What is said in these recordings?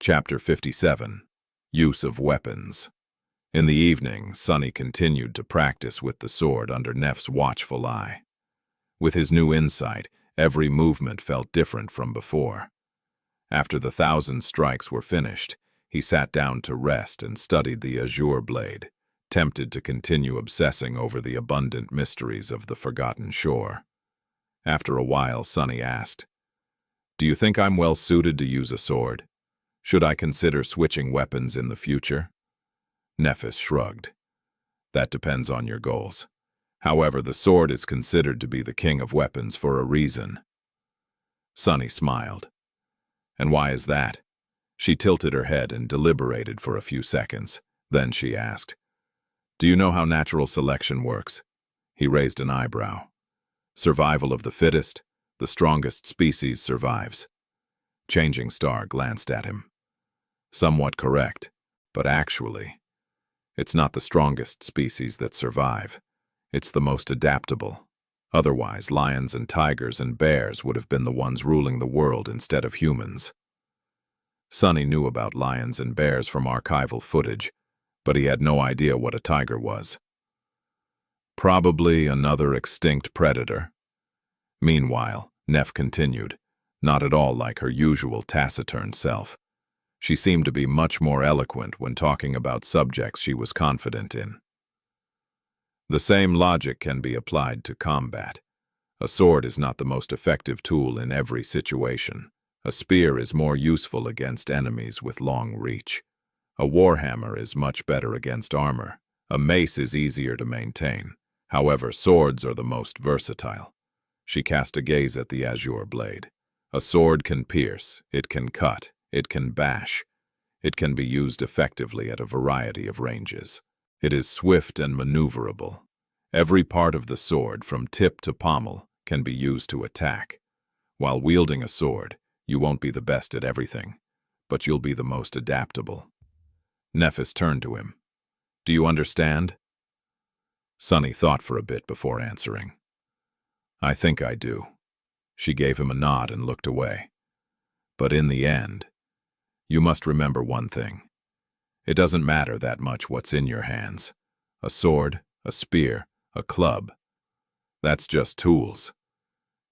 Chapter 57. Use of Weapons. In the evening, Sunny continued to practice with the sword under Neff's watchful eye. With his new insight, every movement felt different from before. After the 1,000 strikes were finished, he sat down to rest and studied the azure blade, tempted to continue obsessing over the abundant mysteries of the forgotten shore. After a while, Sunny asked, "Do you think I'm well suited to use a sword? Should I consider switching weapons in the future?" Nephis shrugged. "That depends on your goals. However, the sword is considered to be the king of weapons for a reason." Sunny smiled. "And why is that?" She tilted her head and deliberated for a few seconds. Then she asked, "Do you know how natural selection works?" He raised an eyebrow. "Survival of the fittest, the strongest species survives." Changing Star glanced at him. "Somewhat correct, but actually, it's not the strongest species that survive. It's the most adaptable. Otherwise, lions and tigers and bears would have been the ones ruling the world instead of humans." Sunny knew about lions and bears from archival footage, but he had no idea what a tiger was. "Probably another extinct predator." Meanwhile, Neff continued, not at all like her usual taciturn self. She seemed to be much more eloquent when talking about subjects she was confident in. "The same logic can be applied to combat. A sword is not the most effective tool in every situation. A spear is more useful against enemies with long reach. A warhammer is much better against armor. A mace is easier to maintain. However, swords are the most versatile." She cast a gaze at the azure blade. "A sword can pierce, it can cut, it can bash. It can be used effectively at a variety of ranges. It is swift and maneuverable. Every part of the sword, from tip to pommel, can be used to attack. While wielding a sword, you won't be the best at everything, but you'll be the most adaptable." Nephis turned to him. "Do you understand?" Sunny thought for a bit before answering. "I think I do." She gave him a nod and looked away. "But in the end, you must remember one thing. It doesn't matter that much what's in your hands. A sword, a spear, a club. That's just tools.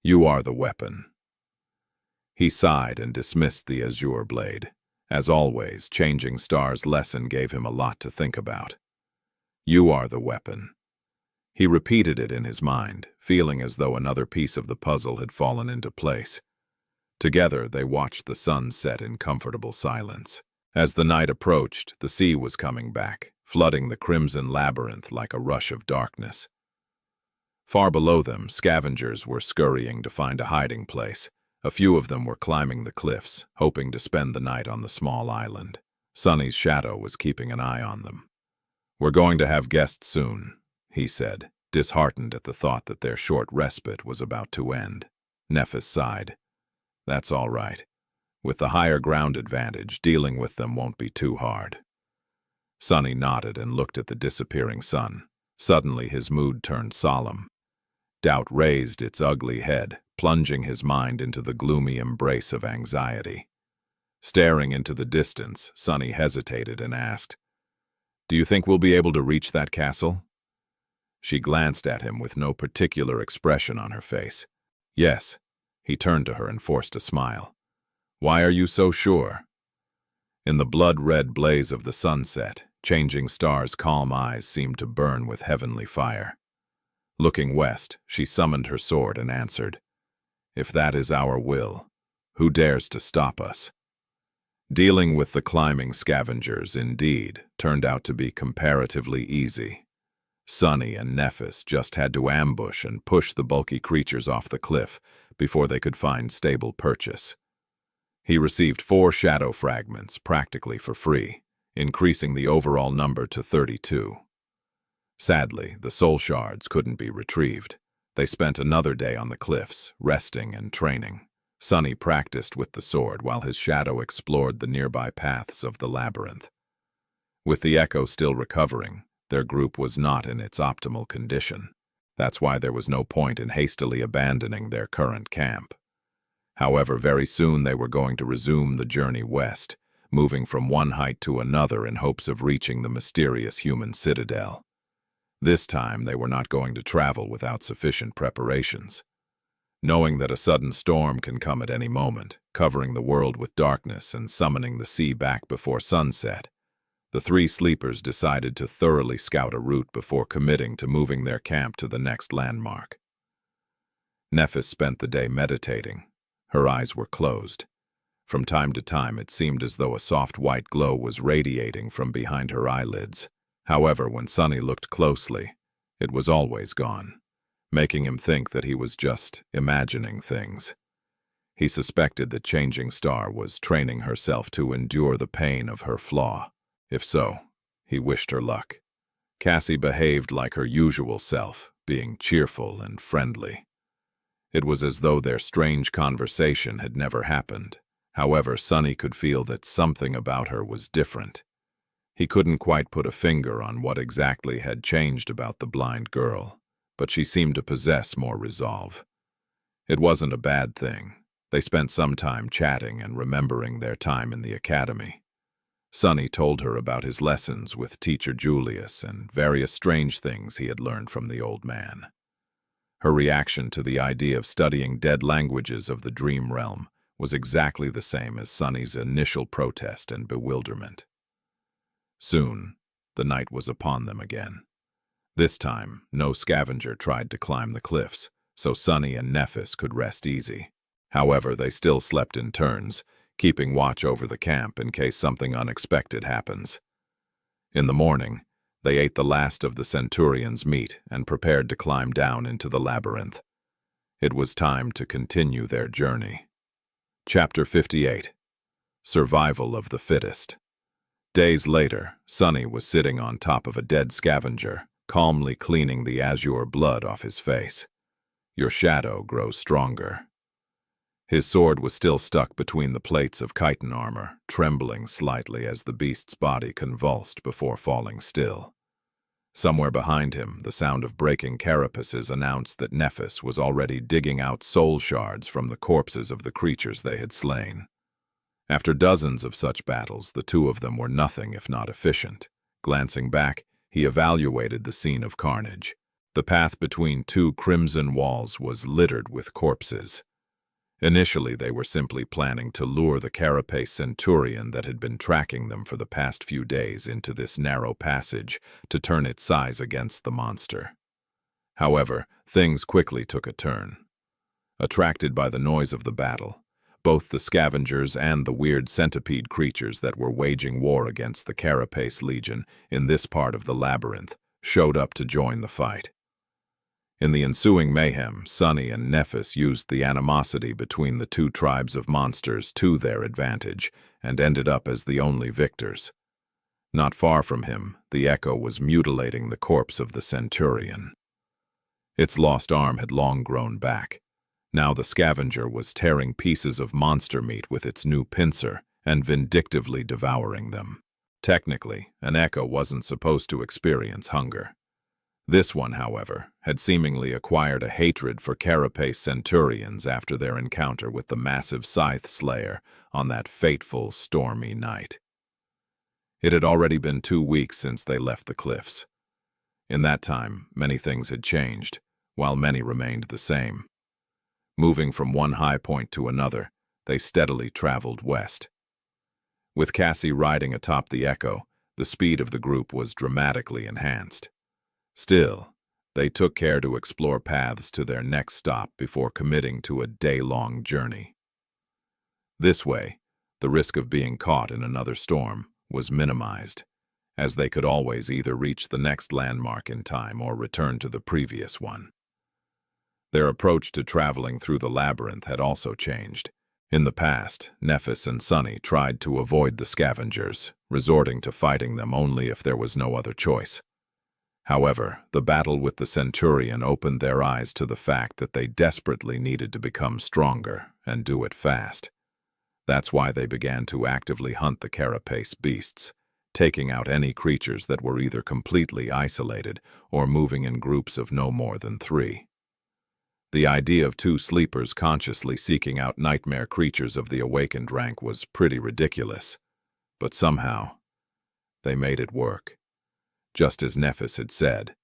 You are the weapon." He sighed and dismissed the azure blade. As always, Changing Star's lesson gave him a lot to think about. You are the weapon. He repeated it in his mind, feeling as though another piece of the puzzle had fallen into place. Together, they watched the sun set in comfortable silence. As the night approached, the sea was coming back, flooding the crimson labyrinth like a rush of darkness. Far below them, scavengers were scurrying to find a hiding place. A few of them were climbing the cliffs, hoping to spend the night on the small island. Sunny's shadow was keeping an eye on them. "We're going to have guests soon," he said, disheartened at the thought that their short respite was about to end. Nephis sighed. "That's all right. With the higher ground advantage, dealing with them won't be too hard." Sunny nodded and looked at the disappearing sun. Suddenly his mood turned solemn. Doubt raised its ugly head, plunging his mind into the gloomy embrace of anxiety. Staring into the distance, Sunny hesitated and asked, "Do you think we'll be able to reach that castle?" She glanced at him with no particular expression on her face. "Yes." He turned to her and forced a smile. "Why are you so sure?" In the blood-red blaze of the sunset, Changing Star's calm eyes seemed to burn with heavenly fire. Looking west, she summoned her sword and answered, "If that is our will, who dares to stop us?" Dealing with the climbing scavengers, indeed, turned out to be comparatively easy. Sunny and Nephis just had to ambush and push the bulky creatures off the cliff before they could find stable purchase. He received 4 shadow fragments practically for free, increasing the overall number to 32. Sadly, the soul shards couldn't be retrieved. They spent another day on the cliffs, resting and training. Sunny practiced with the sword while his shadow explored the nearby paths of the labyrinth. With the echo still recovering, their group was not in its optimal condition. That's why there was no point in hastily abandoning their current camp. However, very soon they were going to resume the journey west, moving from one height to another in hopes of reaching the mysterious human citadel. This time they were not going to travel without sufficient preparations. Knowing that a sudden storm can come at any moment, covering the world with darkness and summoning the sea back before sunset, the three sleepers decided to thoroughly scout a route before committing to moving their camp to the next landmark. Nephis spent the day meditating. Her eyes were closed. From time to time it seemed as though a soft white glow was radiating from behind her eyelids. However, when Sunny looked closely, it was always gone, making him think that he was just imagining things. He suspected that Changing Star was training herself to endure the pain of her flaw. If so, he wished her luck. Cassie behaved like her usual self, being cheerful and friendly. It was as though their strange conversation had never happened. However, Sunny could feel that something about her was different. He couldn't quite put a finger on what exactly had changed about the blind girl, but she seemed to possess more resolve. It wasn't a bad thing. They spent some time chatting and remembering their time in the academy. Sunny told her about his lessons with teacher Julius and various strange things he had learned from the old man. Her reaction to the idea of studying dead languages of the dream realm was exactly the same as Sunny's initial protest and bewilderment. Soon, the night was upon them again. This time, no scavenger tried to climb the cliffs, so Sunny and Nephis could rest easy. However, they still slept in turns, keeping watch over the camp in case something unexpected happens. In the morning, they ate the last of the centurion's meat and prepared to climb down into the labyrinth. It was time to continue their journey. Chapter 58. Survival of the Fittest. Days later, Sunny was sitting on top of a dead scavenger, calmly cleaning the azure blood off his face. Your shadow grows stronger. His sword was still stuck between the plates of chitin armor, trembling slightly as the beast's body convulsed before falling still. Somewhere behind him, the sound of breaking carapaces announced that Nephis was already digging out soul shards from the corpses of the creatures they had slain. After dozens of such battles, the two of them were nothing if not efficient. Glancing back, he evaluated the scene of carnage. The path between two crimson walls was littered with corpses. Initially, they were simply planning to lure the carapace centurion that had been tracking them for the past few days into this narrow passage to turn its size against the monster. However, things quickly took a turn. Attracted by the noise of the battle, both the scavengers and the weird centipede creatures that were waging war against the Carapace Legion in this part of the labyrinth showed up to join the fight. In the ensuing mayhem, Sunny and Nephis used the animosity between the two tribes of monsters to their advantage and ended up as the only victors. Not far from him, the Echo was mutilating the corpse of the centurion. Its lost arm had long grown back. Now the scavenger was tearing pieces of monster meat with its new pincer and vindictively devouring them. Technically, an Echo wasn't supposed to experience hunger. This one, however, had seemingly acquired a hatred for Carapace centurions after their encounter with the massive Scythe Slayer on that fateful, stormy night. It had already been 2 weeks since they left the cliffs. In that time, many things had changed, while many remained the same. Moving from one high point to another, they steadily traveled west. With Cassie riding atop the Echo, the speed of the group was dramatically enhanced. Still, they took care to explore paths to their next stop before committing to a day-long journey. This way, the risk of being caught in another storm was minimized, as they could always either reach the next landmark in time or return to the previous one. Their approach to traveling through the labyrinth had also changed. In the past, Nephis and Sunny tried to avoid the scavengers, resorting to fighting them only if there was no other choice. However, the battle with the Centurion opened their eyes to the fact that they desperately needed to become stronger and do it fast. That's why they began to actively hunt the carapace beasts, taking out any creatures that were either completely isolated or moving in groups of no more than 3. The idea of 2 sleepers consciously seeking out nightmare creatures of the awakened rank was pretty ridiculous. but somehow they made it work. Just as Nephis had said,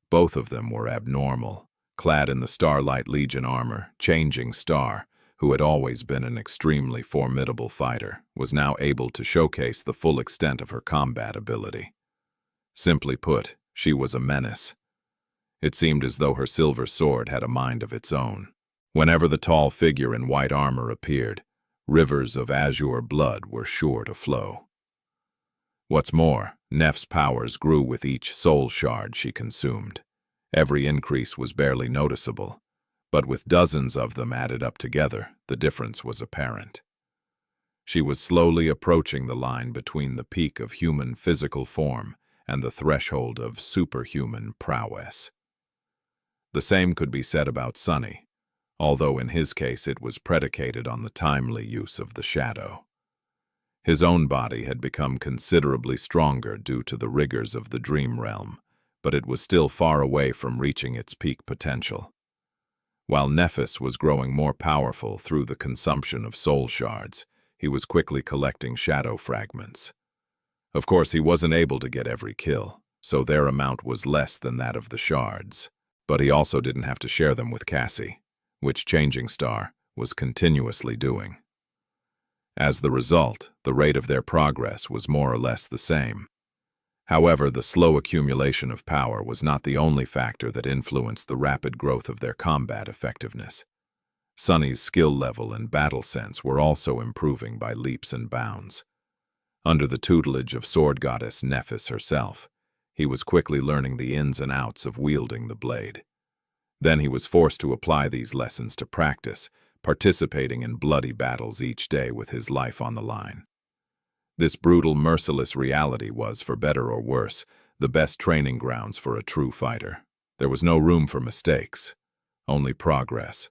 both of them were abnormal, clad in the Starlight Legion armor. Changing Star, who had always been an extremely formidable fighter, was now able to showcase the full extent of her combat ability. Simply put, she was a menace. It seemed as though her silver sword had a mind of its own. Whenever the tall figure in white armor appeared, rivers of azure blood were sure to flow. What's more, Neph's powers grew with each soul shard she consumed. Every increase was barely noticeable, but with dozens of them added up together, the difference was apparent. She was slowly approaching the line between the peak of human physical form and the threshold of superhuman prowess. The same could be said about Sunny, although in his case it was predicated on the timely use of the shadow. His own body had become considerably stronger due to the rigors of the dream realm, but it was still far away from reaching its peak potential. While Nephis was growing more powerful through the consumption of soul shards, he was quickly collecting shadow fragments. Of course, he wasn't able to get every kill, so their amount was less than that of the shards, but he also didn't have to share them with Cassie, which Changing Star was continuously doing. As the result, the rate of their progress was more or less the same. However, the slow accumulation of power was not the only factor that influenced the rapid growth of their combat effectiveness. Sunny's skill level and battle sense were also improving by leaps and bounds. Under the tutelage of sword goddess Nephis herself, he was quickly learning the ins and outs of wielding the blade. Then he was forced to apply these lessons to practice, participating in bloody battles each day with his life on the line. This brutal, merciless reality was, for better or worse, the best training grounds for a true fighter. There was no room for mistakes, only progress,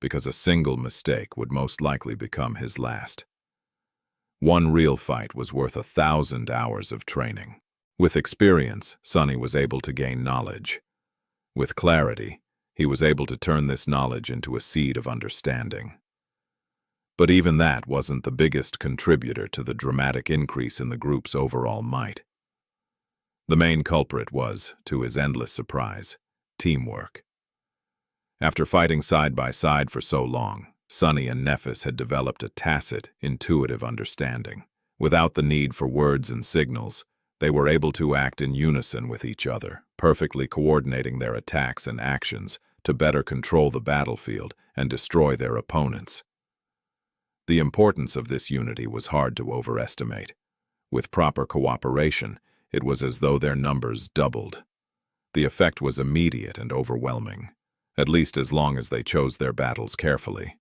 because a single mistake would most likely become his last. One real fight was worth 1,000 hours of training. With experience, Sunny was able to gain knowledge. With clarity, he was able to turn this knowledge into a seed of understanding. But even that wasn't the biggest contributor to the dramatic increase in the group's overall might. The main culprit was, to his endless surprise, teamwork. After fighting side by side for so long, Sunny and Nephis had developed a tacit, intuitive understanding. Without the need for words and signals, they were able to act in unison with each other, perfectly coordinating their attacks and actions to better control the battlefield and destroy their opponents. The importance of this unity was hard to overestimate. With proper cooperation, it was as though their numbers doubled. The effect was immediate and overwhelming, at least as long as they chose their battles carefully.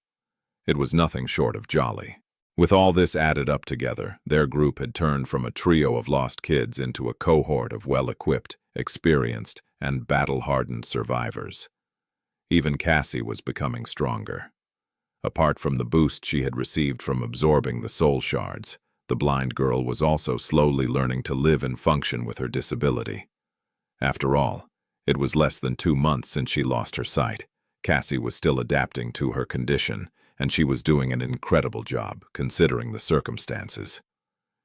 It was nothing short of jolly. With all this added up together, their group had turned from a trio of lost kids into a cohort of well-equipped, experienced, and battle-hardened survivors. Even Cassie was becoming stronger. Apart from the boost she had received from absorbing the soul shards, the blind girl was also slowly learning to live and function with her disability. After all, it was less than 2 months since she lost her sight. Cassie was still adapting to her condition, and she was doing an incredible job, considering the circumstances.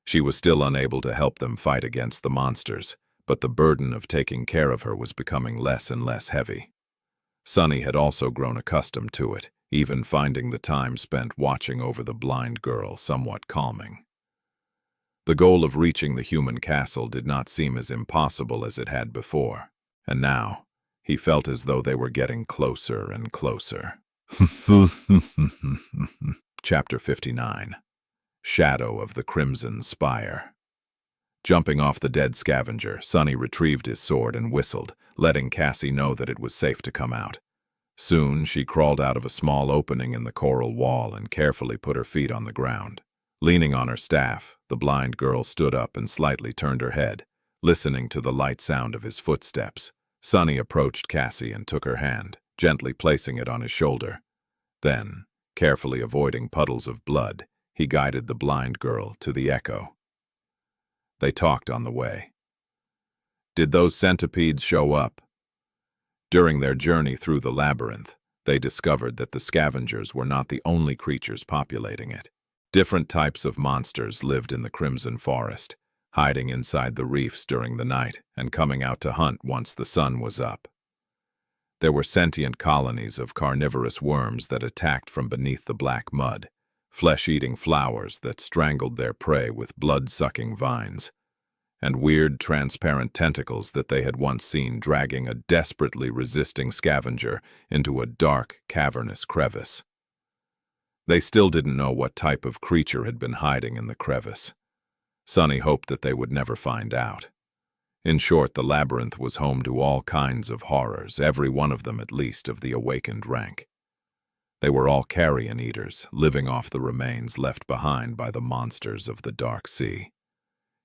She was still unable to help them fight against the monsters, but the burden of taking care of her was becoming less and less heavy. Sunny had also grown accustomed to it, even finding the time spent watching over the blind girl somewhat calming. The goal of reaching the human castle did not seem as impossible as it had before, and now he felt as though they were getting closer and closer. Chapter 59. Shadow of the Crimson Spire. Jumping off the dead scavenger, Sunny retrieved his sword and whistled, letting Cassie know that it was safe to come out. Soon, she crawled out of a small opening in the coral wall and carefully put her feet on the ground. Leaning on her staff, the blind girl stood up and slightly turned her head, listening to the light sound of his footsteps. Sunny approached Cassie and took her hand, gently placing it on his shoulder. Then, carefully avoiding puddles of blood, he guided the blind girl to the echo. They talked on the way. Did those centipedes show up? During their journey through the labyrinth, they discovered that the scavengers were not the only creatures populating it. Different types of monsters lived in the Crimson Forest, hiding inside the reefs during the night and coming out to hunt once the sun was up. There were sentient colonies of carnivorous worms that attacked from beneath the black mud, flesh-eating flowers that strangled their prey with blood-sucking vines, and weird, transparent tentacles that they had once seen dragging a desperately resisting scavenger into a dark, cavernous crevice. They still didn't know what type of creature had been hiding in the crevice. Sunny hoped that they would never find out. In short, the labyrinth was home to all kinds of horrors, every one of them at least of the awakened rank. They were all carrion eaters, living off the remains left behind by the monsters of the dark sea.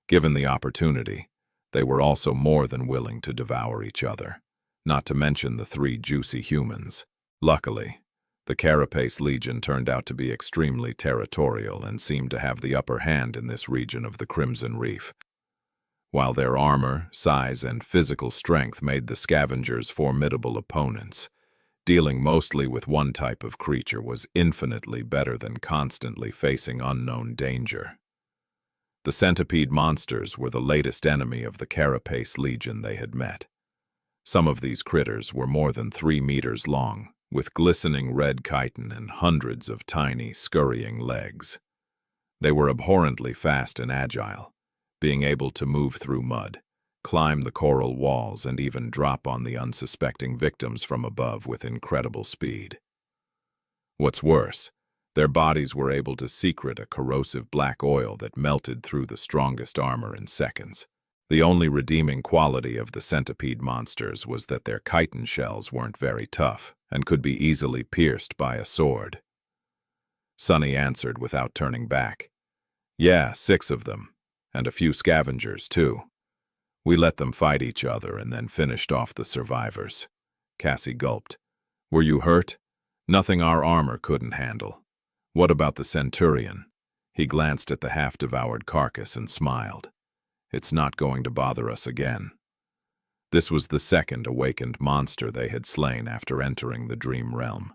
Given the opportunity, they were also more than willing to devour each other, not to mention the 3 juicy humans. Luckily, the Carapace Legion turned out to be extremely territorial and seemed to have the upper hand in this region of the Crimson Reef. While their armor, size, and physical strength made the scavengers formidable opponents, dealing mostly with one type of creature was infinitely better than constantly facing unknown danger. The centipede monsters were the latest enemy of the Carapace Legion they had met. Some of these critters were more than 3 meters long, with glistening red chitin and hundreds of tiny, scurrying legs. They were abhorrently fast and agile, being able to move through mud, climb the coral walls, and even drop on the unsuspecting victims from above with incredible speed. What's worse, their bodies were able to secrete a corrosive black oil that melted through the strongest armor in seconds. The only redeeming quality of the centipede monsters was that their chitin shells weren't very tough and could be easily pierced by a sword. Sunny answered without turning back. Yeah, 6 of them, and a few scavengers too. We let them fight each other and then finished off the survivors. Cassie gulped. Were you hurt? Nothing our armor couldn't handle. What about the centurion? He glanced at the half-devoured carcass and smiled. It's not going to bother us again. This was the second awakened monster they had slain after entering the dream realm.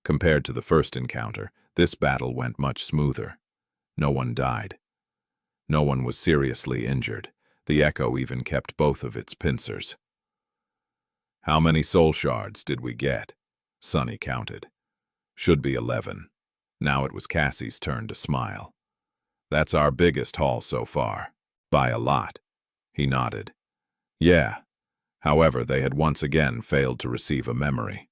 Compared to the first encounter, this battle went much smoother. No one died. No one was seriously injured. The echo even kept both of its pincers. How many soul shards did we get? Sunny counted. Should be 11. Now it was Cassie's turn to smile. That's our biggest haul so far. By a lot. He nodded. Yeah. However, they had once again failed to receive a memory.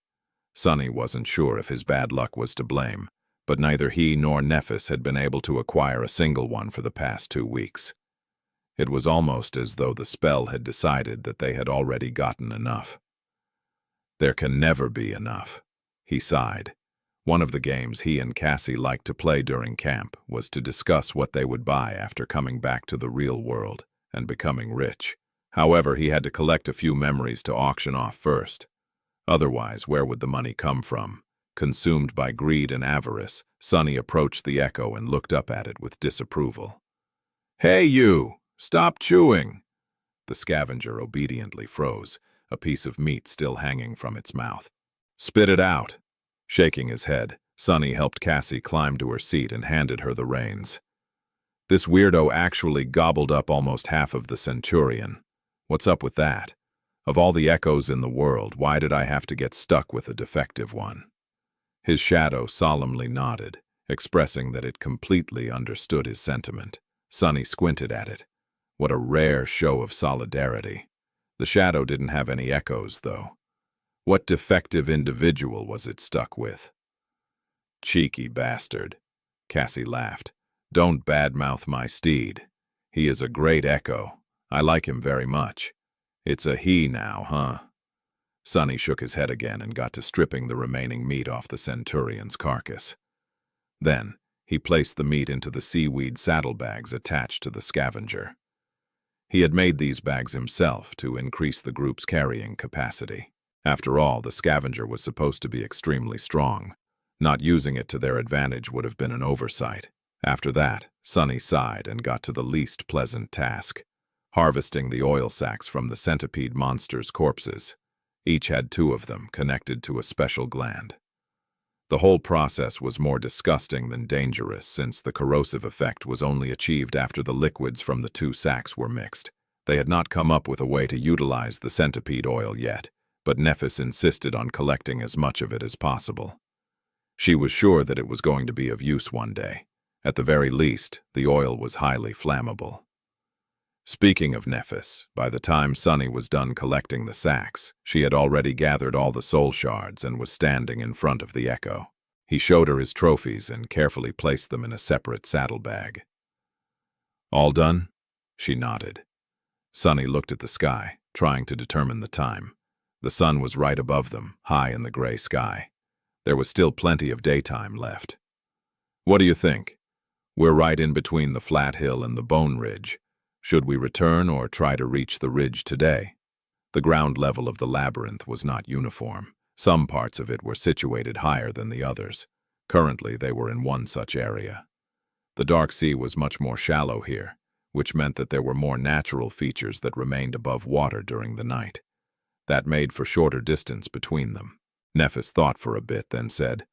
Sunny wasn't sure if his bad luck was to blame, but neither he nor Nephis had been able to acquire a single one for the past 2 weeks. It was almost as though the spell had decided that they had already gotten enough. There can never be enough, he sighed. One of the games he and Cassie liked to play during camp was to discuss what they would buy after coming back to the real world and becoming rich. However, he had to collect a few memories to auction off first. Otherwise, where would the money come from? Consumed by greed and avarice, Sunny approached the echo and looked up at it with disapproval. Hey you! Stop chewing! The scavenger obediently froze, a piece of meat still hanging from its mouth. Spit it out! Shaking his head, Sunny helped Cassie climb to her seat and handed her the reins. This weirdo actually gobbled up almost half of the centurion. What's up with that? Of all the echoes in the world, why did I have to get stuck with a defective one? His shadow solemnly nodded, expressing that it completely understood his sentiment. Sunny squinted at it. What a rare show of solidarity. The shadow didn't have any echoes, though. What defective individual was it stuck with? Cheeky bastard. Cassie laughed. Don't badmouth my steed. He is a great echo. I like him very much. It's a he now, huh? Sunny shook his head again and got to stripping the remaining meat off the centurion's carcass. Then, he placed the meat into the seaweed saddlebags attached to the scavenger. He had made these bags himself to increase the group's carrying capacity. After all, the scavenger was supposed to be extremely strong. Not using it to their advantage would have been an oversight. After that, Sunny sighed and got to the least pleasant task, harvesting the oil sacs from the centipede monsters' corpses. Each had 2 of them connected to a special gland. The whole process was more disgusting than dangerous since the corrosive effect was only achieved after the liquids from the two sacks were mixed. They had not come up with a way to utilize the centipede oil yet, but Nephis insisted on collecting as much of it as possible. She was sure that it was going to be of use one day. At the very least, the oil was highly flammable. Speaking of Nephis, by the time Sunny was done collecting the sacks, she had already gathered all the soul shards and was standing in front of the Echo. He showed her his trophies and carefully placed them in a separate saddlebag. "All done?" She nodded. Sunny looked at the sky, trying to determine the time. The sun was right above them, high in the gray sky. There was still plenty of daytime left. "What do you think? We're right in between the flat hill and the bone ridge. Should we return or try to reach the ridge today?" The ground level of the labyrinth was not uniform. Some parts of it were situated higher than the others. Currently, they were in one such area. The dark sea was much more shallow here, which meant that there were more natural features that remained above water during the night. That made for shorter distance between them. Nephis thought for a bit, then said,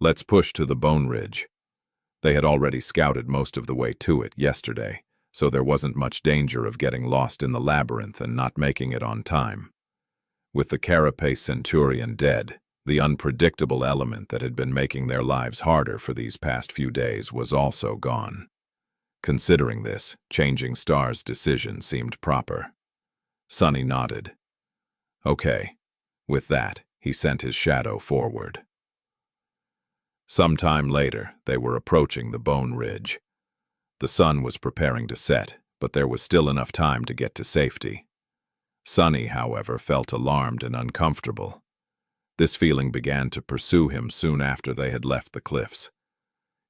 "Let's push to the bone ridge." They had already scouted most of the way to it yesterday, so there wasn't much danger of getting lost in the labyrinth and not making it on time. With the carapace centurion dead, the unpredictable element that had been making their lives harder for these past few days was also gone. Considering this, changing Star's decision seemed proper. Sunny nodded. "Okay." With that, he sent his shadow forward. Some time later, they were approaching the bone ridge. The sun was preparing to set, but there was still enough time to get to safety. Sunny, however, felt alarmed and uncomfortable. This feeling began to pursue him soon after they had left the cliffs.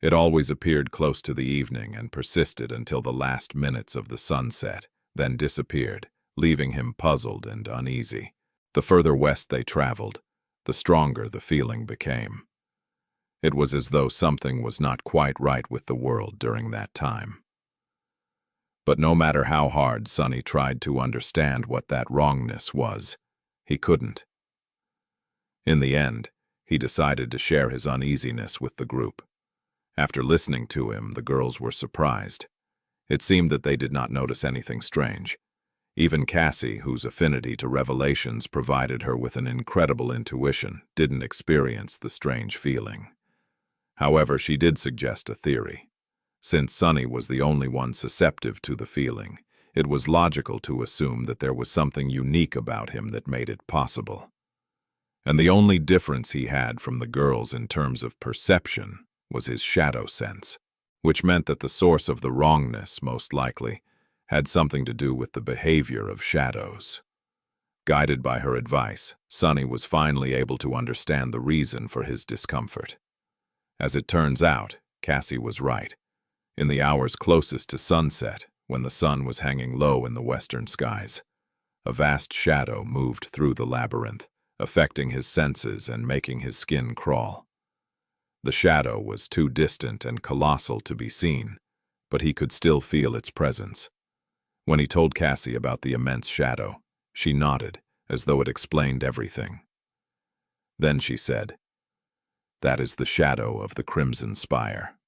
It always appeared close to the evening and persisted until the last minutes of the sunset, then disappeared, leaving him puzzled and uneasy. The further west they traveled, the stronger the feeling became. It was as though something was not quite right with the world during that time. But no matter how hard Sunny tried to understand what that wrongness was, he couldn't. In the end, he decided to share his uneasiness with the group. After listening to him, the girls were surprised. It seemed that they did not notice anything strange. Even Cassie, whose affinity to revelations provided her with an incredible intuition, didn't experience the strange feeling. However, she did suggest a theory. Since Sunny was the only one susceptible to the feeling, it was logical to assume that there was something unique about him that made it possible. And the only difference he had from the girls in terms of perception was his shadow sense, which meant that the source of the wrongness, most likely, had something to do with the behavior of shadows. Guided by her advice, Sunny was finally able to understand the reason for his discomfort. As it turns out, Cassie was right. In the hours closest to sunset, when the sun was hanging low in the western skies, a vast shadow moved through the labyrinth, affecting his senses and making his skin crawl. The shadow was too distant and colossal to be seen, but he could still feel its presence. When he told Cassie about the immense shadow, she nodded, as though it explained everything. Then she said, "That is the shadow of the Crimson Spire."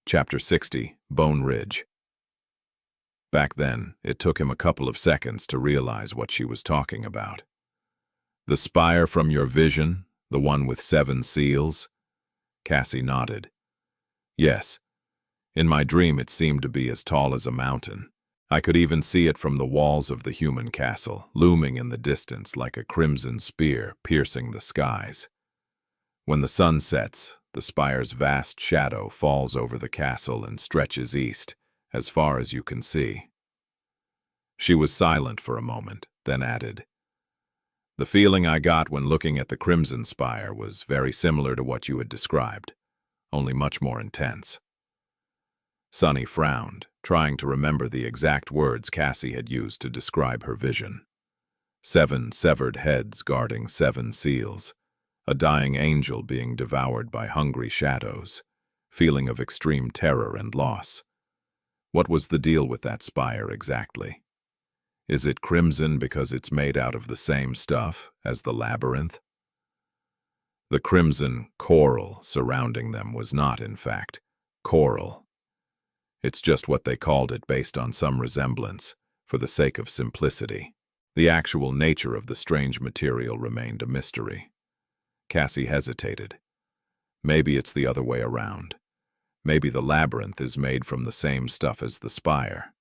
Chapter 60, Bone Ridge. Back then, it took him a couple of seconds to realize what she was talking about. "The spire from your vision, the one with 7 seals?" Cassie nodded. "Yes. In my dream it seemed to be as tall as a mountain. I could even see it from the walls of the human castle, looming in the distance like a crimson spear piercing the skies. When the sun sets, the spire's vast shadow falls over the castle and stretches east, as far as you can see." She was silent for a moment, then added, "The feeling I got when looking at the Crimson Spire was very similar to what you had described, only much more intense." Sunny frowned, trying to remember the exact words Cassie had used to describe her vision. 7 severed heads guarding 7 seals, a dying angel being devoured by hungry shadows, feeling of extreme terror and loss. What was the deal with that spire exactly? Is it crimson because it's made out of the same stuff as the labyrinth? The crimson coral surrounding them was not, in fact, coral. It's just what they called it based on some resemblance, for the sake of simplicity. The actual nature of the strange material remained a mystery. Cassie hesitated. Maybe it's the other way around. Maybe the labyrinth is made from the same stuff as the spire.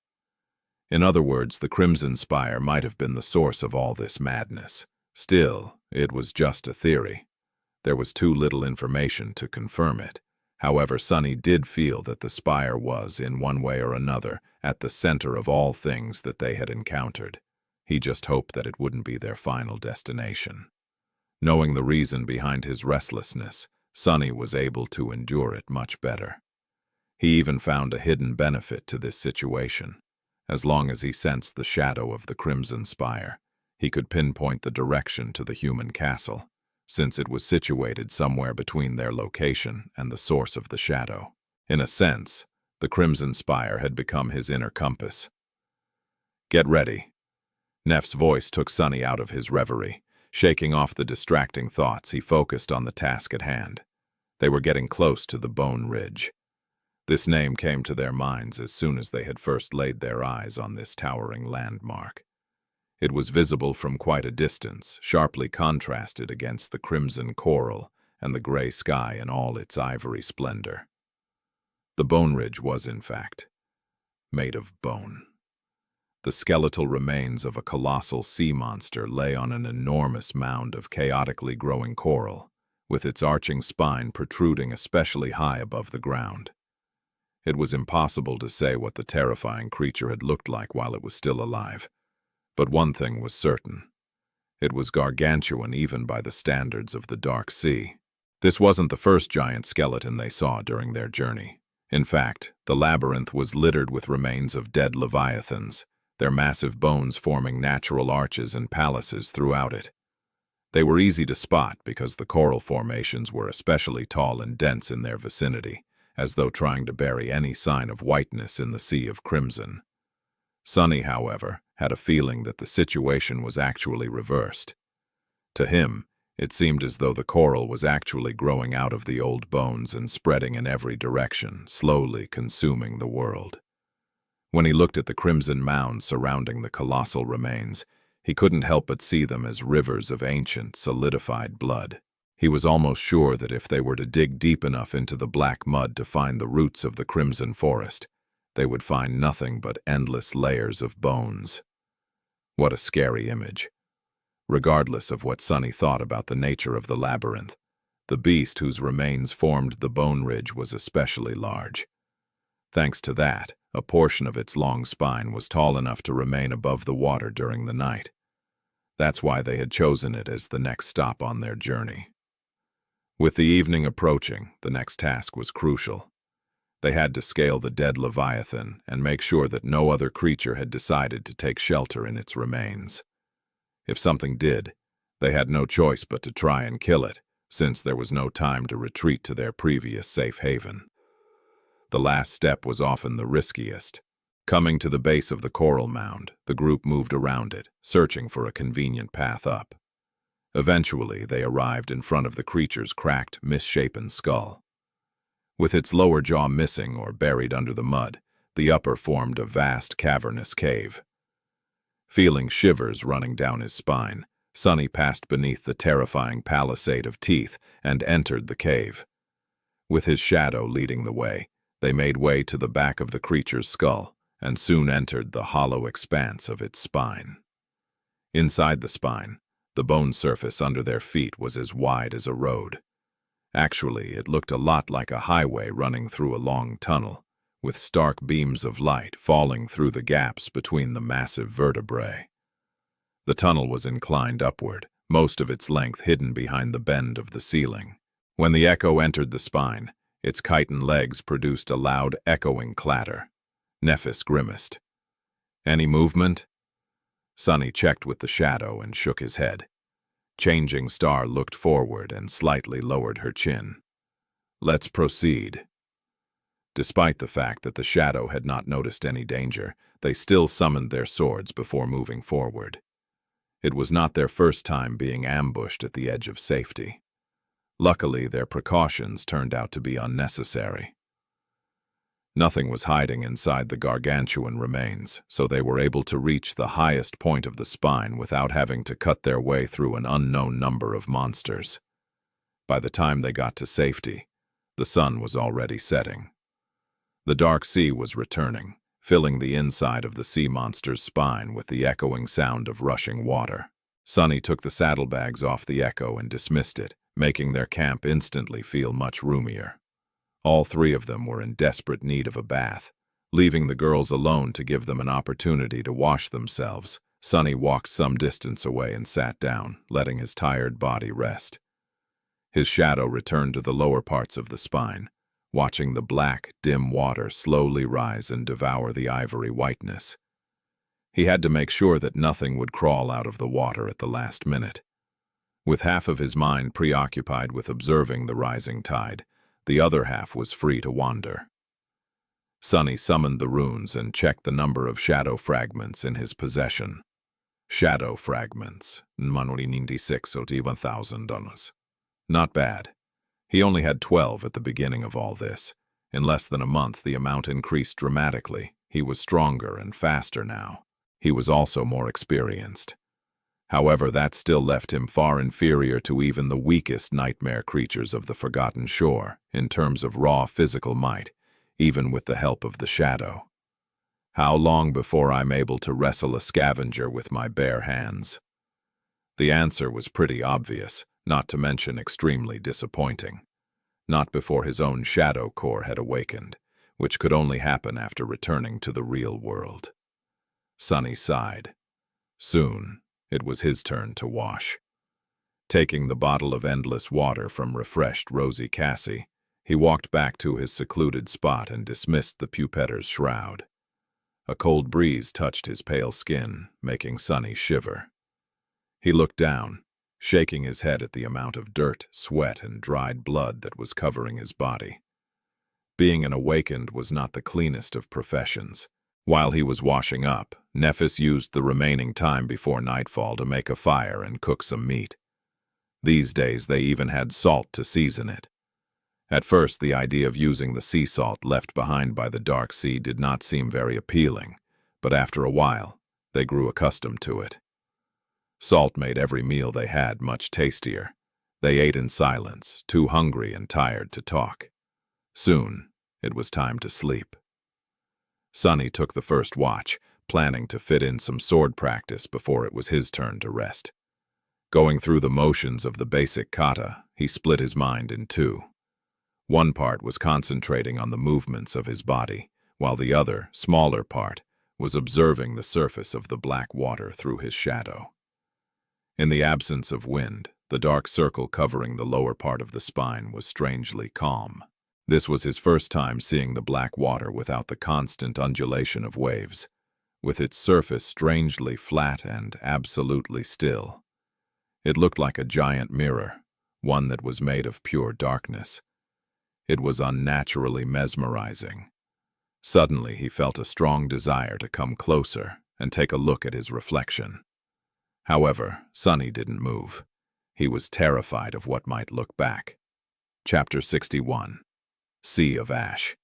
In other words, the Crimson Spire might have been the source of all this madness. Still, it was just a theory. There was too little information to confirm it. However, Sunny did feel that the spire was, in one way or another, at the center of all things that they had encountered. He just hoped that it wouldn't be their final destination. Knowing the reason behind his restlessness, Sunny was able to endure it much better. He even found a hidden benefit to this situation. As long as he sensed the shadow of the Crimson Spire, he could pinpoint the direction to the human castle, since it was situated somewhere between their location and the source of the shadow. In a sense, the Crimson Spire had become his inner compass. "Get ready." Neff's voice took Sunny out of his reverie. Shaking off the distracting thoughts, he focused on the task at hand. They were getting close to the Bone Ridge. This name came to their minds as soon as they had first laid their eyes on this towering landmark. It was visible from quite a distance, sharply contrasted against the crimson coral and the gray sky in all its ivory splendor. The Bone Ridge was, in fact, made of bone. The skeletal remains of a colossal sea monster lay on an enormous mound of chaotically growing coral, with its arching spine protruding especially high above the ground. It was impossible to say what the terrifying creature had looked like while it was still alive. But one thing was certain. It was gargantuan even by the standards of the Dark Sea. This wasn't the first giant skeleton they saw during their journey. In fact, the labyrinth was littered with remains of dead leviathans, their massive bones forming natural arches and palaces throughout it. They were easy to spot because the coral formations were especially tall and dense in their vicinity, as though trying to bury any sign of whiteness in the sea of crimson. Sunny, however, had a feeling that the situation was actually reversed. To him, it seemed as though the coral was actually growing out of the old bones and spreading in every direction, slowly consuming the world. When he looked at the crimson mounds surrounding the colossal remains, he couldn't help but see them as rivers of ancient, solidified blood. He was almost sure that if they were to dig deep enough into the black mud to find the roots of the crimson forest, they would find nothing but endless layers of bones. What a scary image. Regardless of what Sunny thought about the nature of the labyrinth, the beast whose remains formed the Bone Ridge was especially large. Thanks to that, a portion of its long spine was tall enough to remain above the water during the night. That's why they had chosen it as the next stop on their journey. With the evening approaching, the next task was crucial. They had to scale the dead Leviathan and make sure that no other creature had decided to take shelter in its remains. If something did, they had no choice but to try and kill it, since there was no time to retreat to their previous safe haven. The last step was often the riskiest. Coming to the base of the coral mound, the group moved around it, searching for a convenient path up. Eventually, they arrived in front of the creature's cracked, misshapen skull. With its lower jaw missing or buried under the mud, the upper formed a vast, cavernous cave. Feeling shivers running down his spine, Sunny passed beneath the terrifying palisade of teeth and entered the cave. With his shadow leading the way, they made way to the back of the creature's skull and soon entered the hollow expanse of its spine. Inside the spine, the bone surface under their feet was as wide as a road. Actually, it looked a lot like a highway running through a long tunnel, with stark beams of light falling through the gaps between the massive vertebrae. The tunnel was inclined upward, most of its length hidden behind the bend of the ceiling. When the echo entered the spine, its chitin legs produced a loud, echoing clatter. Nephis grimaced. "Any movement?" Sunny checked with the shadow and shook his head. Changing Star looked forward and slightly lowered her chin. "Let's proceed." Despite the fact that the shadow had not noticed any danger, they still summoned their swords before moving forward. It was not their first time being ambushed at the edge of safety. Luckily, their precautions turned out to be unnecessary. Nothing was hiding inside the gargantuan remains, so they were able to reach the highest point of the spine without having to cut their way through an unknown number of monsters. By the time they got to safety, the sun was already setting. The dark sea was returning, filling the inside of the sea monster's spine with the echoing sound of rushing water. Sunny took the saddlebags off the echo and dismissed it, making their camp instantly feel much roomier. All three of them were in desperate need of a bath. Leaving the girls alone to give them an opportunity to wash themselves, Sunny walked some distance away and sat down, letting his tired body rest. His shadow returned to the lower parts of the spine, watching the black, dim water slowly rise and devour the ivory whiteness. He had to make sure that nothing would crawl out of the water at the last minute. With half of his mind preoccupied with observing the rising tide, the other half was free to wander. Sunny summoned the runes and checked the number of shadow fragments in his possession. Shadow fragments, 96 or $1,000. Not bad. He only had 12 at the beginning of all this. In less than a month, the amount increased dramatically. He was stronger and faster now. He was also more experienced. However, that still left him far inferior to even the weakest nightmare creatures of the Forgotten Shore in terms of raw physical might, even with the help of the shadow. How long before I'm able to wrestle a scavenger with my bare hands? The answer was pretty obvious, not to mention extremely disappointing. Not before his own shadow core had awakened, which could only happen after returning to the real world. Sunny sighed. Soon, it was his turn to wash. Taking the bottle of endless water from refreshed Rosie Cassie, he walked back to his secluded spot and dismissed the pupetter's shroud. A cold breeze touched his pale skin, making Sunny shiver. He looked down, shaking his head at the amount of dirt, sweat, and dried blood that was covering his body. Being an awakened was not the cleanest of professions. While he was washing up, Nephis used the remaining time before nightfall to make a fire and cook some meat. These days they even had salt to season it. At first, the idea of using the sea salt left behind by the dark sea did not seem very appealing, but after a while, they grew accustomed to it. Salt made every meal they had much tastier. They ate in silence, too hungry and tired to talk. Soon, it was time to sleep. Sunny took the first watch, planning to fit in some sword practice before it was his turn to rest. Going through the motions of the basic kata, he split his mind in two. One part was concentrating on the movements of his body, while the other, smaller part, was observing the surface of the black water through his shadow. In the absence of wind, the dark circle covering the lower part of the spine was strangely calm. This was his first time seeing the black water without the constant undulation of waves, with its surface strangely flat and absolutely still. It looked like a giant mirror, one that was made of pure darkness. It was unnaturally mesmerizing. Suddenly, he felt a strong desire to come closer and take a look at his reflection. However, Sunny didn't move. He was terrified of what might look back. Chapter 61. Sea of Ash.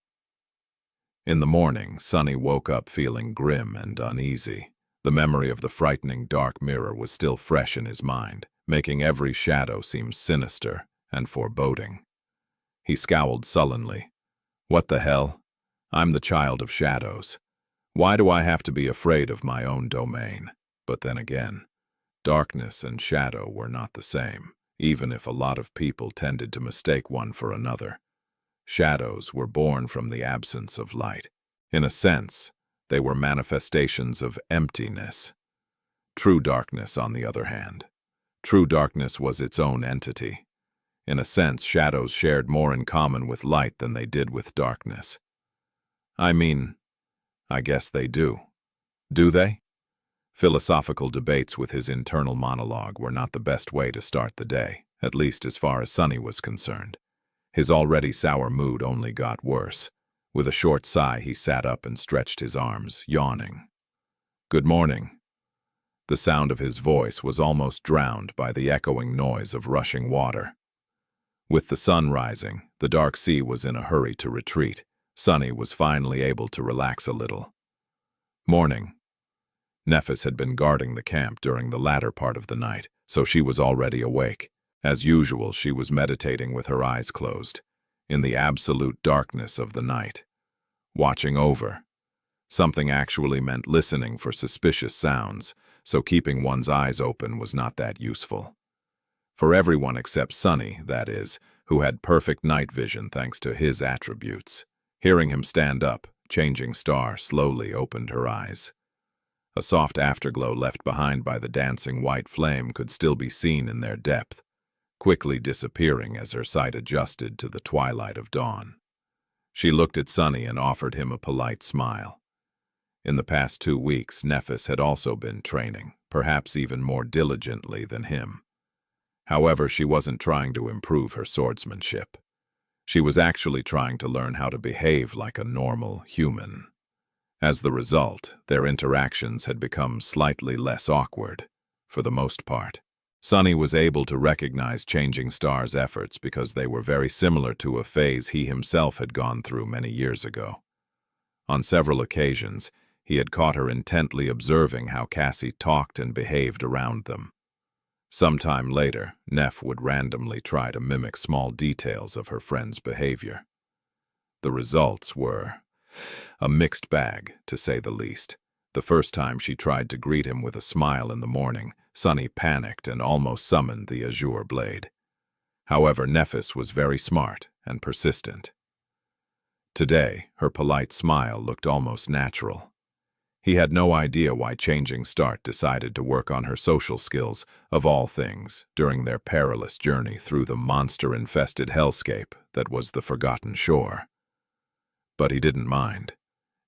In the morning, Sunny woke up feeling grim and uneasy. The memory of the frightening dark mirror was still fresh in his mind, making every shadow seem sinister and foreboding. He scowled sullenly. What the hell? I'm the child of shadows. Why do I have to be afraid of my own domain? But then again, darkness and shadow were not the same, even if a lot of people tended to mistake one for another. Shadows were born from the absence of light. In a sense, they were manifestations of emptiness. True darkness, on the other hand. True darkness was its own entity. In a sense, shadows shared more in common with light than they did with darkness. I guess they do. Do they? Philosophical debates with his internal monologue were not the best way to start the day, at least as far as Sunny was concerned. His already sour mood only got worse. With a short sigh, he sat up and stretched his arms, yawning. Good morning. The sound of his voice was almost drowned by the echoing noise of rushing water. With the sun rising, the dark sea was in a hurry to retreat. Sunny was finally able to relax a little. Morning. Nephis had been guarding the camp during the latter part of the night, so she was already awake. As usual, she was meditating with her eyes closed, in the absolute darkness of the night. Watching over. Something actually meant listening for suspicious sounds, so keeping one's eyes open was not that useful. For everyone except Sunny, that is, who had perfect night vision thanks to his attributes. Hearing him stand up, Changing Star slowly opened her eyes. A soft afterglow left behind by the dancing white flame could still be seen in their depth, quickly disappearing as her sight adjusted to the twilight of dawn. She looked at Sunny and offered him a polite smile. In the past 2 weeks, Nephis had also been training, perhaps even more diligently than him. However, she wasn't trying to improve her swordsmanship. She was actually trying to learn how to behave like a normal human. As the result, their interactions had become slightly less awkward, for the most part. Sunny was able to recognize Changing Star's efforts because they were very similar to a phase he himself had gone through many years ago. On several occasions, he had caught her intently observing how Cassie talked and behaved around them. Sometime later, Neph would randomly try to mimic small details of her friend's behavior. The results were a mixed bag, to say the least. The first time she tried to greet him with a smile in the morning, Sunny panicked and almost summoned the azure blade. However, Nephis was very smart and persistent. Today, her polite smile looked almost natural. He had no idea why Changing Star decided to work on her social skills, of all things, during their perilous journey through the monster-infested hellscape that was the Forgotten Shore. But he didn't mind.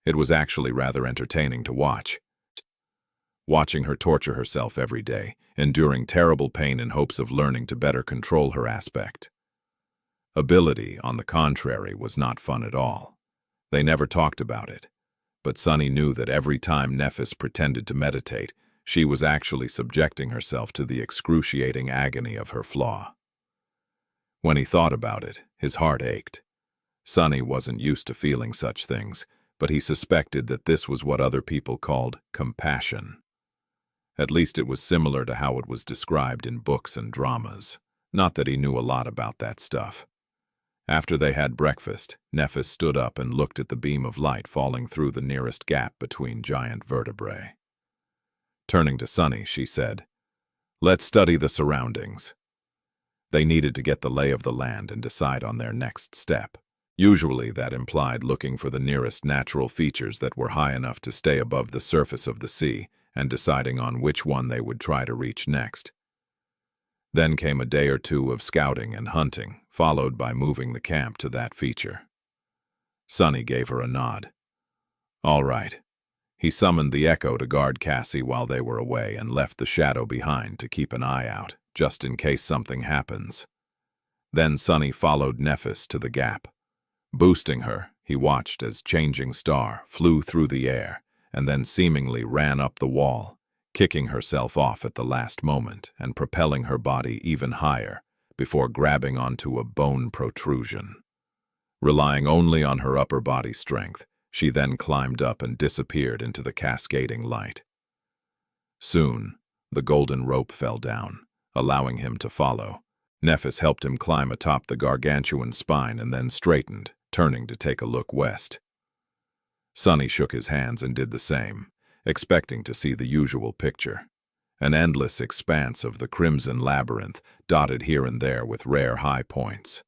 It was actually rather entertaining to watch. Watching her torture herself every day, enduring terrible pain in hopes of learning to better control her aspect. Ability, on the contrary, was not fun at all. They never talked about it. But Sunny knew that every time Nephis pretended to meditate, she was actually subjecting herself to the excruciating agony of her flaw. When he thought about it, his heart ached. Sunny wasn't used to feeling such things, but he suspected that this was what other people called compassion. At least it was similar to how it was described in books and dramas. Not that he knew a lot about that stuff. After they had breakfast, Nephis stood up and looked at the beam of light falling through the nearest gap between giant vertebrae. Turning to Sunny, she said, "Let's study the surroundings." They needed to get the lay of the land and decide on their next step. Usually that implied looking for the nearest natural features that were high enough to stay above the surface of the sea and deciding on which one they would try to reach next. Then came a day or two of scouting and hunting, followed by moving the camp to that feature. Sunny gave her a nod. All right. He summoned the Echo to guard Cassie while they were away and left the Shadow behind to keep an eye out, just in case something happens. Then Sunny followed Nephis to the gap. Boosting her, he watched as Changing Star flew through the air and then seemingly ran up the wall, kicking herself off at the last moment and propelling her body even higher before grabbing onto a bone protrusion. Relying only on her upper body strength, she then climbed up and disappeared into the cascading light. Soon, the golden rope fell down, allowing him to follow. Nephis helped him climb atop the gargantuan spine and then straightened, turning to take a look west. Sunny shook his hands and did the same, expecting to see the usual picture. An endless expanse of the crimson labyrinth, dotted here and there with rare high points.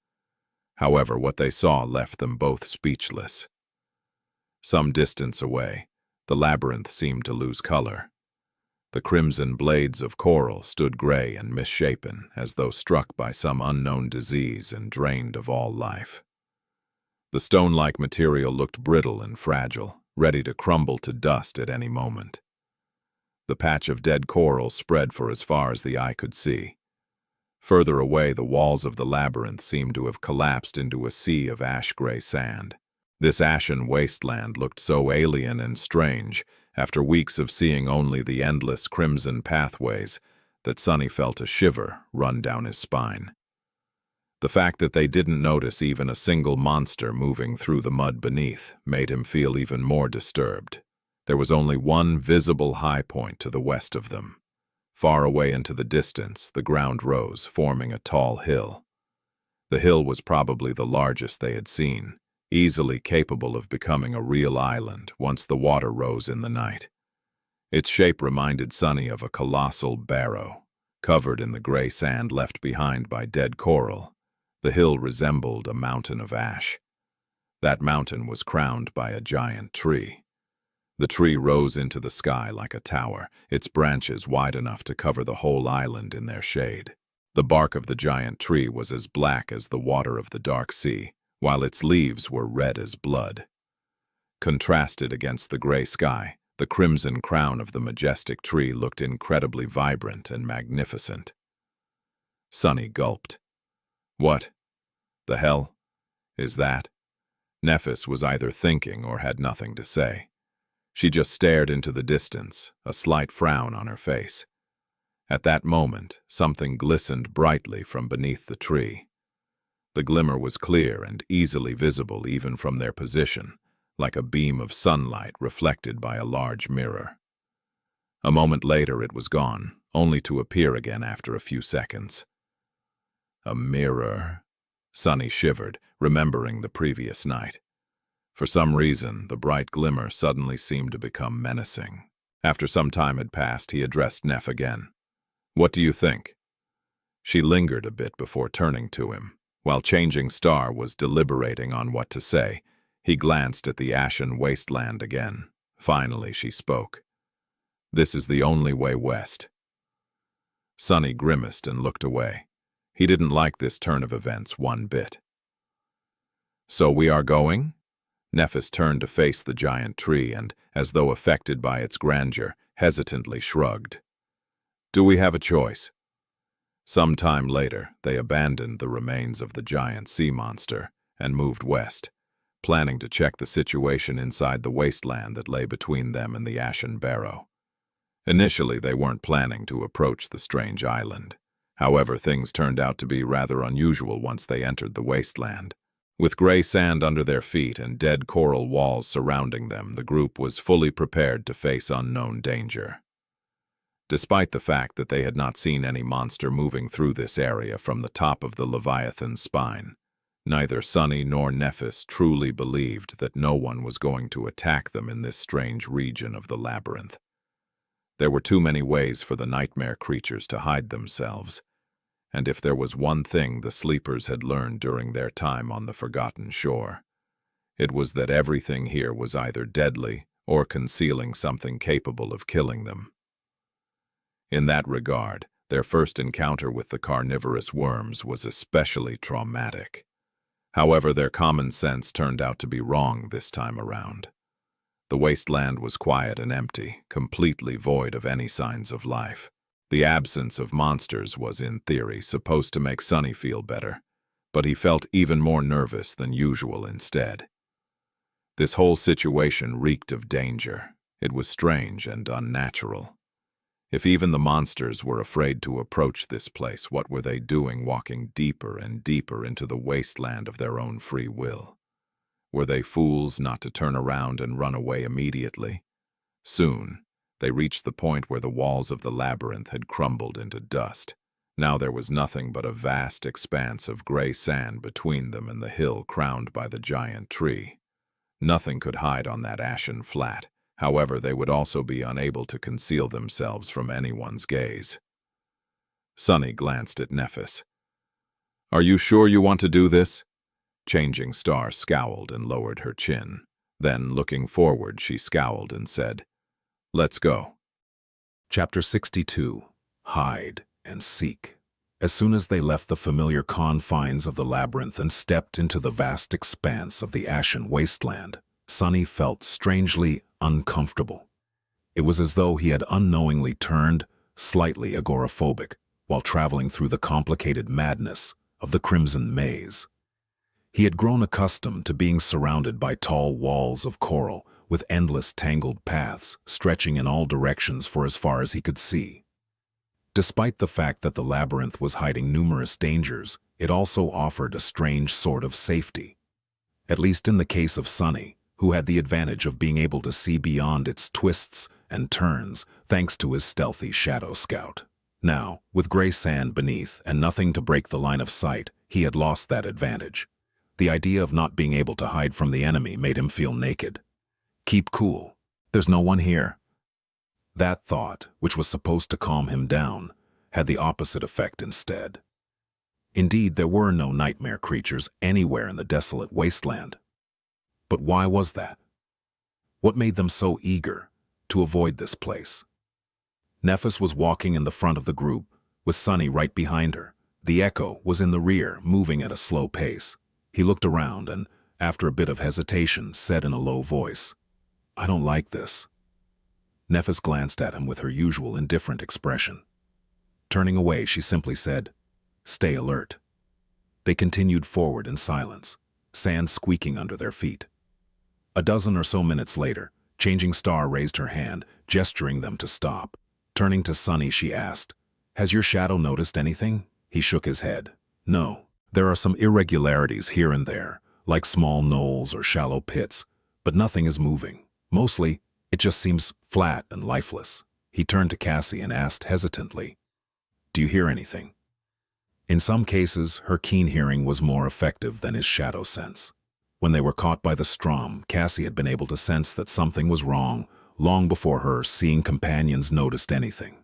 However, what they saw left them both speechless. Some distance away, the labyrinth seemed to lose color. The crimson blades of coral stood gray and misshapen, as though struck by some unknown disease and drained of all life. The stone-like material looked brittle and fragile, ready to crumble to dust at any moment. The patch of dead coral spread for as far as the eye could see. Further away, the walls of the labyrinth seemed to have collapsed into a sea of ash-gray sand. This ashen wasteland looked so alien and strange, after weeks of seeing only the endless crimson pathways, that Sunny felt a shiver run down his spine. The fact that they didn't notice even a single monster moving through the mud beneath made him feel even more disturbed. There was only one visible high point to the west of them. Far away into the distance, the ground rose, forming a tall hill. The hill was probably the largest they had seen, easily capable of becoming a real island once the water rose in the night. Its shape reminded Sunny of a colossal barrow, covered in the gray sand left behind by dead coral. The hill resembled a mountain of ash. That mountain was crowned by a giant tree. The tree rose into the sky like a tower, its branches wide enough to cover the whole island in their shade. The bark of the giant tree was as black as the water of the dark sea, while its leaves were red as blood. Contrasted against the gray sky, the crimson crown of the majestic tree looked incredibly vibrant and magnificent. Sunny gulped. What the hell is that? Nephis was either thinking or had nothing to say. She just stared into the distance, a slight frown on her face. At that moment, something glistened brightly from beneath the tree. The glimmer was clear and easily visible even from their position, like a beam of sunlight reflected by a large mirror. A moment later it was gone, only to appear again after a few seconds. A mirror. Sunny shivered, remembering the previous night. For some reason, the bright glimmer suddenly seemed to become menacing. After some time had passed, he addressed Neff again. What do you think? She lingered a bit before turning to him. While Changing Star was deliberating on what to say, he glanced at the ashen wasteland again. Finally, she spoke. This is the only way west. Sunny grimaced and looked away. He didn't like this turn of events one bit. So we are going? Nephis turned to face the giant tree and, as though affected by its grandeur, hesitantly shrugged. Do we have a choice? Some time later, they abandoned the remains of the giant sea monster and moved west, planning to check the situation inside the wasteland that lay between them and the ashen barrow. Initially, they weren't planning to approach the strange island. However, things turned out to be rather unusual once they entered the wasteland. With gray sand under their feet and dead coral walls surrounding them, the group was fully prepared to face unknown danger. Despite the fact that they had not seen any monster moving through this area from the top of the Leviathan's spine, neither Sunny nor Nephis truly believed that no one was going to attack them in this strange region of the labyrinth. There were too many ways for the nightmare creatures to hide themselves, and if there was one thing the sleepers had learned during their time on the Forgotten Shore, it was that everything here was either deadly or concealing something capable of killing them. In that regard, their first encounter with the carnivorous worms was especially traumatic. However, their common sense turned out to be wrong this time around. The wasteland was quiet and empty, completely void of any signs of life. The absence of monsters was, in theory, supposed to make Sunny feel better, but he felt even more nervous than usual instead. This whole situation reeked of danger. It was strange and unnatural. If even the monsters were afraid to approach this place, what were they doing walking deeper and deeper into the wasteland of their own free will? Were they fools not to turn around and run away immediately? Soon, they reached the point where the walls of the labyrinth had crumbled into dust. Now there was nothing but a vast expanse of gray sand between them and the hill crowned by the giant tree. Nothing could hide on that ashen flat. However, they would also be unable to conceal themselves from anyone's gaze. Sunny glanced at Nephis. Are you sure you want to do this? Changing Star scowled and lowered her chin. Then, looking forward, she scowled and said, Let's go. Chapter 62. Hide and Seek. As soon as they left the familiar confines of the labyrinth and stepped into the vast expanse of the ashen wasteland, Sunny felt strangely uncomfortable. It was as though he had unknowingly turned slightly agoraphobic while traveling through the complicated madness of the Crimson Maze. He had grown accustomed to being surrounded by tall walls of coral with endless tangled paths stretching in all directions for as far as he could see. Despite the fact that the labyrinth was hiding numerous dangers, it also offered a strange sort of safety. At least in the case of Sunny, who had the advantage of being able to see beyond its twists and turns thanks to his stealthy shadow scout. Now, with gray sand beneath and nothing to break the line of sight, he had lost that advantage. The idea of not being able to hide from the enemy made him feel naked. Keep cool. There's no one here. That thought, which was supposed to calm him down, had the opposite effect instead. Indeed, there were no nightmare creatures anywhere in the desolate wasteland. But why was that? What made them so eager to avoid this place? Nephis was walking in the front of the group, with Sunny right behind her. The Echo was in the rear, moving at a slow pace. He looked around and, after a bit of hesitation, said in a low voice, "I don't like this." Nephis glanced at him with her usual indifferent expression. Turning away, she simply said, "Stay alert." They continued forward in silence, sand squeaking under their feet. A dozen or so minutes later, Changing Star raised her hand, gesturing them to stop. Turning to Sunny, she asked, "Has your shadow noticed anything?" He shook his head. "No. There are some irregularities here and there, like small knolls or shallow pits, but nothing is moving. Mostly, it just seems flat and lifeless." He turned to Cassie and asked hesitantly, "Do you hear anything?" In some cases, her keen hearing was more effective than his shadow sense. When they were caught by the Strom, Cassie had been able to sense that something was wrong long before her seeing companions noticed anything.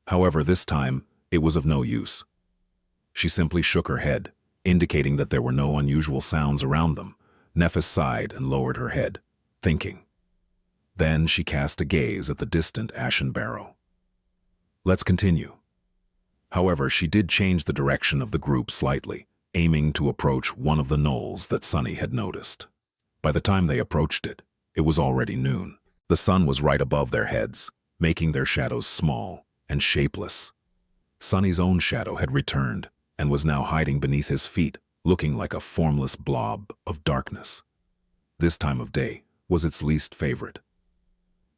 However, this time, it was of no use. She simply shook her head, indicating that there were no unusual sounds around them. Nephis sighed and lowered her head, thinking. Then she cast a gaze at the distant ashen barrow. "Let's continue." However, she did change the direction of the group slightly, aiming to approach one of the knolls that Sunny had noticed. By the time they approached it, it was already noon. The sun was right above their heads, making their shadows small and shapeless. Sunny's own shadow had returned and was now hiding beneath his feet, looking like a formless blob of darkness. This time of day was its least favorite.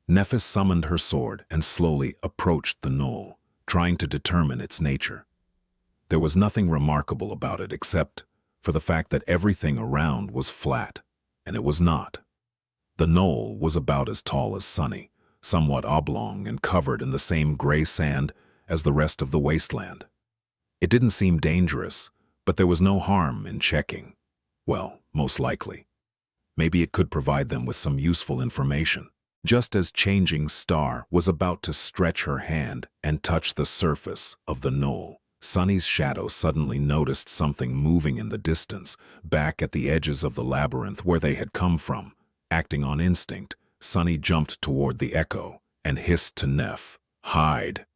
Nephis summoned her sword and slowly approached the knoll, trying to determine its nature. There was nothing remarkable about it except for the fact that everything around was flat, and it was not. The knoll was about as tall as Sunny, somewhat oblong and covered in the same gray sand as the rest of the wasteland. It didn't seem dangerous, but there was no harm in checking. Well, most likely. Maybe it could provide them with some useful information. Just as Changing Star was about to stretch her hand and touch the surface of the knoll, Sunny's shadow suddenly noticed something moving in the distance, back at the edges of the labyrinth where they had come from. Acting on instinct, Sunny jumped toward the Echo and hissed to Neph, "Hide."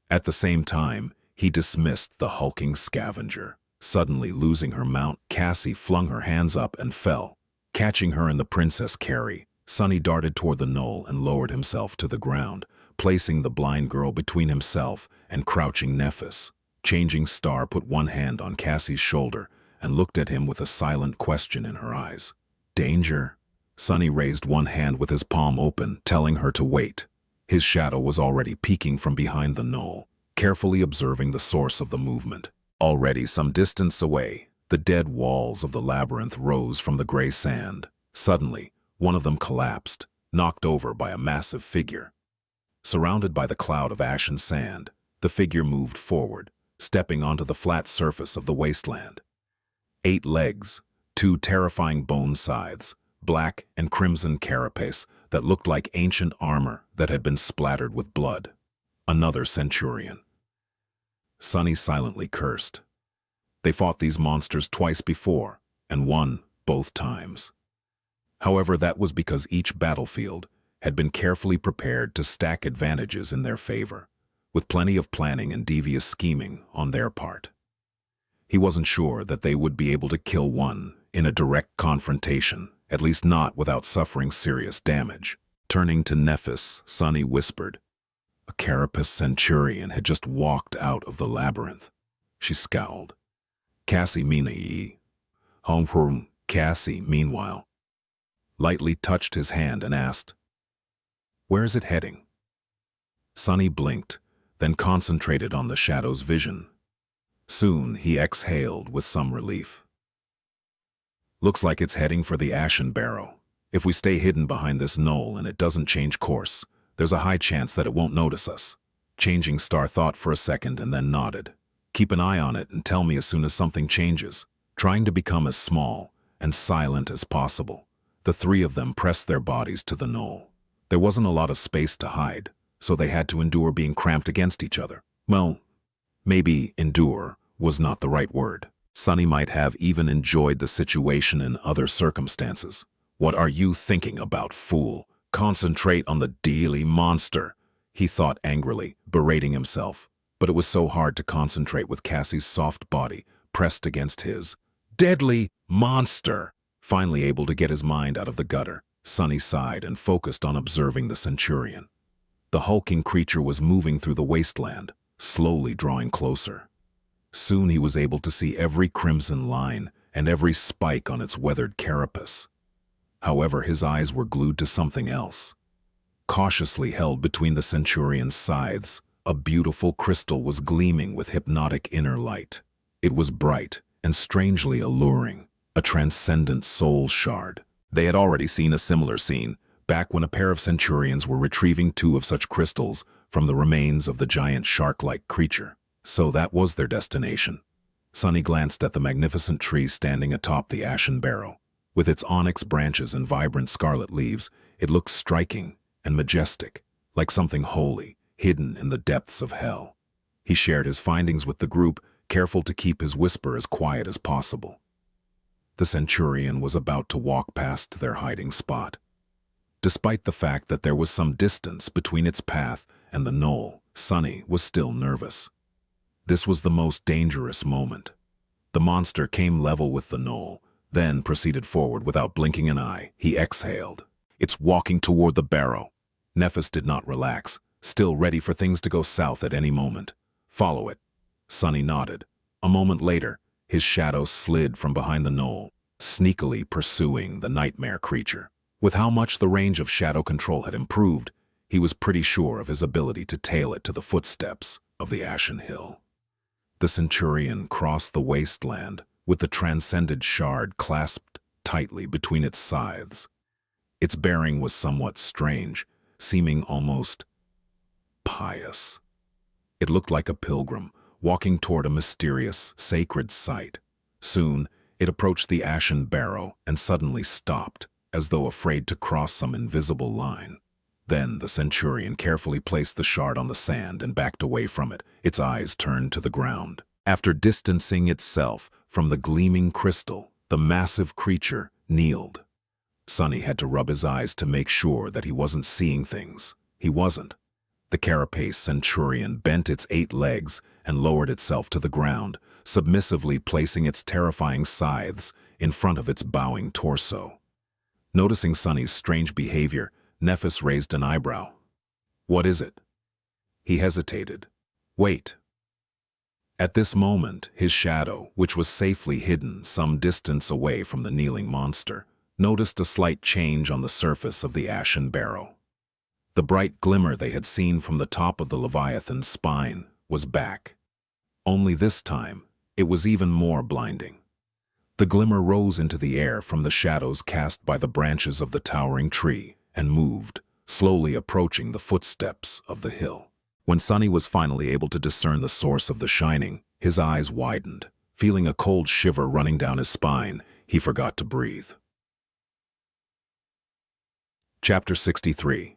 At the same time, he dismissed the hulking scavenger. Suddenly losing her mount, Cassie flung her hands up and fell. Catching her in the Princess Carry, Sunny darted toward the knoll and lowered himself to the ground, placing the blind girl between himself and crouching Nephis. Changing Star put one hand on Cassie's shoulder and looked at him with a silent question in her eyes. "Danger?" Sunny raised one hand with his palm open, telling her to wait. His shadow was already peeking from behind the knoll, carefully observing the source of the movement. Already some distance away, the dead walls of the labyrinth rose from the gray sand. Suddenly, one of them collapsed, knocked over by a massive figure. Surrounded by the cloud of ashen sand, the figure moved forward, stepping onto the flat surface of the wasteland. 8 legs, 2 terrifying bone scythes, black and crimson carapace that looked like ancient armor that had been splattered with blood. Another centurion. Sunny silently cursed. They fought these monsters twice before, and won both times. However, that was because each battlefield had been carefully prepared to stack advantages in their favor, with plenty of planning and devious scheming on their part. He wasn't sure that they would be able to kill one in a direct confrontation, at least not without suffering serious damage. Turning to Nephis, Sunny whispered. A carapace centurion had just walked out of the labyrinth. She scowled. Cassie meanwhile, lightly touched his hand and asked, "Where is it heading?" Sunny blinked, then concentrated on the shadow's vision. Soon he exhaled with some relief. Looks like it's heading for the Ashen Barrow. If we stay hidden behind this knoll and it doesn't change course, there's a high chance that it won't notice us. Changing Star thought for a second and then nodded. Keep an eye on it and tell me as soon as something changes. Trying to become as small and silent as possible, the three of them pressed their bodies to the knoll. There wasn't a lot of space to hide, so they had to endure being cramped against each other. Well, maybe endure was not the right word. Sunny might have even enjoyed the situation in other circumstances. What are you thinking about, fool? Concentrate on the deadly monster, he thought angrily, berating himself. But it was so hard to concentrate with Cassie's soft body pressed against his. Deadly monster! Finally able to get his mind out of the gutter, Sunny sighed and focused on observing the Centurion. The hulking creature was moving through the wasteland, slowly drawing closer. Soon he was able to see every crimson line and every spike on its weathered carapace. However, his eyes were glued to something else. Cautiously held between the Centurion's scythes, a beautiful crystal was gleaming with hypnotic inner light. It was bright and strangely alluring, a transcendent soul shard. They had already seen a similar scene, back when a pair of Centurions were retrieving two of such crystals from the remains of the giant shark-like creature. So that was their destination. Sunny glanced at the magnificent tree standing atop the Ashen Barrow. With its onyx branches and vibrant scarlet leaves, it looked striking and majestic, like something holy, hidden in the depths of hell. He shared his findings with the group, careful to keep his whisper as quiet as possible. The Centurion was about to walk past their hiding spot. Despite the fact that there was some distance between its path and the knoll, Sunny was still nervous. This was the most dangerous moment. The monster came level with the knoll, then proceeded forward without blinking an eye. He exhaled. It's walking toward the barrow. Nephis did not relax, still ready for things to go south at any moment. Follow it. Sunny nodded. A moment later, his shadow slid from behind the knoll, sneakily pursuing the nightmare creature. With how much the range of shadow control had improved, he was pretty sure of his ability to tail it to the footsteps of the Ashen Hill. The Centurion crossed the wasteland with the transcended shard clasped tightly between its scythes. Its bearing was somewhat strange, seeming almost pious. It looked like a pilgrim, walking toward a mysterious, sacred site. Soon, it approached the Ashen Barrow and suddenly stopped, as though afraid to cross some invisible line. Then the Centurion carefully placed the shard on the sand and backed away from it, its eyes turned to the ground. After distancing itself from the gleaming crystal, the massive creature kneeled. Sunny had to rub his eyes to make sure that he wasn't seeing things. He wasn't. The carapace Centurion bent its 8 legs and lowered itself to the ground, submissively placing its terrifying scythes in front of its bowing torso. Noticing Sunny's strange behavior, Nephis raised an eyebrow. What is it? He hesitated. Wait. At this moment, his shadow, which was safely hidden some distance away from the kneeling monster, noticed a slight change on the surface of the Ashen Barrow. The bright glimmer they had seen from the top of the Leviathan's spine was back. Only this time, it was even more blinding. The glimmer rose into the air from the shadows cast by the branches of the towering tree and moved, slowly approaching the footsteps of the hill. When Sunny was finally able to discern the source of the shining, his eyes widened. Feeling a cold shiver running down his spine, he forgot to breathe. Chapter 63.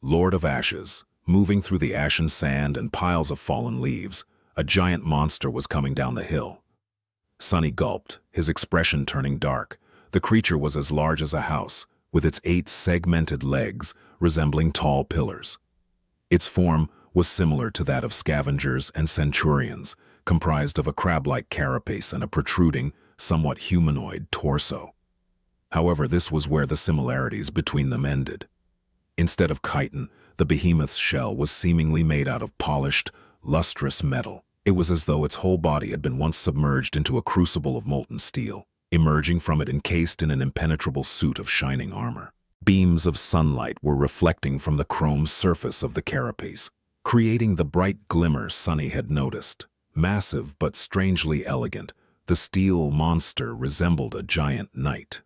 Lord of Ashes. Moving through the ashen sand and piles of fallen leaves, a giant monster was coming down the hill. Sunny gulped, his expression turning dark. The creature was as large as a house, with its 8 segmented legs resembling tall pillars. Its form was similar to that of scavengers and centurions, comprised of a crab-like carapace and a protruding, somewhat humanoid torso. However, this was where the similarities between them ended. Instead of chitin, the behemoth's shell was seemingly made out of polished, lustrous metal. It was as though its whole body had been once submerged into a crucible of molten steel, emerging from it encased in an impenetrable suit of shining armor. Beams of sunlight were reflecting from the chrome surface of the carapace, creating the bright glimmer Sunny had noticed. Massive but strangely elegant, the steel monster resembled a giant knight.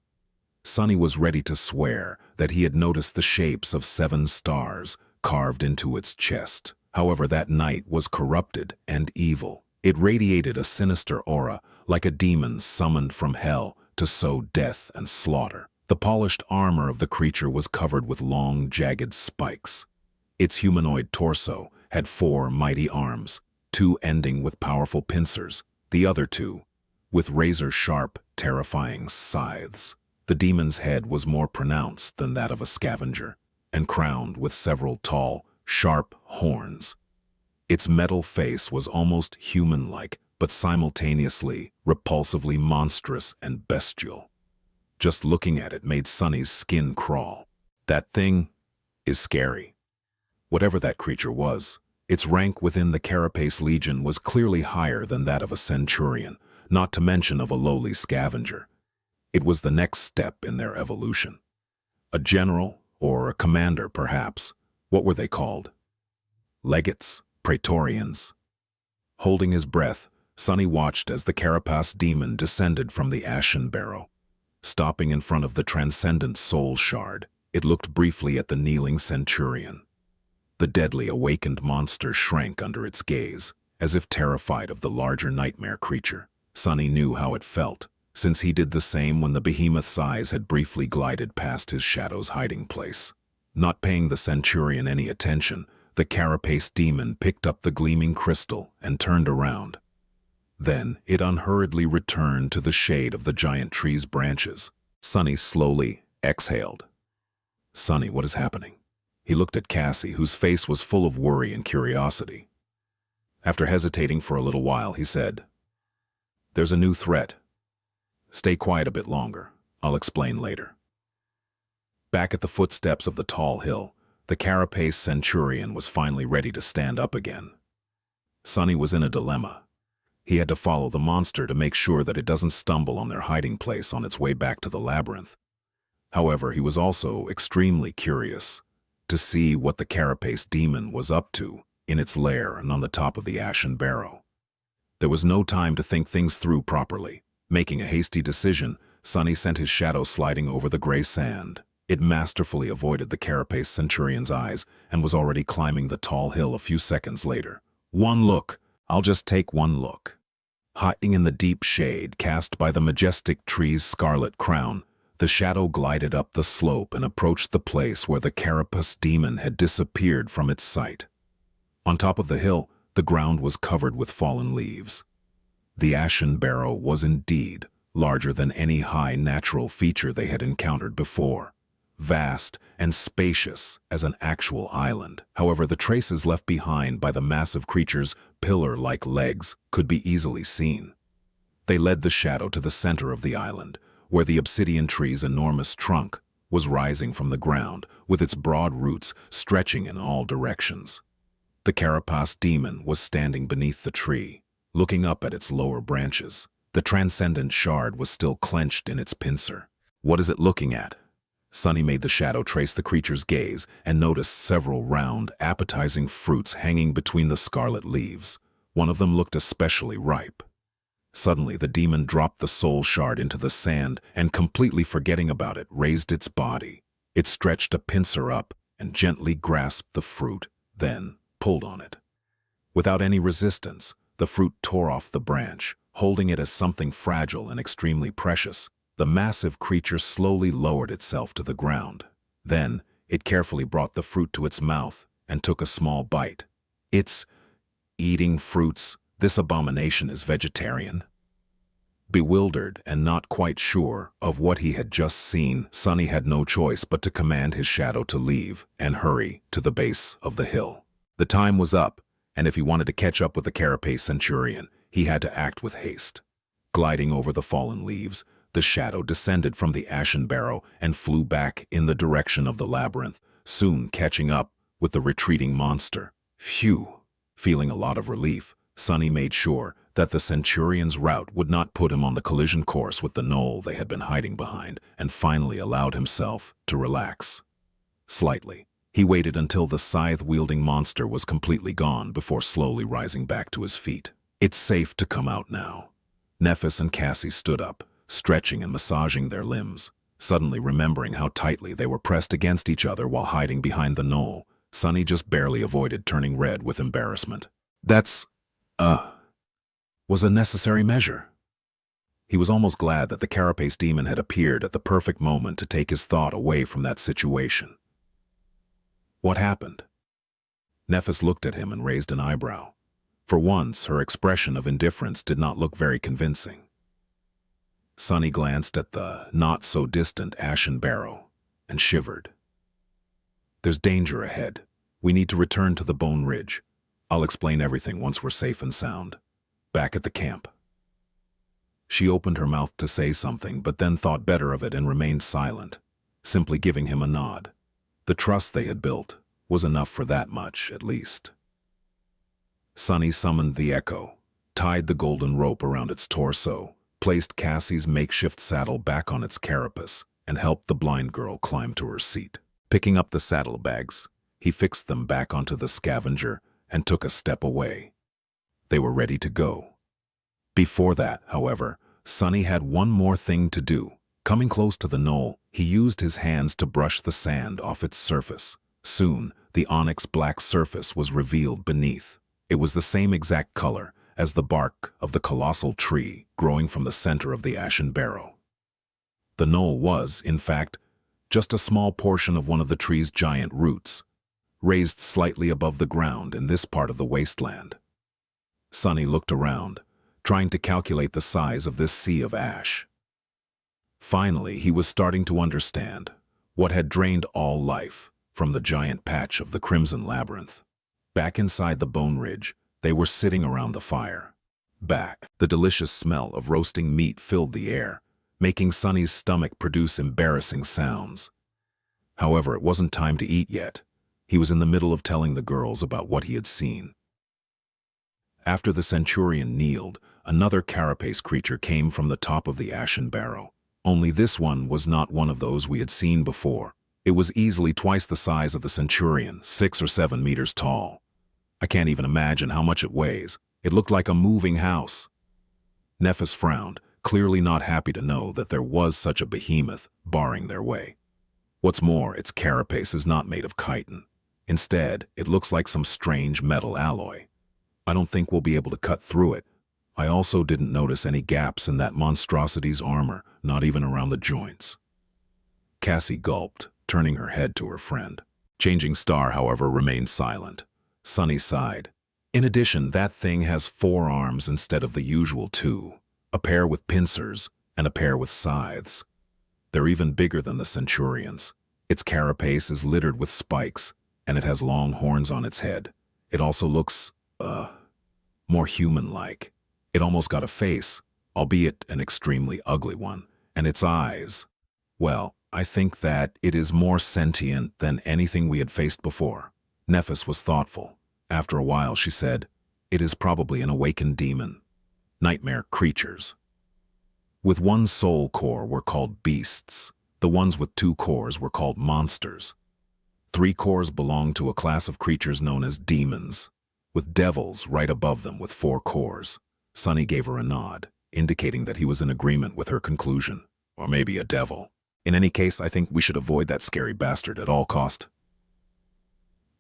Sunny was ready to swear that he had noticed the shapes of 7 stars carved into its chest. However, that knight was corrupted and evil. It radiated a sinister aura, like a demon summoned from hell to sow death and slaughter. The polished armor of the creature was covered with long, jagged spikes. Its humanoid torso had 4 mighty arms, 2 ending with powerful pincers, the other 2 with razor-sharp, terrifying scythes. The demon's head was more pronounced than that of a scavenger, and crowned with several tall, sharp horns. Its metal face was almost human-like, but simultaneously repulsively monstrous and bestial. Just looking at it made Sunny's skin crawl. That thing is scary. Whatever that creature was, its rank within the Carapace Legion was clearly higher than that of a centurion, not to mention of a lowly scavenger. It was the next step in their evolution. A general, or a commander perhaps. What were they called? Legates? Praetorians? Holding his breath, Sunny watched as the Carapace demon descended from the ashen barrow. Stopping in front of the transcendent soul shard, it looked briefly at the kneeling centurion. The deadly awakened monster shrank under its gaze, as if terrified of the larger nightmare creature. Sunny knew how it felt, since he did the same when the behemoth's eyes had briefly glided past his shadow's hiding place. Not paying the centurion any attention, the Carapace demon picked up the gleaming crystal and turned around. Then it unhurriedly returned to the shade of the giant tree's branches. Sunny slowly exhaled. "Sunny, what is happening?" He looked at Cassie, whose face was full of worry and curiosity. After hesitating for a little while, he said, "There's a new threat. Stay quiet a bit longer. I'll explain later." Back at the footsteps of the tall hill, the Carapace centurion was finally ready to stand up again. Sunny was in a dilemma. He had to follow the monster to make sure that it doesn't stumble on their hiding place on its way back to the labyrinth. However, he was also extremely curious to see what the Carapace demon was up to in its lair and on the top of the ashen barrow. There was no time to think things through properly. Making a hasty decision, Sunny sent his shadow sliding over the gray sand. It masterfully avoided the Carapace centurion's eyes and was already climbing the tall hill a few seconds later. One look. I'll just take one look. Hiding in the deep shade cast by the majestic tree's scarlet crown, the shadow glided up the slope and approached the place where the Carapace demon had disappeared from its sight. On top of the hill, the ground was covered with fallen leaves. The ashen barrow was indeed larger than any high natural feature they had encountered before, vast and spacious as an actual island. However, the traces left behind by the massive creature's pillar-like legs could be easily seen. They led the shadow to the center of the island, where the obsidian tree's enormous trunk was rising from the ground, with its broad roots stretching in all directions. The Carapace demon was standing beneath the tree, looking up at its lower branches. The transcendent shard was still clenched in its pincer. What is it looking at? Sunny made the shadow trace the creature's gaze and noticed several round, appetizing fruits hanging between the scarlet leaves. One of them looked especially ripe. Suddenly, the demon dropped the soul shard into the sand and, completely forgetting about it, raised its body. It stretched a pincer up and gently grasped the fruit, then pulled on it. Without any resistance, the fruit tore off the branch, holding it as something fragile and extremely precious. The massive creature slowly lowered itself to the ground. Then, it carefully brought the fruit to its mouth and took a small bite. "It's eating fruits. This abomination is vegetarian." Bewildered and not quite sure of what he had just seen, Sunny had no choice but to command his shadow to leave and hurry to the base of the hill. The time was up, and if he wanted to catch up with the Carapace centurion, he had to act with haste. Gliding over the fallen leaves, the shadow descended from the ashen barrow and flew back in the direction of the labyrinth, soon catching up with the retreating monster. Phew! Feeling a lot of relief, Sunny made sure that the centurion's route would not put him on the collision course with the knoll they had been hiding behind, and finally allowed himself to relax. Slightly, he waited until the scythe-wielding monster was completely gone before slowly rising back to his feet. It's safe to come out now. Nephis and Cassie stood up, stretching and massaging their limbs. Suddenly remembering how tightly they were pressed against each other while hiding behind the knoll, Sunny just barely avoided turning red with embarrassment. That's, was a necessary measure. He was almost glad that the carapace demon had appeared at the perfect moment to take his thought away from that situation. What happened? Nephis looked at him and raised an eyebrow. For once, her expression of indifference did not look very convincing. Sunny glanced at the not-so-distant ashen barrow and shivered. There's danger ahead. We need to return to the Bone Ridge. I'll explain everything once we're safe and sound. Back at the camp. She opened her mouth to say something, but then thought better of it and remained silent, simply giving him a nod. The trust they had built was enough for that much, at least. Sunny summoned the echo, tied the golden rope around its torso, placed Cassie's makeshift saddle back on its carapace, and helped the blind girl climb to her seat. Picking up the saddlebags, he fixed them back onto the scavenger and took a step away. They were ready to go. Before that, however, Sunny had one more thing to do. Coming close to the knoll, he used his hands to brush the sand off its surface. Soon, the onyx black surface was revealed beneath. It was the same exact color as the bark of the colossal tree growing from the center of the ashen barrow. The knoll was, in fact, just a small portion of one of the tree's giant roots, raised slightly above the ground in this part of the wasteland. Sunny looked around, trying to calculate the size of this sea of ash. Finally, he was starting to understand what had drained all life from the giant patch of the Crimson Labyrinth. Back inside the Bone Ridge, they were sitting around the fire. The delicious smell of roasting meat filled the air, making Sunny's stomach produce embarrassing sounds. However, it wasn't time to eat yet. He was in the middle of telling the girls about what he had seen. After the centurion kneeled, another carapace creature came from the top of the ashen barrow. Only this one was not one of those we had seen before. It was easily twice the size of the centurion, 6 or 7 meters tall. I can't even imagine how much it weighs. It looked like a moving house. Nephis frowned, clearly not happy to know that there was such a behemoth barring their way. What's more, its carapace is not made of chitin. Instead, it looks like some strange metal alloy. I don't think we'll be able to cut through it. I also didn't notice any gaps in that monstrosity's armor, not even around the joints. Cassie gulped, turning her head to her friend. Changing Star, however, remained silent. Sunny sighed. In addition, that thing has 4 arms instead of the usual 2, a pair with pincers and a pair with scythes. They're even bigger than the Centurion's. Its carapace is littered with spikes, and it has long horns on its head. It also looks, more human-like. It almost got a face, albeit an extremely ugly one, and its eyes. Well, I think that it is more sentient than anything we had faced before. Nephis was thoughtful. After a while, she said, "It is probably an awakened demon. Nightmare creatures. With 1 soul core were called beasts. The ones with 2 cores were called monsters. 3 cores belonged to a class of creatures known as demons, with devils right above them with 4 cores. Sunny gave her a nod, indicating that he was in agreement with her conclusion. Or maybe a devil. In any case, I think we should avoid that scary bastard at all cost.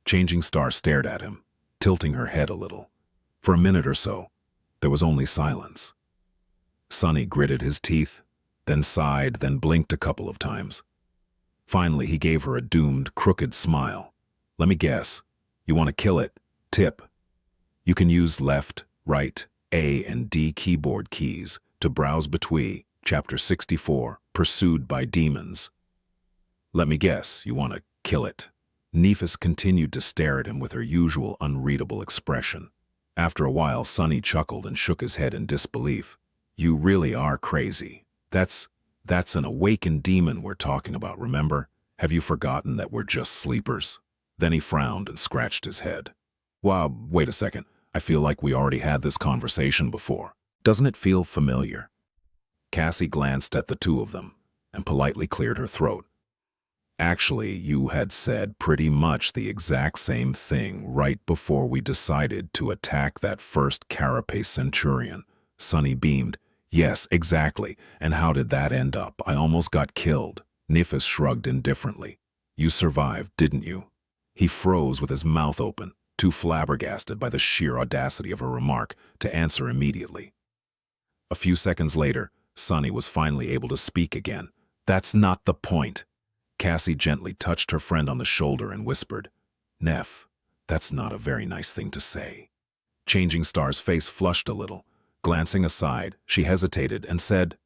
Changing Star stared at him, tilting her head a little. For a minute or so, there was only silence. Sunny gritted his teeth, then sighed, then blinked a couple of times. Finally, he gave her a doomed, crooked smile. "Let me guess. You want to kill it? Tip. You can use left, right, A and D keyboard keys to browse between Chapter 64, Pursued by Demons. Let me guess, you want to kill it." Nephis continued to stare at him with her usual unreadable expression. After a while, Sunny chuckled and shook his head in disbelief. "You really are crazy. That's an awakened demon we're talking about, remember? Have you forgotten that we're just sleepers?" Then he frowned and scratched his head. "Wow, wait a second. I feel like we already had this conversation before. Doesn't it feel familiar?" Cassie glanced at the 2 of them and politely cleared her throat. Actually, you had said pretty much the exact same thing right before we decided to attack that first carapace centurion. Sonny beamed. Yes, exactly. And how did that end up? I almost got killed. Nifis shrugged indifferently. You survived, didn't you? He froze with his mouth open, too flabbergasted by the sheer audacity of her remark to answer immediately. A few seconds later, Sonny was finally able to speak again. That's not the point. Cassie gently touched her friend on the shoulder and whispered, Neff, that's not a very nice thing to say. Changing Star's face flushed a little. Glancing aside, she hesitated and said,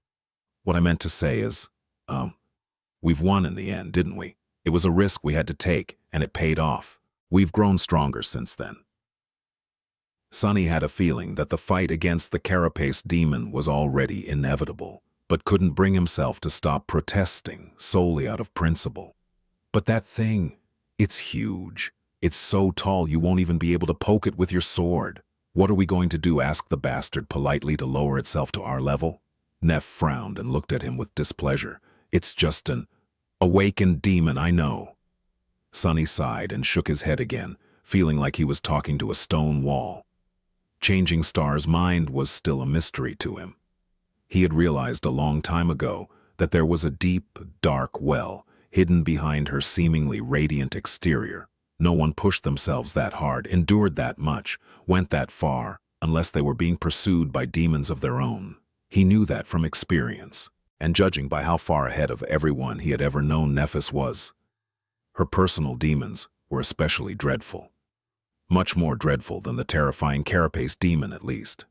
What I meant to say is, we've won in the end, didn't we? It was a risk we had to take, and it paid off. We've grown stronger since then. Sonny had a feeling that the fight against the carapace demon was already inevitable, but couldn't bring himself to stop protesting solely out of principle. But that thing, it's huge. It's so tall you won't even be able to poke it with your sword. What are we going to do? Asked the bastard politely to lower itself to our level. Neff frowned and looked at him with displeasure. It's just an awakened demon, I know. Sonny sighed and shook his head again, feeling like he was talking to a stone wall. Changing Star's mind was still a mystery to him. He had realized a long time ago that there was a deep, dark well hidden behind her seemingly radiant exterior. No one pushed themselves that hard, endured that much, went that far, unless they were being pursued by demons of their own. He knew that from experience, and judging by how far ahead of everyone he had ever known Nefis was, her personal demons were especially dreadful. Much more dreadful than the terrifying carapace demon, at least.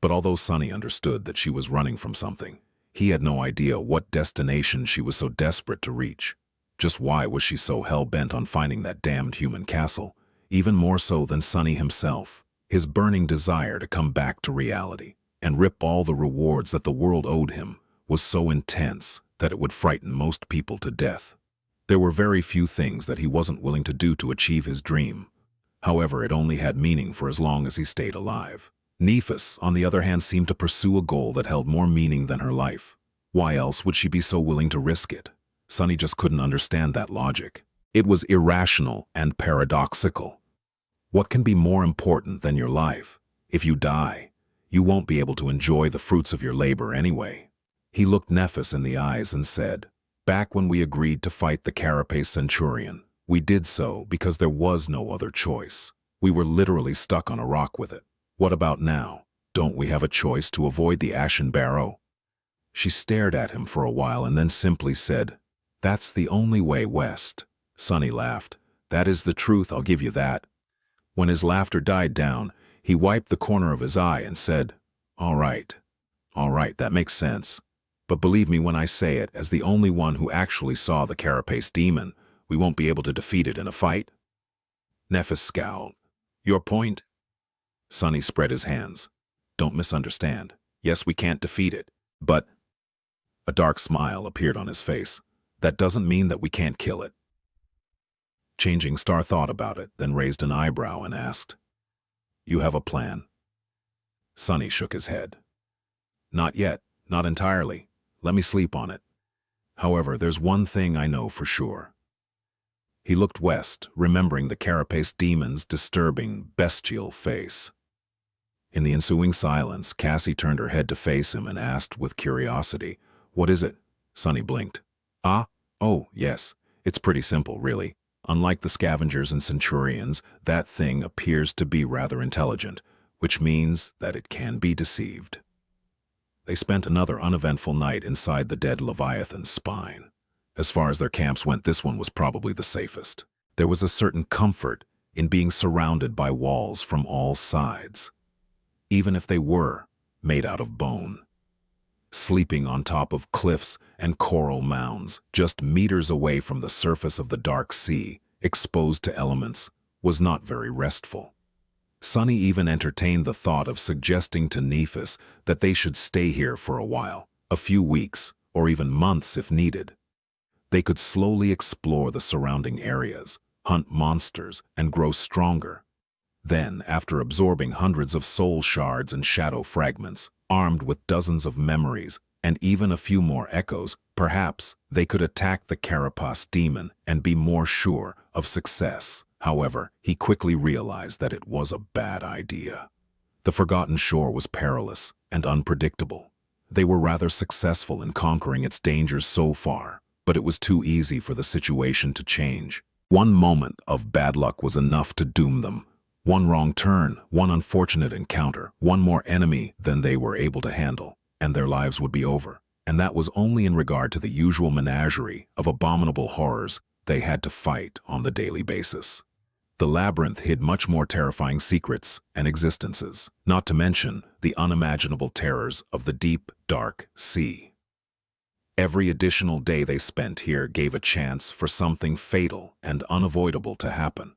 But although Sonny understood that she was running from something, he had no idea what destination she was so desperate to reach. Just why was she so hell-bent on finding that damned human castle, even more so than Sonny himself? His burning desire to come back to reality and rip all the rewards that the world owed him was so intense that it would frighten most people to death. There were very few things that he wasn't willing to do to achieve his dream. However, it only had meaning for as long as he stayed alive. Nefis, on the other hand, seemed to pursue a goal that held more meaning than her life. Why else would she be so willing to risk it? Sonny just couldn't understand that logic. It was irrational and paradoxical. What can be more important than your life? If you die, you won't be able to enjoy the fruits of your labor anyway. He looked Nefis in the eyes and said, Back when we agreed to fight the carapace centurion, we did so because there was no other choice. We were literally stuck on a rock with it. What about now? Don't we have a choice to avoid the ashen barrow? She stared at him for a while and then simply said, That's the only way west. Sonny laughed. That is the truth, I'll give you that. When his laughter died down, he wiped the corner of his eye and said, All right, that makes sense. But believe me when I say it, as the only one who actually saw the carapace demon, we won't be able to defeat it in a fight. Nefis scowled. Your point? Sonny spread his hands. Don't misunderstand. Yes, we can't defeat it, but... A dark smile appeared on his face. That doesn't mean that we can't kill it. Changing Star thought about it, then raised an eyebrow and asked, You have a plan? Sonny shook his head. Not yet, not entirely. Let me sleep on it. However, there's one thing I know for sure. He looked west, remembering the carapace demon's disturbing, bestial face. In the ensuing silence, Cassie turned her head to face him and asked with curiosity, What is it? Sonny blinked. Oh, yes. It's pretty simple, really. Unlike the scavengers and centurions, that thing appears to be rather intelligent, which means that it can be deceived. They spent another uneventful night inside the dead Leviathan's spine. As far as their camps went, this one was probably the safest. There was a certain comfort in being surrounded by walls from all sides, even if they were made out of bone. Sleeping on top of cliffs and coral mounds, just meters away from the surface of the dark sea, exposed to elements, was not very restful. Sonny even entertained the thought of suggesting to Nefis that they should stay here for a while, a few weeks, or even months if needed. They could slowly explore the surrounding areas, hunt monsters, and grow stronger. Then, after absorbing hundreds of soul shards and shadow fragments, armed with dozens of memories, and even a few more echoes, perhaps they could attack the carapace demon and be more sure of success. However, he quickly realized that it was a bad idea. The Forgotten Shore was perilous and unpredictable. They were rather successful in conquering its dangers so far, but it was too easy for the situation to change. One moment of bad luck was enough to doom them. One wrong turn, one unfortunate encounter, one more enemy than they were able to handle, and their lives would be over. And that was only in regard to the usual menagerie of abominable horrors they had to fight on the daily basis. The labyrinth hid much more terrifying secrets and existences, not to mention the unimaginable terrors of the deep, dark sea. Every additional day they spent here gave a chance for something fatal and unavoidable to happen.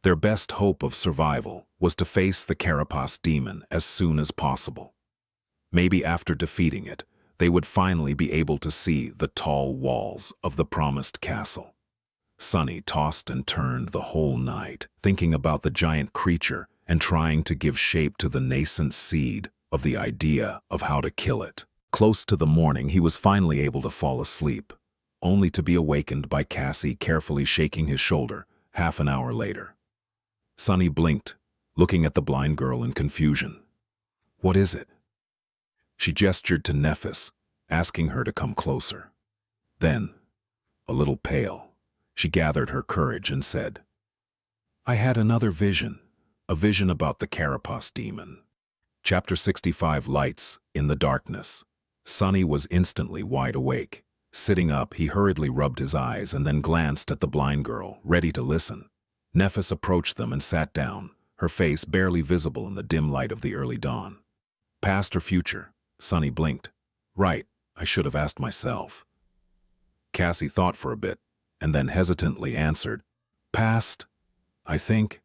Their best hope of survival was to face the carapace demon as soon as possible. Maybe after defeating it, they would finally be able to see the tall walls of the promised castle. Sunny tossed and turned the whole night, thinking about the giant creature and trying to give shape to the nascent seed of the idea of how to kill it. Close to the morning, he was finally able to fall asleep, only to be awakened by Cassie carefully shaking his shoulder half an hour later. Sunny blinked, looking at the blind girl in confusion. "What is it?" She gestured to Nephis, asking her to come closer. Then, a little pale, she gathered her courage and said, "I had another vision, a vision about the carapace demon." Chapter 65 Lights in the Darkness. Sunny was instantly wide awake. Sitting up, he hurriedly rubbed his eyes and then glanced at the blind girl, ready to listen. Nephis approached them and sat down, her face barely visible in the dim light of the early dawn. Past or future? Sunny blinked. Right, I should have asked myself. Cassie thought for a bit, and then hesitantly answered, "Past, I think."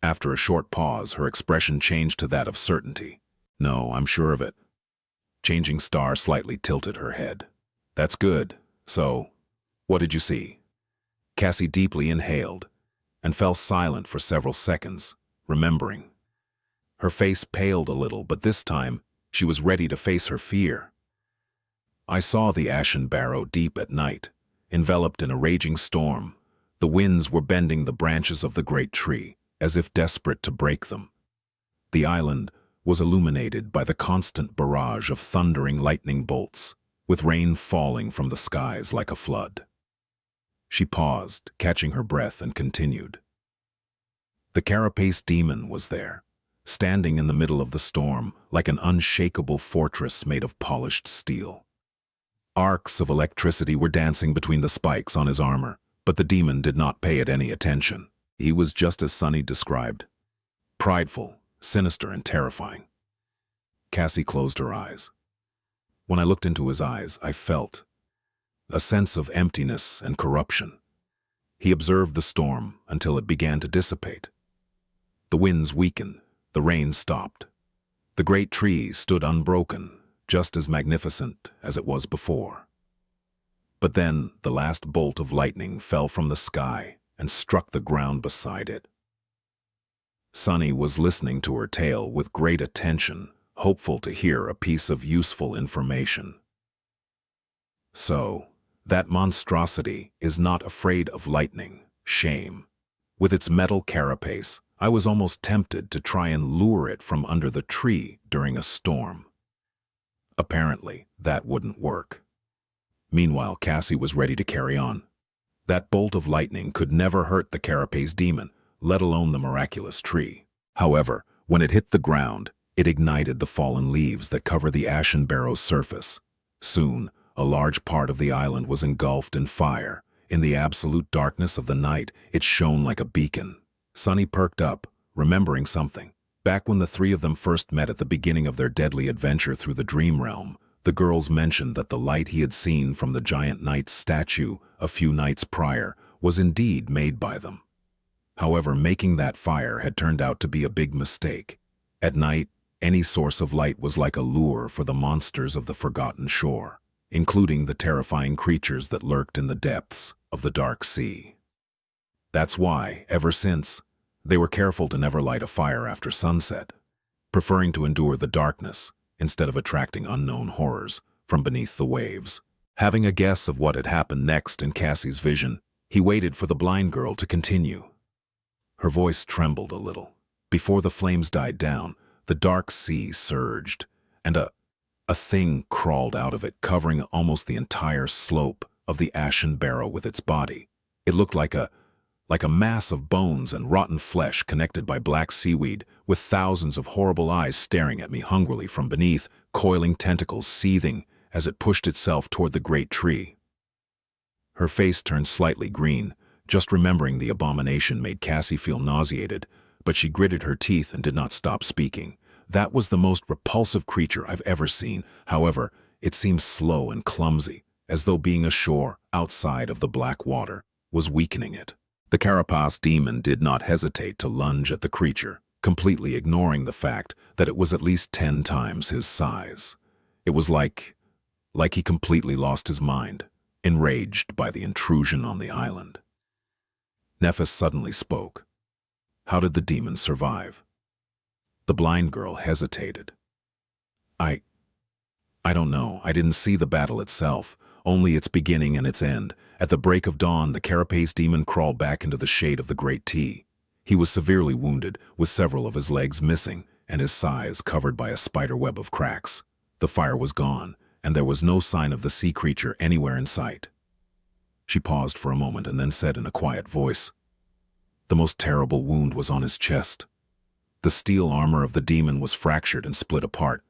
After a short pause, her expression changed to that of certainty. "No, I'm sure of it." Changing Star slightly tilted her head. "That's good. So, what did you see?" Cassie deeply inhaled and fell silent for several seconds, remembering. Her face paled a little, but this time she was ready to face her fear. "I saw the ashen barrow deep at night, enveloped in a raging storm. The winds were bending the branches of the great tree, as if desperate to break them. The island was illuminated by the constant barrage of thundering lightning bolts, with rain falling from the skies like a flood." She paused, catching her breath, and continued. "The carapace demon was there, standing in the middle of the storm like an unshakable fortress made of polished steel. Arcs of electricity were dancing between the spikes on his armor, but the demon did not pay it any attention. He was just as Sunny described. Prideful, sinister, and terrifying." Cassie closed her eyes. "When I looked into his eyes, I felt a sense of emptiness and corruption." He observed the storm until it began to dissipate. The winds weakened, the rain stopped. The great tree stood unbroken, just as magnificent as it was before. But then the last bolt of lightning fell from the sky and struck the ground beside it. Sunny was listening to her tale with great attention, hopeful to hear a piece of useful information. "So, that monstrosity is not afraid of lightning, shame. With its metal carapace, I was almost tempted to try and lure it from under the tree during a storm. Apparently, that wouldn't work." Meanwhile, Cassie was ready to carry on. That bolt of lightning could never hurt the carapace demon, let alone the miraculous tree. However, when it hit the ground, it ignited the fallen leaves that cover the ashen barrow's surface. Soon, a large part of the island was engulfed in fire. In the absolute darkness of the night, it shone like a beacon. Sunny perked up, remembering something. Back when the three of them first met at the beginning of their deadly adventure through the dream realm, the girls mentioned that the light he had seen from the giant knight's statue a few nights prior was indeed made by them. However, making that fire had turned out to be a big mistake. At night, any source of light was like a lure for the monsters of the Forgotten Shore, including the terrifying creatures that lurked in the depths of the dark sea. That's why, ever since, they were careful to never light a fire after sunset, preferring to endure the darkness instead of attracting unknown horrors from beneath the waves. Having a guess of what had happened next in Cassie's vision, he waited for the blind girl to continue. Her voice trembled a little. Before the flames died down, the dark sea surged, and a thing crawled out of it, covering almost the entire slope of the ashen barrow with its body. It looked like a mass of bones and rotten flesh connected by black seaweed, with thousands of horrible eyes staring at me hungrily from beneath, coiling tentacles seething as it pushed itself toward the great tree. Her face turned slightly green. Just remembering the abomination made Cassie feel nauseated, but she gritted her teeth and did not stop speaking. That was the most repulsive creature I've ever seen. However, it seemed slow and clumsy, as though being ashore, outside of the black water, was weakening it. The carapace demon did not hesitate to lunge at the creature, completely ignoring the fact that it was at least 10 times his size. It was like he completely lost his mind, enraged by the intrusion on the island. Nephis suddenly spoke. How did the demon survive? The blind girl hesitated. I don't know. I didn't see the battle itself, only its beginning and its end. At the break of dawn, the carapace demon crawled back into the shade of the great T. He was severely wounded, with several of his legs missing and his sides covered by a spider web of cracks. The fire was gone, and there was no sign of the sea creature anywhere in sight. She paused for a moment and then said in a quiet voice, "The most terrible wound was on his chest. The steel armor of the demon was fractured and split apart,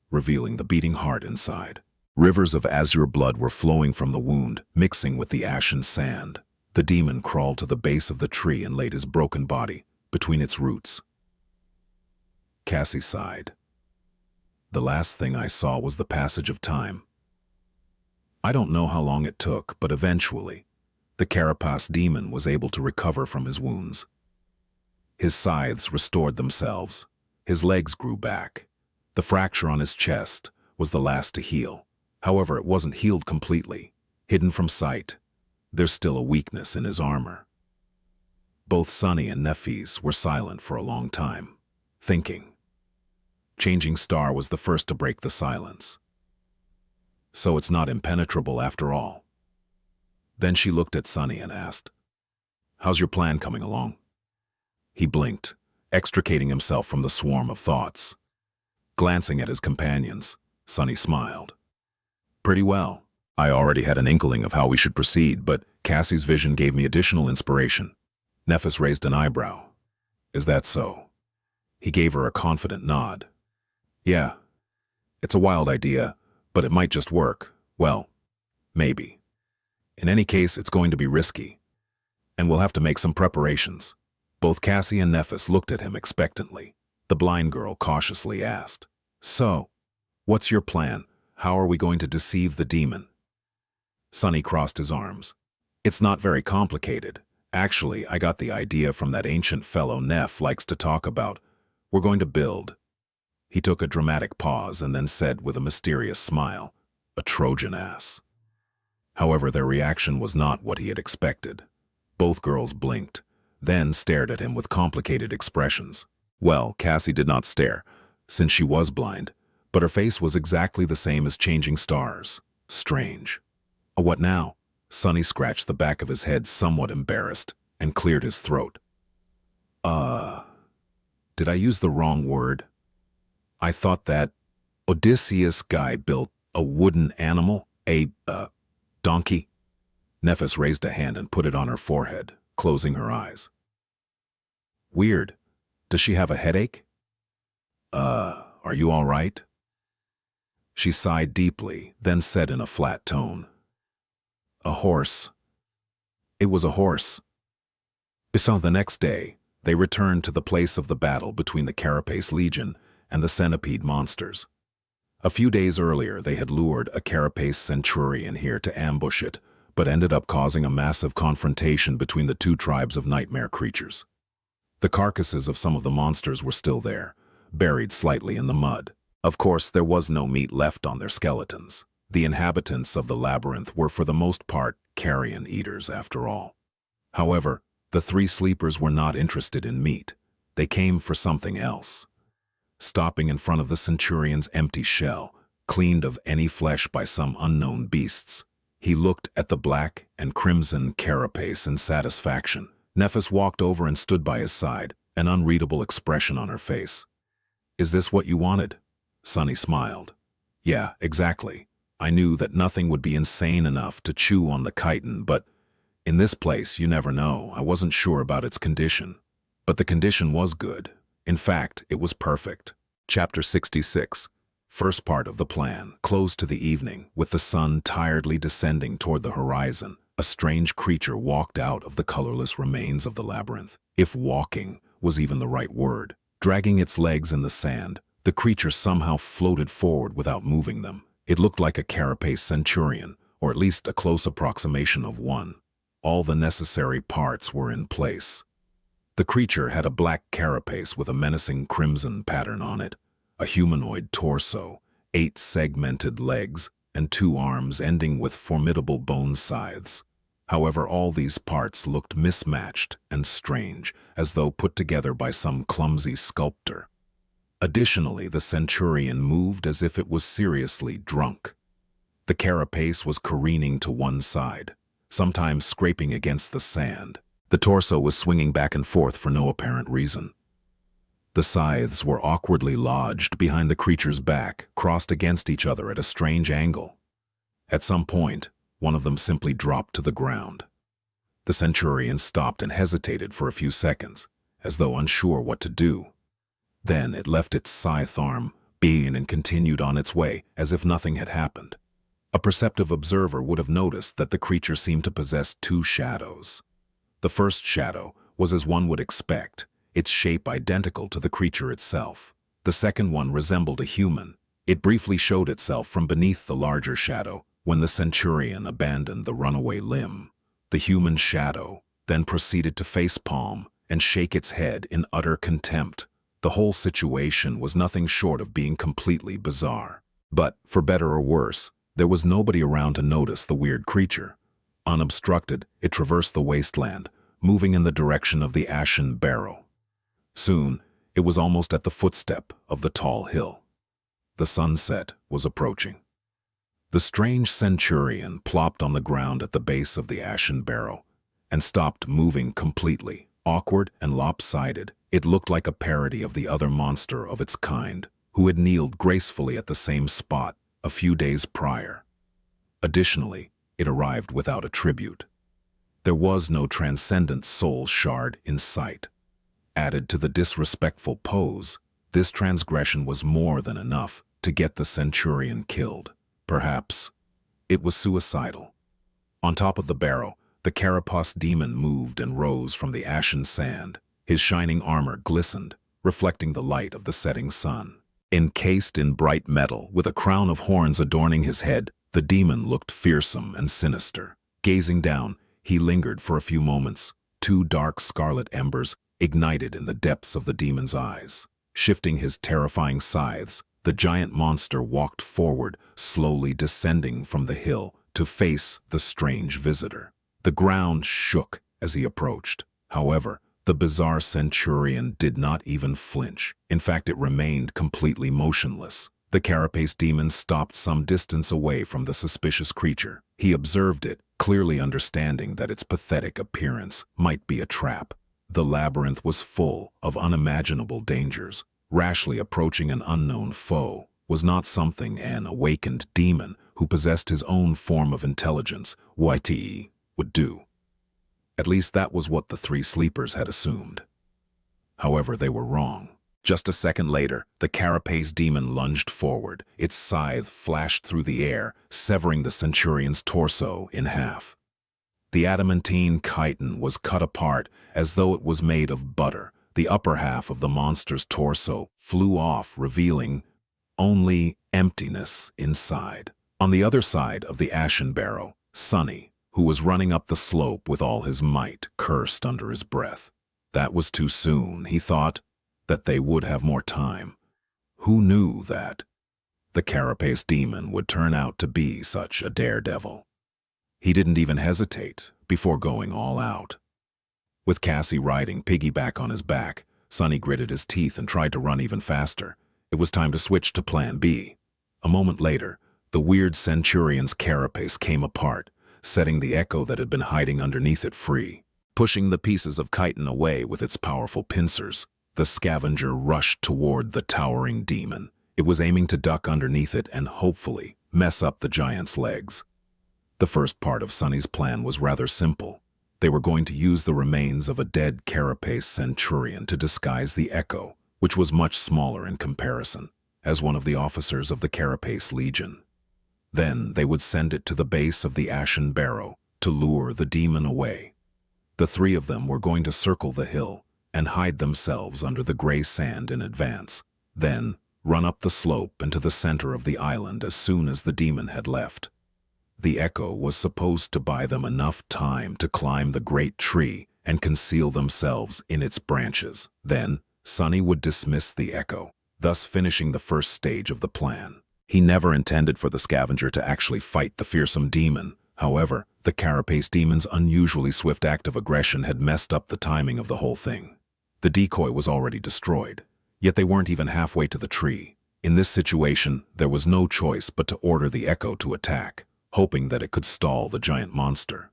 revealing the beating heart inside. Rivers of azure blood were flowing from the wound, mixing with the ashen sand. The demon crawled to the base of the tree and laid his broken body between its roots." Cassie sighed. "The last thing I saw was the passage of time. I don't know how long it took, but eventually, the carapace demon was able to recover from his wounds. His scythes restored themselves. His legs grew back. The fracture on his chest was the last to heal. However, it wasn't healed completely. Hidden from sight, there's still a weakness in his armor." Both Sunny and Nephis were silent for a long time, thinking. Changing Star was the first to break the silence. "So it's not impenetrable after all." Then she looked at Sunny and asked, "How's your plan coming along?" He blinked, extricating himself from the swarm of thoughts. Glancing at his companions, Sunny smiled. "Pretty well. I already had an inkling of how we should proceed, but Cassie's vision gave me additional inspiration." Nephis raised an eyebrow. "Is that so?" He gave her a confident nod. "Yeah. It's a wild idea, but it might just work. Well, maybe. In any case, it's going to be risky, and we'll have to make some preparations." Both Cassie and Nephis looked at him expectantly. The blind girl cautiously asked, "So, what's your plan? How are we going to deceive the demon?" Sunny crossed his arms. "It's not very complicated. Actually, I got the idea from that ancient fellow Neph likes to talk about. We're going to build." He took a dramatic pause and then said with a mysterious smile, "A Trojan ass." However, their reaction was not what he had expected. Both girls blinked, then stared at him with complicated expressions. Well, Cassie did not stare, since she was blind, but her face was exactly the same as Changing Star's. Strange. What now?" Sunny scratched the back of his head, somewhat embarrassed, and cleared his throat. Did I use the wrong word? I thought that Odysseus guy built a wooden animal, a donkey." Nephis raised a hand and put it on her forehead, closing her eyes. "Weird. Does she have a headache?" Are you all right?" She sighed deeply, then said in a flat tone, "A horse. It was a horse." So the next day, they returned to the place of the battle between the Carapace Legion and the centipede monsters. A few days earlier, they had lured a Carapace centurion here to ambush it, but ended up causing a massive confrontation between the two tribes of nightmare creatures. The carcasses of some of the monsters were still there, buried slightly in the mud. Of course, there was no meat left on their skeletons. The inhabitants of the labyrinth were for the most part carrion eaters after all. However, the three sleepers were not interested in meat. They came for something else. stopping in front of the centurion's empty shell, cleaned of any flesh by some unknown beasts. He looked at the black and crimson carapace in satisfaction. Nephis walked over and stood by his side, an unreadable expression on her face. "Is this what you wanted?" Sunny smiled. "Yeah, exactly. I knew that nothing would be insane enough to chew on the chitin, but in this place, you never know. I wasn't sure about its condition. But the condition was good. In fact, it was perfect." Chapter 66. First part of the plan. Close to the evening, with the sun tiredly descending toward the horizon, a strange creature walked out of the colorless remains of the labyrinth, if walking was even the right word. Dragging its legs in the sand, the creature somehow floated forward without moving them. It looked like a carapace centurion, or at least a close approximation of one. All the necessary parts were in place. The creature had a black carapace with a menacing crimson pattern on it, a humanoid torso, 8 segmented legs, and 2 arms ending with formidable bone scythes. However, all these parts looked mismatched and strange, as though put together by some clumsy sculptor. Additionally, the centurion moved as if it was seriously drunk. The carapace was careening to one side, sometimes scraping against the sand. The torso was swinging back and forth for no apparent reason. The scythes were awkwardly lodged behind the creature's back, crossed against each other at a strange angle. At some point, one of them simply dropped to the ground. The centurion stopped and hesitated for a few seconds, as though unsure what to do. Then it left its scythe arm be and continued on its way, as if nothing had happened. A perceptive observer would have noticed that the creature seemed to possess 2 shadows. The first shadow was as one would expect, its shape identical to the creature itself. The second one resembled a human. It briefly showed itself from beneath the larger shadow when the centurion abandoned the runaway limb. The human shadow then proceeded to facepalm and shake its head in utter contempt. The whole situation was nothing short of being completely bizarre. But, for better or worse, there was nobody around to notice the weird creature. Unobstructed, it traversed the wasteland, moving in the direction of the ashen barrow. Soon, it was almost at the footstep of the tall hill. The sunset was approaching. The strange centurion plopped on the ground at the base of the ashen barrow and stopped moving completely. Awkward and lopsided, it looked like a parody of the other monster of its kind, who had kneeled gracefully at the same spot a few days prior. Additionally, it arrived without a tribute. There was no transcendent soul shard in sight. Added to the disrespectful pose, this transgression was more than enough to get the centurion killed. Perhaps it was suicidal. On top of the barrow, the carapace demon moved and rose from the ashen sand. His shining armor glistened, reflecting the light of the setting sun. Encased in bright metal, with a crown of horns adorning his head, the demon looked fearsome and sinister. Gazing down, he lingered for a few moments. 2 dark scarlet embers ignited in the depths of the demon's eyes. Shifting his terrifying scythes, the giant monster walked forward, slowly descending from the hill to face the strange visitor. The ground shook as he approached. However, the bizarre centurion did not even flinch. In fact, it remained completely motionless. The carapace demon stopped some distance away from the suspicious creature. He observed it, clearly understanding that its pathetic appearance might be a trap. The labyrinth was full of unimaginable dangers. Rashly approaching an unknown foe was not something an awakened demon who possessed his own form of intelligence, wits, would do. At least that was what the 3 sleepers had assumed. However, they were wrong. Just a second later, the carapace demon lunged forward. Its scythe flashed through the air, severing the centurion's torso in half. The adamantine chitin was cut apart as though it was made of butter. The upper half of the monster's torso flew off, revealing only emptiness inside. On the other side of the ashen barrow, Sunny, who was running up the slope with all his might, cursed under his breath. That was too soon, he thought, that they would have more time. Who knew that the carapace demon would turn out to be such a daredevil? He didn't even hesitate before going all out. With Cassie riding piggyback on his back, Sunny gritted his teeth and tried to run even faster. It was time to switch to Plan B. A moment later, the weird Centurion's carapace came apart, setting the echo that had been hiding underneath it free. Pushing the pieces of chitin away with its powerful pincers, the scavenger rushed toward the towering demon. It was aiming to duck underneath it and hopefully mess up the giant's legs. The first part of Sunny's plan was rather simple. They were going to use the remains of a dead carapace centurion to disguise the echo, which was much smaller in comparison, as one of the officers of the Carapace Legion. Then they would send it to the base of the Ashen Barrow to lure the demon away. The three of them were going to circle the hill and hide themselves under the gray sand in advance, then run up the slope into the center of the island as soon as the demon had left. The echo was supposed to buy them enough time to climb the great tree and conceal themselves in its branches. Then, Sunny would dismiss the echo, thus finishing the first stage of the plan. He never intended for the scavenger to actually fight the fearsome demon. However, the Carapace demon's unusually swift act of aggression had messed up the timing of the whole thing. The decoy was already destroyed, yet they weren't even halfway to the tree. In this situation, there was no choice but to order the echo to attack, hoping that it could stall the giant monster.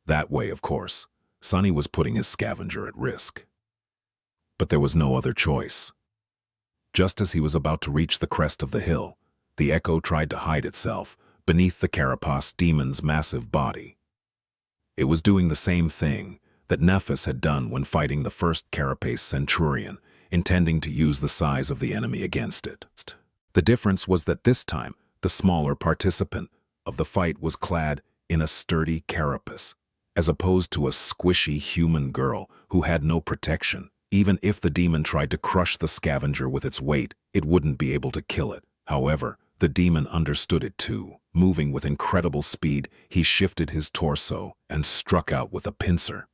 That way, of course, Sunny was putting his scavenger at risk. But there was no other choice. Just as he was about to reach the crest of the hill, the echo tried to hide itself beneath the Carapace demon's massive body. It was doing the same thing that Nephis had done when fighting the first Carapace centurion, intending to use the size of the enemy against it. The difference was that this time, the smaller participant of the fight was clad in a sturdy carapace, as opposed to a squishy human girl who had no protection. Even if the demon tried to crush the scavenger with its weight, it wouldn't be able to kill it. However, the demon understood it too. Moving with incredible speed, he shifted his torso and struck out with a pincer.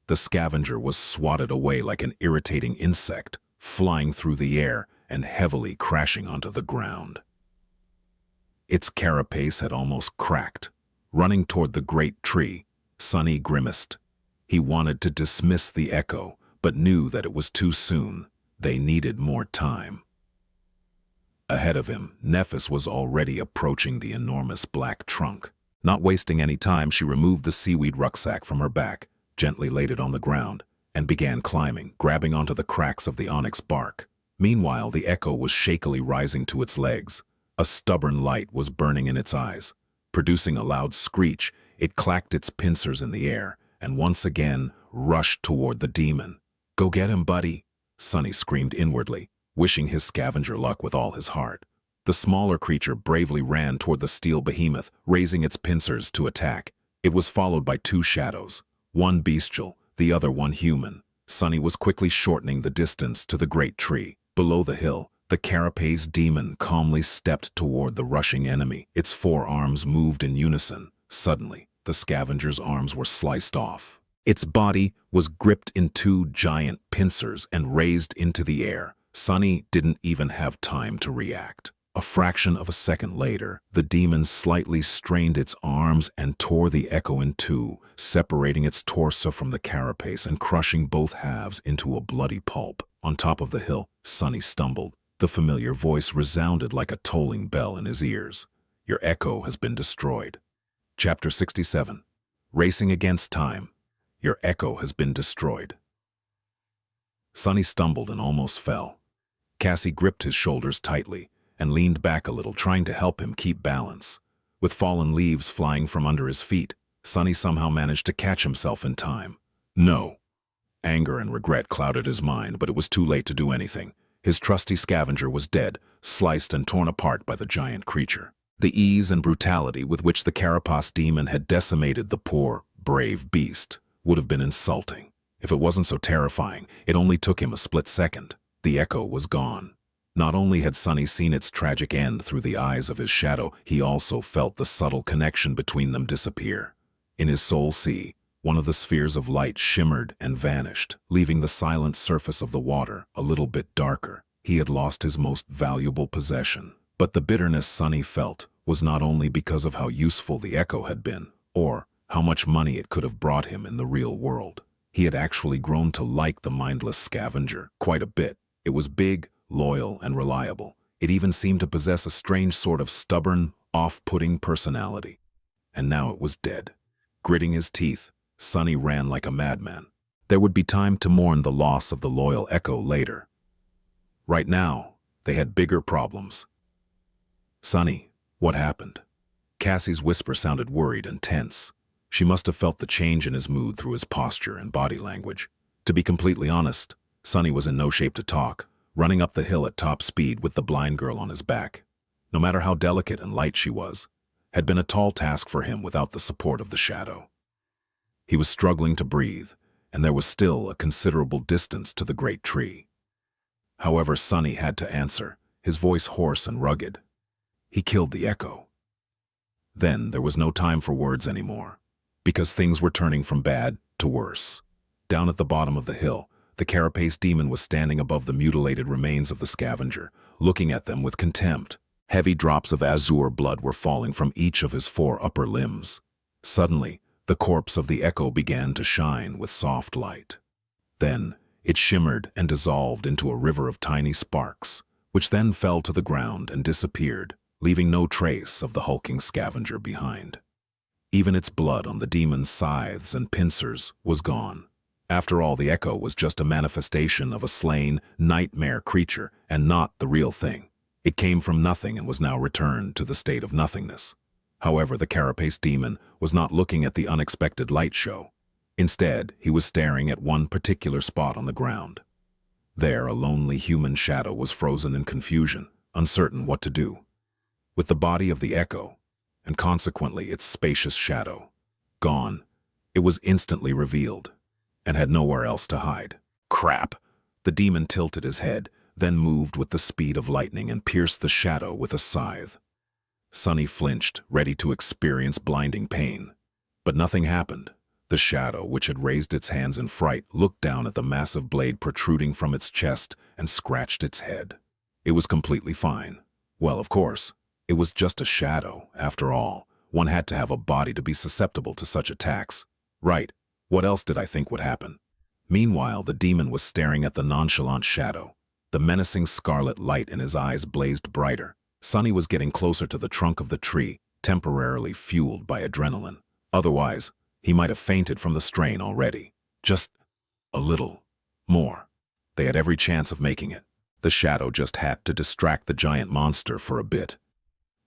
The scavenger was swatted away like an irritating insect, flying through the air and heavily crashing onto the ground. Its carapace had almost cracked. Running toward the great tree, Sunny grimaced. He wanted to dismiss the echo, but knew that it was too soon. They needed more time. Ahead of him, Nephis was already approaching the enormous black trunk. Not wasting any time, she removed the seaweed rucksack from her back, gently laid it on the ground, and began climbing, grabbing onto the cracks of the onyx bark. Meanwhile, the echo was shakily rising to its legs. A stubborn light was burning in its eyes. Producing a loud screech, it clacked its pincers in the air, and once again rushed toward the demon. "Go get him, buddy," Sunny screamed inwardly, wishing his scavenger luck with all his heart. The smaller creature bravely ran toward the steel behemoth, raising its pincers to attack. It was followed by two shadows, one bestial, the other one human. Sunny was quickly shortening the distance to the great tree. Below the hill, the Carapace demon calmly stepped toward the rushing enemy. Its forearms moved in unison. Suddenly, the scavenger's arms were sliced off. Its body was gripped in two giant pincers and raised into the air. Sunny didn't even have time to react. A fraction of a second later, the demon slightly strained its arms and tore the echo in two, separating its torso from the carapace and crushing both halves into a bloody pulp. On top of the hill, Sunny stumbled. The familiar voice resounded like a tolling bell in his ears. "Your echo has been destroyed." Chapter 67. Racing Against Time. Your echo has been destroyed. Sunny stumbled and almost fell. Cassie gripped his shoulders tightly and leaned back a little, trying to help him keep balance. With fallen leaves flying from under his feet, Sunny somehow managed to catch himself in time. No. Anger and regret clouded his mind, but it was too late to do anything. His trusty scavenger was dead, sliced and torn apart by the giant creature. The ease and brutality with which the Carapace demon had decimated the poor, brave beast would have been insulting. If it wasn't so terrifying, it only took him a split second. The echo was gone. Not only had Sunny seen its tragic end through the eyes of his shadow, he also felt the subtle connection between them disappear. In his soul sea, one of the spheres of light shimmered and vanished, leaving the silent surface of the water a little bit darker. He had lost his most valuable possession. But the bitterness Sunny felt was not only because of how useful the echo had been, or how much money it could have brought him in the real world. He had actually grown to like the mindless scavenger quite a bit. It was big, loyal, and reliable. It even seemed to possess a strange sort of stubborn, off-putting personality. And now it was dead. Gritting his teeth, Sunny ran like a madman. There would be time to mourn the loss of the loyal Echo later. Right now, they had bigger problems. "Sunny, what happened?" Cassie's whisper sounded worried and tense. She must have felt the change in his mood through his posture and body language. To be completely honest, Sunny was in no shape to talk, running up the hill at top speed with the blind girl on his back. No matter how delicate and light she was, had been a tall task for him without the support of the shadow. He was struggling to breathe, and there was still a considerable distance to the great tree. However, Sunny had to answer, his voice hoarse and rugged. He killed the Echo. Then there was no time for words anymore, because things were turning from bad to worse. Down at the bottom of the hill, the carapace demon was standing above the mutilated remains of the scavenger, looking at them with contempt. Heavy drops of azure blood were falling from each of his 4 upper limbs. Suddenly, the corpse of the Echo began to shine with soft light. Then, it shimmered and dissolved into a river of tiny sparks, which then fell to the ground and disappeared, leaving no trace of the hulking scavenger behind. Even its blood on the demon's scythes and pincers was gone. After all, the Echo was just a manifestation of a slain, nightmare creature and not the real thing. It came from nothing and was now returned to the state of nothingness. However, the carapace demon was not looking at the unexpected light show. Instead, he was staring at one particular spot on the ground. There, a lonely human shadow was frozen in confusion, uncertain what to do. With the body of the Echo, and consequently its spacious shadow, gone, it was instantly revealed, and had nowhere else to hide. Crap! The demon tilted his head, then moved with the speed of lightning and pierced the shadow with a scythe. Sunny flinched, ready to experience blinding pain. But nothing happened. The shadow, which had raised its hands in fright, looked down at the massive blade protruding from its chest and scratched its head. It was completely fine. Well, of course, it was just a shadow, after all. One had to have a body to be susceptible to such attacks. Right, what else did I think would happen? Meanwhile, the demon was staring at the nonchalant shadow. The menacing scarlet light in his eyes blazed brighter. Sunny was getting closer to the trunk of the tree, temporarily fueled by adrenaline. Otherwise, he might have fainted from the strain already. Just a little more. They had every chance of making it. The shadow just had to distract the giant monster for a bit.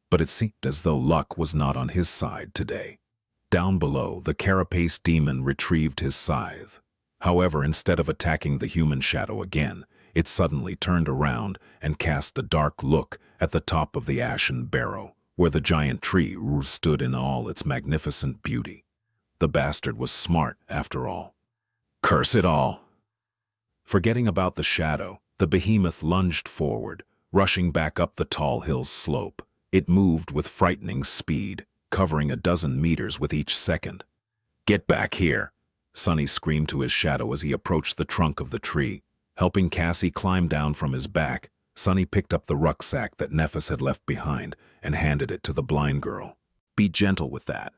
But it seemed as though luck was not on his side today. Down below, the carapace demon retrieved his scythe. However, instead of attacking the human shadow again, it suddenly turned around and cast a dark look at the top of the ashen barrow, where the giant tree stood in all its magnificent beauty. The bastard was smart, after all. Curse it all! Forgetting about the shadow, the behemoth lunged forward, rushing back up the tall hill's slope. It moved with frightening speed, covering a dozen meters with each second. "Get back here!" Sunny screamed to his shadow as he approached the trunk of the tree. Helping Cassie climb down from his back, Sunny picked up the rucksack that Nephis had left behind and handed it to the blind girl. "Be gentle with that."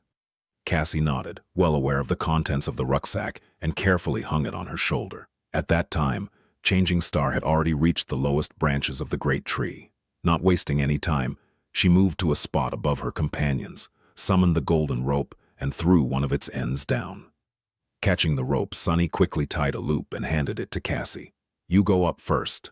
Cassie nodded, well aware of the contents of the rucksack, and carefully hung it on her shoulder. At that time, Changing Star had already reached the lowest branches of the great tree. Not wasting any time, she moved to a spot above her companions, summoned the golden rope, and threw one of its ends down. Catching the rope, Sunny quickly tied a loop and handed it to Cassie. "You go up first."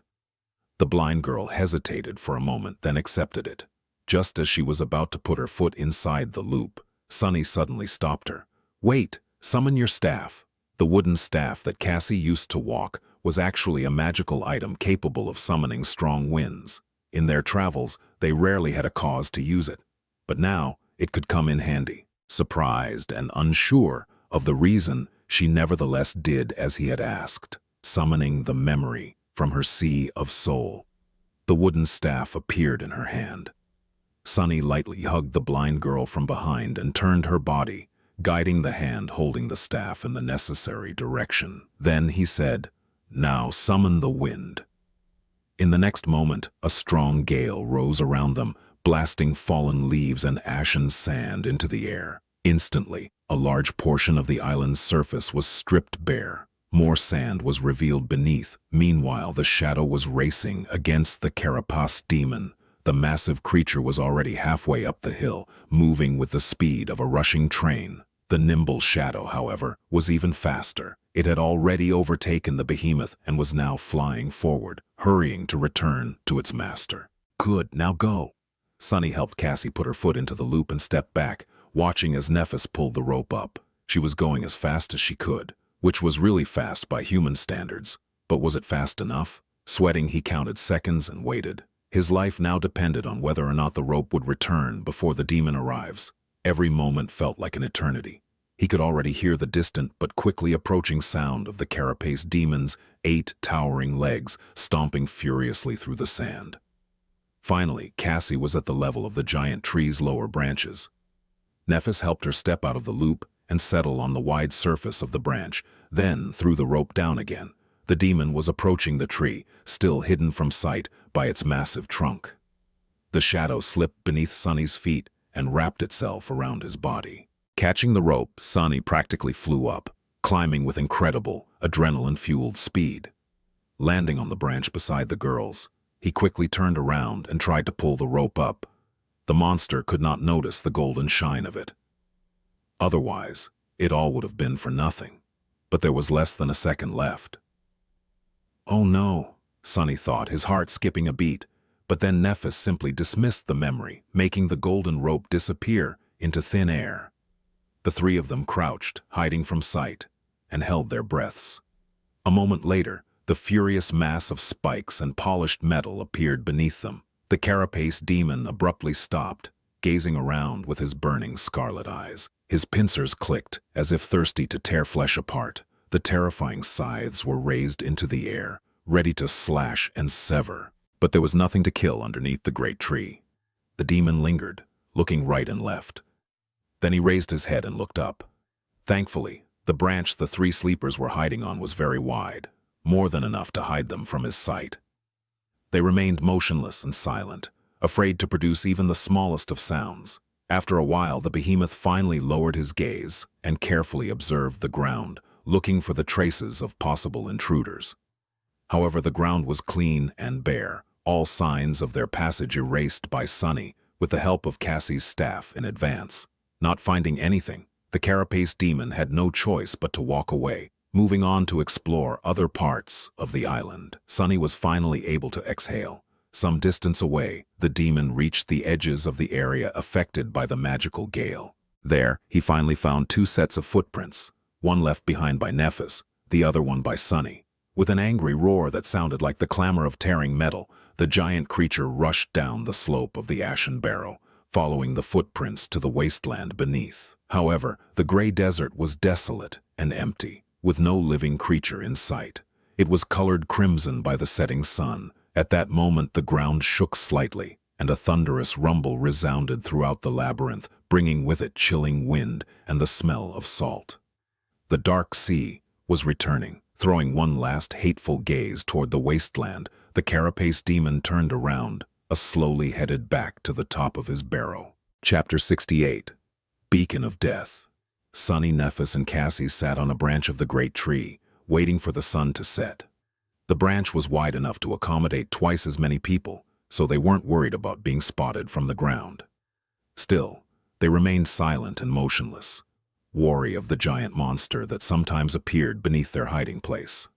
The blind girl hesitated for a moment, then accepted it. Just as she was about to put her foot inside the loop, Sunny suddenly stopped her. "Wait, summon your staff." The wooden staff that Cassie used to walk was actually a magical item capable of summoning strong winds. In their travels, they rarely had a cause to use it, but now it could come in handy. Surprised and unsure of the reason, she nevertheless did as he had asked, summoning the memory from her sea of soul. The wooden staff appeared in her hand. Sunny lightly hugged the blind girl from behind and turned her body, guiding the hand holding the staff in the necessary direction. Then he said, "Now summon the wind." In the next moment, a strong gale rose around them, blasting fallen leaves and ashen sand into the air. Instantly, a large portion of the island's surface was stripped bare. More sand was revealed beneath. Meanwhile, the shadow was racing against the carapace demon. The massive creature was already halfway up the hill, moving with the speed of a rushing train. The nimble shadow, however, was even faster. It had already overtaken the behemoth and was now flying forward, hurrying to return to its master. Good, now go. Sunny helped Cassie put her foot into the loop and stepped back, watching as Nephis pulled the rope up. She was going as fast as she could, which was really fast by human standards. But was it fast enough? Sweating, he counted seconds and waited. His life now depended on whether or not the rope would return before the demon arrives. Every moment felt like an eternity. He could already hear the distant but quickly approaching sound of the carapace demon's 8 towering legs stomping furiously through the sand. Finally, Cassie was at the level of the giant tree's lower branches. Nephis helped her step out of the loop and settle on the wide surface of the branch, then threw the rope down again. The demon was approaching the tree, still hidden from sight by its massive trunk. The shadow slipped beneath Sunny's feet and wrapped itself around his body. Catching the rope, Sunny practically flew up, climbing with incredible, adrenaline-fueled speed. Landing on the branch beside the girls, he quickly turned around and tried to pull the rope up. The monster could not notice the golden shine of it. Otherwise, it all would have been for nothing. But there was less than a second left. Oh no, Sunny thought, his heart skipping a beat. But then Nephis simply dismissed the memory, making the golden rope disappear into thin air. The three of them crouched, hiding from sight, and held their breaths. A moment later, the furious mass of spikes and polished metal appeared beneath them. The carapace demon abruptly stopped, gazing around with his burning scarlet eyes. His pincers clicked, as if thirsty to tear flesh apart. The terrifying scythes were raised into the air, ready to slash and sever. But there was nothing to kill underneath the great tree. The demon lingered, looking right and left. Then he raised his head and looked up. Thankfully, the branch the three sleepers were hiding on was very wide, more than enough to hide them from his sight. They remained motionless and silent, afraid to produce even the smallest of sounds. After a while, the behemoth finally lowered his gaze and carefully observed the ground, looking for the traces of possible intruders. However, the ground was clean and bare, all signs of their passage erased by Sunny with the help of Cassie's staff in advance. Not finding anything, the carapace demon had no choice but to walk away, moving on to explore other parts of the island. Sunny was finally able to exhale. Some distance away, the demon reached the edges of the area affected by the magical gale. There, he finally found 2 sets of footprints, one left behind by Nephis, the other one by Sunny. With an angry roar that sounded like the clamor of tearing metal, the giant creature rushed down the slope of the ashen barrow, following the footprints to the wasteland beneath. However, the gray desert was desolate and empty, with no living creature in sight. It was colored crimson by the setting sun. At that moment, the ground shook slightly, and a thunderous rumble resounded throughout the labyrinth, bringing with it chilling wind and the smell of salt. The dark sea was returning. Throwing one last hateful gaze toward the wasteland, the carapace demon turned around, slowly headed back to the top of his barrow. Chapter 68. Beacon of Death. Sunny, Nephis, and Cassie sat on a branch of the great tree, waiting for the sun to set. The branch was wide enough to accommodate twice as many people, so they weren't worried about being spotted from the ground. Still, they remained silent and motionless, wary of the giant monster that sometimes appeared beneath their hiding place.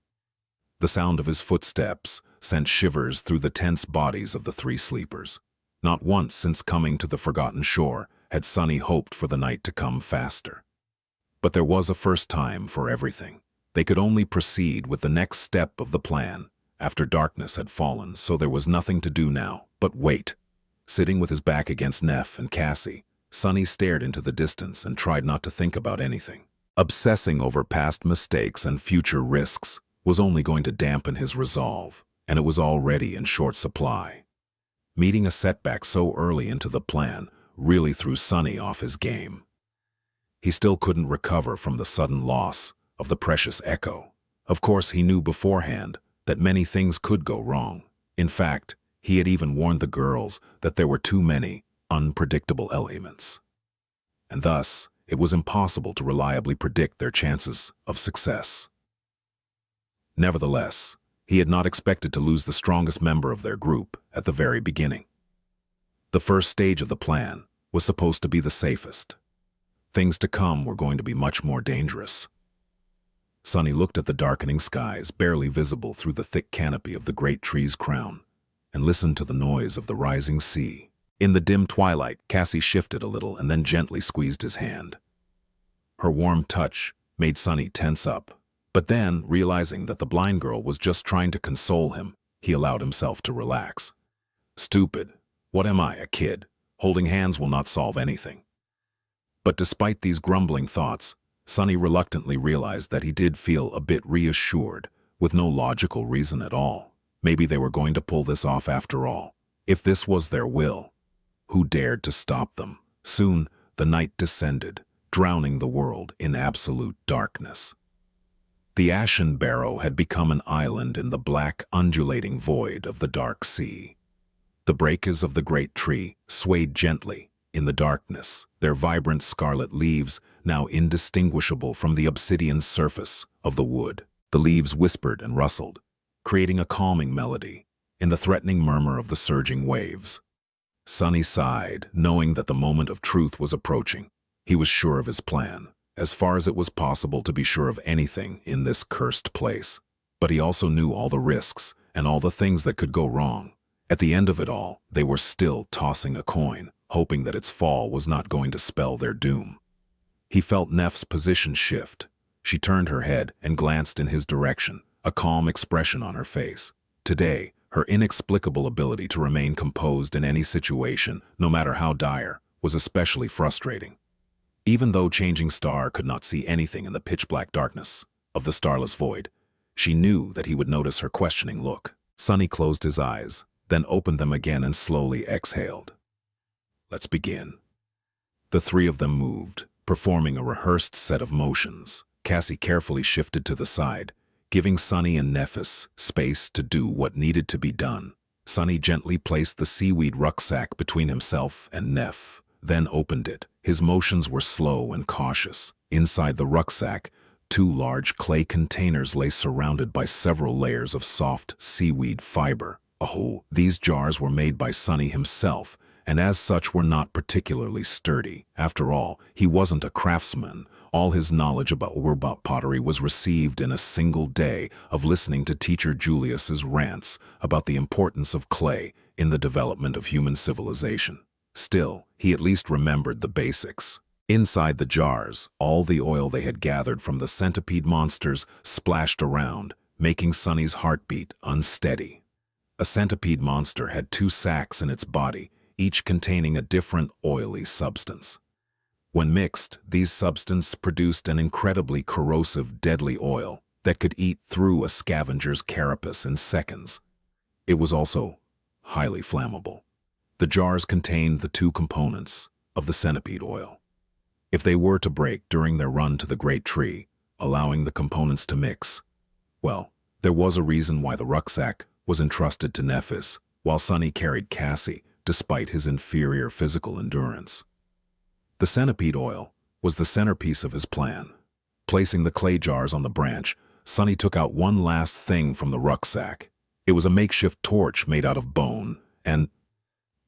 The sound of his footsteps sent shivers through the tense bodies of the 3 sleepers. Not once since coming to the forgotten shore had Sunny hoped for the night to come faster. But there was a first time for everything. They could only proceed with the next step of the plan after darkness had fallen, so there was nothing to do now but wait. Sitting with his back against Neph and Cassie, Sunny stared into the distance and tried not to think about anything. Obsessing over past mistakes and future risks was only going to dampen his resolve, and it was already in short supply. Meeting a setback so early into the plan really threw Sunny off his game. He still couldn't recover from the sudden loss of the precious echo. Of course, he knew beforehand that many things could go wrong. In fact, he had even warned the girls that there were too many unpredictable elements, and thus it was impossible to reliably predict their chances of success. Nevertheless, he had not expected to lose the strongest member of their group at the very beginning. The first stage of the plan was supposed to be the safest. Things to come were going to be much more dangerous. Sunny looked at the darkening skies, barely visible through the thick canopy of the great tree's crown, and listened to the noise of the rising sea. In the dim twilight, Cassie shifted a little and then gently squeezed his hand. Her warm touch made Sunny tense up, but then, realizing that the blind girl was just trying to console him, he allowed himself to relax. Stupid. What am I, a kid? Holding hands will not solve anything. But despite these grumbling thoughts, Sunny reluctantly realized that he did feel a bit reassured, with no logical reason at all. Maybe they were going to pull this off after all. If this was their will, who dared to stop them? Soon, the night descended, drowning the world in absolute darkness. The Ashen Barrow had become an island in the black, undulating void of the dark sea. The branches of the great tree swayed gently in the darkness, their vibrant scarlet leaves now indistinguishable from the obsidian surface of the wood. The leaves whispered and rustled, creating a calming melody in the threatening murmur of the surging waves. Sunny sighed, knowing that the moment of truth was approaching. He was sure of his plan, as far as it was possible to be sure of anything in this cursed place. But he also knew all the risks and all the things that could go wrong. At the end of it all, they were still tossing a coin, hoping that its fall was not going to spell their doom. He felt Neff's position shift. She turned her head and glanced in his direction, a calm expression on her face. Today, her inexplicable ability to remain composed in any situation, no matter how dire, was especially frustrating. Even though Changing Star could not see anything in the pitch-black darkness of the starless void, she knew that he would notice her questioning look. Sunny closed his eyes, then opened them again and slowly exhaled. Let's begin. The three of them moved, performing a rehearsed set of motions. Cassie carefully shifted to the side, giving Sunny and Nephis space to do what needed to be done. Sunny gently placed the seaweed rucksack between himself and Neph, then opened it. His motions were slow and cautious. Inside the rucksack, 2 large clay containers lay surrounded by several layers of soft seaweed fiber. Oh, these jars were made by Sunny himself, and as such were not particularly sturdy. After all, he wasn't a craftsman. All his knowledge about robot pottery was received in a single day of listening to teacher Julius's rants about the importance of clay in the development of human civilization. Still, he at least remembered the basics. Inside the jars, all the oil they had gathered from the centipede monsters splashed around, making Sunny's heartbeat unsteady. A centipede monster had 2 sacs in its body, each containing a different oily substance. When mixed, these substances produced an incredibly corrosive, deadly oil that could eat through a scavenger's carapace in seconds. It was also highly flammable. The jars contained the 2 components of the centipede oil. If they were to break during their run to the great tree, allowing the components to mix, well, there was a reason why the rucksack was entrusted to Nephis, while Sunny carried Cassie, despite his inferior physical endurance. The centipede oil was the centerpiece of his plan. Placing the clay jars on the branch, Sunny took out one last thing from the rucksack. It was a makeshift torch made out of bone and,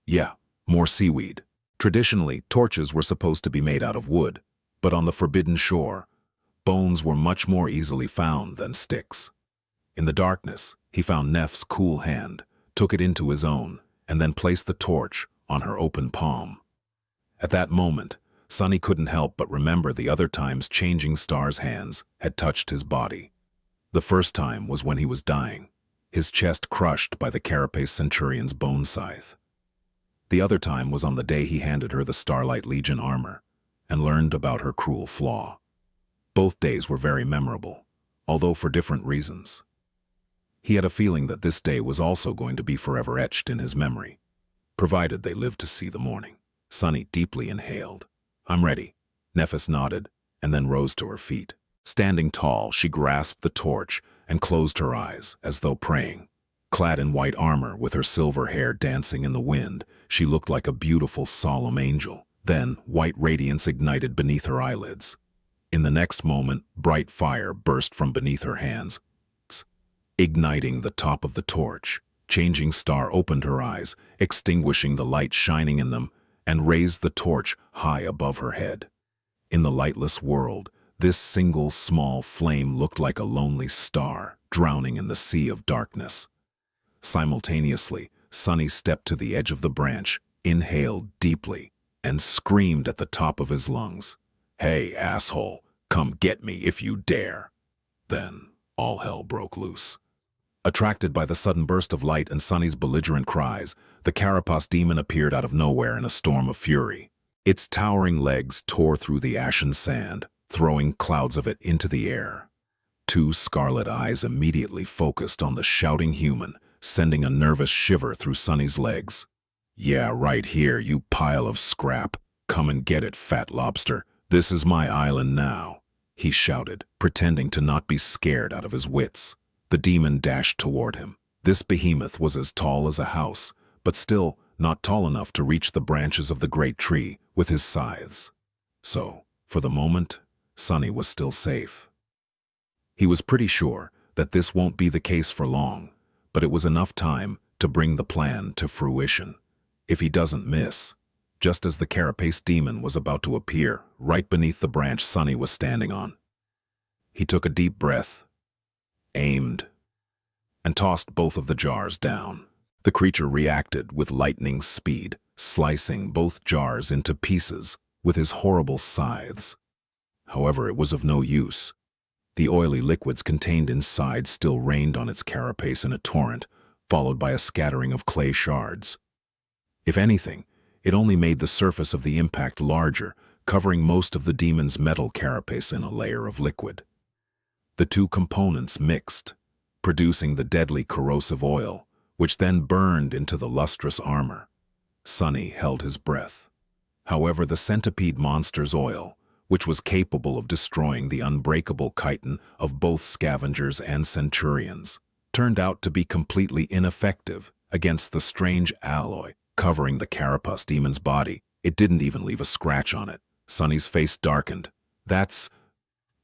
yeah, more seaweed. Traditionally, torches were supposed to be made out of wood, but on the Forbidden Shore, bones were much more easily found than sticks. In the darkness, he found Neff's cool hand, took it into his own, and then placed the torch on her open palm. At that moment, Sunny couldn't help but remember the other times Changing Star's hands had touched his body. The first time was when he was dying, his chest crushed by the Carapace Centurion's bone scythe. The other time was on the day he handed her the Starlight Legion armor and learned about her cruel flaw. Both days were very memorable, although for different reasons. He had a feeling that this day was also going to be forever etched in his memory, provided they lived to see the morning. Sunny deeply inhaled. "I'm ready." Nephis nodded and then rose to her feet. Standing tall, she grasped the torch and closed her eyes as though praying. Clad in white armor, with her silver hair dancing in the wind, she looked like a beautiful, solemn angel. Then, white radiance ignited beneath her eyelids. In the next moment, bright fire burst from beneath her hands. igniting the top of the torch. Changing Star opened her eyes, extinguishing the light shining in them, and raised the torch high above her head. In the lightless world, this single small flame looked like a lonely star, drowning in the sea of darkness. Simultaneously, Sunny stepped to the edge of the branch, inhaled deeply, and screamed at the top of his lungs, "Hey, asshole, come get me if you dare." Then, all hell broke loose. Attracted by the sudden burst of light and Sunny's belligerent cries, the carapace demon appeared out of nowhere in a storm of fury. Its towering legs tore through the ashen sand, throwing clouds of it into the air. Two scarlet eyes immediately focused on the shouting human, sending a nervous shiver through Sunny's legs. "Yeah, right here, you pile of scrap. Come and get it, fat lobster. This is my island now," he shouted, pretending to not be scared out of his wits. The demon dashed toward him. This behemoth was as tall as a house, but still not tall enough to reach the branches of the great tree with his scythes. So, for the moment, Sunny was still safe. He was pretty sure that this won't be the case for long, but it was enough time to bring the plan to fruition. If he doesn't miss, just as the carapace demon was about to appear right beneath the branch Sunny was standing on. He took a deep breath, aimed, and tossed both of the jars down. The creature reacted with lightning speed, slicing both jars into pieces with his horrible scythes. However, it was of no use. The oily liquids contained inside still rained on its carapace in a torrent, followed by a scattering of clay shards. If anything, it only made the surface of the impact larger, covering most of the demon's metal carapace in a layer of liquid. The two components mixed, producing the deadly corrosive oil, which then burned into the lustrous armor. Sunny held his breath. However, the centipede monster's oil, which was capable of destroying the unbreakable chitin of both scavengers and centurions, turned out to be completely ineffective against the strange alloy covering the carapace demon's body. It didn't even leave a scratch on it. Sunny's face darkened. "That's..."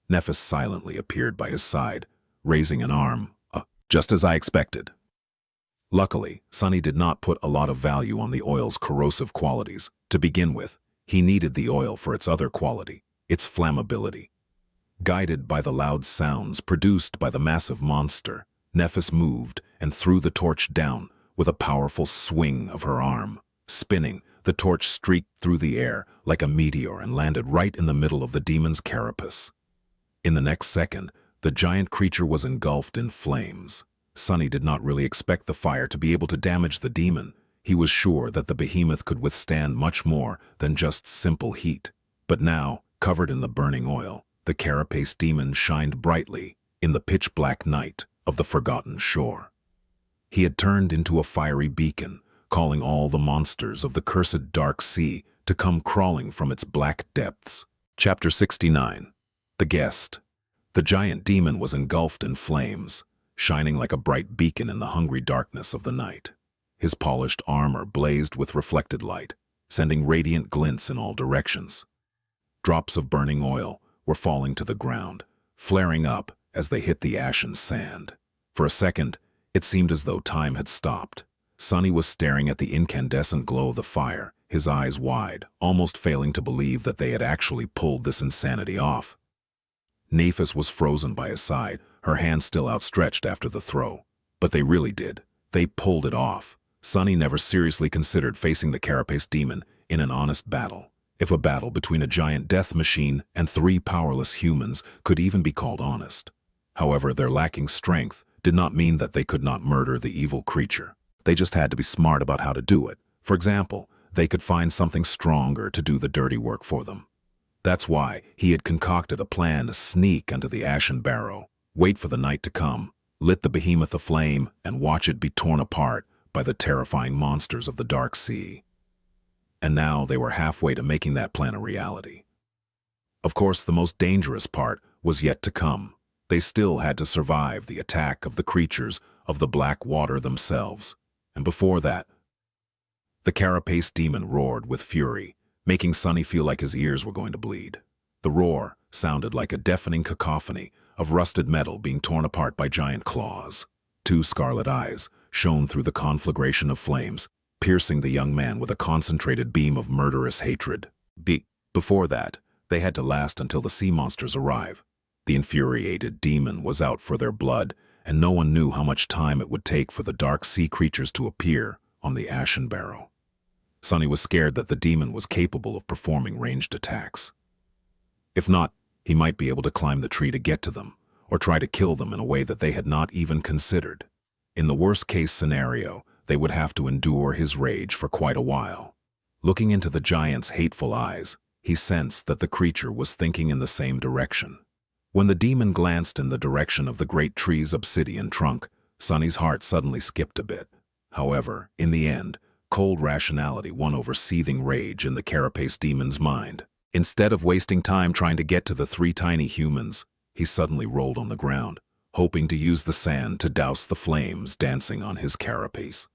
Nephis silently appeared by his side, raising an arm, just as I expected. Luckily, Sunny did not put a lot of value on the oil's corrosive qualities. To begin with, he needed the oil for its other quality, its flammability. Guided by the loud sounds produced by the massive monster, Nephis moved and threw the torch down with a powerful swing of her arm. Spinning, the torch streaked through the air like a meteor and landed right in the middle of the demon's carapace. In the next second, the giant creature was engulfed in flames. Sunny did not really expect the fire to be able to damage the demon. He was sure that the behemoth could withstand much more than just simple heat. But now, covered in the burning oil, the carapace demon shined brightly in the pitch-black night of the forgotten shore. He had turned into a fiery beacon, calling all the monsters of the cursed dark sea to come crawling from its black depths. Chapter 69. The Guest. The giant demon was engulfed in flames, shining like a bright beacon in the hungry darkness of the night. His polished armor blazed with reflected light, sending radiant glints in all directions. Drops of burning oil were falling to the ground, flaring up as they hit the ashen sand. For a second, it seemed as though time had stopped. Sunny was staring at the incandescent glow of the fire, his eyes wide, almost failing to believe that they had actually pulled this insanity off. Nephis was frozen by his side, her hand still outstretched after the throw. But they really did. They pulled it off. Sunny never seriously considered facing the carapace demon in an honest battle. If a battle between a giant death machine and 3 powerless humans could even be called honest. However, their lacking strength did not mean that they could not murder the evil creature. They just had to be smart about how to do it. For example, they could find something stronger to do the dirty work for them. That's why he had concocted a plan to sneak under the ashen barrow, wait for the night to come, lit the behemoth aflame, and watch it be torn apart by the terrifying monsters of the dark sea. And now they were halfway to making that plan a reality. Of course, the most dangerous part was yet to come. They still had to survive the attack of the creatures of the black water themselves. And before that, the carapace demon roared with fury, making Sunny feel like his ears were going to bleed. The roar sounded like a deafening cacophony of rusted metal being torn apart by giant claws. Two scarlet eyes shone through the conflagration of flames, piercing the young man with a concentrated beam of murderous hatred. Before that, they had to last until the sea monsters arrive. The infuriated demon was out for their blood, and no one knew how much time it would take for the dark sea creatures to appear on the Ashen Barrow. Sunny was scared that the demon was capable of performing ranged attacks. If not, he might be able to climb the tree to get to them, or try to kill them in a way that they had not even considered. In the worst-case scenario, they would have to endure his rage for quite a while. Looking into the giant's hateful eyes, he sensed that the creature was thinking in the same direction. When the demon glanced in the direction of the great tree's obsidian trunk, Sunny's heart suddenly skipped a bit. However, in the end, cold rationality won over seething rage in the carapace demon's mind. Instead of wasting time trying to get to the three tiny humans, he suddenly rolled on the ground, hoping to use the sand to douse the flames dancing on his carapace.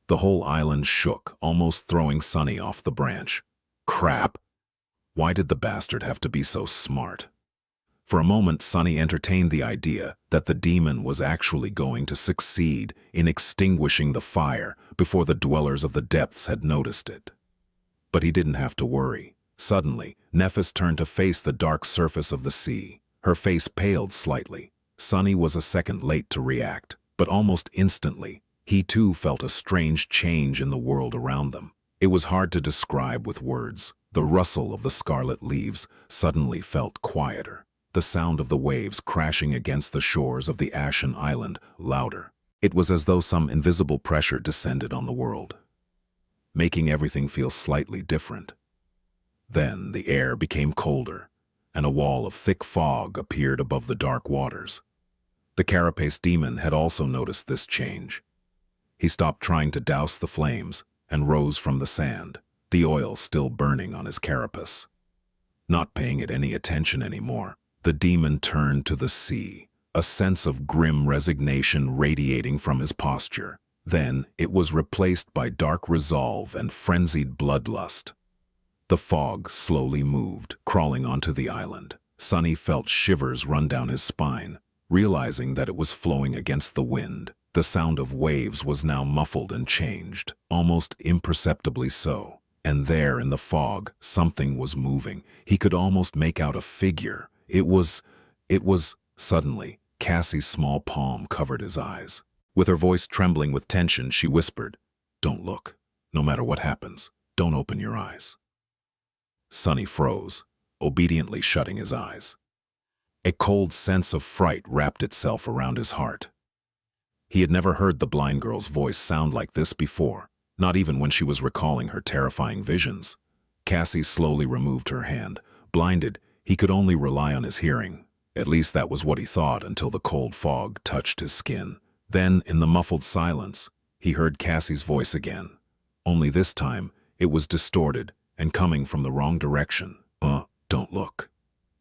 The whole island shook, almost throwing Sunny off the branch. Crap! Why did the bastard have to be so smart? For a moment, Sunny entertained the idea that the demon was actually going to succeed in extinguishing the fire before the dwellers of the depths had noticed it. But he didn't have to worry. Suddenly, Nephis turned to face the dark surface of the sea. Her face paled slightly. Sunny was a second late to react, but almost instantly, he too felt a strange change in the world around them. It was hard to describe with words. The rustle of the scarlet leaves suddenly felt quieter. The sound of the waves crashing against the shores of the Ashen Island louder. It was as though some invisible pressure descended on the world, making everything feel slightly different. Then the air became colder, and a wall of thick fog appeared above the dark waters. The carapace demon had also noticed this change. He stopped trying to douse the flames and rose from the sand, the oil still burning on his carapace. Not paying it any attention anymore, the demon turned to the sea, a sense of grim resignation radiating from his posture. Then it was replaced by dark resolve and frenzied bloodlust. The fog slowly moved, crawling onto the island. Sunny felt shivers run down his spine, realizing that it was flowing against the wind. The sound of waves was now muffled and changed, almost imperceptibly so. And there in the fog, something was moving. He could almost make out a figure. It was... Suddenly, Cassie's small palm covered his eyes. With her voice trembling with tension, she whispered, "Don't look. No matter what happens, don't open your eyes." Sunny froze, obediently shutting his eyes. A cold sense of fright wrapped itself around his heart. He had never heard the blind girl's voice sound like this before, not even when she was recalling her terrifying visions. Cassie slowly removed her hand. Blinded, he could only rely on his hearing. At least that was what he thought until the cold fog touched his skin. Then, in the muffled silence, he heard Cassie's voice again. Only this time, it was distorted and coming from the wrong direction. Don't look.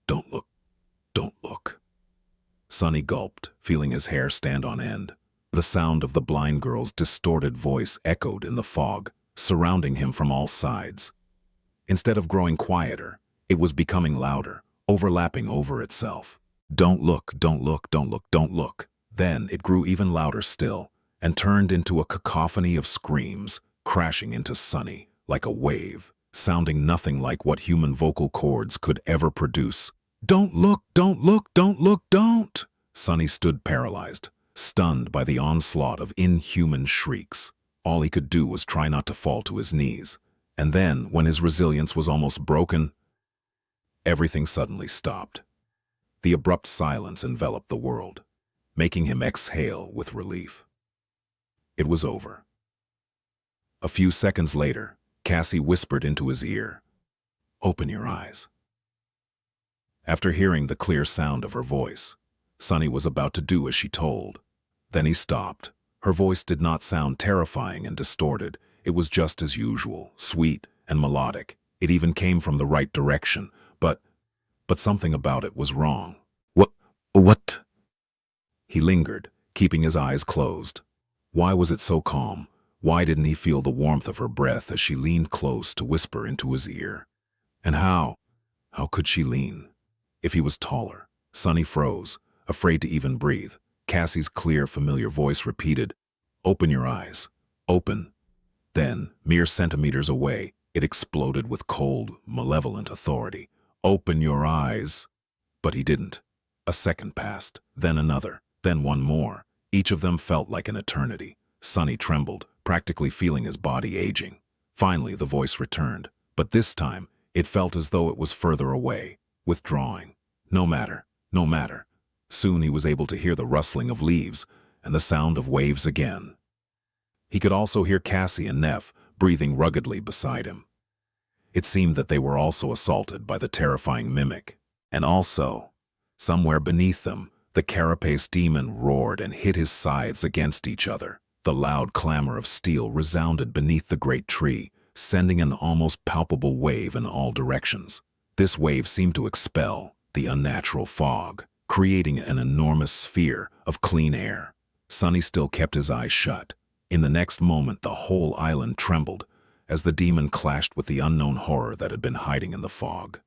Don't look. Don't look." Sunny gulped, feeling his hair stand on end. The sound of the blind girl's distorted voice echoed in the fog, surrounding him from all sides. Instead of growing quieter, it was becoming louder, overlapping over itself. "Don't look, don't look, don't look, don't look." Then it grew even louder still, and turned into a cacophony of screams, crashing into Sunny like a wave, sounding nothing like what human vocal cords could ever produce. "Don't look, don't look, don't look, don't!" Sunny stood paralyzed, stunned by the onslaught of inhuman shrieks. All he could do was try not to fall to his knees. And then, when his resilience was almost broken, everything suddenly stopped. The abrupt silence enveloped the world, making him exhale with relief. It was over. A few seconds later, Cassie whispered into his ear, "Open your eyes." After hearing the clear sound of her voice, Sunny was about to do as she told. Then he stopped. Her voice did not sound terrifying and distorted. It was just as usual, sweet and melodic. It even came from the right direction, but something about it was wrong. What? He lingered, keeping his eyes closed. Why was it so calm? Why didn't he feel the warmth of her breath as she leaned close to whisper into his ear? And how could she lean? If he was taller? Sunny froze, afraid to even breathe. Cassie's clear, familiar voice repeated, "Open your eyes. Open." Then, mere centimeters away, it exploded with cold, malevolent authority. "Open your eyes." But he didn't. A second passed, then another, then one more. Each of them felt like an eternity. Sonny trembled, practically feeling his body aging. Finally, the voice returned, but this time, it felt as though it was further away, withdrawing. No matter, no matter. Soon he was able to hear the rustling of leaves and the sound of waves again. He could also hear Cassie and Neff breathing ruggedly beside him. It seemed that they were also assaulted by the terrifying mimic. And also, somewhere beneath them, the carapace demon roared and hit his sides against each other. The loud clamor of steel resounded beneath the great tree, sending an almost palpable wave in all directions. This wave seemed to expel the unnatural fog, creating an enormous sphere of clean air. Sonny still kept his eyes shut. In the next moment, the whole island trembled as the demon clashed with the unknown horror that had been hiding in the fog.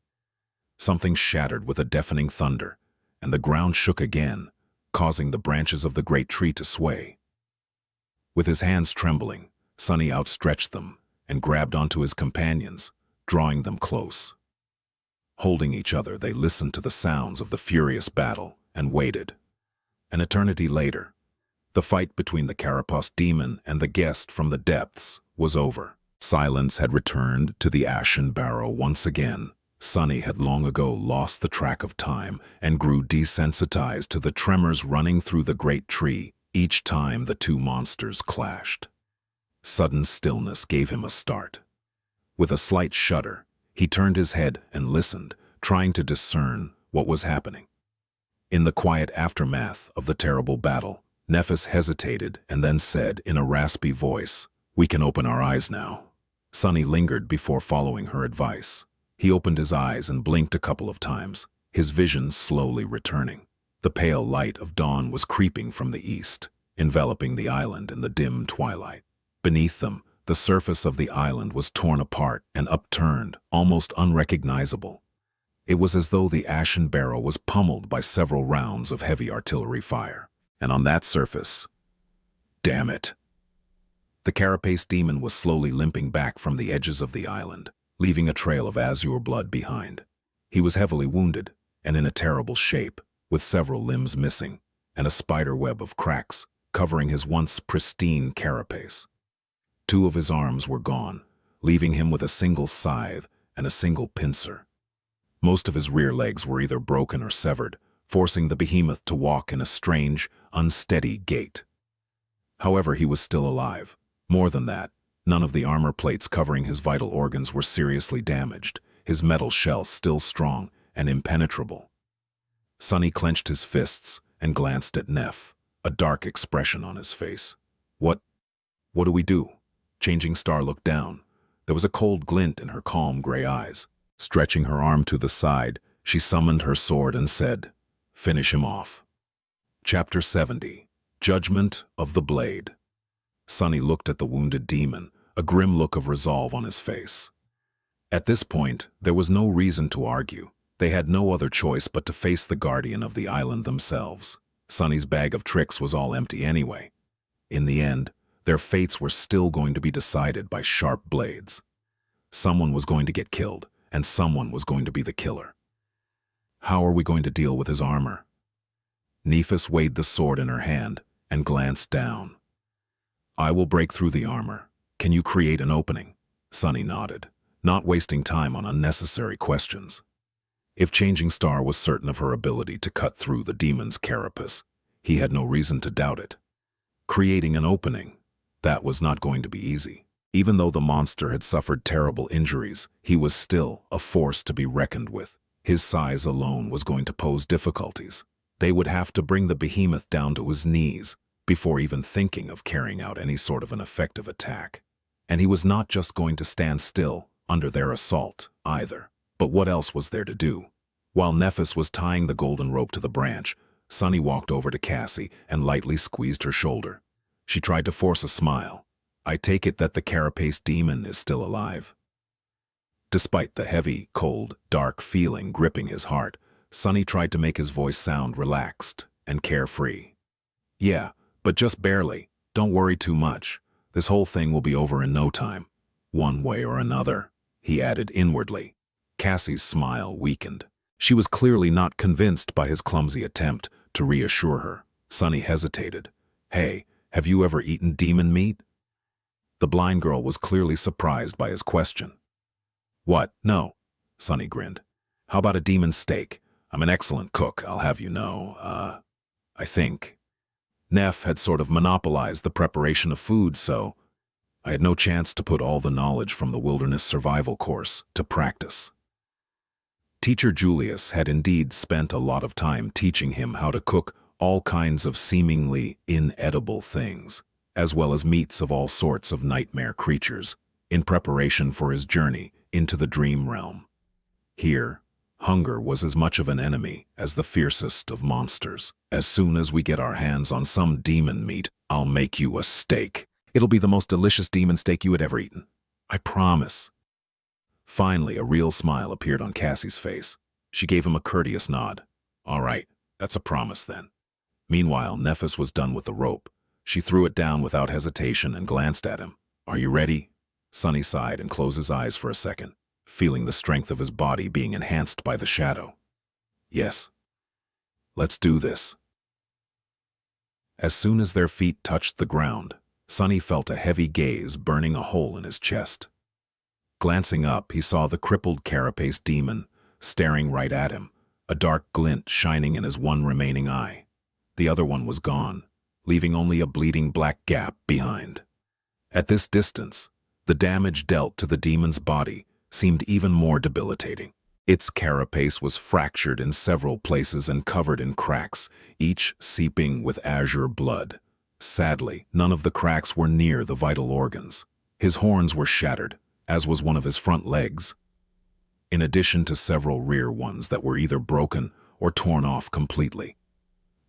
Something shattered with a deafening thunder, and the ground shook again, causing the branches of the great tree to sway. With his hands trembling, Sonny outstretched them and grabbed onto his companions, drawing them close. Holding each other, they listened to the sounds of the furious battle and waited. An eternity later, the fight between the carapace demon and the guest from the depths was over. Silence had returned to the ashen barrow once again. Sonny had long ago lost the track of time and grew desensitized to the tremors running through the great tree each time the two monsters clashed. Sudden stillness gave him a start. With a slight shudder, he turned his head and listened, trying to discern what was happening. In the quiet aftermath of the terrible battle, Nephis hesitated and then said in a raspy voice, "We can open our eyes now." Sonny lingered before following her advice. He opened his eyes and blinked a couple of times, his vision slowly returning. The pale light of dawn was creeping from the east, enveloping the island in the dim twilight. Beneath them, the surface of the island was torn apart and upturned, almost unrecognizable. It was as though the ashen barrow was pummeled by several rounds of heavy artillery fire. And on that surface, damn it! The carapace demon was slowly limping back from the edges of the island, leaving a trail of azure blood behind. He was heavily wounded and in a terrible shape, with several limbs missing and a spider web of cracks covering his once pristine carapace. 2 of his arms were gone, leaving him with a single scythe and a single pincer. Most of his rear legs were either broken or severed, forcing the behemoth to walk in a strange, unsteady gait. However, he was still alive. More than that, none of the armor plates covering his vital organs were seriously damaged, his metal shell still strong and impenetrable. Sonny clenched his fists and glanced at Neff, a dark expression on his face. What do we do?" Changing Star looked down. There was a cold glint in her calm gray eyes. Stretching her arm to the side, she summoned her sword and said, "Finish him off." Chapter 70. Judgment of the Blade. Sonny looked at the wounded demon, a grim look of resolve on his face. At this point, there was no reason to argue. They had no other choice but to face the guardian of the island themselves. Sonny's bag of tricks was all empty anyway. In the end, their fates were still going to be decided by sharp blades. Someone was going to get killed, and someone was going to be the killer. How are we going to deal with his armor? Nephis weighed the sword in her hand and glanced down. "I will break through the armor. Can you create an opening?" Sonny nodded, not wasting time on unnecessary questions. If Changing Star was certain of her ability to cut through the demon's carapace, he had no reason to doubt it. Creating an opening, that was not going to be easy. Even though the monster had suffered terrible injuries, he was still a force to be reckoned with. His size alone was going to pose difficulties. They would have to bring the behemoth down to his knees before even thinking of carrying out any sort of an effective attack. And he was not just going to stand still under their assault, either. But what else was there to do? While Nephis was tying the golden rope to the branch, Sonny walked over to Cassie and lightly squeezed her shoulder. She tried to force a smile. "I take it that the carapace demon is still alive." Despite the heavy, cold, dark feeling gripping his heart, Sonny tried to make his voice sound relaxed and carefree. Yeah, but just barely. Don't worry too much. This whole thing will be over in no time. One way or another, he added inwardly. Cassie's smile weakened. She was clearly not convinced by his clumsy attempt to reassure her. Sunny hesitated. Hey, have you ever eaten demon meat? The blind girl was clearly surprised by his question. What? No. Sunny grinned. How about a demon steak? I'm an excellent cook, I'll have you know. I think. Neff had sort of monopolized the preparation of food, so I had no chance to put all the knowledge from the wilderness survival course to practice. Teacher Julius had indeed spent a lot of time teaching him how to cook all kinds of seemingly inedible things, as well as meats of all sorts of nightmare creatures, in preparation for his journey into the dream realm. Here, hunger was as much of an enemy as the fiercest of monsters. As soon as we get our hands on some demon meat, I'll make you a steak. It'll be the most delicious demon steak you had ever eaten. I promise. Finally, a real smile appeared on Cassie's face. She gave him a courteous nod. All right, that's a promise then. Meanwhile, Nephis was done with the rope. She threw it down without hesitation and glanced at him. Are you ready? Sunny sighed and closed his eyes for a second, feeling the strength of his body being enhanced by the shadow. Yes. Let's do this. As soon as their feet touched the ground, Sunny felt a heavy gaze burning a hole in his chest. Glancing up, he saw the crippled carapace demon staring right at him, a dark glint shining in his one remaining eye. The other one was gone, leaving only a bleeding black gap behind. At this distance, the damage dealt to the demon's body seemed even more debilitating. Its carapace was fractured in several places and covered in cracks, each seeping with azure blood. Sadly, none of the cracks were near the vital organs. His horns were shattered, as was one of his front legs, in addition to several rear ones that were either broken or torn off completely.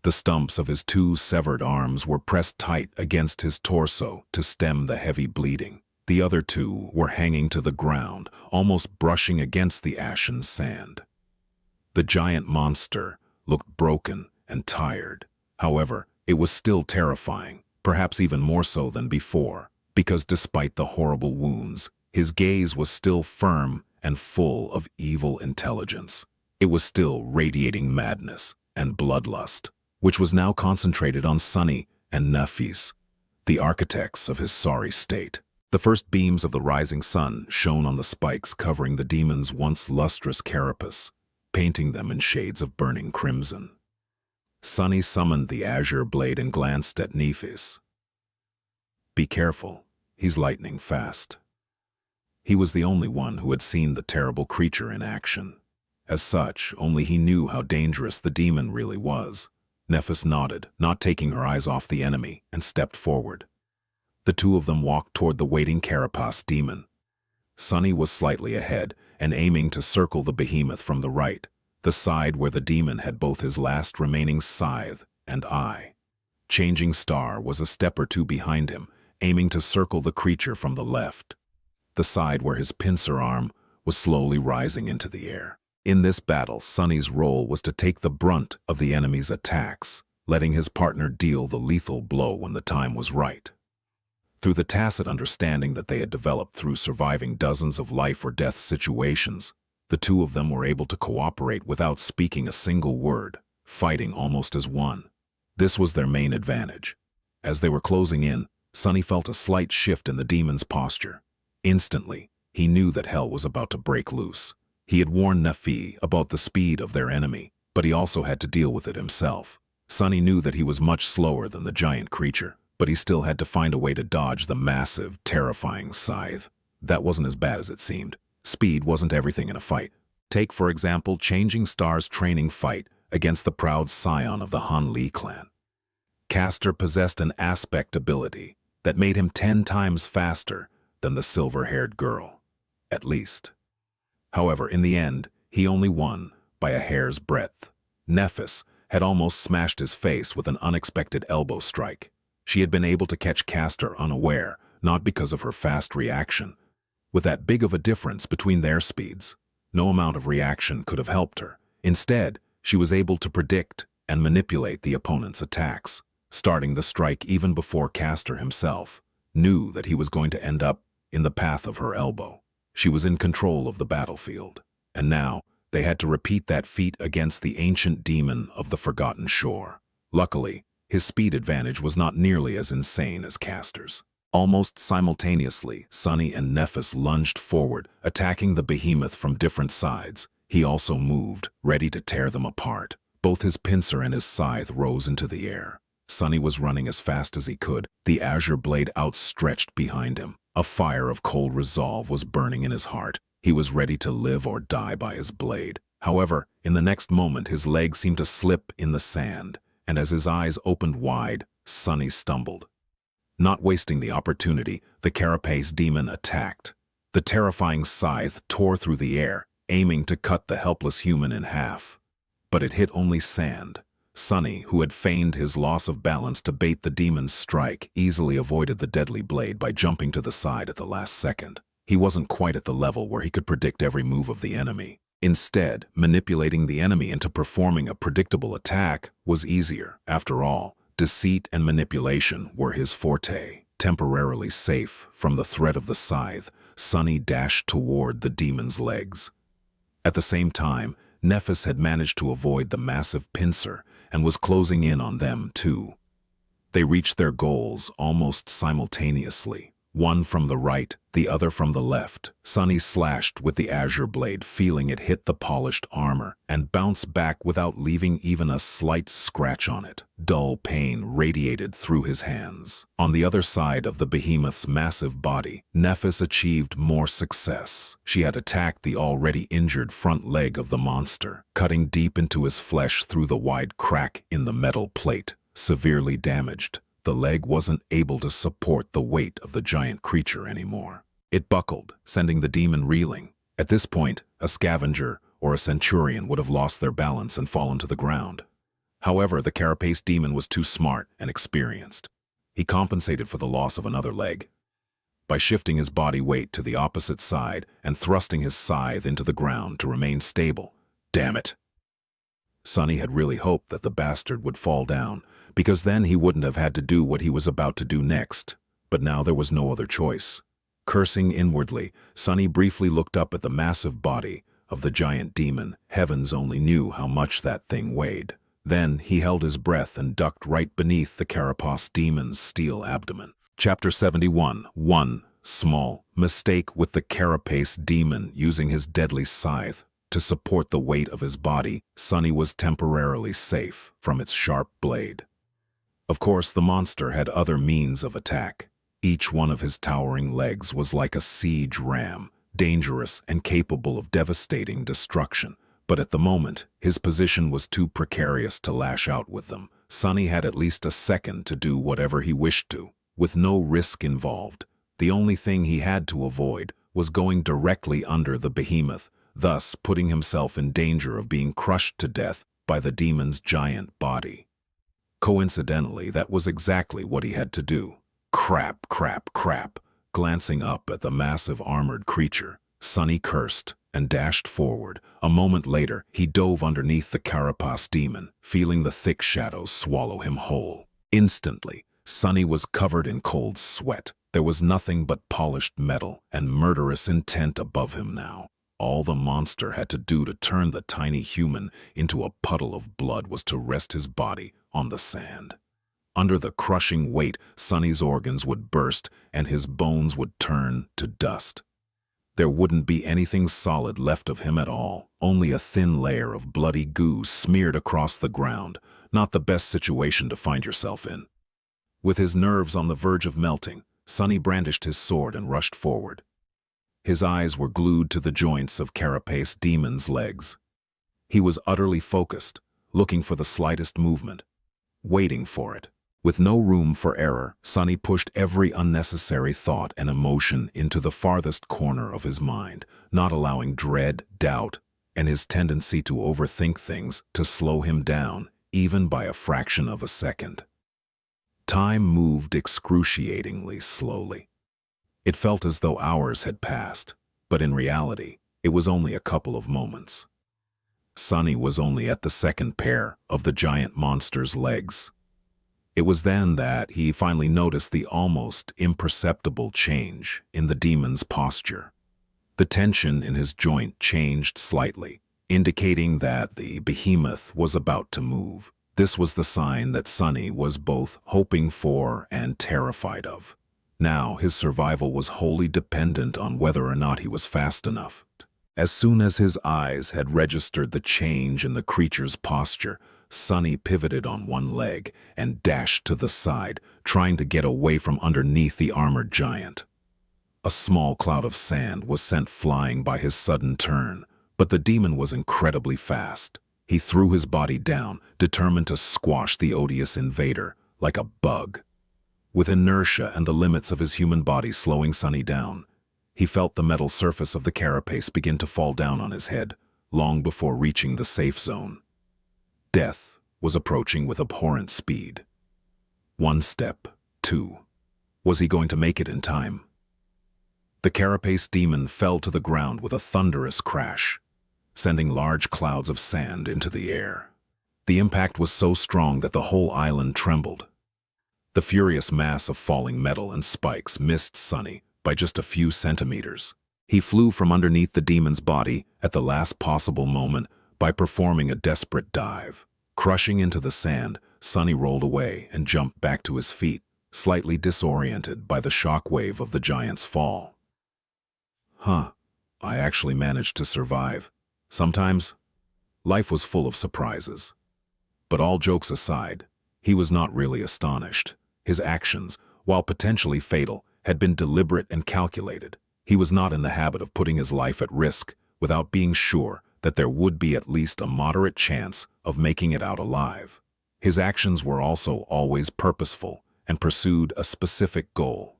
The stumps of his two severed arms were pressed tight against his torso to stem the heavy bleeding. The other two were hanging to the ground, almost brushing against the ashen sand. The giant monster looked broken and tired. However, it was still terrifying, perhaps even more so than before, because despite the horrible wounds, his gaze was still firm and full of evil intelligence. It was still radiating madness and bloodlust, which was now concentrated on Sunny and Nephis, the architects of his sorry state. The first beams of the rising sun shone on the spikes covering the demon's once lustrous carapace, painting them in shades of burning crimson. Sunny summoned the azure blade and glanced at Nephis. Be careful, he's lightning fast. He was the only one who had seen the terrible creature in action. As such, only he knew how dangerous the demon really was. Nephis nodded, not taking her eyes off the enemy, and stepped forward. The two of them walked toward the waiting carapace demon. Sunny was slightly ahead and aiming to circle the behemoth from the right, the side where the demon had both his last remaining scythe and eye. Changing Star was a step or two behind him, aiming to circle the creature from the left, the side where his pincer arm was slowly rising into the air. In this battle, Sunny's role was to take the brunt of the enemy's attacks, letting his partner deal the lethal blow when the time was right. Through the tacit understanding that they had developed through surviving dozens of life-or-death situations, the two of them were able to cooperate without speaking a single word, fighting almost as one. This was their main advantage. As they were closing in, Sunny felt a slight shift in the demon's posture. Instantly, he knew that hell was about to break loose. He had warned Nephi about the speed of their enemy, but he also had to deal with it himself. Sunny knew that he was much slower than the giant creature, but he still had to find a way to dodge the massive, terrifying scythe. That wasn't as bad as it seemed. Speed wasn't everything in a fight. Take, for example, Changing Star's training fight against the proud scion of the Han Li clan. Castor possessed an aspect ability that made him 10 times faster than the silver-haired girl, at least. However, in the end, he only won by a hair's breadth. Nephis had almost smashed his face with an unexpected elbow strike. She had been able to catch Castor unaware, not because of her fast reaction. With that big of a difference between their speeds, no amount of reaction could have helped her. Instead, she was able to predict and manipulate the opponent's attacks. starting the strike even before Castor himself knew that he was going to end up in the path of her elbow. She was in control of the battlefield, and now they had to repeat that feat against the ancient demon of the forgotten shore. Luckily, his speed advantage was not nearly as insane as Castor's. Almost simultaneously, Sunny and Nephis lunged forward, attacking the behemoth from different sides. He also moved, ready to tear them apart. Both his pincer and his scythe rose into the air. Sunny was running as fast as he could, the azure blade outstretched behind him. A fire of cold resolve was burning in his heart. He was ready to live or die by his blade. However, in the next moment his leg seemed to slip in the sand, and as his eyes opened wide, Sunny stumbled. Not wasting the opportunity, the carapace demon attacked. The terrifying scythe tore through the air, aiming to cut the helpless human in half. But it hit only sand. Sunny, who had feigned his loss of balance to bait the demon's strike, easily avoided the deadly blade by jumping to the side at the last second. He wasn't quite at the level where he could predict every move of the enemy. Instead, manipulating the enemy into performing a predictable attack was easier. After all, deceit and manipulation were his forte. Temporarily safe from the threat of the scythe, Sunny dashed toward the demon's legs. At the same time, Nephis had managed to avoid the massive pincer and was closing in on them too. They reached their goals almost simultaneously, one from the right, the other from the left. Sunny slashed with the azure blade, feeling it hit the polished armor, and bounced back without leaving even a slight scratch on it. Dull pain radiated through his hands. On the other side of the behemoth's massive body, Nephis achieved more success. She had attacked the already injured front leg of the monster, cutting deep into his flesh through the wide crack in the metal plate. Severely damaged, the leg wasn't able to support the weight of the giant creature anymore. It buckled, sending the demon reeling. At this point, a scavenger or a centurion would have lost their balance and fallen to the ground. However, the carapace demon was too smart and experienced. He compensated for the loss of another leg by shifting his body weight to the opposite side and thrusting his scythe into the ground to remain stable. Damn it! Sunny had really hoped that the bastard would fall down, because then he wouldn't have had to do what he was about to do next. But now there was no other choice. Cursing inwardly, Sunny briefly looked up at the massive body of the giant demon. Heavens only knew how much that thing weighed. Then he held his breath and ducked right beneath the carapace demon's steel abdomen. Chapter 71. 1. Small mistake with the carapace demon using his deadly scythe to support the weight of his body. Sunny was temporarily safe from its sharp blade. Of course, the monster had other means of attack. Each one of his towering legs was like a siege ram, dangerous and capable of devastating destruction. But at the moment, his position was too precarious to lash out with them. Sunny had at least a second to do whatever he wished to, with no risk involved. The only thing he had to avoid was going directly under the behemoth, thus putting himself in danger of being crushed to death by the demon's giant body. Coincidentally, that was exactly what he had to do. Crap, crap, crap. Glancing up at the massive armored creature, Sunny cursed and dashed forward. A moment later, he dove underneath the carapace demon, feeling the thick shadows swallow him whole. Instantly, Sunny was covered in cold sweat. There was nothing but polished metal and murderous intent above him now. All the monster had to do to turn the tiny human into a puddle of blood was to rest his body on the sand. Under the crushing weight, Sunny's organs would burst and his bones would turn to dust. There wouldn't be anything solid left of him at all, only a thin layer of bloody goo smeared across the ground. Not the best situation to find yourself in. With his nerves on the verge of melting, Sunny brandished his sword and rushed forward. His eyes were glued to the joints of carapace demon's legs. He was utterly focused, looking for the slightest movement, waiting for it. With no room for error, Sunny pushed every unnecessary thought and emotion into the farthest corner of his mind, not allowing dread, doubt, and his tendency to overthink things to slow him down, even by a fraction of a second. Time moved excruciatingly slowly. It felt as though hours had passed, but in reality, it was only a couple of moments. Sunny was only at the second pair of the giant monster's legs. It was then that he finally noticed the almost imperceptible change in the demon's posture. The tension in his joint changed slightly, indicating that the behemoth was about to move. This was the sign that Sunny was both hoping for and terrified of. Now his survival was wholly dependent on whether or not he was fast enough. As soon as his eyes had registered the change in the creature's posture, Sunny pivoted on one leg and dashed to the side, trying to get away from underneath the armored giant. A small cloud of sand was sent flying by his sudden turn, but the demon was incredibly fast. He threw his body down, determined to squash the odious invader like a bug. With inertia and the limits of his human body slowing Sunny down, he felt the metal surface of the carapace begin to fall down on his head, long before reaching the safe zone. Death was approaching with abhorrent speed. One step, two. Was he going to make it in time? The carapace demon fell to the ground with a thunderous crash, sending large clouds of sand into the air. The impact was so strong that the whole island trembled. The furious mass of falling metal and spikes missed Sunny by just a few centimeters. He flew from underneath the demon's body at the last possible moment by performing a desperate dive. Crushing into the sand, Sunny rolled away and jumped back to his feet, slightly disoriented by the shock wave of the giant's fall. I actually managed to survive. Sometimes, life was full of surprises. But all jokes aside, he was not really astonished. His actions, while potentially fatal, had been deliberate and calculated. He was not in the habit of putting his life at risk without being sure that there would be at least a moderate chance of making it out alive. His actions were also always purposeful and pursued a specific goal.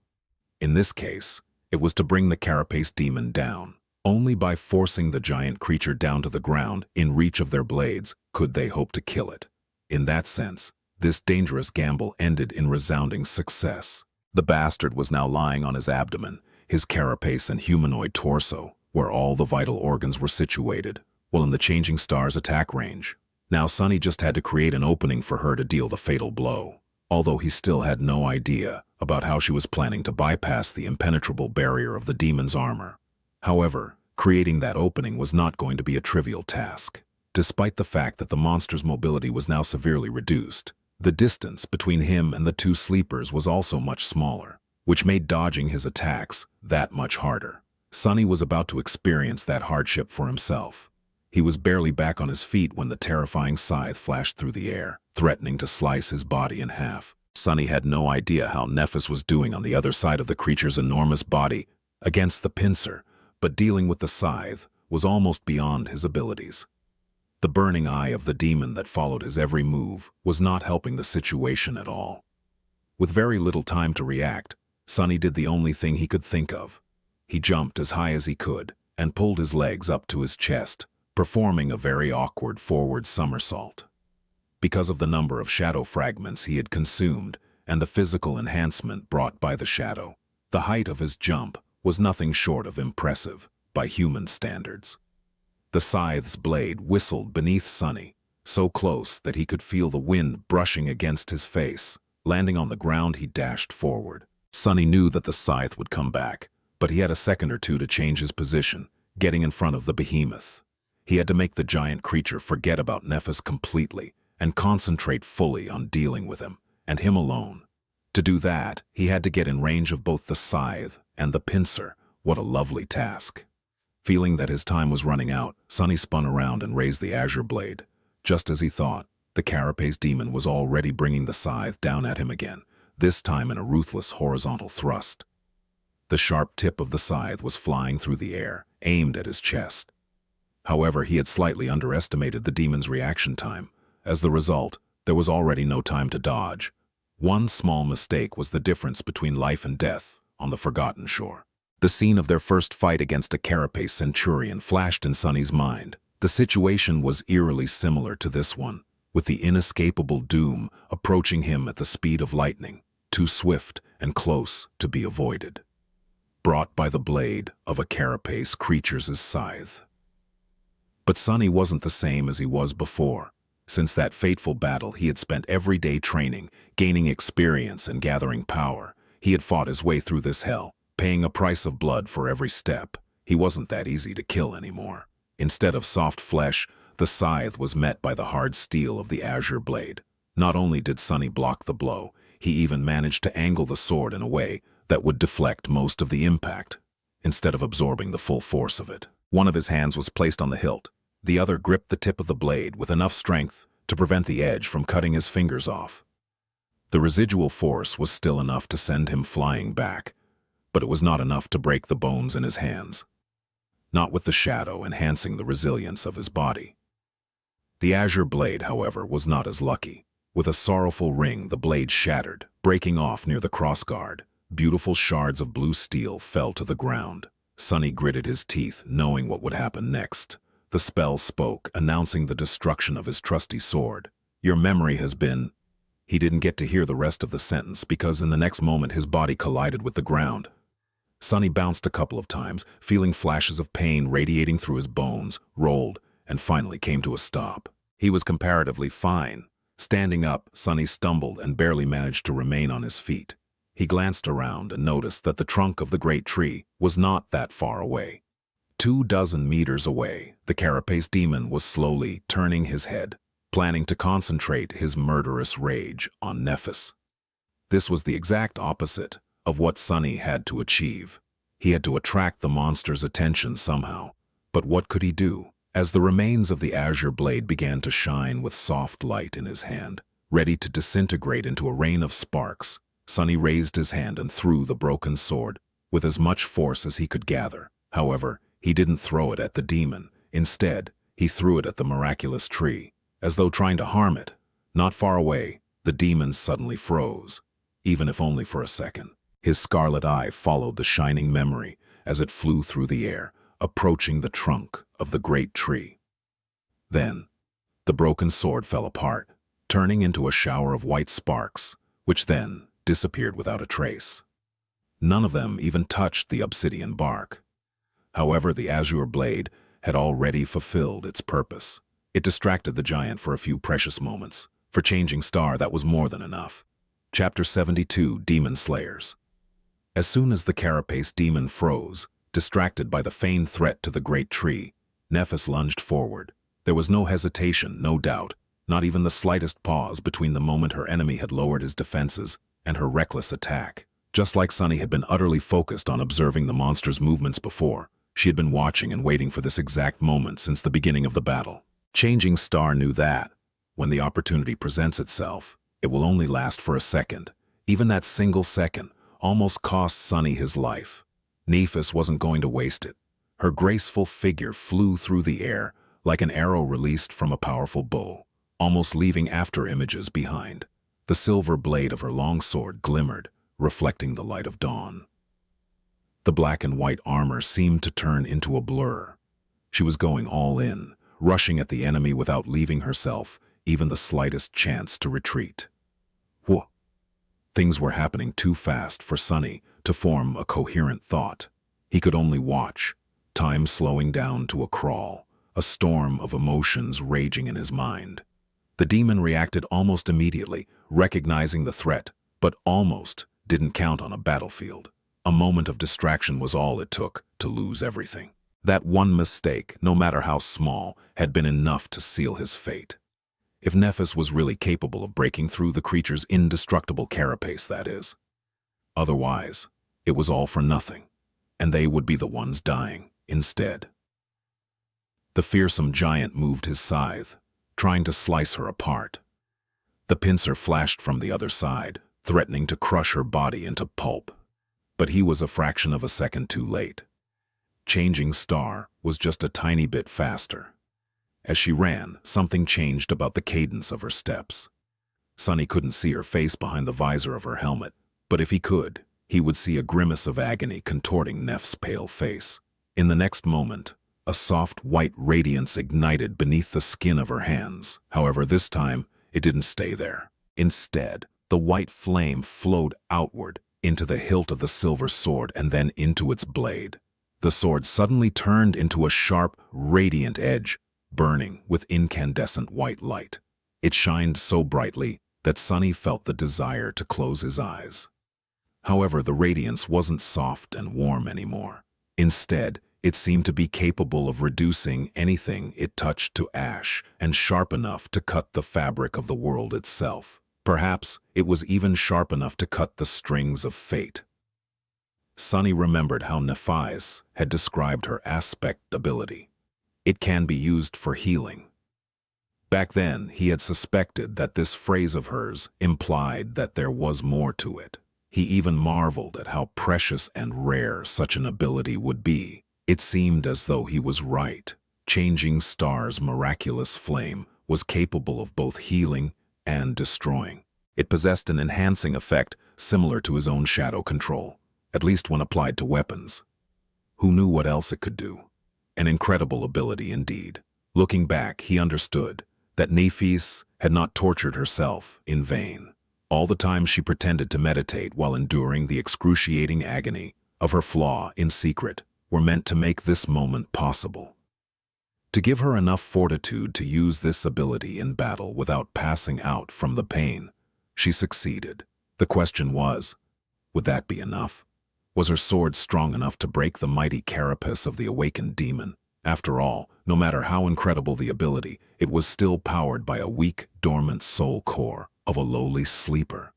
In this case, it was to bring the carapace demon down. Only by forcing the giant creature down to the ground in reach of their blades could they hope to kill it. In that sense, this dangerous gamble ended in resounding success. The bastard was now lying on his abdomen, his carapace and humanoid torso, where all the vital organs were situated, while in the changing star's attack range. Now Sunny just had to create an opening for her to deal the fatal blow, although he still had no idea about how she was planning to bypass the impenetrable barrier of the demon's armor. However, creating that opening was not going to be a trivial task. Despite the fact that the monster's mobility was now severely reduced, the distance between him and the two sleepers was also much smaller, which made dodging his attacks that much harder. Sunny was about to experience that hardship for himself. He was barely back on his feet when the terrifying scythe flashed through the air, threatening to slice his body in half. Sunny had no idea how Nephis was doing on the other side of the creature's enormous body against the pincer, but dealing with the scythe was almost beyond his abilities. The burning eye of the demon that followed his every move was not helping the situation at all. With very little time to react, Sunny did the only thing he could think of. He jumped as high as he could and pulled his legs up to his chest, performing a very awkward forward somersault. Because of the number of shadow fragments he had consumed and the physical enhancement brought by the shadow, the height of his jump was nothing short of impressive by human standards. The scythe's blade whistled beneath Sunny, so close that he could feel the wind brushing against his face. Landing on the ground, he dashed forward. Sunny knew that the scythe would come back, but he had a second or two to change his position, getting in front of the behemoth. He had to make the giant creature forget about Nephis completely and concentrate fully on dealing with him, and him alone. To do that, he had to get in range of both the scythe and the pincer. What a lovely task. Feeling that his time was running out, Sunny spun around and raised the azure blade. Just as he thought, the carapace demon was already bringing the scythe down at him again, this time in a ruthless horizontal thrust. The sharp tip of the scythe was flying through the air, aimed at his chest. However, he had slightly underestimated the demon's reaction time. As the result, there was already no time to dodge. One small mistake was the difference between life and death on the Forgotten Shore. The scene of their first fight against a carapace centurion flashed in Sunny's mind. The situation was eerily similar to this one, with the inescapable doom approaching him at the speed of lightning, too swift and close to be avoided. Brought by the blade of a carapace creature's scythe. But Sunny wasn't the same as he was before. Since that fateful battle, he had spent every day training, gaining experience and gathering power. He had fought his way through this hell, paying a price of blood for every step. He wasn't that easy to kill anymore. Instead of soft flesh, the scythe was met by the hard steel of the azure blade. Not only did Sunny block the blow, he even managed to angle the sword in a way that would deflect most of the impact, instead of absorbing the full force of it. One of his hands was placed on the hilt. The other gripped the tip of the blade with enough strength to prevent the edge from cutting his fingers off. The residual force was still enough to send him flying back, but it was not enough to break the bones in his hands. Not with the shadow enhancing the resilience of his body. The azure blade, however, was not as lucky. With a sorrowful ring, the blade shattered, breaking off near the crossguard. Beautiful shards of blue steel fell to the ground. Sunny gritted his teeth, knowing what would happen next. The spell spoke, announcing the destruction of his trusty sword. Your memory has been... He didn't get to hear the rest of the sentence because in the next moment his body collided with the ground. Sunny bounced a couple of times, feeling flashes of pain radiating through his bones, rolled, and finally came to a stop. He was comparatively fine. Standing up, Sunny stumbled and barely managed to remain on his feet. He glanced around and noticed that the trunk of the great tree was not that far away. 24 meters away, the carapace demon was slowly turning his head, planning to concentrate his murderous rage on Nephis. This was the exact opposite of what Sunny had to achieve. He had to attract the monster's attention somehow. But what could he do? As the remains of the azure blade began to shine with soft light in his hand, ready to disintegrate into a rain of sparks, Sunny raised his hand and threw the broken sword with as much force as he could gather. However, he didn't throw it at the demon. Instead, he threw it at the miraculous tree, as though trying to harm it. Not far away, the demon suddenly froze, even if only for a second. His scarlet eye followed the shining memory as it flew through the air, approaching the trunk of the great tree. Then, the broken sword fell apart, turning into a shower of white sparks, which then disappeared without a trace. None of them even touched the obsidian bark. However, the azure blade had already fulfilled its purpose. It distracted the giant for a few precious moments. For Changing Star, that was more than enough. Chapter 72, Demon Slayers. As soon as the carapace demon froze, distracted by the feigned threat to the great tree, Nephis lunged forward. There was no hesitation, no doubt, not even the slightest pause between the moment her enemy had lowered his defenses and her reckless attack. Just like Sunny had been utterly focused on observing the monster's movements before, she had been watching and waiting for this exact moment since the beginning of the battle. Changing Star knew that, when the opportunity presents itself, it will only last for a second. Even that single second almost cost Sunny his life. Nephis wasn't going to waste it. Her graceful figure flew through the air like an arrow released from a powerful bow, almost leaving after images behind. The silver blade of her long sword glimmered, reflecting the light of dawn. The black and white armor seemed to turn into a blur. She was going all in, rushing at the enemy without leaving herself even the slightest chance to retreat. Whoa! Things were happening too fast for Sunny to form a coherent thought. He could only watch, time slowing down to a crawl, a storm of emotions raging in his mind. The demon reacted almost immediately, recognizing the threat, but almost didn't count on a battlefield. A moment of distraction was all it took to lose everything. That one mistake, no matter how small, had been enough to seal his fate. If Nephis was really capable of breaking through the creature's indestructible carapace, that is. Otherwise, it was all for nothing, and they would be the ones dying instead. The fearsome giant moved his scythe, trying to slice her apart. The pincer flashed from the other side, threatening to crush her body into pulp. But he was a fraction of a second too late. Changing Star was just a tiny bit faster. As she ran, something changed about the cadence of her steps. Sunny couldn't see her face behind the visor of her helmet, but if he could, he would see a grimace of agony contorting Neph's pale face. In the next moment, a soft white radiance ignited beneath the skin of her hands. However, this time, it didn't stay there. Instead, the white flame flowed outward into the hilt of the silver sword and then into its blade. The sword suddenly turned into a sharp, radiant edge, burning with incandescent white light. It shined so brightly that Sunny felt the desire to close his eyes. However, the radiance wasn't soft and warm anymore. Instead, it seemed to be capable of reducing anything it touched to ash and sharp enough to cut the fabric of the world itself. Perhaps it was even sharp enough to cut the strings of fate. Sunny remembered how Nephias had described her aspect ability. It can be used for healing. Back then, he had suspected that this phrase of hers implied that there was more to it. He even marveled at how precious and rare such an ability would be. It seemed as though he was right. Changing Star's miraculous flame was capable of both healing and destroying. It possessed an enhancing effect similar to his own shadow control, at least when applied to weapons. Who knew what else it could do? An incredible ability indeed. Looking back, he understood that Nephis had not tortured herself in vain. All the time she pretended to meditate while enduring the excruciating agony of her flaw in secret were meant to make this moment possible. To give her enough fortitude to use this ability in battle without passing out from the pain, she succeeded. The question was, would that be enough? Was her sword strong enough to break the mighty carapace of the awakened demon? After all, no matter how incredible the ability, it was still powered by a weak, dormant soul core of a lowly sleeper.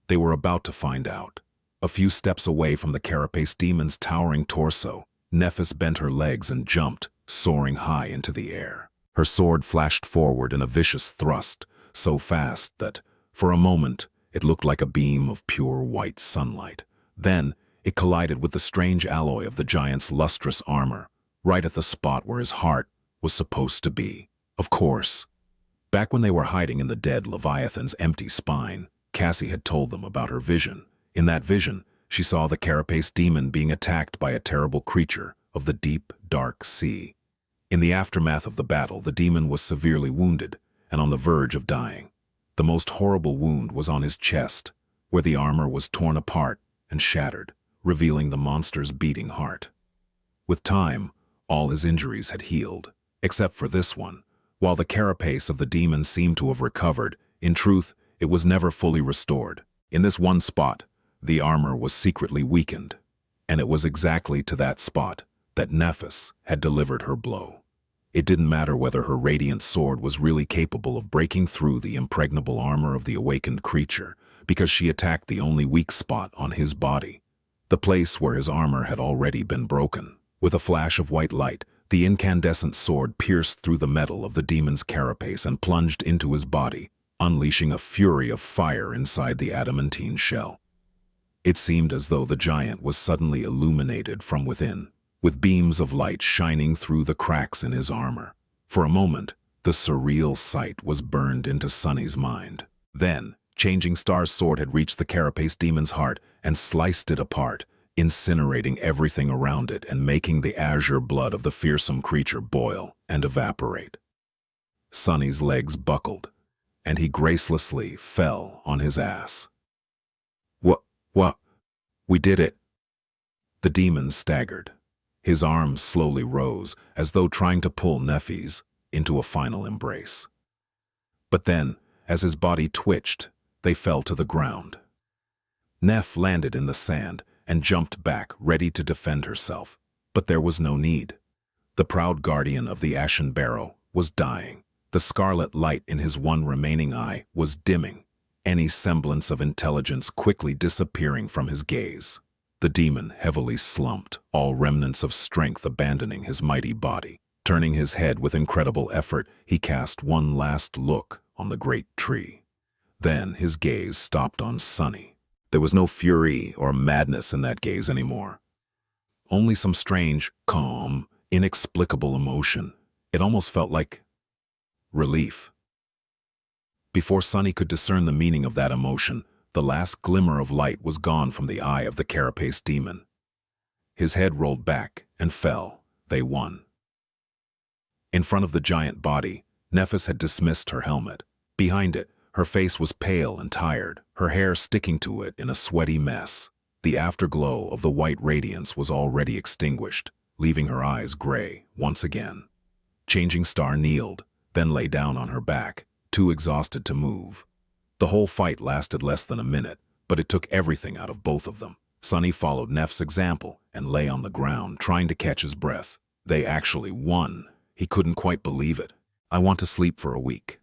They were about to find out. A few steps away from the carapace demon's towering torso, Nephis bent her legs and jumped, soaring high into the air. Her sword flashed forward in a vicious thrust, so fast that, for a moment, it looked like a beam of pure white sunlight. Then, it collided with the strange alloy of the giant's lustrous armor, right at the spot where his heart was supposed to be. Of course, back when they were hiding in the dead Leviathan's empty spine, Cassie had told them about her vision. In that vision, she saw the carapace demon being attacked by a terrible creature of the deep, dark sea. In the aftermath of the battle, the demon was severely wounded and on the verge of dying. The most horrible wound was on his chest, where the armor was torn apart and shattered, revealing the monster's beating heart. With time, all his injuries had healed, except for this one. While the carapace of the demon seemed to have recovered, in truth, it was never fully restored. In this one spot, the armor was secretly weakened, and it was exactly to that spot that Nephis had delivered her blow. It didn't matter whether her radiant sword was really capable of breaking through the impregnable armor of the awakened creature, because she attacked the only weak spot on his body, the place where his armor had already been broken. With a flash of white light, the incandescent sword pierced through the metal of the demon's carapace and plunged into his body, unleashing a fury of fire inside the adamantine shell. It seemed as though the giant was suddenly illuminated from within, with beams of light shining through the cracks in his armor. For a moment, the surreal sight was burned into Sunny's mind. Then, Changing Star's sword had reached the carapace demon's heart and sliced it apart, incinerating everything around it and making the azure blood of the fearsome creature boil and evaporate. Sunny's legs buckled, and he gracelessly fell on his ass. What? We did it. The demon staggered. His arms slowly rose, as though trying to pull Nephis into a final embrace. But then, as his body twitched, they fell to the ground. Neph landed in the sand and jumped back, ready to defend herself. But there was no need. The proud guardian of the Ashen Barrow was dying. The scarlet light in his one remaining eye was dimming, any semblance of intelligence quickly disappearing from his gaze. The demon heavily slumped, all remnants of strength abandoning his mighty body. Turning his head with incredible effort, he cast one last look on the great tree. Then his gaze stopped on Sunny. There was no fury or madness in that gaze anymore. Only some strange, calm, inexplicable emotion. It almost felt like relief. Before Sunny could discern the meaning of that emotion, the last glimmer of light was gone from the eye of the carapace demon. His head rolled back and fell. They won. In front of the giant body, Nephis had dismissed her helmet. Behind it, her face was pale and tired, her hair sticking to it in a sweaty mess. The afterglow of the white radiance was already extinguished, leaving her eyes gray once again. Changing Star kneeled, then lay down on her back, too exhausted to move. The whole fight lasted less than a minute, but it took everything out of both of them. Sunny followed Neff's example and lay on the ground, trying to catch his breath. They actually won. He couldn't quite believe it. "I want to sleep for a week."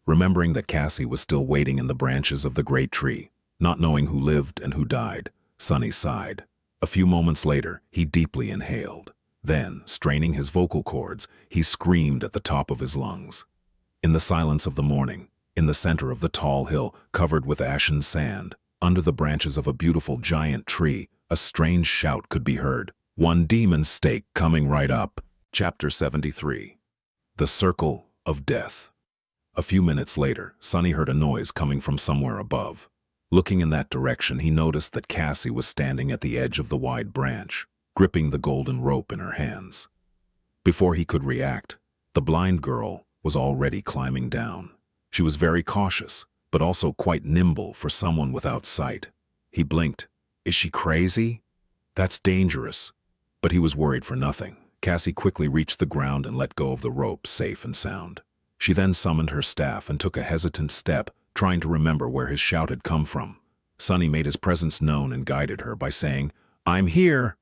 Remembering that Cassie was still waiting in the branches of the great tree, not knowing who lived and who died, Sunny sighed. A few moments later, he deeply inhaled. Then, straining his vocal cords, he screamed at the top of his lungs. In the silence of the morning, in the center of the tall hill covered with ashen sand, under the branches of a beautiful giant tree, a strange shout could be heard. "One demon's stake coming right up." Chapter 73. The Circle of Death. A few minutes later, Sunny heard a noise coming from somewhere above. Looking in that direction, he noticed that Cassie was standing at the edge of the wide branch, gripping the golden rope in her hands. Before he could react, the blind girl was already climbing down. She was very cautious, but also quite nimble for someone without sight. He blinked. Is she crazy? That's dangerous. But he was worried for nothing. Cassie quickly reached the ground and let go of the rope, safe and sound. She then summoned her staff and took a hesitant step, trying to remember where his shout had come from. Sunny made his presence known and guided her by saying, "I'm here."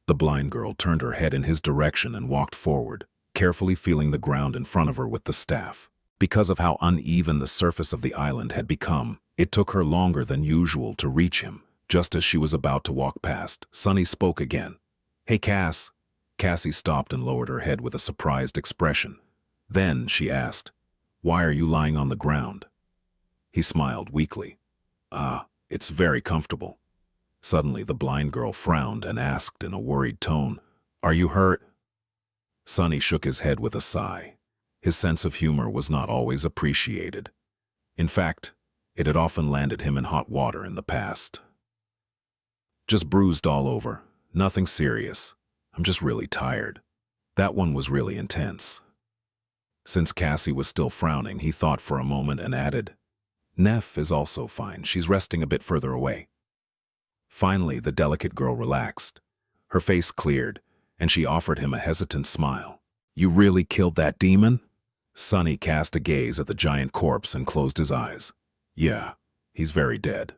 The blind girl turned her head in his direction and walked forward, carefully feeling the ground in front of her with the staff. Because of how uneven the surface of the island had become, it took her longer than usual to reach him. Just as she was about to walk past, Sunny spoke again. "Hey, Cass." Cassie stopped and lowered her head with a surprised expression. Then she asked, "Why are you lying on the ground?" He smiled weakly. It's very comfortable." Suddenly the blind girl frowned and asked in a worried tone, "Are you hurt?" Sunny shook his head with a sigh. His sense of humor was not always appreciated. In fact, it had often landed him in hot water in the past. "Just bruised all over. Nothing serious. I'm just really tired." That one was really intense. Since Cassie was still frowning, he thought for a moment and added, "Neff is also fine. She's resting a bit further away." Finally, the delicate girl relaxed. Her face cleared, and she offered him a hesitant smile. "You really killed that demon?" Sunny cast a gaze at the giant corpse and closed his eyes. "Yeah, he's very dead."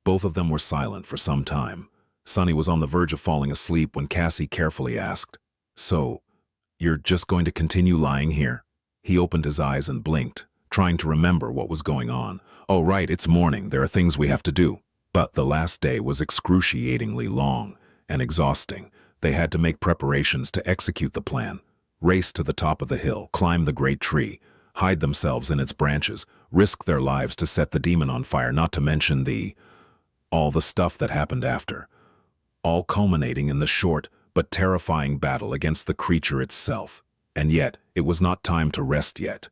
Both of them were silent for some time. Sunny was on the verge of falling asleep when Cassie carefully asked, "So, you're just going to continue lying here?" He opened his eyes and blinked, trying to remember what was going on. "Oh right, it's morning, there are things we have to do." But the last day was excruciatingly long and exhausting. They had to make preparations to execute the plan. Race to the top of the hill, climb the great tree, hide themselves in its branches, risk their lives to set the demon on fire, not to mention all the stuff that happened after. All culminating in the short but terrifying battle against the creature itself. And yet, it was not time to rest yet.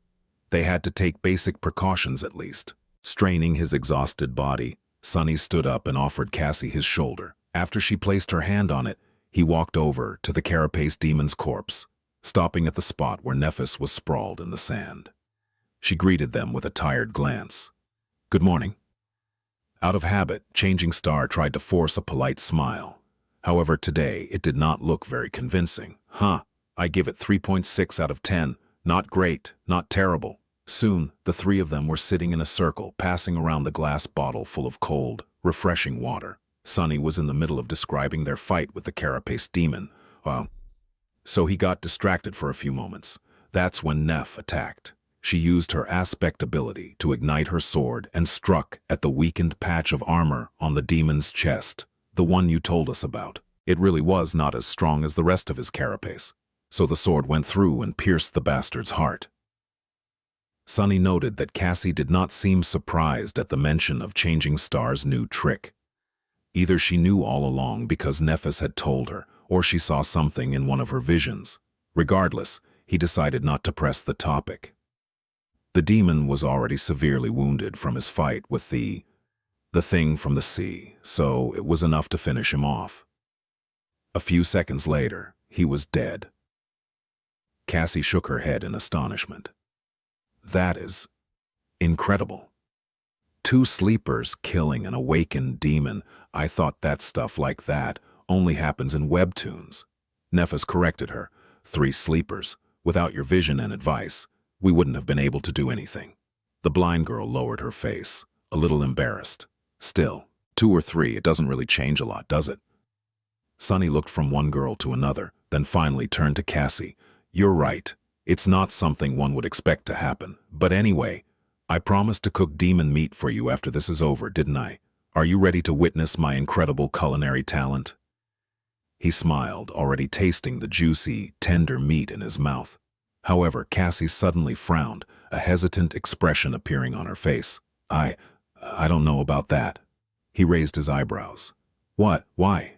They had to take basic precautions at least. Straining his exhausted body, Sunny stood up and offered Cassie his shoulder. After she placed her hand on it, he walked over to the carapace demon's corpse, stopping at the spot where Nephis was sprawled in the sand. She greeted them with a tired glance. "Good morning." Out of habit, Changing Star tried to force a polite smile. However, today it did not look very convincing. I give it 3.6 out of 10. Not great, not terrible." Soon, the three of them were sitting in a circle, passing around the glass bottle full of cold, refreshing water. Sunny was in the middle of describing their fight with the carapace demon. So he got distracted for a few moments. That's when Neff attacked. She used her aspect ability to ignite her sword and struck at the weakened patch of armor on the demon's chest, the one you told us about. It really was not as strong as the rest of his carapace, so the sword went through and pierced the bastard's heart. Sunny noted that Cassie did not seem surprised at the mention of Changing Star's new trick. Either she knew all along because Nephis had told her, or she saw something in one of her visions. Regardless, he decided not to press the topic. The demon was already severely wounded from his fight with the thing from the sea, so it was enough to finish him off. A few seconds later, he was dead. Cassie shook her head in astonishment. "That is incredible. 2 sleepers killing an awakened demon. I thought that stuff like that only happens in webtoons." Nephis corrected her. 3 sleepers. Without your vision and advice, we wouldn't have been able to do anything. The blind girl lowered her face, a little embarrassed. Still, 2 or 3, it doesn't really change a lot, does it? Sunny looked from one girl to another, then finally turned to Cassie. You're right. It's not something one would expect to happen. But anyway, I promised to cook demon meat for you after this is over, didn't I? Are you ready to witness my incredible culinary talent? He smiled, already tasting the juicy, tender meat in his mouth. However, Cassie suddenly frowned, a hesitant expression appearing on her face. I don't know about that. He raised his eyebrows. What? Why?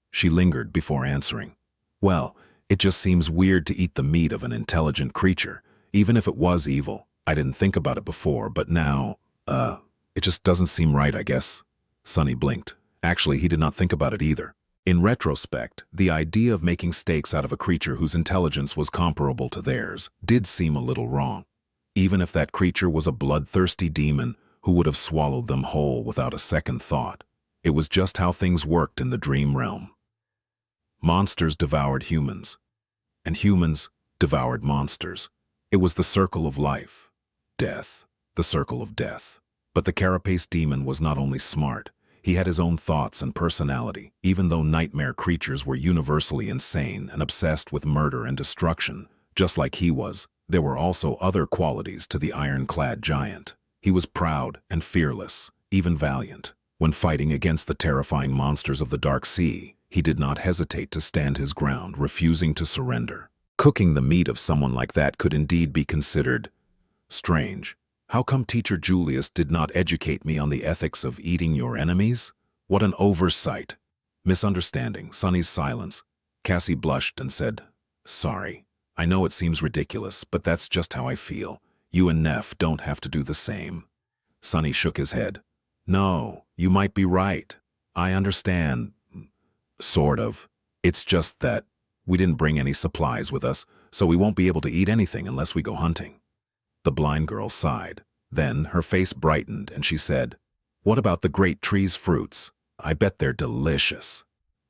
She lingered before answering. Well, it just seems weird to eat the meat of an intelligent creature, even if it was evil. I didn't think about it before, but now, it just doesn't seem right, I guess. Sunny blinked. Actually, he did not think about it either. In retrospect, the idea of making steaks out of a creature whose intelligence was comparable to theirs did seem a little wrong. Even if that creature was a bloodthirsty demon who would have swallowed them whole without a second thought. It was just how things worked in the dream realm. Monsters devoured humans, and humans devoured monsters. It was the circle of life. Death, the circle of death. But the carapace demon was not only smart, he had his own thoughts and personality. Even though nightmare creatures were universally insane and obsessed with murder and destruction, just like he was, there were also other qualities to the ironclad giant. He was proud and fearless, even valiant. When fighting against the terrifying monsters of the dark sea, he did not hesitate to stand his ground, refusing to surrender. Cooking the meat of someone like that could indeed be considered strange. How come Teacher Julius did not educate me on the ethics of eating your enemies? What an oversight. Misunderstanding Sunny's silence. Cassie blushed and said, Sorry. I know it seems ridiculous, but that's just how I feel. You and Neff don't have to do the same. Sunny shook his head. No, you might be right. I understand. Sort of. It's just that we didn't bring any supplies with us, so we won't be able to eat anything unless we go hunting. The blind girl sighed. Then her face brightened and she said, What about the great tree's fruits? I bet they're delicious.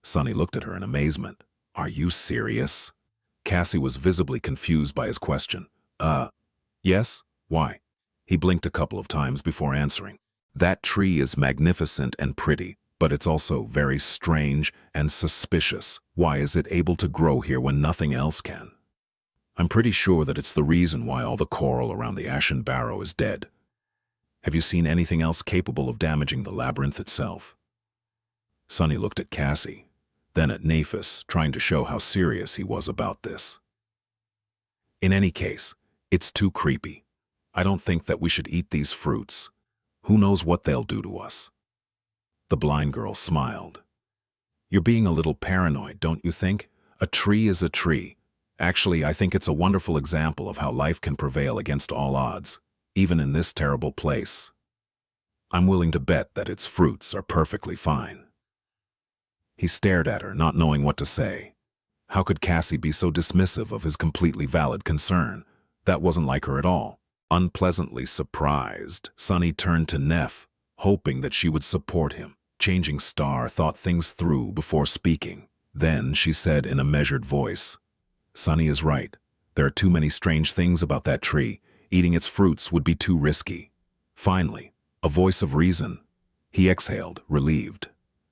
Sunny looked at her in amazement. Are you serious? Cassie was visibly confused by his question. Yes? Why? He blinked a couple of times before answering. That tree is magnificent and pretty, but it's also very strange and suspicious. Why is it able to grow here when nothing else can? I'm pretty sure that it's the reason why all the coral around the Ashen Barrow is dead. Have you seen anything else capable of damaging the labyrinth itself? Sunny looked at Cassie, then at Nephis, trying to show how serious he was about this. In any case, it's too creepy. I don't think that we should eat these fruits. Who knows what they'll do to us? The blind girl smiled. You're being a little paranoid, don't you think? A tree is a tree. Actually, I think it's a wonderful example of how life can prevail against all odds, even in this terrible place. I'm willing to bet that its fruits are perfectly fine. He stared at her, not knowing what to say. How could Cassie be so dismissive of his completely valid concern? That wasn't like her at all. Unpleasantly surprised, Sunny turned to Neff, hoping that she would support him. Changing Star thought things through before speaking. Then she said in a measured voice, Sunny is right. There are too many strange things about that tree. Eating its fruits would be too risky. Finally, a voice of reason. He exhaled, relieved.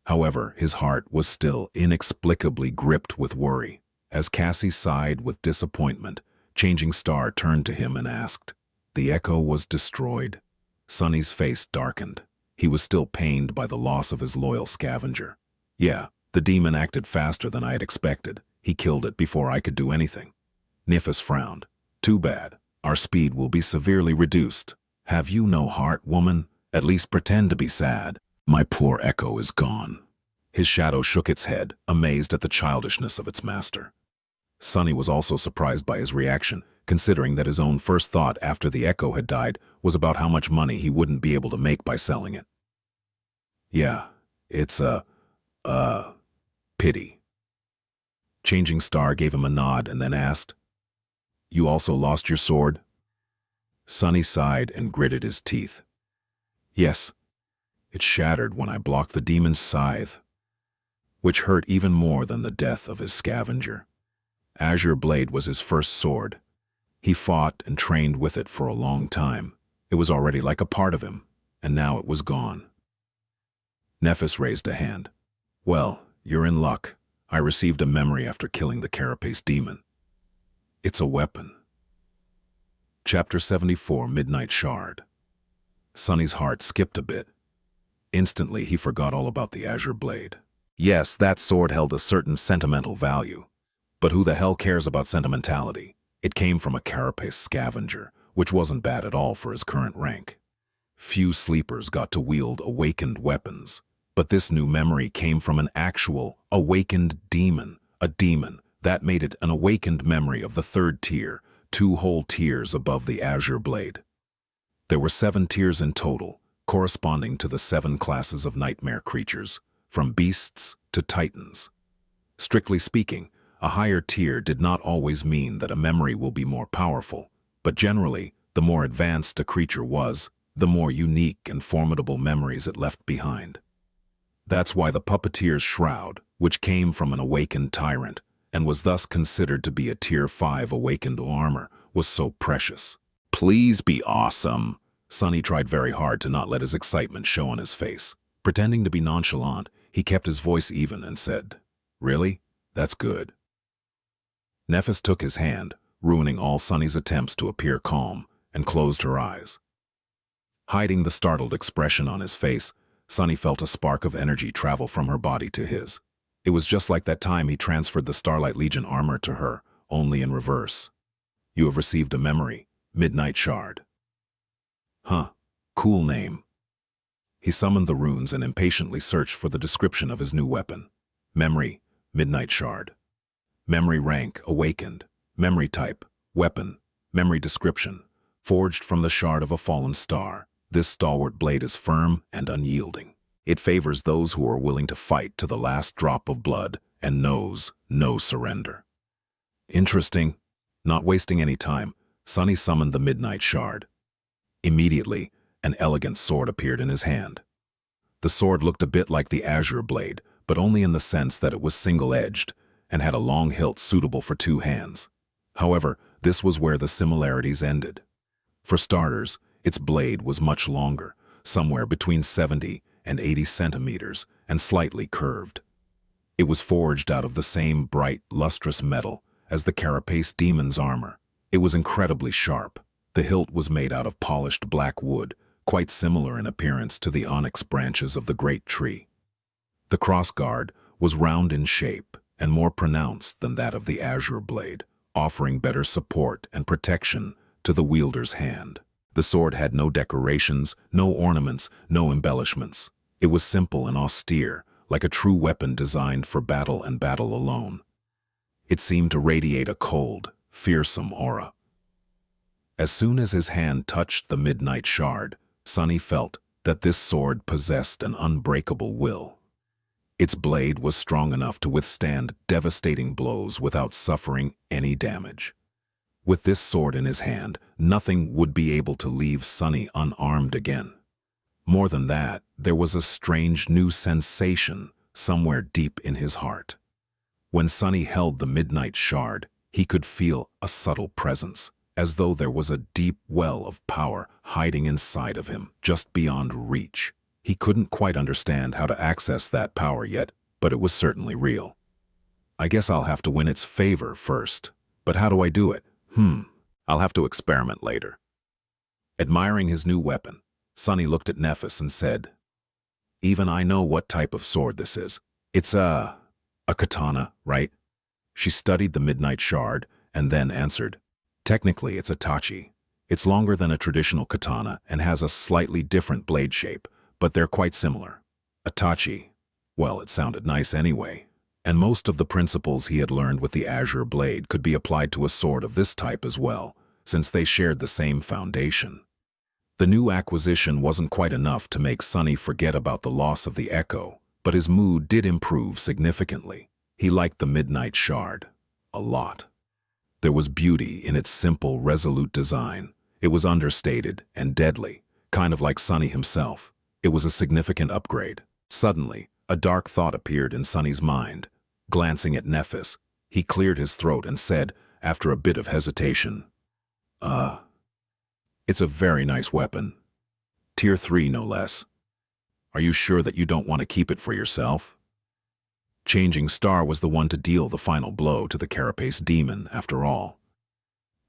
However, his heart was still inexplicably gripped with worry. As Cassie sighed with disappointment, Changing Star turned to him and asked, The echo was destroyed. Sunny's face darkened. He was still pained by the loss of his loyal scavenger. Yeah, the demon acted faster than I had expected. He killed it before I could do anything. Nephis frowned. Too bad. Our speed will be severely reduced. Have you no heart, woman? At least pretend to be sad. My poor echo is gone. His shadow shook its head, amazed at the childishness of its master. Sunny was also surprised by his reaction, considering that his own first thought after the echo had died was about how much money he wouldn't be able to make by selling it. Yeah, it's pity. Changing Star gave him a nod and then asked, You also lost your sword? Sunny sighed and gritted his teeth. Yes, it shattered when I blocked the demon's scythe, which hurt even more than the death of his scavenger. Azure Blade was his first sword. He fought and trained with it for a long time. It was already like a part of him, and now it was gone. Nephis raised a hand. Well, you're in luck. I received a memory after killing the carapace demon. It's a weapon. Chapter 74, Midnight Shard. Sonny's heart skipped a bit. Instantly, he forgot all about the azure blade. Yes, that sword held a certain sentimental value. But who the hell cares about sentimentality? It came from a carapace scavenger, which wasn't bad at all for his current rank. Few sleepers got to wield awakened weapons, but this new memory came from an actual, awakened demon, a demon. That made it an awakened memory of the third tier, 2 whole tiers above the azure blade. There were 7 tiers in total, corresponding to the 7 classes of nightmare creatures, from beasts to titans. Strictly speaking, a higher tier did not always mean that a memory will be more powerful, but generally, the more advanced a creature was, the more unique and formidable memories it left behind. That's why the puppeteer's shroud, which came from an awakened tyrant, and was thus considered to be a Tier 5 awakened armor, was so precious. Please be awesome. Sonny tried very hard to not let his excitement show on his face. Pretending to be nonchalant, he kept his voice even and said, Really? That's good. Nephis took his hand, ruining all Sonny's attempts to appear calm, and closed her eyes. Hiding the startled expression on his face, Sonny felt a spark of energy travel from her body to his. It was just like that time he transferred the Starlight Legion armor to her, only in reverse. You have received a memory, Midnight Shard. Huh, cool name. He summoned the runes and impatiently searched for the description of his new weapon. Memory, Midnight Shard. Memory rank, awakened. Memory type, weapon. Memory description, forged from the shard of a fallen star. This stalwart blade is firm and unyielding. It favors those who are willing to fight to the last drop of blood and knows no surrender. Interesting. Not wasting any time, Sonny summoned the Midnight Shard. Immediately, an elegant sword appeared in his hand. The sword looked a bit like the azure blade, but only in the sense that it was single-edged and had a long hilt suitable for 2 hands. However, this was where the similarities ended. For starters, its blade was much longer, somewhere between 70 and 80 centimeters, and slightly curved. It was forged out of the same bright, lustrous metal as the carapace demon's armor. It was incredibly sharp. The hilt was made out of polished black wood, quite similar in appearance to the onyx branches of the great tree. The crossguard was round in shape and more pronounced than that of the azure blade, offering better support and protection to the wielder's hand. The sword had no decorations, no ornaments, no embellishments. It was simple and austere, like a true weapon designed for battle and battle alone. It seemed to radiate a cold, fearsome aura. As soon as his hand touched the Midnight Shard, Sonny felt that this sword possessed an unbreakable will. Its blade was strong enough to withstand devastating blows without suffering any damage. With this sword in his hand, nothing would be able to leave Sonny unarmed again. More than that, there was a strange new sensation somewhere deep in his heart. When Sonny held the Midnight Shard, he could feel a subtle presence, as though there was a deep well of power hiding inside of him, just beyond reach. He couldn't quite understand how to access that power yet, but it was certainly real. I guess I'll have to win its favor first. But how do I do it? I'll have to experiment later. Admiring his new weapon, Sonny looked at Nephis and said, Even I know what type of sword this is. It's a katana, right? She studied the Midnight Shard and then answered, Technically, it's a tachi. It's longer than a traditional katana and has a slightly different blade shape, but they're quite similar. A tachi. Well, it sounded nice anyway. And most of the principles he had learned with the azure blade could be applied to a sword of this type as well, since they shared the same foundation. The new acquisition wasn't quite enough to make Sonny forget about the loss of the echo, but his mood did improve significantly. He liked the Midnight Shard a lot. There was beauty in its simple, resolute design. It was understated and deadly, kind of like Sonny himself. It was a significant upgrade. Suddenly, a dark thought appeared in Sonny's mind. Glancing at Nephis, he cleared his throat and said, after a bit of hesitation, It's a very nice weapon. Tier 3, no less. Are you sure that you don't want to keep it for yourself? Changing Star was the one to deal the final blow to the carapace demon, after all.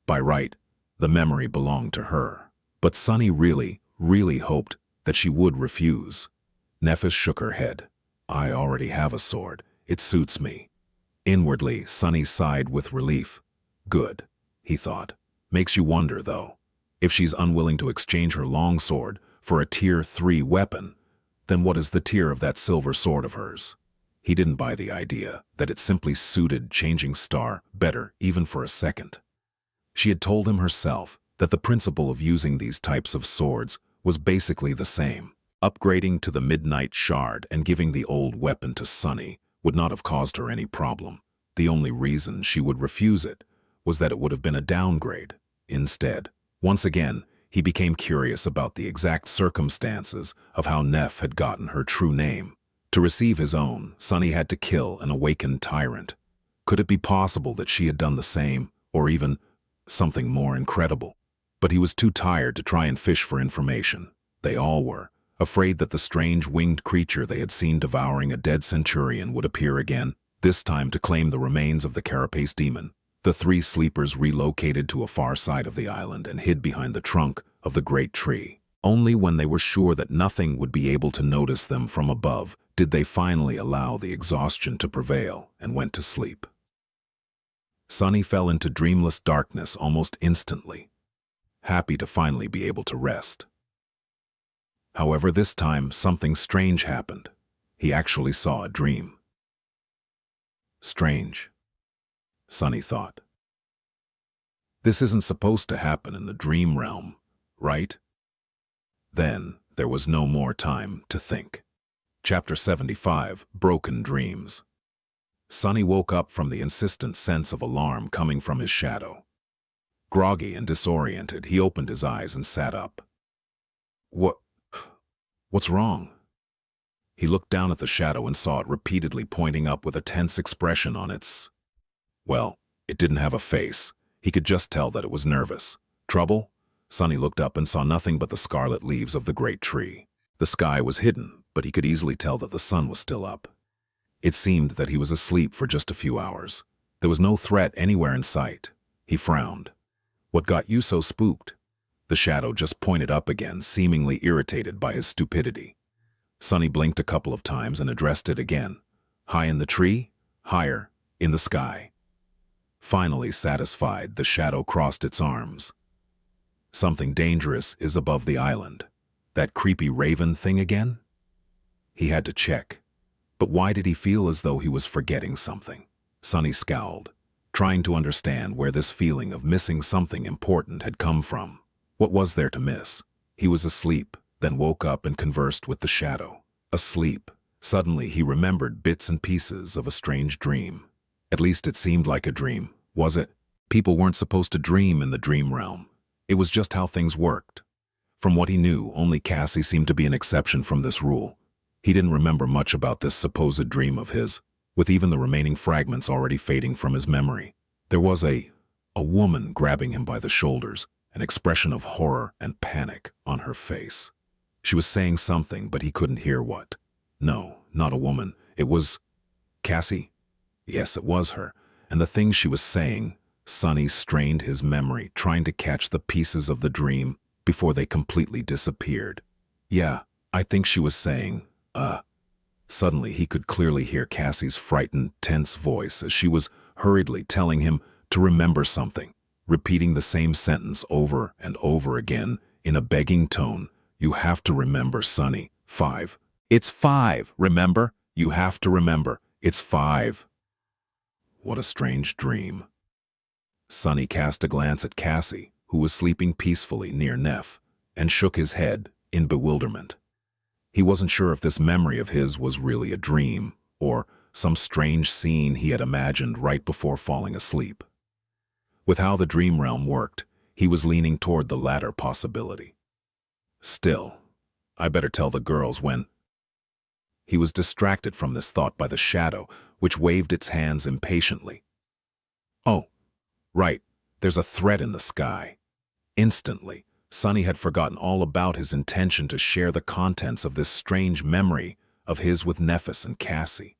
By right, the memory belonged to her. But Sunny really hoped that she would refuse. Nephis shook her head. I already have a sword. It suits me. Inwardly, Sunny sighed with relief. Good, he thought. Makes you wonder, though. If she's unwilling to exchange her long sword for a Tier 3 weapon, then what is the tier of that silver sword of hers? He didn't buy the idea that it simply suited Changing Star better even for a second. She had told him herself that the principle of using these types of swords was basically the same. Upgrading to the Midnight Shard and giving the old weapon to Sunny would not have caused her any problem. The only reason she would refuse it was that it would have been a downgrade. Instead, once again, he became curious about the exact circumstances of how Neph had gotten her true name. To receive his own, Sunny had to kill an awakened tyrant. Could it be possible that she had done the same, or even something more incredible? But he was too tired to try and fish for information. They all were, afraid that the strange winged creature they had seen devouring a dead centurion would appear again, this time to claim the remains of the carapace demon. The three sleepers relocated to a far side of the island and hid behind the trunk of the great tree. Only when they were sure that nothing would be able to notice them from above did they finally allow the exhaustion to prevail and went to sleep. Sunny fell into dreamless darkness almost instantly, happy to finally be able to rest. However, this time something strange happened. He actually saw a dream. Strange, Sunny thought. This isn't supposed to happen in the dream realm, right? Then there was no more time to think. Chapter 75, Broken Dreams. Sunny woke up from the insistent sense of alarm coming from his shadow. Groggy and disoriented, he opened his eyes and sat up. What's wrong? He looked down at the shadow and saw it repeatedly pointing up with a tense expression on its... Well, it didn't have a face. He could just tell that it was nervous. Trouble? Sunny looked up and saw nothing but the scarlet leaves of the great tree. The sky was hidden, but he could easily tell that the sun was still up. It seemed that he was asleep for just a few hours. There was no threat anywhere in sight. He frowned. What got you so spooked? The shadow just pointed up again, seemingly irritated by his stupidity. Sunny blinked a couple of times and addressed it again. High in the tree? Higher, in the sky. Finally satisfied, the shadow crossed its arms. Something dangerous is above the island. That creepy raven thing again? He had to check. But why did he feel as though he was forgetting something? Sunny scowled, trying to understand where this feeling of missing something important had come from. What was there to miss? He was asleep, then woke up and conversed with the shadow. Asleep. Suddenly he remembered bits and pieces of a strange dream. At least it seemed like a dream, was it? People weren't supposed to dream in the dream realm. It was just how things worked. From what he knew, only Cassie seemed to be an exception from this rule. He didn't remember much about this supposed dream of his, with even the remaining fragments already fading from his memory. There was a woman grabbing him by the shoulders, an expression of horror and panic on her face. She was saying something, but he couldn't hear what. No, not a woman. It was... Cassie? Yes, it was her. And the thing she was saying... Sunny strained his memory, trying to catch the pieces of the dream before they completely disappeared. Yeah, I think she was saying, Suddenly he could clearly hear Cassie's frightened, tense voice as she was hurriedly telling him to remember something, repeating the same sentence over and over again in a begging tone. You have to remember, Sunny. 5. It's 5, remember? You have to remember. It's 5. What a strange dream. Sunny cast a glance at Cassie, who was sleeping peacefully near Neph, and shook his head in bewilderment. He wasn't sure if this memory of his was really a dream, or some strange scene he had imagined right before falling asleep. With how the dream realm worked, he was leaning toward the latter possibility. Still, I better tell the girls when... He was distracted from this thought by the shadow, which waved its hands impatiently. Oh, right, there's a threat in the sky. Instantly, Sunny had forgotten all about his intention to share the contents of this strange memory of his with Nephis and Cassie.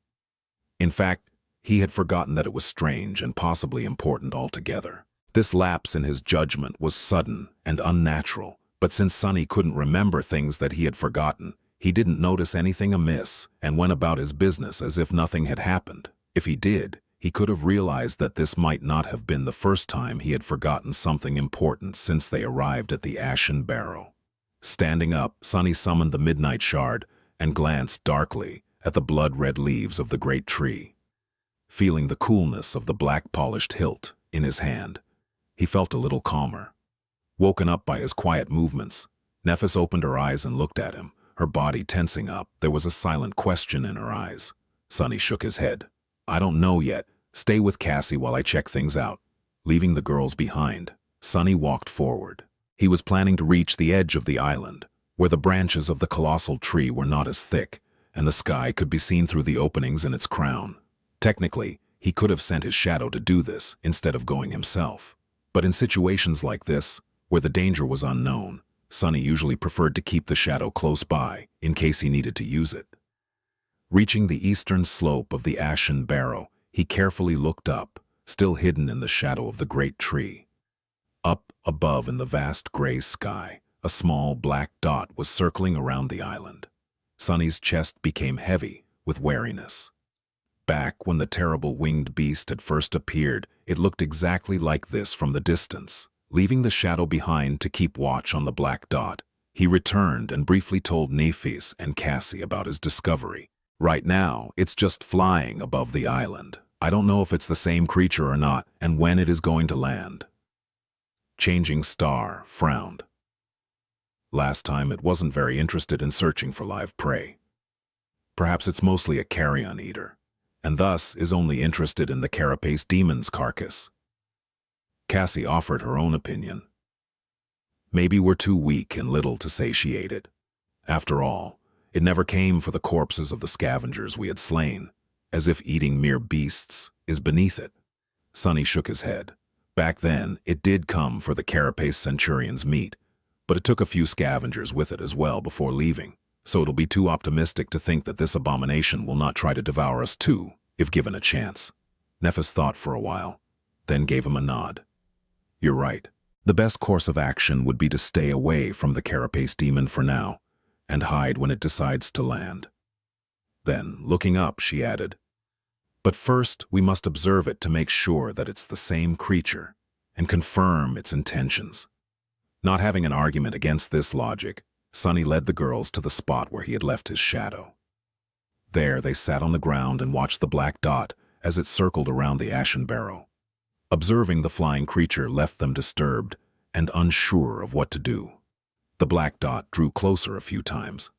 In fact, he had forgotten that it was strange and possibly important altogether. This lapse in his judgment was sudden and unnatural, but since Sunny couldn't remember things that he had forgotten, he didn't notice anything amiss and went about his business as if nothing had happened. If he did, he could have realized that this might not have been the first time he had forgotten something important since they arrived at the Ashen Barrow. Standing up, Sunny summoned the midnight shard and glanced darkly at the blood-red leaves of the great tree. Feeling the coolness of the black-polished hilt in his hand, he felt a little calmer. Woken up by his quiet movements, Nephis opened her eyes and looked at him, her body tensing up. There was a silent question in her eyes. Sunny shook his head. "I don't know yet. Stay with Cassie while I check things out." Leaving the girls behind, Sunny walked forward. He was planning to reach the edge of the island, where the branches of the colossal tree were not as thick, and the sky could be seen through the openings in its crown. Technically, he could have sent his shadow to do this instead of going himself. But in situations like this, where the danger was unknown, Sunny usually preferred to keep the shadow close by in case he needed to use it. Reaching the eastern slope of the Ashen Barrow, he carefully looked up, still hidden in the shadow of the great tree. Up above in the vast gray sky, a small black dot was circling around the island. Sunny's chest became heavy with wariness. Back when the terrible winged beast had first appeared, it looked exactly like this from the distance. Leaving the shadow behind to keep watch on the black dot, he returned and briefly told Nephis and Cassie about his discovery. "Right now, it's just flying above the island. I don't know if it's the same creature or not and when it is going to land." Changing Star frowned. Last time it wasn't very interested in searching for live prey. Perhaps it's mostly a carrion eater, and thus is only interested in the carapace demon's carcass. Cassie offered her own opinion. "Maybe we're too weak and little to satiate it. After all, it never came for the corpses of the scavengers we had slain, as if eating mere beasts is beneath it." Sunny shook his head. Back then, it did come for the carapace centurion's meat, but it took a few scavengers with it as well before leaving, so it'll be too optimistic to think that this abomination will not try to devour us too, if given a chance. Nephis thought for a while, then gave him a nod. "You're right. The best course of action would be to stay away from the carapace demon for now, and hide when it decides to land." Then, looking up, she added, "But first we must observe it to make sure that it's the same creature, and confirm its intentions." Not having an argument against this logic, Sunny led the girls to the spot where he had left his shadow. There they sat on the ground and watched the black dot as it circled around the Ashen Barrow. Observing the flying creature left them disturbed and unsure of what to do. The black dot drew closer a few times,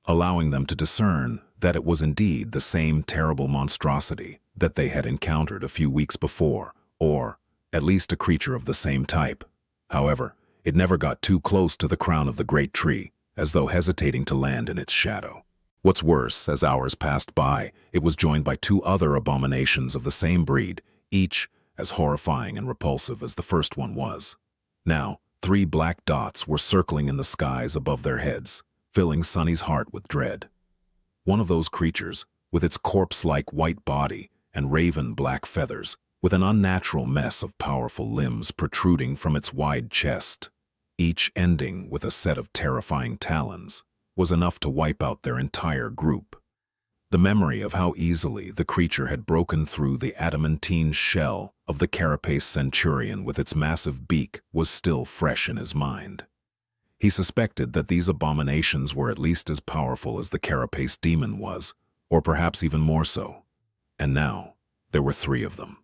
allowing them to discern that it was indeed the same terrible monstrosity that they had encountered a few weeks before, or at least a creature of the same type. However, it never got too close to the crown of the great tree, as though hesitating to land in its shadow. What's worse, as hours passed by, it was joined by two other abominations of the same breed, each as horrifying and repulsive as the first one was. Now, 3 black dots were circling in the skies above their heads, filling Sunny's heart with dread. One of those creatures, with its corpse-like white body and raven black feathers, with an unnatural mess of powerful limbs protruding from its wide chest, each ending with a set of terrifying talons, was enough to wipe out their entire group. The memory of how easily the creature had broken through the adamantine shell of the carapace centurion with its massive beak was still fresh in his mind. He suspected that these abominations were at least as powerful as the carapace demon was, or perhaps even more so. And now, there were 3 of them.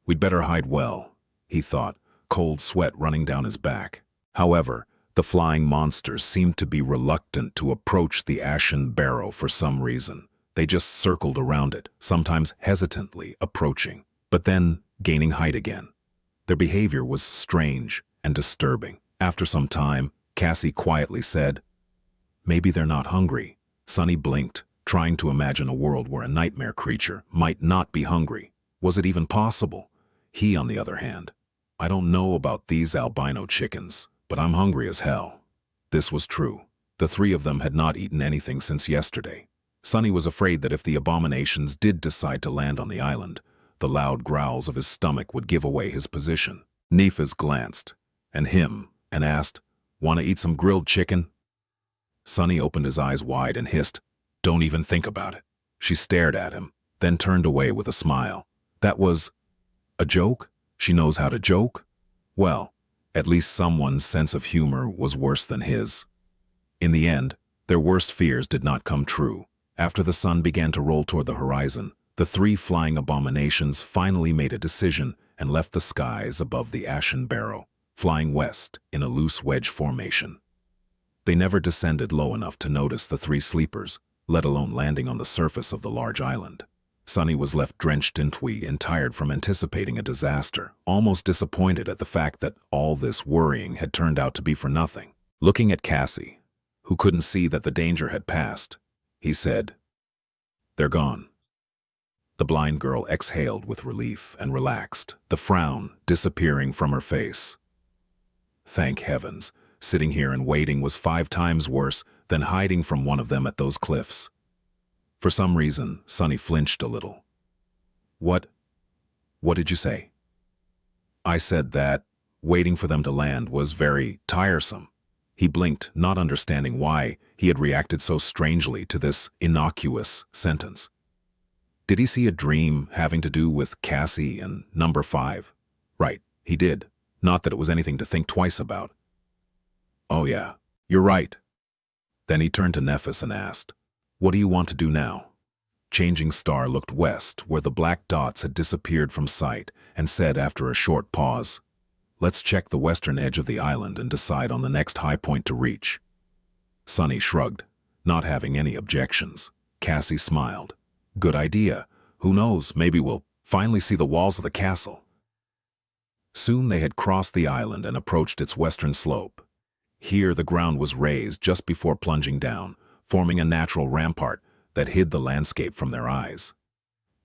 "We'd better hide well," he thought, cold sweat running down his back. However, the flying monsters seemed to be reluctant to approach the Ashen Barrow for some reason. They just circled around it, sometimes hesitantly approaching, but then gaining height again. Their behavior was strange and disturbing. After some time, Cassie quietly said, "Maybe they're not hungry." Sunny blinked, trying to imagine a world where a nightmare creature might not be hungry. Was it even possible? He, on the other hand, "I don't know about these albino chickens, but I'm hungry as hell." This was true. The three of them had not eaten anything since yesterday. Sunny was afraid that if the abominations did decide to land on the island, the loud growls of his stomach would give away his position. Nephis glanced, and asked, "Want to eat some grilled chicken?" Sunny opened his eyes wide and hissed, "Don't even think about it." She stared at him, then turned away with a smile. That was a joke? She knows how to joke? Well, at least someone's sense of humor was worse than his. In the end, their worst fears did not come true. After the sun began to roll toward the horizon, the three flying abominations finally made a decision and left the skies above the Ashen Barrow, flying west in a loose wedge formation. They never descended low enough to notice the three sleepers, let alone landing on the surface of the large island. Sunny was left drenched in twee and tired from anticipating a disaster, almost disappointed at the fact that all this worrying had turned out to be for nothing. Looking at Cassie, who couldn't see that the danger had passed, he said, "They're gone." The blind girl exhaled with relief and relaxed, the frown disappearing from her face. Thank heavens, sitting here and waiting was 5 times worse than hiding from one of them at those cliffs. For some reason, Sunny flinched a little. What did you say?" "I said that waiting for them to land was very tiresome." He blinked, not understanding why he had reacted so strangely to this innocuous sentence. Did he see a dream having to do with Cassie and number 5? Right, he did. Not that it was anything to think twice about. "Oh yeah, you're right." Then he turned to Nephis and asked, "What do you want to do now?" Changing Star looked west, where the black dots had disappeared from sight, and said after a short pause, "Let's check the western edge of the island and decide on the next high point to reach." Sunny shrugged, not having any objections. Cassie smiled. "Good idea. Who knows, maybe we'll finally see the walls of the castle." Soon they had crossed the island and approached its western slope. Here the ground was raised just before plunging down, forming a natural rampart that hid the landscape from their eyes.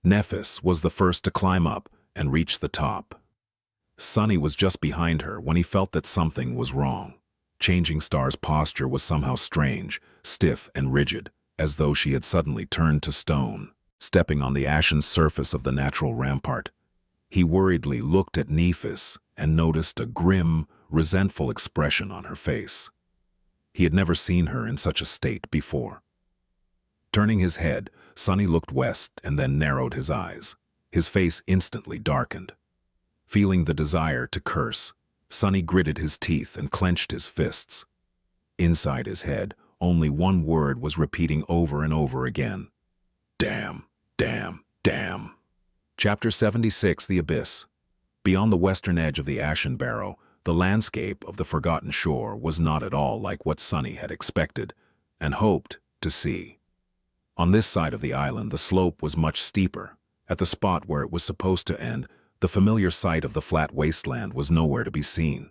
Nephis was the first to climb up and reach the top. Sunny was just behind her when he felt that something was wrong. Changing Star's posture was somehow strange, stiff and rigid, as though she had suddenly turned to stone. Stepping on the ashen surface of the natural rampart, he worriedly looked at Nephis and noticed a grim, resentful expression on her face. He had never seen her in such a state before. Turning his head, Sunny looked west and then narrowed his eyes. His face instantly darkened. Feeling the desire to curse, Sunny gritted his teeth and clenched his fists. Inside his head, only one word was repeating over and over again. Damn, damn, damn. Chapter 76, The Abyss. Beyond the western edge of the Ashen Barrow, the landscape of the Forgotten Shore was not at all like what Sunny had expected and hoped to see. On this side of the island, the slope was much steeper. At the spot where it was supposed to end, the familiar sight of the flat wasteland was nowhere to be seen.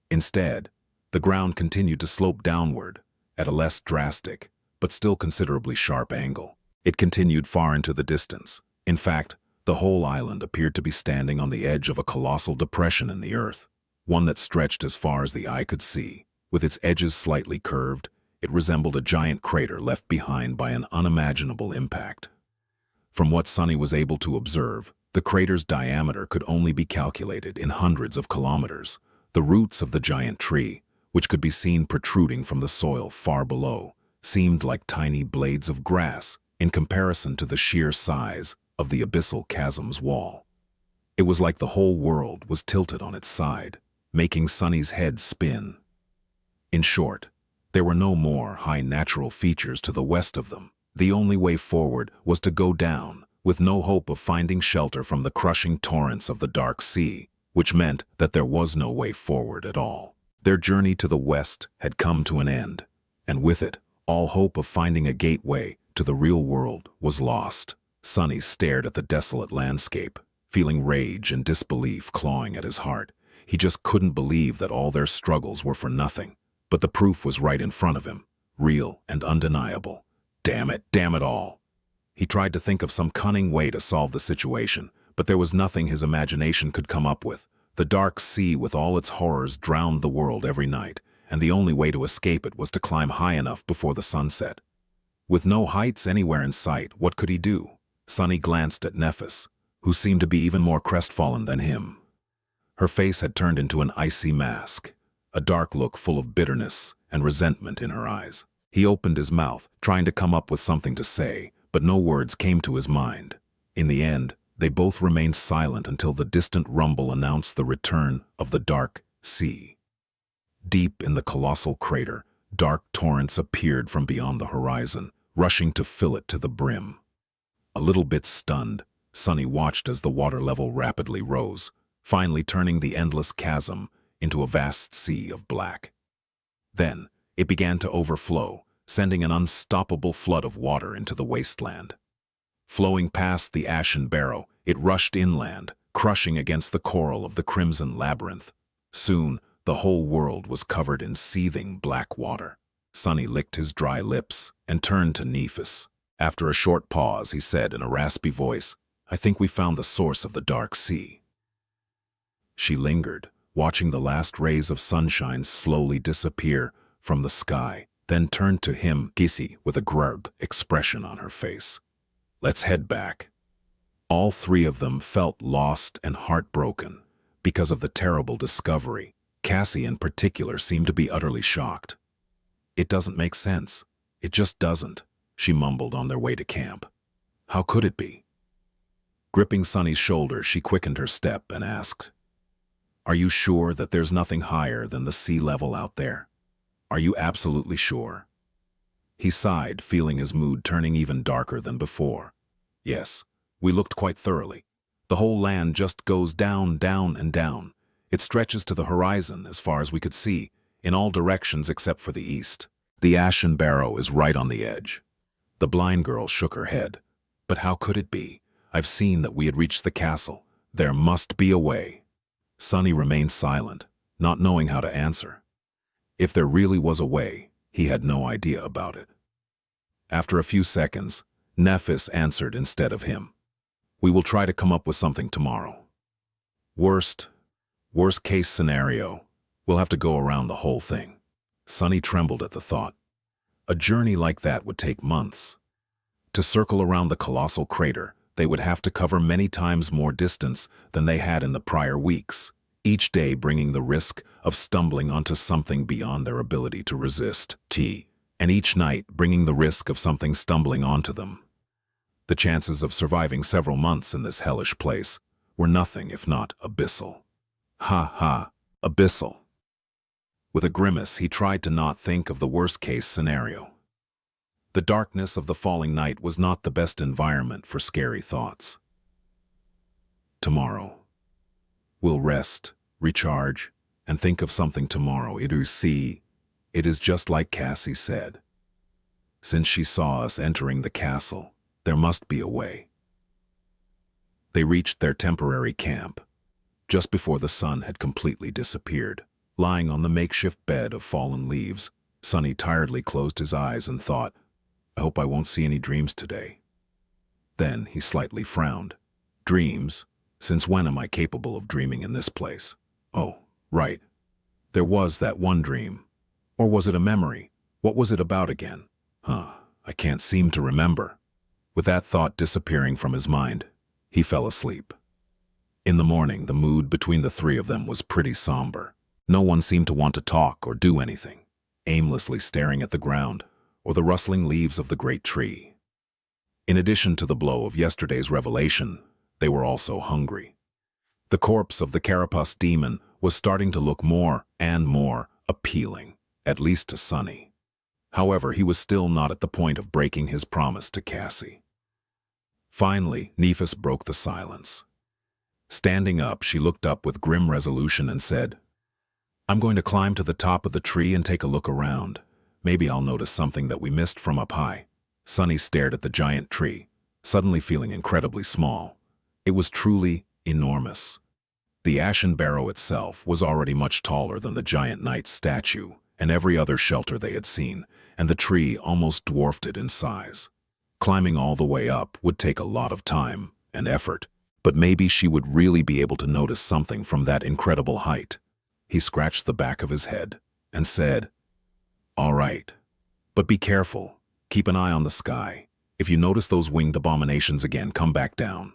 Instead, the ground continued to slope downward at a less drastic, but still considerably sharp angle. It continued far into the distance. In fact, the whole island appeared to be standing on the edge of a colossal depression in the earth, one that stretched as far as the eye could see. With its edges slightly curved, it resembled a giant crater left behind by an unimaginable impact. From what Sunny was able to observe, the crater's diameter could only be calculated in hundreds of kilometers. The roots of the giant tree, which could be seen protruding from the soil far below, seemed like tiny blades of grass in comparison to the sheer size of the abyssal chasm's wall. It was like the whole world was tilted on its side, making Sunny's head spin. In short, there were no more high natural features to the west of them. The only way forward was to go down, with no hope of finding shelter from the crushing torrents of the dark sea, which meant that there was no way forward at all. Their journey to the west had come to an end, and with it, all hope of finding a gateway to the real world was lost. Sunny stared at the desolate landscape, feeling rage and disbelief clawing at his heart. He just couldn't believe that all their struggles were for nothing. But the proof was right in front of him, real and undeniable. Damn it all. He tried to think of some cunning way to solve the situation, but there was nothing his imagination could come up with. The dark sea with all its horrors drowned the world every night, and the only way to escape it was to climb high enough before the sun set. With no heights anywhere in sight, what could he do? Sunny glanced at Nephis, who seemed to be even more crestfallen than him. Her face had turned into an icy mask, a dark look full of bitterness and resentment in her eyes. He opened his mouth, trying to come up with something to say, but no words came to his mind. In the end, they both remained silent until the distant rumble announced the return of the dark sea. Deep in the colossal crater, dark torrents appeared from beyond the horizon, rushing to fill it to the brim. A little bit stunned, Sunny watched as the water level rapidly rose, finally turning the endless chasm into a vast sea of black. Then, it began to overflow, sending an unstoppable flood of water into the wasteland. Flowing past the ashen barrow, it rushed inland, crushing against the coral of the crimson labyrinth. Soon, the whole world was covered in seething black water. Sunny licked his dry lips and turned to Nephis. After a short pause, he said in a raspy voice, "I think we found the source of the dark sea." She lingered, watching the last rays of sunshine slowly disappear from the sky, then turned to him, Gissy, with a grave expression on her face. "Let's head back." All three of them felt lost and heartbroken because of the terrible discovery. Cassie in particular seemed to be utterly shocked. "It doesn't make sense. It just doesn't," she mumbled on their way to camp. "How could it be?" Gripping Sunny's shoulder, she quickened her step and asked, "Are you sure that there's nothing higher than the sea level out there? Are you absolutely sure?" He sighed, feeling his mood turning even darker than before. "Yes, we looked quite thoroughly. The whole land just goes down, down, and down. It stretches to the horizon as far as we could see, in all directions except for the east. The ashen barrow is right on the edge." The blind girl shook her head. "But how could it be? I've seen that we had reached the castle. There must be a way." Sunny remained silent, not knowing how to answer. If there really was a way, he had no idea about it. After a few seconds, Nephis answered instead of him. "We will try to come up with something tomorrow. Worst case scenario, we'll have to go around the whole thing." Sunny trembled at the thought. A journey like that would take months. To circle around the colossal crater, they would have to cover many times more distance than they had in the prior weeks, each day bringing the risk of stumbling onto something beyond their ability to resist, and each night bringing the risk of something stumbling onto them. The chances of surviving several months in this hellish place were nothing if not abyssal. Ha ha, abyssal. With a grimace, he tried to not think of the worst-case scenario. The darkness of the falling night was not the best environment for scary thoughts. Tomorrow. We'll rest, recharge, and think of something tomorrow. It is just like Cassie said. Since she saw us entering the castle, there must be a way. They reached their temporary camp just before the sun had completely disappeared. Lying on the makeshift bed of fallen leaves, Sunny tiredly closed his eyes and thought, "I hope I won't see any dreams today." Then he slightly frowned. Dreams? Since when am I capable of dreaming in this place? Oh, right. There was that one dream. Or was it a memory? What was it about again? I can't seem to remember. With that thought disappearing from his mind, he fell asleep. In the morning, the mood between the three of them was pretty somber. No one seemed to want to talk or do anything, aimlessly staring at the ground or the rustling leaves of the great tree. In addition to the blow of yesterday's revelation, they were also hungry. The corpse of the carapace demon was starting to look more and more appealing, at least to Sunny. However, he was still not at the point of breaking his promise to Cassie. Finally, Nephis broke the silence. Standing up, she looked up with grim resolution and said, "I'm going to climb to the top of the tree and take a look around. Maybe I'll notice something that we missed from up high." Sunny stared at the giant tree, suddenly feeling incredibly small. It was truly enormous. The ashen barrow itself was already much taller than the giant knight's statue and every other shelter they had seen, and the tree almost dwarfed it in size. Climbing all the way up would take a lot of time and effort, but maybe she would really be able to notice something from that incredible height. He scratched the back of his head and said, "All right, but be careful. Keep an eye on the sky. If you notice those winged abominations again, come back down."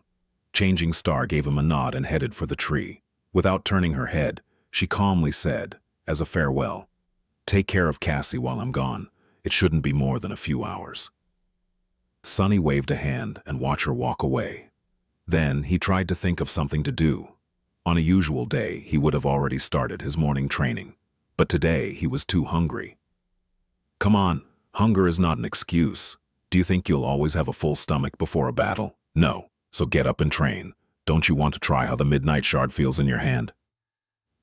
Changing Star gave him a nod and headed for the tree. Without turning her head, she calmly said, as a farewell, "Take care of Cassie while I'm gone. It shouldn't be more than a few hours." Sunny waved a hand and watched her walk away. Then he tried to think of something to do. On a usual day, he would have already started his morning training, but today he was too hungry. "Come on, hunger is not an excuse. Do you think you'll always have a full stomach before a battle? No, so get up and train. Don't you want to try how the midnight shard feels in your hand?"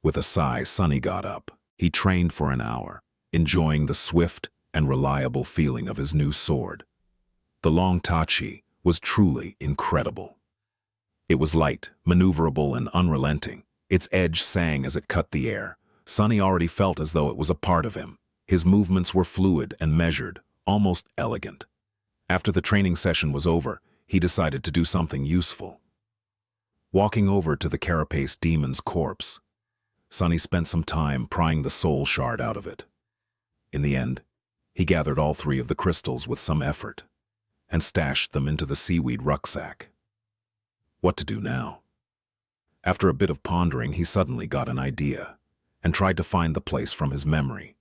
With a sigh, Sunny got up. He trained for an hour, enjoying the swift and reliable feeling of his new sword. The long tachi was truly incredible. It was light, maneuverable, and unrelenting. Its edge sang as it cut the air. Sunny already felt as though it was a part of him. His movements were fluid and measured, almost elegant. After the training session was over, he decided to do something useful. Walking over to the carapace demon's corpse, Sunny spent some time prying the soul shard out of it. In the end, he gathered all 3 of the crystals with some effort and stashed them into the seaweed rucksack. What to do now? After a bit of pondering, he suddenly got an idea and tried to find the place from his memory.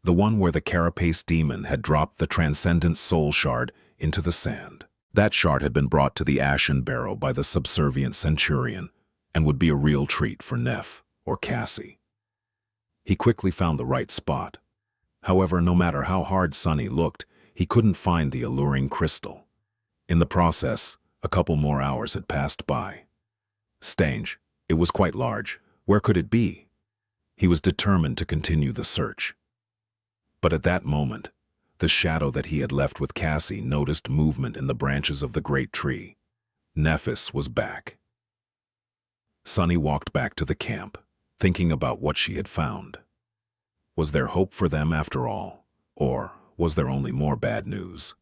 The one where the carapace demon had dropped the transcendent soul shard into the sand. That shard had been brought to the ashen barrow by the subservient centurion and would be a real treat for Neff or Cassie. He quickly found the right spot. However, no matter how hard Sunny looked, he couldn't find the alluring crystal. In the process, a couple more hours had passed by. Strange, it was quite large. Where could it be? He was determined to continue the search. But at that moment, the shadow that he had left with Cassie noticed movement in the branches of the great tree. Nephis was back. Sunny walked back to the camp, thinking about what she had found. Was there hope for them after all, or was there only more bad news?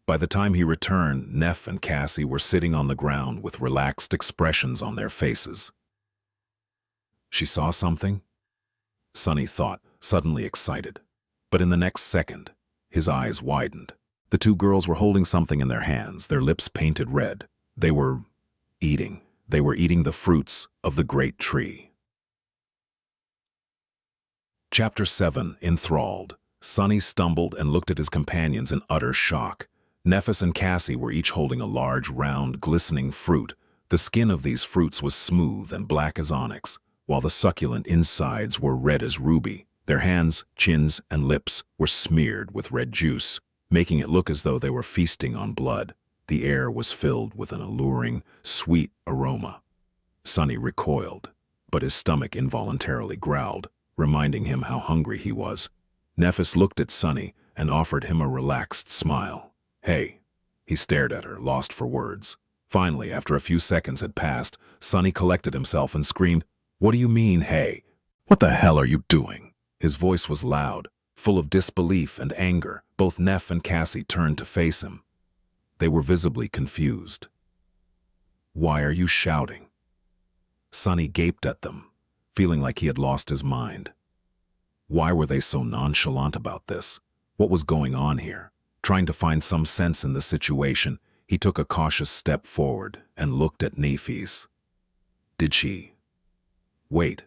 By the time he returned, Neff and Cassie were sitting on the ground with relaxed expressions on their faces. She saw something? Sunny thought, suddenly excited. But in the next second, his eyes widened. The 2 girls were holding something in their hands, their lips painted red. They were eating. They were eating the fruits of the great tree. Chapter 7. Enthralled. Sunny stumbled and looked at his companions in utter shock. Nephis and Cassie were each holding a large, round, glistening fruit. The skin of these fruits was smooth and black as onyx, while the succulent insides were red as ruby. Their hands, chins, and lips were smeared with red juice, making it look as though they were feasting on blood. The air was filled with an alluring, sweet aroma. Sunny recoiled, but his stomach involuntarily growled, reminding him how hungry he was. Nephis looked at Sunny and offered him a relaxed smile. "Hey." He stared at her, lost for words. Finally, after a few seconds had passed, Sunny collected himself and screamed, "What do you mean, hey? What the hell are you doing?" His voice was loud, full of disbelief and anger. Both Neff and Cassie turned to face him. They were visibly confused. "Why are you shouting?" Sunny gaped at them, feeling like he had lost his mind. Why were they so nonchalant about this? What was going on here? Trying to find some sense in the situation, he took a cautious step forward and looked at Nephis. Did she? Wait.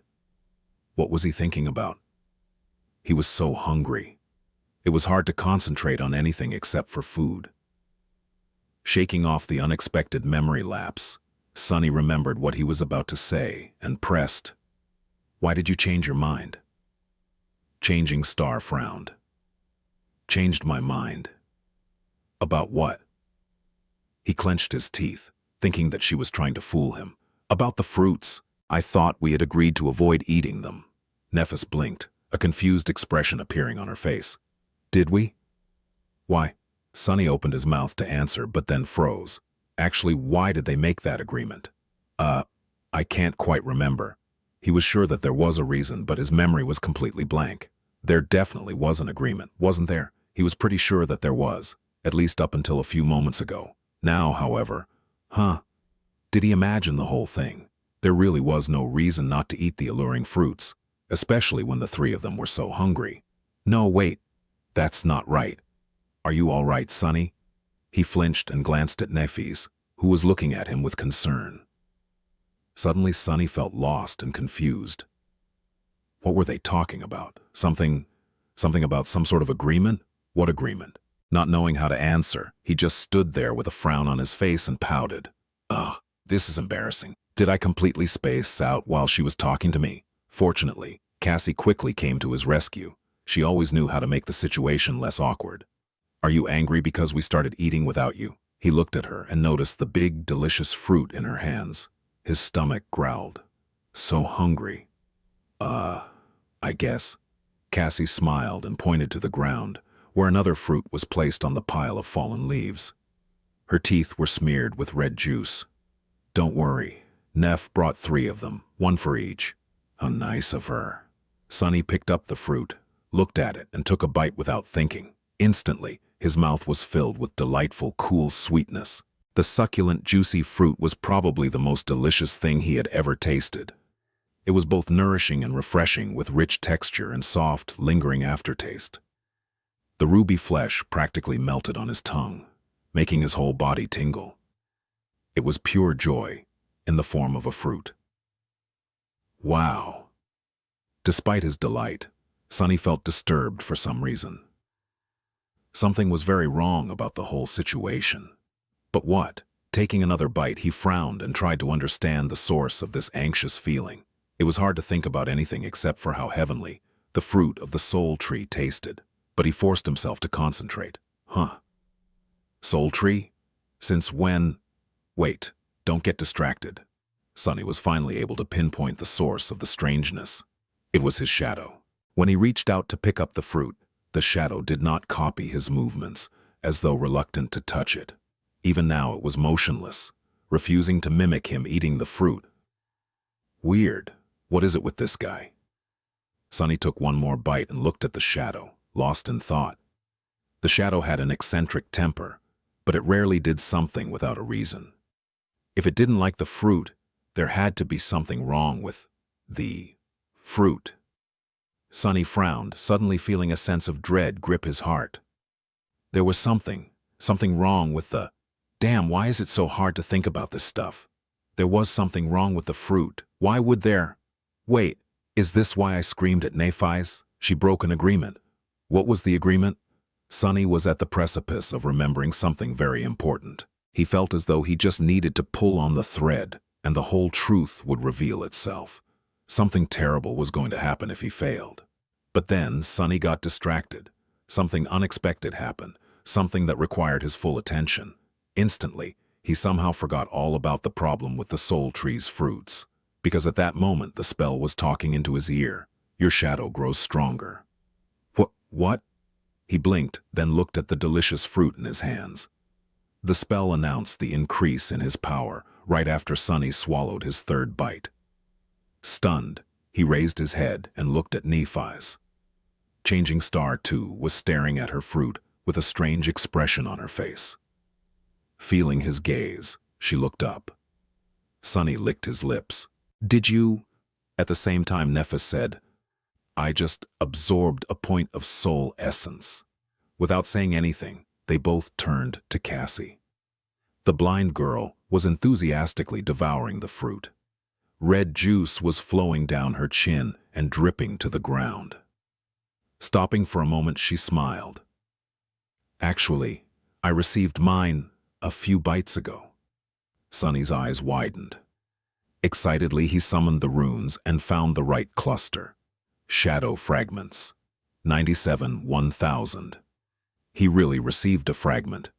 What was he thinking about? He was so hungry. It was hard to concentrate on anything except for food. Shaking off the unexpected memory lapse, Sunny remembered what he was about to say and pressed. "Why did you change your mind?" Changing Star frowned. "Changed my mind." "About what?" He clenched his teeth, thinking that she was trying to fool him. "About the fruits. I thought we had agreed to avoid eating them." Nephis blinked, a confused expression appearing on her face. "Did we?" "Why?" Sunny opened his mouth to answer, but then froze. Actually, why did they make that agreement? I can't quite remember. He was sure that there was a reason, but his memory was completely blank. There definitely was an agreement, wasn't there? He was pretty sure that there was, at least up until a few moments ago. Now, however, Did he imagine the whole thing? There really was no reason not to eat the alluring fruits, especially when the three of them were so hungry. No, wait, that's not right. Are you all right, Sonny? He flinched and glanced at Nefis, who was looking at him with concern. Suddenly, Sonny felt lost and confused. What were they talking about? Something about some sort of agreement? What agreement? Not knowing how to answer, he just stood there with a frown on his face and pouted. Ugh, this is embarrassing. Did I completely space out while she was talking to me? Fortunately, Cassie quickly came to his rescue. She always knew how to make the situation less awkward. Are you angry because we started eating without you? He looked at her and noticed the big, delicious fruit in her hands. His stomach growled. So hungry. I guess. Cassie smiled and pointed to the ground, where another fruit was placed on the pile of fallen leaves. Her teeth were smeared with red juice. Don't worry. Neff brought 3 of them, 1 for each. How nice of her. Sonny picked up the fruit, looked at it, and took a bite without thinking. Instantly, his mouth was filled with delightful, cool sweetness. The succulent, juicy fruit was probably the most delicious thing he had ever tasted. It was both nourishing and refreshing, with rich texture and soft, lingering aftertaste. The ruby flesh practically melted on his tongue, making his whole body tingle. It was pure joy, in the form of a fruit. Wow. Despite his delight, Sonny felt disturbed for some reason. Something was very wrong about the whole situation. But what? Taking another bite, he frowned and tried to understand the source of this anxious feeling. It was hard to think about anything except for how heavenly the fruit of the soul tree tasted. But he forced himself to concentrate. Soul tree? Since when? Wait, don't get distracted. Sonny was finally able to pinpoint the source of the strangeness. It was his shadow. When he reached out to pick up the fruit, the shadow did not copy his movements, as though reluctant to touch it. Even now it was motionless, refusing to mimic him eating the fruit. Weird. What is it with this guy? Sonny took one more bite and looked at the shadow, lost in thought. The shadow had an eccentric temper, but it rarely did something without a reason. If it didn't like the fruit, there had to be something wrong with the fruit. Sonny frowned, suddenly feeling a sense of dread grip his heart. There was something wrong with the... Damn, why is it so hard to think about this stuff? There was something wrong with the fruit. Why would there... Wait, is this why I screamed at Nefis? She broke an agreement. What was the agreement? Sonny was at the precipice of remembering something very important. He felt as though he just needed to pull on the thread, and the whole truth would reveal itself. Something terrible was going to happen if he failed. But then Sonny got distracted. Something unexpected happened, something that required his full attention. Instantly, he somehow forgot all about the problem with the soul tree's fruits. Because at that moment the spell was talking into his ear. Your shadow grows stronger. What? He blinked, then looked at the delicious fruit in his hands. The spell announced the increase in his power right after Sonny swallowed his 3rd bite. Stunned, he raised his head and looked at Nefis. Changing Star, too, was staring at her fruit with a strange expression on her face. Feeling his gaze, she looked up. Sonny licked his lips. Did you? At the same time, Nefis said, I just absorbed a point of soul essence. Without saying anything, they both turned to Cassie. The blind girl was enthusiastically devouring the fruit. Red juice was flowing down her chin and dripping to the ground. Stopping for a moment, she smiled. Actually, I received mine a few bites ago. Sonny's eyes widened. Excitedly, he summoned the runes and found the right cluster. Shadow fragments. 97-1000. He really received a fragment.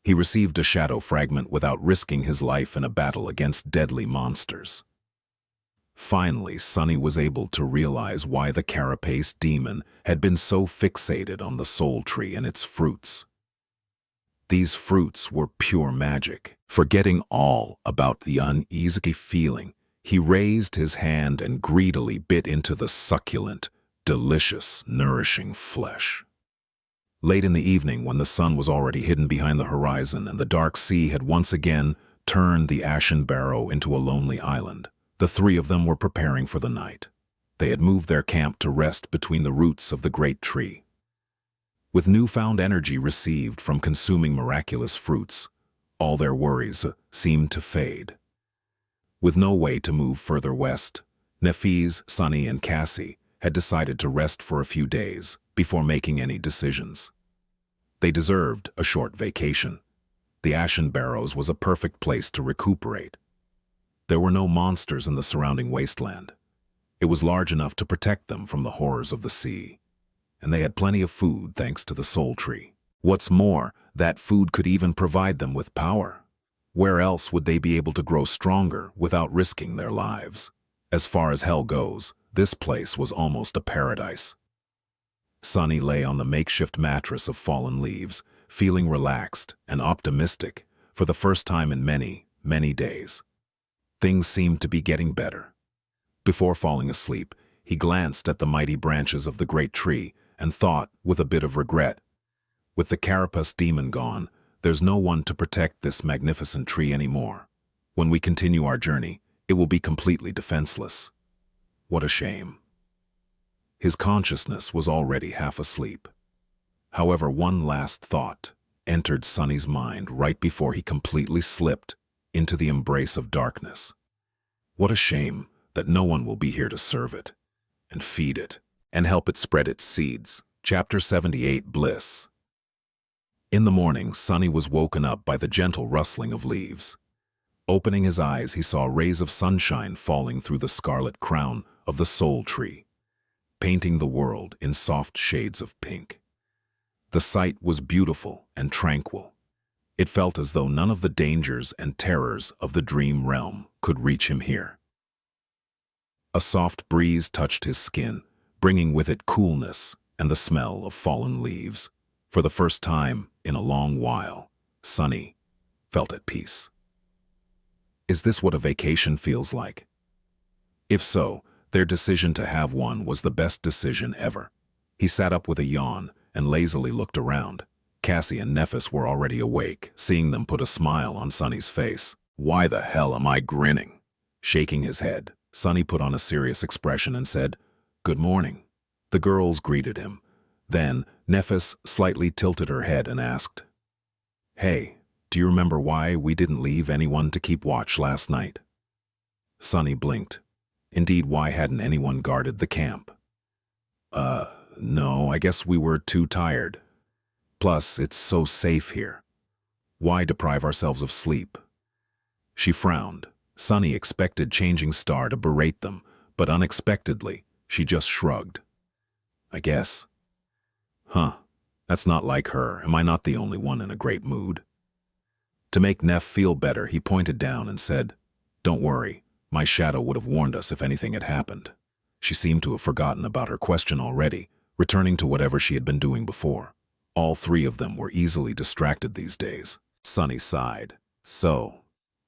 He received a shadow fragment without risking his life in a battle against deadly monsters. Finally, Sonny was able to realize why the carapace demon had been so fixated on the soul tree and its fruits. These fruits were pure magic. Forgetting all about the uneasy feeling, he raised his hand and greedily bit into the succulent, delicious, nourishing flesh. Late in the evening, when the sun was already hidden behind the horizon and the dark sea had once again turned the ashen barrow into a lonely island. The three of them were preparing for the night. They had moved their camp to rest between the roots of the great tree. With newfound energy received from consuming miraculous fruits, all their worries seemed to fade. With no way to move further west, Nefis, Sunny, and Cassie had decided to rest for a few days before making any decisions. They deserved a short vacation. The Ashen Barrows was a perfect place to recuperate. There were no monsters in the surrounding wasteland. It was large enough to protect them from the horrors of the sea. And they had plenty of food thanks to the soul tree. What's more, that food could even provide them with power. Where else would they be able to grow stronger without risking their lives? As far as hell goes, this place was almost a paradise. Sunny lay on the makeshift mattress of fallen leaves, feeling relaxed and optimistic for the first time in many, many days. Things seemed to be getting better. Before falling asleep, he glanced at the mighty branches of the great tree and thought, with a bit of regret, with the carapace demon gone, there's no one to protect this magnificent tree anymore. When we continue our journey, it will be completely defenseless. What a shame. His consciousness was already half asleep. However, one last thought entered Sunny's mind right before he completely slipped into the embrace of darkness. What a shame that no one will be here to serve it, and feed it, and help it spread its seeds. Chapter 78, Bliss. In the morning, Sunny was woken up by the gentle rustling of leaves. Opening his eyes, he saw rays of sunshine falling through the scarlet crown of the soul tree, painting the world in soft shades of pink. The sight was beautiful and tranquil. It felt as though none of the dangers and terrors of the dream realm could reach him here. A soft breeze touched his skin, bringing with it coolness and the smell of fallen leaves. For the first time in a long while, Sunny felt at peace. Is this what a vacation feels like? If so, their decision to have one was the best decision ever. He sat up with a yawn and lazily looked around. Cassie and Nefis were already awake, seeing them put a smile on Sunny's face. Why the hell am I grinning? Shaking his head, Sunny put on a serious expression and said, "Good morning." The girls greeted him. Then, Nefis slightly tilted her head and asked, "Hey, do you remember why we didn't leave anyone to keep watch last night?" Sunny blinked. Indeed, why hadn't anyone guarded the camp? No, I guess we were too tired. Plus, it's so safe here. Why deprive ourselves of sleep?" She frowned. Sunny expected Changing Star to berate them, but unexpectedly, she just shrugged. "I guess." Huh, that's not like her. Am I not the only one in a great mood? To make Neff feel better, he pointed down and said, "Don't worry, my shadow would have warned us if anything had happened." She seemed to have forgotten about her question already, returning to whatever she had been doing before. All three of them were easily distracted these days. Sunny sighed. "So,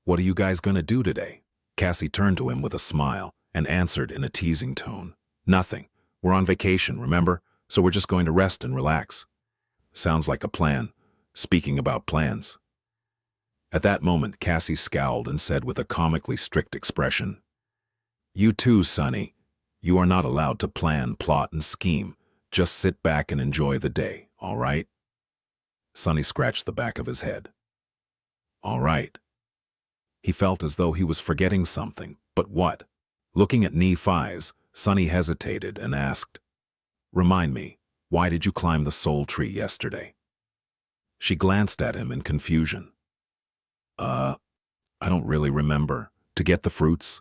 what are you guys gonna do today?" Cassie turned to him with a smile and answered in a teasing tone, "Nothing. We're on vacation, remember? So we're just going to rest and relax." Sounds like a plan. Speaking about plans. At that moment, Cassie scowled and said with a comically strict expression, "You too, Sunny. You are not allowed to plan, plot, and scheme. Just sit back and enjoy the day, all right?" Sunny scratched the back of his head. All right. He felt as though he was forgetting something, but what? Looking at Nefis, Sunny hesitated and asked, "Remind me, why did you climb the soul tree yesterday?" She glanced at him in confusion. I don't really remember. To get the fruits?"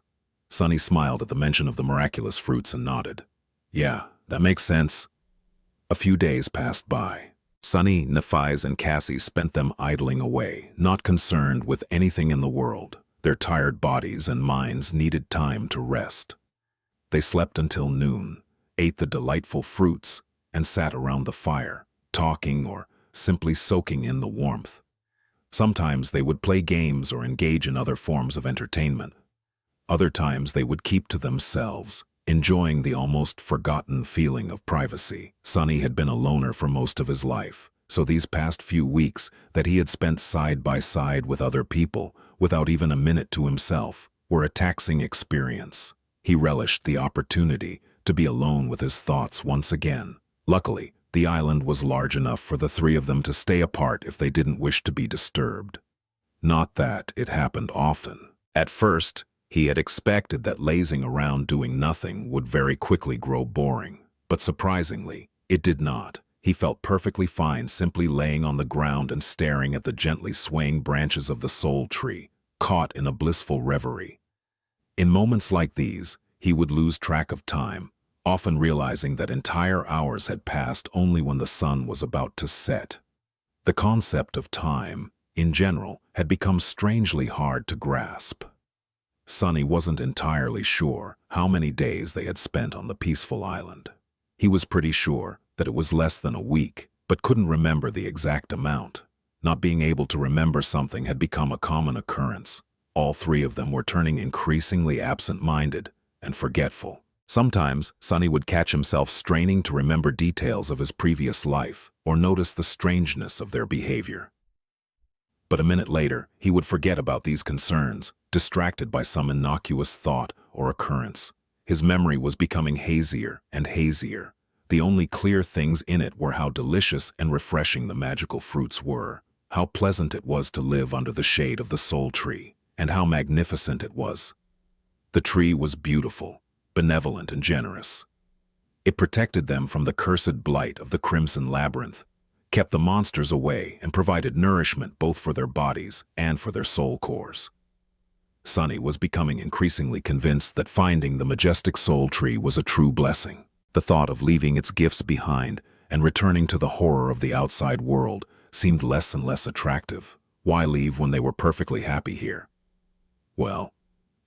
Sunny smiled at the mention of the miraculous fruits and nodded. "Yeah, that makes sense." A few days passed by. Sunny, Nefis, and Cassie spent them idling away, not concerned with anything in the world. Their tired bodies and minds needed time to rest. They slept until noon, ate the delightful fruits, and sat around the fire, talking or simply soaking in the warmth. Sometimes they would play games or engage in other forms of entertainment. Other times they would keep to themselves, enjoying the almost forgotten feeling of privacy. Sunny had been a loner for most of his life, So these past few weeks that he had spent side by side with other people, without even a minute to himself, were a taxing experience. He relished the opportunity to be alone with his thoughts once again. Luckily, the island was large enough for the three of them to stay apart if they didn't wish to be disturbed. Not that it happened often. At first, he had expected that lazing around doing nothing would very quickly grow boring. But surprisingly, it did not. He felt perfectly fine simply laying on the ground and staring at the gently swaying branches of the soul tree, caught in a blissful reverie. In moments like these, he would lose track of time, often realizing that entire hours had passed only when the sun was about to set. The concept of time, in general, had become strangely hard to grasp. Sunny wasn't entirely sure how many days they had spent on the peaceful island. He was pretty sure that it was less than a week, but couldn't remember the exact amount. Not being able to remember something had become a common occurrence. All three of them were turning increasingly absent-minded and forgetful. Sometimes, Sunny would catch himself straining to remember details of his previous life or notice the strangeness of their behavior. But a minute later, he would forget about these concerns, distracted by some innocuous thought or occurrence. His memory was becoming hazier and hazier. The only clear things in it were how delicious and refreshing the magical fruits were, how pleasant it was to live under the shade of the soul tree, and how magnificent it was. The tree was beautiful, benevolent, and generous. It protected them from the cursed blight of the crimson labyrinth, kept the monsters away, and provided nourishment both for their bodies and for their soul cores. Sunny was becoming increasingly convinced that finding the majestic soul tree was a true blessing. The thought of leaving its gifts behind and returning to the horror of the outside world seemed less and less attractive. Why leave when they were perfectly happy here? Well,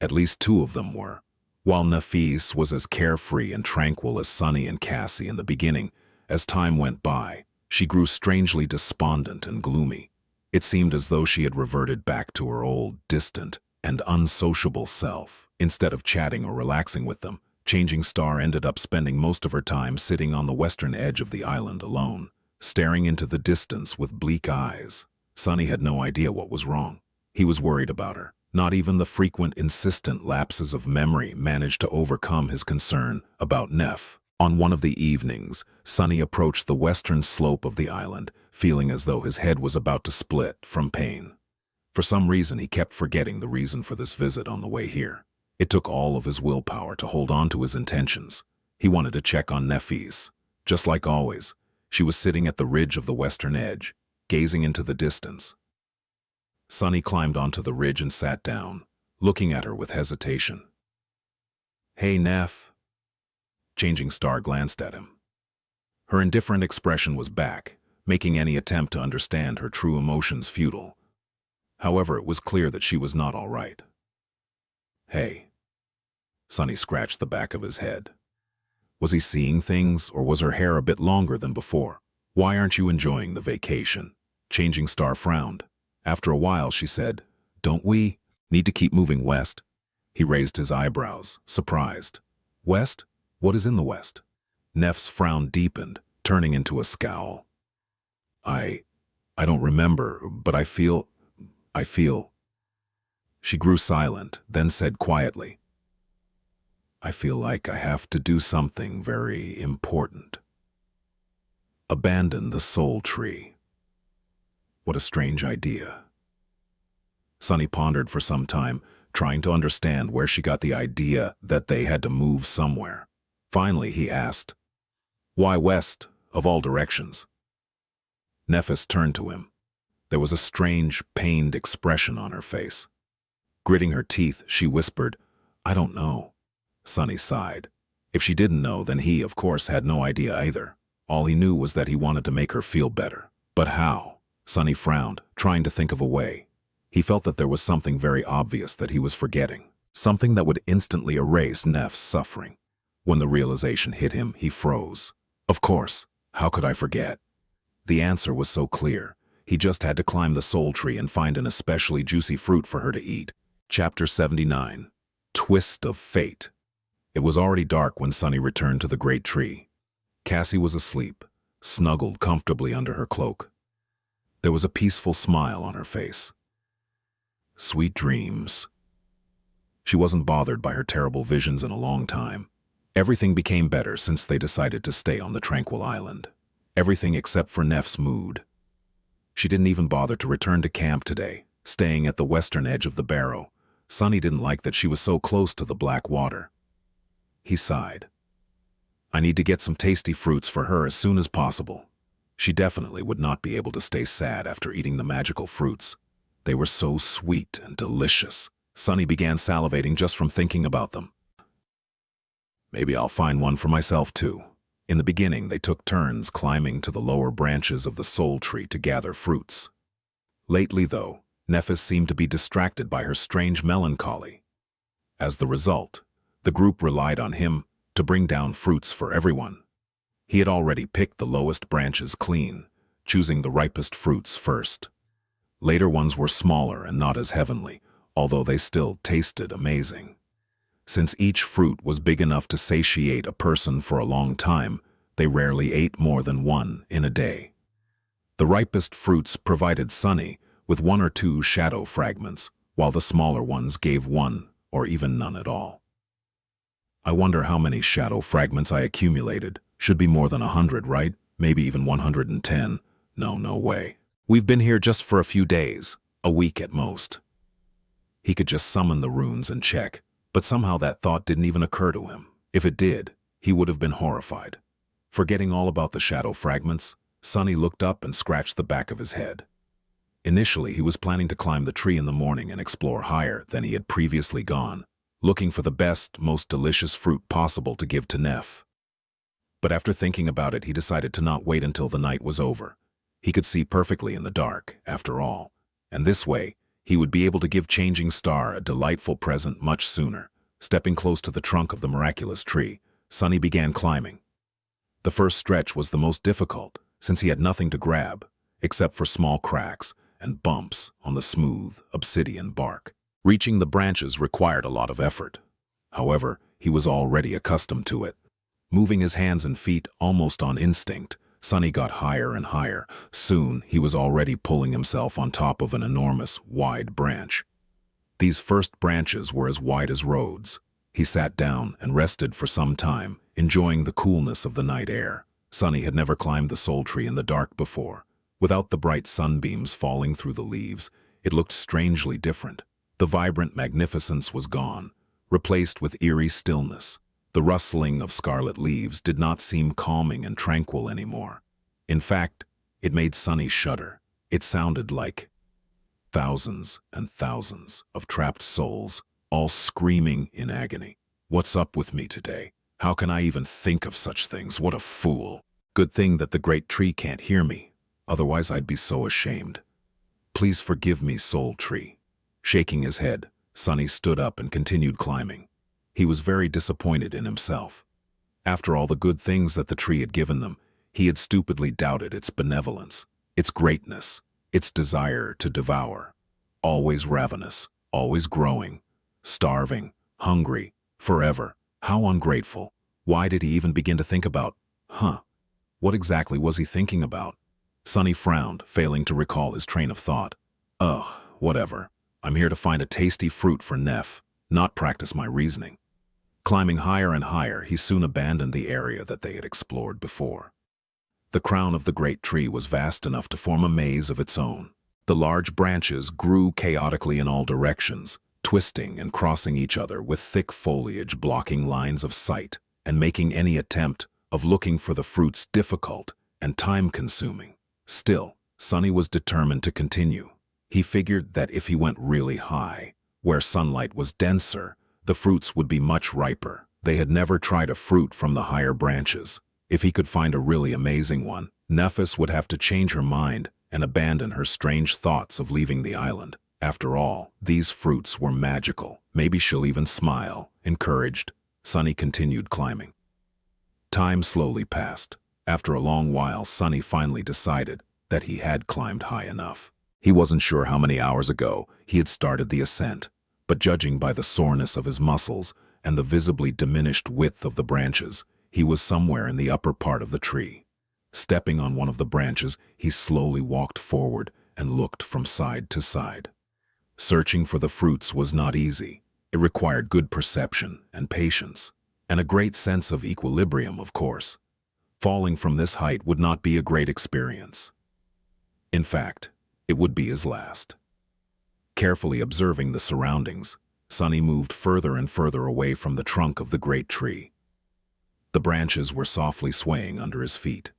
at least two of them were. While Nafis was as carefree and tranquil as Sunny and Cassie in the beginning, as time went by, she grew strangely despondent and gloomy. It seemed as though she had reverted back to her old, distant, and unsociable self. Instead of chatting or relaxing with them, Changing Star ended up spending most of her time sitting on the western edge of the island alone, staring into the distance with bleak eyes. Sunny had no idea what was wrong. He was worried about her. Not even the frequent, insistent lapses of memory managed to overcome his concern about Neff. On one of the evenings, Sunny approached the western slope of the island, feeling as though his head was about to split from pain. For some reason, he kept forgetting the reason for this visit on the way here. It took all of his willpower to hold on to his intentions. He wanted to check on Nefis. Just like always, she was sitting at the ridge of the western edge, gazing into the distance. Sunny climbed onto the ridge and sat down, looking at her with hesitation. "Hey, Neff." Changing Star glanced at him. Her indifferent expression was back, making any attempt to understand her true emotions futile. However, it was clear that she was not all right. "Hey." Sunny scratched the back of his head. Was he seeing things, or was her hair a bit longer than before? "Why aren't you enjoying the vacation?" Changing Star frowned. After a while, she said, "Don't we need to keep moving west?" He raised his eyebrows, surprised. "West? What is in the west?" Neff's frown deepened, turning into a scowl. I don't remember, but I feel... She grew silent, then said quietly, "I feel like I have to do something very important. Abandon the soul tree." What a strange idea. Sunny pondered for some time, trying to understand where she got the idea that they had to move somewhere. Finally, he asked, "Why west, of all directions?" Nefis turned to him. There was a strange, pained expression on her face. Gritting her teeth, she whispered, "I don't know." Sunny sighed. If she didn't know, then he, of course, had no idea either. All he knew was that he wanted to make her feel better. But how? Sunny frowned, trying to think of a way. He felt that there was something very obvious that he was forgetting. Something that would instantly erase Neff's suffering. When the realization hit him, he froze. Of course, how could I forget? The answer was so clear. He just had to climb the soul tree and find an especially juicy fruit for her to eat. Chapter 79. Twist of Fate. It was already dark when Sunny returned to the great tree. Cassie was asleep, snuggled comfortably under her cloak. There was a peaceful smile on her face. Sweet dreams. She wasn't bothered by her terrible visions in a long time. Everything became better since they decided to stay on the tranquil island. Everything except for Neff's mood. She didn't even bother to return to camp today, staying at the western edge of the barrow. Sunny didn't like that she was so close to the black water. He sighed. I need to get some tasty fruits for her as soon as possible. She definitely would not be able to stay sad after eating the magical fruits. They were so sweet and delicious. Sunny began salivating just from thinking about them. Maybe I'll find one for myself too. In the beginning, they took turns climbing to the lower branches of the soul tree to gather fruits. Lately, though, Nephis seemed to be distracted by her strange melancholy. As the result, the group relied on him to bring down fruits for everyone. He had already picked the lowest branches clean, choosing the ripest fruits first. Later ones were smaller and not as heavenly, although they still tasted amazing. Since each fruit was big enough to satiate a person for a long time, they rarely ate more than one in a day. The ripest fruits provided Sunny with one or two shadow fragments, while the smaller ones gave one or even none at all. I wonder how many shadow fragments I accumulated. Should be more than 100, right? Maybe even 110. No way. We've been here just for a few days, a week at most. He could just summon the runes and check, but somehow that thought didn't even occur to him. If it did, he would have been horrified. Forgetting all about the shadow fragments, Sunny looked up and scratched the back of his head. Initially, he was planning to climb the tree in the morning and explore higher than he had previously gone, looking for the best, most delicious fruit possible to give to Neff. But after thinking about it, he decided to not wait until the night was over. He could see perfectly in the dark, after all, and this way, he would be able to give Changing Star a delightful present much sooner. Stepping close to the trunk of the miraculous tree, Sunny began climbing. The first stretch was the most difficult, since he had nothing to grab, except for small cracks and bumps on the smooth, obsidian bark. Reaching the branches required a lot of effort. However, he was already accustomed to it. Moving his hands and feet almost on instinct, Sunny got higher and higher. Soon, he was already pulling himself on top of an enormous, wide branch. These first branches were as wide as roads. He sat down and rested for some time, enjoying the coolness of the night air. Sunny had never climbed the soul tree in the dark before. Without the bright sunbeams falling through the leaves, it looked strangely different. The vibrant magnificence was gone, replaced with eerie stillness. The rustling of scarlet leaves did not seem calming and tranquil anymore. In fact, it made Sunny shudder. It sounded like thousands and thousands of trapped souls, all screaming in agony. What's up with me today? How can I even think of such things? What a fool. Good thing that the great tree can't hear me. Otherwise, I'd be so ashamed. Please forgive me, soul tree. Shaking his head, Sunny stood up and continued climbing. He was very disappointed in himself. After all the good things that the tree had given them, he had stupidly doubted its benevolence, its greatness, its desire to devour. Always ravenous, always growing, starving, hungry, forever. How ungrateful. Why did he even begin to think about, what exactly was he thinking about? Sunny frowned, failing to recall his train of thought. Ugh, whatever. I'm here to find a tasty fruit for Neff, not practice my reasoning. Climbing higher and higher, he soon abandoned the area that they had explored before. The crown of the great tree was vast enough to form a maze of its own. The large branches grew chaotically in all directions, twisting and crossing each other with thick foliage blocking lines of sight and making any attempt of looking for the fruits difficult and time-consuming. Still, Sunny was determined to continue. He figured that if he went really high, where sunlight was denser, the fruits would be much riper. They had never tried a fruit from the higher branches. If he could find a really amazing one, Nephis would have to change her mind and abandon her strange thoughts of leaving the island. After all, these fruits were magical. Maybe she'll even smile. Encouraged, Sunny continued climbing. Time slowly passed. After a long while, Sunny finally decided that he had climbed high enough. He wasn't sure how many hours ago he had started the ascent, but judging by the soreness of his muscles and the visibly diminished width of the branches, he was somewhere in the upper part of the tree. Stepping on one of the branches, he slowly walked forward and looked from side to side. Searching for the fruits was not easy. It required good perception and patience, and a great sense of equilibrium, of course. Falling from this height would not be a great experience. In fact, it would be his last. Carefully observing the surroundings, Sunny moved further and further away from the trunk of the great tree. The branches were softly swaying under his feet.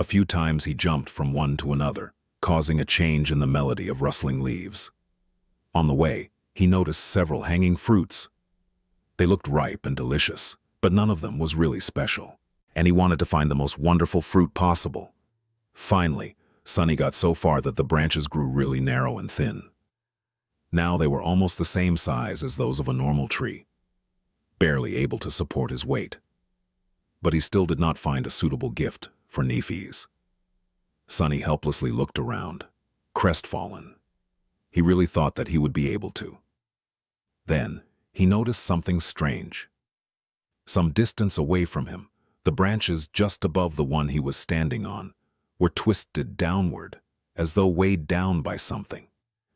A few times he jumped from one to another, causing a change in the melody of rustling leaves. On the way, he noticed several hanging fruits. They looked ripe and delicious, but none of them was really special, and he wanted to find the most wonderful fruit possible. Finally, Sunny got so far that the branches grew really narrow and thin. Now they were almost the same size as those of a normal tree, barely able to support his weight. But he still did not find a suitable gift for Nephi's. Sunny helplessly looked around, crestfallen. He really thought that he would be able to. Then, he noticed something strange. Some distance away from him, the branches just above the one he was standing on were twisted downward, as though weighed down by something.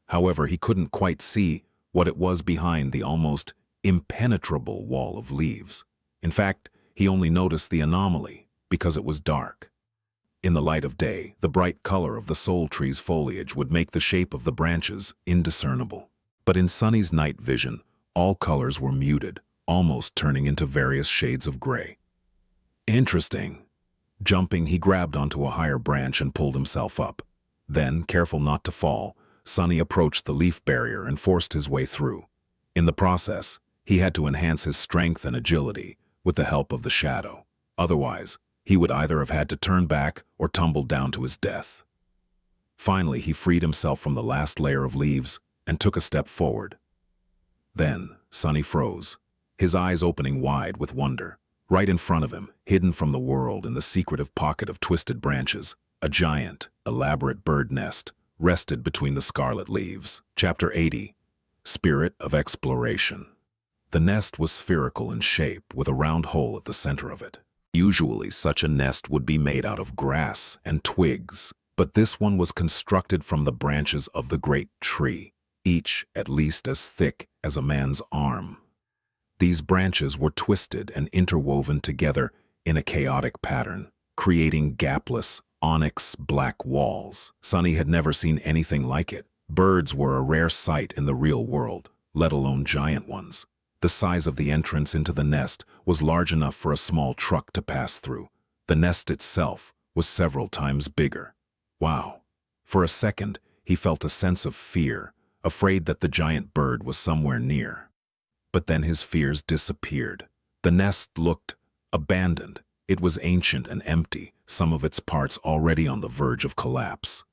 However, he couldn't quite see what it was behind the almost impenetrable wall of leaves. In fact, he only noticed the anomaly because it was dark. In the light of day, the bright color of the soul tree's foliage would make the shape of the branches indiscernible. But in Sunny's night vision, all colors were muted, almost turning into various shades of gray. Interesting. Jumping, he grabbed onto a higher branch and pulled himself up. Then, careful not to fall, Sunny approached the leaf barrier and forced his way through. In the process, he had to enhance his strength and agility with the help of the shadow. Otherwise, he would either have had to turn back or tumble down to his death. Finally, he freed himself from the last layer of leaves and took a step forward. Then, Sunny froze, his eyes opening wide with wonder. Right in front of him, hidden from the world in the secretive pocket of twisted branches, a giant, elaborate bird nest rested between the scarlet leaves. Chapter 80. Spirit of Exploration. The nest was spherical in shape, with a round hole at the center of it. Usually, such a nest would be made out of grass and twigs, but this one was constructed from the branches of the great tree, each at least as thick as a man's arm. These branches were twisted and interwoven together in a chaotic pattern, creating gapless, onyx black walls. Sunny had never seen anything like it. Birds were a rare sight in the real world, let alone giant ones. The size of the entrance into the nest was large enough for a small truck to pass through. The nest itself was several times bigger. Wow. For a second, he felt a sense of fear, afraid that the giant bird was somewhere near. But then his fears disappeared. The nest looked abandoned. It was ancient and empty, some of its parts already on the verge of collapse.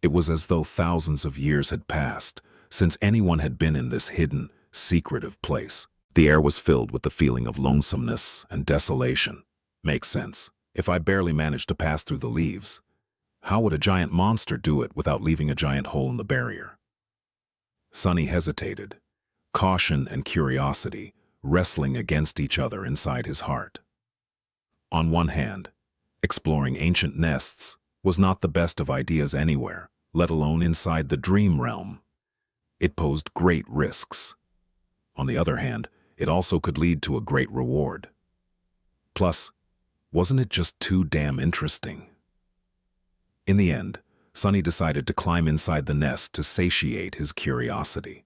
It was as though thousands of years had passed since anyone had been in this hidden, secretive place. The air was filled with the feeling of lonesomeness and desolation. Makes sense. If I barely managed to pass through the leaves, how would a giant monster do it without leaving a giant hole in the barrier? Sunny hesitated, caution and curiosity wrestling against each other inside his heart. On one hand, exploring ancient nests was not the best of ideas anywhere, let alone inside the dream realm. It posed great risks. On the other hand, it also could lead to a great reward. Plus, wasn't it just too damn interesting? In the end, Sunny decided to climb inside the nest to satiate his curiosity.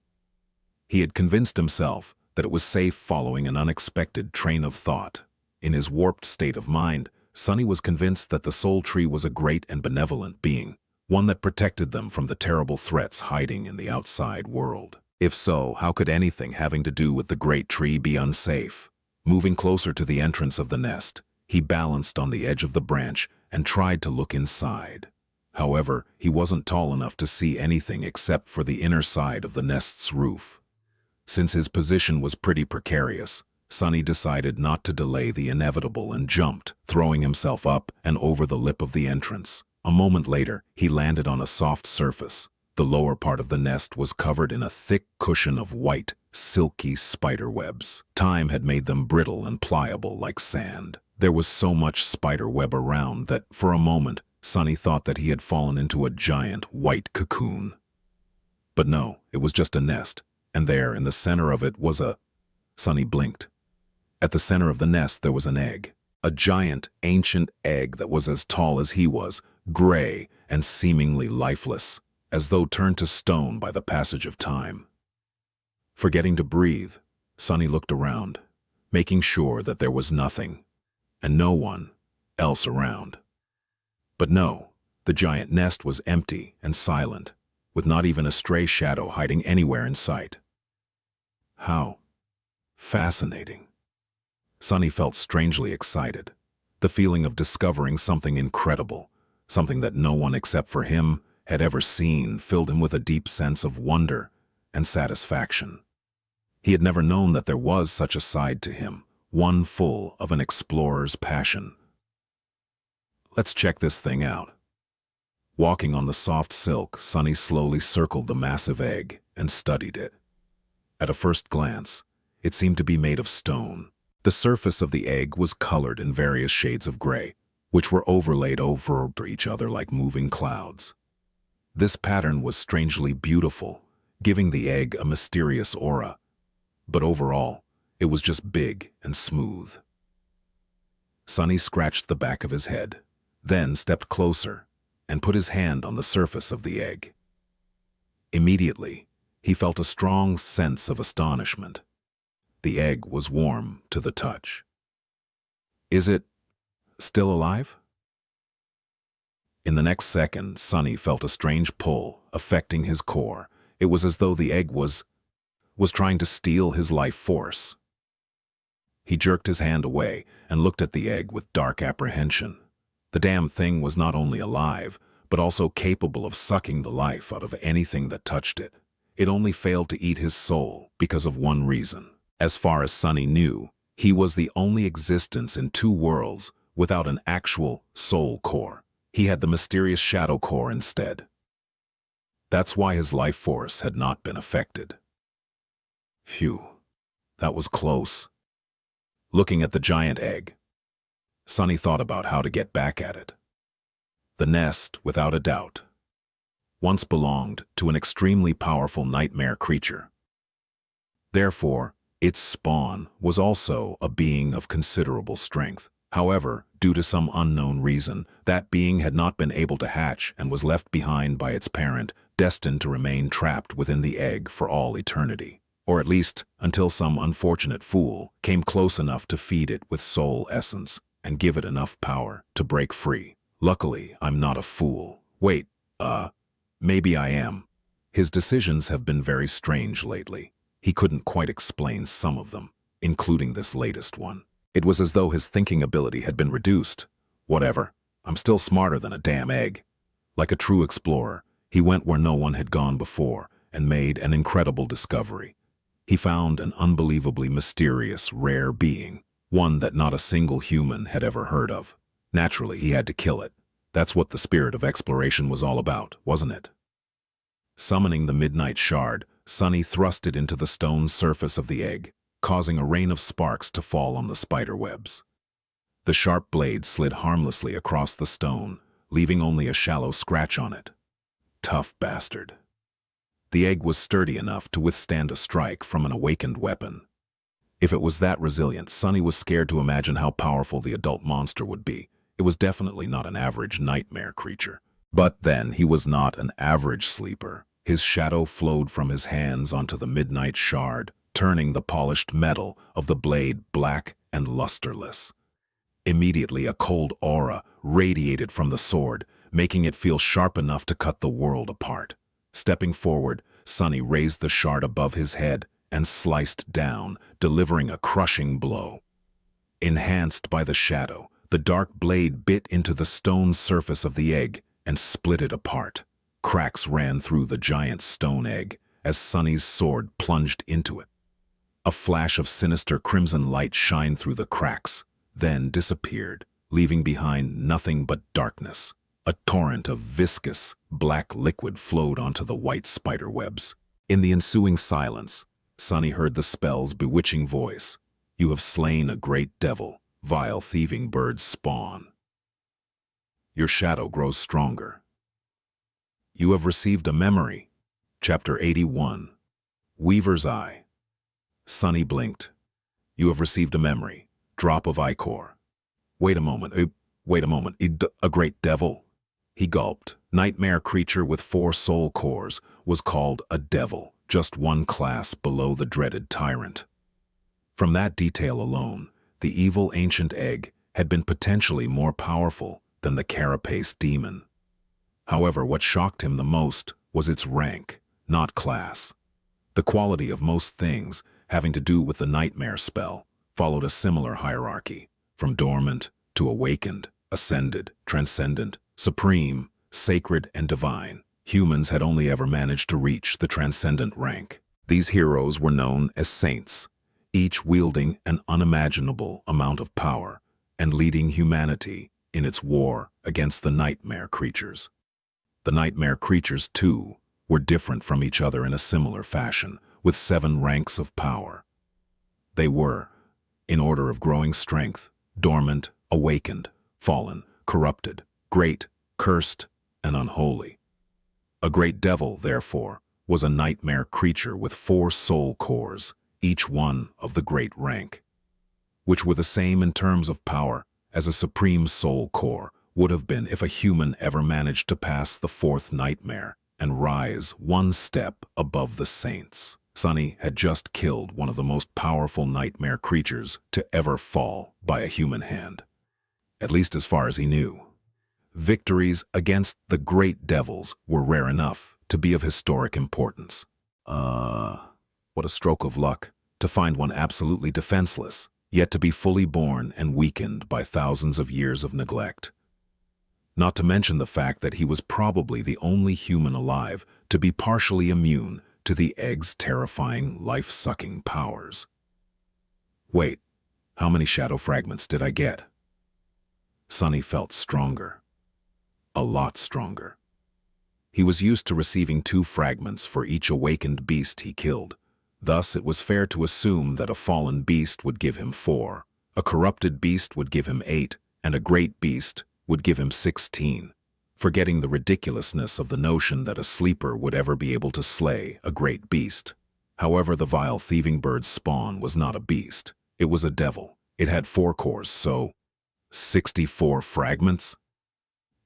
He had convinced himself that it was safe following an unexpected train of thought. In his warped state of mind, Sunny was convinced that the soul tree was a great and benevolent being, one that protected them from the terrible threats hiding in the outside world. If so, how could anything having to do with the great tree be unsafe? Moving closer to the entrance of the nest, he balanced on the edge of the branch and tried to look inside. However, he wasn't tall enough to see anything except for the inner side of the nest's roof. Since his position was pretty precarious, Sunny decided not to delay the inevitable and jumped, throwing himself up and over the lip of the entrance. A moment later, he landed on a soft surface. The lower part of the nest was covered in a thick cushion of white, silky spider webs. Time had made them brittle and pliable like sand. There was so much spider web around that, for a moment, Sunny thought that he had fallen into a giant white cocoon. But no, it was just a nest, and there, in the center of it, was a... Sunny blinked. At the center of the nest there was an egg. A giant, ancient egg that was as tall as he was, gray and seemingly lifeless, as though turned to stone by the passage of time. Forgetting to breathe, Sunny looked around, making sure that there was nothing, and no one else around. But no, the giant nest was empty and silent, with not even a stray shadow hiding anywhere in sight. How fascinating. Sunny felt strangely excited. The feeling of discovering something incredible, something that no one except for him had ever seen, filled him with a deep sense of wonder and satisfaction. He had never known that there was such a side to him, one full of an explorer's passion. Let's check this thing out. Walking on the soft silk, Sunny slowly circled the massive egg and studied it. At a first glance, it seemed to be made of stone. The surface of the egg was colored in various shades of gray, which were overlaid over each other like moving clouds. This pattern was strangely beautiful, giving the egg a mysterious aura. But overall, it was just big and smooth. Sunny scratched the back of his head, then stepped closer and put his hand on the surface of the egg. Immediately, he felt a strong sense of astonishment. The egg was warm to the touch. Is it still alive? In the next second, Sunny felt a strange pull affecting his core. It was as though the egg was trying to steal his life force. He jerked his hand away and looked at the egg with dark apprehension. The damn thing was not only alive, but also capable of sucking the life out of anything that touched it. It only failed to eat his soul because of one reason. As far as Sunny knew, he was the only existence in two worlds without an actual soul core. He had the mysterious shadow core instead. That's why his life force had not been affected. Phew, that was close. Looking at the giant egg, Sunny thought about how to get back at it. The nest, without a doubt, once belonged to an extremely powerful nightmare creature. Therefore, its spawn was also a being of considerable strength. However, due to some unknown reason, that being had not been able to hatch and was left behind by its parent, destined to remain trapped within the egg for all eternity. Or at least until some unfortunate fool came close enough to feed it with soul essence and give it enough power to break free. Luckily, I'm not a fool. Wait, maybe I am. His decisions have been very strange lately. He couldn't quite explain some of them, including this latest one. It was as though his thinking ability had been reduced. Whatever, I'm still smarter than a damn egg. Like a true explorer, he went where no one had gone before and made an incredible discovery. He found an unbelievably mysterious, rare being, one that not a single human had ever heard of. Naturally, he had to kill it. That's what the spirit of exploration was all about, wasn't it? Summoning the midnight shard, Sunny thrust it into the stone surface of the egg, causing a rain of sparks to fall on the spider webs. The sharp blade slid harmlessly across the stone, leaving only a shallow scratch on it. Tough bastard. The egg was sturdy enough to withstand a strike from an awakened weapon. If it was that resilient, Sunny was scared to imagine how powerful the adult monster would be. It was definitely not an average nightmare creature. But then he was not an average sleeper. His shadow flowed from his hands onto the midnight shard, turning the polished metal of the blade black and lusterless. Immediately, a cold aura radiated from the sword, making it feel sharp enough to cut the world apart. Stepping forward, Sunny raised the shard above his head and sliced down, delivering a crushing blow. Enhanced by the shadow, the dark blade bit into the stone surface of the egg and split it apart. Cracks ran through the giant stone egg as Sunny's sword plunged into it. A flash of sinister crimson light shined through the cracks, then disappeared, leaving behind nothing but darkness. A torrent of viscous, black liquid flowed onto the white spider webs. In the ensuing silence, Sunny heard the spell's bewitching voice. "You have slain a great devil. Vile thieving birds spawn. Your shadow grows stronger. You have received a memory. Chapter 81. Weaver's Eye. Sunny blinked. You have received a memory. Drop of ichor. Wait a moment. A great devil? He gulped. Nightmare creature with 4 soul cores was called a devil, just one class below the dreaded tyrant. From that detail alone, the evil ancient egg had been potentially more powerful than the carapace demon. However, what shocked him the most was its rank, not class. The quality of most things having to do with the nightmare spell followed a similar hierarchy, from dormant to awakened, ascended, transcendent, supreme, sacred, and divine. Humans had only ever managed to reach the transcendent rank. These heroes were known as saints, each wielding an unimaginable amount of power and leading humanity in its war against the nightmare creatures. The nightmare creatures, too, were different from each other in a similar fashion, with 7 ranks of power. They were, in order of growing strength, dormant, awakened, fallen, corrupted, great, cursed, and unholy. A great devil, therefore, was a nightmare creature with 4 soul cores, each one of the great rank, which were the same in terms of power as a supreme soul core would have been if a human ever managed to pass the 4th nightmare and rise one step above the saints. Sunny had just killed one of the most powerful nightmare creatures to ever fall by a human hand, at least as far as he knew. Victories against the great devils were rare enough to be of historic importance. What a stroke of luck to find one absolutely defenseless, yet to be fully born and weakened by thousands of years of neglect. Not to mention the fact that he was probably the only human alive to be partially immune to the egg's terrifying, life-sucking powers. Wait, how many shadow fragments did I get? Sunny felt stronger. A lot stronger. He was used to receiving 2 fragments for each awakened beast he killed. Thus, it was fair to assume that a fallen beast would give him 4, a corrupted beast would give him 8, and a great beast would give him 16, forgetting the ridiculousness of the notion that a sleeper would ever be able to slay a great beast. However, the vile thieving bird's spawn was not a beast. It was a devil. It had 4 cores, so 64 fragments?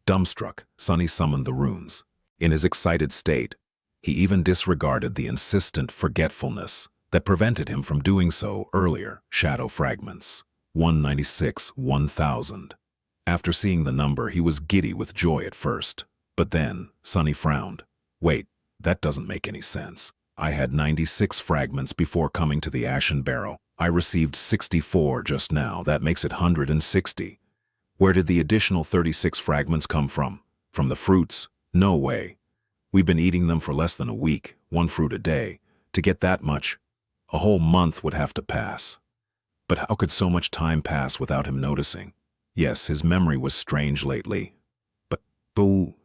Dumbstruck, Sunny summoned the runes. In his excited state, he even disregarded the insistent forgetfulness that prevented him from doing so earlier. Shadow fragments. 196, 1000. After seeing the number, he was giddy with joy at first. But then, Sunny frowned. Wait, that doesn't make any sense. I had 96 fragments before coming to the Ashen Barrow. I received 64 just now. That makes it 160. Where did the additional 36 fragments come from? From the fruits? No way. We've been eating them for less than a week, 1 fruit a day. To get that much, a whole month would have to pass. But how could so much time pass without him noticing? Yes, his memory was strange lately. But,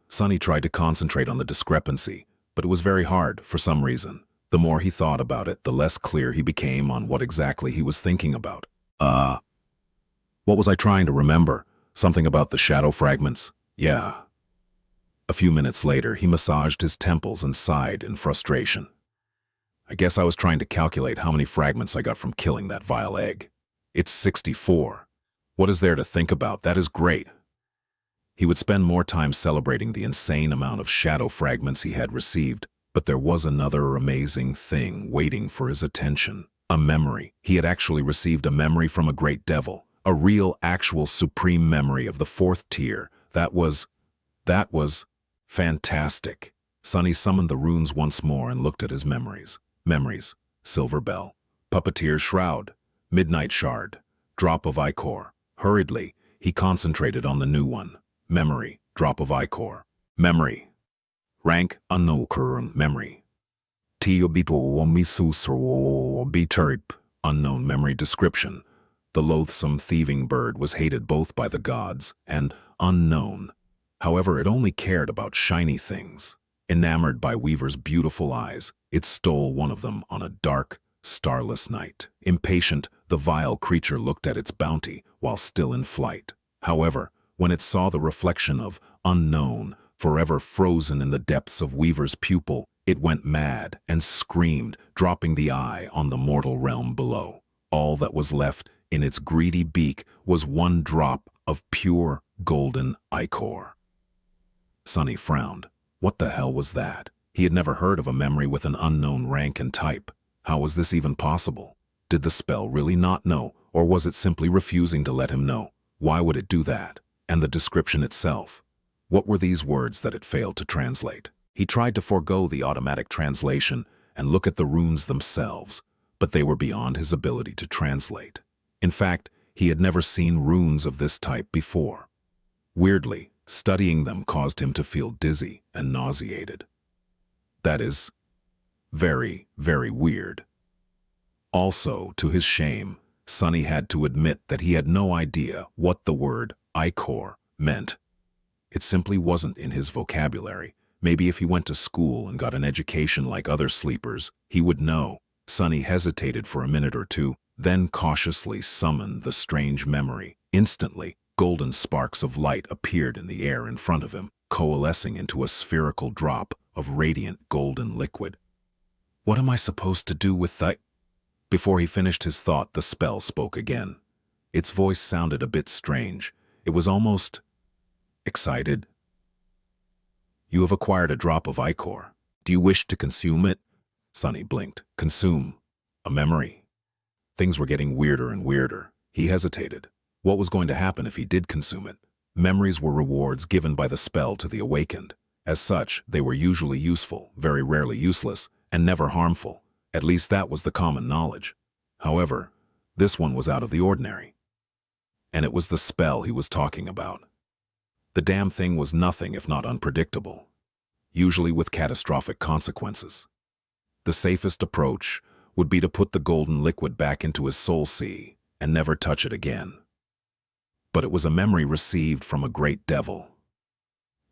Sunny tried to concentrate on the discrepancy, but it was very hard for some reason. The more he thought about it, the less clear he became on what exactly he was thinking about. What was I trying to remember? Something about the shadow fragments? Yeah. A few minutes later, he massaged his temples and sighed in frustration. I guess I was trying to calculate how many fragments I got from killing that vile egg. It's 64. What is there to think about? That is great. He would spend more time celebrating the insane amount of shadow fragments he had received, but there was another amazing thing waiting for his attention. A memory. He had actually received a memory from a great devil. A real, actual, supreme memory of the 4th tier. That was fantastic. Sunny summoned the runes once more and looked at his memories. Memories. Silver Bell. Puppeteer's Shroud. Midnight Shard. Drop of ichor. Hurriedly, he concentrated on the new one. Memory. Drop of ichor. Memory. Rank unknown. Memory. Unknown memory description. The loathsome thieving bird was hated both by the gods and unknown. However, it only cared about shiny things. Enamored by Weaver's beautiful eyes, it stole one of them on a dark, starless night. Impatient, the vile creature looked at its bounty while still in flight. However, when it saw the reflection of unknown, forever frozen in the depths of Weaver's pupil, it went mad and screamed, dropping the eye on the mortal realm below. All that was left in its greedy beak was one drop of pure golden ichor. Sunny frowned. What the hell was that? He had never heard of a memory with an unknown rank and type. How was this even possible? Did the spell really not know, or was it simply refusing to let him know? Why would it do that? And the description itself? What were these words that it failed to translate? He tried to forego the automatic translation and look at the runes themselves, but they were beyond his ability to translate. In fact, he had never seen runes of this type before. Weirdly, studying them caused him to feel dizzy and nauseated. That is very, very weird. Also, to his shame, Sunny had to admit that he had no idea what the word ichor meant. It simply wasn't in his vocabulary. Maybe if he went to school and got an education like other sleepers, he would know. Sunny hesitated for a minute or two, then cautiously summoned the strange memory. Instantly, golden sparks of light appeared in the air in front of him, coalescing into a spherical drop of radiant golden liquid. What am I supposed to do with that? Before he finished his thought, the spell spoke again. Its voice sounded a bit strange. It was almost excited. You have acquired a drop of ichor. Do you wish to consume it? Sunny blinked. Consume? A memory? Things were getting weirder and weirder. He hesitated. What was going to happen if he did consume it? Memories were rewards given by the spell to the awakened. As such, they were usually useful, very rarely useless, and never harmful. At least that was the common knowledge. However, this one was out of the ordinary. And it was the spell he was talking about. The damn thing was nothing if not unpredictable, usually with catastrophic consequences. The safest approach would be to put the golden liquid back into his soul sea and never touch it again. But it was a memory received from a great devil.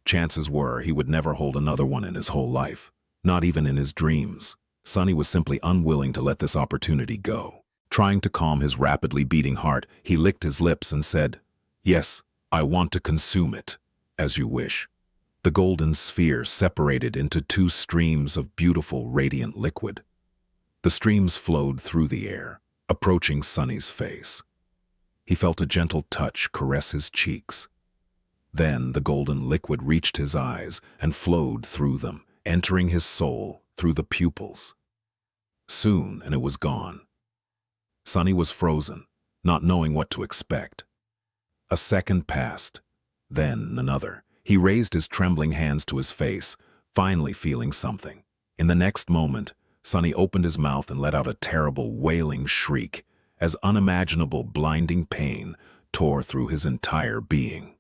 Chances were he would never hold another one in his whole life, not even in his dreams. Sunny was simply unwilling to let this opportunity go. Trying to calm his rapidly beating heart, he licked his lips and said, "Yes, I want to consume it, as you wish." The golden sphere separated into two streams of beautiful, radiant liquid. The streams flowed through the air, approaching Sunny's face. He felt a gentle touch caress his cheeks. Then the golden liquid reached his eyes and flowed through them, entering his soul through the pupils. Soon, and it was gone. Sunny was frozen, not knowing what to expect. A second passed, then another. He raised his trembling hands to his face, finally feeling something. In the next moment, Sunny opened his mouth and let out a terrible wailing shriek, as unimaginable blinding pain tore through his entire being.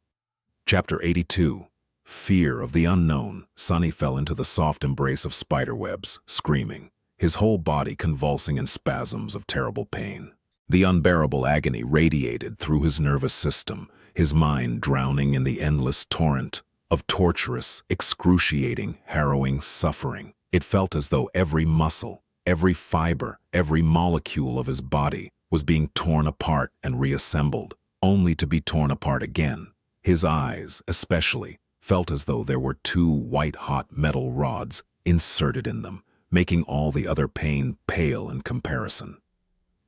Chapter 82. Fear of the unknown. Sunny fell into the soft embrace of spiderwebs, screaming, his whole body convulsing in spasms of terrible pain. The unbearable agony radiated through his nervous system, his mind drowning in the endless torrent of torturous, excruciating, harrowing suffering. It felt as though every muscle, every fiber, every molecule of his body was being torn apart and reassembled, only to be torn apart again. His eyes, especially, felt as though there were two white-hot metal rods inserted in them, making all the other pain pale in comparison.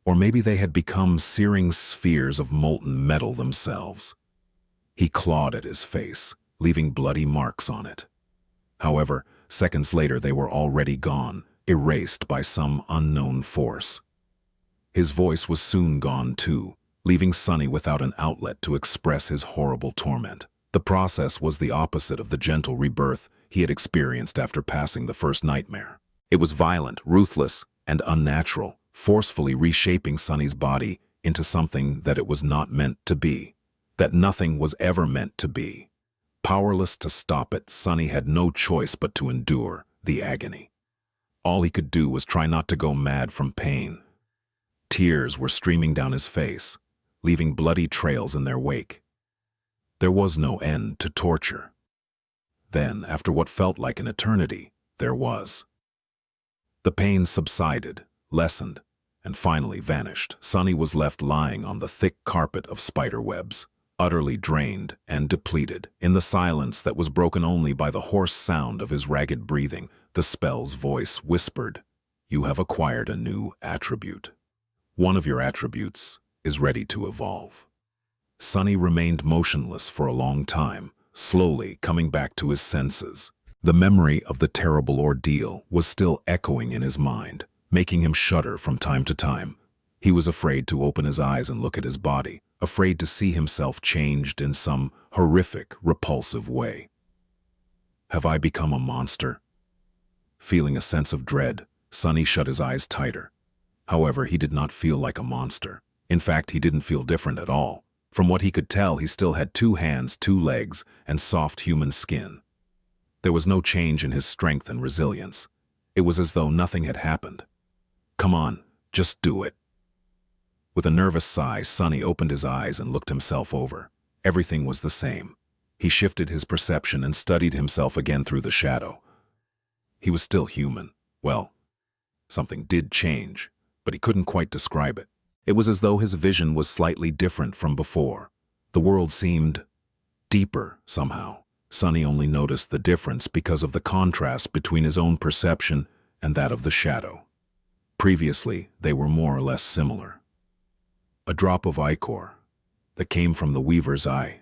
Or maybe they had become searing spheres of molten metal themselves. He clawed at his face, leaving bloody marks on it. However, seconds later they were already gone, erased by some unknown force. His voice was soon gone too, leaving Sunny without an outlet to express his horrible torment. The process was the opposite of the gentle rebirth he had experienced after passing the first nightmare. It was violent, ruthless, and unnatural, forcefully reshaping Sunny's body into something that it was not meant to be, that nothing was ever meant to be. Powerless to stop it, Sunny had no choice but to endure the agony. All he could do was try not to go mad from pain. Tears were streaming down his face, leaving bloody trails in their wake. There was no end to torture. Then, after what felt like an eternity, there was. The pain subsided, lessened, and finally vanished. Sunny was left lying on the thick carpet of spider webs, utterly drained and depleted. In the silence that was broken only by the hoarse sound of his ragged breathing, the spell's voice whispered, "You have acquired a new attribute. One of your attributes is ready to evolve." Sunny remained motionless for a long time, slowly coming back to his senses. The memory of the terrible ordeal was still echoing in his mind, making him shudder from time to time. He was afraid to open his eyes and look at his body, afraid to see himself changed in some horrific, repulsive way. Have I become a monster? Feeling a sense of dread, Sunny shut his eyes tighter. However, he did not feel like a monster. In fact, he didn't feel different at all. From what he could tell, he still had 2 hands, 2 legs, and soft human skin. There was no change in his strength and resilience. It was as though nothing had happened. Come on, just do it. With a nervous sigh, Sunny opened his eyes and looked himself over. Everything was the same. He shifted his perception and studied himself again through the shadow. He was still human. Well, something did change, but he couldn't quite describe it. It was as though his vision was slightly different from before. The world seemed deeper somehow. Sunny only noticed the difference because of the contrast between his own perception and that of the shadow. Previously, they were more or less similar. A drop of ichor that came from the weaver's eye.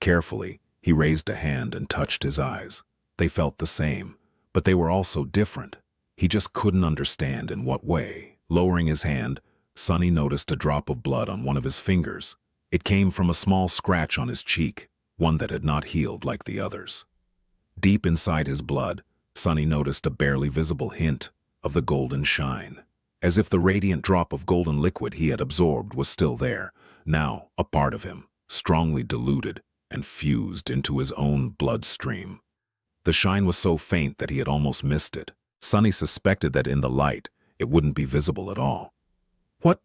Carefully, he raised a hand and touched his eyes. They felt the same, but they were also different. He just couldn't understand in what way. Lowering his hand, Sunny noticed a drop of blood on one of his fingers. It came from a small scratch on his cheek, one that had not healed like the others. Deep inside his blood, Sunny noticed a barely visible hint of the golden shine, as if the radiant drop of golden liquid he had absorbed was still there, now a part of him, strongly diluted and fused into his own bloodstream. The shine was so faint that he had almost missed it. Sunny suspected that in the light, it wouldn't be visible at all. What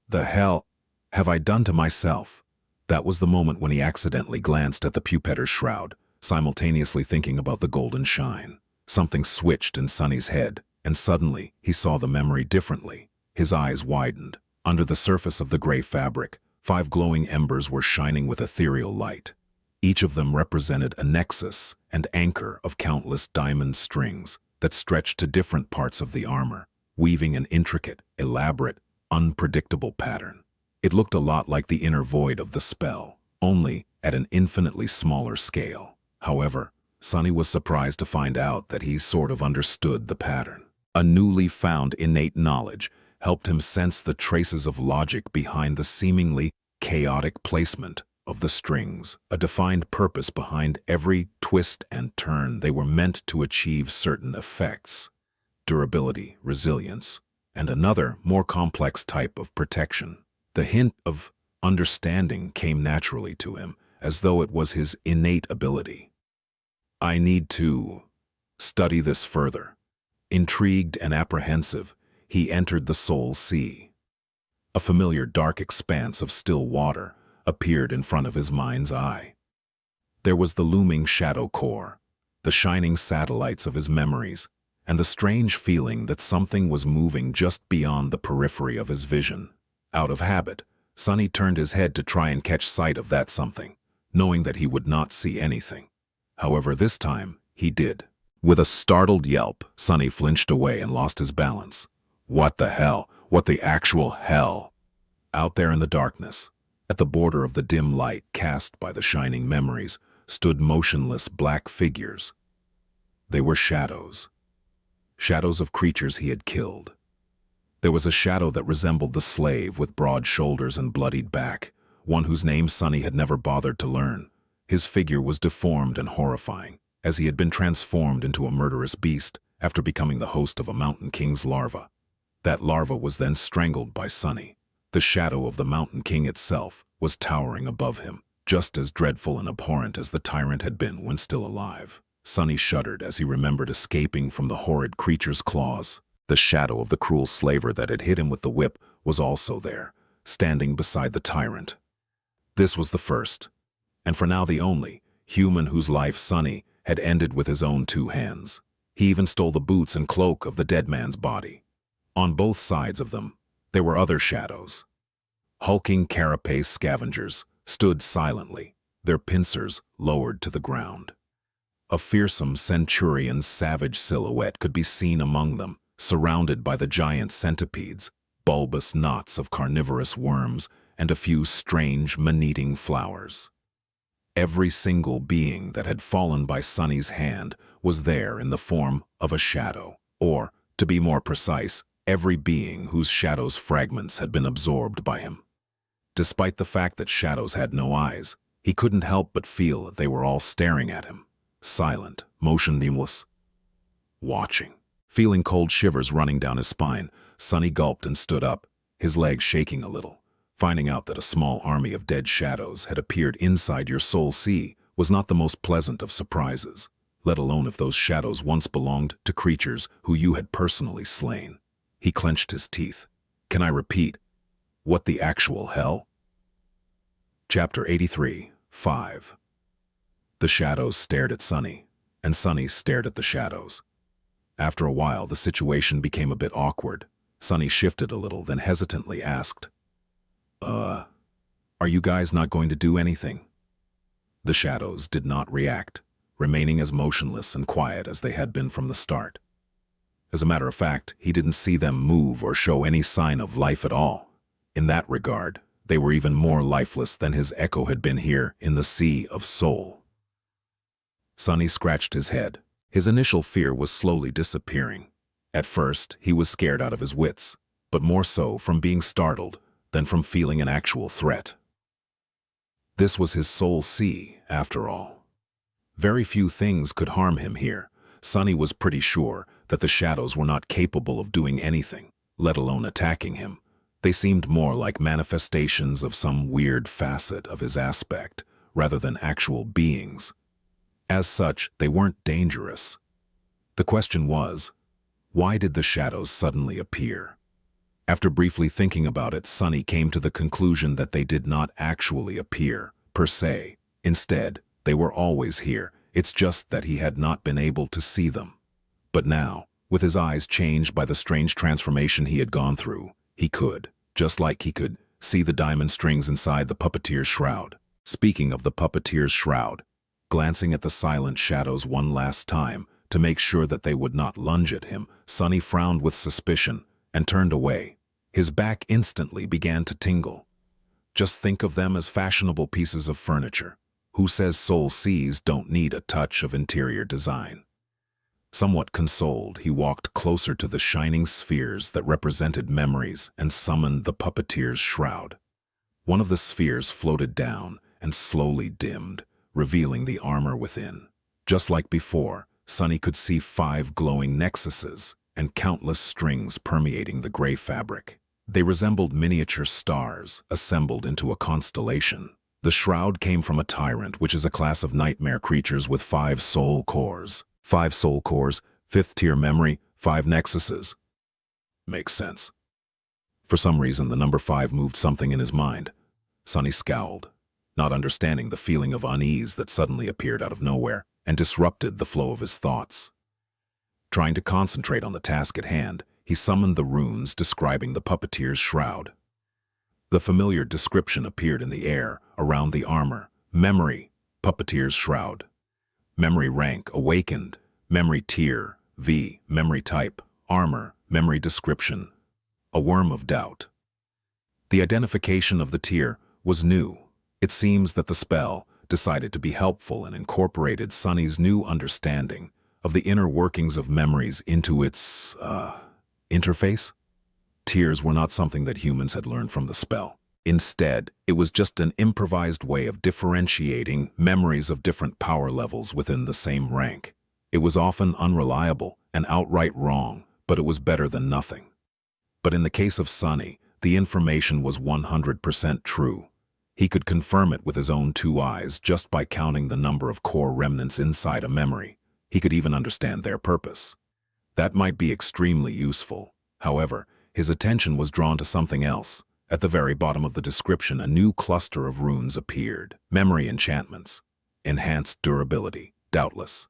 the hell have I done to myself? That was the moment when he accidentally glanced at the pupetter's shroud, simultaneously thinking about the golden shine. Something switched in Sunny's head, and suddenly he saw the memory differently. His eyes widened. Under the surface of the gray fabric, 5 glowing embers were shining with ethereal light. Each of them represented a nexus and anchor of countless diamond strings that stretched to different parts of the armor, weaving an intricate, elaborate, unpredictable pattern. It looked a lot like the inner void of the spell, only at an infinitely smaller scale. However, Sunny was surprised to find out that he sort of understood the pattern. A newly found innate knowledge helped him sense the traces of logic behind the seemingly chaotic placement of the strings, a defined purpose behind every twist and turn. They were meant to achieve certain effects: durability, resilience, and another, more complex type of protection. The hint of understanding came naturally to him, as though it was his innate ability. I need to study this further. Intrigued and apprehensive, he entered the Soul Sea. A familiar dark expanse of still water appeared in front of his mind's eye. There was the looming shadow core, the shining satellites of his memories, and the strange feeling that something was moving just beyond the periphery of his vision. Out of habit, Sunny turned his head to try and catch sight of that something, knowing that he would not see anything. However, this time, he did. With a startled yelp, Sunny flinched away and lost his balance. What the hell? What the actual hell? Out there in the darkness, at the border of the dim light cast by the shining memories, stood motionless black figures. They were shadows. Shadows of creatures he had killed. There was a shadow that resembled the slave with broad shoulders and bloodied back, one whose name Sunny had never bothered to learn. His figure was deformed and horrifying, as he had been transformed into a murderous beast after becoming the host of a mountain king's larva. That larva was then strangled by Sunny. The shadow of the mountain king itself was towering above him, just as dreadful and abhorrent as the tyrant had been when still alive. Sunny shuddered as he remembered escaping from the horrid creature's claws. The shadow of the cruel slaver that had hit him with the whip was also there, standing beside the tyrant. This was the first, and for now the only, human whose life Sunny had ended with his own 2 hands. He even stole the boots and cloak of the dead man's body. On both sides of them, There were other shadows. Hulking carapace scavengers stood silently, their pincers lowered to the ground. A fearsome centurion's savage silhouette could be seen among them, surrounded by the giant centipedes, bulbous knots of carnivorous worms, and a few strange man-eating flowers. Every single being that had fallen by Sunny's hand was there in the form of a shadow, or, to be more precise, every being whose shadow's fragments had been absorbed by him. Despite the fact that shadows had no eyes, he couldn't help but feel that they were all staring at him, silent, motionless, watching. Feeling cold shivers running down his spine, Sunny gulped and stood up, his legs shaking a little. Finding out that a small army of dead shadows had appeared inside your soul sea was not the most pleasant of surprises, let alone if those shadows once belonged to creatures who you had personally slain. He clenched his teeth. Can I repeat? What the actual hell? Chapter 83, 5. The shadows stared at Sunny, and Sunny stared at the shadows. After a while, the situation became a bit awkward. Sunny shifted a little, then hesitantly asked, Are you guys not going to do anything?" The shadows did not react, remaining as motionless and quiet as they had been from the start. As a matter of fact, he didn't see them move or show any sign of life at all. In that regard, they were even more lifeless than his echo had been here in the Sea of Soul. Sunny scratched his head. His initial fear was slowly disappearing. At first, he was scared out of his wits, but more so from being startled than from feeling an actual threat. This was his soul sea, after all. Very few things could harm him here. Sunny was pretty sure that the shadows were not capable of doing anything, let alone attacking him. They seemed more like manifestations of some weird facet of his aspect, rather than actual beings. As such, they weren't dangerous. The question was, why did the shadows suddenly appear? After briefly thinking about it, Sunny came to the conclusion that they did not actually appear, per se. Instead, they were always here. It's just that he had not been able to see them. But now, with his eyes changed by the strange transformation he had gone through, he could, just like he could, see the diamond strings inside the puppeteer's shroud. Speaking of the puppeteer's shroud, glancing at the silent shadows one last time to make sure that they would not lunge at him, Sunny frowned with suspicion and turned away. His back instantly began to tingle. Just think of them as fashionable pieces of furniture. Who says soul seas don't need a touch of interior design? Somewhat consoled, he walked closer to the shining spheres that represented memories and summoned the puppeteer's shroud. One of the spheres floated down and slowly dimmed, revealing the armor within. Just like before, Sunny could see 5 glowing nexuses and countless strings permeating the gray fabric. They resembled miniature stars assembled into a constellation. The shroud came from a tyrant, which is a class of nightmare creatures with 5 soul cores. 5 soul cores, 5th-tier memory, 5 nexuses. Makes sense. For some reason, the number 5 moved something in his mind. Sunny scowled, not understanding the feeling of unease that suddenly appeared out of nowhere and disrupted the flow of his thoughts. Trying to concentrate on the task at hand, he summoned the runes describing the puppeteer's shroud. The familiar description appeared in the air around the armor. Memory, puppeteer's shroud. Memory rank, awakened. Memory tier, V. Memory type, armor. Memory description, a worm of doubt. The identification of the tier was new. It seems that the spell decided to be helpful and incorporated Sunny's new understanding of the inner workings of memories into its, interface? Tiers were not something that humans had learned from the spell. Instead, it was just an improvised way of differentiating memories of different power levels within the same rank. It was often unreliable and outright wrong, but it was better than nothing. But in the case of Sunny, the information was 100% true. He could confirm it with his own 2 eyes just by counting the number of core remnants inside a memory. He could even understand their purpose. That might be extremely useful. However, his attention was drawn to something else. At the very bottom of the description, a new cluster of runes appeared. Memory enchantments. Enhanced durability, doubtless.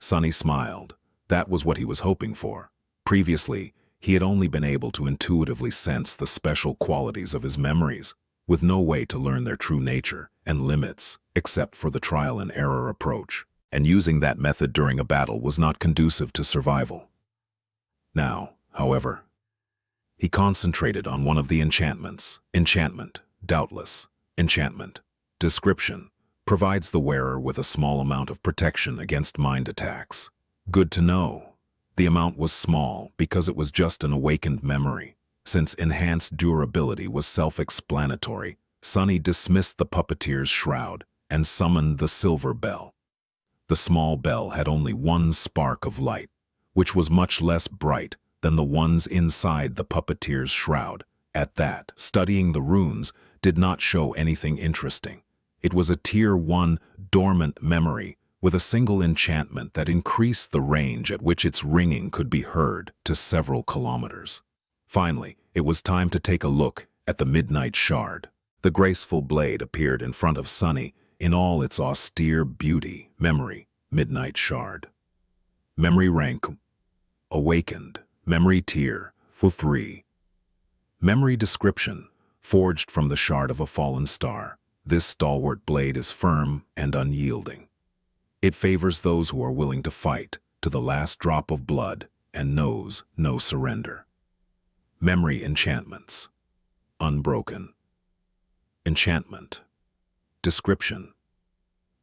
Sunny smiled. That was what he was hoping for. Previously, He had only been able to intuitively sense the special qualities of his memories, with no way to learn their true nature and limits except for the trial-and-error approach. And using that method during a battle was not conducive to survival. Now, however, he concentrated on one of the enchantments. Enchantment, doubtless. Enchantment. Description. Provides the wearer with a small amount of protection against mind attacks. Good to know. The amount was small because it was just an awakened memory. Since enhanced durability was self-explanatory, Sunny dismissed the puppeteer's shroud and summoned the silver bell. The small bell had only one spark of light, which was much less bright than the ones inside the puppeteer's shroud. At that, studying the runes did not show anything interesting. It was a Tier 1 dormant memory with a single enchantment that increased the range at which its ringing could be heard to several kilometers. Finally, it was time to take a look at the midnight shard. The graceful blade appeared in front of Sunny in all its austere beauty. Memory, midnight shard. Memory rank, awakened. Memory tier, 3. Memory description, forged from the shard of a fallen star. This stalwart blade is firm and unyielding. It favors those who are willing to fight to the last drop of blood and knows no surrender. Memory enchantments, unbroken. Enchantment. Description.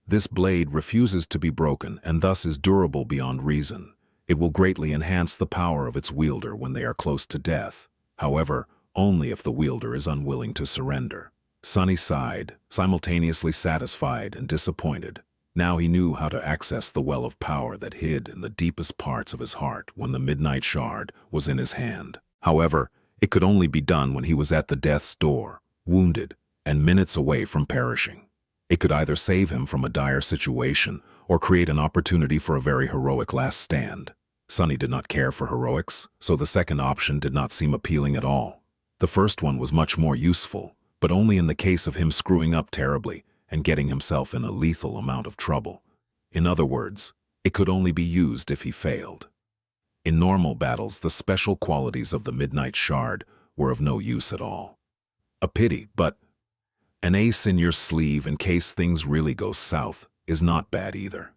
This blade refuses to be broken and thus is durable beyond reason. It will greatly enhance the power of its wielder when they are close to death. However, only if the wielder is unwilling to surrender. Sunny sighed, simultaneously satisfied and disappointed. Now he knew how to access the well of power that hid in the deepest parts of his heart when the midnight shard was in his hand. However, it could only be done when he was at the death's door, wounded, and minutes away from perishing. It could either save him from a dire situation or create an opportunity for a very heroic last stand. Sunny did not care for heroics, so the second option did not seem appealing at all. The first one was much more useful, but only in the case of him screwing up terribly and getting himself in a lethal amount of trouble. In other words, it could only be used if he failed. In normal battles, the special qualities of the midnight shard were of no use at all. A pity, but an ace in your sleeve in case things really go south is not bad either.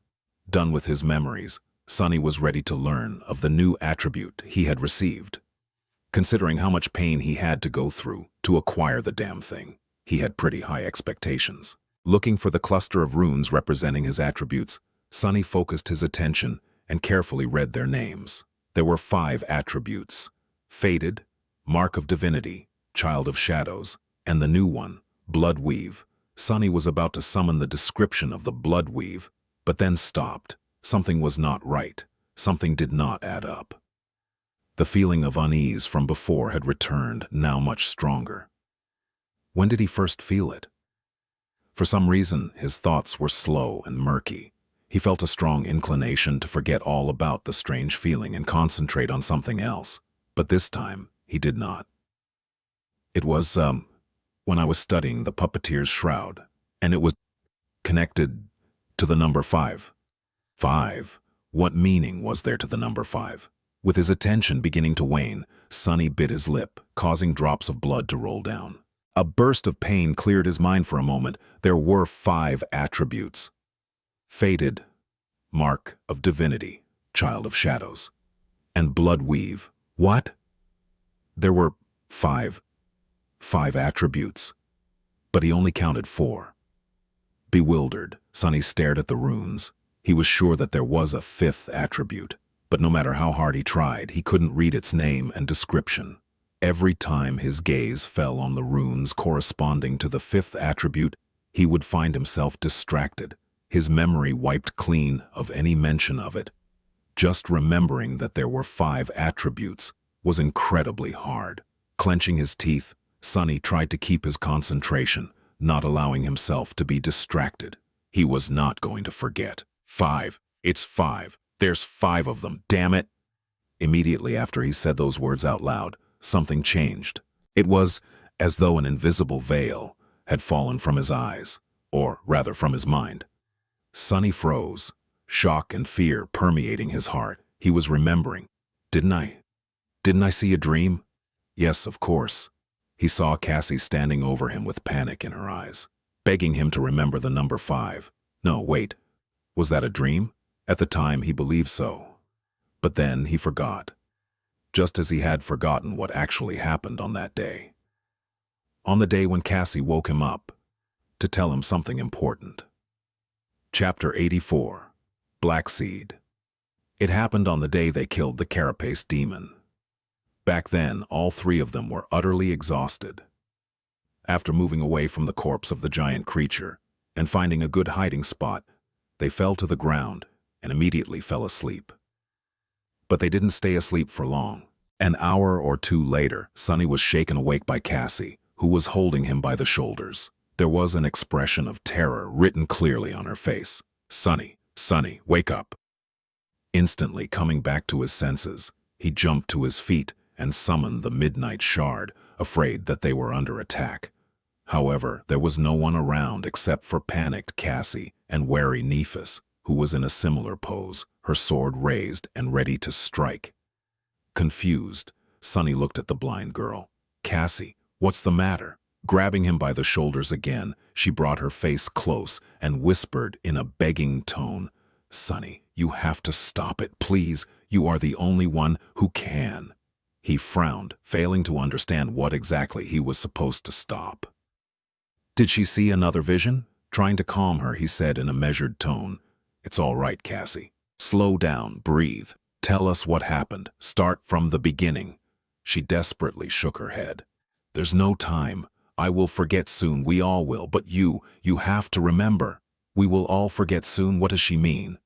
Done with his memories, Sunny was ready to learn of the new attribute he had received. Considering how much pain he had to go through to acquire the damn thing, he had pretty high expectations. Looking for the cluster of runes representing his attributes, Sunny focused his attention and carefully read their names. There were 5 attributes: Faded, Mark of Divinity, Child of Shadows, and the new one, Bloodweave. Sunny was about to summon the description of the Bloodweave, but then stopped. Something was not right. Something did not add up. The feeling of unease from before had returned, now much stronger. When did he first feel it? For some reason, his thoughts were slow and murky. He felt a strong inclination to forget all about the strange feeling and concentrate on something else, but this time he did not. It was, when I was studying the puppeteer's shroud, and it was connected to the number 5. 5. What meaning was there to the number 5? With his attention beginning to wane, Sunny bit his lip, causing drops of blood to roll down. A burst of pain cleared his mind for a moment. There were 5 attributes. Faded, Mark of Divinity, Child of Shadows, and Bloodweave. What? There were 5 attributes, but he only counted 4. Bewildered, Sunny stared at the runes. He was sure that there was a 5th attribute, but no matter how hard he tried, he couldn't read its name and description. Every time his gaze fell on the runes corresponding to the 5th attribute, he would find himself distracted, his memory wiped clean of any mention of it. Just remembering that there were 5 attributes was incredibly hard. Clenching his teeth, Sunny tried to keep his concentration, not allowing himself to be distracted. He was not going to forget. 5. It's 5. There's 5 of them, damn it! Immediately after he said those words out loud, something changed. It was as though an invisible veil had fallen from his eyes, or rather from his mind. Sunny froze, shock and fear permeating his heart. He was remembering. Didn't I Didn't I see a dream? Yes, of course. He saw Cassie standing over him with panic in her eyes, begging him to remember the number 5. No, wait. Was that a dream? At the time, he believed so. But then he forgot, just as he had forgotten what actually happened on that day. On the day when Cassie woke him up to tell him something important. Chapter 84. Black Seed. It happened on the day they killed the carapace demon. Back then, all 3 of them were utterly exhausted. After moving away from the corpse of the giant creature and finding a good hiding spot, they fell to the ground and immediately fell asleep. But they didn't stay asleep for long. An hour or 2 later, Sunny was shaken awake by Cassie, who was holding him by the shoulders. There was an expression of terror written clearly on her face. "Sunny, Sunny, wake up." Instantly coming back to his senses, he jumped to his feet and summoned the midnight shard, afraid that they were under attack. However, there was no one around except for panicked Cassie and wary Nephis, who was in a similar pose, her sword raised and ready to strike. Confused, Sunny looked at the blind girl. "Cassie, what's the matter?" Grabbing him by the shoulders again, she brought her face close and whispered in a begging tone, "Sunny, you have to stop it, please. You are the only one who can." He frowned, failing to understand what exactly he was supposed to stop. Did she see another vision? Trying to calm her, he said in a measured tone, "It's all right, Cassie. Slow down, breathe. Tell us what happened. Start from the beginning." She desperately shook her head. "There's no time. I will forget soon, we all will, but you have to remember." "We will all forget soon? What does she mean?"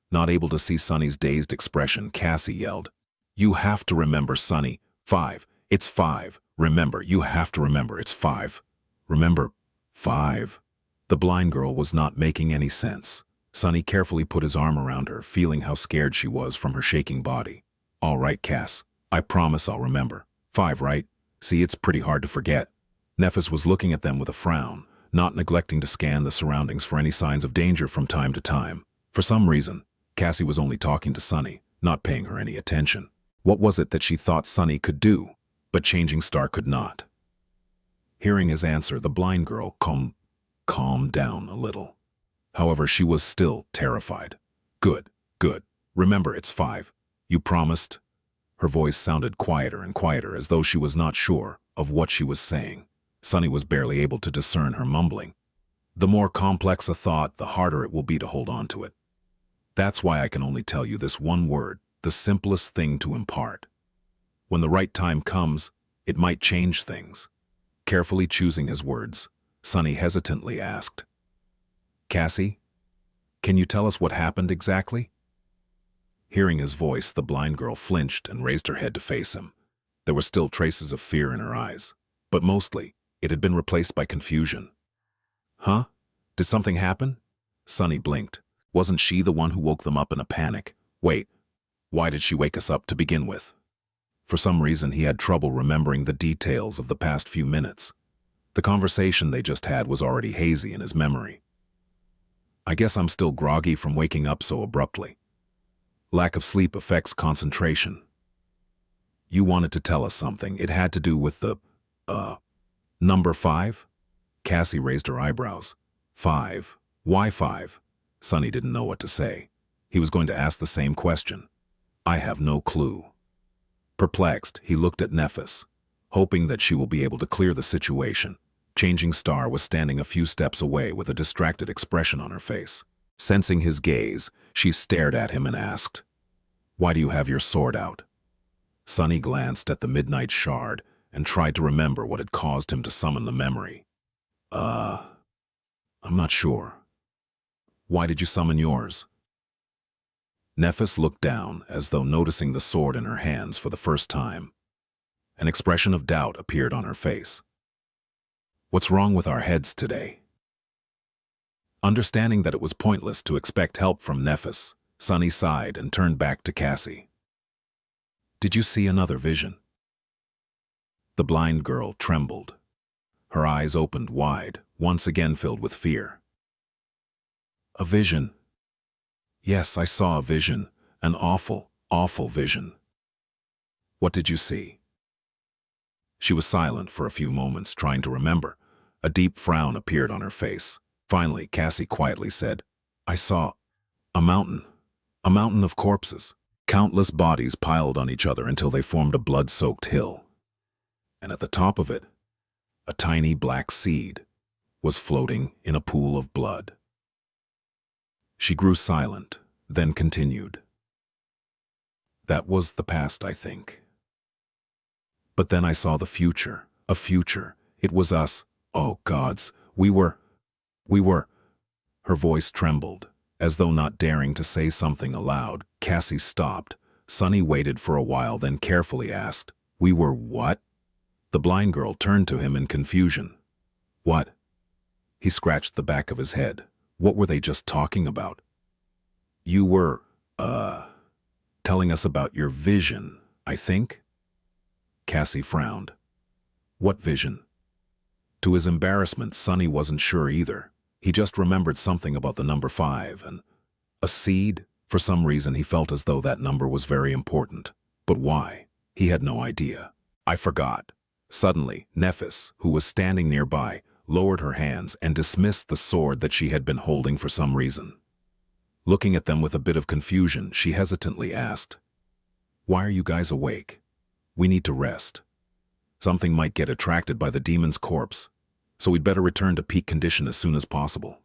Not able to see Sunny's dazed expression, Cassie yelled, "You have to remember, Sunny. 5. It's 5. Remember, you have to remember, it's 5. Remember, 5. The blind girl was not making any sense. Sunny carefully put his arm around her, feeling how scared she was from her shaking body. "All right, Cass. I promise I'll remember. 5, right? See, it's pretty hard to forget." Nephis was looking at them with a frown, not neglecting to scan the surroundings for any signs of danger from time to time. For some reason, Cassie was only talking to Sunny, not paying her any attention. What was it that she thought Sunny could do, but Changing Star could not? Hearing his answer, the blind girl calmed down a little. However, she was still terrified. Good. Remember, it's 5. You promised?" Her voice sounded quieter and quieter, as though she was not sure of what she was saying. Sunny was barely able to discern her mumbling. "The more complex a thought, the harder it will be to hold on to it. That's why I can only tell you this one word, the simplest thing to impart. When the right time comes, it might change things." Carefully choosing his words, Sunny hesitantly asked, "Cassie, can you tell us what happened exactly?" Hearing his voice, the blind girl flinched and raised her head to face him. There were still traces of fear in her eyes, but mostly, it had been replaced by confusion. "Huh? Did something happen?" Sunny blinked. Wasn't she the one who woke them up in a panic? Wait, why did she wake us up to begin with? For some reason, he had trouble remembering the details of the past few minutes. The conversation they just had was already hazy in his memory. "I guess I'm still groggy from waking up so abruptly. Lack of sleep affects concentration." "You wanted to tell us something. It had to do with the, number 5? Cassie raised her eyebrows. 5? Why 5? Sunny didn't know what to say. He was going to ask the same question. "I have no clue." Perplexed, he looked at Nephis, hoping that she will be able to clear the situation. Changing Star was standing a few steps away with a distracted expression on her face. Sensing his gaze, she stared at him and asked, "Why do you have your sword out?" Sunny glanced at the midnight shard and tried to remember what had caused him to summon the memory. I'm not sure." "Why did you summon yours?" Nephis looked down as though noticing the sword in her hands for the first time. An expression of doubt appeared on her face. "What's wrong with our heads today?" Understanding that it was pointless to expect help from Nephis, Sunny sighed and turned back to Cassie. "Did you see another vision?" The blind girl trembled. Her eyes opened wide, once again filled with fear. "A vision? Yes, I saw a vision. An awful, awful vision." What did you see? She was silent for a few moments, trying to remember. A deep frown appeared on her face. Finally, Cassie quietly said, I saw a mountain of corpses. Countless bodies piled on each other until they formed a blood-soaked hill. And at the top of it, a tiny black seed was floating in a pool of blood. She grew silent, then continued. That was the past, I think. But then I saw the future, a future. It was us. Oh, gods, we were. Her voice trembled, as though not daring to say something aloud. Cassie stopped. Sunny waited for a while, then carefully asked, We were what? The blind girl turned to him in confusion. What? He scratched the back of his head. What were they just talking about? You were, telling us about your vision, I think? Cassie frowned. What vision? To his embarrassment, Sunny wasn't sure either. He just remembered something about the number 5 and a seed. For some reason, he felt as though that number was very important. But why? He had no idea. I forgot. Suddenly, Nephis, who was standing nearby, lowered her hands and dismissed the sword that she had been holding for some reason. Looking at them with a bit of confusion, she hesitantly asked, Why are you guys awake? We need to rest. Something might get attracted by the demon's corpse, so we'd better return to peak condition as soon as possible.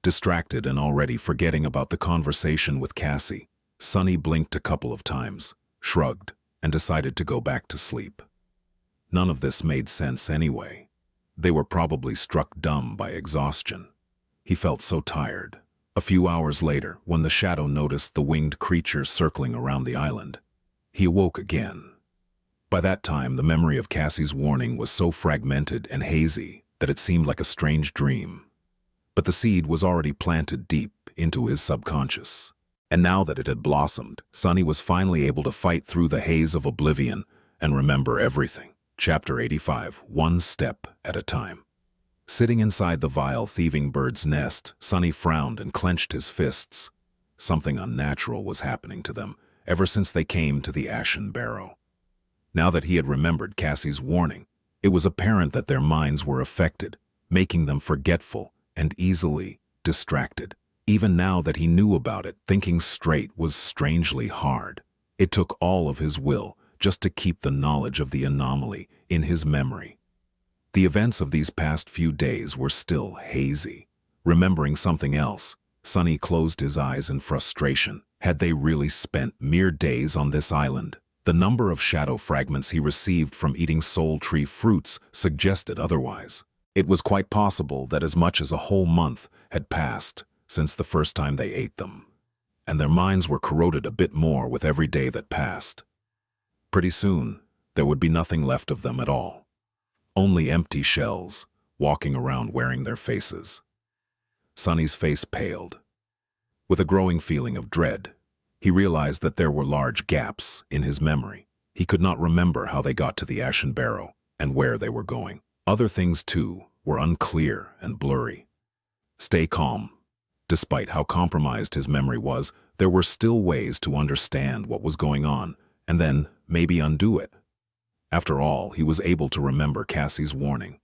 Distracted and already forgetting about the conversation with Cassie, Sunny blinked a couple of times, shrugged, and decided to go back to sleep. None of this made sense anyway. They were probably struck dumb by exhaustion. He felt so tired. A few hours later, when the shadow noticed the winged creature circling around the island, he awoke again. By that time, the memory of Cassie's warning was so fragmented and hazy that it seemed like a strange dream. But the seed was already planted deep into his subconscious. And now that it had blossomed, Sunny was finally able to fight through the haze of oblivion and remember everything. Chapter 85, One Step at a Time. Sitting inside the vile thieving bird's nest, Sunny frowned and clenched his fists. Something unnatural was happening to them ever since they came to the Ashen Barrow. Now that he had remembered Cassie's warning, it was apparent that their minds were affected, making them forgetful and easily distracted. Even now that he knew about it, thinking straight was strangely hard. It took all of his will just to keep the knowledge of the anomaly in his memory. The events of these past few days were still hazy. Remembering something else, Sunny closed his eyes in frustration. Had they really spent mere days on this island? The number of shadow fragments he received from eating soul tree fruits suggested otherwise. It was quite possible that as much as a whole month had passed since the first time they ate them, and their minds were corroded a bit more with every day that passed. Pretty soon, there would be nothing left of them at all. Only empty shells, walking around wearing their faces. Sunny's face paled. With a growing feeling of dread, he realized that there were large gaps in his memory. He could not remember how they got to the Ashen Barrow and where they were going. Other things, too, were unclear and blurry. Stay calm. Despite how compromised his memory was, there were still ways to understand what was going on, and then maybe undo it. After all, he was able to remember Cassie's warning.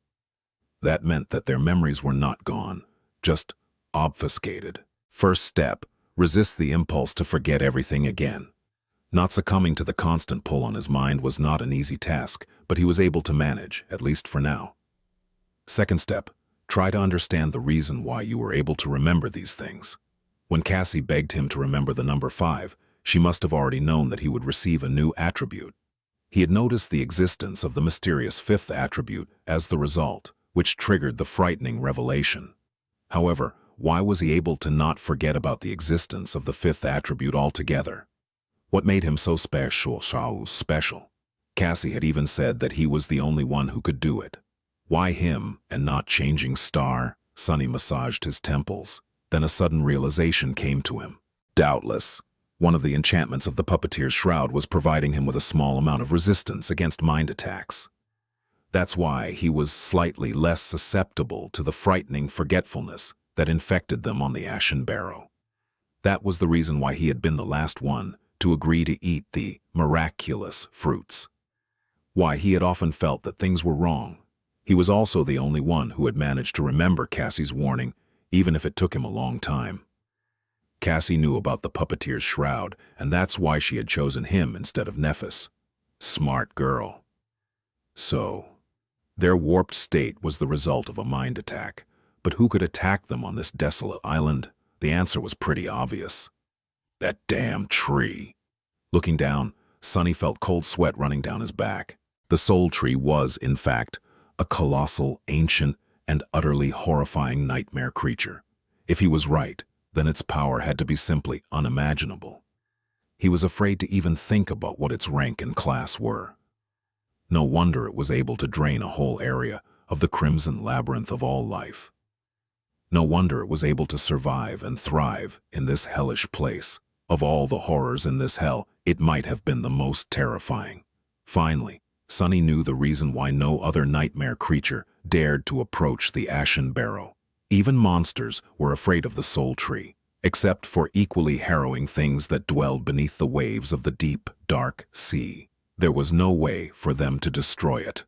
That meant that their memories were not gone, just obfuscated. First step, resist the impulse to forget everything again. Not succumbing to the constant pull on his mind was not an easy task, but he was able to manage, at least for now. Second step, try to understand the reason why you were able to remember these things. When Cassie begged him to remember the number 5, she must have already known that he would receive a new attribute. He had noticed the existence of the mysterious 5th attribute as the result, which triggered the frightening revelation. However, why was he able to not forget about the existence of the 5th attribute altogether? What made him so special? Cassie had even said that he was the only one who could do it. Why him and not Changing Star? Sunny massaged his temples. Then a sudden realization came to him. Doubtless, one of the enchantments of the puppeteer's shroud was providing him with a small amount of resistance against mind attacks. That's why he was slightly less susceptible to the frightening forgetfulness that infected them on the Ashen Barrow. That was the reason why he had been the last one to agree to eat the miraculous fruits. Why, he had often felt that things were wrong. He was also the only one who had managed to remember Cassie's warning, even if it took him a long time. Cassie knew about the puppeteer's shroud, and that's why she had chosen him instead of Nephis. Smart girl. So, their warped state was the result of a mind attack. But who could attack them on this desolate island? The answer was pretty obvious. That damn tree. Looking down, Sonny felt cold sweat running down his back. The soul tree was, in fact, a colossal, ancient, and utterly horrifying nightmare creature. If he was right, then its power had to be simply unimaginable. He was afraid to even think about what its rank and class were. No wonder it was able to drain a whole area of the crimson labyrinth of all life. No wonder it was able to survive and thrive in this hellish place. Of all the horrors in this hell, it might have been the most terrifying. Finally, Sonny knew the reason why no other nightmare creature dared to approach the Ashen Barrow. Even monsters were afraid of the soul tree, except for equally harrowing things that dwelled beneath the waves of the deep, dark sea. There was no way for them to destroy it.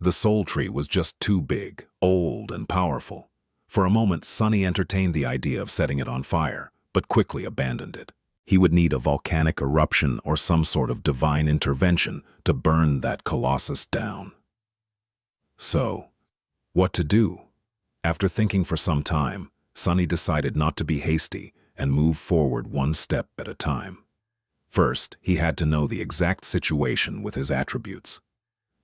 The soul tree was just too big, old, and powerful. For a moment, Sonny entertained the idea of setting it on fire, but quickly abandoned it. He would need a volcanic eruption or some sort of divine intervention to burn that colossus down. So, what to do? After thinking for some time, Sonny decided not to be hasty and move forward one step at a time. First, he had to know the exact situation with his attributes.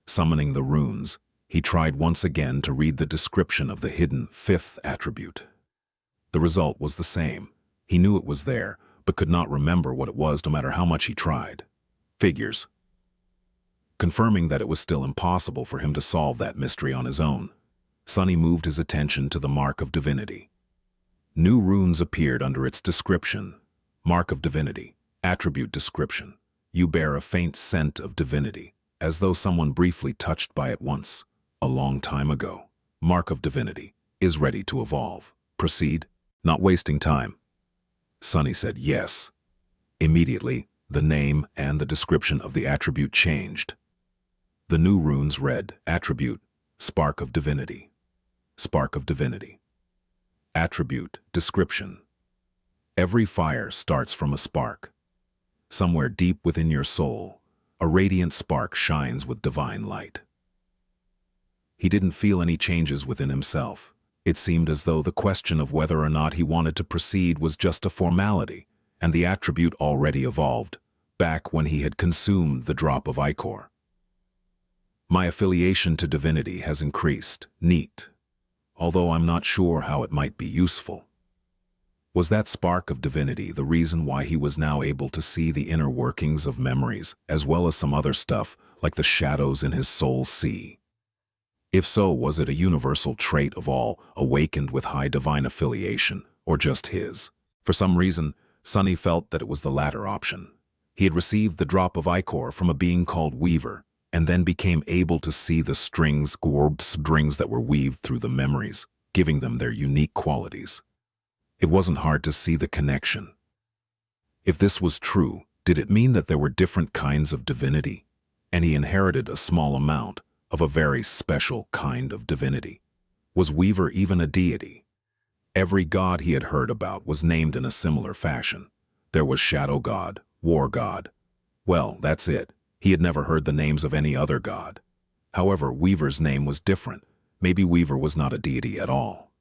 Summoning the runes, he tried once again to read the description of the hidden fifth attribute. The result was the same. He knew it was there, but could not remember what it was no matter how much he tried. Figures. Confirming that it was still impossible for him to solve that mystery on his own, Sonny moved his attention to the Mark of Divinity. New runes appeared under its description. Mark of Divinity. Attribute description. You bear a faint scent of divinity, as though someone briefly touched by it once, a long time ago. Mark of Divinity. Is ready to evolve. Proceed. Not wasting time. Sonny said yes. Immediately, the name and the description of the attribute changed. The new runes read, Attribute, Spark of Divinity. Spark of Divinity. Attribute, description. Every fire starts from a spark. Somewhere deep within your soul, a radiant spark shines with divine light. He didn't feel any changes within himself. It seemed as though the question of whether or not he wanted to proceed was just a formality, and the attribute already evolved, back when he had consumed the drop of ichor. My affiliation to divinity has increased. Neat. Although I'm not sure how it might be useful. Was that spark of divinity the reason why he was now able to see the inner workings of memories, as well as some other stuff, like the shadows in his soul sea? If so, was it a universal trait of all awakened with high divine affiliation, or just his? For some reason, Sonny felt that it was the latter option. He had received the drop of ichor from a being called Weaver, and then became able to see the strings that were weaved through the memories, giving them their unique qualities. It wasn't hard to see the connection. If this was true, did it mean that there were different kinds of divinity, and he inherited a small amount of a very special kind of divinity? Was Weaver even a deity? Every god he had heard about was named in a similar fashion. There was Shadow God, War God. Well, that's it. He had never heard the names of any other god. However, Weaver's name was different. Maybe Weaver was not a deity at all.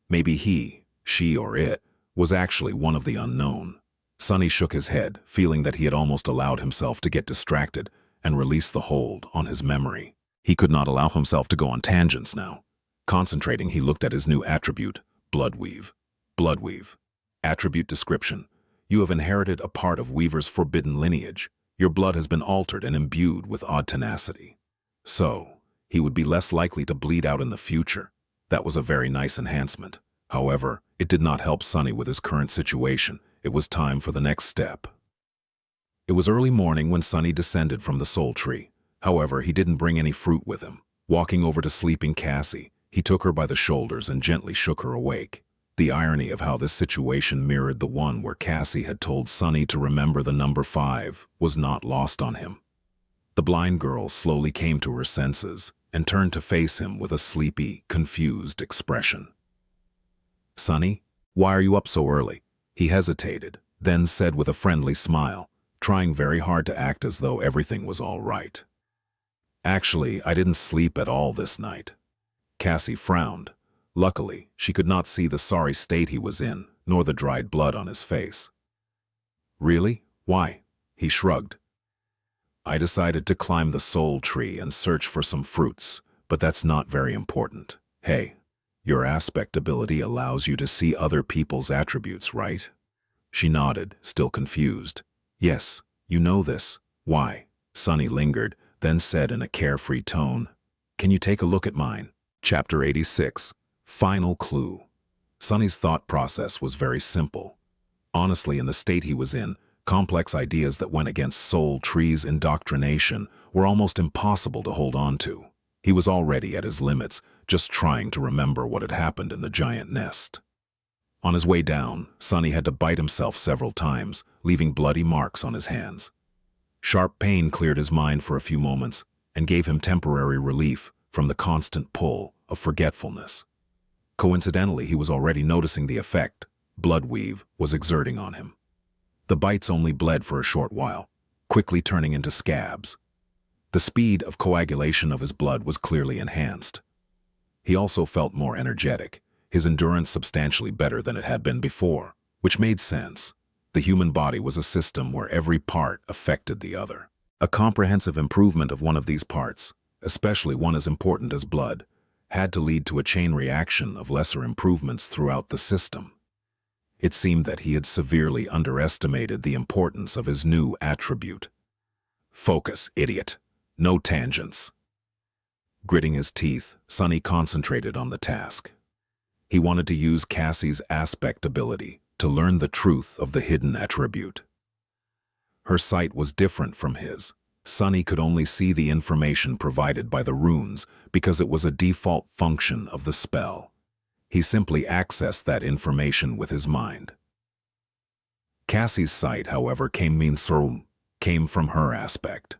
Maybe he, she, or it was actually one of the unknown. Sonny shook his head, feeling that he had almost allowed himself to get distracted and release the hold on his memory. He could not allow himself to go on tangents now. Concentrating, he looked at his new attribute, Bloodweave. Bloodweave. Attribute description. You have inherited a part of Weaver's forbidden lineage. Your blood has been altered and imbued with odd tenacity. So, he would be less likely to bleed out in the future. That was a very nice enhancement. However, it did not help Sonny with his current situation. It was time for the next step. It was early morning when Sonny descended from the soul tree. However, he didn't bring any fruit with him. Walking over to sleeping Cassie, he took her by the shoulders and gently shook her awake. The irony of how this situation mirrored the one where Cassie had told Sunny to remember the number 5 was not lost on him. The blind girl slowly came to her senses and turned to face him with a sleepy, confused expression. "Sunny, why are you up so early?" He hesitated, then said with a friendly smile, trying very hard to act as though everything was all right. "Actually, I didn't sleep at all this night." Cassie frowned. Luckily, she could not see the sorry state he was in, nor the dried blood on his face. "Really? Why?" He shrugged. "I decided to climb the soul tree and search for some fruits, but that's not very important. Hey, your aspect ability allows you to see other people's attributes, right?" She nodded, still confused. "Yes, you know this. Why?" Sunny lingered, then said in a carefree tone, "Can you take a look at mine?" Chapter 86. Final clue. Sunny's thought process was very simple. Honestly, in the state he was in, complex ideas that went against Soul Tree's indoctrination were almost impossible to hold on to. He was already at his limits, just trying to remember what had happened in the giant nest. On his way down, Sunny had to bite himself several times, leaving bloody marks on his hands. Sharp pain cleared his mind for a few moments and gave him temporary relief from the constant pull of forgetfulness. Coincidentally, he was already noticing the effect blood weave was exerting on him. The bites only bled for a short while, quickly turning into scabs. The speed of coagulation of his blood was clearly enhanced. He also felt more energetic, his endurance substantially better than it had been before, which made sense. The human body was a system where every part affected the other. A comprehensive improvement of one of these parts, especially one as important as blood, had to lead to a chain reaction of lesser improvements throughout the system. It seemed that he had severely underestimated the importance of his new attribute. "Focus, idiot. No tangents." Gritting his teeth, Sunny concentrated on the task. He wanted to use Cassie's aspect ability to learn the truth of the hidden attribute. Her sight was different from his. Sunny could only see the information provided by the runes because it was a default function of the spell. He simply accessed that information with his mind. Cassie's sight, however, came from her aspect.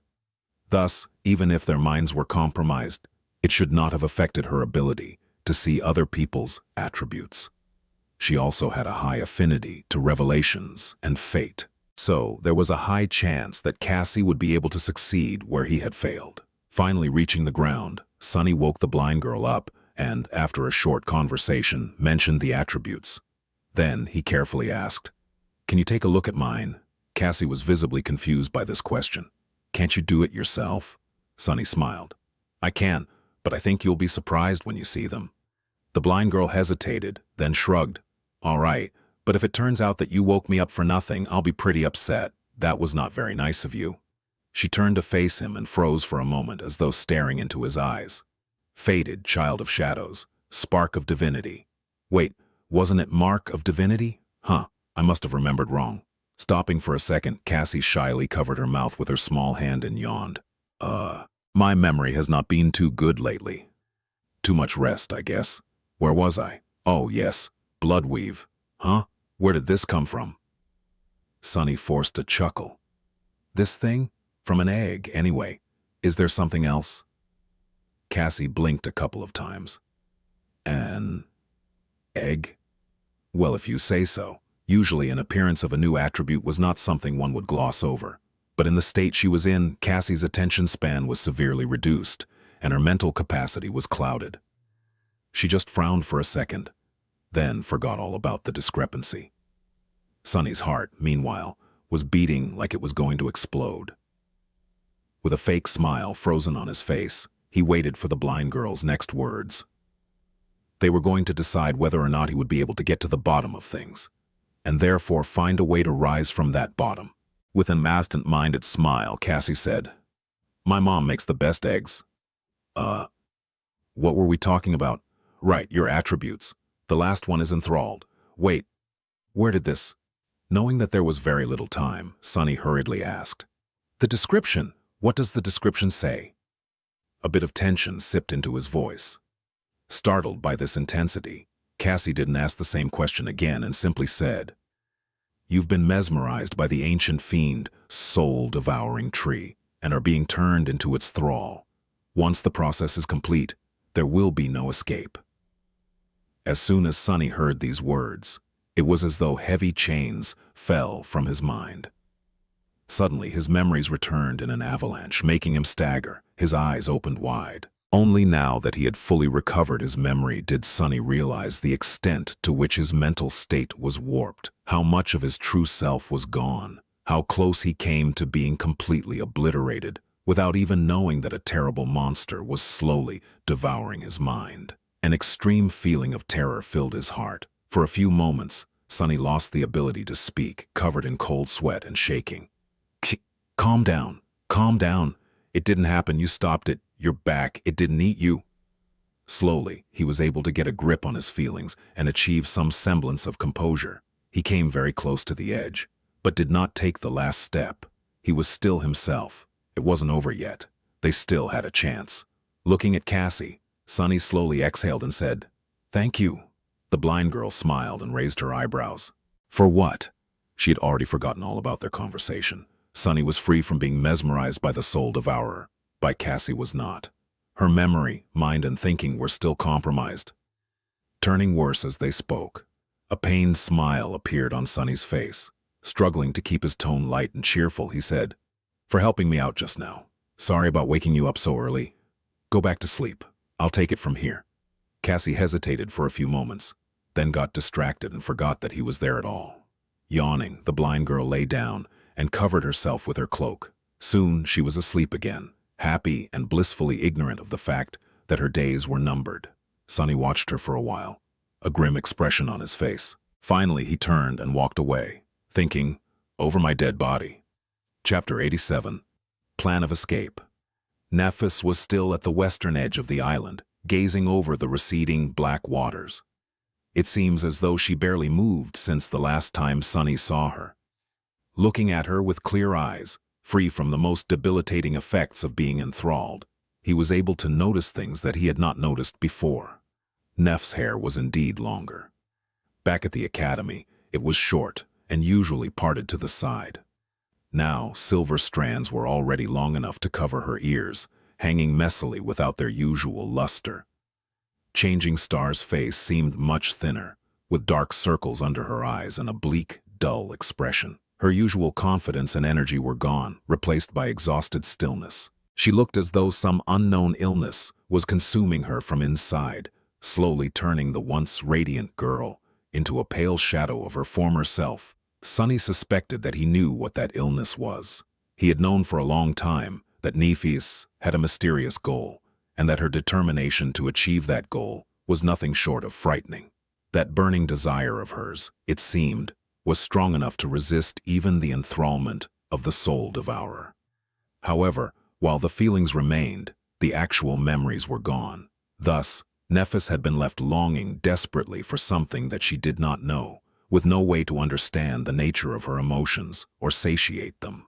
Thus, even if their minds were compromised, it should not have affected her ability to see other people's attributes. She also had a high affinity to revelations and fate. So there was a high chance that Cassie would be able to succeed where he had failed. Finally reaching the ground, Sunny woke the blind girl up and, after a short conversation, mentioned the attributes. Then he carefully asked, "Can you take a look at mine?" Cassie was visibly confused by this question. "Can't you do it yourself?" Sunny smiled. "I can, but I think you'll be surprised when you see them." The blind girl hesitated, then shrugged. "All right. But if it turns out that you woke me up for nothing, I'll be pretty upset. That was not very nice of you." She turned to face him and froze for a moment as though staring into his eyes. Faded child of shadows, spark of divinity. Wait, wasn't it mark of divinity? Huh, I must have remembered wrong. Stopping for a second, Cassie shyly covered her mouth with her small hand and yawned. My memory has not been too good lately. Too much rest, I guess. Where was I? Oh, yes, blood weave. Huh? Where did this come from?" Sunny forced a chuckle. "This thing? From an egg, anyway. Is there something else?" Cassie blinked a couple of times. "An egg? Well, if you say so. Usually an appearance of a new attribute was not something one would gloss over. But in the state she was in, Cassie's attention span was severely reduced, and her mental capacity was clouded. She just frowned for a second, then forgot all about the discrepancy. Sunny's heart, meanwhile, was beating like it was going to explode. With a fake smile frozen on his face, he waited for the blind girl's next words. They were going to decide whether or not he would be able to get to the bottom of things, and therefore find a way to rise from that bottom. With an absent-minded smile, Cassie said, "My mom makes the best eggs." What were we talking about? Right, your attributes. The last one is enthralled. Wait, where did this? Knowing that there was very little time, Sunny hurriedly asked, "The description, what does the description say?" A bit of tension sipped into his voice. Startled by this intensity, Cassie didn't ask the same question again and simply said, "You've been mesmerized by the ancient fiend, soul-devouring tree, and are being turned into its thrall. Once the process is complete, there will be no escape." As soon as Sunny heard these words, it was as though heavy chains fell from his mind. Suddenly, his memories returned in an avalanche, making him stagger. His eyes opened wide. Only now that he had fully recovered his memory did Sunny realize the extent to which his mental state was warped, how much of his true self was gone, how close he came to being completely obliterated, without even knowing that a terrible monster was slowly devouring his mind. An extreme feeling of terror filled his heart. For a few moments, Sunny lost the ability to speak, covered in cold sweat and shaking. Calm down. Calm down. It didn't happen. You stopped it. You're back. It didn't eat you." Slowly, he was able to get a grip on his feelings and achieve some semblance of composure. He came very close to the edge, but did not take the last step. He was still himself. It wasn't over yet. They still had a chance. Looking at Cassie, Sunny slowly exhaled and said, "Thank you." The blind girl smiled and raised her eyebrows. For what? She had already forgotten all about their conversation. Sunny was free from being mesmerized by the soul devourer. By Cassie was not. Her memory, mind, and thinking were still compromised. Turning worse as they spoke, a pained smile appeared on Sunny's face. Struggling to keep his tone light and cheerful, he said, "For helping me out just now. Sorry about waking you up so early. Go back to sleep. I'll take it from here." Cassie hesitated for a few moments, then got distracted and forgot that he was there at all. Yawning, the blind girl lay down and covered herself with her cloak. Soon she was asleep again, happy and blissfully ignorant of the fact that her days were numbered. Sunny watched her for a while, a grim expression on his face. Finally, he turned and walked away, thinking, "Over my dead body." Chapter 87. Plan of Escape. Nephis was still at the western edge of the island, gazing over the receding black waters. It seems as though she barely moved since the last time Sunny saw her. Looking at her with clear eyes, free from the most debilitating effects of being enthralled, he was able to notice things that he had not noticed before. Neff's hair was indeed longer. Back at the academy, it was short and usually parted to the side. Now, silver strands were already long enough to cover her ears, hanging messily without their usual luster. Changing Star's face seemed much thinner, with dark circles under her eyes and a bleak, dull expression. Her usual confidence and energy were gone, replaced by exhausted stillness. She looked as though some unknown illness was consuming her from inside, slowly turning the once radiant girl into a pale shadow of her former self. Sunny suspected that he knew what that illness was. He had known for a long time that Nephis had a mysterious goal, and that her determination to achieve that goal was nothing short of frightening. That burning desire of hers, it seemed, was strong enough to resist even the enthrallment of the soul devourer. However, while the feelings remained, the actual memories were gone. Thus, Nephis had been left longing desperately for something that she did not know, with no way to understand the nature of her emotions or satiate them.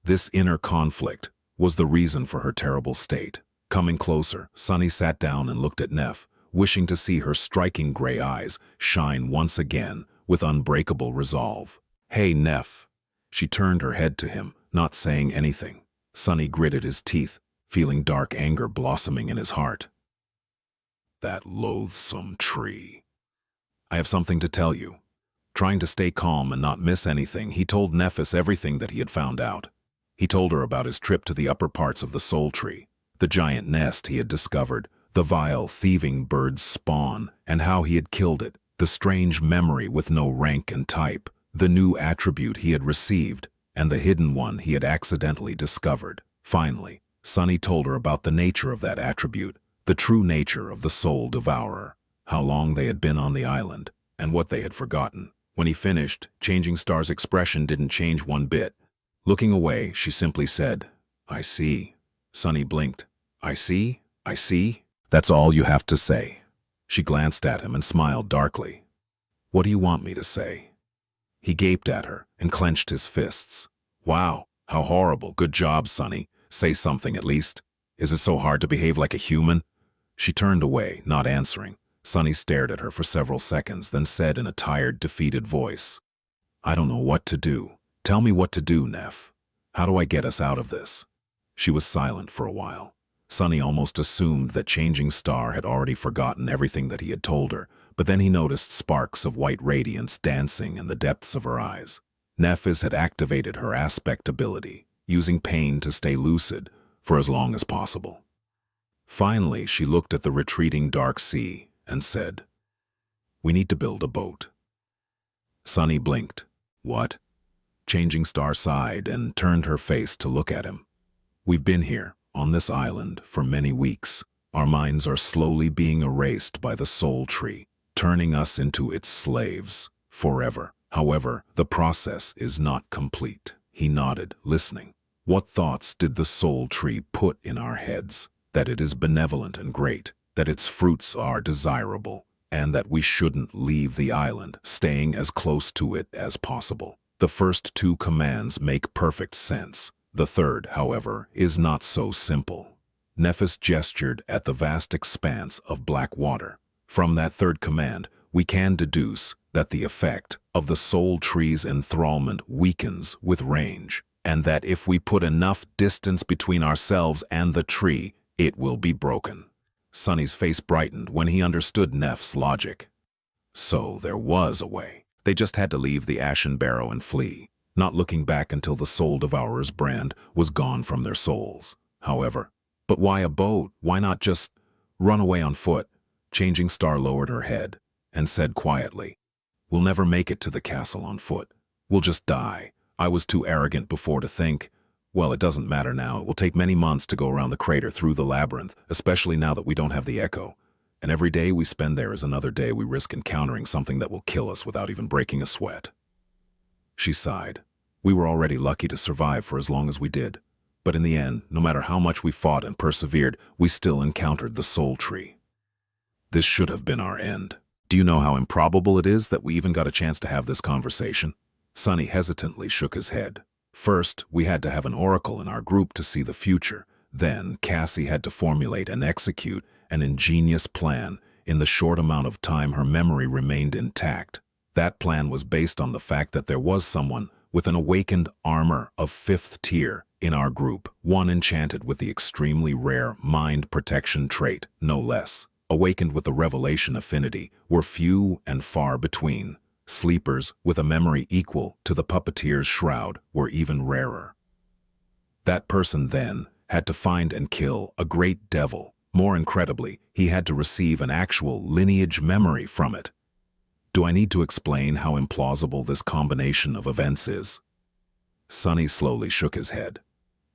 This inner conflict was the reason for her terrible state. Coming closer, Sunny sat down and looked at Neph, wishing to see her striking gray eyes shine once again with unbreakable resolve. "Hey, Neph." She turned her head to him, not saying anything. Sunny gritted his teeth, feeling dark anger blossoming in his heart. "That loathsome tree. I have something to tell you." Trying to stay calm and not miss anything, he told Nephis everything that he had found out. He told her about his trip to the upper parts of the soul tree, the giant nest he had discovered, the vile, thieving bird's spawn, and how he had killed it, the strange memory with no rank and type, the new attribute he had received, and the hidden one he had accidentally discovered. Finally, Sunny told her about the nature of that attribute, the true nature of the soul devourer, how long they had been on the island, and what they had forgotten. When he finished, Changing Star's expression didn't change one bit. Looking away, she simply said, "I see." Sunny blinked. "I see? I see? That's all you have to say." She glanced at him and smiled darkly. "What do you want me to say?" He gaped at her and clenched his fists. "Wow, how horrible. Good job, Sunny. Say something at least. Is it so hard to behave like a human?" She turned away, not answering. Sunny stared at her for several seconds, then said in a tired, defeated voice, "I don't know what to do. Tell me what to do, Neff. How do I get us out of this?" She was silent for a while. Sunny almost assumed that Changing Star had already forgotten everything that he had told her, but then he noticed sparks of white radiance dancing in the depths of her eyes. Nephis had activated her aspect ability, using pain to stay lucid for as long as possible. Finally, she looked at the retreating dark sea and said, "We need to build a boat." Sunny blinked. "What?" Changing Star sighed and turned her face to look at him. "We've been here, on this island, for many weeks. Our minds are slowly being erased by the soul tree, turning us into its slaves, forever. However, the process is not complete." He nodded, listening. "What thoughts did the soul tree put in our heads? That it is benevolent and great, that its fruits are desirable, and that we shouldn't leave the island, staying as close to it as possible. The first two commands make perfect sense. The third, however, is not so simple." Nephis gestured at the vast expanse of black water. "From that third command, we can deduce that the effect of the soul tree's enthrallment weakens with range, and that if we put enough distance between ourselves and the tree, it will be broken." Sunny's face brightened when he understood Neff's logic. So there was a way. They just had to leave the ashen barrow and flee, not looking back until the soul devourer's brand was gone from their souls. However, but why a boat? Why not just run away on foot? Changing Star lowered her head and said quietly, "We'll never make it to the castle on foot. We'll just die. I was too arrogant before to think. Well, it doesn't matter now. It will take many months to go around the crater through the labyrinth, especially now that we don't have the echo. And every day we spend there is another day we risk encountering something that will kill us without even breaking a sweat." She sighed. "We were already lucky to survive for as long as we did. But in the end, no matter how much we fought and persevered, we still encountered the soul tree. This should have been our end. Do you know how improbable it is that we even got a chance to have this conversation?" Sunny hesitantly shook his head. "First, we had to have an oracle in our group to see the future. Then, Cassie had to formulate and execute an ingenious plan. In the short amount of time her memory remained intact. That plan was based on the fact that there was someone with an awakened armor of 5th tier in our group, one enchanted with the extremely rare mind protection trait, no less. Awakened with the revelation affinity were few and far between. Sleepers with a memory equal to the puppeteer's shroud were even rarer. That person then had to find and kill a great devil. More incredibly, he had to receive an actual lineage memory from it. Do I need to explain how implausible this combination of events is?" Sunny slowly shook his head.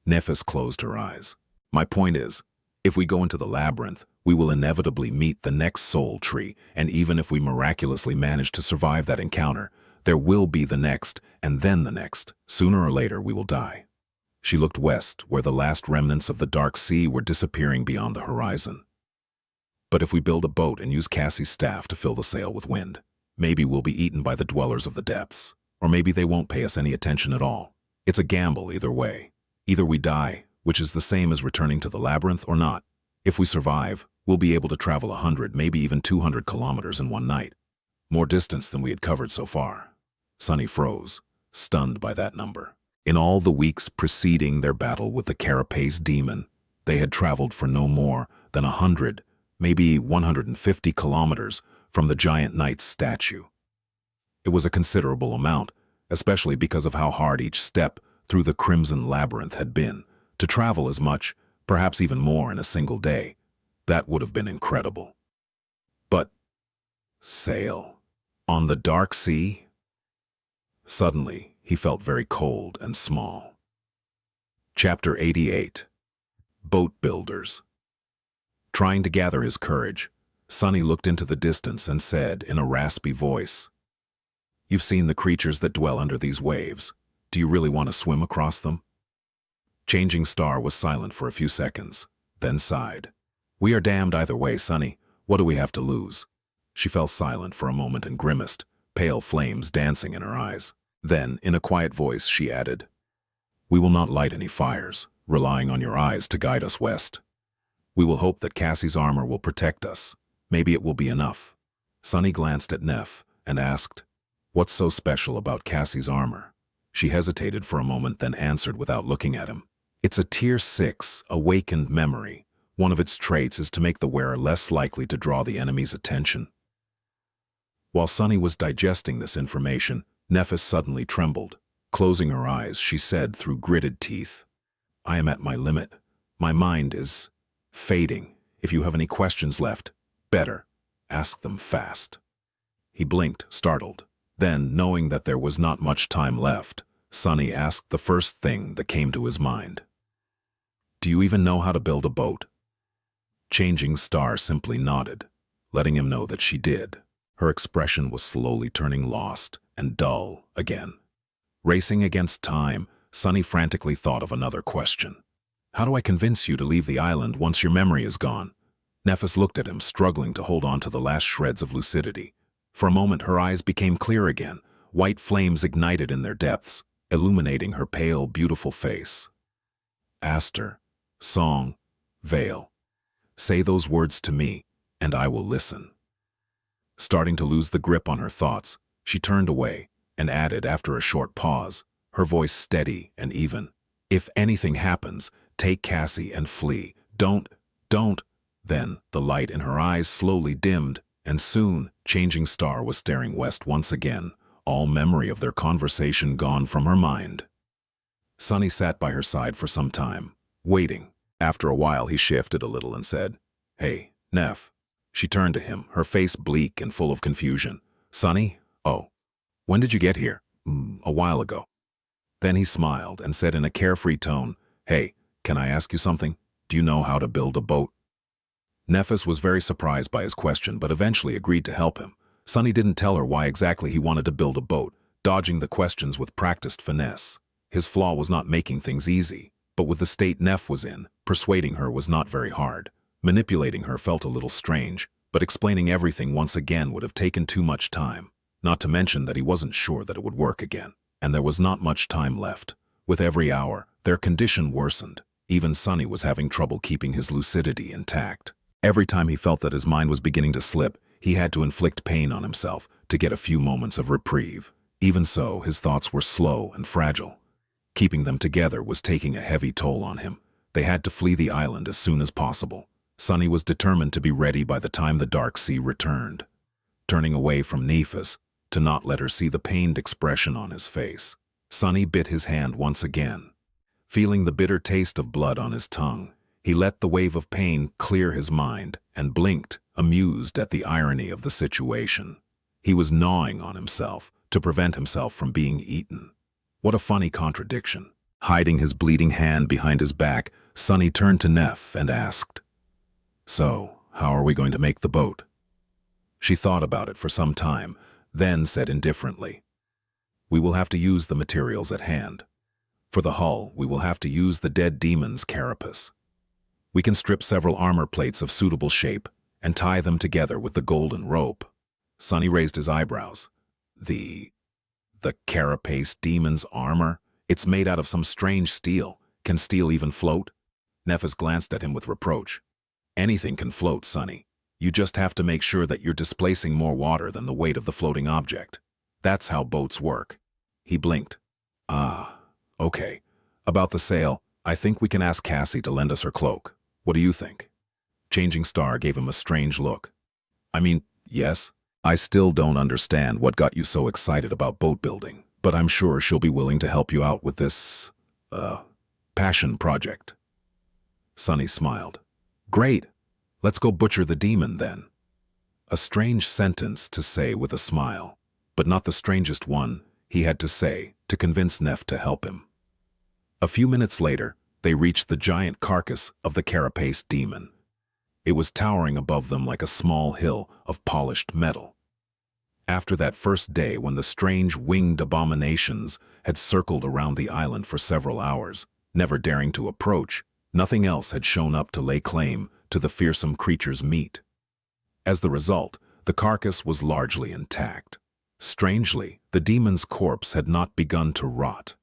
Nephis closed her eyes. "My point is, if we go into the labyrinth, we will inevitably meet the next soul tree, and even if we miraculously manage to survive that encounter, there will be the next, and then the next. Sooner or later, we will die." She looked west, where the last remnants of the dark sea were disappearing beyond the horizon. "But if we build a boat and use Cassie's staff to fill the sail with wind, maybe we'll be eaten by the dwellers of the depths. Or maybe they won't pay us any attention at all. It's a gamble either way. Either we die, which is the same as returning to the labyrinth, or not. If we survive, we'll be able to travel 100, maybe even 200 kilometers in one night. More distance than we had covered so far." Sunny froze, stunned by that number. In all the weeks preceding their battle with the carapace demon, they had traveled for no more than 100, maybe 150 kilometers from the giant knight's statue. It was a considerable amount, especially because of how hard each step through the crimson labyrinth had been. To travel as much, perhaps even more in a single day, that would have been incredible. But sail on the dark sea? Suddenly, he felt very cold and small. Chapter 88. Boat Builders. Trying to gather his courage, Sunny looked into the distance and said in a raspy voice, "You've seen the creatures that dwell under these waves. Do you really want to swim across them?" Changing Star was silent for a few seconds, then sighed. "We are damned either way, Sunny. What do we have to lose?" She fell silent for a moment and grimaced, pale flames dancing in her eyes. Then, in a quiet voice, she added, "We will not light any fires, relying on your eyes to guide us west. We will hope that Cassie's armor will protect us, Maybe it will be enough. Sunny glanced at Neff and asked, "What's so special about Cassie's armor?" She hesitated for a moment, then answered without looking at him. "It's a Tier 6, awakened memory. One of its traits is to make the wearer less likely to draw the enemy's attention." While Sunny was digesting this information, Nephis suddenly trembled. Closing her eyes, she said through gritted teeth, "I am at my limit. My mind is fading. If you have any questions left, better ask them fast." He blinked, startled. Then, knowing that there was not much time left, Sunny asked the first thing that came to his mind. "Do you even know how to build a boat?" Changing Star simply nodded, letting him know that she did. Her expression was slowly turning lost and dull again. Racing against time, Sunny frantically thought of another question. "How do I convince you to leave the island once your memory is gone?" Nephis looked at him, struggling to hold on to the last shreds of lucidity. For a moment her eyes became clear again. White flames ignited in their depths, illuminating her pale, beautiful face. "Aster, Song, Vale. Say those words to me, and I will listen." Starting to lose the grip on her thoughts, she turned away and added after a short pause, her voice steady and even, "If anything happens, take Cassie and flee. Don't. Then the light in her eyes slowly dimmed, and soon Changing Star was staring west once again, all memory of their conversation gone from her mind. Sunny sat by her side for some time, waiting. After a while he shifted a little and said, "Hey, Neff." She turned to him, her face bleak and full of confusion. "Sunny? Oh. When did you get here?" "A while ago." Then he smiled and said in a carefree tone, "Hey, can I ask you something? Do you know how to build a boat?" Nephis was very surprised by his question, but eventually agreed to help him. Sunny didn't tell her why exactly he wanted to build a boat, dodging the questions with practiced finesse. His flaw was not making things easy, but with the state Neff was in, persuading her was not very hard. Manipulating her felt a little strange, but explaining everything once again would have taken too much time. Not to mention that he wasn't sure that it would work again, and there was not much time left. With every hour, their condition worsened. Even Sunny was having trouble keeping his lucidity intact. Every time he felt that his mind was beginning to slip, he had to inflict pain on himself to get a few moments of reprieve. Even so, his thoughts were slow and fragile. Keeping them together was taking a heavy toll on him. They had to flee the island as soon as possible. Sunny was determined to be ready by the time the dark sea returned. Turning away from Nephis, to not let her see the pained expression on his face, Sunny bit his hand once again. Feeling the bitter taste of blood on his tongue, he let the wave of pain clear his mind and blinked, amused at the irony of the situation. He was gnawing on himself to prevent himself from being eaten. What a funny contradiction. Hiding his bleeding hand behind his back, Sunny turned to Neff and asked, "So, how are we going to make the boat?" She thought about it for some time, then said indifferently, "We will have to use the materials at hand. For the hull, we will have to use the dead demon's carapace. We can strip several armor plates of suitable shape and tie them together with the golden rope." Sunny raised his eyebrows. The carapace demon's armor? It's made out of some strange steel. Can steel even float?" Nephis glanced at him with reproach. "Anything can float, Sunny. You just have to make sure that you're displacing more water than the weight of the floating object. That's how boats work." He blinked. "Ah, okay. About the sail, I think we can ask Cassie to lend us her cloak. What do you think?" Changing Star gave him a strange look. "I mean, yes. I still don't understand what got you so excited about boat building, but I'm sure she'll be willing to help you out with this, passion project." Sunny smiled. "Great. Let's go butcher the demon then." A strange sentence to say with a smile, but not the strangest one he had to say to convince Neff to help him. A few minutes later, they reached the giant carcass of the carapace demon. It was towering above them like a small hill of polished metal. After that first day when the strange winged abominations had circled around the island for several hours, never daring to approach, nothing else had shown up to lay claim to the fearsome creature's meat. As the result, the carcass was largely intact. Strangely, the demon's corpse had not begun to rot.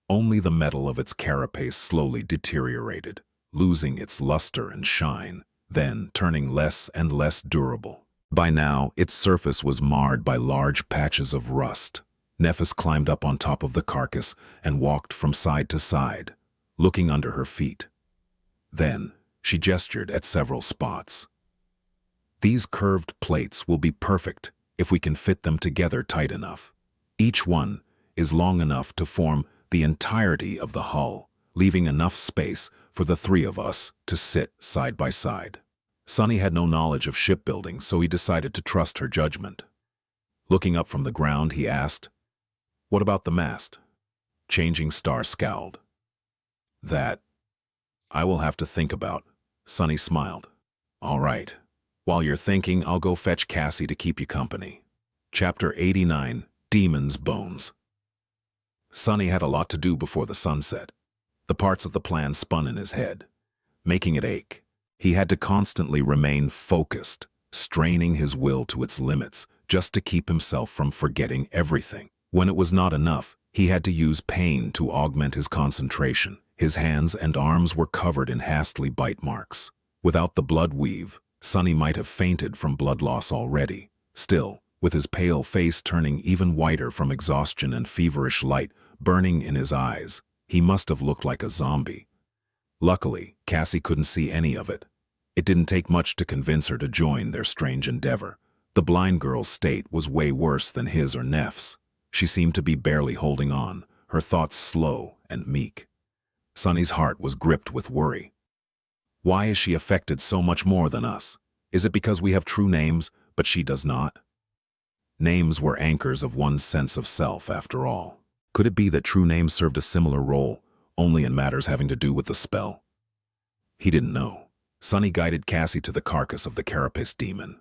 Only the metal of its carapace slowly deteriorated, losing its luster and shine. then turning less and less durable. By now, its surface was marred by large patches of rust. Nephis climbed up on top of the carcass and walked from side to side, looking under her feet. Then, she gestured at several spots. These curved plates will be perfect if we can fit them together tight enough. Each one is long enough to form the entirety of the hull, leaving enough space for the three of us to sit side by side. Sunny had no knowledge of shipbuilding, so he decided to trust her judgment. Looking up from the ground, he asked, "What about the mast?" Changing Star scowled. "That I will have to think about," Sunny smiled. "All right. While you're thinking, I'll go fetch Cassie to keep you company." Chapter 89, Demon's Bones. Sunny had a lot to do before the sunset. The parts of the plan spun in his head, making it ache. He had to constantly remain focused, straining his will to its limits just to keep himself from forgetting everything. When it was not enough, he had to use pain to augment his concentration. His hands and arms were covered in hastily bite marks. Without the blood weave, Sunny might have fainted from blood loss already. Still, with his pale face turning even whiter from exhaustion and feverish light burning in his eyes, he must have looked like a zombie. Luckily, Cassie couldn't see any of it. It didn't take much to convince her to join their strange endeavor. The blind girl's state was way worse than his or Neff's. She seemed to be barely holding on, her thoughts slow and meek. Sunny's heart was gripped with worry. Why is she affected so much more than us? Is it because we have true names, but she does not? Names were anchors of one's sense of self, after all. Could it be that true names served a similar role, only in matters having to do with the spell? He didn't know. Sunny guided Cassie to the carcass of the carapace demon.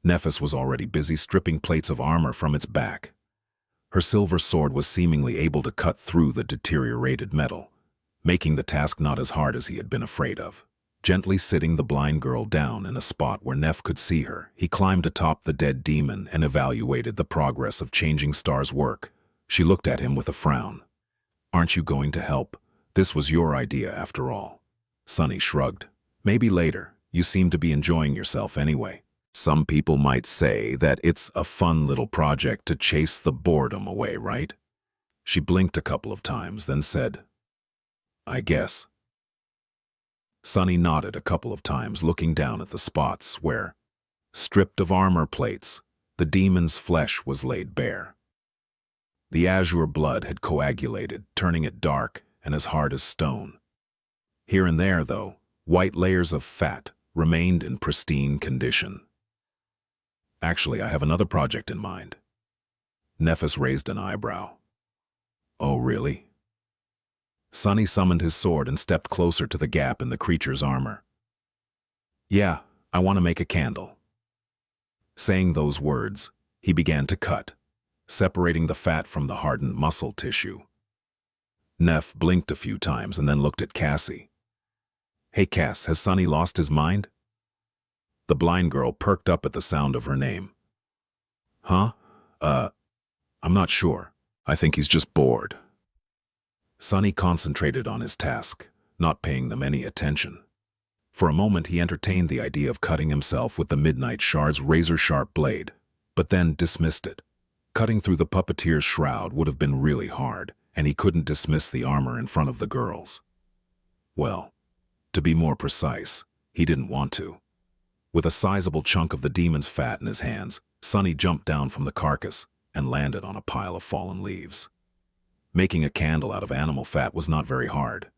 Nephis was already busy stripping plates of armor from its back. Her silver sword was seemingly able to cut through the deteriorated metal, making the task not as hard as he had been afraid of. Gently sitting the blind girl down in a spot where Neph could see her, he climbed atop the dead demon and evaluated the progress of Changing Star's work. She looked at him with a frown. "Aren't you going to help? This was your idea, after all." Sunny shrugged. "Maybe later. You seem to be enjoying yourself anyway. Some people might say that it's a fun little project to chase the boredom away, right?" She blinked a couple of times, then said, "I guess." Sunny nodded a couple of times, looking down at the spots where, stripped of armor plates, the demon's flesh was laid bare. The azure blood had coagulated, turning it dark and as hard as stone. Here and there, though, white layers of fat remained in pristine condition. "Actually, I have another project in mind." Nephis raised an eyebrow. "Oh, really?" Sunny summoned his sword and stepped closer to the gap in the creature's armor. "Yeah, I want to make a candle." Saying those words, he began to cut, separating the fat from the hardened muscle tissue. Neph blinked a few times and then looked at Cassie. "Hey Cass, has Sunny lost his mind?" The blind girl perked up at the sound of her name. "Huh? I'm not sure. I think he's just bored." Sunny concentrated on his task, not paying them any attention. For a moment he entertained the idea of cutting himself with the Midnight Shard's razor-sharp blade, but then dismissed it. Cutting through the puppeteer's shroud would have been really hard, and he couldn't dismiss the armor in front of the girls. Well, to be more precise, he didn't want to. With a sizable chunk of the demon's fat in his hands, Sunny jumped down from the carcass and landed on a pile of fallen leaves. Making a candle out of animal fat was not very hard.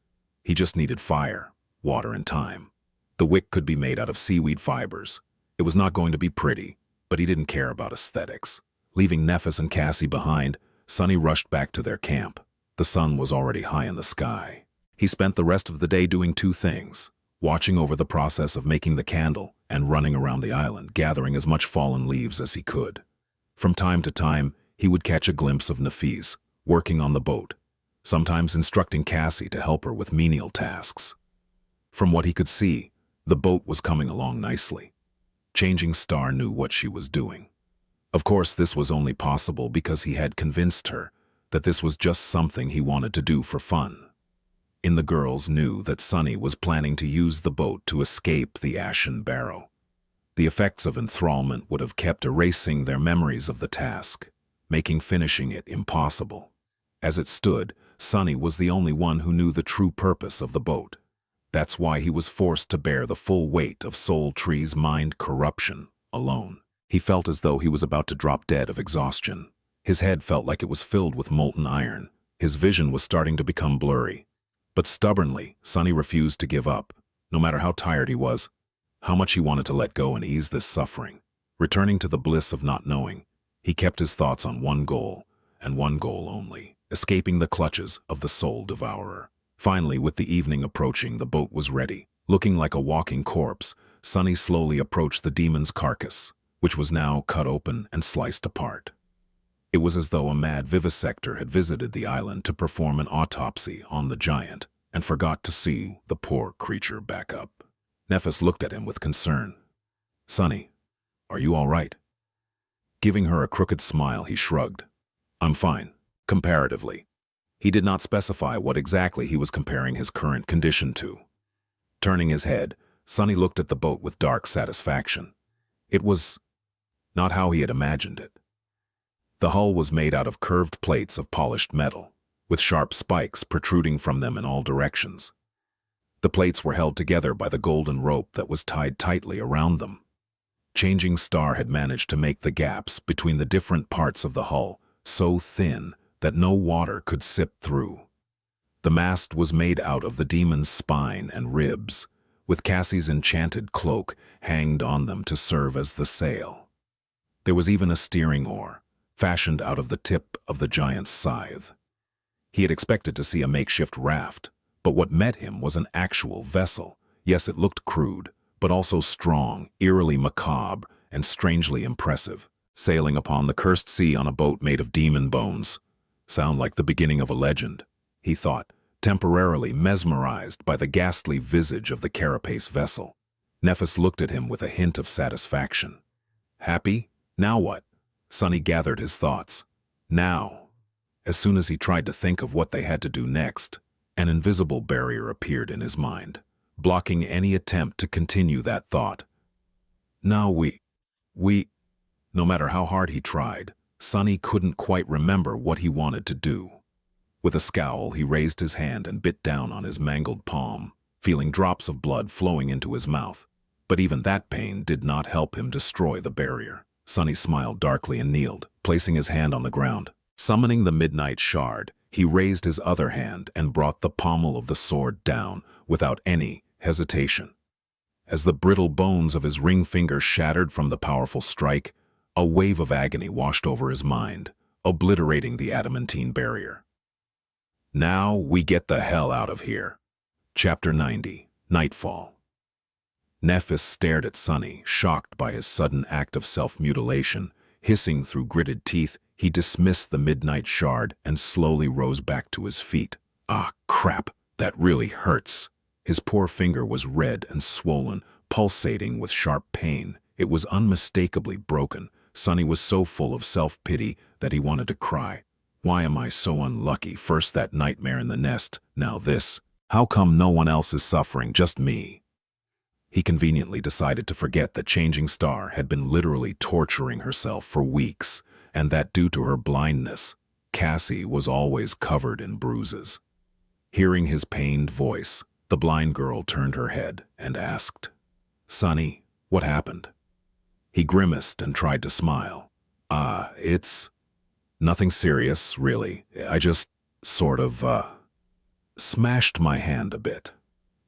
He just needed fire, water, and time. The wick could be made out of seaweed fibers. It was not going to be pretty, but he didn't care about aesthetics. Leaving Nephis and Cassie behind, Sunny rushed back to their camp. The sun was already high in the sky. He spent the rest of the day doing two things: watching over the process of making the candle and running around the island, gathering as much fallen leaves as he could. From time to time, he would catch a glimpse of Nafis, working on the boat, sometimes instructing Cassie to help her with menial tasks. From what he could see, the boat was coming along nicely. Changing Star knew what she was doing. Of course, this was only possible because he had convinced her that this was just something he wanted to do for fun. In the girls knew that Sunny was planning to use the boat to escape the ashen barrow. The effects of enthrallment would have kept erasing their memories of the task, making finishing it impossible. As it stood, Sunny was the only one who knew the true purpose of the boat. That's why he was forced to bear the full weight of Soul Tree's mind corruption alone. He felt as though he was about to drop dead of exhaustion. His head felt like it was filled with molten iron. His vision was starting to become blurry. But stubbornly, Sunny refused to give up, no matter how tired he was, how much he wanted to let go and ease this suffering. Returning to the bliss of not knowing, he kept his thoughts on one goal, and one goal only, escaping the clutches of the soul devourer. Finally, with the evening approaching, the boat was ready. Looking like a walking corpse, Sunny slowly approached the demon's carcass, which was now cut open and sliced apart. It was as though a mad vivisector had visited the island to perform an autopsy on the giant and forgot to see the poor creature back up. Nephis looked at him with concern. "Sunny, are you all right?" Giving her a crooked smile, he shrugged. "I'm fine, comparatively." He did not specify what exactly he was comparing his current condition to. Turning his head, Sunny looked at the boat with dark satisfaction. It was not how he had imagined it. The hull was made out of curved plates of polished metal, with sharp spikes protruding from them in all directions. The plates were held together by the golden rope that was tied tightly around them. Changing Star had managed to make the gaps between the different parts of the hull so thin that no water could sip through. The mast was made out of the demon's spine and ribs, with Cassie's enchanted cloak hanged on them to serve as the sail. There was even a steering oar, fashioned out of the tip of the giant's scythe. He had expected to see a makeshift raft, but what met him was an actual vessel. Yes, it looked crude, but also strong, eerily macabre, and strangely impressive. Sailing upon the cursed sea on a boat made of demon bones. Sound like the beginning of a legend, he thought, temporarily mesmerized by the ghastly visage of the carapace vessel. Nephis looked at him with a hint of satisfaction. Happy? Now what? Sunny gathered his thoughts. Now. As soon as he tried to think of what they had to do next, an invisible barrier appeared in his mind, blocking any attempt to continue that thought. Now we... No matter how hard he tried, Sunny couldn't quite remember what he wanted to do. With a scowl, he raised his hand and bit down on his mangled palm, feeling drops of blood flowing into his mouth. But even that pain did not help him destroy the barrier. Sunny smiled darkly and kneeled, placing his hand on the ground. Summoning the midnight shard, he raised his other hand and brought the pommel of the sword down without any hesitation. As the brittle bones of his ring finger shattered from the powerful strike, a wave of agony washed over his mind, obliterating the adamantine barrier. Now we get the hell out of here. Chapter 90, Nightfall. Nephis stared at Sunny, shocked by his sudden act of self-mutilation. Hissing through gritted teeth, he dismissed the midnight shard and slowly rose back to his feet. Ah, crap, that really hurts. His poor finger was red and swollen, pulsating with sharp pain. It was unmistakably broken. Sunny was so full of self-pity that he wanted to cry. Why am I so unlucky? First that nightmare in the nest, now this. How come no one else is suffering, just me? He conveniently decided to forget that Changing Star had been literally torturing herself for weeks, and that due to her blindness, Cassie was always covered in bruises. Hearing his pained voice, the blind girl turned her head and asked, "Sunny, what happened?" He grimaced and tried to smile. It's nothing serious, really. I just sort of, smashed my hand a bit."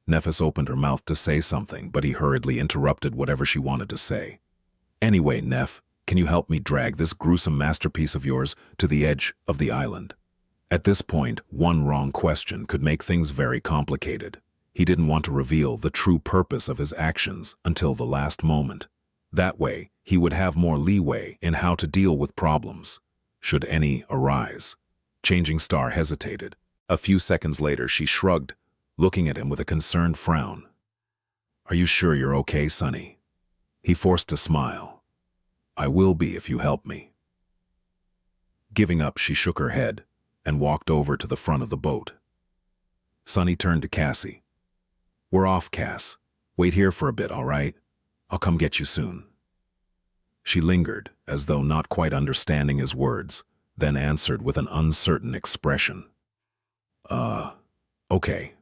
Nephis opened her mouth to say something, but he hurriedly interrupted whatever she wanted to say. "Anyway, Neph, can you help me drag this gruesome masterpiece of yours to the edge of the island?" At this point, one wrong question could make things very complicated. He didn't want to reveal the true purpose of his actions until the last moment. That way, he would have more leeway in how to deal with problems, should any arise. Changing Star hesitated. A few seconds later, she shrugged, looking at him with a concerned frown. "Are you sure you're okay, Sunny?" He forced a smile. "I will be if you help me." Giving up, she shook her head and walked over to the front of the boat. Sunny turned to Cassie. "We're off, Cass. Wait here for a bit, all right? I'll come get you soon." She lingered, as though not quite understanding his words, then answered with an uncertain expression. Okay."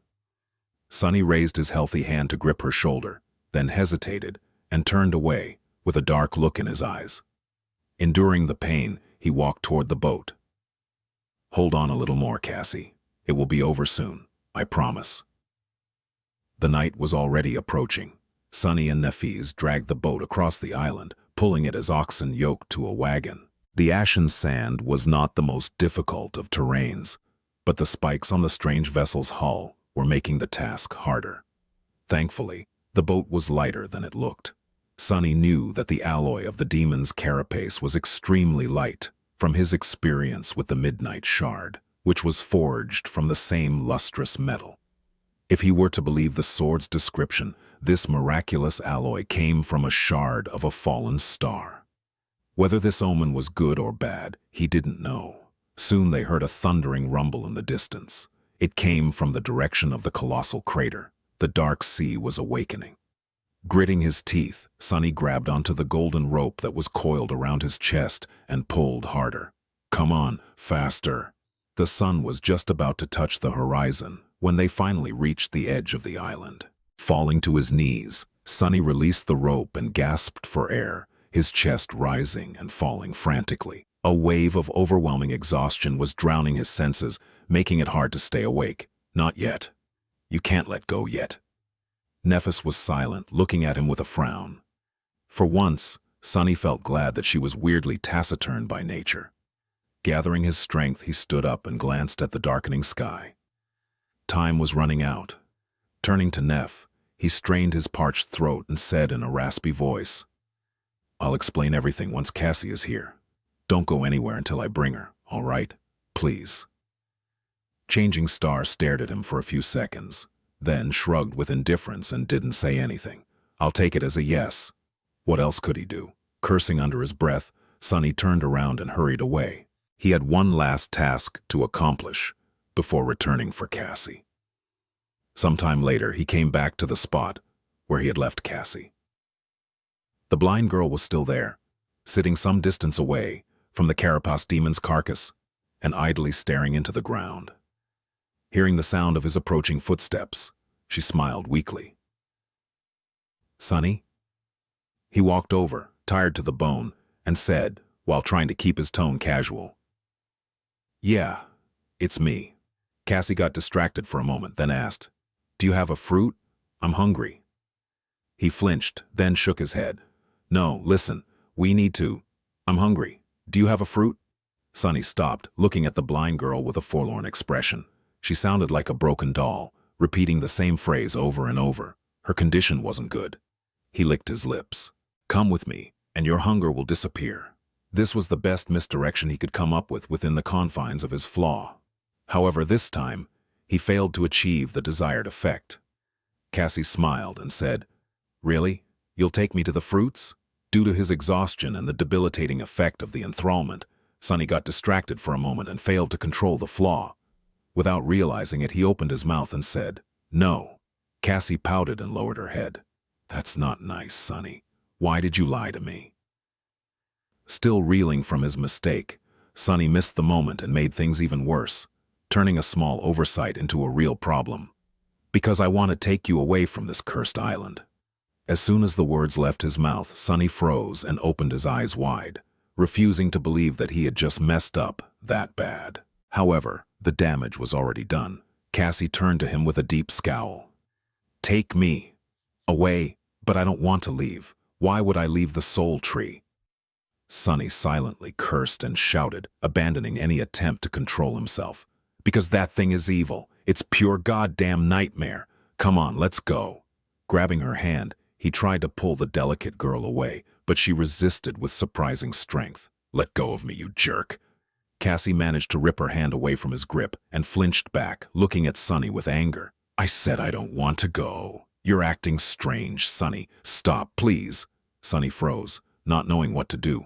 Sunny raised his healthy hand to grip her shoulder, then hesitated and turned away, with a dark look in his eyes. Enduring the pain, he walked toward the boat. "Hold on a little more, Cassie. It will be over soon, I promise." The night was already approaching. Sunny and Nafis dragged the boat across the island, pulling it as oxen yoked to a wagon. The ashen sand was not the most difficult of terrains, but the spikes on the strange vessel's hull were making the task harder. Thankfully, the boat was lighter than it looked. Sunny knew that the alloy of the demon's carapace was extremely light from his experience with the midnight shard, which was forged from the same lustrous metal. If he were to believe the sword's description, this miraculous alloy came from a shard of a fallen star. Whether this omen was good or bad, he didn't know. Soon they heard a thundering rumble in the distance. It came from the direction of the colossal crater. The dark sea was awakening. Gritting his teeth, Sunny grabbed onto the golden rope that was coiled around his chest and pulled harder. "Come on, faster." The sun was just about to touch the horizon when they finally reached the edge of the island. Falling to his knees, Sunny released the rope and gasped for air, his chest rising and falling frantically. A wave of overwhelming exhaustion was drowning his senses, making it hard to stay awake. "Not yet. You can't let go yet." Nefis was silent, looking at him with a frown. For once, Sunny felt glad that she was weirdly taciturn by nature. Gathering his strength, he stood up and glanced at the darkening sky. Time was running out. Turning to Nef, he strained his parched throat and said in a raspy voice, "I'll explain everything once Cassie is here. Don't go anywhere until I bring her, all right? Please." Changing Star stared at him for a few seconds, then shrugged with indifference and didn't say anything. "I'll take it as a yes." What else could he do? Cursing under his breath, Sunny turned around and hurried away. He had one last task to accomplish before returning for Cassie. Sometime later, he came back to the spot where he had left Cassie. The blind girl was still there, sitting some distance away from the carapace demon's carcass and idly staring into the ground. Hearing the sound of his approaching footsteps, she smiled weakly. "Sunny?" He walked over, tired to the bone, and said, while trying to keep his tone casual, "Yeah, it's me." Cassie got distracted for a moment, then asked, "Do you have a fruit? I'm hungry." He flinched, then shook his head. "No, listen, we need to. I'm hungry. Do you have a fruit?" Sunny stopped, looking at the blind girl with a forlorn expression. She sounded like a broken doll, repeating the same phrase over and over. Her condition wasn't good. He licked his lips. "Come with me, and your hunger will disappear." This was the best misdirection he could come up with within the confines of his flaw. However, this time, he failed to achieve the desired effect. Cassie smiled and said, "Really? You'll take me to the fruits?" Due to his exhaustion and the debilitating effect of the enthrallment, Sunny got distracted for a moment and failed to control the flaw. Without realizing it, he opened his mouth and said, "No." Cassie pouted and lowered her head. "That's not nice, Sunny. Why did you lie to me?" Still reeling from his mistake, Sunny missed the moment and made things even worse, turning a small oversight into a real problem. "Because I want to take you away from this cursed island." As soon as the words left his mouth, Sunny froze and opened his eyes wide, refusing to believe that he had just messed up that bad. However, the damage was already done. Cassie turned to him with a deep scowl. "Take me away, but I don't want to leave. Why would I leave the soul tree?" Sunny silently cursed and shouted, abandoning any attempt to control himself. "Because that thing is evil. It's pure goddamn nightmare. Come on, let's go." Grabbing her hand, he tried to pull the delicate girl away, but she resisted with surprising strength. "Let go of me, you jerk." Cassie managed to rip her hand away from his grip and flinched back, looking at Sunny with anger. "I said I don't want to go. You're acting strange, Sunny. Stop, please." Sunny froze, not knowing what to do.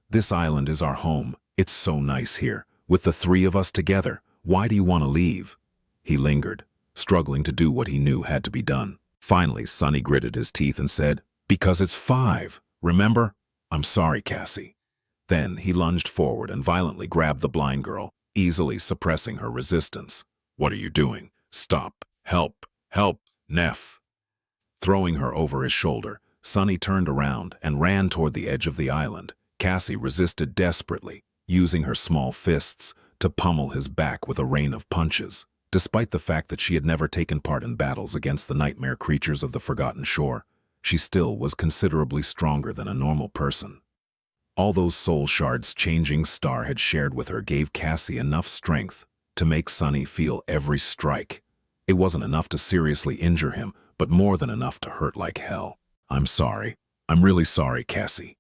This island is our home. It's so nice here, with the three of us together. Why do you want to leave?" He lingered, struggling to do what he knew had to be done. Finally, Sunny gritted his teeth and said, "Because it's 5, remember? I'm sorry, Cassie." Then he lunged forward and violently grabbed the blind girl, easily suppressing her resistance. "What are you doing? Stop. Help. Help. Neff." Throwing her over his shoulder, Sunny turned around and ran toward the edge of the island. Cassie resisted desperately, using her small fists to pummel his back with a rain of punches. Despite the fact that she had never taken part in battles against the nightmare creatures of the Forgotten Shore, she still was considerably stronger than a normal person. All those soul shards Changing Star had shared with her gave Cassie enough strength to make Sunny feel every strike. It wasn't enough to seriously injure him, but more than enough to hurt like hell. "I'm sorry. I'm really sorry, Cassie."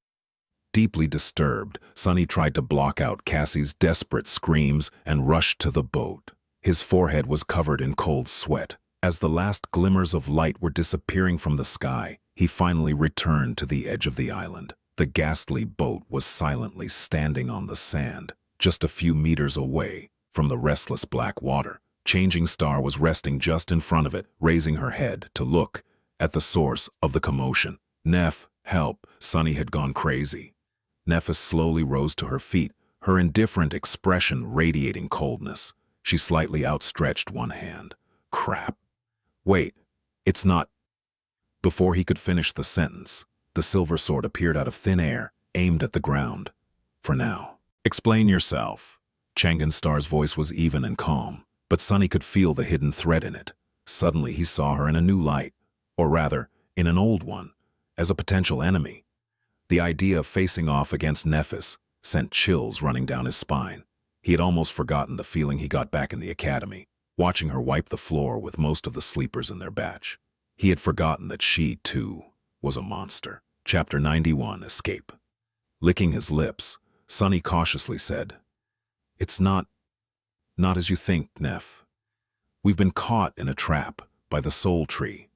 Deeply disturbed, Sunny tried to block out Cassie's desperate screams and rushed to the boat. His forehead was covered in cold sweat. As the last glimmers of light were disappearing from the sky, he finally returned to the edge of the island. The ghastly boat was silently standing on the sand, just a few meters away from the restless black water. Changing Star was resting just in front of it, raising her head to look at the source of the commotion. "Neff, help." Sunny had gone crazy. Nephis slowly rose to her feet, her indifferent expression radiating coldness. She slightly outstretched one hand. "Crap. Wait, it's not..." Before he could finish the sentence, the silver sword appeared out of thin air, aimed at the ground. "For now." "Explain yourself." Changin Star's voice was even and calm, but Sunny could feel the hidden threat in it. Suddenly he saw her in a new light, or rather, in an old one, as a potential enemy. The idea of facing off against Nephis sent chills running down his spine. He had almost forgotten the feeling he got back in the academy, watching her wipe the floor with most of the sleepers in their batch. He had forgotten that she, too, was a monster. Chapter 91, Escape. Licking his lips, Sunny cautiously said, "It's not as you think, Neff. We've been caught in a trap by the soul tree.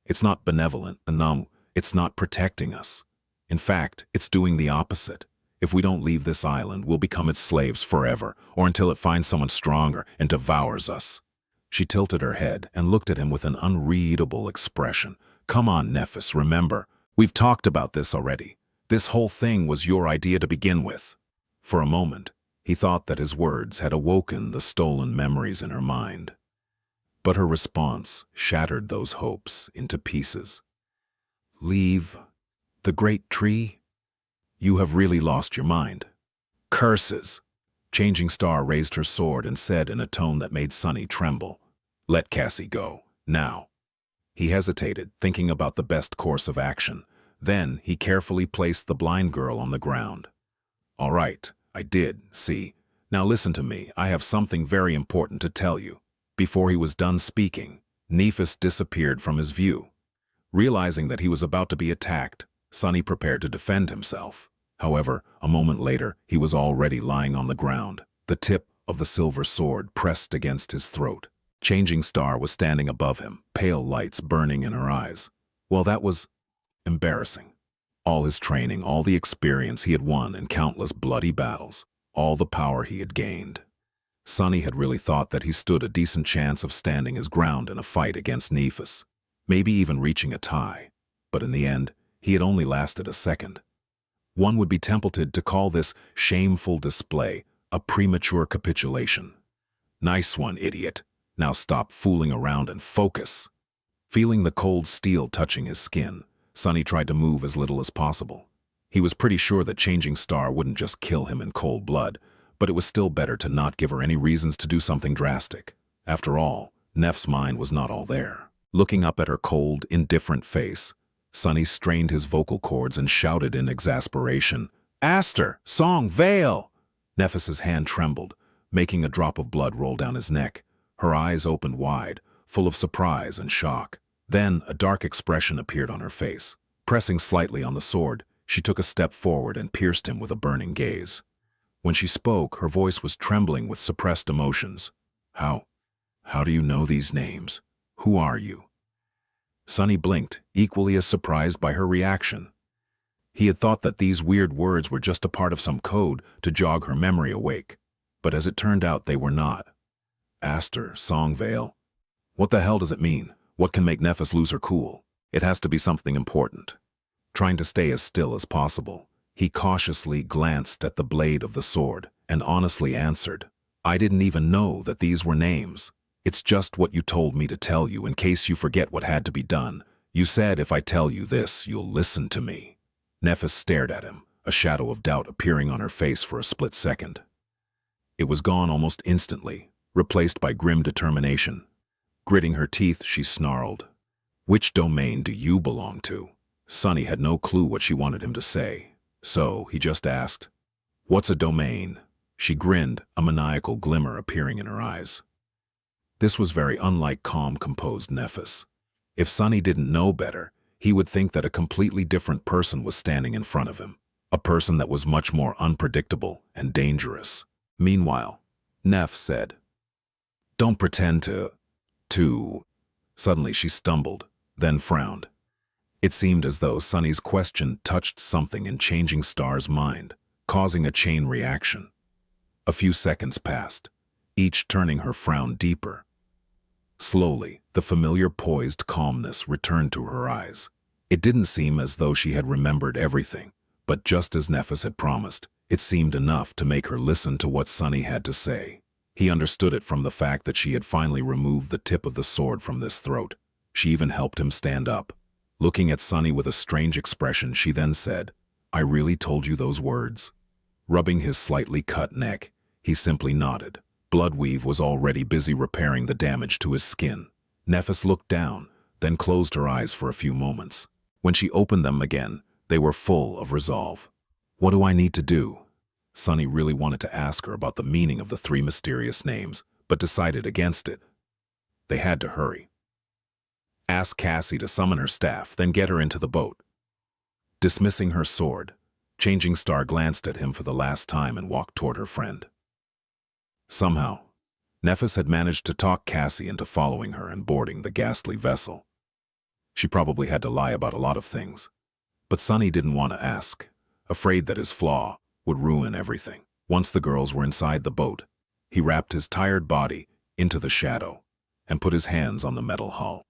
It's not benevolent, and no, it's not protecting us. In fact, it's doing the opposite. If we don't leave this island, we'll become its slaves forever, or until it finds someone stronger and devours us." She tilted her head and looked at him with an unreadable expression. "Come on, Nephis, remember, we've talked about this already. This whole thing was your idea to begin with." For a moment, he thought that his words had awoken the stolen memories in her mind. But her response shattered those hopes into pieces. "Leave the great tree? You have really lost your mind." "Curses!" Changing Star raised her sword and said in a tone that made Sunny tremble, "Let Cassie go, now." He hesitated, thinking about the best course of action. Then he carefully placed the blind girl on the ground. "All right, I did, see. Now listen to me, I have something very important to tell you." Before he was done speaking, Nephis disappeared from his view. Realizing that he was about to be attacked, Sunny prepared to defend himself. However, a moment later, he was already lying on the ground, the tip of the silver sword pressed against his throat. Changing Star was standing above him, pale lights burning in her eyes. Well, that was embarrassing. All his training, all the experience he had won in countless bloody battles, all the power he had gained. Sunny had really thought that he stood a decent chance of standing his ground in a fight against Nephis, maybe even reaching a tie. But in the end, he had only lasted a second. One would be tempted to call this shameful display a premature capitulation. "Nice one, idiot. Now stop fooling around and focus." Feeling the cold steel touching his skin, Sunny tried to move as little as possible. He was pretty sure that Changing Star wouldn't just kill him in cold blood, but it was still better to not give her any reasons to do something drastic. After all, Neff's mind was not all there. Looking up at her cold, indifferent face, Sunny strained his vocal cords and shouted in exasperation, "Aster! Song! Vale!" Nephis's hand trembled, making a drop of blood roll down his neck. Her eyes opened wide, full of surprise and shock. Then a dark expression appeared on her face. Pressing slightly on the sword, she took a step forward and pierced him with a burning gaze. When she spoke, her voice was trembling with suppressed emotions. How do you know these names? Who are you?" Sunny blinked, equally as surprised by her reaction. He had thought that these weird words were just a part of some code to jog her memory awake, but as it turned out, they were not. "Aster, Songvale," What the hell does it mean? What can make Nephis lose her cool? It has to be something important. Trying to stay as still as possible, he cautiously glanced at the blade of the sword and honestly answered, I didn't even know that these were names. It's just what you told me to tell you in case you forget what had to be done. You said if I tell you this, you'll listen to me. Nephis stared at him, a shadow of doubt appearing on her face for a split second. It was gone almost instantly, replaced by grim determination. Gritting her teeth, she snarled, Which domain do you belong to? Sunny had no clue what she wanted him to say, so he just asked, What's a domain? She grinned, a maniacal glimmer appearing in her eyes. This was very unlike calm, composed Nephis. If Sunny didn't know better, he would think that a completely different person was standing in front of him, a person that was much more unpredictable and dangerous. Meanwhile, Neph said, Don't pretend to... Suddenly she stumbled, then frowned. It seemed as though Sunny's question touched something in Changing Star's mind, causing a chain reaction. A few seconds passed, each turning her frown deeper. Slowly, the familiar poised calmness returned to her eyes. It didn't seem as though she had remembered everything, but just as Nephis had promised, it seemed enough to make her listen to what Sunny had to say. He understood it from the fact that she had finally removed the tip of the sword from this throat. She even helped him stand up. Looking at Sunny with a strange expression, she then said, I really told you those words? Rubbing his slightly cut neck, he simply nodded. Bloodweave was already busy repairing the damage to his skin. Nephis looked down, then closed her eyes for a few moments. When she opened them again, they were full of resolve. What do I need to do? Sunny really wanted to ask her about the meaning of the 3 mysterious names, but decided against it. They had to hurry. Ask Cassie to summon her staff, then get her into the boat. Dismissing her sword, Changing Star glanced at him for the last time and walked toward her friend. Somehow, Nephis had managed to talk Cassie into following her and boarding the ghastly vessel. She probably had to lie about a lot of things, but Sunny didn't want to ask, afraid that his flaw would ruin everything. Once the girls were inside the boat, he wrapped his tired body into the shadow and put his hands on the metal hull.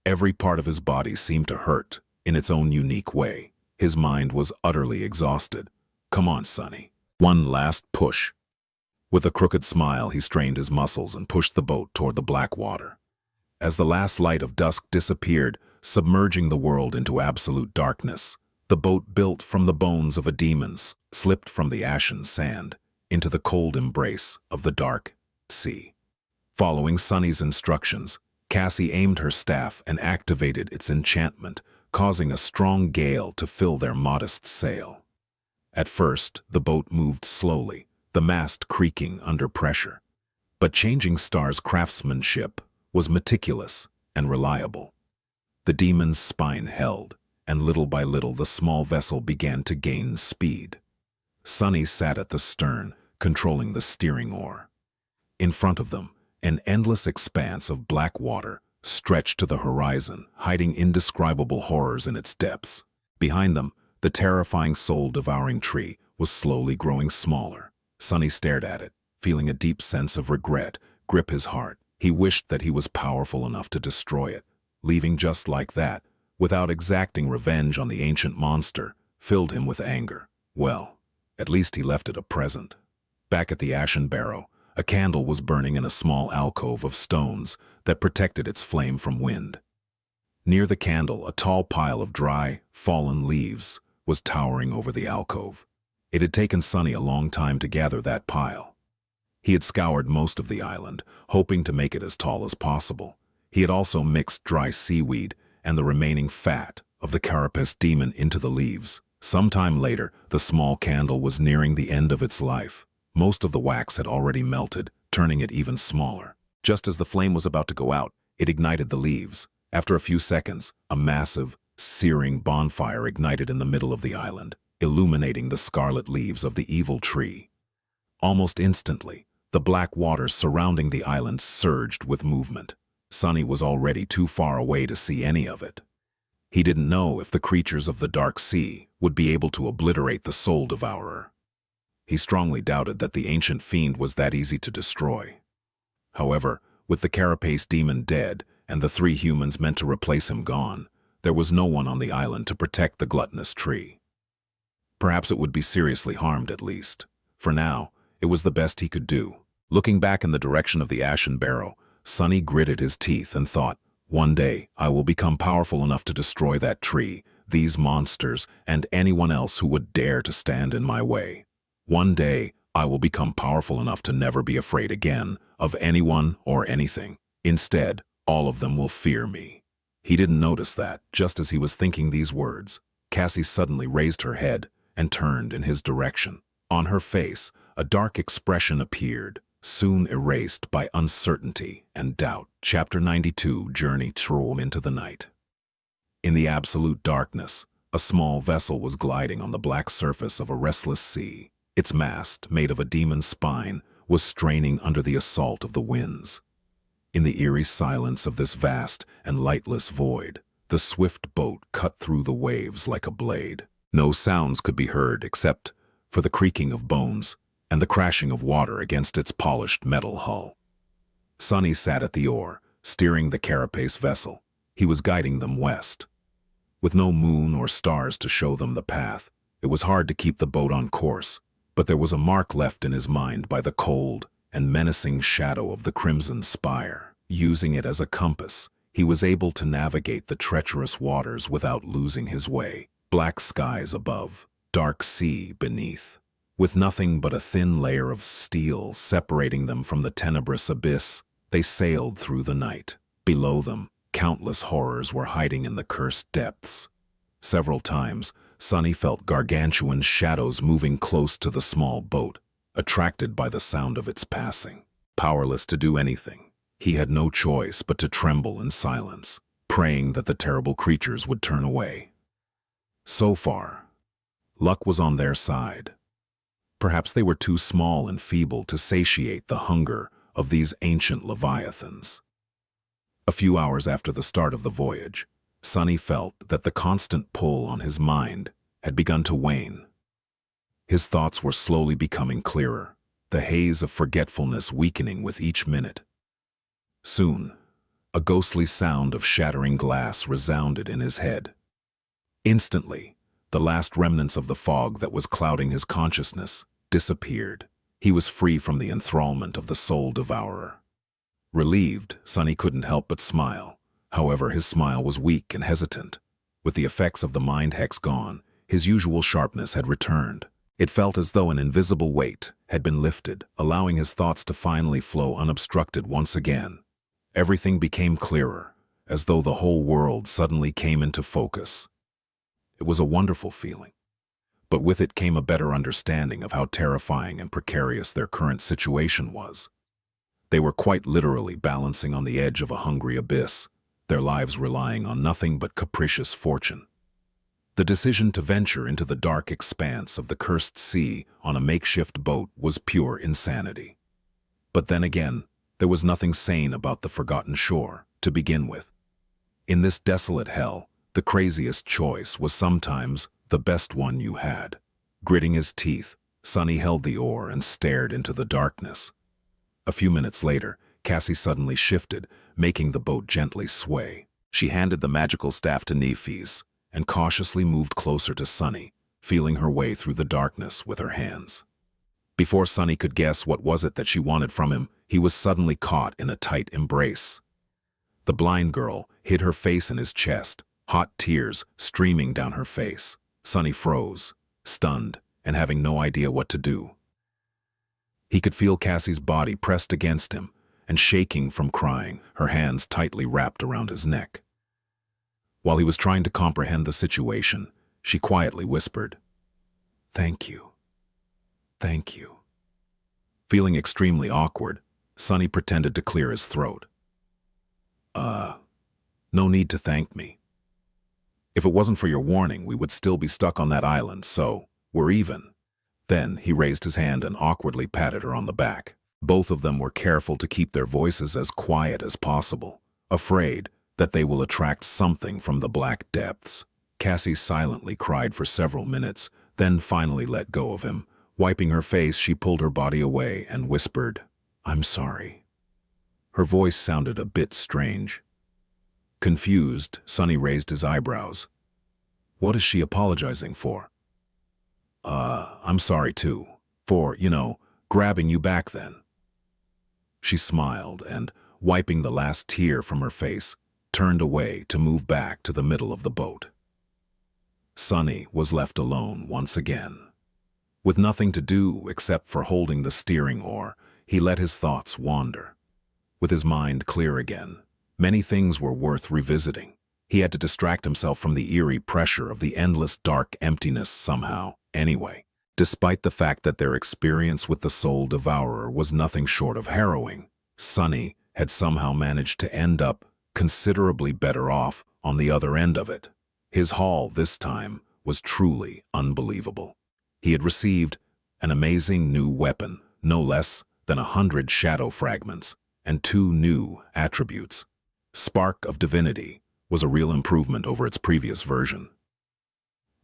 Every part of his body seemed to hurt in its own unique way. His mind was utterly exhausted. Come on, Sunny. One last push. With a crooked smile, he strained his muscles and pushed the boat toward the black water. As the last light of dusk disappeared, submerging the world into absolute darkness, the boat, built from the bones of a demon, slipped from the ashen sand into the cold embrace of the dark sea. Following Sunny's instructions, Cassie aimed her staff and activated its enchantment, causing a strong gale to fill their modest sail. At first, the boat moved slowly, the mast creaking under pressure. But Changing Star's craftsmanship was meticulous and reliable. The demon's spine held, and little by little the small vessel began to gain speed. Sunny sat at the stern, controlling the steering oar. In front of them, an endless expanse of black water stretched to the horizon, hiding indescribable horrors in its depths. Behind them, the terrifying soul-devouring tree was slowly growing smaller. Sunny stared at it, feeling a deep sense of regret grip his heart. He wished that he was powerful enough to destroy it. Leaving just like that, without exacting revenge on the ancient monster, filled him with anger. Well, at least he left it a present. Back at the Ashen Barrow, a candle was burning in a small alcove of stones that protected its flame from wind. Near the candle, a tall pile of dry, fallen leaves was towering over the alcove. It had taken Sunny a long time to gather that pile. He had scoured most of the island, hoping to make it as tall as possible. He had also mixed dry seaweed and the remaining fat of the carapace demon into the leaves. Sometime later, the small candle was nearing the end of its life. Most of the wax had already melted, turning it even smaller. Just as the flame was about to go out, it ignited the leaves. After a few seconds, a massive, searing bonfire ignited in the middle of the island, illuminating the scarlet leaves of the evil tree. Almost instantly, the black waters surrounding the island surged with movement. Sunny was already too far away to see any of it. He didn't know if the creatures of the dark sea would be able to obliterate the soul devourer. He strongly doubted that the ancient fiend was that easy to destroy. However, With the carapace demon dead and the 3 humans meant to replace him gone, there was no one on the island to protect the gluttonous tree. Perhaps it would be seriously harmed at least. For now, it was the best he could do. Looking back in the direction of the ashen barrow, Sunny gritted his teeth and thought, one day I will become powerful enough to destroy that tree, these monsters, and anyone else who would dare to stand in my way. One day I will become powerful enough to never be afraid again of anyone or anything. Instead, all of them will fear me. He didn't notice that, just as he was thinking these words, Cassie suddenly raised her head and turned in his direction. On her face, a dark expression appeared, soon erased by uncertainty and doubt. Chapter 92, Journey Through into the Night. In the absolute darkness, a small vessel was gliding on the black surface of a restless sea. Its mast, made of a demon's spine, was straining under the assault of the winds. In the eerie silence of this vast and lightless void, the swift boat cut through the waves like a blade. No sounds could be heard except for the creaking of bones and the crashing of water against its polished metal hull. Sunny sat at the oar, steering the carapace vessel. He was guiding them west. With no moon or stars to show them the path, it was hard to keep the boat on course, but there was a mark left in his mind by the cold and menacing shadow of the crimson spire. Using it as a compass, he was able to navigate the treacherous waters without losing his way. Black skies above, dark sea beneath, with nothing but a thin layer of steel separating them from the tenebrous abyss, they sailed through the night. Below them, countless horrors were hiding in the cursed depths. Several times, Sunny felt gargantuan shadows moving close to the small boat, attracted by the sound of its passing. Powerless to do anything, he had no choice but to tremble in silence, praying that the terrible creatures would turn away. So far, luck was on their side. Perhaps they were too small and feeble to satiate the hunger of these ancient leviathans. A few hours after the start of the voyage, Sunny felt that the constant pull on his mind had begun to wane. His thoughts were slowly becoming clearer, the haze of forgetfulness weakening with each minute. Soon, a ghostly sound of shattering glass resounded in his head. Instantly, the last remnants of the fog that was clouding his consciousness disappeared. He was free from the enthrallment of the soul devourer. Relieved, Sunny couldn't help but smile. However, his smile was weak and hesitant. With the effects of the mind hex gone, his usual sharpness had returned. It felt as though an invisible weight had been lifted, allowing his thoughts to finally flow unobstructed once again. Everything became clearer, as though the whole world suddenly came into focus. It was a wonderful feeling, but with it came a better understanding of how terrifying and precarious their current situation was. They were quite literally balancing on the edge of a hungry abyss, their lives relying on nothing but capricious fortune. The decision to venture into the dark expanse of the cursed sea on a makeshift boat was pure insanity. But then again, there was nothing sane about the forgotten shore, to begin with. In this desolate hell, the craziest choice was sometimes the best one you had. Gritting his teeth, Sunny held the oar and stared into the darkness. A few minutes later, Cassie suddenly shifted, making the boat gently sway. She handed the magical staff to Nephis and cautiously moved closer to Sunny, feeling her way through the darkness with her hands. Before Sunny could guess what was it that she wanted from him, he was suddenly caught in a tight embrace. The blind girl hid her face in his chest, hot tears streaming down her face. Sunny froze, stunned, and having no idea what to do. He could feel Cassie's body pressed against him, and shaking from crying, her hands tightly wrapped around his neck. While he was trying to comprehend the situation, she quietly whispered, "Thank you. Thank you." Feeling extremely awkward, Sunny pretended to clear his throat. No need to thank me. If it wasn't for your warning, we would still be stuck on that island, so we're even." Then he raised his hand and awkwardly patted her on the back. Both of them were careful to keep their voices as quiet as possible, afraid that they will attract something from the black depths. Cassie silently cried for several minutes, then finally let go of him. Wiping her face, she pulled her body away and whispered, "I'm sorry." Her voice sounded a bit strange. Confused, Sunny raised his eyebrows. What is she apologizing for? I'm sorry too. For, grabbing you back then. She smiled and, wiping the last tear from her face, turned away to move back to the middle of the boat. Sunny was left alone once again. With nothing to do except for holding the steering oar, he let his thoughts wander. With his mind clear again, many things were worth revisiting. He had to distract himself from the eerie pressure of the endless dark emptiness somehow, anyway. Despite the fact that their experience with the soul devourer was nothing short of harrowing, Sunny had somehow managed to end up considerably better off on the other end of it. His haul this time was truly unbelievable. He had received an amazing new weapon, no less than 100 shadow fragments, and 2 new attributes. Spark of Divinity was a real improvement over its previous version.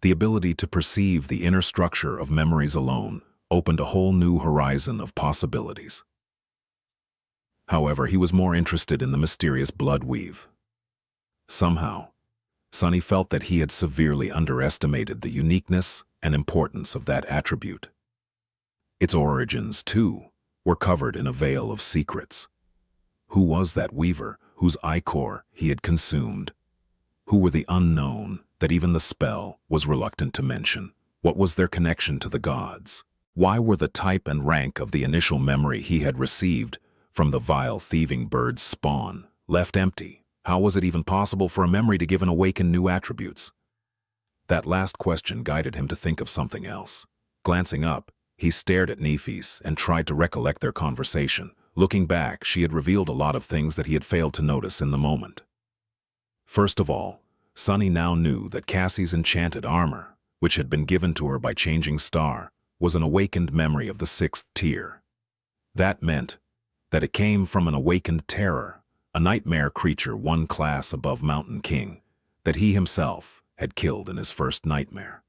The ability to perceive the inner structure of memories alone opened a whole new horizon of possibilities. However, he was more interested in the mysterious blood weave. Somehow, Sunny felt that he had severely underestimated the uniqueness and importance of that attribute. Its origins, too, were covered in a veil of secrets. Who was that weaver whose ichor he had consumed? Who were the unknown that even the spell was reluctant to mention? What was their connection to the gods? Why were the type and rank of the initial memory he had received from the vile thieving bird's spawn left empty? How was it even possible for a memory to give an awakened new attributes? That last question guided him to think of something else. Glancing up, he stared at Nephis and tried to recollect their conversation. Looking back, she had revealed a lot of things that he had failed to notice in the moment. First of all, Sunny now knew that Cassie's enchanted armor, which had been given to her by Changing Star, was an awakened memory of the 6th tier. That meant that it came from an awakened terror, a nightmare creature 1 class above Mountain King, that he himself had killed in his first nightmare.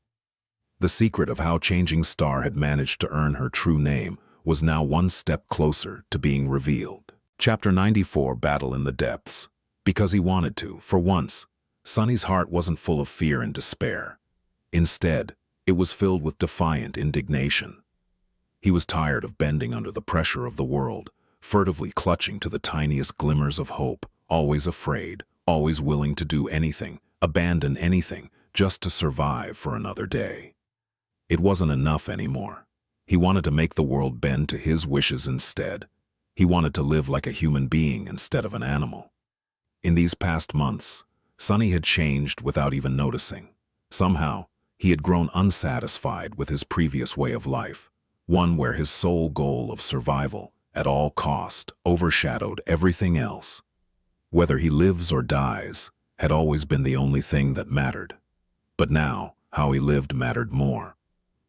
The secret of how Changing Star had managed to earn her true name was now 1 step closer to being revealed. Chapter 94, Battle in the Depths. Because he wanted to, for once, Sunny's heart wasn't full of fear and despair. Instead, it was filled with defiant indignation. He was tired of bending under the pressure of the world, furtively clutching to the tiniest glimmers of hope, always afraid, always willing to do anything, abandon anything, just to survive for another day. It wasn't enough anymore. He wanted to make the world bend to his wishes instead. He wanted to live like a human being instead of an animal. In these past months, Sunny had changed without even noticing. Somehow, he had grown unsatisfied with his previous way of life, one where his sole goal of survival, at all cost, overshadowed everything else. Whether he lives or dies had always been the only thing that mattered. But now, how he lived mattered more.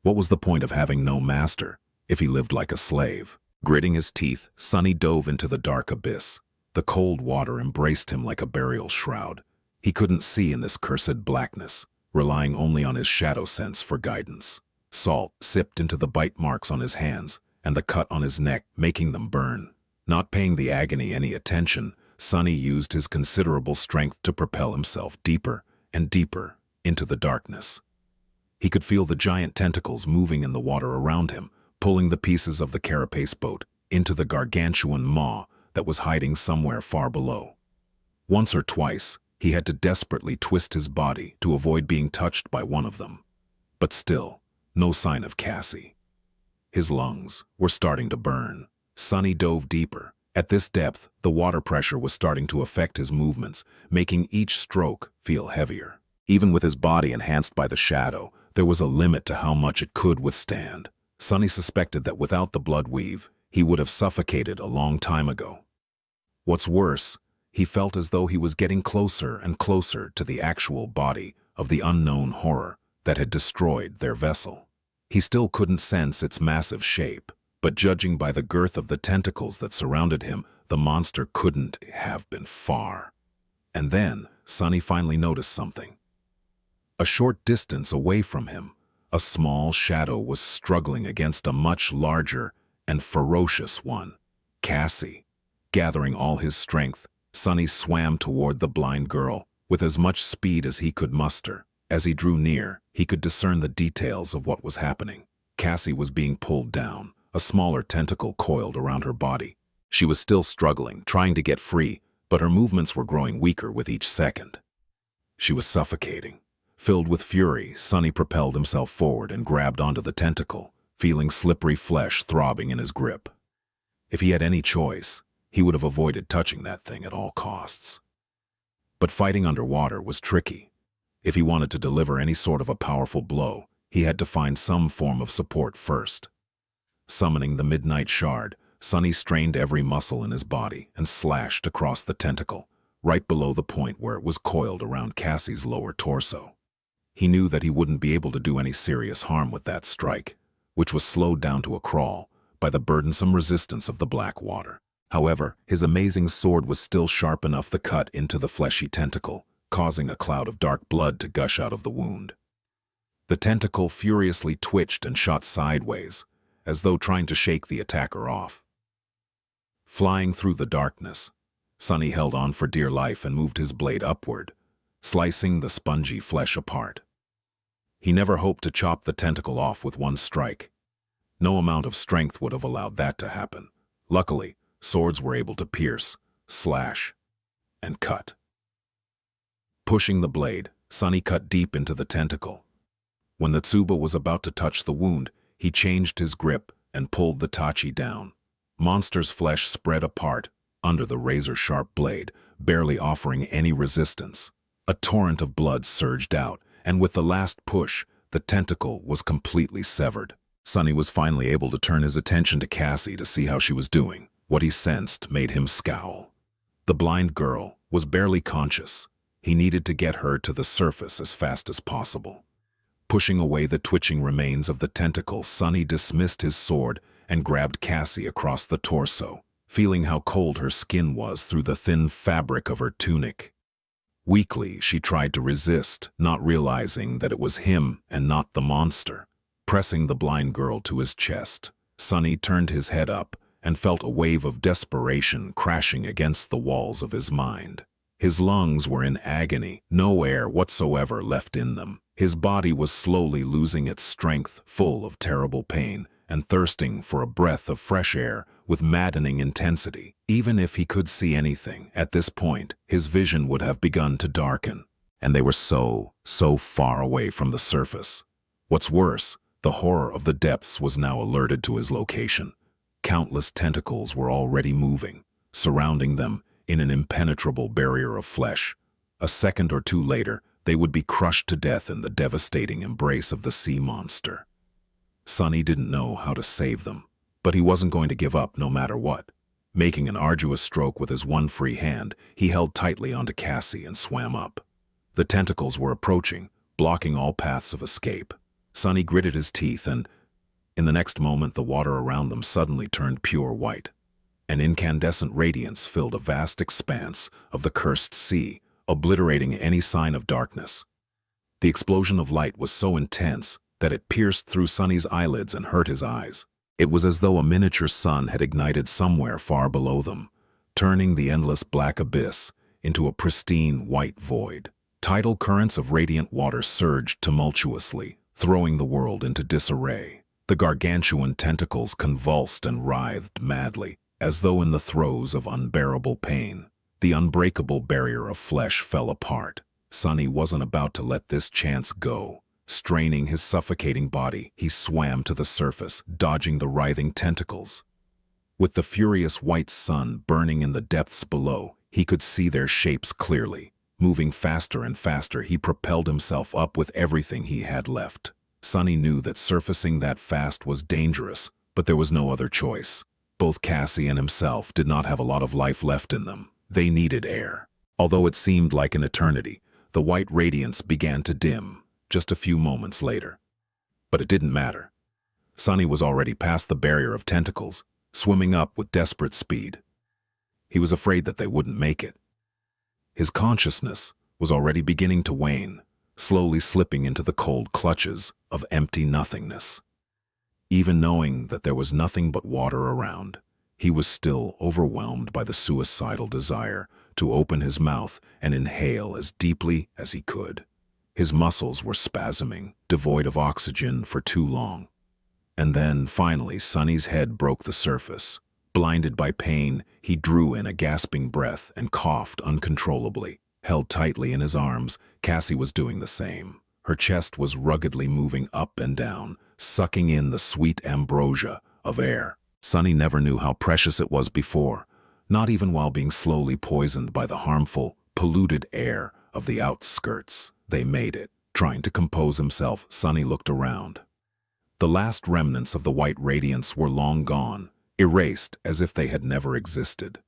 What was the point of having no master if he lived like a slave? Gritting his teeth, Sunny dove into the dark abyss. The cold water embraced him like a burial shroud. He couldn't see in this cursed blackness, relying only on his shadow sense for guidance. Salt sipped into the bite marks on his hands and the cut on his neck, making them burn. Not paying the agony any attention, Sunny used his considerable strength to propel himself deeper and deeper into the darkness. He could feel the giant tentacles moving in the water around him, pulling the pieces of the carapace boat into the gargantuan maw that was hiding somewhere far below. Once or twice, he had to desperately twist his body to avoid being touched by one of them. But still, no sign of Cassie. His lungs were starting to burn. Sunny dove deeper. At this depth, the water pressure was starting to affect his movements, making each stroke feel heavier. Even with his body enhanced by the shadow, there was a limit to how much it could withstand. Sunny suspected that without the blood weave, he would have suffocated a long time ago. What's worse, he felt as though he was getting closer and closer to the actual body of the unknown horror that had destroyed their vessel. He still couldn't sense its massive shape, but judging by the girth of the tentacles that surrounded him, the monster couldn't have been far. And then, Sunny finally noticed something. A short distance away from him, a small shadow was struggling against a much larger and ferocious one. Cassie. Gathering all his strength, Sunny swam toward the blind girl with as much speed as he could muster. As he drew near, he could discern the details of what was happening. Cassie was being pulled down, a smaller tentacle coiled around her body. She was still struggling, trying to get free, but her movements were growing weaker with each second. She was suffocating. Filled with fury, Sunny propelled himself forward and grabbed onto the tentacle, feeling slippery flesh throbbing in his grip. If he had any choice, he would have avoided touching that thing at all costs. But fighting underwater was tricky. If he wanted to deliver any sort of a powerful blow, he had to find some form of support first. Summoning the Midnight Shard, Sunny strained every muscle in his body and slashed across the tentacle, right below the point where it was coiled around Cassie's lower torso. He knew that he wouldn't be able to do any serious harm with that strike, which was slowed down to a crawl by the burdensome resistance of the black water. However, his amazing sword was still sharp enough to cut into the fleshy tentacle, causing a cloud of dark blood to gush out of the wound. The tentacle furiously twitched and shot sideways, as though trying to shake the attacker off. Flying through the darkness, Sunny held on for dear life and moved his blade upward, slicing the spongy flesh apart. He never hoped to chop the tentacle off with one strike. No amount of strength would have allowed that to happen. Luckily, swords were able to pierce, slash, and cut. Pushing the blade, Sunny cut deep into the tentacle. When the tsuba was about to touch the wound, he changed his grip and pulled the tachi down. Monster's flesh spread apart under the razor-sharp blade, barely offering any resistance. A torrent of blood surged out, and with the last push, the tentacle was completely severed. Sunny was finally able to turn his attention to Cassie to see how she was doing. What he sensed made him scowl. The blind girl was barely conscious. He needed to get her to the surface as fast as possible. Pushing away the twitching remains of the tentacle, Sunny dismissed his sword and grabbed Cassie across the torso, feeling how cold her skin was through the thin fabric of her tunic. Weakly, she tried to resist, not realizing that it was him and not the monster. Pressing the blind girl to his chest, Sunny turned his head up and felt a wave of desperation crashing against the walls of his mind. His lungs were in agony, no air whatsoever left in them. His body was slowly losing its strength, full of terrible pain, and thirsting for a breath of fresh air with maddening intensity. Even if he could see anything, at this point, his vision would have begun to darken, and they were so far away from the surface. What's worse, the horror of the depths was now alerted to his location. Countless tentacles were already moving, surrounding them in an impenetrable barrier of flesh. A second or two later, they would be crushed to death in the devastating embrace of the sea monster. Sunny didn't know how to save them, but he wasn't going to give up no matter what. Making an arduous stroke with his one free hand, he held tightly onto Cassie and swam up. The tentacles were approaching, blocking all paths of escape. Sunny gritted his teeth and, in the next moment, the water around them suddenly turned pure white. An incandescent radiance filled a vast expanse of the cursed sea, obliterating any sign of darkness. The explosion of light was so intense that it pierced through Sunny's eyelids and hurt his eyes. It was as though a miniature sun had ignited somewhere far below them, turning the endless black abyss into a pristine white void. Tidal currents of radiant water surged tumultuously, throwing the world into disarray. The gargantuan tentacles convulsed and writhed madly, as though in the throes of unbearable pain. The unbreakable barrier of flesh fell apart. Sunny wasn't about to let this chance go. Straining his suffocating body, he swam to the surface, dodging the writhing tentacles. With the furious white sun burning in the depths below, he could see their shapes clearly. Moving faster and faster, he propelled himself up with everything he had left. Sunny knew that surfacing that fast was dangerous, but there was no other choice. Both Cassie and himself did not have a lot of life left in them. They needed air. Although it seemed like an eternity, the white radiance began to dim just a few moments later. But it didn't matter. Sunny was already past the barrier of tentacles, swimming up with desperate speed. He was afraid that they wouldn't make it. His consciousness was already beginning to wane, slowly slipping into the cold clutches of empty nothingness. Even knowing that there was nothing but water around, He was still overwhelmed by the suicidal desire to open his mouth and inhale as deeply as he could. His muscles were spasming, devoid of oxygen for too long. And then, finally, Sonny's head broke the surface. Blinded by pain, he drew in a gasping breath and coughed uncontrollably. Held tightly in his arms, Cassie was doing the same. Her chest was ruggedly moving up and down, sucking in the sweet ambrosia of air. Sonny never knew how precious it was before, not even while being slowly poisoned by the harmful, polluted air of the outskirts. They made it. Trying to compose himself, Sonny looked around. The last remnants of the white radiance were long gone, erased as if they had never existed.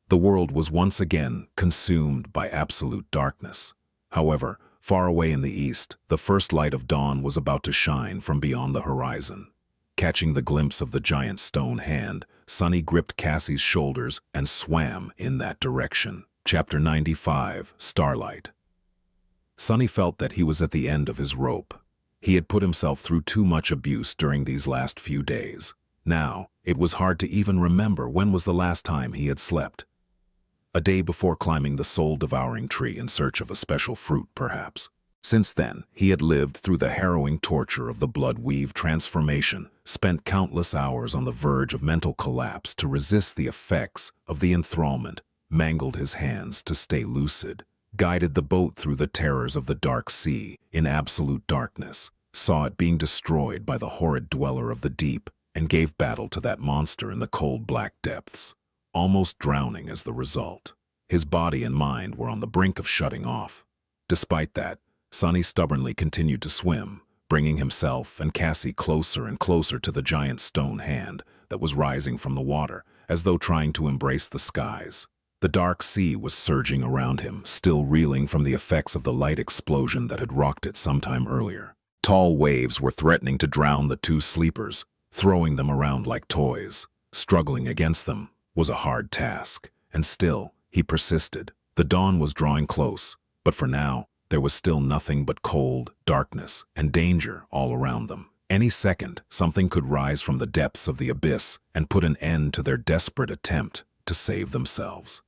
The world was once again consumed by absolute darkness. However, far away in the east, the first light of dawn was about to shine from beyond the horizon. Catching the glimpse of the giant stone hand, Sonny gripped Cassie's shoulders and swam in that direction. Chapter 95, Starlight. Sonny felt that he was at the end of his rope. He had put himself through too much abuse during these last few days. Now, it was hard to even remember when was the last time he had slept. A day before climbing the soul-devouring tree in search of a special fruit, perhaps. Since then, he had lived through the harrowing torture of the blood-weave transformation, spent countless hours on the verge of mental collapse to resist the effects of the enthrallment, mangled his hands to stay lucid, guided the boat through the terrors of the dark sea in absolute darkness, saw it being destroyed by the horrid dweller of the deep, and gave battle to that monster in the cold black depths, almost drowning as the result. His body and mind were on the brink of shutting off. Despite that, Sonny stubbornly continued to swim, bringing himself and Cassie closer and closer to the giant stone hand that was rising from the water, as though trying to embrace the skies. The dark sea was surging around him, still reeling from the effects of the light explosion that had rocked it sometime earlier. Tall waves were threatening to drown the two sleepers, throwing them around like toys. Struggling against them was a hard task, and still, he persisted. The dawn was drawing close, but for now, there was still nothing but cold, darkness, and danger all around them. Any second, something could rise from the depths of the abyss and put an end to their desperate attempt to save themselves.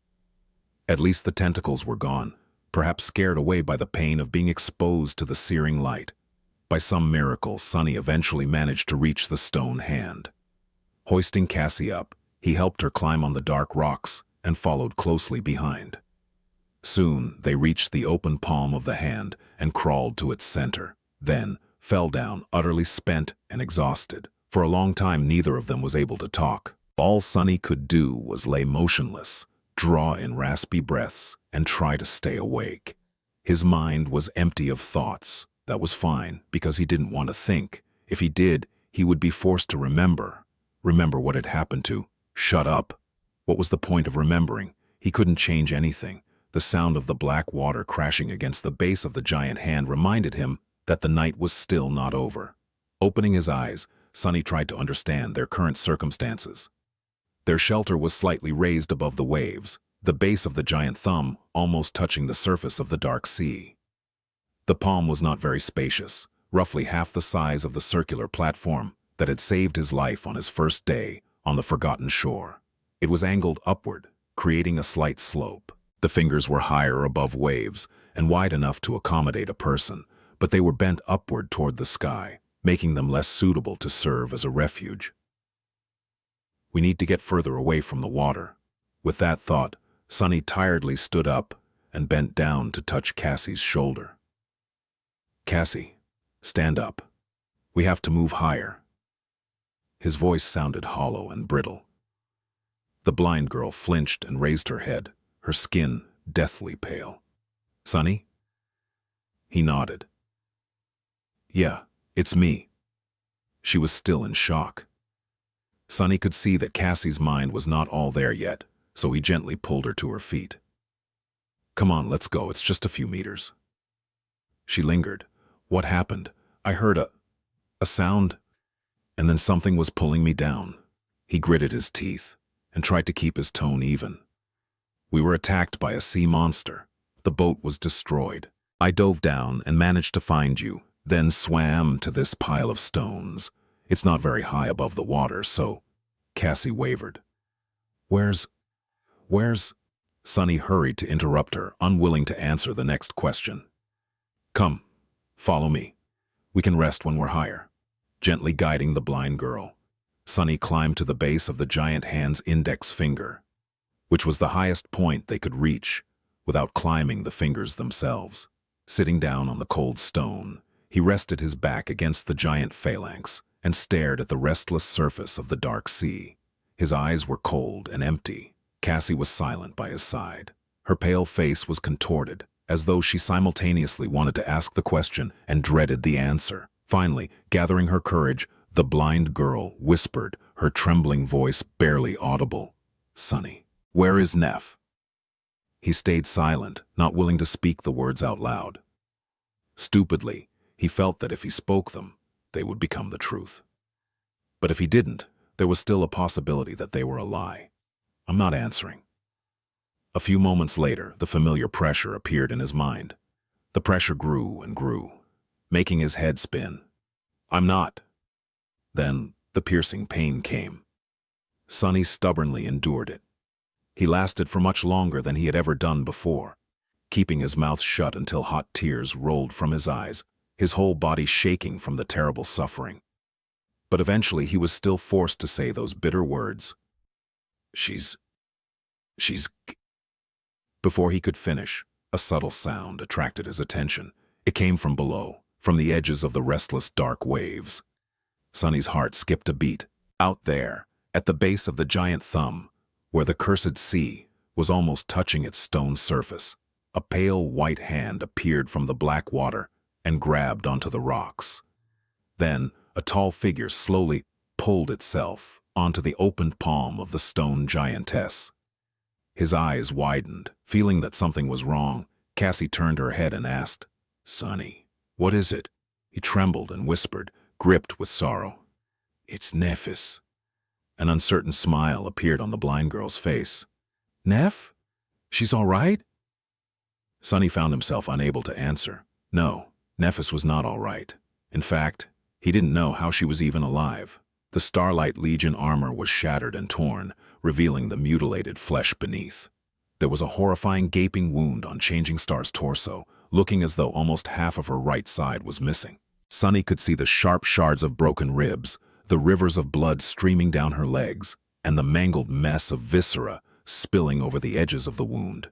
At least the tentacles were gone, perhaps scared away by the pain of being exposed to the searing light. By some miracle, Sonny eventually managed to reach the stone hand. Hoisting Cassie up, he helped her climb on the dark rocks and followed closely behind. Soon, they reached the open palm of the hand and crawled to its center, then fell down utterly spent and exhausted. For a long time, neither of them was able to talk. All Sonny could do was lay motionless, draw in raspy breaths, and try to stay awake. His mind was empty of thoughts. That was fine, because he didn't want to think. If he did, he would be forced to remember. Remember what had happened to. Shut up. What was the point of remembering? He couldn't change anything. The sound of the black water crashing against the base of the giant hand reminded him that the night was still not over. Opening his eyes, Sonny tried to understand their current circumstances. Their shelter was slightly raised above the waves, the base of the giant thumb almost touching the surface of the dark sea. The palm was not very spacious, roughly half the size of the circular platform that had saved his life on his first day on the forgotten shore. It was angled upward, creating a slight slope. The fingers were higher above waves and wide enough to accommodate a person, but they were bent upward toward the sky, making them less suitable to serve as a refuge. We need to get further away from the water. With that thought, Sonny tiredly stood up and bent down to touch Cassie's shoulder. Cassie, stand up. We have to move higher. His voice sounded hollow and brittle. The blind girl flinched and raised her head, her skin deathly pale. Sonny? He nodded. Yeah, it's me. She was still in shock. Sonny could see that Cassie's mind was not all there yet, so he gently pulled her to her feet. Come on, let's go, it's just a few meters. She lingered. What happened? I heard a sound, and then something was pulling me down. He gritted his teeth and tried to keep his tone even. We were attacked by a sea monster. The boat was destroyed. I dove down and managed to find you, then swam to this pile of stones. It's not very high above the water, so... Cassie wavered. Where's... where's... Sunny hurried to interrupt her, unwilling to answer the next question. Come, follow me. We can rest when we're higher. Gently guiding the blind girl, Sunny climbed to the base of the giant hand's index finger, which was the highest point they could reach without climbing the fingers themselves. Sitting down on the cold stone, he rested his back against the giant phalanx and stared at the restless surface of the dark sea. His eyes were cold and empty. Cassie was silent by his side. Her pale face was contorted, as though she simultaneously wanted to ask the question and dreaded the answer. Finally, gathering her courage, the blind girl whispered, her trembling voice barely audible. Sunny, where is Neff? He stayed silent, not willing to speak the words out loud. Stupidly, he felt that if he spoke them, they would become the truth. But if he didn't, there was still a possibility that they were a lie. I'm not answering. A few moments later, the familiar pressure appeared in his mind. The pressure grew and grew, making his head spin. I'm not. Then the piercing pain came. Sunny stubbornly endured it. He lasted for much longer than he had ever done before, keeping his mouth shut until hot tears rolled from his eyes, his whole body shaking from the terrible suffering. But eventually he was still forced to say those bitter words. She's... Before he could finish, a subtle sound attracted his attention. It came from below, from the edges of the restless dark waves. Sunny's heart skipped a beat. Out there, at the base of the giant thumb, where the cursed sea was almost touching its stone surface, a pale white hand appeared from the black water and grabbed onto the rocks. Then, a tall figure slowly pulled itself onto the opened palm of the stone giantess. His eyes widened, feeling that something was wrong. Cassie turned her head and asked, Sunny, what is it? He trembled and whispered, gripped with sorrow. It's Nephis. An uncertain smile appeared on the blind girl's face. Neff? She's all right? Sunny found himself unable to answer. No, Nephis was not all right. In fact, he didn't know how she was even alive. The Starlight Legion armor was shattered and torn, revealing the mutilated flesh beneath. There was a horrifying gaping wound on Changing Star's torso, looking as though almost half of her right side was missing. Sunny could see the sharp shards of broken ribs, the rivers of blood streaming down her legs, and the mangled mess of viscera spilling over the edges of the wound.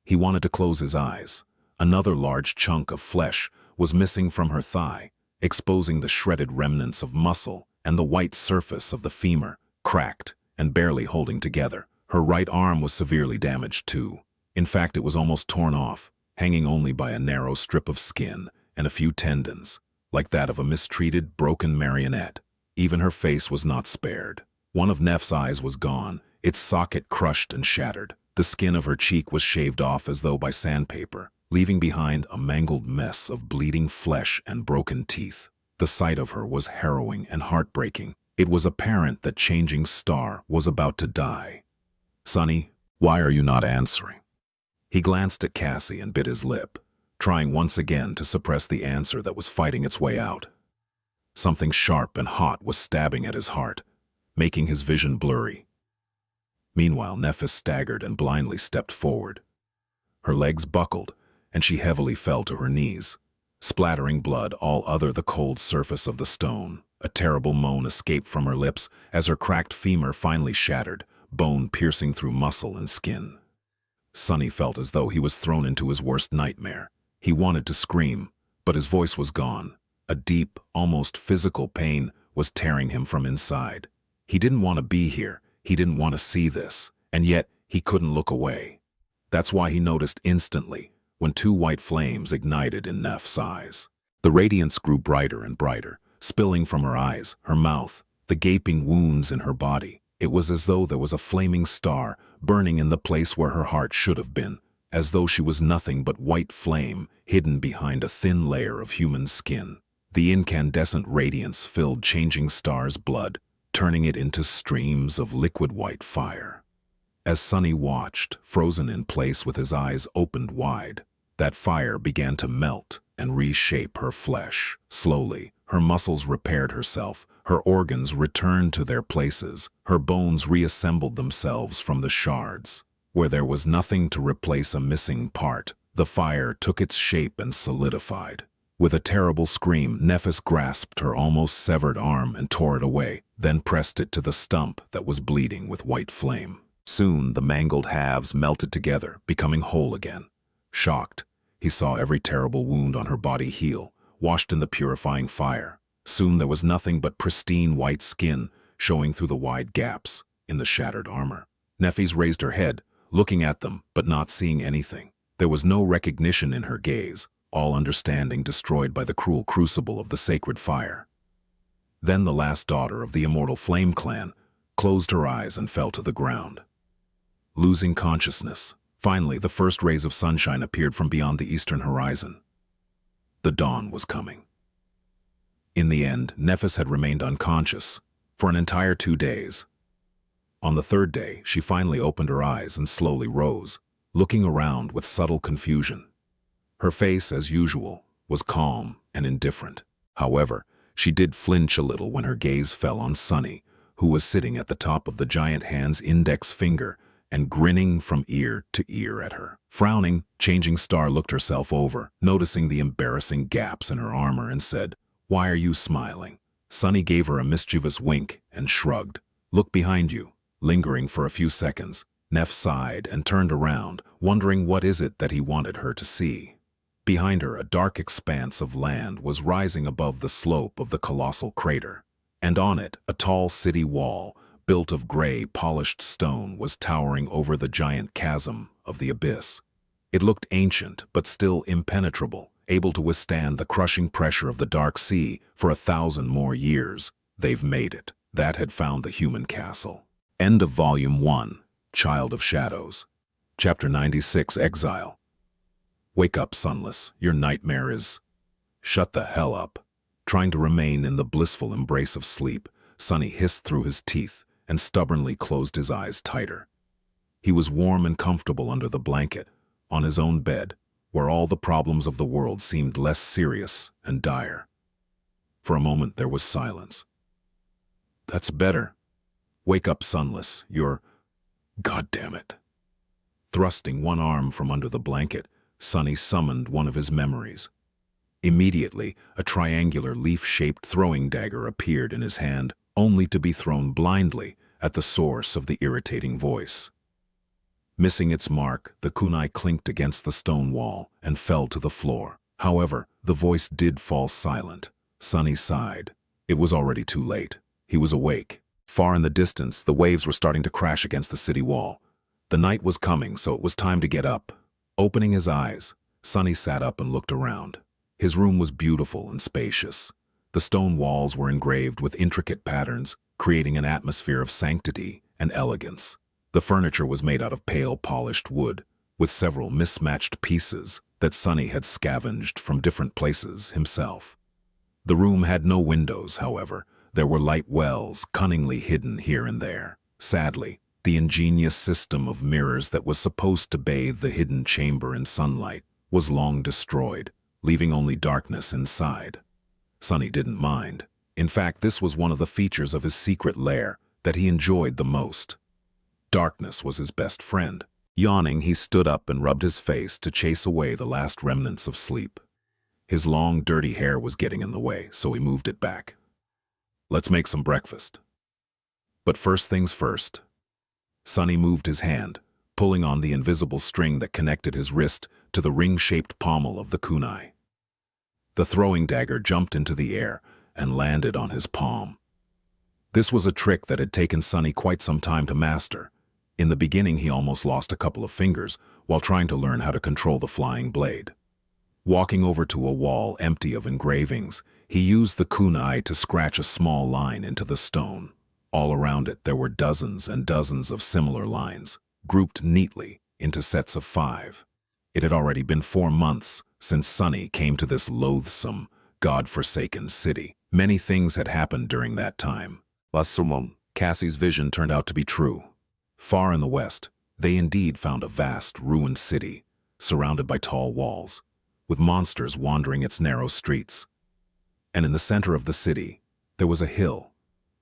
He wanted to close his eyes. Another large chunk of flesh was missing from her thigh, exposing the shredded remnants of muscle and the white surface of the femur, cracked and barely holding together. Her right arm was severely damaged too. In fact, it was almost torn off, hanging only by a narrow strip of skin and a few tendons, like that of a mistreated, broken marionette. Even her face was not spared. One of Neff's eyes was gone, its socket crushed and shattered. The skin of her cheek was shaved off as though by sandpaper, leaving behind a mangled mess of bleeding flesh and broken teeth. The sight of her was harrowing and heartbreaking. It was apparent that Changing Star was about to die. Sunny, why are you not answering? He glanced at Cassie and bit his lip, trying once again to suppress the answer that was fighting its way out. Something sharp and hot was stabbing at his heart, making his vision blurry. Meanwhile, Nephis staggered and blindly stepped forward. Her legs buckled, and she heavily fell to her knees, splattering blood all over the cold surface of the stone. A terrible moan escaped from her lips as her cracked femur finally shattered, bone piercing through muscle and skin. Sunny felt as though he was thrown into his worst nightmare. He wanted to scream, but his voice was gone. A deep, almost physical pain was tearing him from inside. He didn't want to be here. He didn't want to see this, and yet he couldn't look away. That's why he noticed instantly when two white flames ignited in Neff's eyes. The radiance grew brighter and brighter, spilling from her eyes, her mouth, the gaping wounds in her body. It was as though there was a flaming star burning in the place where her heart should have been, as though she was nothing but white flame hidden behind a thin layer of human skin. The incandescent radiance filled Changing Star's blood, turning it into streams of liquid white fire. As Sunny watched, frozen in place with his eyes opened wide, that fire began to melt and reshape her flesh. Slowly, her muscles repaired herself, Her organs returned to their places. Her bones reassembled themselves from the shards. Where there was nothing to replace a missing part, the fire took its shape and solidified. With a terrible scream, Nephis grasped her almost severed arm and tore it away, then pressed it to the stump that was bleeding with white flame. Soon the mangled halves melted together, becoming whole again. Shocked, he saw every terrible wound on her body heal, washed in the purifying fire. Soon there was nothing but pristine white skin showing through the wide gaps in the shattered armor. Nephis raised her head, looking at them but not seeing anything. There was no recognition in her gaze, all understanding destroyed by the cruel crucible of the sacred fire. Then the last daughter of the immortal Flame Clan closed her eyes and fell to the ground. Losing consciousness, finally the first rays of sunshine appeared from beyond the eastern horizon. The dawn was coming. In the end, Nephis had remained unconscious for an entire 2 days. On the 3rd day, she finally opened her eyes and slowly rose, looking around with subtle confusion. Her face, as usual, was calm and indifferent. However, she did flinch a little when her gaze fell on Sunny, who was sitting at the top of the giant hand's index finger and grinning from ear to ear at her. Frowning, Changing Star looked herself over, noticing the embarrassing gaps in her armor, and said, "Why are you smiling?" Sunny gave her a mischievous wink and shrugged. "Look behind you." Lingering for a few seconds, Neph sighed and turned around, wondering what is it that he wanted her to see. Behind her, a dark expanse of land was rising above the slope of the colossal crater, and on it, a tall city wall, built of gray, polished stone, was towering over the giant chasm of the abyss. It looked ancient, but still impenetrable, able to withstand the crushing pressure of the dark sea for 1,000 more years. They've made it. That had found the human castle. End of Volume 1, Child of Shadows. Chapter 96, Exile. Wake up, Sunless. Your nightmare is... Shut the hell up. Trying to remain in the blissful embrace of sleep, Sunny hissed through his teeth and stubbornly closed his eyes tighter. He was warm and comfortable under the blanket, on his own bed, where all the problems of the world seemed less serious and dire. For a moment there was silence. "That's better. Wake up, Sunless. You're... God damn it." Thrusting one arm from under the blanket, Sunny summoned one of his memories. Immediately, a triangular leaf-shaped throwing dagger appeared in his hand, only to be thrown blindly at the source of the irritating voice. Missing its mark, the kunai clinked against the stone wall and fell to the floor. However, the voice did fall silent. Sunny sighed. It was already too late. He was awake. Far in the distance, the waves were starting to crash against the city wall. The night was coming, so it was time to get up. Opening his eyes, Sunny sat up and looked around. His room was beautiful and spacious. The stone walls were engraved with intricate patterns, creating an atmosphere of sanctity and elegance. The furniture was made out of pale polished wood, with several mismatched pieces that Sunny had scavenged from different places himself. The room had no windows, however. There were light wells cunningly hidden here and there. Sadly, the ingenious system of mirrors that was supposed to bathe the hidden chamber in sunlight was long destroyed, leaving only darkness inside. Sunny didn't mind. In fact, this was one of the features of his secret lair that he enjoyed the most. Darkness was his best friend. Yawning, he stood up and rubbed his face to chase away the last remnants of sleep. His long, dirty hair was getting in the way, so he moved it back. "Let's make some breakfast." But first things first. Sunny moved his hand, pulling on the invisible string that connected his wrist to the ring-shaped pommel of the kunai. The throwing dagger jumped into the air and landed on his palm. This was a trick that had taken Sunny quite some time to master. In the beginning, he almost lost a couple of fingers while trying to learn how to control the flying blade. Walking over to a wall empty of engravings, he used the kunai to scratch a small line into the stone. All around it, there were dozens and dozens of similar lines, grouped neatly into sets of 5. It had already been 4 months since Sunny came to this loathsome, God-forsaken city. Many things had happened during that time. Cassie's vision turned out to be true. Far in the west, they indeed found a vast, ruined city, surrounded by tall walls, with monsters wandering its narrow streets. And in the center of the city, there was a hill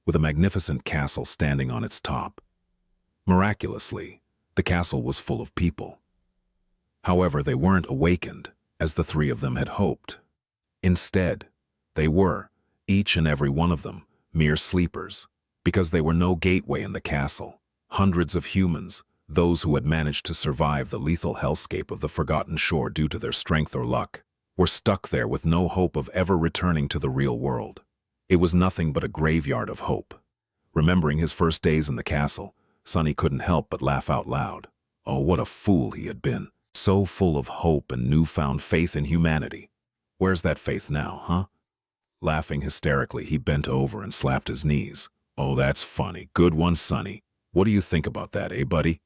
with a magnificent castle standing on its top. Miraculously, the castle was full of people. However, they weren't awakened, as the three of them had hoped. Instead, they were, each and every one of them, mere sleepers, because they were no gateway in the castle. Hundreds of humans, those who had managed to survive the lethal hellscape of the Forgotten Shore due to their strength or luck, were stuck there with no hope of ever returning to the real world. It was nothing but a graveyard of hope. Remembering his first days in the castle, Sunny couldn't help but laugh out loud. Oh, what a fool he had been. So full of hope and newfound faith in humanity. Where's that faith now, huh? Laughing hysterically, he bent over and slapped his knees. Oh, that's funny. Good one, Sunny. What do you think about that, eh, buddy?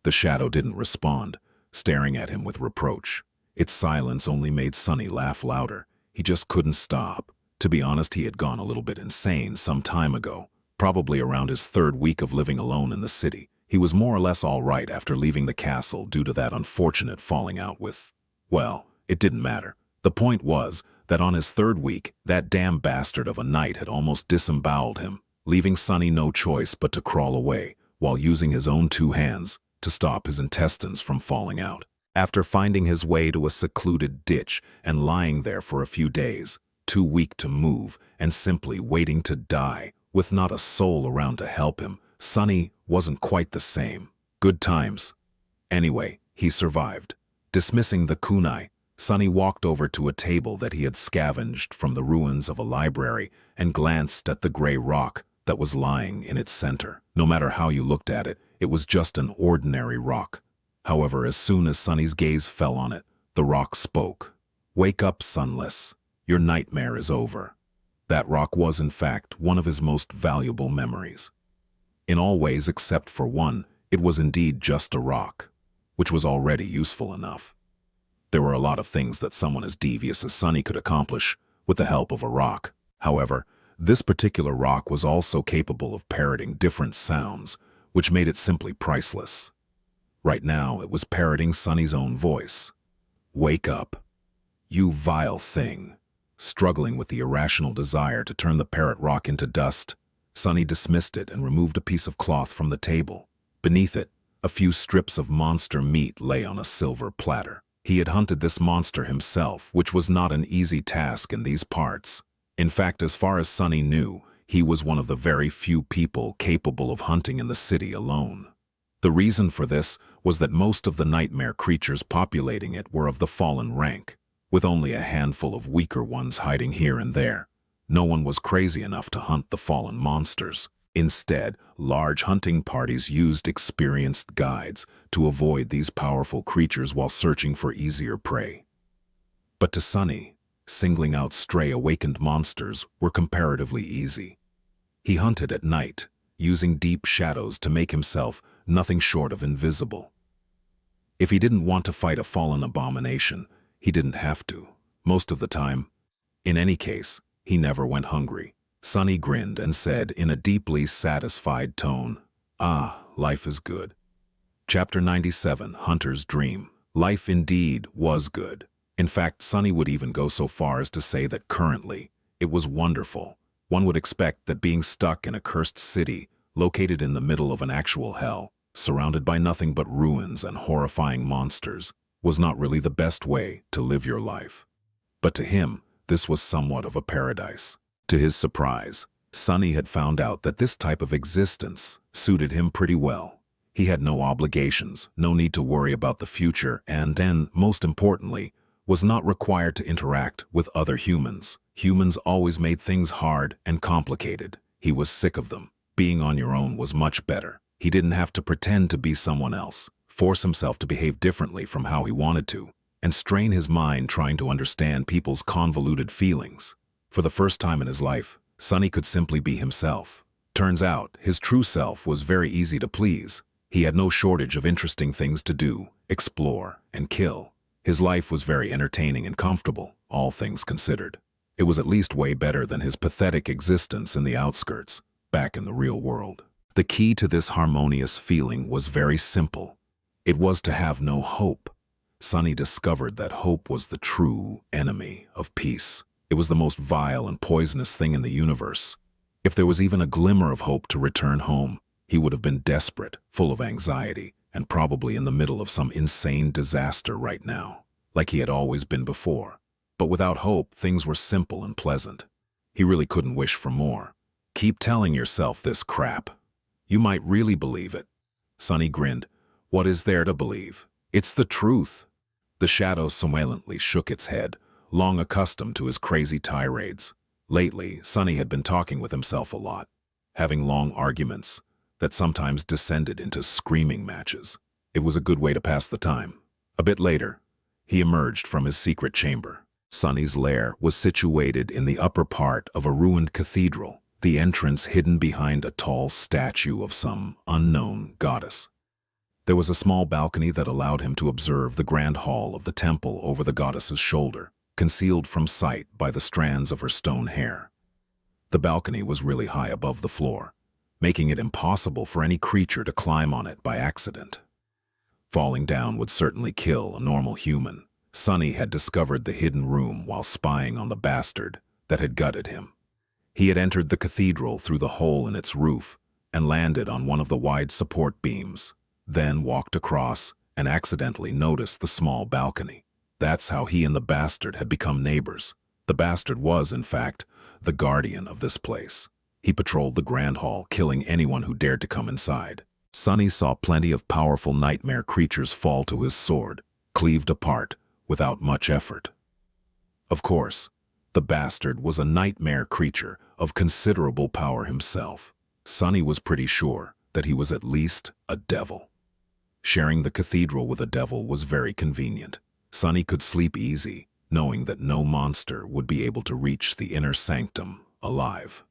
The shadow didn't respond, staring at him with reproach. Its silence only made Sunny laugh louder. He just couldn't stop. To be honest, he had gone a little bit insane some time ago, probably around his third week of living alone in the city. He was more or less all right after leaving the castle due to that unfortunate falling out with... Well, it didn't matter. The point was that on his third week, that damn bastard of a knight had almost disemboweled him, leaving Sunny no choice but to crawl away, while using his own two hands to stop his intestines from falling out. After finding his way to a secluded ditch and lying there for a few days, too weak to move and simply waiting to die, with not a soul around to help him, Sunny wasn't quite the same. Good times. Anyway, he survived. Dismissing the kunai, Sunny walked over to a table that he had scavenged from the ruins of a library and glanced at the gray rock that was lying in its center. No matter how you looked at it, it was just an ordinary rock. However, as soon as Sunny's gaze fell on it, the rock spoke. "Wake up, Sunless. Your nightmare is over." That rock was, in fact, one of his most valuable memories. In all ways except for one, it was indeed just a rock, which was already useful enough. There were a lot of things that someone as devious as Sunny could accomplish with the help of a rock. However, this particular rock was also capable of parroting different sounds, which made it simply priceless. Right now, it was parroting Sunny's own voice. "Wake up, you vile thing." Struggling with the irrational desire to turn the parrot rock into dust, Sunny dismissed it and removed a piece of cloth from the table. Beneath it, a few strips of monster meat lay on a silver platter. He had hunted this monster himself, which was not an easy task in these parts. In fact, as far as Sunny knew, he was one of the very few people capable of hunting in the city alone. The reason for this was that most of the nightmare creatures populating it were of the fallen rank, with only a handful of weaker ones hiding here and there. No one was crazy enough to hunt the fallen monsters. Instead, large hunting parties used experienced guides to avoid these powerful creatures while searching for easier prey. But to Sunny, singling out stray awakened monsters were comparatively easy. He hunted at night, using deep shadows to make himself nothing short of invisible. If he didn't want to fight a fallen abomination, he didn't have to, most of the time. In any case, he never went hungry. Sunny grinned and said in a deeply satisfied tone, "Ah, life is good." Chapter 97, Hunter's Dream. Life indeed was good. In fact, Sunny would even go so far as to say that currently, it was wonderful. One would expect that being stuck in a cursed city, located in the middle of an actual hell, surrounded by nothing but ruins and horrifying monsters, was not really the best way to live your life. But to him, this was somewhat of a paradise. To his surprise, Sunny had found out that this type of existence suited him pretty well. He had no obligations, no need to worry about the future, and most importantly, was not required to interact with other humans. Humans always made things hard and complicated. He was sick of them. Being on your own was much better. He didn't have to pretend to be someone else, force himself to behave differently from how he wanted to, and strain his mind trying to understand people's convoluted feelings. For the first time in his life, Sunny could simply be himself. Turns out, his true self was very easy to please. He had no shortage of interesting things to do, explore, and kill. His life was very entertaining and comfortable, all things considered. It was at least way better than his pathetic existence in the outskirts, back in the real world. The key to this harmonious feeling was very simple. It was to have no hope. Sunny discovered that hope was the true enemy of peace. It was the most vile and poisonous thing in the universe. If there was even a glimmer of hope to return home, he would have been desperate, full of anxiety, and probably in the middle of some insane disaster right now, like he had always been before. But without hope, things were simple and pleasant. He really couldn't wish for more. Keep telling yourself this crap. You might really believe it. Sunny grinned. What is there to believe? It's the truth. The shadow somnolently shook its head, long accustomed to his crazy tirades. Lately, Sunny had been talking with himself a lot, having long arguments that sometimes descended into screaming matches. It was a good way to pass the time. A bit later, he emerged from his secret chamber. Sunny's lair was situated in the upper part of a ruined cathedral, the entrance hidden behind a tall statue of some unknown goddess. There was a small balcony that allowed him to observe the grand hall of the temple over the goddess's shoulder, concealed from sight by the strands of her stone hair. The balcony was really high above the floor, making it impossible for any creature to climb on it by accident. Falling down would certainly kill a normal human. Sunny had discovered the hidden room while spying on the bastard that had gutted him. He had entered the cathedral through the hole in its roof and landed on one of the wide support beams, then walked across and accidentally noticed the small balcony. That's how he and the bastard had become neighbors. The bastard was, in fact, the guardian of this place. He patrolled the grand hall, killing anyone who dared to come inside. Sunny saw plenty of powerful nightmare creatures fall to his sword, cleaved apart, without much effort. Of course, the bastard was a nightmare creature of considerable power himself. Sunny was pretty sure that he was at least a devil. Sharing the cathedral with a devil was very convenient. Sunny could sleep easy, knowing that no monster would be able to reach the inner sanctum alive.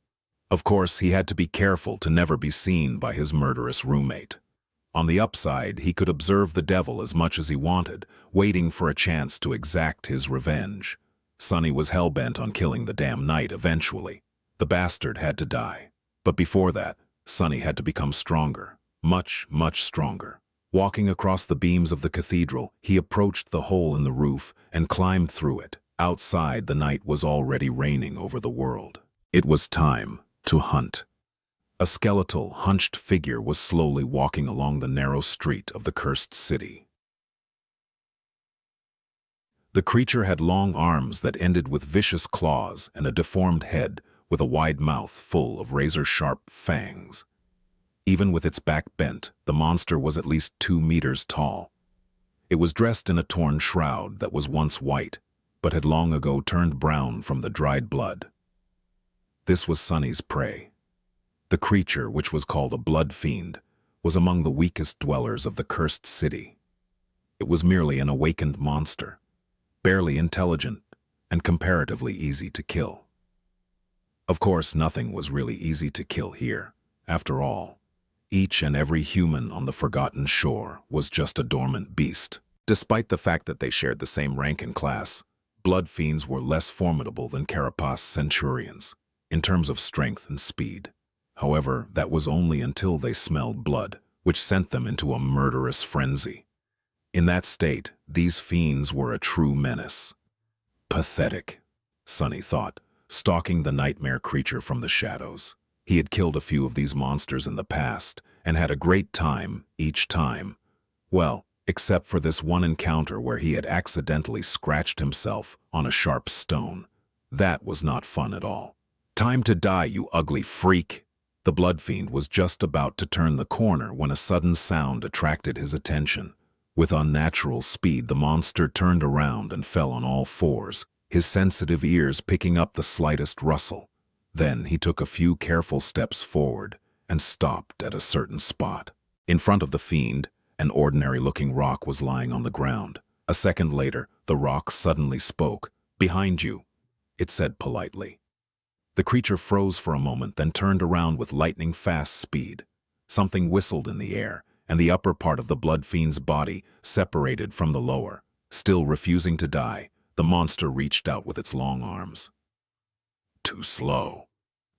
Of course, he had to be careful to never be seen by his murderous roommate. On the upside, he could observe the devil as much as he wanted, waiting for a chance to exact his revenge. Sunny was hell-bent on killing the damn knight eventually. The bastard had to die. But before that, Sunny had to become stronger. Much, much stronger. Walking across the beams of the cathedral, he approached the hole in the roof and climbed through it. Outside, the night was already reigning over the world. It was time to hunt. A skeletal, hunched figure was slowly walking along the narrow street of the cursed city. The creature had long arms that ended with vicious claws and a deformed head with a wide mouth full of razor-sharp fangs. Even with its back bent, the monster was at least 2 meters tall. It was dressed in a torn shroud that was once white, but had long ago turned brown from the dried blood. This was Sunny's prey. The creature, which was called a blood fiend, was among the weakest dwellers of the cursed city. It was merely an awakened monster, barely intelligent and comparatively easy to kill. Of course, nothing was really easy to kill here. After all, each and every human on the forgotten shore was just a dormant beast. Despite the fact that they shared the same rank and class, blood fiends were less formidable than carapace centurions in terms of strength and speed. However, that was only until they smelled blood, which sent them into a murderous frenzy. In that state, these fiends were a true menace. Pathetic, Sunny thought, stalking the nightmare creature from the shadows. He had killed a few of these monsters in the past and had a great time each time. Well, except for this one encounter where he had accidentally scratched himself on a sharp stone. That was not fun at all. Time to die, you ugly freak! The blood fiend was just about to turn the corner when a sudden sound attracted his attention. With unnatural speed, the monster turned around and fell on all fours, his sensitive ears picking up the slightest rustle. Then he took a few careful steps forward and stopped at a certain spot. In front of the fiend, an ordinary-looking rock was lying on the ground. A second later, the rock suddenly spoke. "Behind you," it said politely. The creature froze for a moment, then turned around with lightning-fast speed. Something whistled in the air, and the upper part of the blood fiend's body separated from the lower. Still refusing to die, the monster reached out with its long arms. Too slow.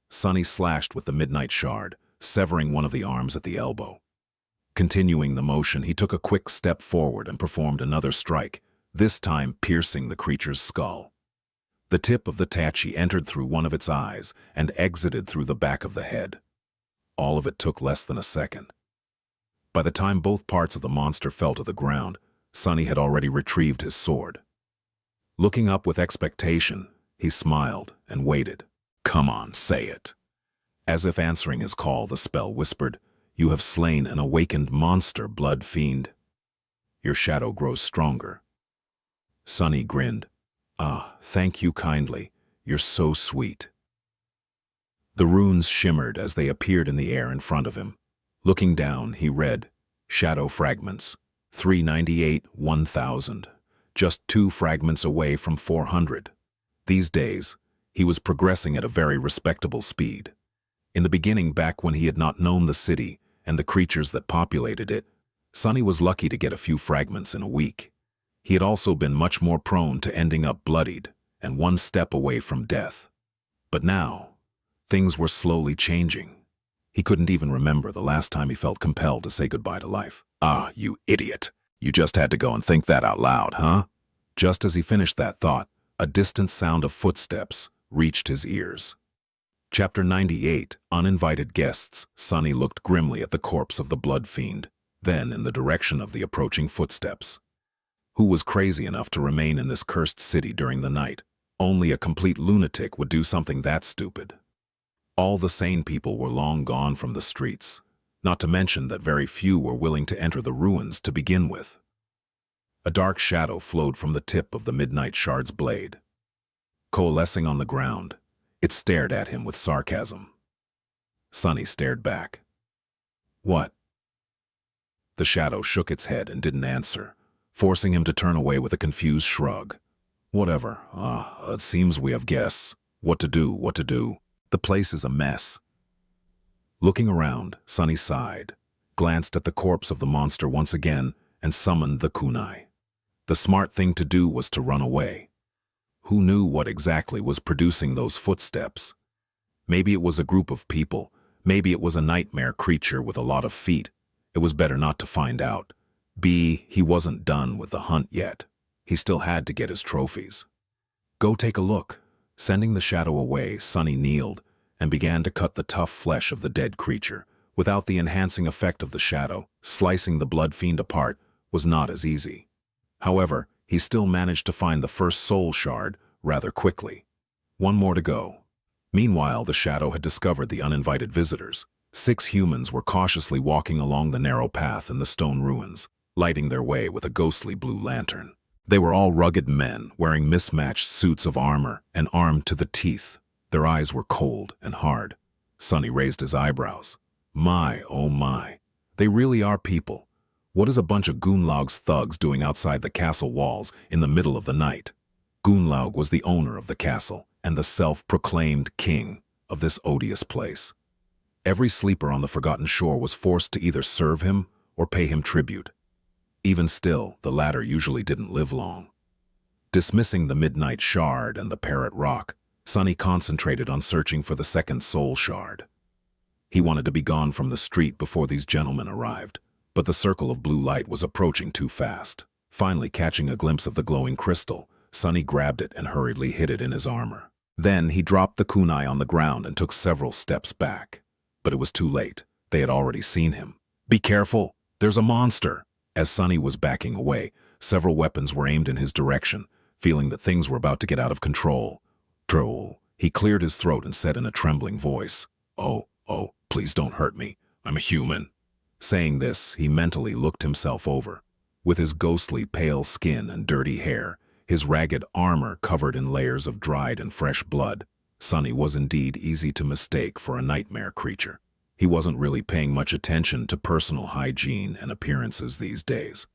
Sunny slashed with the midnight shard, severing one of the arms at the elbow. Continuing the motion, he took a quick step forward and performed another strike, this time piercing the creature's skull. The tip of the tachi entered through one of its eyes and exited through the back of the head. All of it took less than a second. By the time both parts of the monster fell to the ground, Sunny had already retrieved his sword. Looking up with expectation, he smiled and waited. "Come on, say it." As if answering his call, the spell whispered, "You have slain an awakened monster, blood fiend. Your shadow grows stronger." Sunny grinned. "Ah, thank you kindly. You're so sweet." The runes shimmered as they appeared in the air in front of him. Looking down, he read, "Shadow fragments, 398, 1000. Just 2 fragments away from 400. These days, he was progressing at a very respectable speed. In the beginning, back when he had not known the city and the creatures that populated it, Sunny was lucky to get a few fragments in a week. He had also been much more prone to ending up bloodied and one step away from death. But now, things were slowly changing. He couldn't even remember the last time he felt compelled to say goodbye to life. "Ah, you idiot. You just had to go and think that out loud, huh?" Just as he finished that thought, a distant sound of footsteps reached his ears. Chapter 98, Uninvited Guests. Sunny looked grimly at the corpse of the blood fiend, then in the direction of the approaching footsteps. Who was crazy enough to remain in this cursed city during the night? Only a complete lunatic would do something that stupid. All the sane people were long gone from the streets, not to mention that very few were willing to enter the ruins to begin with. A dark shadow flowed from the tip of the midnight shard's blade. Coalescing on the ground, it stared at him with sarcasm. Sunny stared back. "What?" The shadow shook its head and didn't answer, forcing him to turn away with a confused shrug. "Whatever. It seems we have guests. What to do, what to do. The place is a mess." Looking around, Sunny sighed, glanced at the corpse of the monster once again, and summoned the kunai. The smart thing to do was to run away. Who knew what exactly was producing those footsteps? Maybe it was a group of people. Maybe it was a nightmare creature with a lot of feet. It was better not to find out. He wasn't done with the hunt yet. He still had to get his trophies. "Go take a look." Sending the shadow away, Sunny kneeled and began to cut the tough flesh of the dead creature. Without the enhancing effect of the shadow, slicing the blood fiend apart was not as easy. However, he still managed to find the first soul shard rather quickly. One more to go. Meanwhile, the shadow had discovered the uninvited visitors. 6 humans were cautiously walking along the narrow path in the stone ruins, lighting their way with a ghostly blue lantern. They were all rugged men, wearing mismatched suits of armor and armed to the teeth. Their eyes were cold and hard. Sunny raised his eyebrows. My, oh my. They really are people. What is a bunch of Gunlaug's thugs doing outside the castle walls in the middle of the night? Gunlaug was the owner of the castle and the self-proclaimed king of this odious place. Every sleeper on the Forgotten Shore was forced to either serve him or pay him tribute. Even still, the latter usually didn't live long. Dismissing the Midnight Shard and the Parrot Rock, Sunny concentrated on searching for the second soul shard. He wanted to be gone from the street before these gentlemen arrived, but the circle of blue light was approaching too fast. Finally catching a glimpse of the glowing crystal, Sunny grabbed it and hurriedly hid it in his armor. Then he dropped the kunai on the ground and took several steps back. But it was too late. They had already seen him. "Be careful! There's a monster!" As Sunny was backing away, several weapons were aimed in his direction, feeling that things were about to get out of control. "Troll." He cleared his throat and said in a trembling voice, Oh, please don't hurt me. I'm a human." Saying this, he mentally looked himself over. With his ghostly pale skin and dirty hair, his ragged armor covered in layers of dried and fresh blood, Sunny was indeed easy to mistake for a nightmare creature. He wasn't really paying much attention to personal hygiene and appearances these days.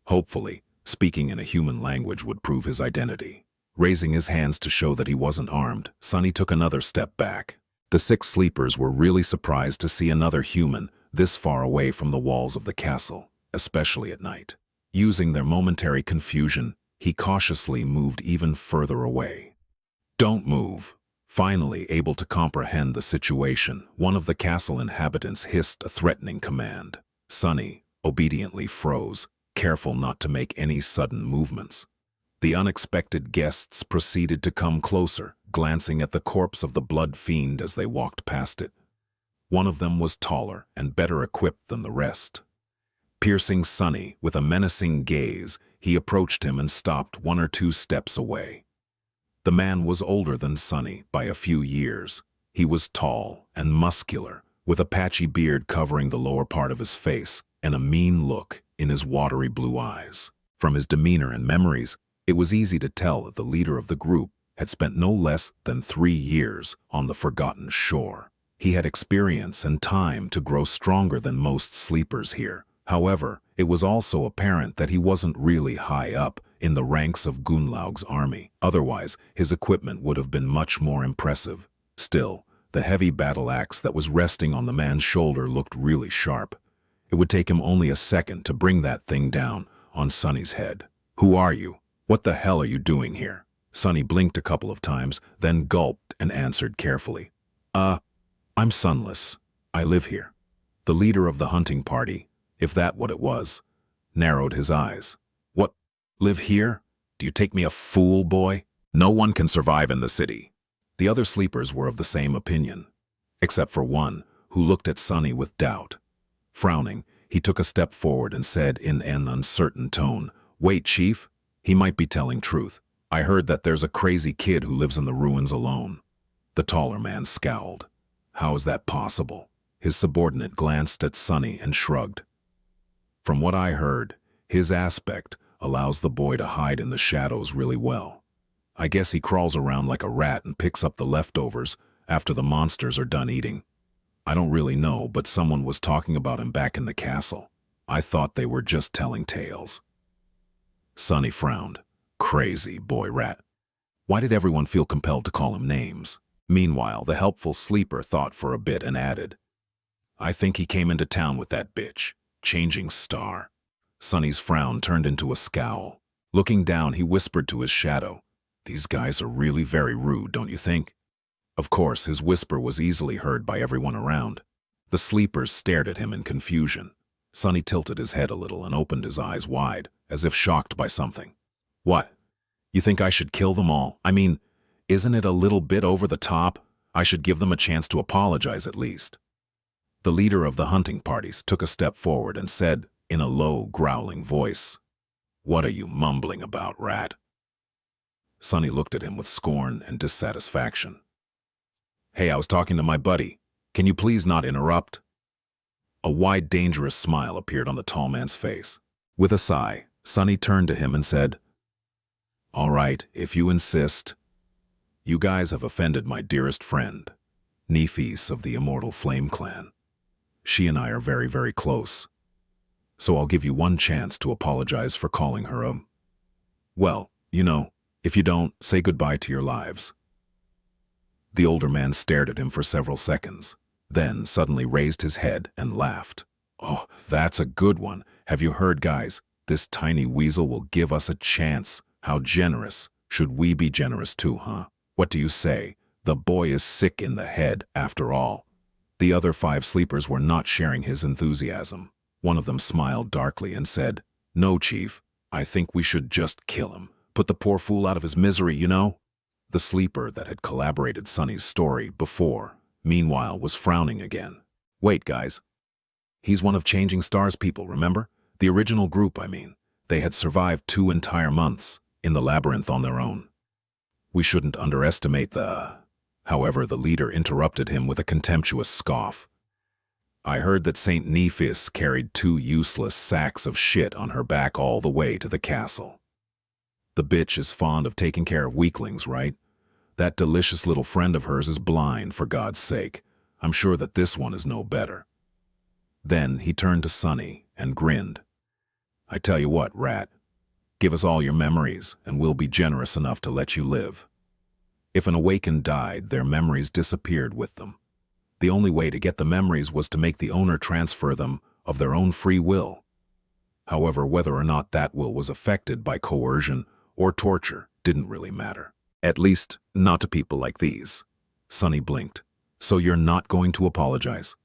Hopefully, speaking in a human language would prove his identity. Raising his hands to show that he wasn't armed, Sunny took another step back. The 6 sleepers were really surprised to see another human this far away from the walls of the castle, especially at night. Using their momentary confusion, he cautiously moved even further away. "Don't move." Finally able to comprehend the situation, one of the castle inhabitants hissed a threatening command. Sunny obediently froze, careful not to make any sudden movements. The unexpected guests proceeded to come closer, glancing at the corpse of the blood fiend as they walked past it. One of them was taller and better equipped than the rest. Piercing Sunny with a menacing gaze, he approached him and stopped 1 or 2 steps away. The man was older than Sunny by a few years. He was tall and muscular, with a patchy beard covering the lower part of his face and a mean look in his watery blue eyes. From his demeanor and memories, it was easy to tell that the leader of the group had spent no less than 3 years on the forgotten shore. He had experience and time to grow stronger than most sleepers here. However, it was also apparent that he wasn't really high up in the ranks of Gunlaug's army. Otherwise, his equipment would have been much more impressive. Still, the heavy battle axe that was resting on the man's shoulder looked really sharp. It would take him only a second to bring that thing down on Sunny's head. "Who are you? What the hell are you doing here?" Sunny blinked a couple of times, then gulped and answered carefully. I'm Sunless. I live here." The leader of the hunting party, if that what it was, narrowed his eyes. "What? Live here? Do you take me a fool, boy? No one can survive in the city." The other sleepers were of the same opinion, except for one, who looked at Sunny with doubt. Frowning, he took a step forward and said in an uncertain tone, "Wait, Chief, he might be telling truth. I heard that there's a crazy kid who lives in the ruins alone." The taller man scowled. "How is that possible?" His subordinate glanced at Sunny and shrugged. "From what I heard, his aspect allows the boy to hide in the shadows really well. I guess he crawls around like a rat and picks up the leftovers after the monsters are done eating. I don't really know, but someone was talking about him back in the castle. I thought they were just telling tales." Sunny frowned. Crazy boy rat. Why did everyone feel compelled to call him names? Meanwhile, the helpful sleeper thought for a bit and added, "I think he came into town with that bitch, Changing Star." Sunny's frown turned into a scowl. Looking down, he whispered to his shadow, "These guys are really very rude, don't you think?" Of course, his whisper was easily heard by everyone around. The sleepers stared at him in confusion. Sunny tilted his head a little and opened his eyes wide, as if shocked by something. "What? You think I should kill them all? I mean, isn't it a little bit over the top? I should give them a chance to apologize at least." The leader of the hunting parties took a step forward and said, in a low, growling voice, "What are you mumbling about, rat?" Sunny looked at him with scorn and dissatisfaction. "Hey, I was talking to my buddy. Can you please not interrupt?" A wide, dangerous smile appeared on the tall man's face. With a sigh, Sunny turned to him and said, "All right, if you insist. You guys have offended my dearest friend, Nephis of the Immortal Flame Clan. She and I are very, very close. So I'll give you one chance to apologize for calling her a... Well, you know, if you don't, say goodbye to your lives." The older man stared at him for several seconds, then suddenly raised his head and laughed. "Oh, that's a good one. Have you heard, guys? This tiny weasel will give us a chance. How generous. Should we be generous too, huh? What do you say? The boy is sick in the head, after all." The other 5 sleepers were not sharing his enthusiasm. One of them smiled darkly and said, "No, Chief. I think we should just kill him. Put the poor fool out of his misery, you know." The sleeper that had collaborated Sunny's story before, meanwhile, was frowning again. "Wait, guys. He's one of Changing Star's people, remember? The original group, I mean. They had survived 2 entire months in the labyrinth on their own. We shouldn't underestimate the..." However, the leader interrupted him with a contemptuous scoff. "I heard that Saint Nephis carried 2 useless sacks of shit on her back all the way to the castle. The bitch is fond of taking care of weaklings, right? That delicious little friend of hers is blind, for God's sake. I'm sure that this one is no better." Then he turned to Sunny and grinned. "I tell you what, rat. Give us all your memories, and we'll be generous enough to let you live." If an awakened died, their memories disappeared with them. The only way to get the memories was to make the owner transfer them of their own free will. However, whether or not that will was affected by coercion or torture didn't really matter. At least, not to people like these. Sunny blinked. "So you're not going to apologize?"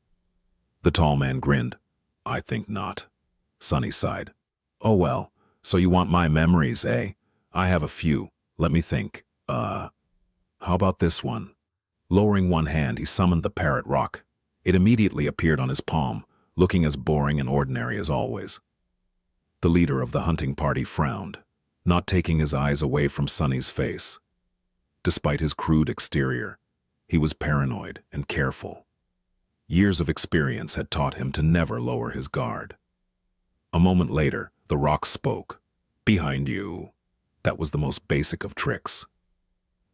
The tall man grinned. "I think not." Sunny sighed. "Oh well, so you want my memories, eh? I have a few. Let me think. How about this one? Lowering one hand, he summoned the parrot rock. It immediately appeared on his palm, looking as boring and ordinary as always. The leader of the hunting party frowned, not taking his eyes away from Sonny's face. Despite his crude exterior, he was paranoid and careful. Years of experience had taught him to never lower his guard. A moment later, the rock spoke. "Behind you." That was the most basic of tricks.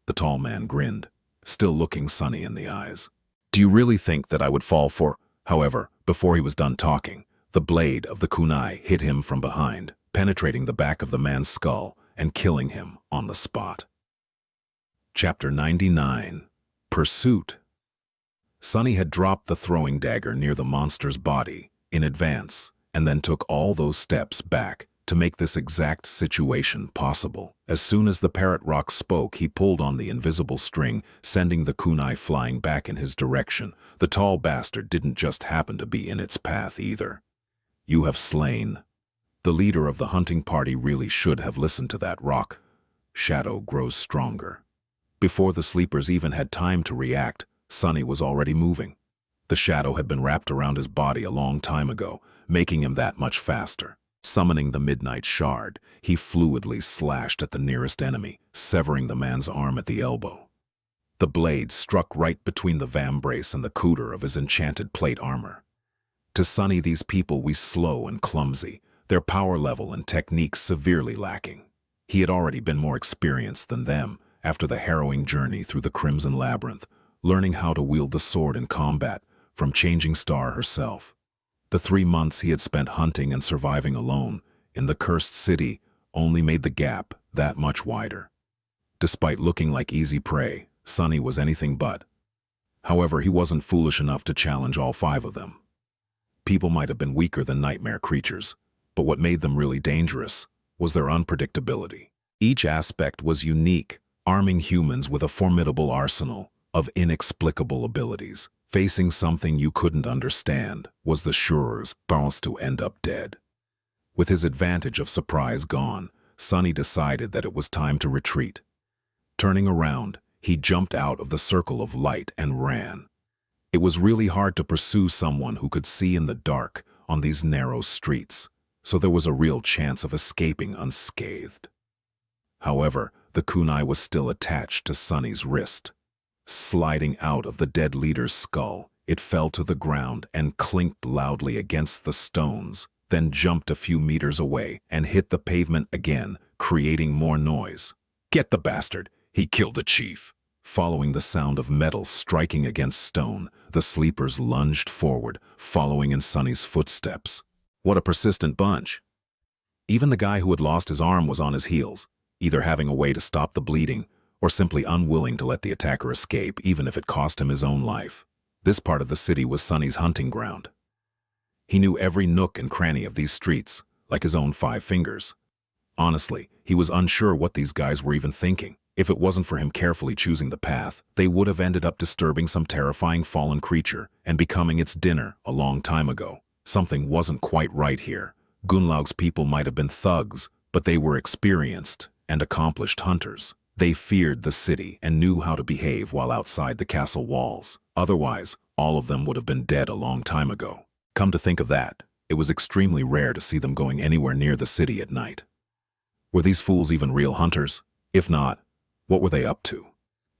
The tall man grinned, still looking Sonny in the eyes. "Do you really think that I would fall for—" However, before he was done talking, the blade of the kunai hit him from behind, penetrating the back of the man's skull and killing him on the spot. Chapter 99. Pursuit. Sonny had dropped the throwing dagger near the monster's body in advance and then took all those steps back to make this exact situation possible. As soon as the parrot rock spoke, he pulled on the invisible string, sending the kunai flying back in his direction. The tall bastard didn't just happen to be in its path either. "You have slain." The leader of the hunting party really should have listened to that rock. Shadow grows stronger. Before the sleepers even had time to react, Sonny was already moving. The shadow had been wrapped around his body a long time ago, making him that much faster. Summoning the midnight shard, he fluidly slashed at the nearest enemy, severing the man's arm at the elbow. The blade struck right between the vambrace and the cooter of his enchanted plate armor. To Sonny, these people were slow and clumsy, their power level and technique severely lacking. He had already been more experienced than them after the harrowing journey through the Crimson Labyrinth, learning how to wield the sword in combat from Changing Star herself. The 3 months he had spent hunting and surviving alone in the cursed city only made the gap that much wider. Despite looking like easy prey, Sonny was anything but. However, he wasn't foolish enough to challenge all 5 of them. People might have been weaker than nightmare creatures, but what made them really dangerous was their unpredictability. Each aspect was unique, arming humans with a formidable arsenal of inexplicable abilities. Facing something you couldn't understand was the sure's chance to end up dead. With his advantage of surprise gone, Sonny decided that it was time to retreat. Turning around, he jumped out of the circle of light and ran. It was really hard to pursue someone who could see in the dark on these narrow streets, so there was a real chance of escaping unscathed. However, the kunai was still attached to Sonny's wrist. Sliding out of the dead leader's skull, it fell to the ground and clinked loudly against the stones, then jumped a few meters away and hit the pavement again, creating more noise. "Get the bastard! He killed the chief!" Following the sound of metal striking against stone, the sleepers lunged forward, following in Sonny's footsteps. What a persistent bunch! Even the guy who had lost his arm was on his heels, either having a way to stop the bleeding or simply unwilling to let the attacker escape even if it cost him his own life. This part of the city was Sonny's hunting ground. He knew every nook and cranny of these streets, like his own 5 fingers. Honestly, he was unsure what these guys were even thinking. If it wasn't for him carefully choosing the path, they would have ended up disturbing some terrifying fallen creature and becoming its dinner a long time ago. Something wasn't quite right here. Gunlaug's people might have been thugs, but they were experienced and accomplished hunters. They feared the city and knew how to behave while outside the castle walls. Otherwise, all of them would have been dead a long time ago. Come to think of that, it was extremely rare to see them going anywhere near the city at night. Were these fools even real hunters? If not, what were they up to?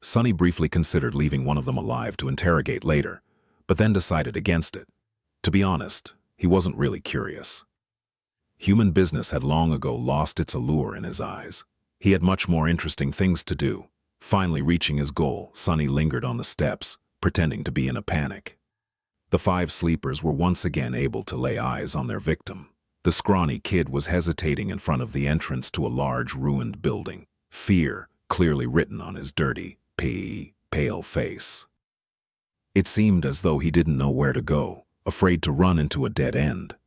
Sonny briefly considered leaving one of them alive to interrogate later, but then decided against it. To be honest, he wasn't really curious. Human business had long ago lost its allure in his eyes. He had much more interesting things to do. Finally reaching his goal, Sonny lingered on the steps, pretending to be in a panic. The 5 sleepers were once again able to lay eyes on their victim. The scrawny kid was hesitating in front of the entrance to a large ruined building, fear clearly written on his dirty, pale face. It seemed as though he didn't know where to go, afraid to run into a dead end.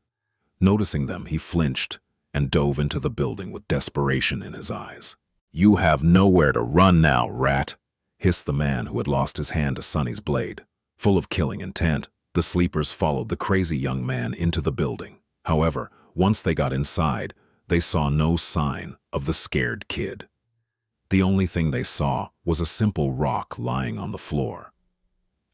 Noticing them, he flinched and dove into the building with desperation in his eyes. "You have nowhere to run now, rat," hissed the man who had lost his hand to Sonny's blade. Full of killing intent, the sleepers followed the crazy young man into the building. However, once they got inside, they saw no sign of the scared kid. The only thing they saw was a simple rock lying on the floor.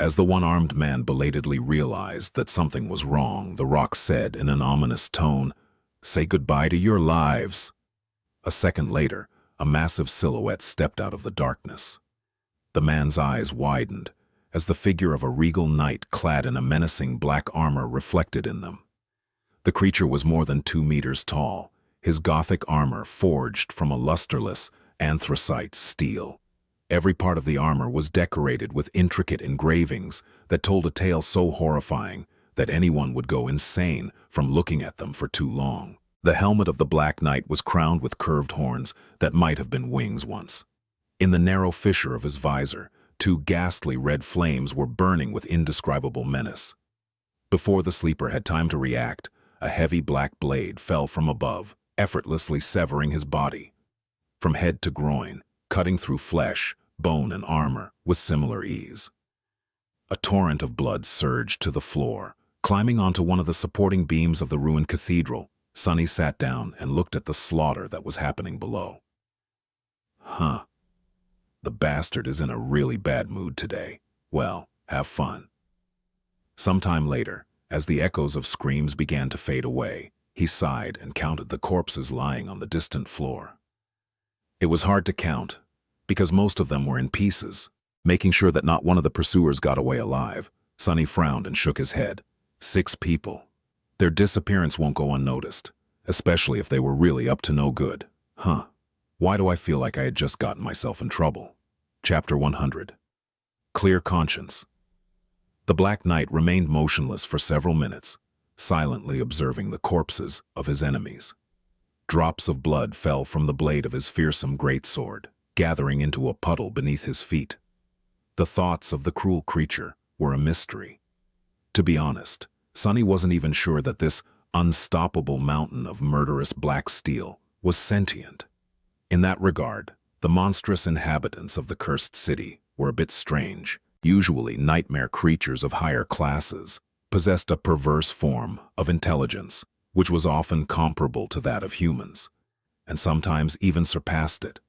As the one-armed man belatedly realized that something was wrong, the rock said in an ominous tone, "Say goodbye to your lives." A second later, a massive silhouette stepped out of the darkness. The man's eyes widened as the figure of a regal knight clad in a menacing black armor reflected in them. The creature was more than 2 meters tall, his Gothic armor forged from a lusterless anthracite steel. Every part of the armor was decorated with intricate engravings that told a tale so horrifying that anyone would go insane from looking at them for too long. The helmet of the Black Knight was crowned with curved horns that might have been wings once. In the narrow fissure of his visor, 2 ghastly red flames were burning with indescribable menace. Before the sleeper had time to react, a heavy black blade fell from above, effortlessly severing his body. From head to groin, cutting through flesh, bone, and armor with similar ease. A torrent of blood surged to the floor. Climbing onto one of the supporting beams of the ruined cathedral, Sunny sat down and looked at the slaughter that was happening below. Huh. The bastard is in a really bad mood today. Well, have fun. Sometime later, as the echoes of screams began to fade away, he sighed and counted the corpses lying on the distant floor. It was hard to count, because most of them were in pieces. Making sure that not one of the pursuers got away alive, Sunny frowned and shook his head. 6 people. Their disappearance won't go unnoticed, especially if they were really up to no good. Huh. Why do I feel like I had just gotten myself in trouble? Chapter 100. Clear conscience. The Black Knight remained motionless for several minutes, silently observing the corpses of his enemies. Drops of blood fell from the blade of his fearsome greatsword, gathering into a puddle beneath his feet. The thoughts of the cruel creature were a mystery. To be honest, Sunny wasn't even sure that this unstoppable mountain of murderous black steel was sentient. In that regard, the monstrous inhabitants of the cursed city were a bit strange. Usually nightmare creatures of higher classes possessed a perverse form of intelligence, which was often comparable to that of humans, and sometimes even surpassed it.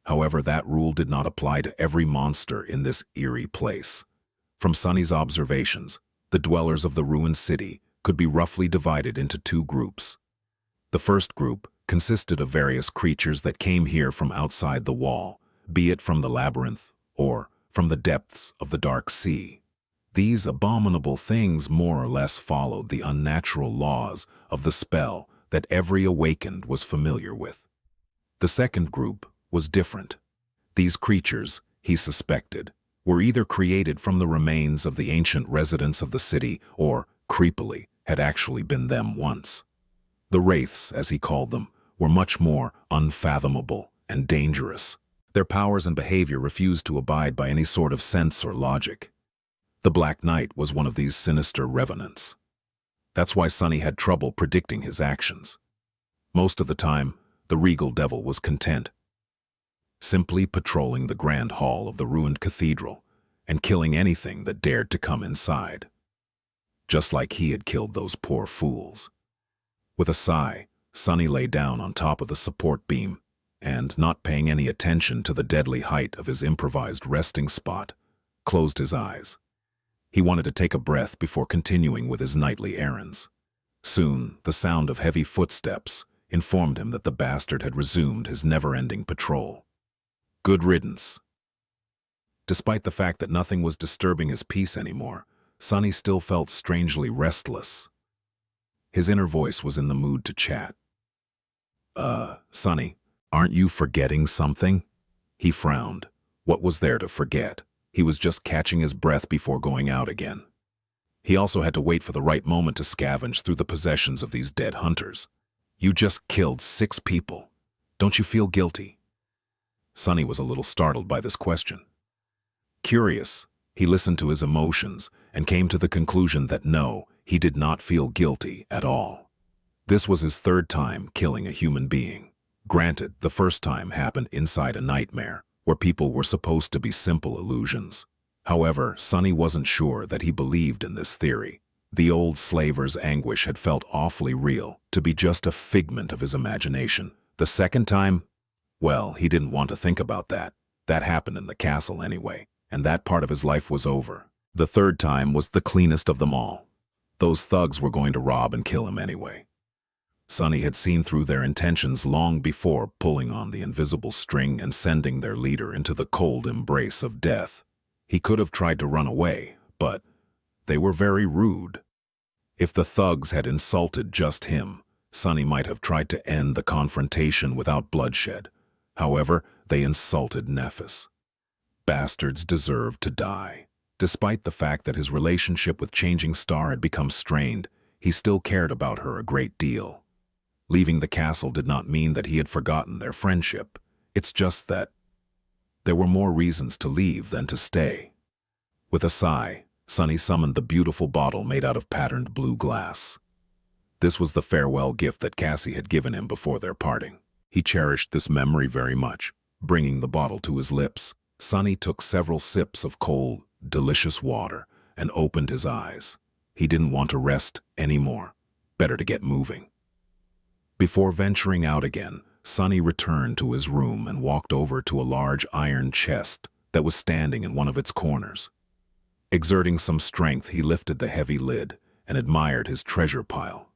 However, that rule did not apply to every monster in this eerie place. From Sunny's observations, the dwellers of the ruined city could be roughly divided into 2 groups. The first group consisted of various creatures that came here from outside the wall, be it from the labyrinth or from the depths of the dark sea. These abominable things more or less followed the unnatural laws of the spell that every awakened was familiar with. The second group was different. These creatures, he suspected, were either created from the remains of the ancient residents of the city or, creepily, had actually been them once. The wraiths, as he called them, were much more unfathomable and dangerous. Their powers and behavior refused to abide by any sort of sense or logic. The Black Knight was one of these sinister revenants. That's why Sunny had trouble predicting his actions. Most of the time, the regal devil was content, simply patrolling the grand hall of the ruined cathedral and killing anything that dared to come inside. Just like he had killed those poor fools. With a sigh, Sunny lay down on top of the support beam and, not paying any attention to the deadly height of his improvised resting spot, closed his eyes. He wanted to take a breath before continuing with his nightly errands. Soon, the sound of heavy footsteps informed him that the bastard had resumed his never-ending patrol. Good riddance. Despite the fact that nothing was disturbing his peace anymore, Sunny still felt strangely restless. His inner voice was in the mood to chat. Sunny, aren't you forgetting something?" He frowned. What was there to forget? He was just catching his breath before going out again. He also had to wait for the right moment to scavenge through the possessions of these dead hunters. "You just killed 6 people. Don't you feel guilty?" Sunny was a little startled by this question. Curious, he listened to his emotions and came to the conclusion that no, he did not feel guilty at all. This was his 3rd time killing a human being. Granted, the first time happened inside a nightmare, where people were supposed to be simple illusions. However, Sunny wasn't sure that he believed in this theory. The old slaver's anguish had felt awfully real to to be just a figment of his imagination. The second time, well, he didn't want to think about that. That happened in the castle anyway, and that part of his life was over. The third time was the cleanest of them all. Those thugs were going to rob and kill him anyway. Sunny had seen through their intentions long before pulling on the invisible string and sending their leader into the cold embrace of death. He could have tried to run away, but they were very rude. If the thugs had insulted just him, Sunny might have tried to end the confrontation without bloodshed. However, they insulted Nephis. Bastards deserved to die. Despite the fact that his relationship with Changing Star had become strained, he still cared about her a great deal. Leaving the castle did not mean that he had forgotten their friendship. It's just that there were more reasons to leave than to stay. With a sigh, Sunny summoned the beautiful bottle made out of patterned blue glass. This was the farewell gift that Cassie had given him before their parting. He cherished this memory very much. Bringing the bottle to his lips, Sunny took several sips of cold, delicious water and opened his eyes. He didn't want to rest anymore. Better to get moving. Before venturing out again, Sunny returned to his room and walked over to a large iron chest that was standing in one of its corners. Exerting some strength, he lifted the heavy lid and admired his treasure pile.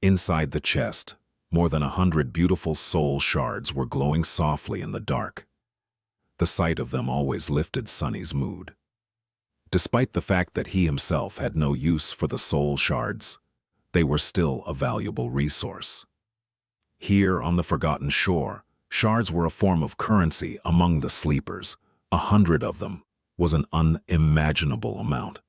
Inside the chest, more than 100 beautiful soul shards were glowing softly in the dark. The sight of them always lifted Sunny's mood. Despite the fact that he himself had no use for the soul shards, they were still a valuable resource. Here on the Forgotten Shore, shards were a form of currency among the sleepers. 100 of them was an unimaginable amount.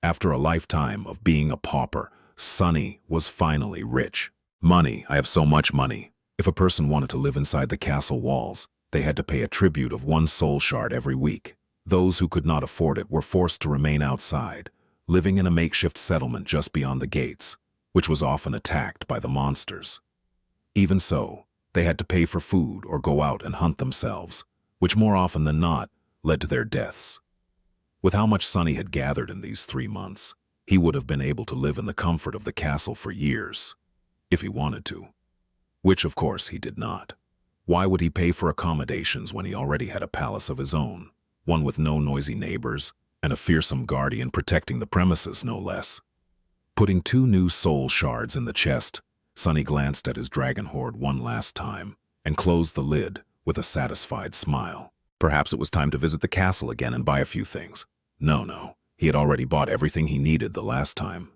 After a lifetime of being a pauper, Sunny was finally rich. Money, I have so much money. If a person wanted to live inside the castle walls, they had to pay a tribute of 1 soul shard every week. Those who could not afford it were forced to remain outside, living in a makeshift settlement just beyond the gates, which was often attacked by the monsters. Even so, they had to pay for food or go out and hunt themselves, which more often than not led to their deaths. With how much Sunny had gathered in these 3 months, he would have been able to live in the comfort of the castle for years, if he wanted to. Which, of course, he did not. Why would he pay for accommodations when he already had a palace of his own, one with no noisy neighbors, and a fearsome guardian protecting the premises, no less? Putting 2 new soul shards in the chest, Sunny glanced at his dragon hoard one last time and closed the lid with a satisfied smile. Perhaps it was time to visit the castle again and buy a few things. No, he had already bought everything he needed the last time.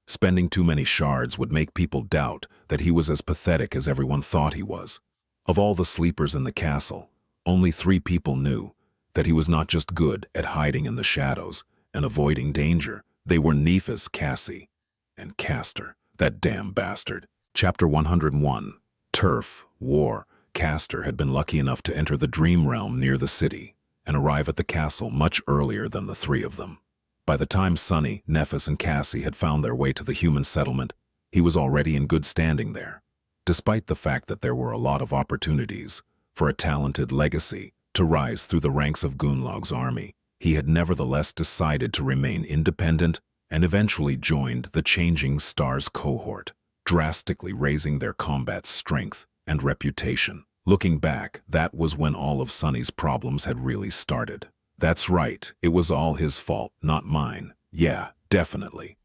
Spending too many shards would make people doubt that he was as pathetic as everyone thought he was. Of all the sleepers in the castle, only 3 people knew that he was not just good at hiding in the shadows and avoiding danger. They were Nephis, Cassie, and Castor, that damn bastard. Chapter 101. Turf, War. Castor had been lucky enough to enter the dream realm near the city and arrive at the castle much earlier than the 3 of them. By the time Sunny, Nephis, and Cassie had found their way to the human settlement, he was already in good standing there. Despite the fact that there were a lot of opportunities for a talented legacy to rise through the ranks of Gunlog's army, he had nevertheless decided to remain independent and eventually joined the Changing Stars cohort, drastically raising their combat strength and reputation. Looking back, that was when all of Sunny's problems had really started. That's right, it was all his fault, not mine. Yeah, definitely.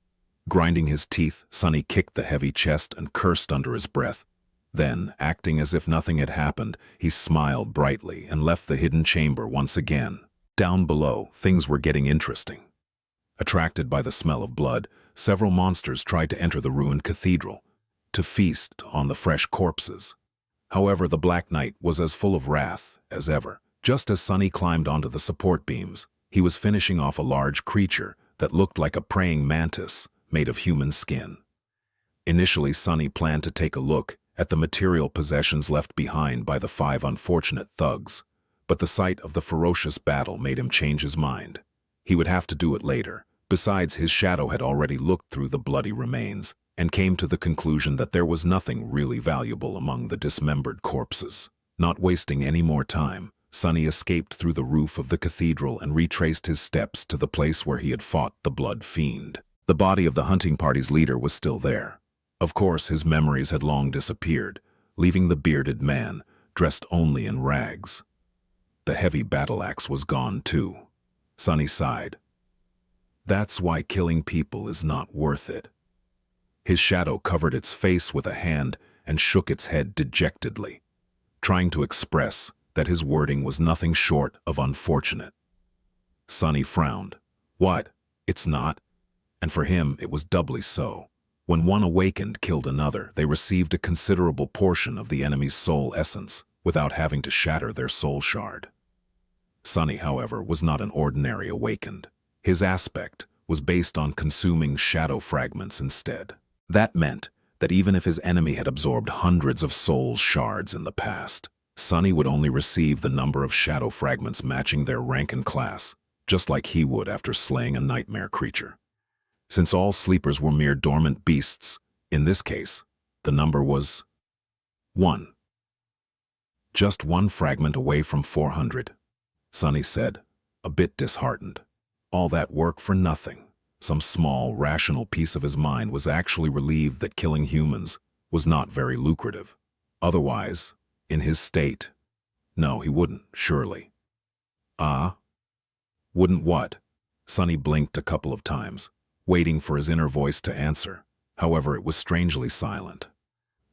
Grinding his teeth, Sunny kicked the heavy chest and cursed under his breath. Then, acting as if nothing had happened, he smiled brightly and left the hidden chamber once again. Down below, things were getting interesting. Attracted by the smell of blood, several monsters tried to enter the ruined cathedral, to feast on the fresh corpses. However, the Black Knight was as full of wrath as ever. Just as Sunny climbed onto the support beams, he was finishing off a large creature that looked like a praying mantis made of human skin. Initially, Sunny planned to take a look at the material possessions left behind by the 5 unfortunate thugs, but the sight of the ferocious battle made him change his mind. He would have to do it later. Besides, his shadow had already looked through the bloody remains and came to the conclusion that there was nothing really valuable among the dismembered corpses. Not wasting any more time, Sunny escaped through the roof of the cathedral and retraced his steps to the place where he had fought the Blood Fiend. The body of the hunting party's leader was still there. Of course, his memories had long disappeared, leaving the bearded man, dressed only in rags. The heavy battle axe was gone too. Sunny sighed. That's why killing people is not worth it. His shadow covered its face with a hand and shook its head dejectedly, trying to express that his wording was nothing short of unfortunate. Sunny frowned. What? It's not? And for him, it was doubly so. When one awakened killed another, they received a considerable portion of the enemy's soul essence without having to shatter their soul shard. Sunny, however, was not an ordinary awakened. His aspect was based on consuming shadow fragments instead. That meant that even if his enemy had absorbed hundreds of soul shards in the past, Sunny would only receive the number of shadow fragments matching their rank and class, just like he would after slaying a nightmare creature. Since all sleepers were mere dormant beasts, in this case, the number was 1. Just one fragment away from 400, Sunny said, a bit disheartened. All that work for nothing. Some small, rational piece of his mind was actually relieved that killing humans was not very lucrative. Otherwise, in his state, no, he wouldn't, surely. Wouldn't what? Sunny blinked a couple of times, waiting for his inner voice to answer. However, it was strangely silent.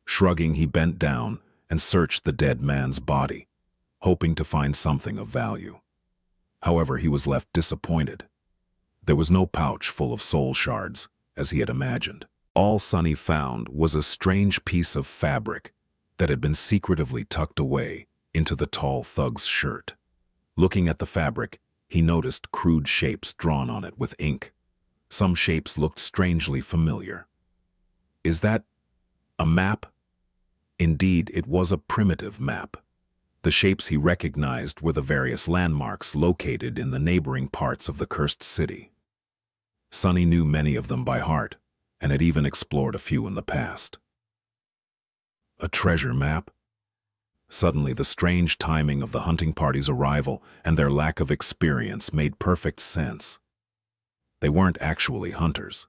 Shrugging, he bent down and searched the dead man's body, hoping to find something of value. However, he was left disappointed. There was no pouch full of soul shards, as he had imagined. All Sunny found was a strange piece of fabric that had been secretively tucked away into the tall thug's shirt. Looking at the fabric, he noticed crude shapes drawn on it with ink. Some shapes looked strangely familiar. Is that a map? Indeed, it was a primitive map. The shapes he recognized were the various landmarks located in the neighboring parts of the cursed city. Sunny knew many of them by heart, and had even explored a few in the past. A treasure map? Suddenly, the strange timing of the hunting party's arrival and their lack of experience made perfect sense. They weren't actually hunters.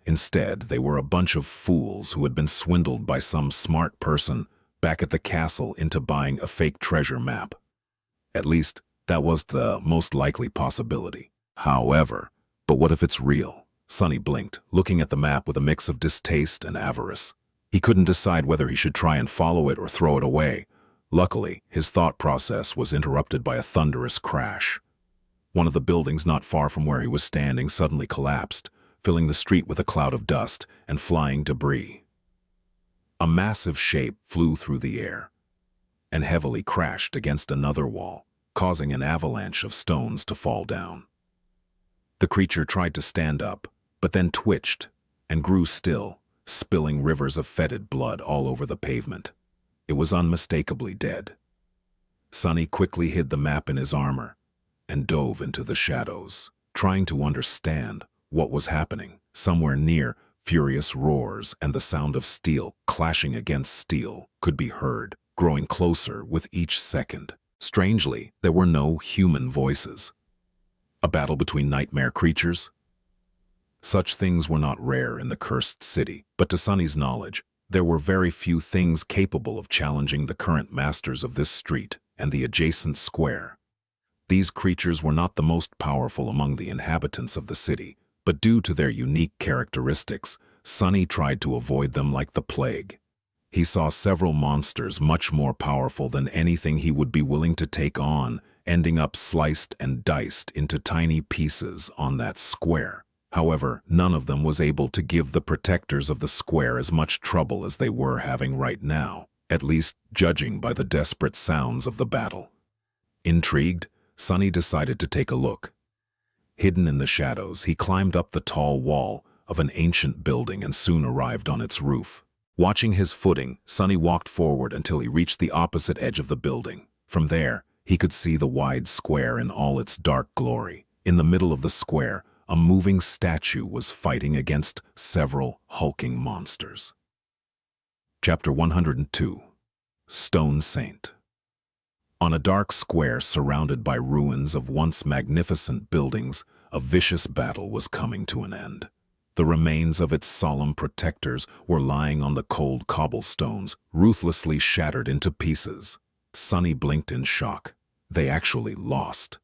Instead, they were a bunch of fools who had been swindled by some smart person back at the castle into buying a fake treasure map. At least, that was the most likely possibility. However, but what if it's real? Sunny blinked, looking at the map with a mix of distaste and avarice. He couldn't decide whether he should try and follow it or throw it away. Luckily, his thought process was interrupted by a thunderous crash. One of the buildings not far from where he was standing suddenly collapsed, filling the street with a cloud of dust and flying debris. A massive shape flew through the air and heavily crashed against another wall, causing an avalanche of stones to fall down. The creature tried to stand up, but then twitched and grew still, spilling rivers of fetid blood all over the pavement. It was unmistakably dead. Sunny quickly hid the map in his armor and dove into the shadows, trying to understand what was happening. Somewhere near, furious roars and the sound of steel clashing against steel could be heard, growing closer with each second. Strangely, there were no human voices. A battle between nightmare creatures? Such things were not rare in the cursed city, but to Sunny's knowledge, there were very few things capable of challenging the current masters of this street and the adjacent square. These creatures were not the most powerful among the inhabitants of the city, but due to their unique characteristics, Sunny tried to avoid them like the plague. He saw several monsters much more powerful than anything he would be willing to take on, ending up sliced and diced into tiny pieces on that square. However, none of them was able to give the protectors of the square as much trouble as they were having right now, at least judging by the desperate sounds of the battle. Intrigued, Sunny decided to take a look. Hidden in the shadows, he climbed up the tall wall of an ancient building and soon arrived on its roof. Watching his footing, Sunny walked forward until he reached the opposite edge of the building. From there, he could see the wide square in all its dark glory. In the middle of the square, a moving statue was fighting against several hulking monsters. Chapter 102. Stone Saint. On a dark square surrounded by ruins of once magnificent buildings, a vicious battle was coming to an end. The remains of its solemn protectors were lying on the cold cobblestones, ruthlessly shattered into pieces. Sunny blinked in shock. They actually lost.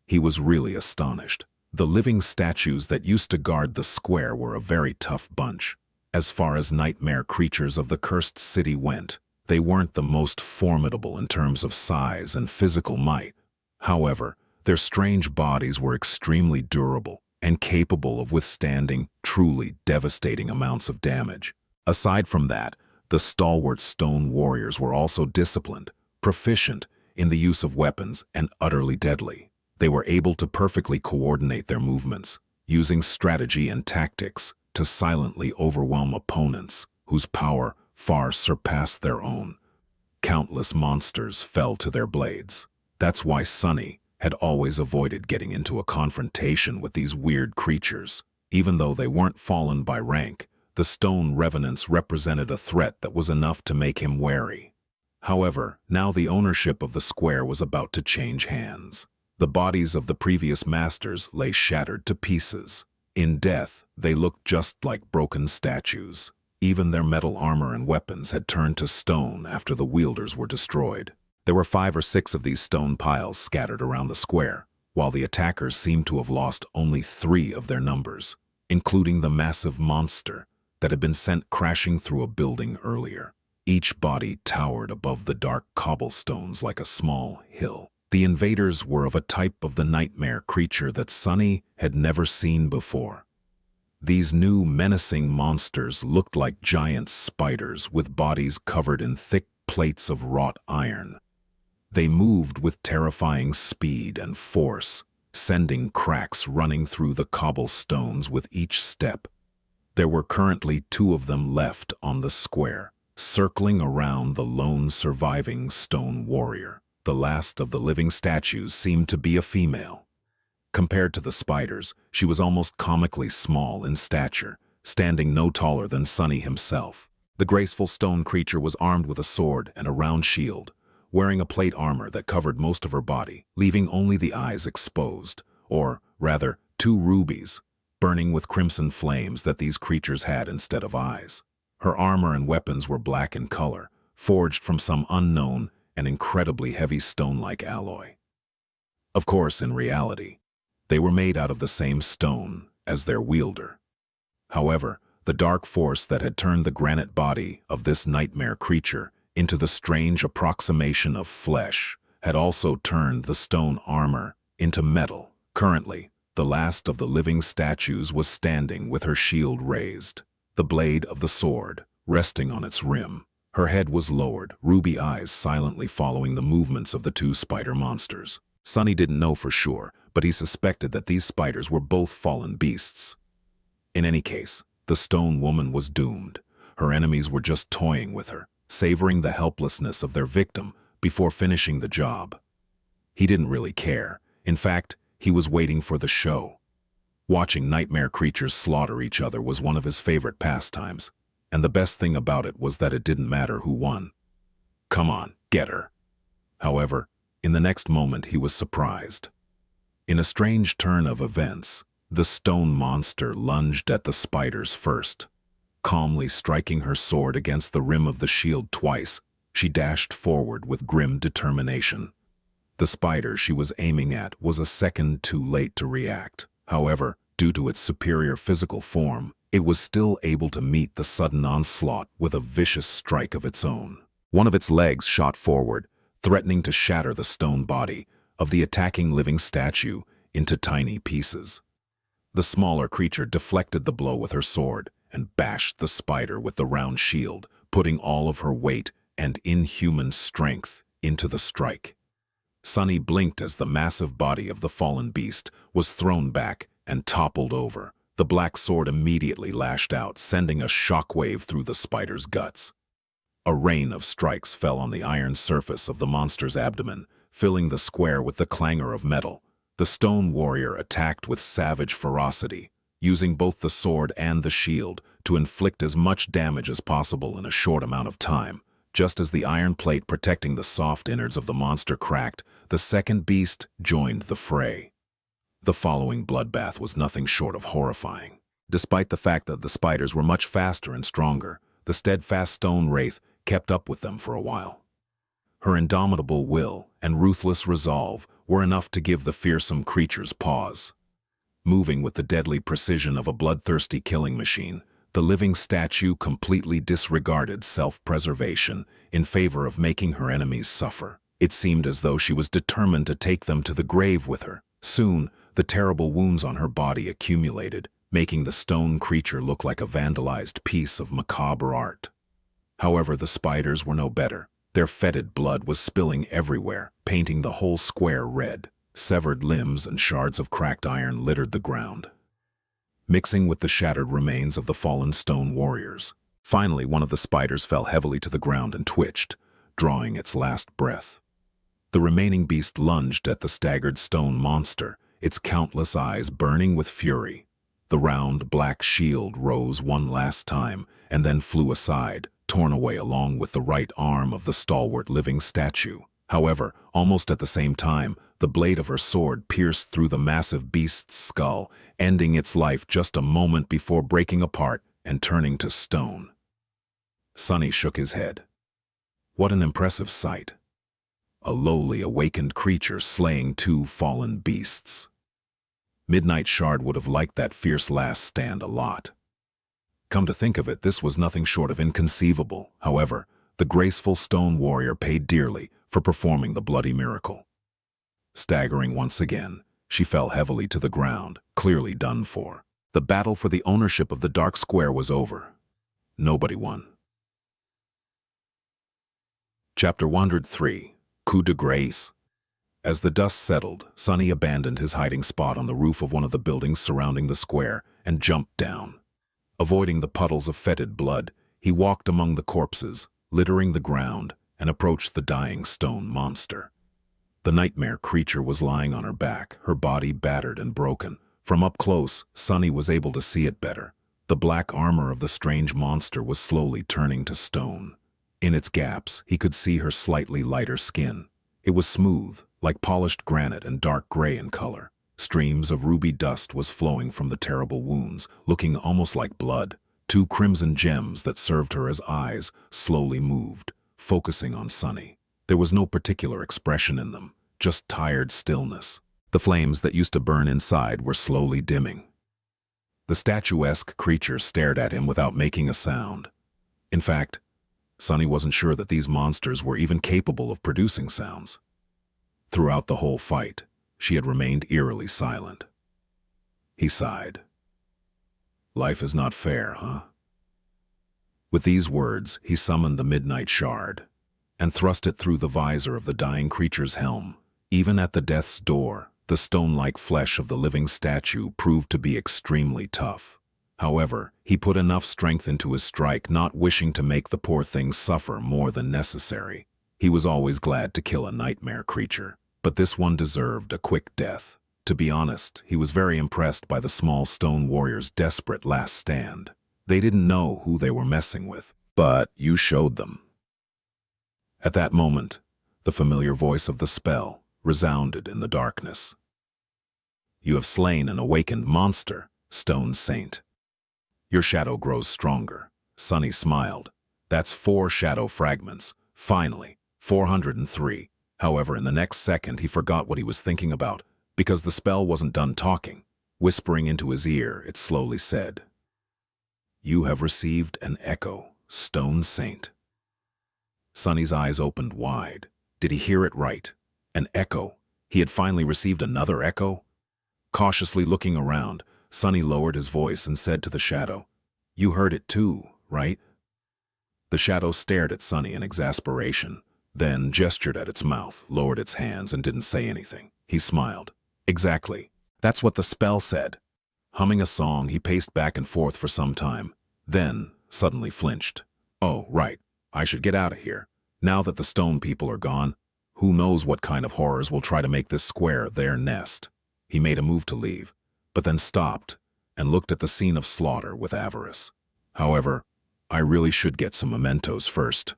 He was really astonished. The living statues that used to guard the square were a very tough bunch. As far as nightmare creatures of the cursed city went, they weren't the most formidable in terms of size and physical might. However, their strange bodies were extremely durable and capable of withstanding truly devastating amounts of damage. Aside from that, the stalwart stone warriors were also disciplined, proficient in the use of weapons, and utterly deadly. They were able to perfectly coordinate their movements, using strategy and tactics to silently overwhelm opponents whose power far surpassed their own. Countless monsters fell to their blades. That's why Sunny had always avoided getting into a confrontation with these weird creatures. Even though they weren't fallen by rank, the stone revenants represented a threat that was enough to make him wary. However, now the ownership of the square was about to change hands. The bodies of the previous masters lay shattered to pieces. In death, they looked just like broken statues. Even their metal armor and weapons had turned to stone after the wielders were destroyed. There were 5 or 6 of these stone piles scattered around the square, while the attackers seemed to have lost only 3 of their numbers, including the massive monster that had been sent crashing through a building earlier. Each body towered above the dark cobblestones like a small hill. The invaders were of a type of the nightmare creature that Sunny had never seen before. These new menacing monsters looked like giant spiders with bodies covered in thick plates of wrought iron. They moved with terrifying speed and force, sending cracks running through the cobblestones with each step. There were currently 2 of them left on the square, circling around the lone surviving stone warrior. The last of the living statues seemed to be a female. Compared to the spiders, she was almost comically small in stature, standing no taller than Sunny himself. The graceful stone creature was armed with a sword and a round shield, wearing a plate armor that covered most of her body, leaving only the eyes exposed, or, rather, 2 rubies, burning with crimson flames that these creatures had instead of eyes. Her armor and weapons were black in color, forged from some unknown and incredibly heavy stone-like alloy. Of course, in reality, they were made out of the same stone as their wielder. However, the dark force that had turned the granite body of this nightmare creature into the strange approximation of flesh had also turned the stone armor into metal. Currently, the last of the living statues was standing with her shield raised, the blade of the sword resting on its rim. Her head was lowered, ruby eyes silently following the movements of the 2 spider monsters. Sunny didn't know for sure, but he suspected that these spiders were both fallen beasts. In any case, the stone woman was doomed. Her enemies were just toying with her, savoring the helplessness of their victim before finishing the job. He didn't really care. In fact, he was waiting for the show. Watching nightmare creatures slaughter each other was one of his favorite pastimes, and the best thing about it was that it didn't matter who won. Come on, get her. However, in the next moment he was surprised. In a strange turn of events, the stone monster lunged at the spiders first. Calmly striking her sword against the rim of the shield twice, she dashed forward with grim determination. The spider she was aiming at was a second too late to react. However, due to its superior physical form, it was still able to meet the sudden onslaught with a vicious strike of its own. One of its legs shot forward, threatening to shatter the stone body of the attacking living statue into tiny pieces. The smaller creature deflected the blow with her sword and bashed the spider with the round shield, putting all of her weight and inhuman strength into the strike. Sunny blinked as the massive body of the fallen beast was thrown back and toppled over. The black sword immediately lashed out, sending a shockwave through the spider's guts. A rain of strikes fell on the iron surface of the monster's abdomen, filling the square with the clangor of metal. The stone warrior attacked with savage ferocity, using both the sword and the shield to inflict as much damage as possible in a short amount of time. Just as the iron plate protecting the soft innards of the monster cracked, the second beast joined the fray. The following bloodbath was nothing short of horrifying. Despite the fact that the spiders were much faster and stronger, the steadfast stone wraith kept up with them for a while. Her indomitable will and ruthless resolve were enough to give the fearsome creatures pause. Moving with the deadly precision of a bloodthirsty killing machine, the living statue completely disregarded self-preservation in favor of making her enemies suffer. It seemed as though she was determined to take them to the grave with her. Soon, the terrible wounds on her body accumulated, making the stone creature look like a vandalized piece of macabre art. However, the spiders were no better. Their fetid blood was spilling everywhere, painting the whole square red. Severed limbs and shards of cracked iron littered the ground, mixing with the shattered remains of the fallen stone warriors. Finally, one of the spiders fell heavily to the ground and twitched, drawing its last breath. The remaining beast lunged at the staggered stone monster, its countless eyes burning with fury. The round, black shield rose one last time and then flew aside, torn away along with the right arm of the stalwart living statue. However, almost at the same time, the blade of her sword pierced through the massive beast's skull, ending its life just a moment before breaking apart and turning to stone. Sunny shook his head. What an impressive sight. A lowly awakened creature slaying two fallen beasts. Midnight Shard would have liked that fierce last stand a lot. Come to think of it, this was nothing short of inconceivable. However, the graceful stone warrior paid dearly for performing the bloody miracle. Staggering once again, she fell heavily to the ground, clearly done for. The battle for the ownership of the Dark Square was over. Nobody won. Chapter 103, Coup de Grace. As the dust settled, Sunny abandoned his hiding spot on the roof of one of the buildings surrounding the square and jumped down. Avoiding the puddles of fetid blood, he walked among the corpses, littering the ground, and approached the dying stone monster. The nightmare creature was lying on her back, her body battered and broken. From up close, Sunny was able to see it better. The black armor of the strange monster was slowly turning to stone. In its gaps, he could see her slightly lighter skin. It was smooth, like polished granite, and dark gray in color. Streams of ruby dust was flowing from the terrible wounds, looking almost like blood. Two crimson gems that served her as eyes slowly moved, focusing on Sunny. There was no particular expression in them, just tired stillness. The flames that used to burn inside were slowly dimming. The statuesque creature stared at him without making a sound. In fact, Sunny wasn't sure that these monsters were even capable of producing sounds. Throughout the whole fight, she had remained eerily silent. He sighed. Life is not fair, huh? With these words, he summoned the Midnight Shard and thrust it through the visor of the dying creature's helm. Even at the death's door, the stone-like flesh of the living statue proved to be extremely tough. However, he put enough strength into his strike, not wishing to make the poor thing suffer more than necessary. He was always glad to kill a nightmare creature, but this one deserved a quick death. To be honest, he was very impressed by the small stone warrior's desperate last stand. They didn't know who they were messing with, but you showed them. At that moment, the familiar voice of the spell resounded in the darkness. You have slain an awakened monster, Stone Saint. Your shadow grows stronger. Sunny smiled. That's 4 shadow fragments. Finally, 403. However, in the next second, he forgot what he was thinking about, because the spell wasn't done talking. Whispering into his ear, it slowly said, You have received an echo, Stone Saint. Sunny's eyes opened wide. Did he hear it right? An echo. He had finally received another echo? Cautiously looking around, Sunny lowered his voice and said to the shadow, You heard it too, right? The shadow stared at Sunny in exasperation, then gestured at its mouth, lowered its hands, and didn't say anything. He smiled. Exactly. That's what the spell said. Humming a song, he paced back and forth for some time, then suddenly flinched. Oh, right. I should get out of here. Now that the stone people are gone, who knows what kind of horrors will try to make this square their nest. He made a move to leave, but then stopped and looked at the scene of slaughter with avarice. However, I really should get some mementos first.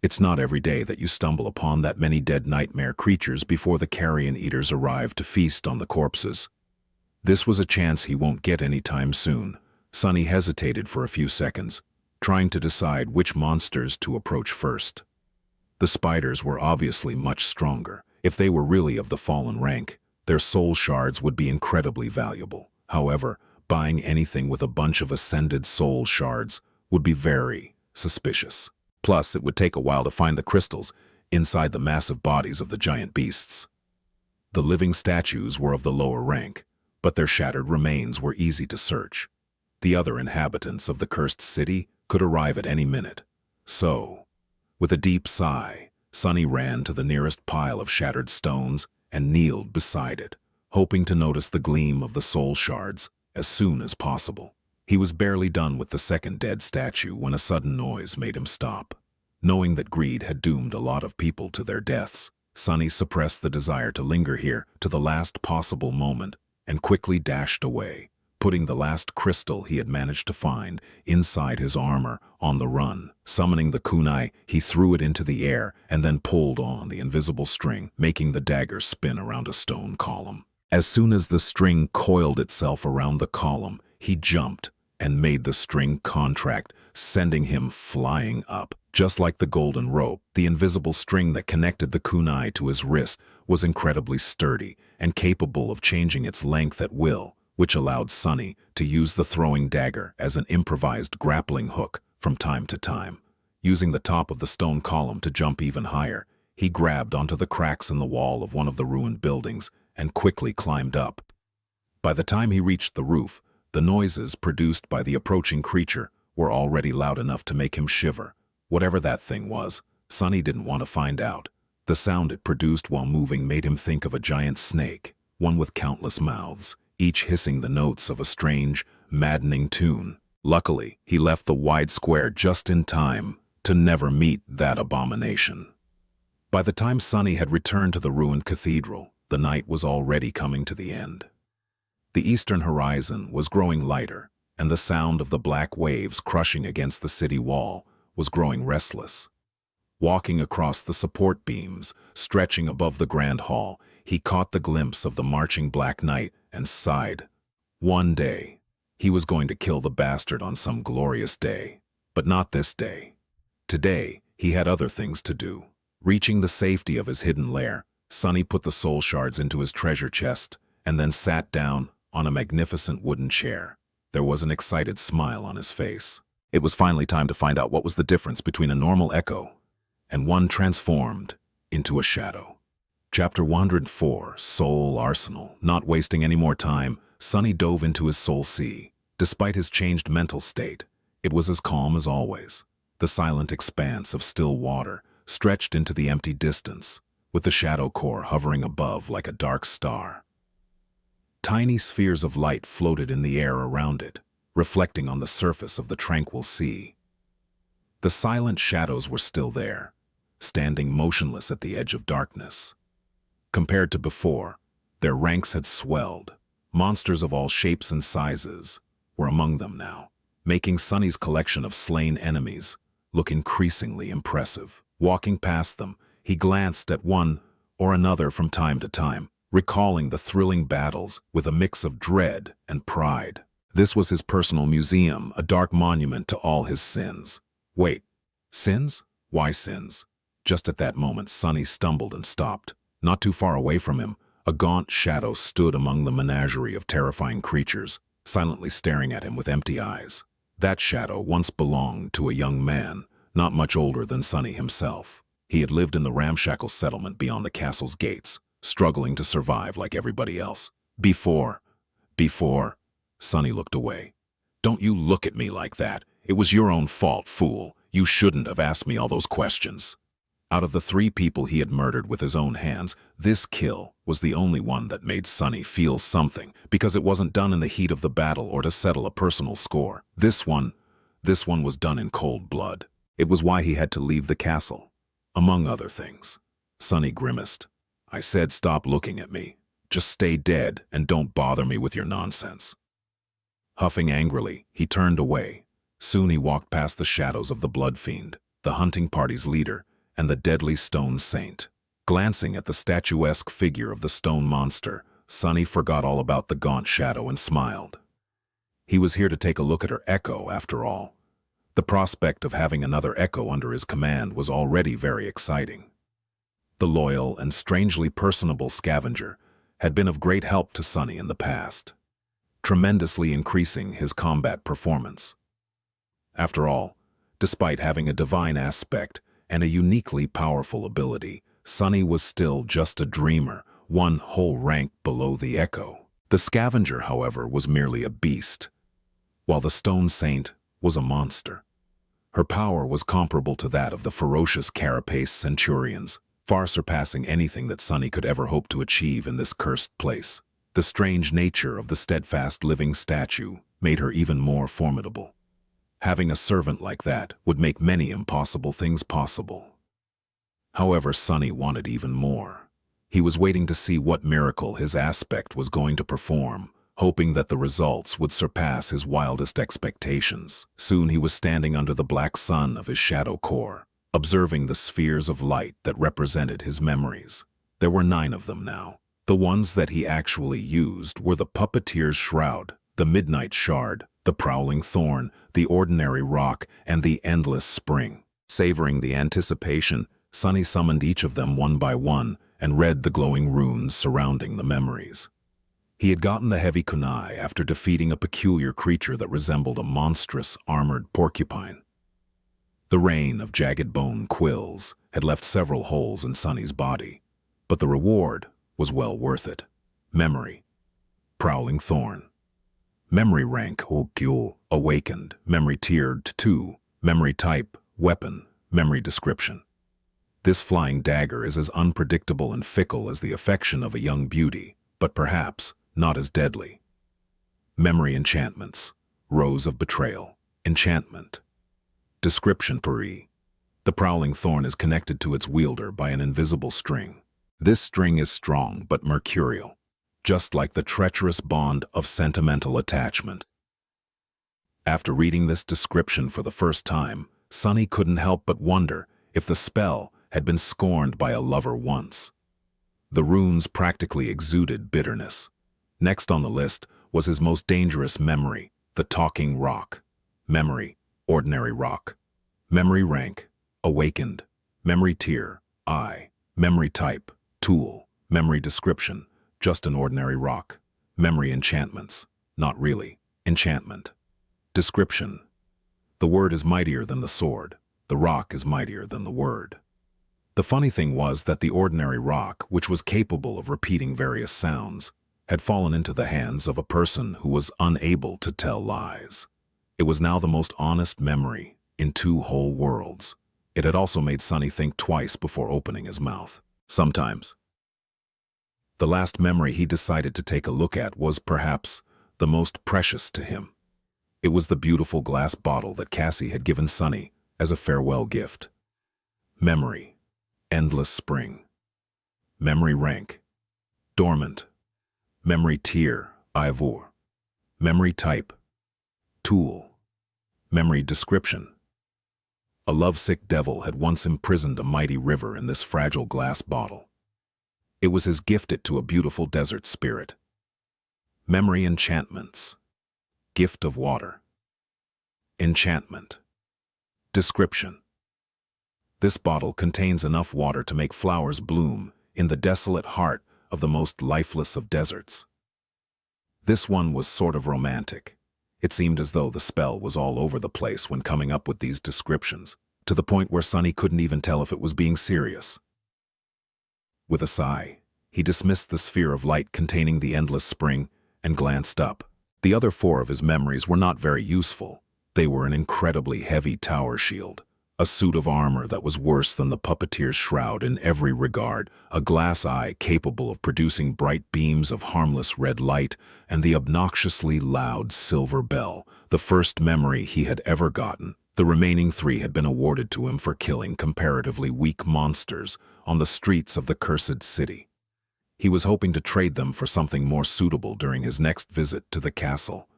It's not every day that you stumble upon that many dead nightmare creatures before the carrion eaters arrive to feast on the corpses. This was a chance he won't get anytime soon. Sunny hesitated for a few seconds, trying to decide which monsters to approach first. The spiders were obviously much stronger. If they were really of the fallen rank, their soul shards would be incredibly valuable. However, buying anything with a bunch of ascended soul shards would be very suspicious. Plus, it would take a while to find the crystals inside the massive bodies of the giant beasts. The living statues were of the lower rank, but their shattered remains were easy to search. The other inhabitants of the cursed city could arrive at any minute. So, with a deep sigh, Sunny ran to the nearest pile of shattered stones and kneeled beside it, hoping to notice the gleam of the soul shards as soon as possible. He was barely done with the second dead statue when a sudden noise made him stop. Knowing that greed had doomed a lot of people to their deaths, Sunny suppressed the desire to linger here to the last possible moment and quickly dashed away, putting the last crystal he had managed to find inside his armor on the run. Summoning the kunai, he threw it into the air and then pulled on the invisible string, making the dagger spin around a stone column. As soon as the string coiled itself around the column, he jumped and made the string contract, sending him flying up. Just like the golden rope, the invisible string that connected the kunai to his wrist was incredibly sturdy and capable of changing its length at will, which allowed Sunny to use the throwing dagger as an improvised grappling hook from time to time. Using the top of the stone column to jump even higher, he grabbed onto the cracks in the wall of one of the ruined buildings and quickly climbed up. By the time he reached the roof, the noises produced by the approaching creature were already loud enough to make him shiver. Whatever that thing was, Sunny didn't want to find out. The sound it produced while moving made him think of a giant snake, one with countless mouths, each hissing the notes of a strange, maddening tune. Luckily, he left the wide square just in time to never meet that abomination. By the time Sunny had returned to the ruined cathedral, the night was already coming to the end. The eastern horizon was growing lighter, and the sound of the black waves crushing against the city wall was growing restless. Walking across the support beams, stretching above the grand hall, he caught the glimpse of the marching Black Knight and sighed. One day, he was going to kill the bastard on some glorious day. But not this day. Today, he had other things to do. Reaching the safety of his hidden lair, Sunny put the soul shards into his treasure chest and then sat down on a magnificent wooden chair. There was an excited smile on his face. It was finally time to find out what was the difference between a normal echo and one transformed into a shadow. Chapter 104, Soul Arsenal. Not wasting any more time, Sunny dove into his soul sea. Despite his changed mental state, it was as calm as always. The silent expanse of still water stretched into the empty distance, with the shadow core hovering above like a dark star. Tiny spheres of light floated in the air around it, reflecting on the surface of the tranquil sea. The silent shadows were still there, standing motionless at the edge of darkness. Compared to before, their ranks had swelled. Monsters of all shapes and sizes were among them now, making Sunny's collection of slain enemies look increasingly impressive. Walking past them, he glanced at one or another from time to time, recalling the thrilling battles with a mix of dread and pride. This was his personal museum, a dark monument to all his sins. Wait, sins? Why sins? Just at that moment, Sunny stumbled and stopped. Not too far away from him, a gaunt shadow stood among the menagerie of terrifying creatures, silently staring at him with empty eyes. That shadow once belonged to a young man, not much older than Sunny himself. He had lived in the ramshackle settlement beyond the castle's gates, struggling to survive like everybody else. Before, Sunny looked away. Don't you look at me like that. It was your own fault, fool. You shouldn't have asked me all those questions. Out of the 3 people he had murdered with his own hands, this kill was the only one that made Sunny feel something, because it wasn't done in the heat of the battle or to settle a personal score. This one was done in cold blood. It was why he had to leave the castle, among other things. Sunny grimaced. I said stop looking at me. Just stay dead and don't bother me with your nonsense. Huffing angrily, he turned away. Soon he walked past the shadows of the blood fiend, the hunting party's leader, and the deadly stone saint. Glancing at the statuesque figure of the stone monster, Sunny forgot all about the gaunt shadow and smiled. He was here to take a look at her echo, after all. The prospect of having another echo under his command was already very exciting. The loyal and strangely personable scavenger had been of great help to Sunny in the past, tremendously increasing his combat performance. After all, despite having a divine aspect and a uniquely powerful ability, Sunny was still just a dreamer, one whole rank below the echo. The scavenger, however, was merely a beast, while the stone saint was a monster. Her power was comparable to that of the ferocious carapace centurions, far surpassing anything that Sunny could ever hope to achieve in this cursed place. The strange nature of the steadfast living statue made her even more formidable. Having a servant like that would make many impossible things possible. However, Sunny wanted even more. He was waiting to see what miracle his aspect was going to perform, hoping that the results would surpass his wildest expectations. Soon he was standing under the black sun of his shadow core, observing the spheres of light that represented his memories. There were 9 of them now. The ones that he actually used were the puppeteer's shroud, the midnight shard, the prowling thorn, the ordinary rock, and the endless spring. Savoring the anticipation, Sunny summoned each of them one by one and read the glowing runes surrounding the memories. He had gotten the heavy kunai after defeating a peculiar creature that resembled a monstrous, armored porcupine. The rain of jagged bone quills had left several holes in Sunny's body, but the reward was well worth it. Memory. Prowling thorn. Memory rank, Gyul, awakened. Memory tiered 2. Memory type, weapon. Memory description. This flying dagger is as unpredictable and fickle as the affection of a young beauty, but perhaps not as deadly. Memory enchantments. Rose of betrayal. Enchantment. Description peri. The prowling thorn is connected to its wielder by an invisible string. This string is strong but mercurial, just like the treacherous bond of sentimental attachment. After reading this description for the first time, Sunny couldn't help but wonder if the spell had been scorned by a lover once. The runes practically exuded bitterness. Next on the list was his most dangerous memory, the talking rock. Memory, ordinary rock. Memory rank, awakened. Memory tier, I. Memory type, tool. Memory description, just an ordinary rock. Memory enchantments, not really. Enchantment. Description. The word is mightier than the sword. The rock is mightier than the word. The funny thing was that the ordinary rock, which was capable of repeating various sounds, had fallen into the hands of a person who was unable to tell lies. It was now the most honest memory in 2 whole worlds. It had also made Sunny think twice before opening his mouth. Sometimes. The last memory he decided to take a look at was perhaps the most precious to him. It was the beautiful glass bottle that Cassie had given Sunny as a farewell gift. Memory. Endless spring. Memory rank. Dormant. Memory tier, Ivor. Memory type. Tool. Memory description. A lovesick devil had once imprisoned a mighty river in this fragile glass bottle. It was his gifted to a beautiful desert spirit. Memory enchantments. Gift of water. Enchantment. Description. This bottle contains enough water to make flowers bloom in the desolate heart of the most lifeless of deserts. This one was sort of romantic. It seemed as though the spell was all over the place when coming up with these descriptions, to the point where Sunny couldn't even tell if it was being serious. With a sigh, he dismissed the sphere of light containing the endless spring and glanced up. The other 4 of his memories were not very useful. They were an incredibly heavy tower shield, a suit of armor that was worse than the puppeteer's shroud in every regard, a glass eye capable of producing bright beams of harmless red light, and the obnoxiously loud silver bell, the first memory he had ever gotten. The remaining 3 had been awarded to him for killing comparatively weak monsters on the streets of the cursed city. He was hoping to trade them for something more suitable during his next visit to the castle,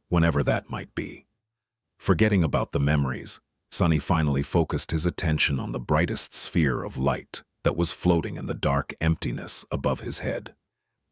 whenever that might be. Forgetting about the memories, Sunny finally focused his attention on the brightest sphere of light that was floating in the dark emptiness above his head.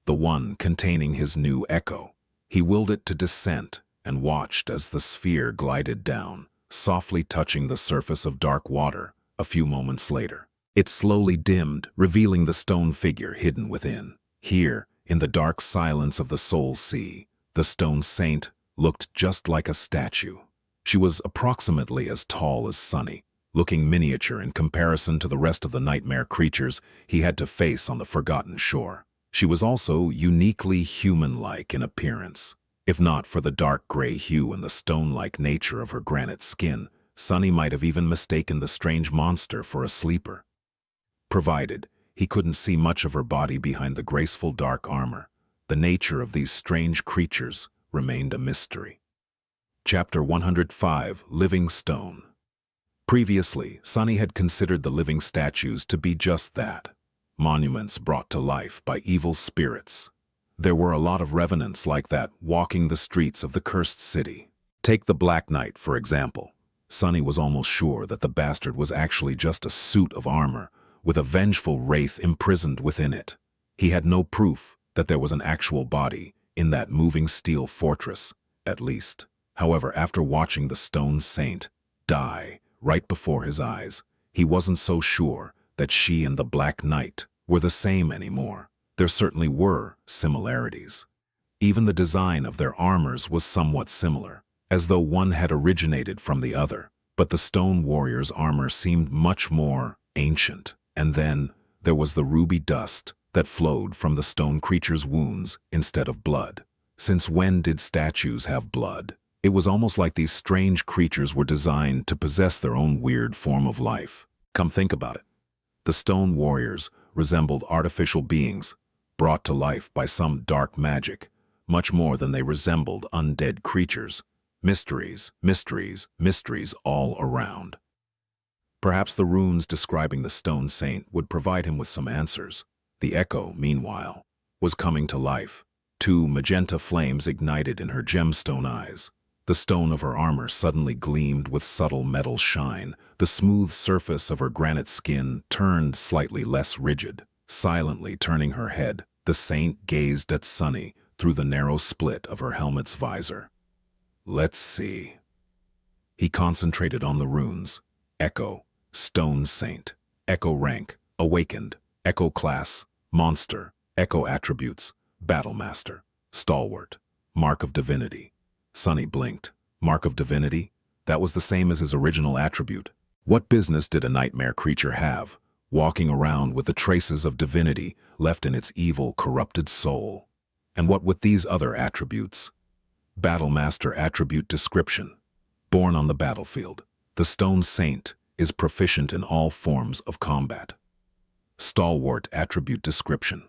the one containing his new echo. He willed it to descent and watched as the sphere glided down, softly touching the surface of dark water. A few moments later, it slowly dimmed, revealing the stone figure hidden within. Here, in the dark silence of the soul sea, the stone saint looked just like a statue. She was approximately as tall as Sunny, looking miniature in comparison to the rest of the nightmare creatures he had to face on the forgotten shore. She was also uniquely human-like in appearance. If not for the dark gray hue and the stone-like nature of her granite skin, Sunny might have even mistaken the strange monster for a sleeper. Provided he couldn't see much of her body behind the graceful dark armor, the nature of these strange creatures remained a mystery. Chapter 105, Living Stone. Previously, Sunny had considered the living statues to be just that, monuments brought to life by evil spirits. There were a lot of revenants like that walking the streets of the cursed city. Take the Black Knight, for example. Sunny was almost sure that the bastard was actually just a suit of armor, with a vengeful wraith imprisoned within it. He had no proof that there was an actual body in that moving steel fortress, at least. However, after watching the stone saint die right before his eyes, he wasn't so sure that she and the Black Knight were the same anymore. There certainly were similarities. Even the design of their armors was somewhat similar, as though one had originated from the other. But the stone warrior's armor seemed much more ancient. And then there was the ruby dust that flowed from the stone creature's wounds instead of blood. Since when did statues have blood? It was almost like these strange creatures were designed to possess their own weird form of life. Come think about it. The stone warriors resembled artificial beings, brought to life by some dark magic, much more than they resembled undead creatures. Mysteries, mysteries, mysteries all around. Perhaps the runes describing the stone saint would provide him with some answers. The echo, meanwhile, was coming to life. 2 magenta flames ignited in her gemstone eyes. The stone of her armor suddenly gleamed with subtle metal shine. The smooth surface of her granite skin turned slightly less rigid. Silently turning her head, the saint gazed at Sunny through the narrow split of her helmet's visor. Let's see. He concentrated on the runes. Echo, Stone Saint, Echo Rank, Awakened, Echo Class, Monster, Echo Attributes, Battlemaster, Stalwart, Mark of Divinity. Sunny blinked. Mark of Divinity? That was the same as his original attribute. What business did a nightmare creature have, walking around with the traces of divinity left in its evil, corrupted soul? And what with these other attributes? Battlemaster Attribute Description. Born on the battlefield, the Stone Saint is proficient in all forms of combat. Stalwart Attribute Description.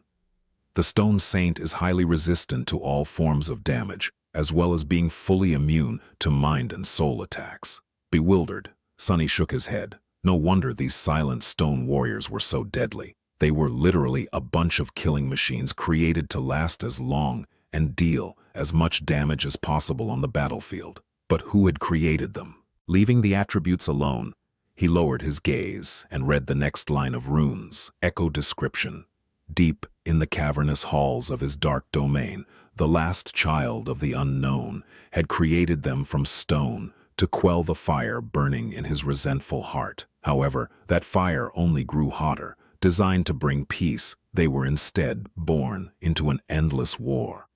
The Stone Saint is highly resistant to all forms of damage, as well as being fully immune to mind and soul attacks. Bewildered, Sunny shook his head. No wonder these silent stone warriors were so deadly. They were literally a bunch of killing machines created to last as long and deal as much damage as possible on the battlefield. But who had created them? Leaving the attributes alone, he lowered his gaze and read the next line of runes. Echo Description. Deep in the cavernous halls of his dark domain, the last child of the unknown had created them from stone to quell the fire burning in his resentful heart. However, that fire only grew hotter. Designed to bring peace, they were instead born into an endless war.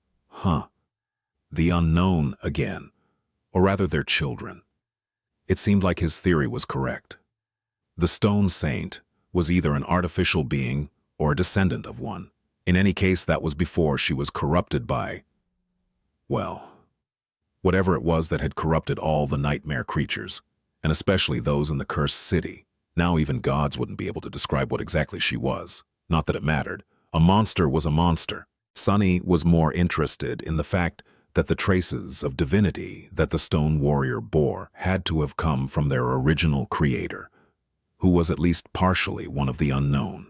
The unknown again, or rather their children. It seemed like his theory was correct. The Stone Saint was either an artificial being or a descendant of one. In any case, that was before she was corrupted by, well, whatever it was that had corrupted all the nightmare creatures, and especially those in the cursed city. Now even gods wouldn't be able to describe what exactly she was. Not that it mattered. A monster was a monster. Sunny was more interested in the fact that the traces of divinity that the stone warrior bore had to have come from their original creator, who was at least partially one of the unknown.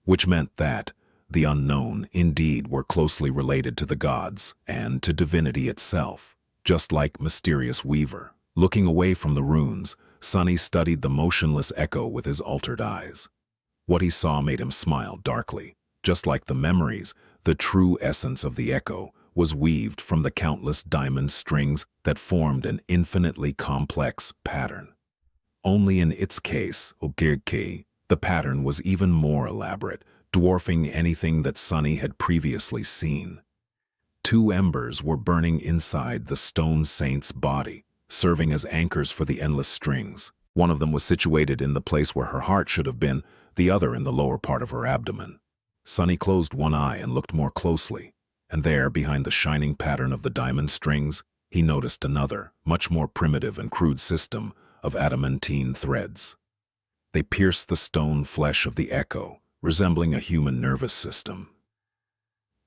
Which meant that the unknown indeed were closely related to the gods and to divinity itself, just like Mysterious Weaver. Looking away from the runes, Sunny studied the motionless echo with his altered eyes. What he saw made him smile darkly. Just like the memories The true essence of the echo was weaved from the countless diamond strings that formed an infinitely complex pattern. Only in its case, Ogirke, the pattern was even more elaborate, dwarfing anything that Sunny had previously seen. 2 embers were burning inside the stone saint's body, serving as anchors for the endless strings. One of them was situated in the place where her heart should have been, the other in the lower part of her abdomen. Sunny closed one eye and looked more closely, and there, behind the shining pattern of the diamond strings, he noticed another, much more primitive and crude system of adamantine threads. They pierced the stone flesh of the echo, resembling a human nervous system.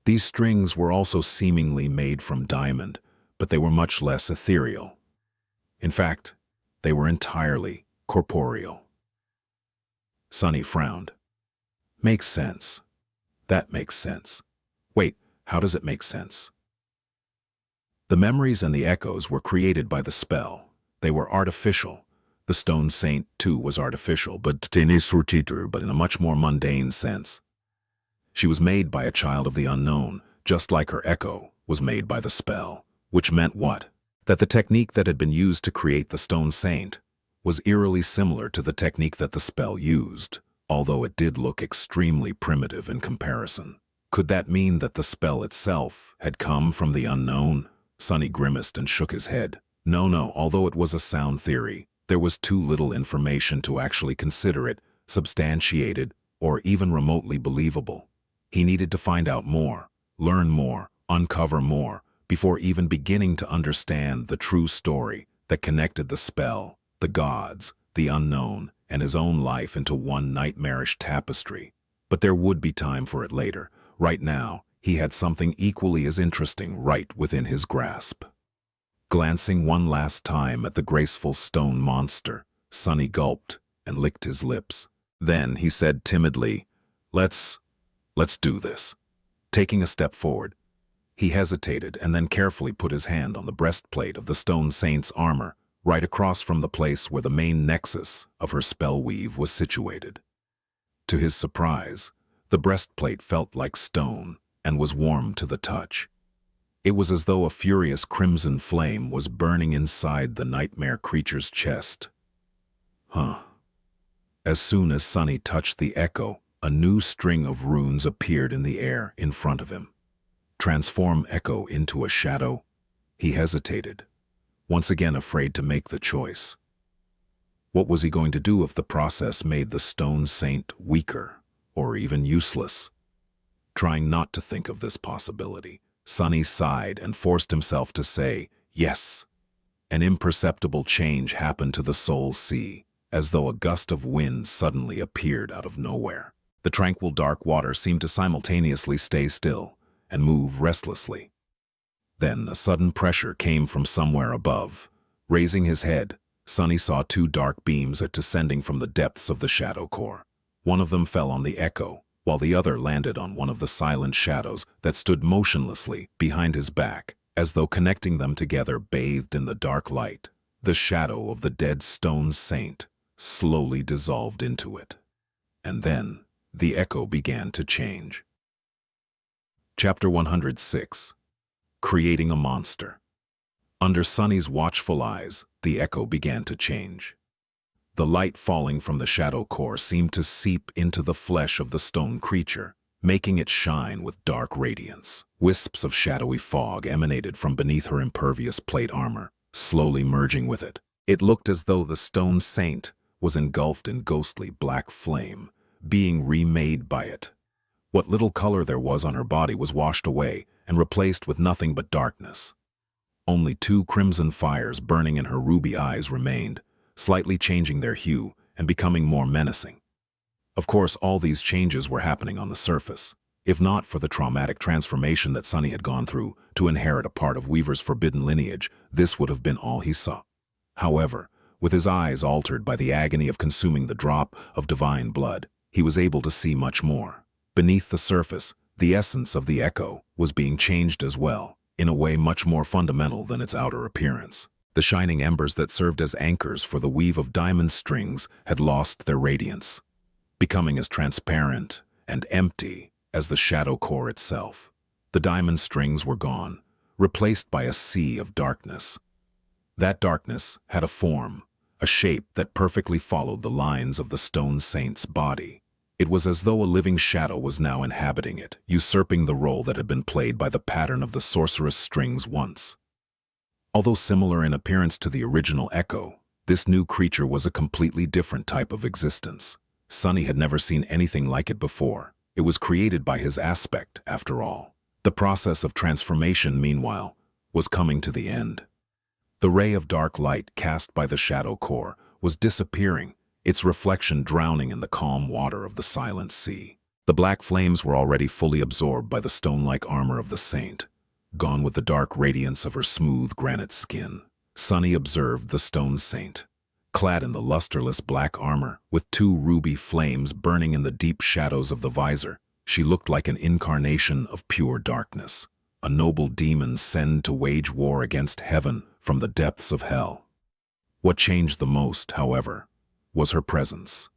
These strings were also seemingly made from diamond, but they were much less ethereal. In fact, they were entirely corporeal. Sunny frowned. Makes sense. That makes sense. Wait, how does it make sense? The memories and the echoes were created by the spell. They were artificial. The stone saint, too, was artificial, but in a much more mundane sense. She was made by a child of the unknown, just like her echo was made by the spell. Which meant what? That the technique that had been used to create the stone saint was eerily similar to the technique that the spell used, although it did look extremely primitive in comparison. Could that mean that the spell itself had come from the unknown? Sunny grimaced and shook his head. No, although it was a sound theory, there was too little information to actually consider it substantiated or even remotely believable. He needed to find out more, learn more, uncover more, before even beginning to understand the true story that connected the spell, the gods, the unknown, and his own life into one nightmarish tapestry. But there would be time for it later. Right now, he had something equally as interesting right within his grasp. Glancing one last time at the graceful stone monster, Sunny gulped and licked his lips. Then he said timidly, Let's do this. Taking a step forward, he hesitated and then carefully put his hand on the breastplate of the stone saint's armor, right across from the place where the main nexus of her spell weave was situated. To his surprise, the breastplate felt like stone and was warm to the touch. It was as though a furious crimson flame was burning inside the nightmare creature's chest. As soon as Sunny touched the echo, a new string of runes appeared in the air in front of him. Transform echo into a shadow? He hesitated, once again afraid to make the choice. What was he going to do if the process made the stone saint weaker, or even useless? Trying not to think of this possibility, Sunny sighed and forced himself to say, yes. An imperceptible change happened to the soul's sea, as though a gust of wind suddenly appeared out of nowhere. The tranquil dark water seemed to simultaneously stay still and move restlessly. Then a sudden pressure came from somewhere above. Raising his head, Sunny saw 2 dark beams descending from the depths of the shadow core. One of them fell on the echo, while the other landed on one of the silent shadows that stood motionlessly behind his back, as though connecting them together bathed in the dark light. The shadow of the dead stone saint slowly dissolved into it. And then the echo began to change. Chapter 106. Creating a Monster. Under Sunny's watchful eyes, the echo began to change. The light falling from the shadow core seemed to seep into the flesh of the stone creature, making it shine with dark radiance. Wisps of shadowy fog emanated from beneath her impervious plate armor, slowly merging with it. It looked as though the stone saint was engulfed in ghostly black flame, being remade by it. What little color there was on her body was washed away and replaced with nothing but darkness. Only 2 crimson fires burning in her ruby eyes remained, slightly changing their hue and becoming more menacing. Of course, all these changes were happening on the surface. If not for the traumatic transformation that Sunny had gone through to inherit a part of Weaver's forbidden lineage, this would have been all he saw. However, with his eyes altered by the agony of consuming the drop of divine blood, he was able to see much more. Beneath the surface, the essence of the echo was being changed as well, in a way much more fundamental than its outer appearance. The shining embers that served as anchors for the weave of diamond strings had lost their radiance, becoming as transparent and empty as the shadow core itself. The diamond strings were gone, replaced by a sea of darkness. That darkness had a form, a shape that perfectly followed the lines of the stone saint's body. It was as though a living shadow was now inhabiting it, usurping the role that had been played by the pattern of the sorceress strings once. Although similar in appearance to the original echo, this new creature was a completely different type of existence. Sunny had never seen anything like it before. It was created by his aspect, after all. The process of transformation, meanwhile, was coming to the end. The ray of dark light cast by the shadow core was disappearing, its reflection drowning in the calm water of the silent sea. The black flames were already fully absorbed by the stone-like armor of the saint, gone with the dark radiance of her smooth granite skin. Sunny observed the stone saint, clad in the lusterless black armor, with two ruby flames burning in the deep shadows of the visor. She looked like an incarnation of pure darkness, a noble demon sent to wage war against heaven from the depths of hell. What changed the most, however, was her presence.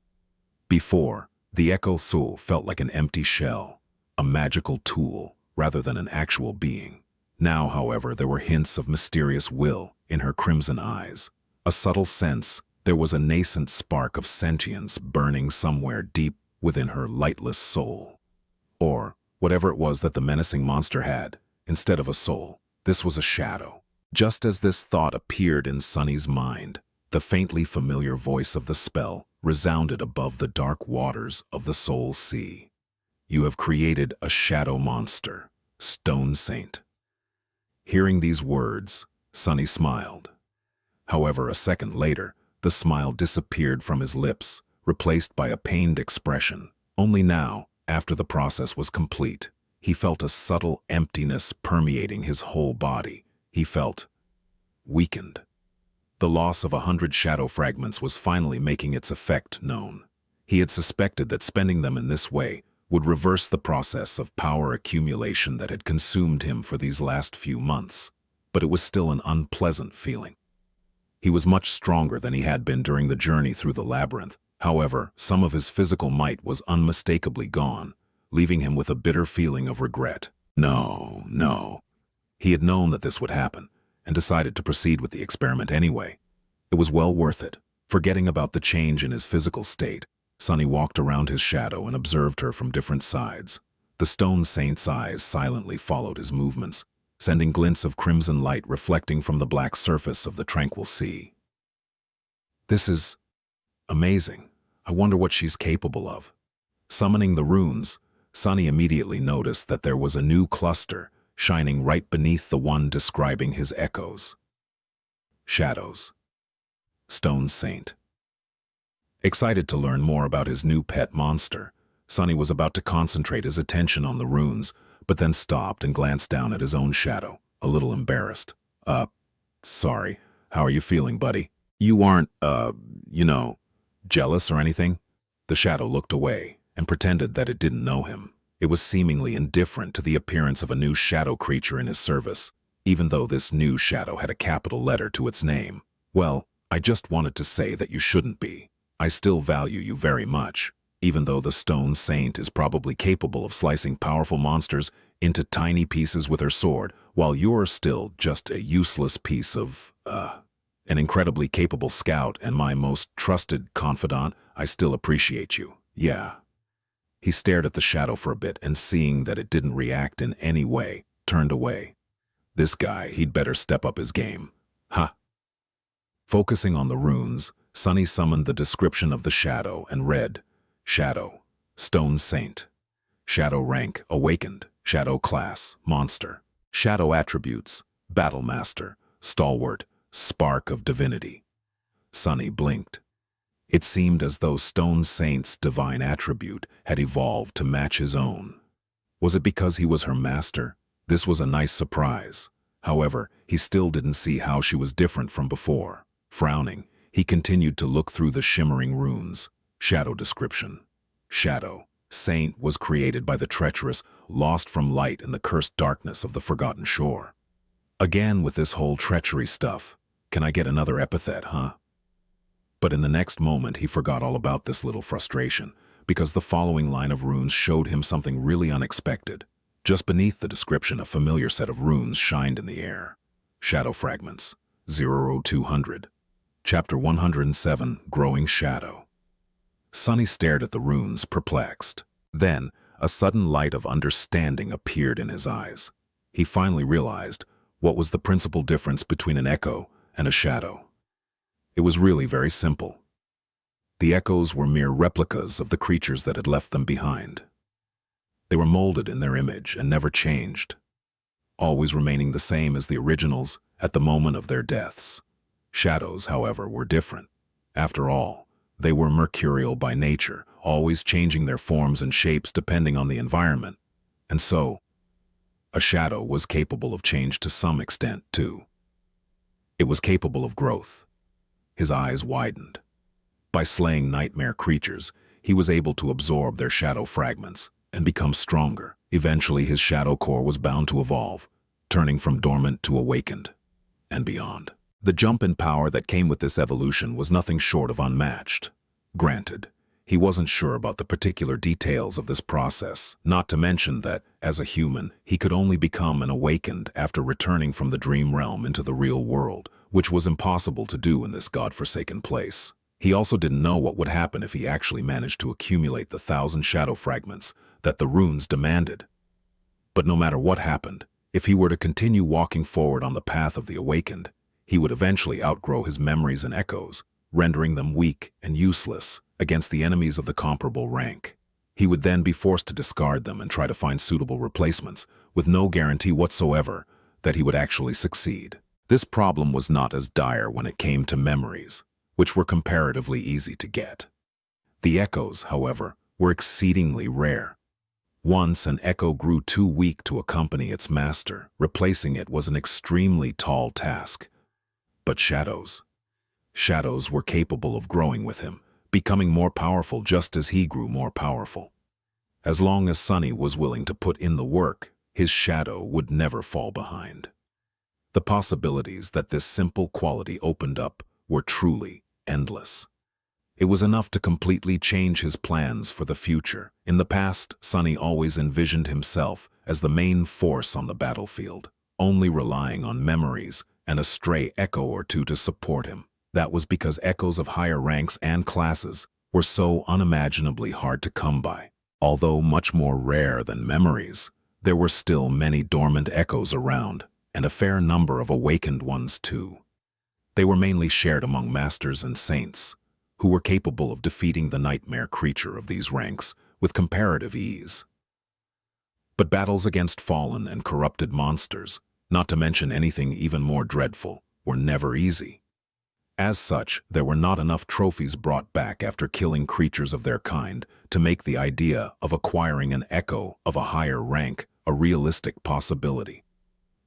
Before, the Echo Soul felt like an empty shell, a magical tool rather than an actual being. Now, however, there were hints of mysterious will in her crimson eyes, a subtle sense there was a nascent spark of sentience burning somewhere deep within her lightless soul. Or whatever it was that the menacing monster had, instead of a soul, this was a shadow. Just as this thought appeared in Sunny's mind, the faintly familiar voice of the spell resounded above the dark waters of the Soul Sea. You have created a shadow monster, Stone Saint. Hearing these words, Sunny smiled. However, a second later, the smile disappeared from his lips, replaced by a pained expression. Only now, after the process was complete, he felt a subtle emptiness permeating his whole body. He felt weakened. The loss of 100 shadow fragments was finally making its effect known. He had suspected that spending them in this way would reverse the process of power accumulation that had consumed him for these last few months, but it was still an unpleasant feeling. He was much stronger than he had been during the journey through the labyrinth. However, some of his physical might was unmistakably gone, leaving him with a bitter feeling of regret. No. He had known that this would happen, and decided to proceed with the experiment anyway. It was well worth it. Forgetting about the change in his physical state, Sunny walked around his shadow and observed her from different sides. The stone saint's eyes silently followed his movements, sending glints of crimson light reflecting from the black surface of the tranquil sea. This is amazing. I wonder what she's capable of. Summoning the runes, Sunny immediately noticed that there was a new cluster shining right beneath the one describing his echoes. Shadows. Stone Saint. Excited to learn more about his new pet monster, Sunny was about to concentrate his attention on the runes, but then stopped and glanced down at his own shadow, a little embarrassed. Sorry. How are you feeling, buddy? You aren't, jealous or anything? The shadow looked away and pretended that it didn't know him. It was seemingly indifferent to the appearance of a new shadow creature in his service, even though this new shadow had a capital letter to its name. Well, I just wanted to say that you shouldn't be. I still value you very much, even though the Stone Saint is probably capable of slicing powerful monsters into tiny pieces with her sword, while you're still just a useless piece of, an incredibly capable scout and my most trusted confidant. I still appreciate you. Yeah. He stared at the shadow for a bit and, seeing that it didn't react in any way, turned away. This guy, he'd better step up his game. Huh. Focusing on the runes, Sunny summoned the description of the shadow and read, Shadow, Stone Saint. Shadow rank, awakened. Shadow class, monster. Shadow attributes, battle master, stalwart, spark of divinity. Sunny blinked. It seemed as though Stone Saint's divine attribute had evolved to match his own. Was it because he was her master? This was a nice surprise. However, he still didn't see how she was different from before. Frowning, he continued to look through the shimmering runes. Shadow description. Shadow. Saint was created by the treacherous, lost from light in the cursed darkness of the forgotten shore. Again with this whole treachery stuff. Can I get another epithet, huh? But in the next moment he forgot all about this little frustration, because the following line of runes showed him something really unexpected. Just beneath the description, a familiar set of runes shined in the air. Shadow fragments, 00200. Chapter 107, Growing Shadow. Sunny stared at the runes, perplexed. Then, a sudden light of understanding appeared in his eyes. He finally realized what was the principal difference between an echo and a shadow. It was really very simple. The echoes were mere replicas of the creatures that had left them behind. They were molded in their image and never changed, always remaining the same as the originals at the moment of their deaths. Shadows, however, were different. After all, they were mercurial by nature, always changing their forms and shapes depending on the environment. And so, a shadow was capable of change to some extent, too. It was capable of growth. His eyes widened. By slaying nightmare creatures, he was able to absorb their shadow fragments and become stronger. Eventually, his shadow core was bound to evolve, turning from dormant to awakened, and beyond. The jump in power that came with this evolution was nothing short of unmatched. Granted, he wasn't sure about the particular details of this process, not to mention that, as a human, he could only become an awakened after returning from the dream realm into the real world, which was impossible to do in this godforsaken place. He also didn't know what would happen if he actually managed to accumulate the 1,000 shadow fragments that the runes demanded. But no matter what happened, if he were to continue walking forward on the path of the awakened, he would eventually outgrow his memories and echoes, rendering them weak and useless against the enemies of the comparable rank. He would then be forced to discard them and try to find suitable replacements, with no guarantee whatsoever that he would actually succeed. This problem was not as dire when it came to memories, which were comparatively easy to get. The echoes, however, were exceedingly rare. Once an echo grew too weak to accompany its master, replacing it was an extremely tall task. But shadows were capable of growing with him, becoming more powerful just as he grew more powerful. As long as Sunny was willing to put in the work, his shadow would never fall behind. The possibilities that this simple quality opened up were truly endless. It was enough to completely change his plans for the future. In the past, Sunny always envisioned himself as the main force on the battlefield, only relying on memories and a stray echo or two to support him. That was because echoes of higher ranks and classes were so unimaginably hard to come by. Although much more rare than memories, there were still many dormant echoes around, and a fair number of awakened ones too. They were mainly shared among masters and saints, who were capable of defeating the nightmare creature of these ranks with comparative ease. But battles against fallen and corrupted monsters, not to mention anything even more dreadful, were never easy. As such, there were not enough trophies brought back after killing creatures of their kind to make the idea of acquiring an echo of a higher rank a realistic possibility.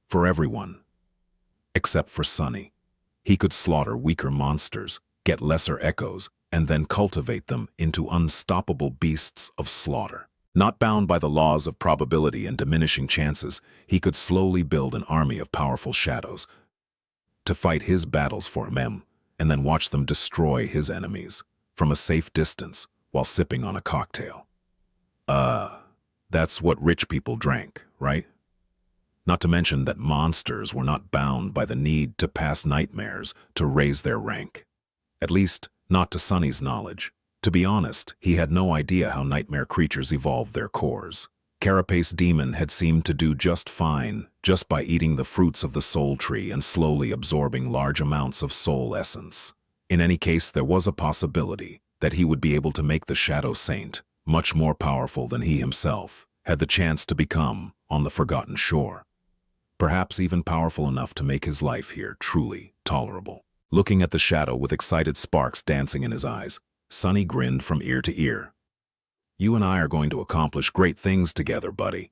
For everyone, except for Sunny, he could slaughter weaker monsters, get lesser echoes, and then cultivate them into unstoppable beasts of slaughter. Not bound by the laws of probability and diminishing chances, he could slowly build an army of powerful shadows to fight his battles for him, and then watch them destroy his enemies from a safe distance while sipping on a cocktail. That's what rich people drank, right? Not to mention that monsters were not bound by the need to pass nightmares to raise their rank. At least, not to Sunny's knowledge. To be honest, he had no idea how nightmare creatures evolved their cores. Carapace Demon had seemed to do just fine, just by eating the fruits of the soul tree and slowly absorbing large amounts of soul essence. In any case, there was a possibility that he would be able to make the Shadow Saint much more powerful than he himself had the chance to become on the Forgotten Shore. Perhaps even powerful enough to make his life here truly tolerable. Looking at the shadow with excited sparks dancing in his eyes, Sunny grinned from ear to ear. "You and I are going to accomplish great things together, buddy."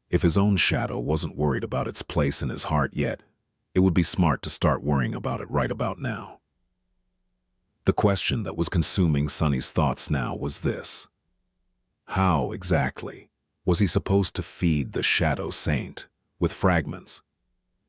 If his own shadow wasn't worried about its place in his heart yet, it would be smart to start worrying about it right about now. The question that was consuming Sunny's thoughts now was this: how exactly was he supposed to feed the Shadow Saint with fragments?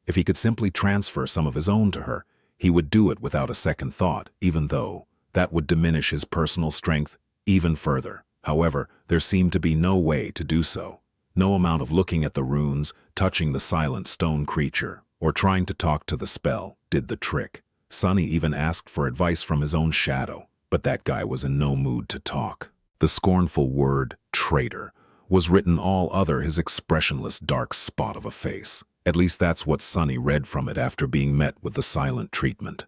If he could simply transfer some of his own to her, he would do it without a second thought, even though that would diminish his personal strength even further. However, there seemed to be no way to do so. No amount of looking at the runes, touching the silent stone creature, or trying to talk to the spell did the trick. Sunny even asked for advice from his own shadow, but that guy was in no mood to talk. The scornful word, traitor, was written all other his expressionless dark spot of a face. At least that's what Sunny read from it after being met with the silent treatment.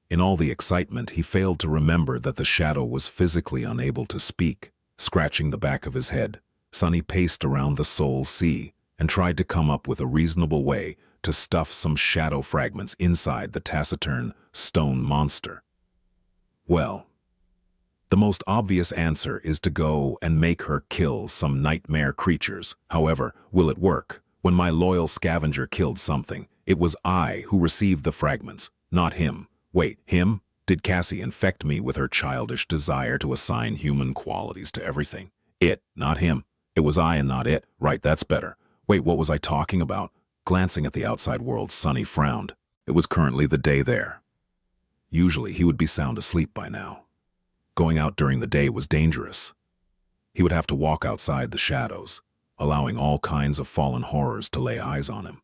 In all the excitement, he failed to remember that the shadow was physically unable to speak. Scratching the back of his head, Sunny paced around the soul sea and tried to come up with a reasonable way to stuff some shadow fragments inside the taciturn stone monster. Well, the most obvious answer is to go and make her kill some nightmare creatures. However, will it work? When my loyal scavenger killed something, it was I who received the fragments, not him. Wait, him? Did Cassie infect me with her childish desire to assign human qualities to everything? It, not him. It was I and not it. Right, that's better. Wait, what was I talking about? Glancing at the outside world, Sunny frowned. It was currently the day there. Usually he would be sound asleep by now. Going out during the day was dangerous. He would have to walk outside the shadows, allowing all kinds of fallen horrors to lay eyes on him.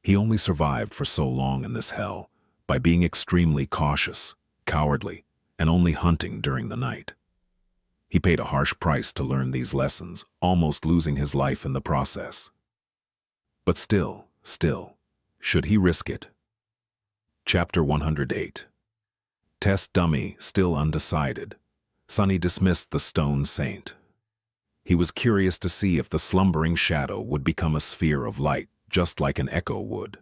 He only survived for so long in this hell by being extremely cautious, cowardly, and only hunting during the night. He paid a harsh price to learn these lessons, almost losing his life in the process. But still, should he risk it? Chapter 108. Test dummy still undecided. Sunny dismissed the stone saint. He was curious to see if the slumbering shadow would become a sphere of light, just like an echo would.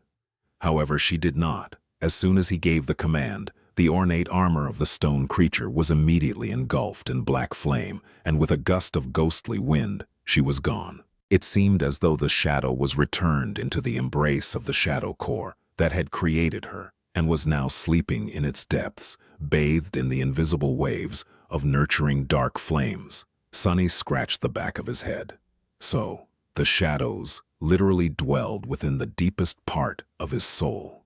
However, she did not. As soon as he gave the command, the ornate armor of the stone creature was immediately engulfed in black flame, and with a gust of ghostly wind, she was gone. It seemed as though the shadow was returned into the embrace of the shadow core that had created her, and was now sleeping in its depths, bathed in the invisible waves of nurturing dark flames. Sunny scratched the back of his head. So, the shadows literally dwelled within the deepest part of his soul.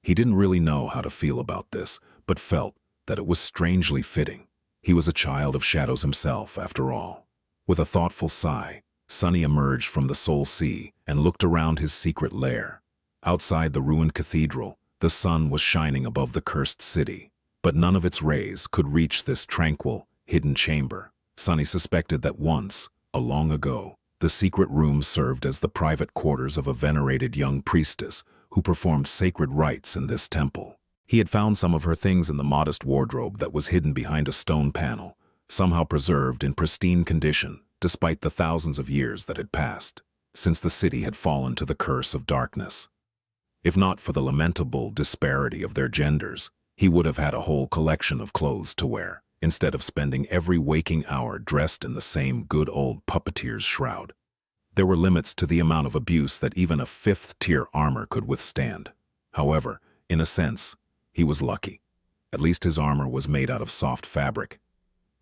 He didn't really know how to feel about this, but felt that it was strangely fitting. He was a child of shadows himself, after all. With a thoughtful sigh, Sunny emerged from the soul sea and looked around his secret lair. Outside the ruined cathedral, the sun was shining above the cursed city, but none of its rays could reach this tranquil, hidden chamber. Sunny suspected that once, long ago, the secret room served as the private quarters of a venerated young priestess who performed sacred rites in this temple. He had found some of her things in the modest wardrobe that was hidden behind a stone panel, somehow preserved in pristine condition, despite the thousands of years that had passed, since the city had fallen to the curse of darkness. If not for the lamentable disparity of their genders, he would have had a whole collection of clothes to wear, instead of spending every waking hour dressed in the same good old puppeteer's shroud. There were limits to the amount of abuse that even a fifth-tier armor could withstand. However, in a sense, he was lucky. At least his armor was made out of soft fabric.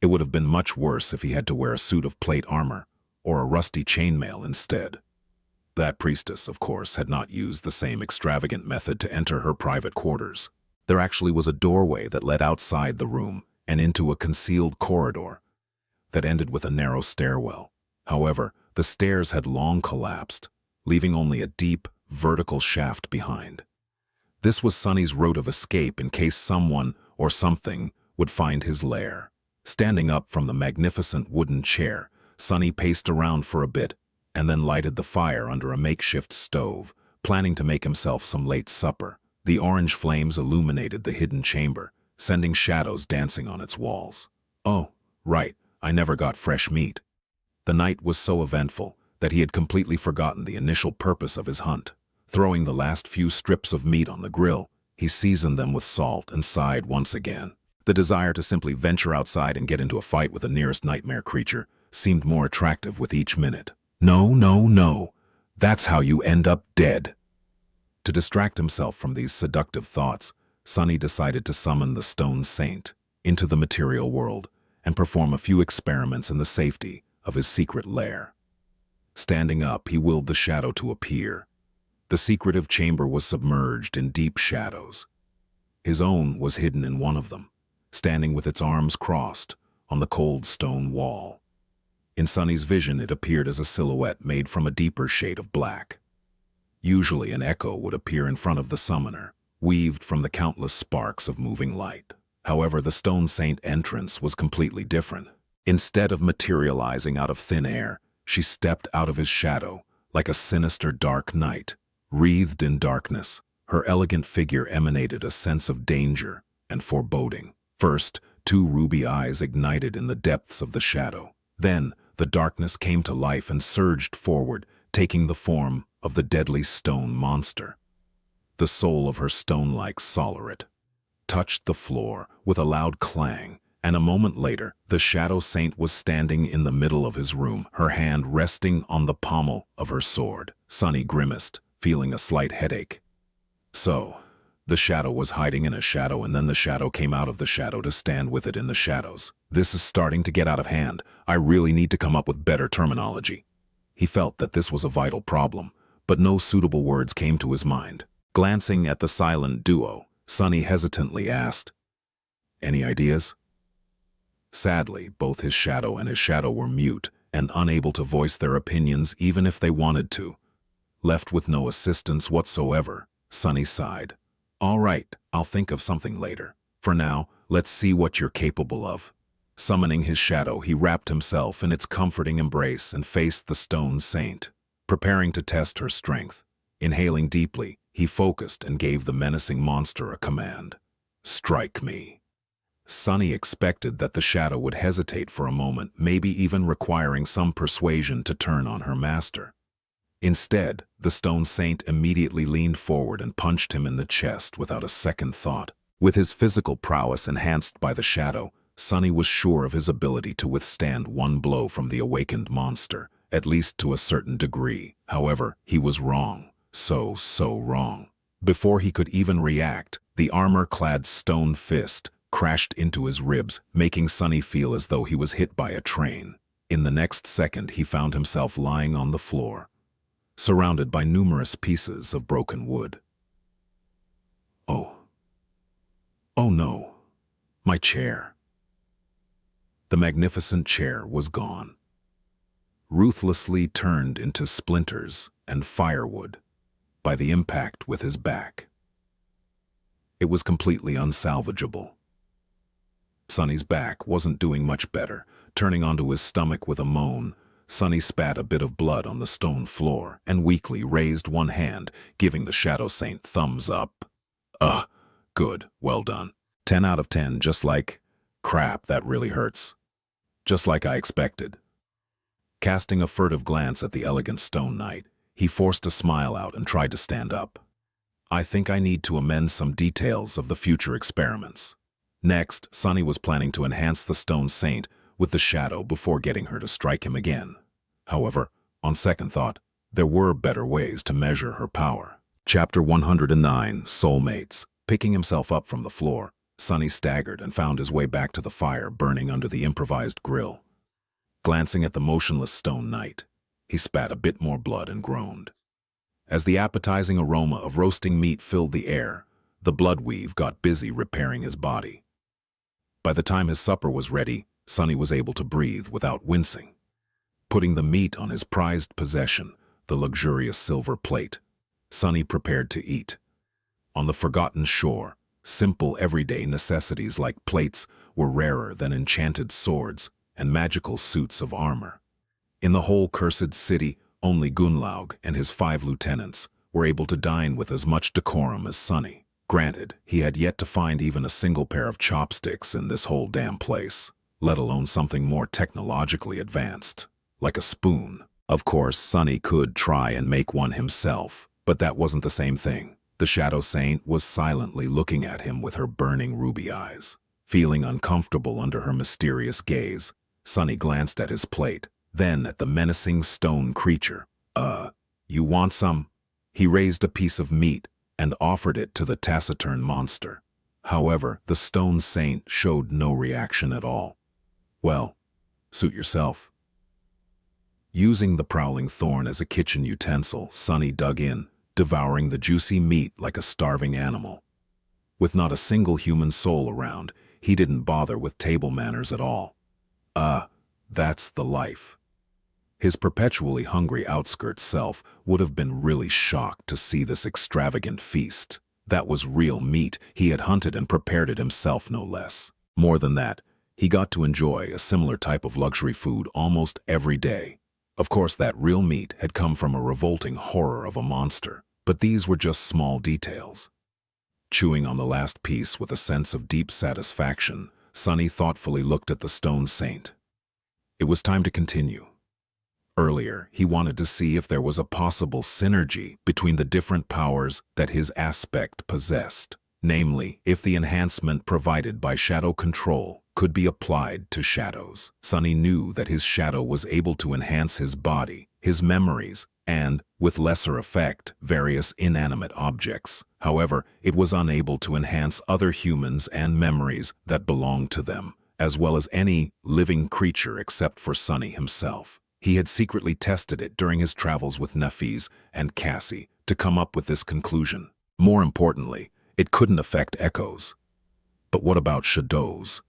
It would have been much worse if he had to wear a suit of plate armor or a rusty chainmail instead. That priestess, of course, had not used the same extravagant method to enter her private quarters. There actually was a doorway that led outside the room and into a concealed corridor that ended with a narrow stairwell. However, the stairs had long collapsed, leaving only a deep, vertical shaft behind. This was Sunny's route of escape in case someone or something would find his lair. Standing up from the magnificent wooden chair, Sunny paced around for a bit and then lighted the fire under a makeshift stove, planning to make himself some late supper. The orange flames illuminated the hidden chamber, sending shadows dancing on its walls. Oh, right, I never got fresh meat. The night was so eventful that he had completely forgotten the initial purpose of his hunt. Throwing the last few strips of meat on the grill, he seasoned them with salt and sighed once again. The desire to simply venture outside and get into a fight with the nearest nightmare creature seemed more attractive with each minute. No. That's how you end up dead. To distract himself from these seductive thoughts, Sunny decided to summon the stone saint into the material world and perform a few experiments in the safety of his secret lair. Standing up, he willed the shadow to appear. The secretive chamber was submerged in deep shadows. His own was hidden in one of them, standing with its arms crossed on the cold stone wall. In Sunny's vision, it appeared as a silhouette made from a deeper shade of black. Usually an echo would appear in front of the summoner, weaved from the countless sparks of moving light. However, the stone saint entrance was completely different. Instead of materializing out of thin air, she stepped out of his shadow, like a sinister dark knight. Wreathed in darkness, her elegant figure emanated a sense of danger and foreboding. First, two ruby eyes ignited in the depths of the shadow. Then, the darkness came to life and surged forward, taking the form of the deadly stone monster. The soul of her stone-like Solarit touched the floor with a loud clang, and a moment later, the shadow saint was standing in the middle of his room, her hand resting on the pommel of her sword. Sunny grimaced, feeling a slight headache. So, the shadow was hiding in a shadow, and then the shadow came out of the shadow to stand with it in the shadows. This is starting to get out of hand. I really need to come up with better terminology. He felt that this was a vital problem, but no suitable words came to his mind. Glancing at the silent duo, Sunny hesitantly asked, "Any ideas?" Sadly, both his shadow and his shadow were mute and unable to voice their opinions even if they wanted to. Left with no assistance whatsoever, Sunny sighed. "All right, I'll think of something later. For now, let's see what you're capable of." Summoning his shadow, he wrapped himself in its comforting embrace and faced the stone saint, preparing to test her strength. Inhaling deeply, he focused and gave the menacing monster a command. "Strike me." Sunny expected that the shadow would hesitate for a moment, maybe even requiring some persuasion to turn on her master. Instead, the stone saint immediately leaned forward and punched him in the chest without a second thought. With his physical prowess enhanced by the shadow, Sunny was sure of his ability to withstand one blow from the awakened monster, at least to a certain degree. However, he was wrong. So wrong. Before he could even react, the armor-clad stone fist crashed into his ribs, making Sunny feel as though he was hit by a train. In the next second, he found himself lying on the floor, surrounded by numerous pieces of broken wood. Oh no, my chair. The magnificent chair was gone, ruthlessly turned into splinters and firewood by the impact with his back. It was completely unsalvageable. Sunny's back wasn't doing much better. Turning onto his stomach with a moan, Sunny spat a bit of blood on the stone floor and weakly raised one hand, giving the shadow saint thumbs up. "Ugh, good, well done. 10 out of 10, just like... Crap, that really hurts. Just like I expected." Casting a furtive glance at the elegant stone knight, he forced a smile out and tried to stand up. "I think I need to amend some details of the future experiments." Next, Sunny was planning to enhance the stone saint with the shadow before getting her to strike him again. However, on second thought, there were better ways to measure her power. Chapter 109, Soulmates. Picking himself up from the floor, Sunny staggered and found his way back to the fire burning under the improvised grill. Glancing at the motionless stone knight, he spat a bit more blood and groaned. As the appetizing aroma of roasting meat filled the air, the blood weave got busy repairing his body. By the time his supper was ready, Sunny was able to breathe without wincing. Putting the meat on his prized possession, the luxurious silver plate, Sunny prepared to eat. On the forgotten shore, simple everyday necessities like plates were rarer than enchanted swords and magical suits of armor. In the whole cursed city, only Gunlaug and his 5 lieutenants were able to dine with as much decorum as Sunny. Granted, he had yet to find even a single pair of chopsticks in this whole damn place, let alone something more technologically advanced, like a spoon. Of course, Sunny could try and make one himself, but that wasn't the same thing. The Shadow Saint was silently looking at him with her burning ruby eyes. Feeling uncomfortable under her mysterious gaze, Sunny glanced at his plate, then at the menacing stone creature. You want some?" He raised a piece of meat and offered it to the taciturn monster. However, the stone saint showed no reaction at all. "Well, suit yourself." Using the prowling thorn as a kitchen utensil, Sunny dug in, devouring the juicy meat like a starving animal. With not a single human soul around, he didn't bother with table manners at all. That's the life. His perpetually hungry outskirt self would have been really shocked to see this extravagant feast. That was real meat. He had hunted and prepared it himself, no less. More than that, he got to enjoy a similar type of luxury food almost every day. Of course, that real meat had come from a revolting horror of a monster, but these were just small details. Chewing on the last piece with a sense of deep satisfaction, Sonny thoughtfully looked at the stone saint. It was time to continue. Earlier, he wanted to see if there was a possible synergy between the different powers that his aspect possessed. Namely, if the enhancement provided by shadow control could be applied to shadows. Sonny knew that his shadow was able to enhance his body, his memories, and, with lesser effect, various inanimate objects. However, it was unable to enhance other humans and memories that belonged to them, as well as any living creature except for Sonny himself. He had secretly tested it during his travels with Nafis and Cassie to come up with this conclusion. More importantly, it couldn't affect echoes. But what about shadows?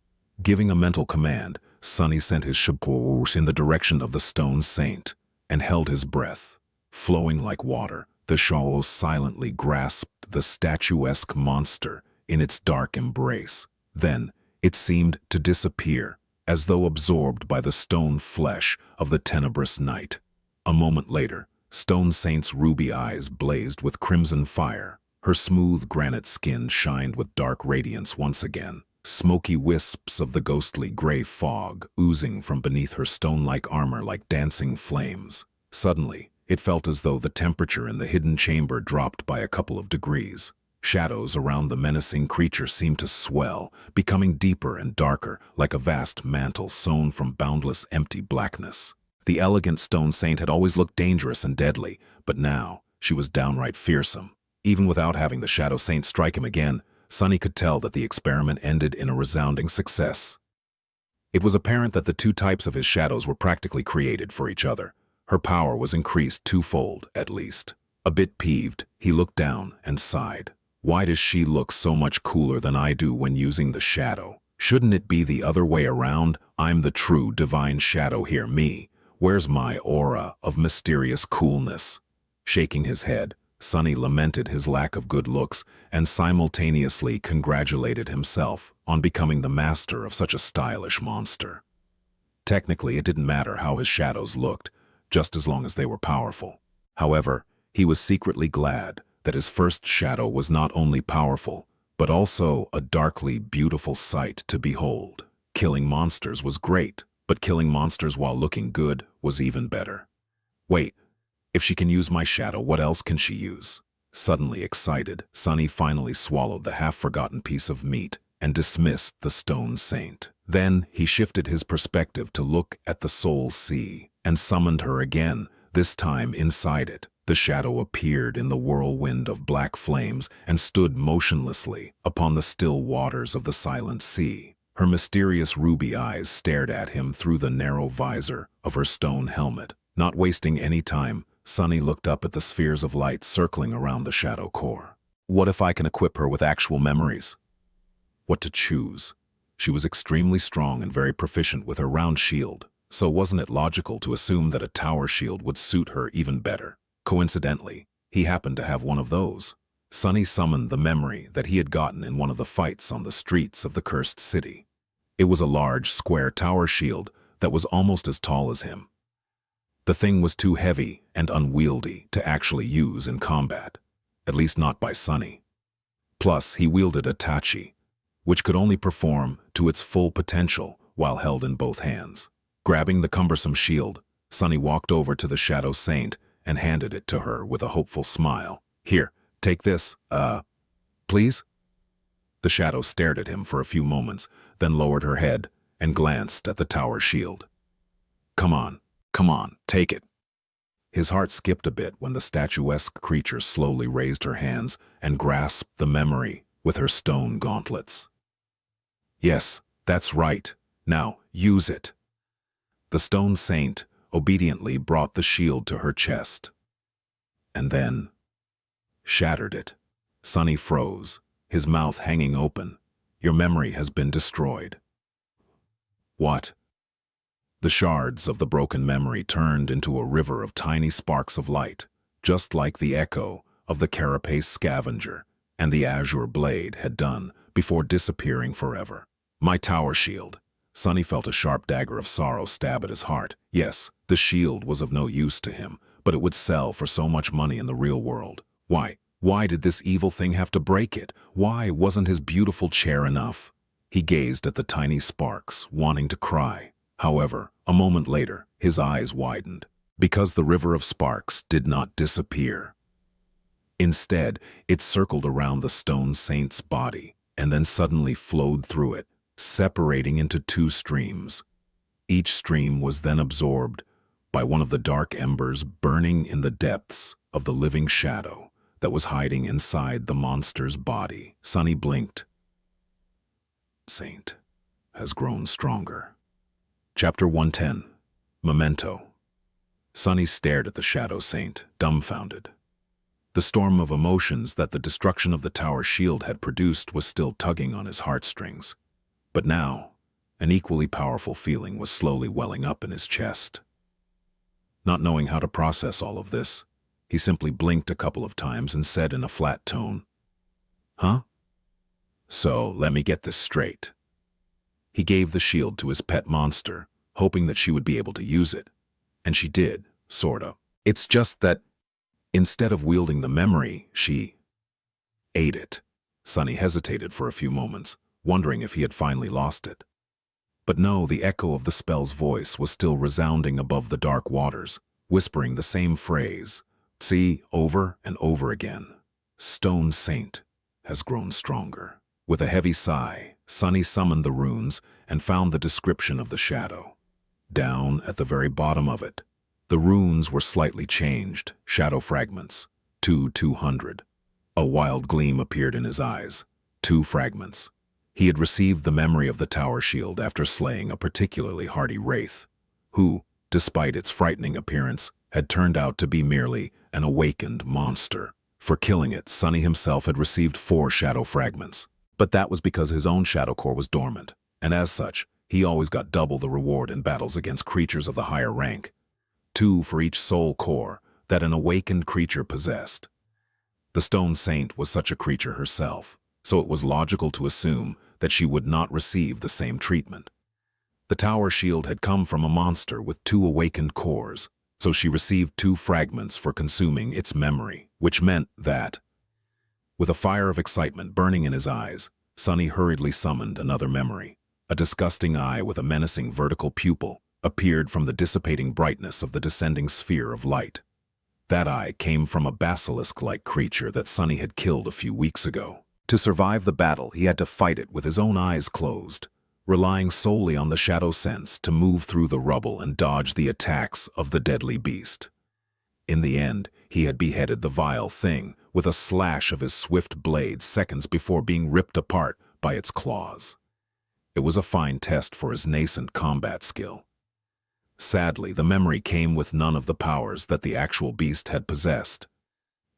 Giving a mental command, Sonny sent his shadows in the direction of the stone saint and held his breath. Flowing like water, the shadows silently grasped the statuesque monster in its dark embrace. Then, it seemed to disappear, as though absorbed by the stone flesh of the tenebrous night. A moment later, Stone Saint's ruby eyes blazed with crimson fire. Her smooth granite skin shined with dark radiance once again, smoky wisps of the ghostly gray fog oozing from beneath her stone-like armor like dancing flames. Suddenly, it felt as though the temperature in the hidden chamber dropped by a couple of degrees. Shadows around the menacing creature seemed to swell, becoming deeper and darker, like a vast mantle sewn from boundless empty blackness. The elegant stone saint had always looked dangerous and deadly, but now she was downright fearsome. Even without having the shadow saint strike him again, Sonny could tell that the experiment ended in a resounding success. It was apparent that the two types of his shadows were practically created for each other. Her power was increased twofold, at least. A bit peeved, he looked down and sighed. Why does she look so much cooler than I do when using the shadow? Shouldn't it be the other way around? I'm the true divine shadow here, me. Where's my aura of mysterious coolness? Shaking his head, Sonny lamented his lack of good looks and simultaneously congratulated himself on becoming the master of such a stylish monster. Technically, it didn't matter how his shadows looked, just as long as they were powerful. However, he was secretly glad that his first shadow was not only powerful, but also a darkly beautiful sight to behold. Killing monsters was great, but killing monsters while looking good was even better. Wait, if she can use my shadow, what else can she use? Suddenly excited, Sonny finally swallowed the half-forgotten piece of meat and dismissed the stone saint. Then he shifted his perspective to look at the soul sea and summoned her again, this time inside it. The shadow appeared in the whirlwind of black flames and stood motionlessly upon the still waters of the silent sea. Her mysterious ruby eyes stared at him through the narrow visor of her stone helmet. Not wasting any time, Sonny looked up at the spheres of light circling around the shadow core. What if I can equip her with actual memories? What to choose? She was extremely strong and very proficient with her round shield, so wasn't it logical to assume that a tower shield would suit her even better? Coincidentally, he happened to have one of those. Sonny summoned the memory that he had gotten in one of the fights on the streets of the cursed city. It was a large, square tower shield that was almost as tall as him. The thing was too heavy and unwieldy to actually use in combat, at least not by Sonny. Plus, he wielded a tachi, which could only perform to its full potential while held in both hands. Grabbing the cumbersome shield, Sonny walked over to the Shadow Saint and handed it to her with a hopeful smile. Here, take this, please? The shadow stared at him for a few moments, then lowered her head and glanced at the tower shield. Come on, take it. His heart skipped a bit when the statuesque creature slowly raised her hands and grasped the memory with her stone gauntlets. Yes, that's right. Now, use it. The stone saint obediently brought the shield to her chest, and then shattered it. Sonny froze, his mouth hanging open. Your memory has been destroyed. What? The shards of the broken memory turned into a river of tiny sparks of light, just like the echo of the carapace scavenger and the azure blade had done before disappearing forever. My tower shield. Sunny felt a sharp dagger of sorrow stab at his heart. Yes, the shield was of no use to him, but it would sell for so much money in the real world. Why did this evil thing have to break it? Why wasn't his beautiful chair enough? He gazed at the tiny sparks, wanting to cry. However, a moment later, his eyes widened, because the river of sparks did not disappear. Instead, it circled around the stone saint's body, and then suddenly flowed through it, separating into two streams. Each stream was then absorbed by one of the dark embers burning in the depths of the living shadow that was hiding inside the monster's body. Sunny blinked. Saint has grown stronger. Chapter 110. Memento. Sunny stared at the shadow saint, dumbfounded. The storm of emotions that the destruction of the tower shield had produced was still tugging on his heartstrings. But now, an equally powerful feeling was slowly welling up in his chest. Not knowing how to process all of this, he simply blinked a couple of times and said in a flat tone, "Huh? So, let me get this straight." He gave the shield to his pet monster, hoping that she would be able to use it. And she did, sorta. It's just that, instead of wielding the memory, she ate it. Sunny hesitated for a few moments, wondering if he had finally lost it. But no, the echo of the spell's voice was still resounding above the dark waters, whispering the same phrase, see, over and over again. Stone Saint has grown stronger. With a heavy sigh, Sunny summoned the runes and found the description of the shadow. Down at the very bottom of it, the runes were slightly changed, shadow fragments, 200. A wild gleam appeared in his eyes. 2 fragments. He had received the memory of the tower shield after slaying a particularly hardy wraith, who, despite its frightening appearance, had turned out to be merely an awakened monster. For killing it, Sunny himself had received 4 shadow fragments. But that was because his own shadow core was dormant, and as such, he always got double the reward in battles against creatures of the higher rank. 2 for each soul core that an awakened creature possessed. The Stone Saint was such a creature herself, so it was logical to assume that she would not receive the same treatment. The tower shield had come from a monster with 2 awakened cores, so she received 2 fragments for consuming its memory, which meant that, with a fire of excitement burning in his eyes, Sunny hurriedly summoned another memory. A disgusting eye with a menacing vertical pupil appeared from the dissipating brightness of the descending sphere of light. That eye came from a basilisk-like creature that Sunny had killed a few weeks ago. To survive the battle, he had to fight it with his own eyes closed, relying solely on the shadow sense to move through the rubble and dodge the attacks of the deadly beast. In the end, he had beheaded the vile thing with a slash of his swift blade seconds before being ripped apart by its claws. It was a fine test for his nascent combat skill. Sadly, the memory came with none of the powers that the actual beast had possessed.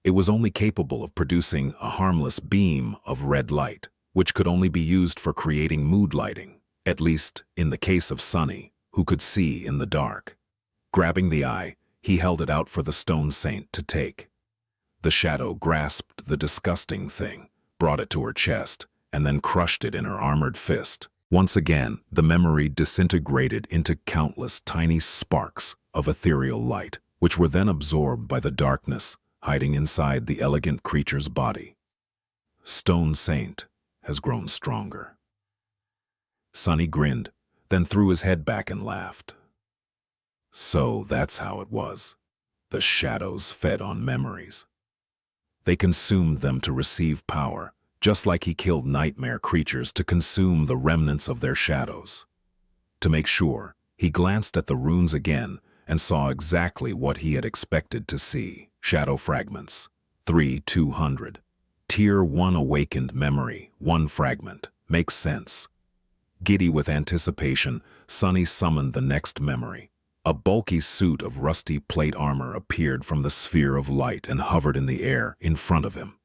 It was only capable of producing a harmless beam of red light, which could only be used for creating mood lighting, at least in the case of Sunny, who could see in the dark. Grabbing the eye, he held it out for the Stone Saint to take. The shadow grasped the disgusting thing, brought it to her chest, and then crushed it in her armored fist. Once again, the memory disintegrated into countless tiny sparks of ethereal light, which were then absorbed by the darkness hiding inside the elegant creature's body. Stone Saint has grown stronger. Sunny grinned, then threw his head back and laughed. So that's how it was. The shadows fed on memories. They consumed them to receive power, just like he killed nightmare creatures to consume the remnants of their shadows. To make sure, he glanced at the runes again and saw exactly what he had expected to see. Shadow fragments, 200. Tier 1 awakened memory, 1 fragment. Makes sense. Giddy with anticipation, Sunny summoned the next memory. A bulky suit of rusty plate armor appeared from the sphere of light and hovered in the air in front of him.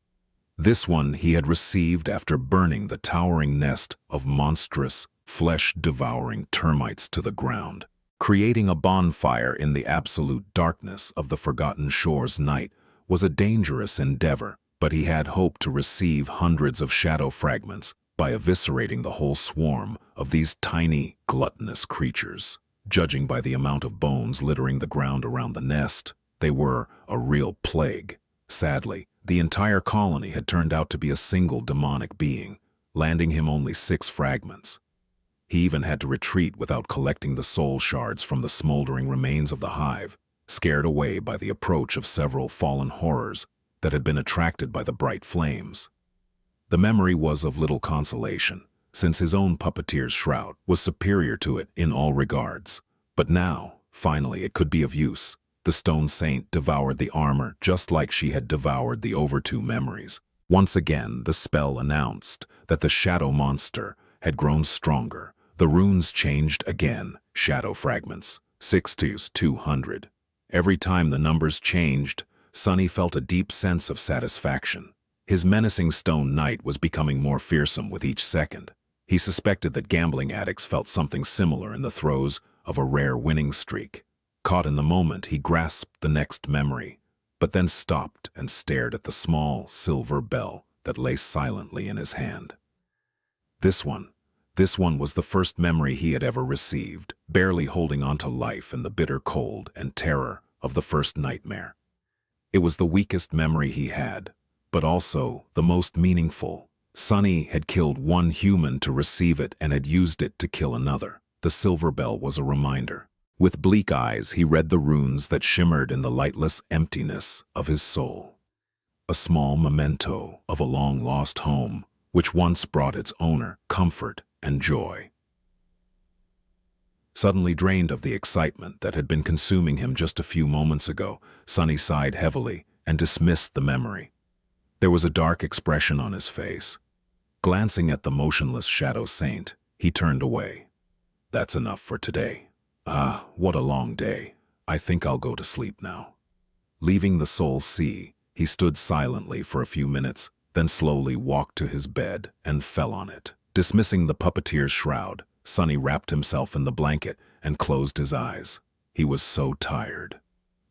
This one he had received after burning the towering nest of monstrous, flesh-devouring termites to the ground. Creating a bonfire in the absolute darkness of the Forgotten Shore's night was a dangerous endeavor, but he had hoped to receive hundreds of shadow fragments by eviscerating the whole swarm of these tiny, gluttonous creatures. Judging by the amount of bones littering the ground around the nest, they were a real plague. Sadly, the entire colony had turned out to be a single demonic being, landing him only 6 fragments. He even had to retreat without collecting the soul shards from the smoldering remains of the hive, scared away by the approach of several fallen horrors that had been attracted by the bright flames. The memory was of little consolation, since his own puppeteer's shroud was superior to it in all regards. But now, finally, it could be of use. The stone saint devoured the armor just like she had devoured the over 2 memories. Once again, the spell announced that the shadow monster had grown stronger. The runes changed again, shadow fragments, 6 to 200. Every time the numbers changed, Sunny felt a deep sense of satisfaction. His menacing stone knight was becoming more fearsome with each second. He suspected that gambling addicts felt something similar in the throes of a rare winning streak. Caught in the moment, he grasped the next memory, but then stopped and stared at the small silver bell that lay silently in his hand. This one was the first memory he had ever received, barely holding on to life in the bitter cold and terror of the first nightmare. It was the weakest memory he had, but also the most meaningful. Sunny had killed one human to receive it and had used it to kill another. The silver bell was a reminder. With bleak eyes, he read the runes that shimmered in the lightless emptiness of his soul. A small memento of a long-lost home, which once brought its owner comfort and joy. Suddenly drained of the excitement that had been consuming him just a few moments ago, Sunny sighed heavily and dismissed the memory. There was a dark expression on his face. Glancing at the motionless shadow saint, he turned away. That's enough for today. Ah, what a long day. I think I'll go to sleep now. Leaving the soul sea, he stood silently for a few minutes, then slowly walked to his bed and fell on it. Dismissing the puppeteer's shroud, Sunny wrapped himself in the blanket and closed his eyes. He was so tired.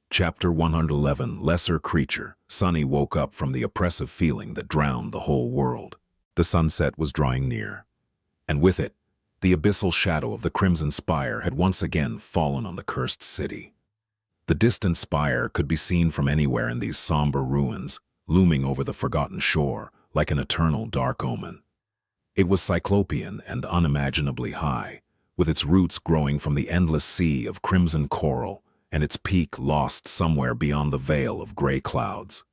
Chapter 111, Lesser Creature. Sunny woke up from the oppressive feeling that drowned the whole world. The sunset was drawing near, and with it, the abyssal shadow of the Crimson Spire had once again fallen on the cursed city. The distant spire could be seen from anywhere in these somber ruins, looming over the Forgotten Shore like an eternal dark omen. It was cyclopean and unimaginably high, with its roots growing from the endless sea of crimson coral and its peak lost somewhere beyond the veil of gray clouds.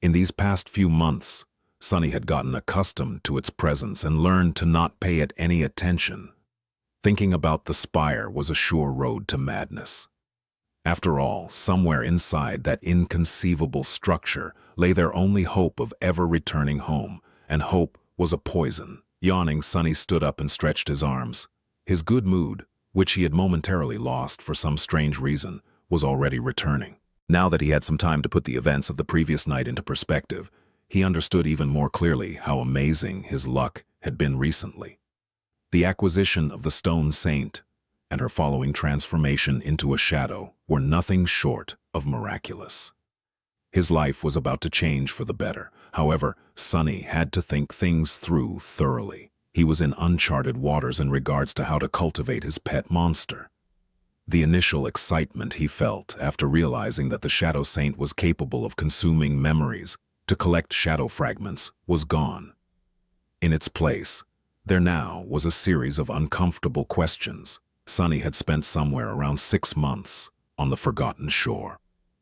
In these past few months, Sunny had gotten accustomed to its presence and learned to not pay it any attention. Thinking about the spire was a sure road to madness. After all, somewhere inside that inconceivable structure lay their only hope of ever returning home, and hope was a poison. Yawning, Sunny stood up and stretched his arms. His good mood, which he had momentarily lost for some strange reason, was already returning. Now that he had some time to put the events of the previous night into perspective, he understood even more clearly how amazing his luck had been recently. The acquisition of the Stone Saint and her following transformation into a shadow were nothing short of miraculous. His life was about to change for the better. However, Sunny had to think things through thoroughly. He was in uncharted waters in regards to how to cultivate his pet monster. The initial excitement he felt after realizing that the Shadow Saint was capable of consuming memories to collect shadow fragments was gone. In its place, there now was a series of uncomfortable questions. Sunny had spent somewhere around 6 months on the Forgotten Shore.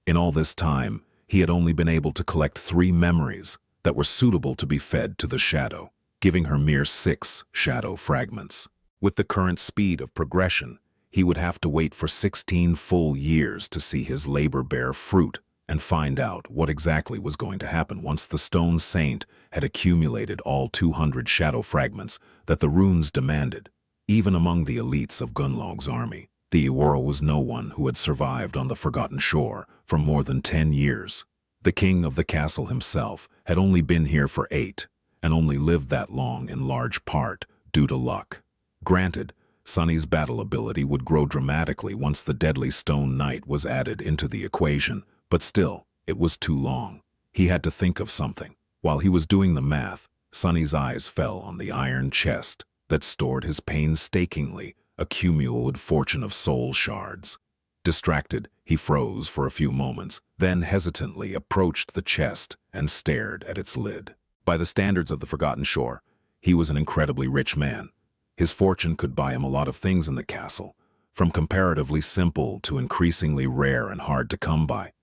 In all this time, he had only been able to collect 3 memories that were suitable to be fed to the shadow, giving her mere 6 shadow fragments. With the current speed of progression, he would have to wait for 16 full years to see his labor bear fruit and find out what exactly was going to happen once the Stone Saint had accumulated all 200 shadow fragments that the runes demanded. Even among the elites of Gunlog's army, the Iwara was no one who had survived on the Forgotten Shore for more than 10 years. The king of the castle himself had only been here for 8, and only lived that long in large part due to luck. Granted, Sunny's battle ability would grow dramatically once the deadly stone knight was added into the equation, but still, it was too long. He had to think of something. While he was doing the math, Sunny's eyes fell on the iron chest that stored his painstakingly accumulated fortune of soul shards. Distracted, he froze for a few moments, then hesitantly approached the chest and stared at its lid. By the standards of the Forgotten Shore, he was an incredibly rich man. His fortune could buy him a lot of things in the castle, from comparatively simple to increasingly rare and hard to come by.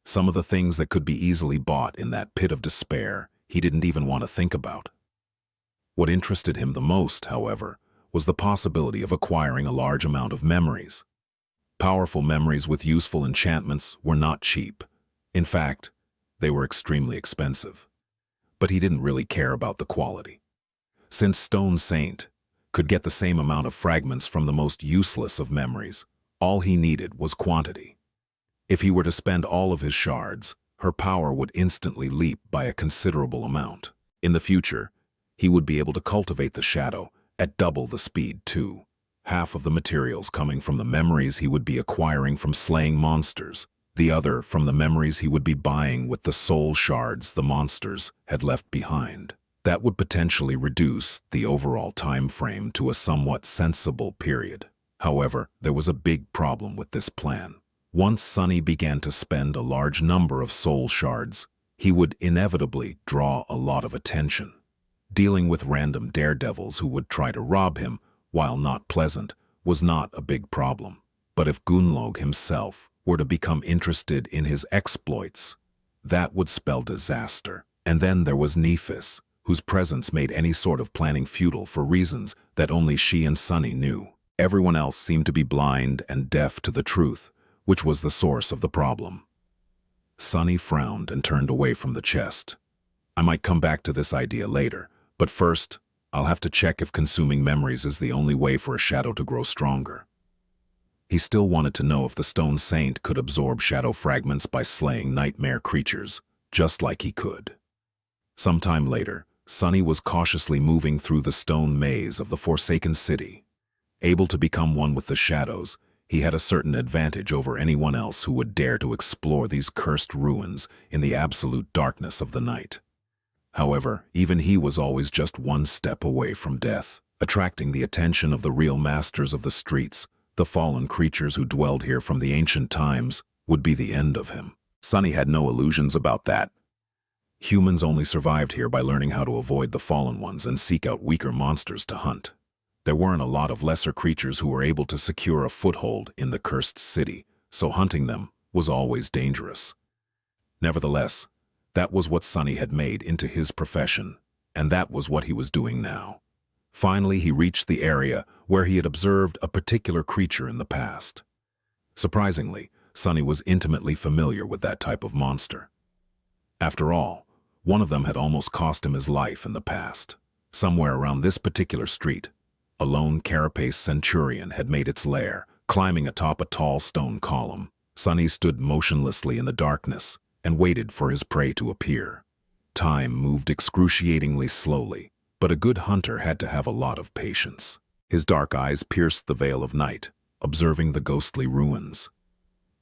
Some of the things that could be easily bought in that pit of despair he didn't even want to think about. What interested him the most, however, was the possibility of acquiring a large amount of memories. Powerful memories with useful enchantments were not cheap. In fact, they were extremely expensive. But he didn't really care about the quality. Since Stone Saint could get the same amount of fragments from the most useless of memories, all he needed was quantity. If he were to spend all of his shards, her power would instantly leap by a considerable amount. In the future, he would be able to cultivate the shadow at double the speed too. Half of the materials coming from the memories he would be acquiring from slaying monsters, the other from the memories he would be buying with the soul shards the monsters had left behind. That would potentially reduce the overall time frame to a somewhat sensible period. However, there was a big problem with this plan. Once Sunny began to spend a large number of soul shards, he would inevitably draw a lot of attention. Dealing with random daredevils who would try to rob him, while not pleasant, was not a big problem. But if Gunlog himself were to become interested in his exploits, that would spell disaster. And then there was Nephis, whose presence made any sort of planning futile for reasons that only she and Sunny knew. Everyone else seemed to be blind and deaf to the truth, which was the source of the problem. Sunny frowned and turned away from the chest. I might come back to this idea later, but first, I'll have to check if consuming memories is the only way for a shadow to grow stronger. He still wanted to know if the Stone Saint could absorb shadow fragments by slaying nightmare creatures, just like he could. Sometime later, Sunny was cautiously moving through the stone maze of the Forsaken City. Able to become one with the shadows, he had a certain advantage over anyone else who would dare to explore these cursed ruins in the absolute darkness of the night. However, even he was always just one step away from death. Attracting the attention of the real masters of the streets, the fallen creatures who dwelled here from the ancient times, would be the end of him. Sunny had no illusions about that. Humans only survived here by learning how to avoid the fallen ones and seek out weaker monsters to hunt. There weren't a lot of lesser creatures who were able to secure a foothold in the cursed city, so hunting them was always dangerous. Nevertheless, that was what Sunny had made into his profession, and that was what he was doing now. Finally, he reached the area where he had observed a particular creature in the past. Surprisingly, Sunny was intimately familiar with that type of monster. After all, one of them had almost cost him his life in the past. Somewhere around this particular street, a lone carapace centurion had made its lair, climbing atop a tall stone column. Sunny stood motionlessly in the darkness and waited for his prey to appear. Time moved excruciatingly slowly, but a good hunter had to have a lot of patience. His dark eyes pierced the veil of night, observing the ghostly ruins.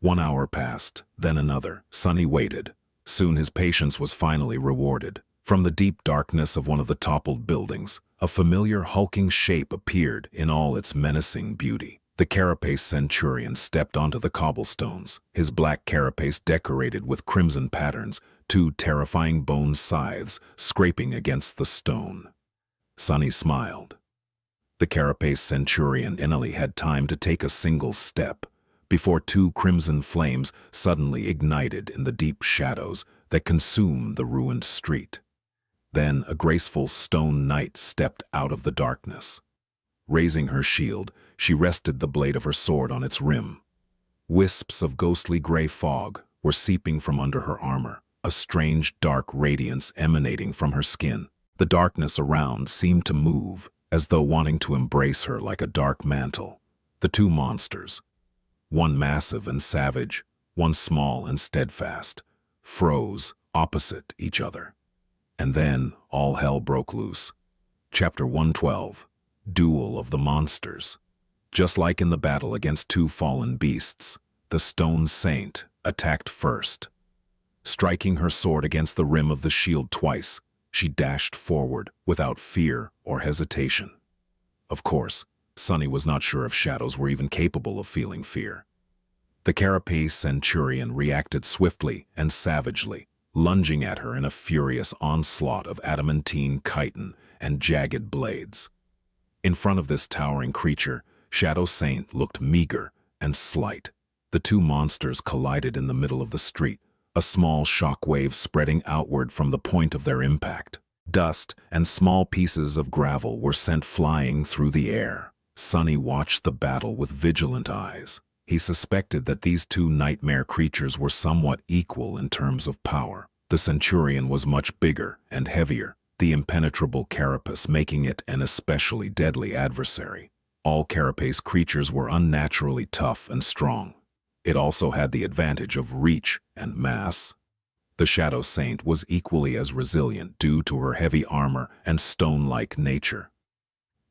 1 hour passed, then another. Sunny waited. Soon his patience was finally rewarded. From the deep darkness of one of the toppled buildings, a familiar hulking shape appeared in all its menacing beauty. The carapace centurion stepped onto the cobblestones, his black carapace decorated with crimson patterns, 2 terrifying bone scythes scraping against the stone. Sunny smiled. The carapace centurion only had time to take a single step before 2 crimson flames suddenly ignited in the deep shadows that consumed the ruined street. Then a graceful stone knight stepped out of the darkness. Raising her shield, she rested the blade of her sword on its rim. Wisps of ghostly gray fog were seeping from under her armor, a strange dark radiance emanating from her skin. The darkness around seemed to move, as though wanting to embrace her like a dark mantle. The 2 monsters, one massive and savage, one small and steadfast, froze opposite each other. And then all hell broke loose. Chapter 112, Duel of the Monsters. Just like in the battle against two fallen beasts, the stone saint attacked first. Striking her sword against the rim of the shield twice, she dashed forward without fear or hesitation. Of course, Sunny was not sure if shadows were even capable of feeling fear. The carapace centurion reacted swiftly and savagely, lunging at her in a furious onslaught of adamantine chitin and jagged blades. In front of this towering creature, Shadow Saint looked meager and slight. The two monsters collided in the middle of the street, a small shock wave spreading outward from the point of their impact. Dust and small pieces of gravel were sent flying through the air. Sunny watched the battle with vigilant eyes. He suspected that these two nightmare creatures were somewhat equal in terms of power. The centurion was much bigger and heavier, the impenetrable carapace making it an especially deadly adversary. All carapace creatures were unnaturally tough and strong. It also had the advantage of reach and mass. The Shadow Saint was equally as resilient due to her heavy armor and stone-like nature.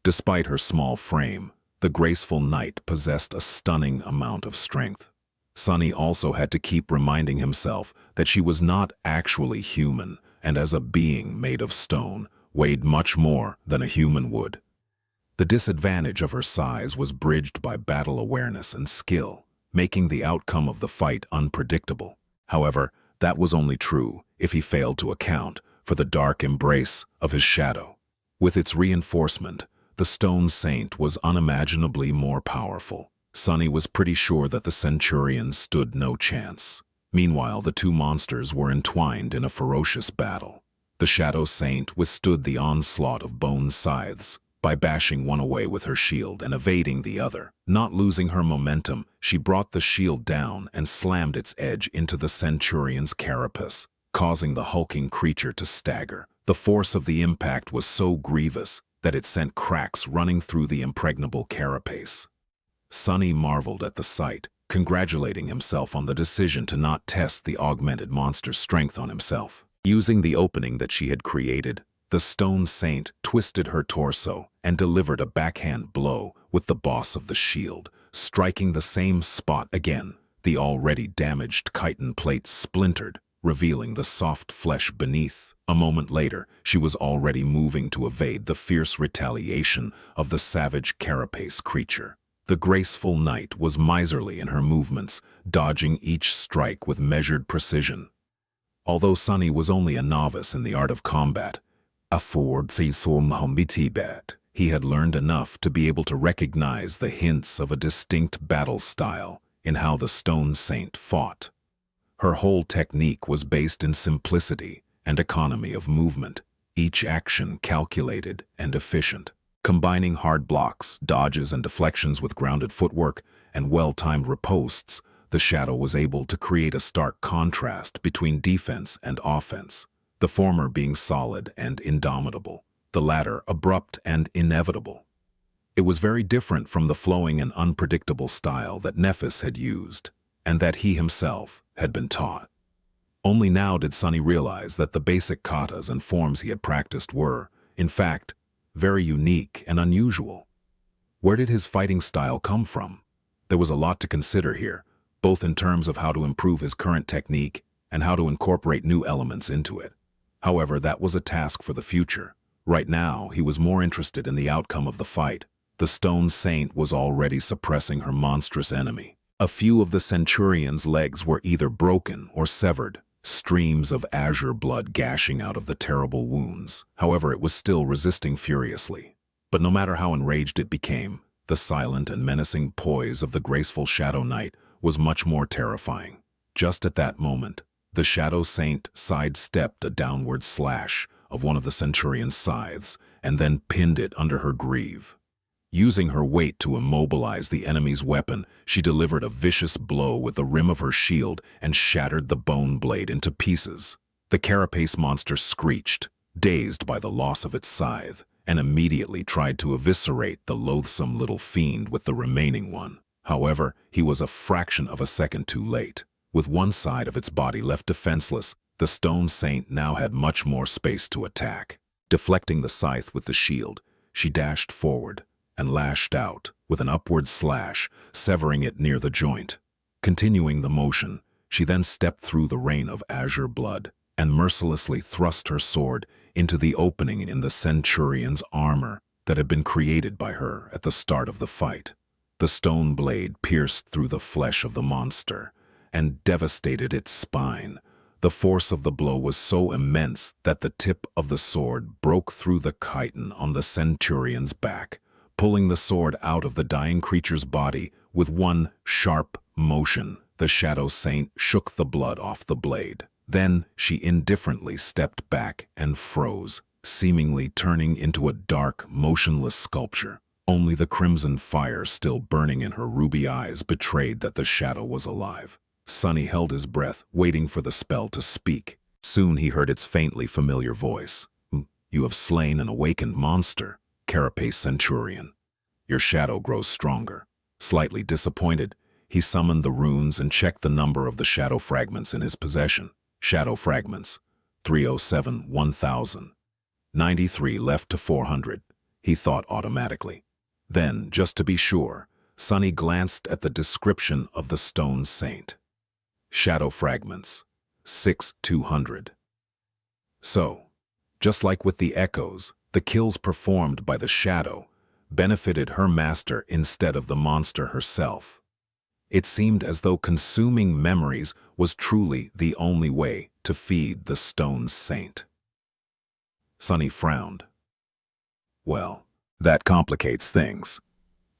Despite her small frame, the graceful knight possessed a stunning amount of strength. Sunny also had to keep reminding himself that she was not actually human, and as a being made of stone, weighed much more than a human would. The disadvantage of her size was bridged by battle awareness and skill, making the outcome of the fight unpredictable. However, that was only true if he failed to account for the dark embrace of his shadow. With its reinforcement, the Stone Saint was unimaginably more powerful. Sunny was pretty sure that the Centurion stood no chance. Meanwhile, the two monsters were entwined in a ferocious battle. The Shadow Saint withstood the onslaught of bone scythes by bashing one away with her shield and evading the other. Not losing her momentum, she brought the shield down and slammed its edge into the Centurion's carapace, causing the hulking creature to stagger. The force of the impact was so grievous that it sent cracks running through the impregnable carapace. Sunny marveled at the sight, congratulating himself on the decision to not test the augmented monster's strength on himself. Using the opening that she had created, the Stone Saint twisted her torso and delivered a backhand blow with the boss of the shield, striking the same spot again. The already damaged chitin plate splintered, revealing the soft flesh beneath. A moment later, she was already moving to evade the fierce retaliation of the savage carapace creature. The graceful knight was miserly in her movements, dodging each strike with measured precision. Although Sunny was only a novice in the art of combat, he had learned enough to be able to recognize the hints of a distinct battle style in how the Stone Saint fought. Her whole technique was based in simplicity and economy of movement, each action calculated and efficient. Combining hard blocks, dodges, and deflections with grounded footwork and well-timed ripostes, the Shadow was able to create a stark contrast between defense and offense, the former being solid and indomitable, the latter abrupt and inevitable. It was very different from the flowing and unpredictable style that Nephis had used, and that he himself had been taught. Only now did Sunny realize that the basic katas and forms he had practiced were, in fact, very unique and unusual. Where did his fighting style come from? There was a lot to consider here, both in terms of how to improve his current technique and how to incorporate new elements into it. However, that was a task for the future. Right now, he was more interested in the outcome of the fight. The Stone Saint was already suppressing her monstrous enemy. A few of the Centurion's legs were either broken or severed, streams of azure blood gashing out of the terrible wounds. However, it was still resisting furiously. But no matter how enraged it became, the silent and menacing poise of the graceful Shadow Knight was much more terrifying. Just at that moment, the Shadow Saint sidestepped a downward slash of one of the Centurion's scythes and then pinned it under her greave. Using her weight to immobilize the enemy's weapon, she delivered a vicious blow with the rim of her shield and shattered the bone blade into pieces. The carapace monster screeched, dazed by the loss of its scythe, and immediately tried to eviscerate the loathsome little fiend with the remaining one. However, he was a fraction of a second too late. With one side of its body left defenseless, the Stone Saint now had much more space to attack. Deflecting the scythe with the shield, she dashed forward and lashed out with an upward slash, severing it near the joint. Continuing the motion, she then stepped through the rain of azure blood and mercilessly thrust her sword into the opening in the centurion's armor that had been created by her at the start of the fight. The stone blade pierced through the flesh of the monster and devastated its spine. The force of the blow was so immense that the tip of the sword broke through the chitin on the centurion's back, pulling the sword out of the dying creature's body with one sharp motion. The shadow saint shook the blood off the blade. Then she indifferently stepped back and froze, seemingly turning into a dark, motionless sculpture. Only the crimson fire still burning in her ruby eyes betrayed that the shadow was alive. Sunny held his breath, waiting for the spell to speak. Soon he heard its faintly familiar voice. "You have slain an awakened monster, Carapace Centurion. Your shadow grows stronger." Slightly disappointed, he summoned the runes and checked the number of the shadow fragments in his possession. Shadow fragments, 307, 1000. 93 left to 400, he thought automatically. Then, just to be sure, Sunny glanced at the description of the stone saint. Shadow fragments, 6,200. So, just like with the echoes, the kills performed by the shadow benefited her master instead of the monster herself. It seemed as though consuming memories was truly the only way to feed the stone saint. Sunny frowned. Well, that complicates things.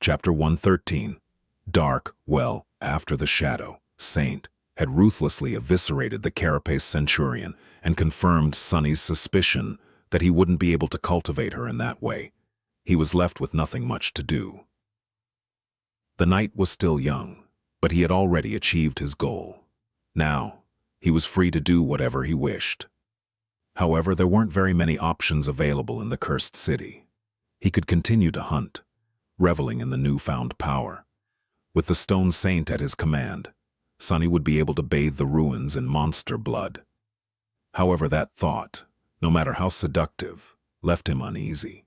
Chapter 113. Dark, well, after the shadow saint had ruthlessly eviscerated the Carapace Centurion and confirmed Sunny's suspicion that he wouldn't be able to cultivate her in that way. He was left with nothing much to do. The night was still young, but he had already achieved his goal. Now, he was free to do whatever he wished. However, there weren't very many options available in the cursed city. He could continue to hunt, reveling in the newfound power. With the stone saint at his command, Sunny would be able to bathe the ruins in monster blood. However, that thought, no matter how seductive, left him uneasy.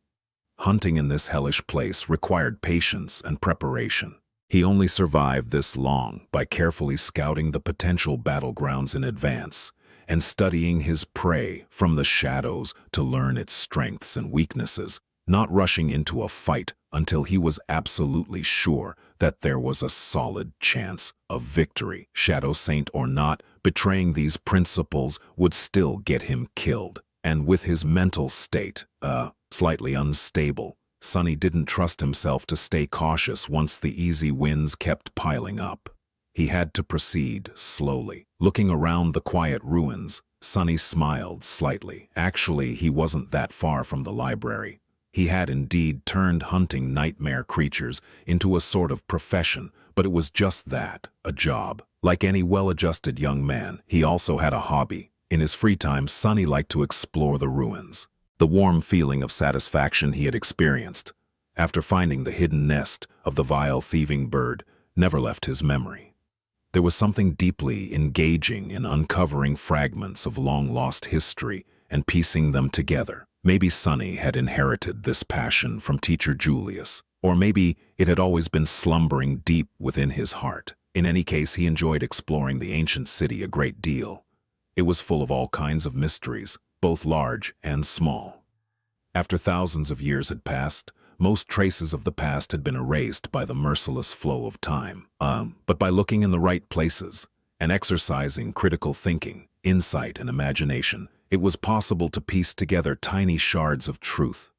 Hunting in this hellish place required patience and preparation. He only survived this long by carefully scouting the potential battlegrounds in advance and studying his prey from the shadows to learn its strengths and weaknesses, not rushing into a fight until he was absolutely sure that there was a solid chance of victory. Shadow Saint or not, betraying these principles would still get him killed. And with his mental state, slightly unstable, Sunny didn't trust himself to stay cautious once the easy wins kept piling up. He had to proceed slowly. Looking around the quiet ruins, Sunny smiled slightly. Actually, he wasn't that far from the library. He had indeed turned hunting nightmare creatures into a sort of profession, but it was just that, a job. Like any well-adjusted young man, he also had a hobby. In his free time, Sunny liked to explore the ruins. The warm feeling of satisfaction he had experienced after finding the hidden nest of the vile thieving bird never left his memory. There was something deeply engaging in uncovering fragments of long-lost history and piecing them together. Maybe Sunny had inherited this passion from teacher Julius, or maybe it had always been slumbering deep within his heart. In any case, he enjoyed exploring the ancient city a great deal. It was full of all kinds of mysteries, both large and small. After thousands of years had passed, most traces of the past had been erased by the merciless flow of time. But by looking in the right places and exercising critical thinking, insight, and imagination, it was possible to piece together tiny shards of truth.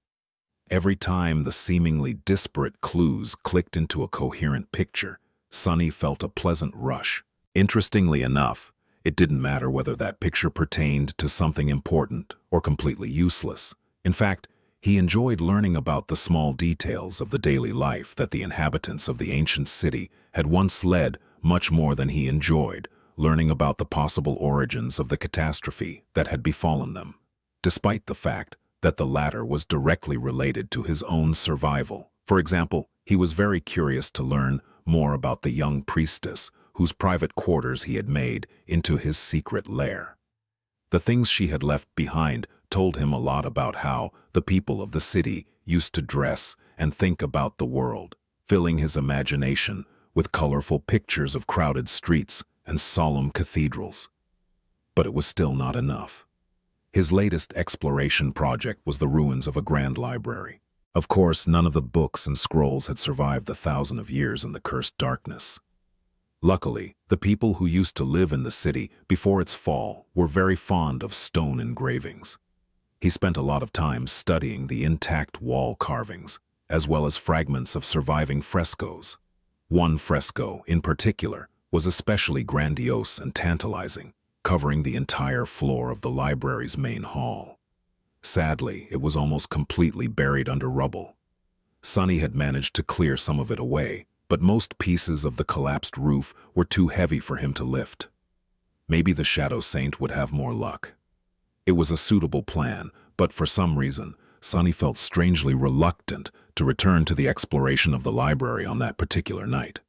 Every time the seemingly disparate clues clicked into a coherent picture, Sunny felt a pleasant rush. Interestingly enough, it didn't matter whether that picture pertained to something important or completely useless. In fact, he enjoyed learning about the small details of the daily life that the inhabitants of the ancient city had once led much more than he enjoyed learning about the possible origins of the catastrophe that had befallen them, despite the fact that the latter was directly related to his own survival. For example, he was very curious to learn more about the young priestess whose private quarters he had made into his secret lair. The things she had left behind told him a lot about how the people of the city used to dress and think about the world. filling his imagination with colorful pictures of crowded streets and solemn cathedrals. But it was still not enough. His latest exploration project was the ruins of a grand library. Of course, none of the books and scrolls had survived the thousands of years in the cursed darkness. Luckily, the people who used to live in the city before its fall were very fond of stone engravings. He spent a lot of time studying the intact wall carvings, as well as fragments of surviving frescoes. One fresco, in particular, was especially grandiose and tantalizing, covering the entire floor of the library's main hall. Sadly, it was almost completely buried under rubble. Sunny had managed to clear some of it away, but most pieces of the collapsed roof were too heavy for him to lift. Maybe the Shadow Saint would have more luck. It was a suitable plan, but for some reason, Sunny felt strangely reluctant to return to the exploration of the library on that particular night.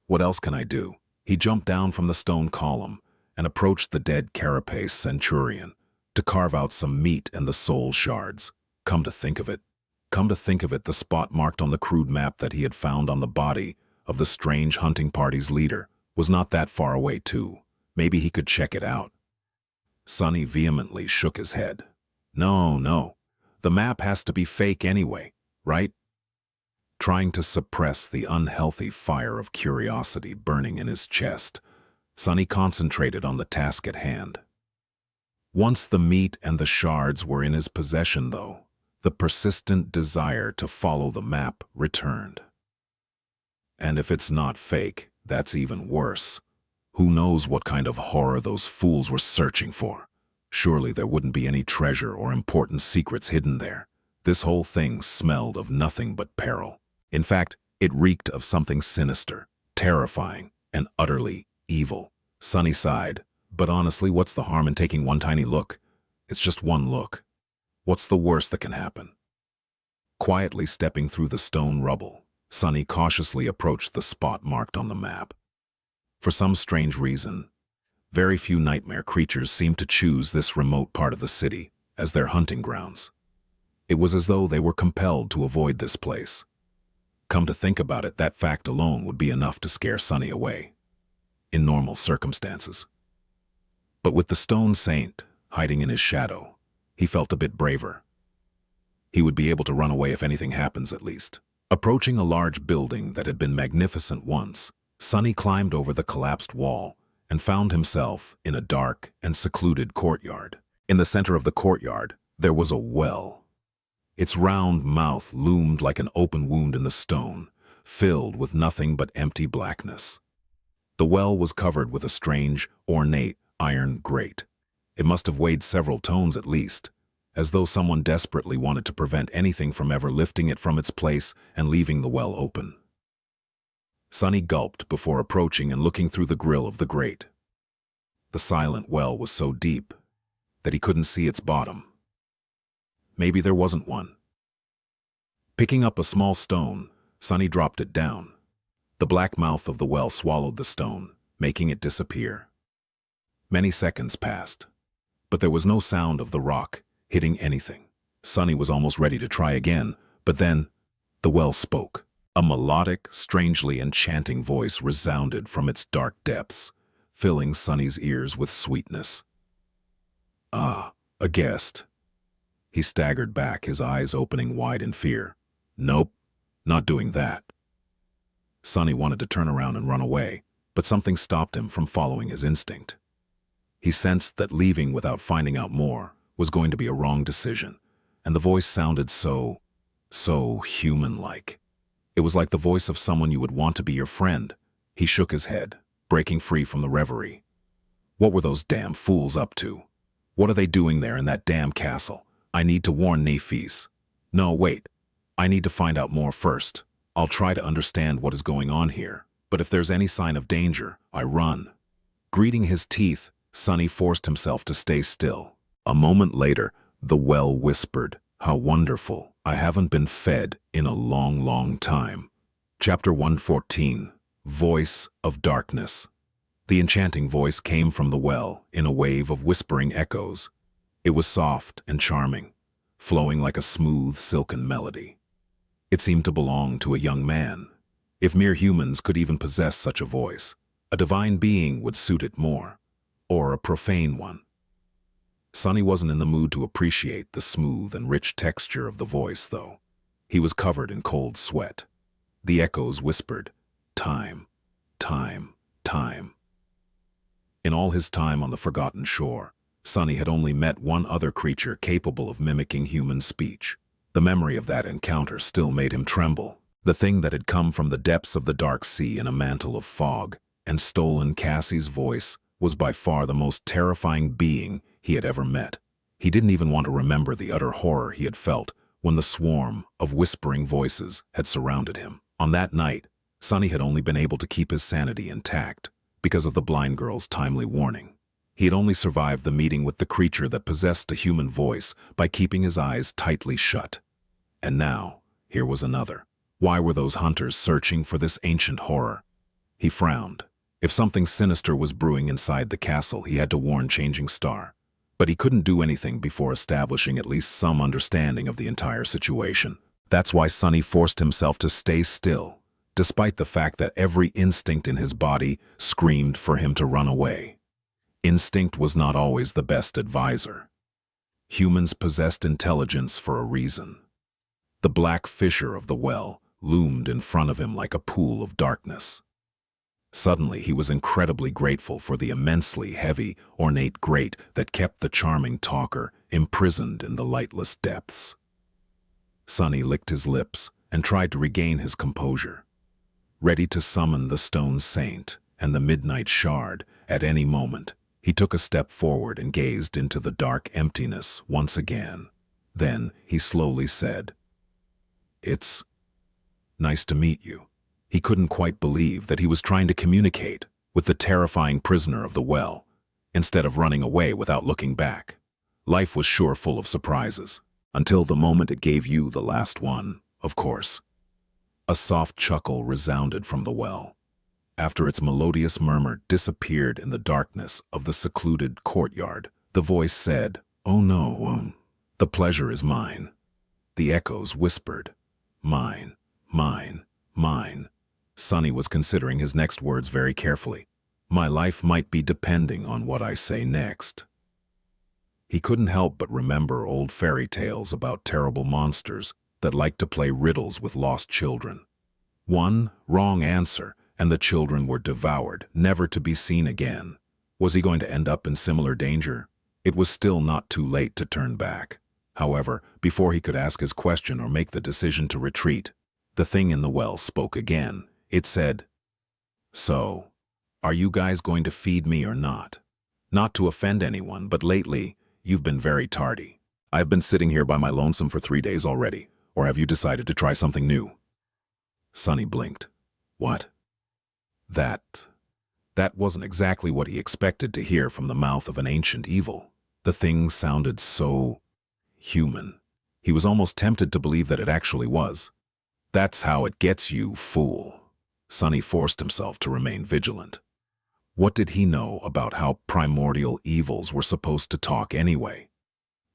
What else can I do? He jumped down from the stone column and approached the dead carapace centurion to carve out some meat and the soul shards. Come to think of it, the spot marked on the crude map that he had found on the body of the strange hunting party's leader was not that far away too. Maybe he could check it out. Sunny vehemently shook his head. No, the map has to be fake anyway, right? Trying to suppress the unhealthy fire of curiosity burning in his chest, Sunny concentrated on the task at hand. Once the meat and the shards were in his possession, though, the persistent desire to follow the map returned. And if it's not fake, that's even worse. Who knows what kind of horror those fools were searching for? Surely there wouldn't be any treasure or important secrets hidden there. This whole thing smelled of nothing but peril. In fact, it reeked of something sinister, terrifying, and utterly evil. Sunny sighed, but honestly, what's the harm in taking one tiny look? It's just one look. What's the worst that can happen? Quietly stepping through the stone rubble, Sunny cautiously approached the spot marked on the map. For some strange reason, very few nightmare creatures seemed to choose this remote part of the city as their hunting grounds. It was as though they were compelled to avoid this place. Come to think about it, that fact alone would be enough to scare Sunny away, in normal circumstances. But with the stone saint hiding in his shadow, he felt a bit braver. He would be able to run away if anything happens, at least. Approaching a large building that had been magnificent once, Sunny climbed over the collapsed wall and found himself in a dark and secluded courtyard. In the center of the courtyard, there was a well. Its round mouth loomed like an open wound in the stone, filled with nothing but empty blackness. The well was covered with a strange, ornate iron grate. It must have weighed several tons at least, as though someone desperately wanted to prevent anything from ever lifting it from its place and leaving the well open. Sunny gulped before approaching and looking through the grill of the grate. The silent well was so deep that he couldn't see its bottom. Maybe there wasn't one. Picking up a small stone, Sunny dropped it down. The black mouth of the well swallowed the stone, making it disappear. Many seconds passed, but there was no sound of the rock hitting anything. Sunny was almost ready to try again, but then the well spoke. A melodic, strangely enchanting voice resounded from its dark depths, filling Sunny's ears with sweetness. Ah, a guest. He staggered back, his eyes opening wide in fear. Nope, not doing that. Sunny wanted to turn around and run away, but something stopped him from following his instinct. He sensed that leaving without finding out more was going to be a wrong decision, and the voice sounded so human-like. It was like the voice of someone you would want to be your friend. He shook his head, breaking free from the reverie. What were those damn fools up to? What are they doing there in that damn castle? I need to warn Nephis. No, wait. I need to find out more first. I'll try to understand what is going on here, but if there's any sign of danger, I run. Gritting his teeth, Sunny forced himself to stay still. A moment later, the well whispered, "How wonderful. I haven't been fed in a long, long time." Chapter 114, Voice of Darkness. The enchanting voice came from the well in a wave of whispering echoes. It was soft and charming, flowing like a smooth, silken melody. It seemed to belong to a young man. If mere humans could even possess such a voice, a divine being would suit it more, or a profane one. Sonny wasn't in the mood to appreciate the smooth and rich texture of the voice, though. He was covered in cold sweat. The echoes whispered, "Time, time, time." In all his time on the forgotten shore, Sonny had only met one other creature capable of mimicking human speech. The memory of that encounter still made him tremble. The thing that had come from the depths of the dark sea in a mantle of fog and stolen Cassie's voice was by far the most terrifying being he had ever met. He didn't even want to remember the utter horror he had felt when the swarm of whispering voices had surrounded him. On that night, Sonny had only been able to keep his sanity intact because of the blind girl's timely warning. He had only survived the meeting with the creature that possessed a human voice by keeping his eyes tightly shut. And now, here was another. Why were those hunters searching for this ancient horror? He frowned. If something sinister was brewing inside the castle, he had to warn Changing Star. But he couldn't do anything before establishing at least some understanding of the entire situation. That's why Sonny forced himself to stay still, despite the fact that every instinct in his body screamed for him to run away. Instinct was not always the best advisor. Humans possessed intelligence for a reason. The black fissure of the well loomed in front of him like a pool of darkness. Suddenly, he was incredibly grateful for the immensely heavy, ornate grate that kept the charming talker imprisoned in the lightless depths. Sonny licked his lips and tried to regain his composure. Ready to summon the stone saint and the midnight shard at any moment, he took a step forward and gazed into the dark emptiness once again. Then he slowly said, "It's nice to meet you." He couldn't quite believe that he was trying to communicate with the terrifying prisoner of the well, instead of running away without looking back. Life was sure full of surprises, until the moment it gave you the last one, of course. A soft chuckle resounded from the well. After its melodious murmur disappeared in the darkness of the secluded courtyard, the voice said, "Oh no, the pleasure is mine." The echoes whispered, "Mine, mine, mine." Sonny was considering his next words very carefully. My life might be depending on what I say next. He couldn't help but remember old fairy tales about terrible monsters that liked to play riddles with lost children. One wrong answer, and the children were devoured, never to be seen again. Was he going to end up in similar danger? It was still not too late to turn back. However, before he could ask his question or make the decision to retreat, the thing in the well spoke again. It said, "So, are you guys going to feed me or not? Not to offend anyone, but lately, you've been very tardy. I've been sitting here by my lonesome for 3 days already. Or have you decided to try something new?" Sonny blinked. What? That wasn't exactly what he expected to hear from the mouth of an ancient evil. The thing sounded so human. He was almost tempted to believe that it actually was. "That's how it gets you, fool." Sonny forced himself to remain vigilant. What did he know about how primordial evils were supposed to talk anyway?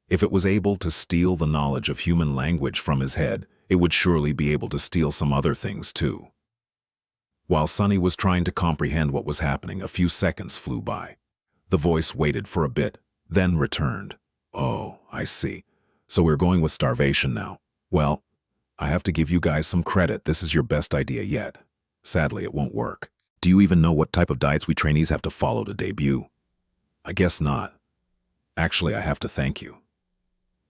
If it was able to steal the knowledge of human language from his head, it would surely be able to steal some other things too. While Sonny was trying to comprehend what was happening, a few seconds flew by. The voice waited for a bit, then returned. "Oh, I see. So we're going with starvation now. Well, I have to give you guys some credit. This is your best idea yet. Sadly, it won't work. Do you even know what type of diets we trainees have to follow to debut?" "I guess not. Actually, I have to thank you.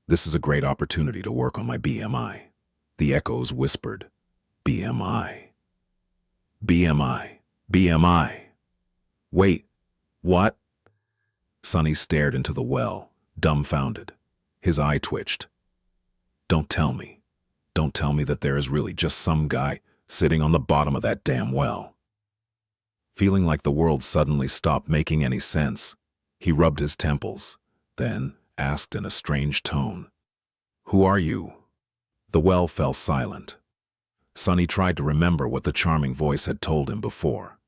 This is a great opportunity to work on my BMI." The echoes whispered, "BMI. BMI. BMI. Wait, what?" Sonny stared into the well, dumbfounded. His eye twitched. Don't tell me that there is really just some guy sitting on the bottom of that damn well." Feeling like the world suddenly stopped making any sense, he rubbed his temples, then asked in a strange tone, "Who are you?" The well fell silent. Sonny tried to remember what the charming voice had told him before.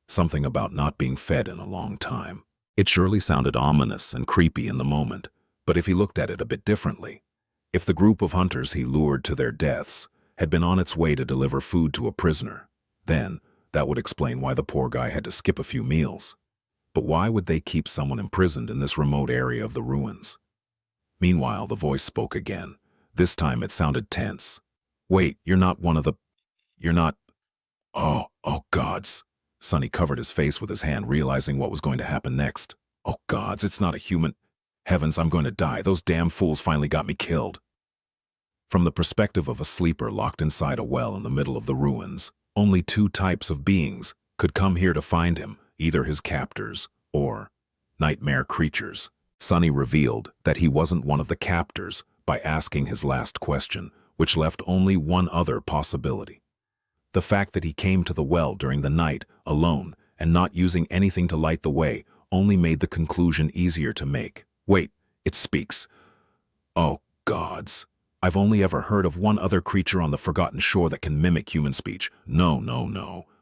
Something about not being fed in a long time. It surely sounded ominous and creepy in the moment, but if he looked at it a bit differently, if the group of hunters he lured to their deaths had been on its way to deliver food to a prisoner. Then, that would explain why the poor guy had to skip a few meals. But why would they keep someone imprisoned in this remote area of the ruins? Meanwhile, the voice spoke again. This time it sounded tense. Wait, you're not one of the... You're not... Oh gods. Sonny covered his face with his hand, realizing what was going to happen next. Oh gods, it's not a human. Heavens, I'm going to die. Those damn fools finally got me killed. From the perspective of a sleeper locked inside a well in the middle of the ruins, only two types of beings could come here to find him, either his captors or nightmare creatures. Sonny revealed that he wasn't one of the captors by asking his last question, which left only one other possibility. The fact that he came to the well during the night, alone, and not using anything to light the way, only made the conclusion easier to make. Wait, it speaks. Oh, gods. I've only ever heard of one other creature on the Forgotten Shore that can mimic human speech. No,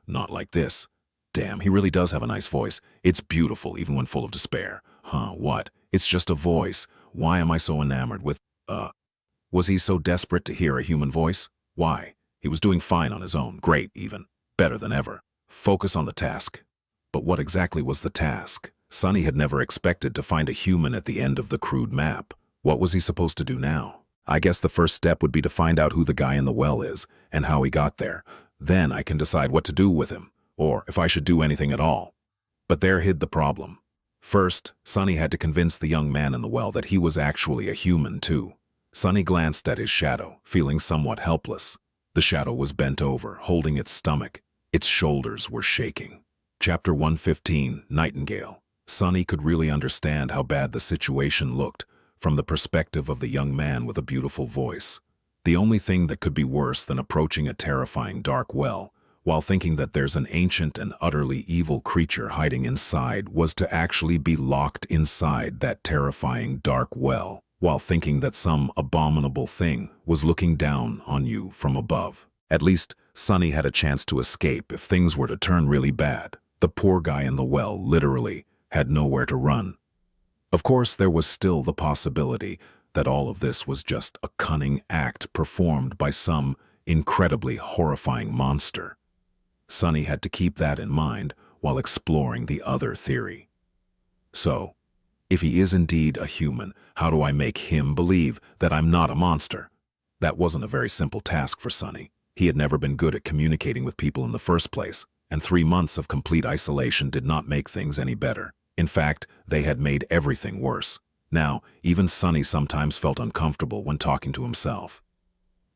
not like this. Damn, he really does have a nice voice. It's beautiful, even when full of despair. What? It's just a voice. Why am I so enamored with, Was he so desperate to hear a human voice? Why? He was doing fine on his own, great even, better than ever. Focus on the task. But what exactly was the task? Sonny had never expected to find a human at the end of the crude map. What was he supposed to do now? I guess the first step would be to find out who the guy in the well is and how he got there. Then I can decide what to do with him, or if I should do anything at all. But there hid the problem. First, Sonny had to convince the young man in the well that he was actually a human too. Sonny glanced at his shadow, feeling somewhat helpless. The shadow was bent over, holding its stomach. Its shoulders were shaking. Chapter 115, Nightingale. Sonny could really understand how bad the situation looked from the perspective of the young man with a beautiful voice. The only thing that could be worse than approaching a terrifying dark well, while thinking that there's an ancient and utterly evil creature hiding inside, was to actually be locked inside that terrifying dark well, while thinking that some abominable thing was looking down on you from above. At least, Sonny had a chance to escape if things were to turn really bad. The poor guy in the well literally had nowhere to run. Of course, there was still the possibility that all of this was just a cunning act performed by some incredibly horrifying monster. Sonny had to keep that in mind while exploring the other theory. So, if he is indeed a human, how do I make him believe that I'm not a monster? That wasn't a very simple task for Sonny. He had never been good at communicating with people in the first place, and 3 months of complete isolation did not make things any better. In fact, they had made everything worse. Now, even Sonny sometimes felt uncomfortable when talking to himself.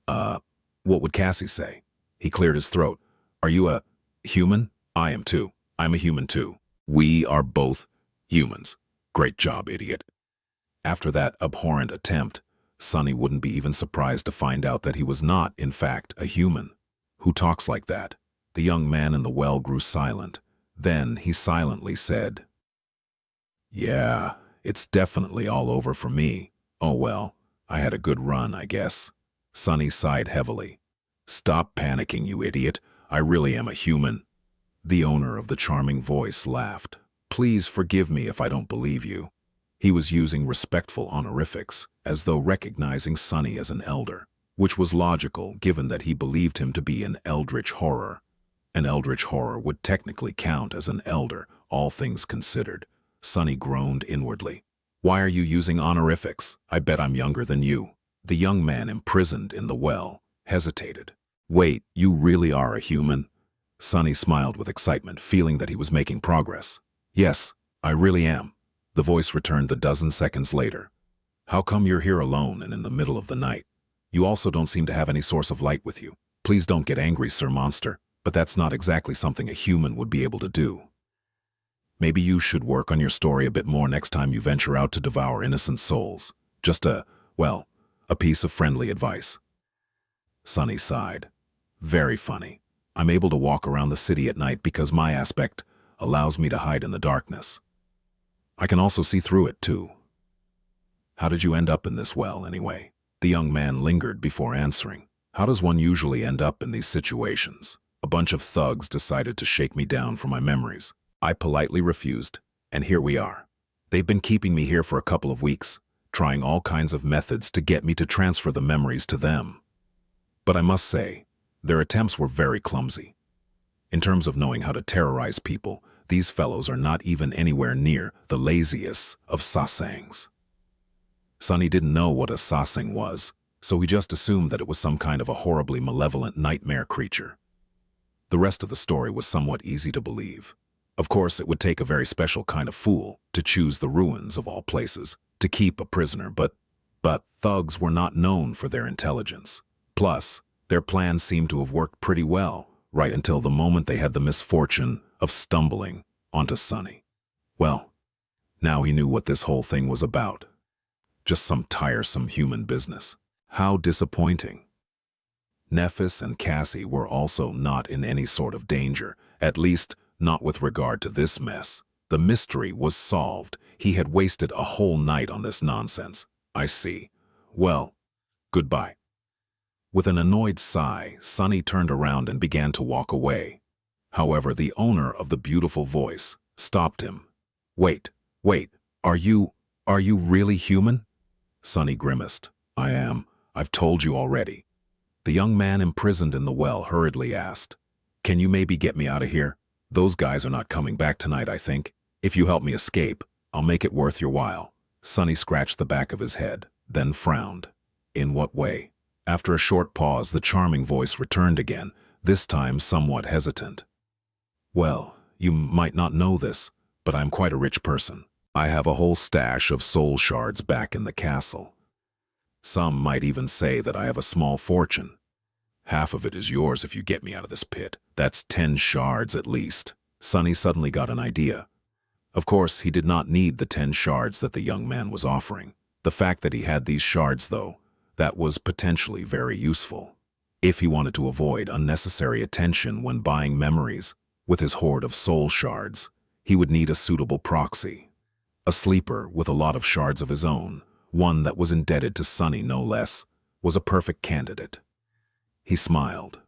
What would Cassie say? He cleared his throat. Are you a human? I am too. I'm a human too. We are both humans. Great job, idiot. After that abhorrent attempt, Sonny wouldn't be even surprised to find out that he was not, in fact, a human. Who talks like that? The young man in the well grew silent. Then he silently said, "Yeah, it's definitely all over for me. Oh well, I had a good run, I guess." Sonny sighed heavily. "Stop panicking, you idiot. I really am a human." The owner of the charming voice laughed. "Please forgive me if I don't believe you." He was using respectful honorifics, as though recognizing Sonny as an elder, which was logical given that he believed him to be an eldritch horror. An eldritch horror would technically count as an elder, all things considered. Sonny groaned inwardly. "Why are you using honorifics? I bet I'm younger than you." The young man imprisoned in the well hesitated. "Wait, you really are a human?" Sonny smiled with excitement, feeling that he was making progress. "Yes, I really am." The voice returned a dozen seconds later. "How come you're here alone and in the middle of the night? You also don't seem to have any source of light with you. Please don't get angry, Sir Monster, but that's not exactly something a human would be able to do. Maybe you should work on your story a bit more next time you venture out to devour innocent souls. Just a piece of friendly advice." Sonny sighed. "Very funny. I'm able to walk around the city at night because my aspect allows me to hide in the darkness. I can also see through it, too." "How did you end up in this well, anyway?" The young man lingered before answering. "How does one usually end up in these situations? A bunch of thugs decided to shake me down for my memories. I politely refused, and here we are. They've been keeping me here for a couple of weeks, trying all kinds of methods to get me to transfer the memories to them. But I must say, their attempts were very clumsy. In terms of knowing how to terrorize people, these fellows are not even anywhere near the laziest of sasangs. Sunny didn't know what a sasang was, so he just assumed that it was some kind of a horribly malevolent nightmare creature. The rest of the story was somewhat easy to believe. Of course, it would take a very special kind of fool to choose the ruins of all places to keep a prisoner, but thugs were not known for their intelligence. Plus, their plan seemed to have worked pretty well, right until the moment they had the misfortune of stumbling onto Sunny. Well, now he knew what this whole thing was about. Just some tiresome human business. How disappointing. Nephis and Cassie were also not in any sort of danger, at least not with regard to this mess. The mystery was solved. He had wasted a whole night on this nonsense. I see. Well, goodbye. With an annoyed sigh, Sunny turned around and began to walk away. However, the owner of the beautiful voice stopped him. Wait, are you really human? Sunny grimaced. I am. I've told you already. The young man imprisoned in the well hurriedly asked, Can you maybe get me out of here? Those guys are not coming back tonight, I think. If you help me escape, I'll make it worth your while. Sunny scratched the back of his head, then frowned. In what way? After a short pause, the charming voice returned again, this time somewhat hesitant. Well, you might not know this, but I'm quite a rich person. I have a whole stash of soul shards back in the castle. Some might even say that I have a small fortune. Half of it is yours if you get me out of this pit. That's 10 shards at least. Sunny suddenly got an idea. Of course, he did not need the 10 shards that the young man was offering. The fact that he had these shards, though, that was potentially very useful. If he wanted to avoid unnecessary attention when buying memories with his hoard of soul shards, he would need a suitable proxy. A sleeper with a lot of shards of his own, one that was indebted to Sunny no less, was a perfect candidate. He smiled.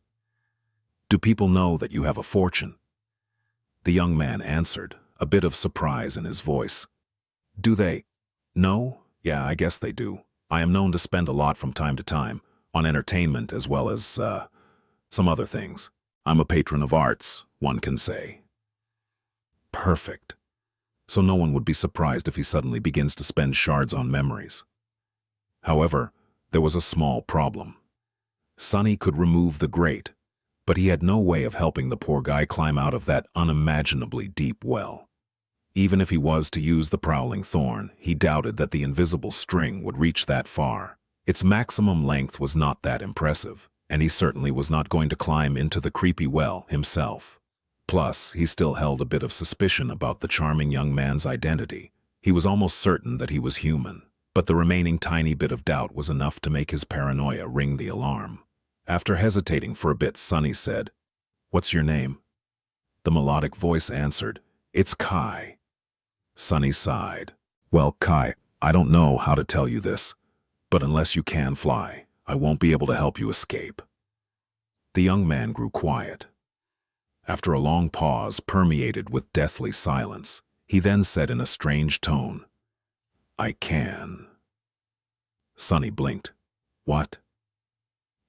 Do people know that you have a fortune? The young man answered, a bit of surprise in his voice. Do they? No? Yeah, I guess they do. I am known to spend a lot from time to time, on entertainment as well as, some other things. I'm a patron of arts, one can say. Perfect. So no one would be surprised if he suddenly begins to spend shards on memories. However, there was a small problem. Sunny could remove the grate, but he had no way of helping the poor guy climb out of that unimaginably deep well. Even if he was to use the prowling thorn, he doubted that the invisible string would reach that far. Its maximum length was not that impressive, and he certainly was not going to climb into the creepy well himself. Plus, he still held a bit of suspicion about the charming young man's identity. He was almost certain that he was human, but the remaining tiny bit of doubt was enough to make his paranoia ring the alarm. After hesitating for a bit, Sunny said, What's your name? The melodic voice answered, It's Kai. Sunny sighed. Well, Kai, I don't know how to tell you this, but unless you can fly, I won't be able to help you escape. The young man grew quiet. After a long pause permeated with deathly silence, he then said in a strange tone, I can. Sunny blinked. What?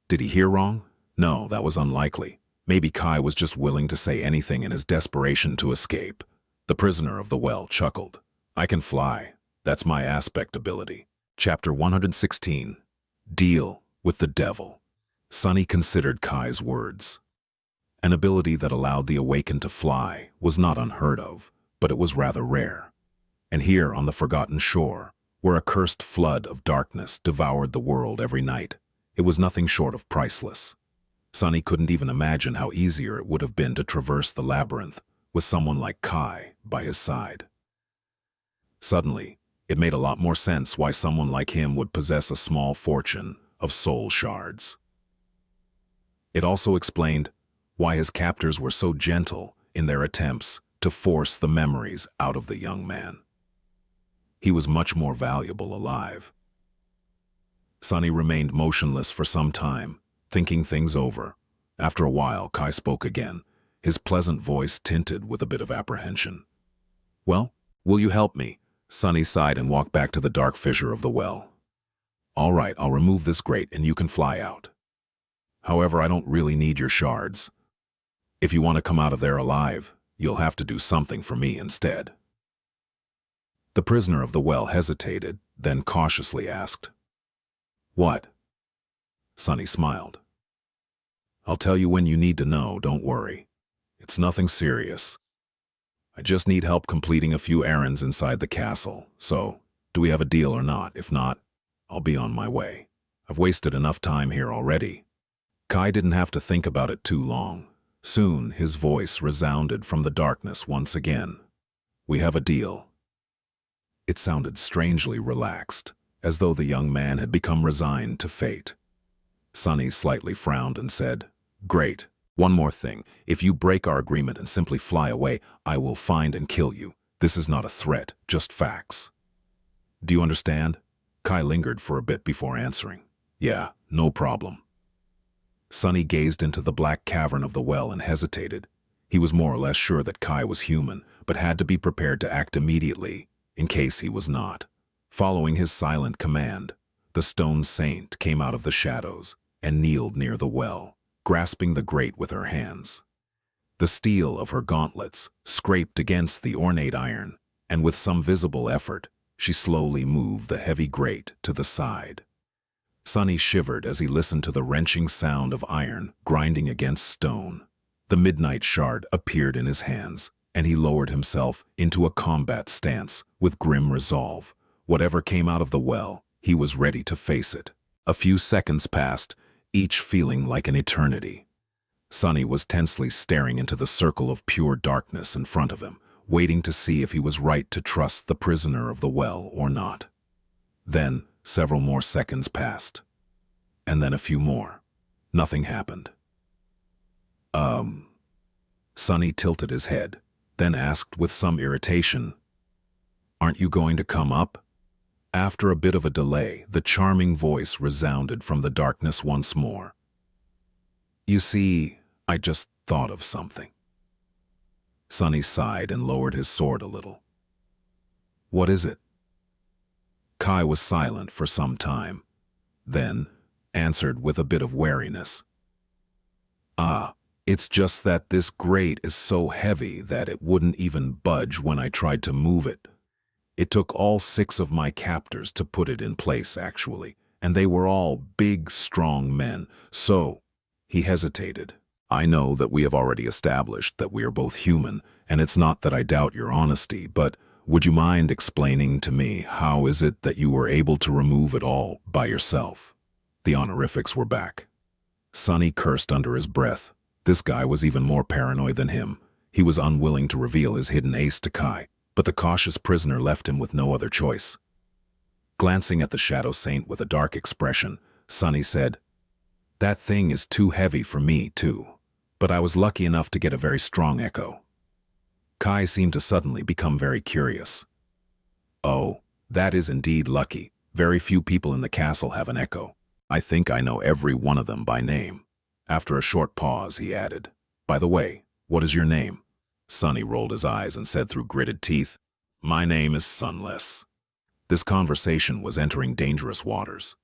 Did he hear wrong? No, that was unlikely. Maybe Kai was just willing to say anything in his desperation to escape. The prisoner of the well chuckled. I can fly. That's my aspect ability. Chapter 116. Deal with the Devil. Sunny considered Kai's words. An ability that allowed the awakened to fly was not unheard of, but it was rather rare. And here on the forgotten shore, where a cursed flood of darkness devoured the world every night, it was nothing short of priceless. Sunny couldn't even imagine how easier it would have been to traverse the labyrinth with someone like Kai by his side. Suddenly, it made a lot more sense why someone like him would possess a small fortune of soul shards. It also explained why his captors were so gentle in their attempts to force the memories out of the young man. He was much more valuable alive. Sunny remained motionless for some time, thinking things over. After a while, Kai spoke again, his pleasant voice tinted with a bit of apprehension. Well, will you help me? Sunny sighed and walked back to the dark fissure of the well. All right, I'll remove this grate and you can fly out. However, I don't really need your shards. If you want to come out of there alive, you'll have to do something for me instead." The prisoner of the well hesitated, then cautiously asked, "What?" Sunny smiled. "I'll tell you when you need to know, don't worry. It's nothing serious. I just need help completing a few errands inside the castle, so do we have a deal or not? If not, I'll be on my way. I've wasted enough time here already." Kai didn't have to think about it too long. Soon his voice resounded from the darkness once again. "We have a deal." It sounded strangely relaxed, as though the young man had become resigned to fate. Sunny slightly frowned and said, "Great. One more thing. If you break our agreement and simply fly away, I will find and kill you. This is not a threat, just facts." "Do you understand?" Kai lingered for a bit before answering. "Yeah, no problem." Sunny gazed into the black cavern of the well and hesitated. He was more or less sure that Kai was human, but had to be prepared to act immediately, in case he was not. Following his silent command, the stone saint came out of the shadows and kneeled near the well, grasping the grate with her hands. The steel of her gauntlets scraped against the ornate iron, and with some visible effort, she slowly moved the heavy grate to the side. Sunny shivered as he listened to the wrenching sound of iron grinding against stone. The midnight shard appeared in his hands, and he lowered himself into a combat stance with grim resolve. Whatever came out of the well, he was ready to face it. A few seconds passed, each feeling like an eternity. Sunny was tensely staring into the circle of pure darkness in front of him, waiting to see if he was right to trust the prisoner of the well or not. Then several more seconds passed, and then a few more. Nothing happened. Sunny tilted his head, then asked with some irritation, "Aren't you going to come up?" After a bit of a delay, the charming voice resounded from the darkness once more. "You see, I just thought of something." Sunny sighed and lowered his sword a little. "What is it?" Kai was silent for some time, then answered with a bit of wariness. It's just that this grate is so heavy that it wouldn't even budge when I tried to move it. It took all 6 of my captors to put it in place, actually, and they were all big, strong men, so—" He hesitated. "I know that we have already established that we are both human, and it's not that I doubt your honesty, but would you mind explaining to me how is it that you were able to remove it all by yourself?" The honorifics were back. Sunny cursed under his breath. This guy was even more paranoid than him. He was unwilling to reveal his hidden ace to Kai, but the cautious prisoner left him with no other choice. Glancing at the shadow saint with a dark expression, Sunny said, "That thing is too heavy for me, too, but I was lucky enough to get a very strong echo." Kai seemed to suddenly become very curious. "Oh, that is indeed lucky. Very few people in the castle have an echo. I think I know every one of them by name." After a short pause, he added, "By the way, what is your name?" Sunny rolled his eyes and said through gritted teeth, "My name is Sunless." This conversation was entering dangerous waters.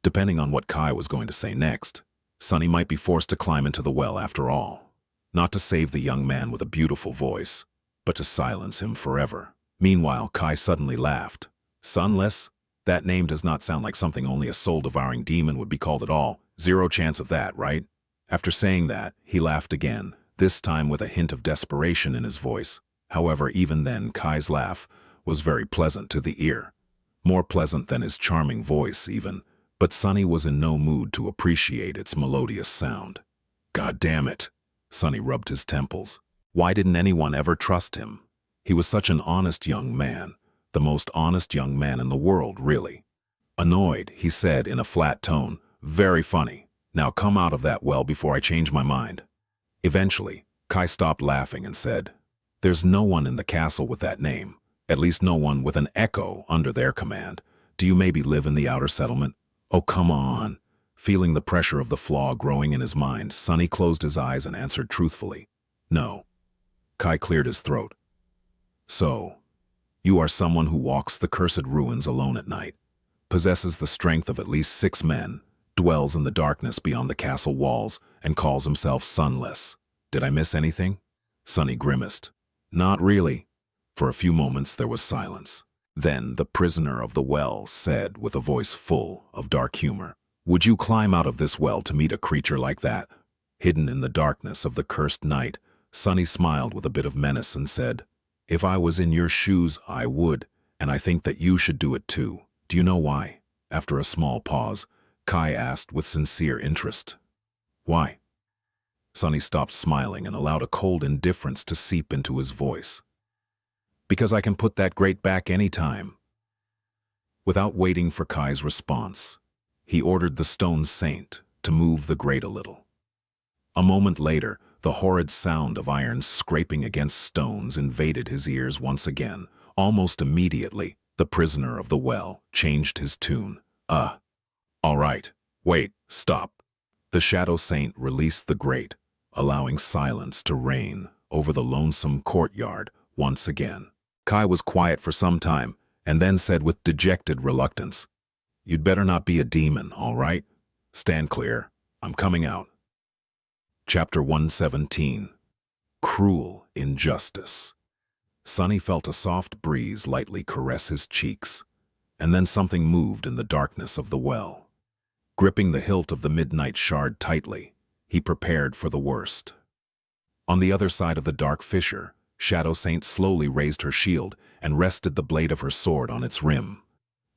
Depending on what Kai was going to say next, Sunny might be forced to climb into the well after all. Not to save the young man with a beautiful voice, but to silence him forever. Meanwhile, Kai suddenly laughed. "Sunless? That name does not sound like something only a soul-devouring demon would be called at all. Zero chance of that, right?" After saying that, he laughed again, this time with a hint of desperation in his voice. However, even then, Kai's laugh was very pleasant to the ear. More pleasant than his charming voice, even, but Sunny was in no mood to appreciate its melodious sound. "God damn it!" Sunny rubbed his temples. Why didn't anyone ever trust him? He was such an honest young man, the most honest young man in the world, really. Annoyed, he said in a flat tone, "Very funny. Now come out of that well before I change my mind." Eventually, Kai stopped laughing and said, "There's no one in the castle with that name, at least no one with an echo under their command. Do you maybe live in the outer settlement?" "Oh, come on." Feeling the pressure of the flaw growing in his mind, Sunny closed his eyes and answered truthfully, "No." Kai cleared his throat. "So, you are someone who walks the cursed ruins alone at night, possesses the strength of at least 6 men, dwells in the darkness beyond the castle walls, and calls himself Sunless. Did I miss anything? Sunny grimaced. Not really. For a few moments there was silence. Then the prisoner of the well said with a voice full of dark humor, "Would you climb out of this well to meet a creature like that?" Hidden in the darkness of the cursed night, Sunny smiled with a bit of menace and said, "If I was in your shoes, I would, and I think that you should do it too. Do you know why?" After a small pause, Kai asked with sincere interest. "Why?" Sunny stopped smiling and allowed a cold indifference to seep into his voice. "Because I can put that grate back any time." Without waiting for Kai's response, he ordered the stone saint to move the grate a little. A moment later, the horrid sound of iron scraping against stones invaded his ears once again. Almost immediately, the prisoner of the well changed his tune. All right, wait, stop." The shadow saint released the grate, allowing silence to reign over the lonesome courtyard once again. Kai was quiet for some time, and then said with dejected reluctance, "You'd better not be a demon, all right? Stand clear. I'm coming out." Chapter 117. Cruel Injustice. Sunny felt a soft breeze lightly caress his cheeks, and then something moved in the darkness of the well. Gripping the hilt of the midnight shard tightly, he prepared for the worst. On the other side of the dark fissure, Shadow Saint slowly raised her shield and rested the blade of her sword on its rim.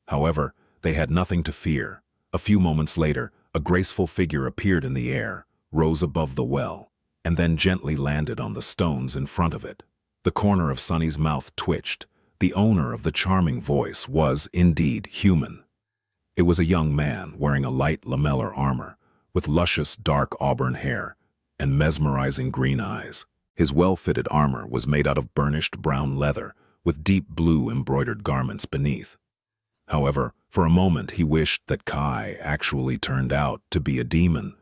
However, they had nothing to fear. A few moments later, a graceful figure appeared in the air, rose above the well, and then gently landed on the stones in front of it. The corner of Sunny's mouth twitched. The owner of the charming voice was, indeed, human. It was a young man wearing a light lamellar armor, with luscious dark auburn hair and mesmerizing green eyes. His well-fitted armor was made out of burnished brown leather, with deep blue embroidered garments beneath. However, for a moment he wished that Kai actually turned out to be a demon,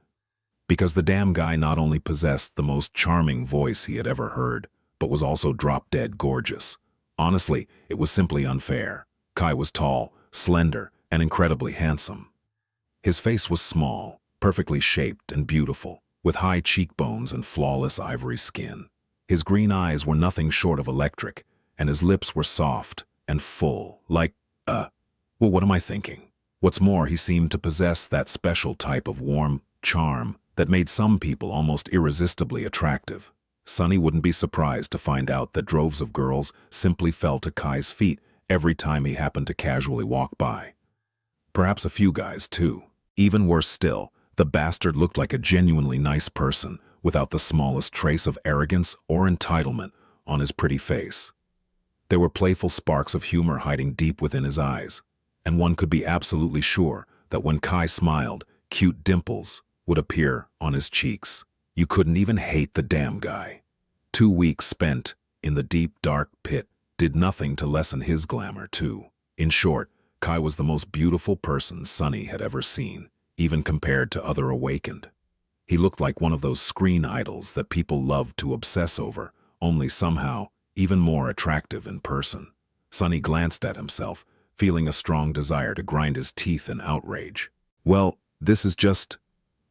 because the damn guy not only possessed the most charming voice he had ever heard, but was also drop-dead gorgeous. Honestly, it was simply unfair. Kai was tall, slender, and incredibly handsome. His face was small, perfectly shaped and beautiful, with high cheekbones and flawless ivory skin. His green eyes were nothing short of electric, and his lips were soft and full, like, well, what am I thinking? What's more, he seemed to possess that special type of warm charm that made some people almost irresistibly attractive. Sunny wouldn't be surprised to find out that droves of girls simply fell to Kai's feet every time he happened to casually walk by. Perhaps a few guys, too. Even worse still, the bastard looked like a genuinely nice person, without the smallest trace of arrogance or entitlement on his pretty face. There were playful sparks of humor hiding deep within his eyes, and one could be absolutely sure that when Kai smiled, cute dimples would appear on his cheeks. You couldn't even hate the damn guy. 2 weeks spent in the deep, dark pit did nothing to lessen his glamour, too. In short, Kai was the most beautiful person Sunny had ever seen, even compared to other awakened. He looked like one of those screen idols that people love to obsess over, only somehow even more attractive in person. Sunny glanced at himself, feeling a strong desire to grind his teeth in outrage. Well, this is just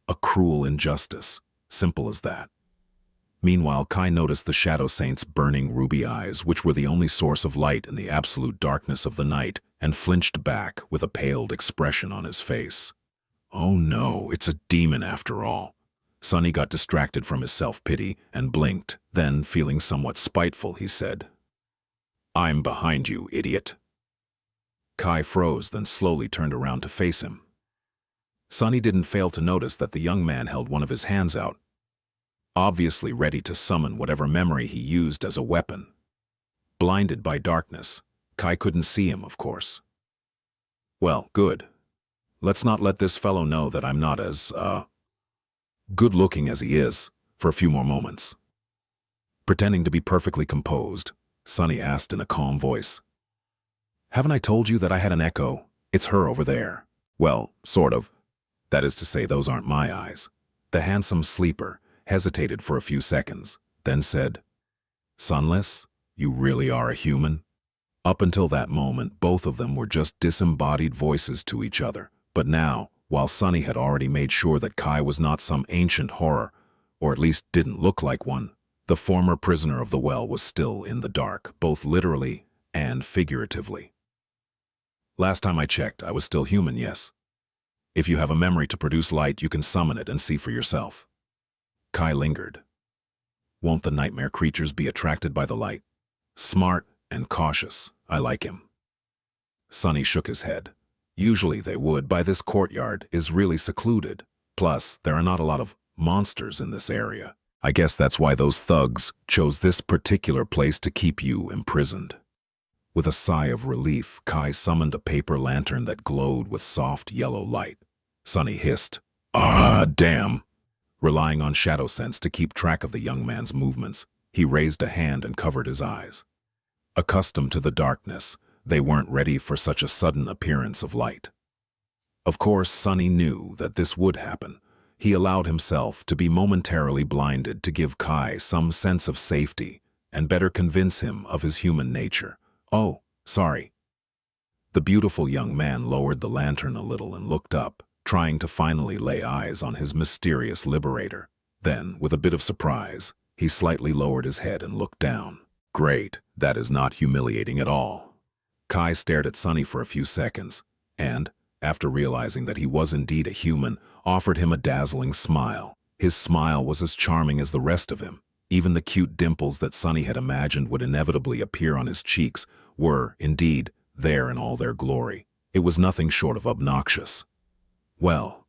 a cruel injustice. Simple as that. Meanwhile, Kai noticed the Shadow Saint's burning ruby eyes, which were the only source of light in the absolute darkness of the night, and flinched back with a paled expression on his face. Oh no, it's a demon after all. Sunny got distracted from his self-pity and blinked. Then, feeling somewhat spiteful, he said, "I'm behind you, idiot." Kai froze, then slowly turned around to face him. Sunny didn't fail to notice that the young man held one of his hands out, obviously ready to summon whatever memory he used as a weapon. Blinded by darkness, Kai couldn't see him, of course. Well, good. Let's not let this fellow know that I'm not as, good-looking as he is, for a few more moments. Pretending to be perfectly composed, Sunny asked in a calm voice, "Haven't I told you that I had an echo? It's her over there." "Well, sort of. That is to say, those aren't my eyes." The handsome sleeper hesitated for a few seconds, then said, "Sunless, you really are a human?" Up until that moment, both of them were just disembodied voices to each other. But now, While Sunny had already made sure that Kai was not some ancient horror, or at least didn't look like one, the former prisoner of the well was still in the dark, both literally and figuratively. Last time I checked, I was still human, yes. If you have a memory to produce light, you can summon it and see for yourself. Kai lingered. Won't the nightmare creatures be attracted by the light? Smart and cautious. I like him. Sunny shook his head. Usually they would, by this courtyard is really secluded. Plus, there are not a lot of monsters in this area. I guess that's why those thugs chose this particular place to keep you imprisoned. With a sigh of relief, Kai summoned a paper lantern that glowed with soft yellow light. Sunny hissed, "Ah, damn!" Relying on shadow sense to keep track of the young man's movements, he raised a hand and covered his eyes. Accustomed to the darkness, they weren't ready for such a sudden appearance of light. Of course, Sunny knew that this would happen. He allowed himself to be momentarily blinded to give Kai some sense of safety and better convince him of his human nature. "Oh, sorry." The beautiful young man lowered the lantern a little and looked up, trying to finally lay eyes on his mysterious liberator. Then, with a bit of surprise, he slightly lowered his head and looked down. "Great, that is not humiliating at all." Kai stared at Sunny for a few seconds, and, after realizing that he was indeed a human, offered him a dazzling smile. His smile was as charming as the rest of him. Even the cute dimples that Sunny had imagined would inevitably appear on his cheeks were, indeed, there in all their glory. It was nothing short of obnoxious. "Well,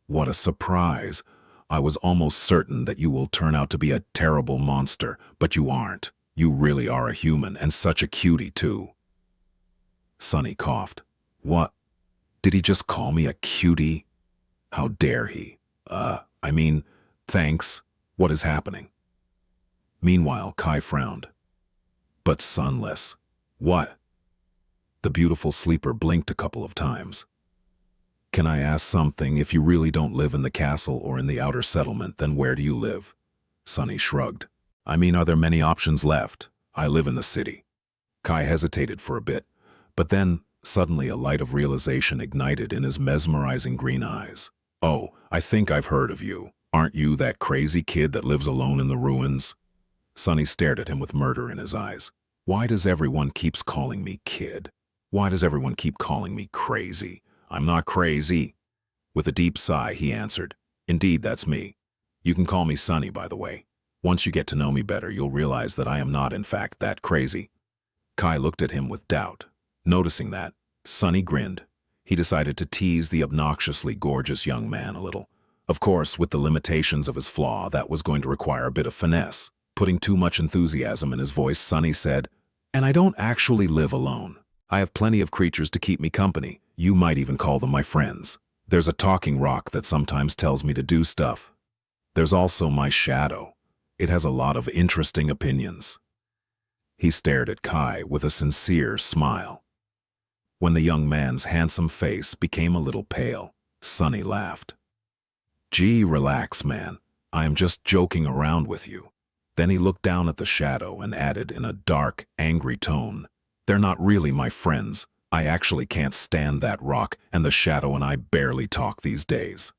what a surprise. I was almost certain that you will turn out to be a terrible monster, but you aren't. You really are a human, and such a cutie, too." Sunny coughed. "What? Did he just call me a cutie? How dare he? Thanks. What is happening?" Meanwhile, Kai frowned. "But Sunless. What?" The beautiful sleeper blinked a couple of times. "Can I ask something? If you really don't live in the castle or in the outer settlement, then where do you live?" Sunny shrugged. Are there many options left? I live in the city." Kai hesitated for a bit, but then, suddenly a light of realization ignited in his mesmerizing green eyes. "Oh, I think I've heard of you. Aren't you that crazy kid that lives alone in the ruins?" Sunny stared at him with murder in his eyes. "Why does everyone keep calling me kid? Why does everyone keep calling me crazy? I'm not crazy." With a deep sigh, he answered, "Indeed, that's me. You can call me Sunny, by the way. Once you get to know me better, you'll realize that I am not, in fact, that crazy." Kai looked at him with doubt. Noticing that, Sunny grinned. He decided to tease the obnoxiously gorgeous young man a little. Of course, with the limitations of his flaw, that was going to require a bit of finesse. Putting too much enthusiasm in his voice, Sunny said, "And I don't actually live alone. I have plenty of creatures to keep me company. You might even call them my friends. There's a talking rock that sometimes tells me to do stuff. There's also my shadow. It has a lot of interesting opinions." He stared at Kai with a sincere smile. When the young man's handsome face became a little pale, Sunny laughed. "Gee, relax, man. I am just joking around with you." Then he looked down at the shadow and added in a dark, angry tone, "They're not really my friends. I actually can't stand that rock, and the shadow and I barely talk these days."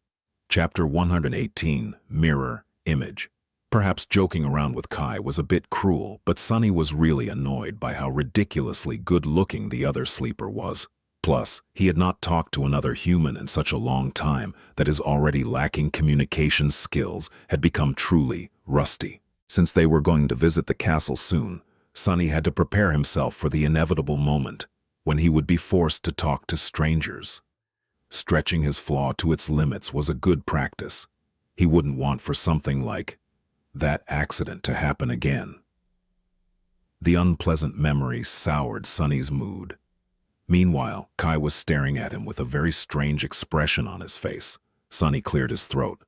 Chapter 118, Mirror Image. Perhaps joking around with Kai was a bit cruel, but Sunny was really annoyed by how ridiculously good-looking the other sleeper was. Plus, he had not talked to another human in such a long time that his already lacking communication skills had become truly rusty. Since they were going to visit the castle soon, Sunny had to prepare himself for the inevitable moment when he would be forced to talk to strangers. Stretching his flaw to its limits was a good practice. He wouldn't want for something like that accident to happen again. The unpleasant memory soured Sunny's mood. Meanwhile, Kai was staring at him with a very strange expression on his face. Sunny cleared his throat.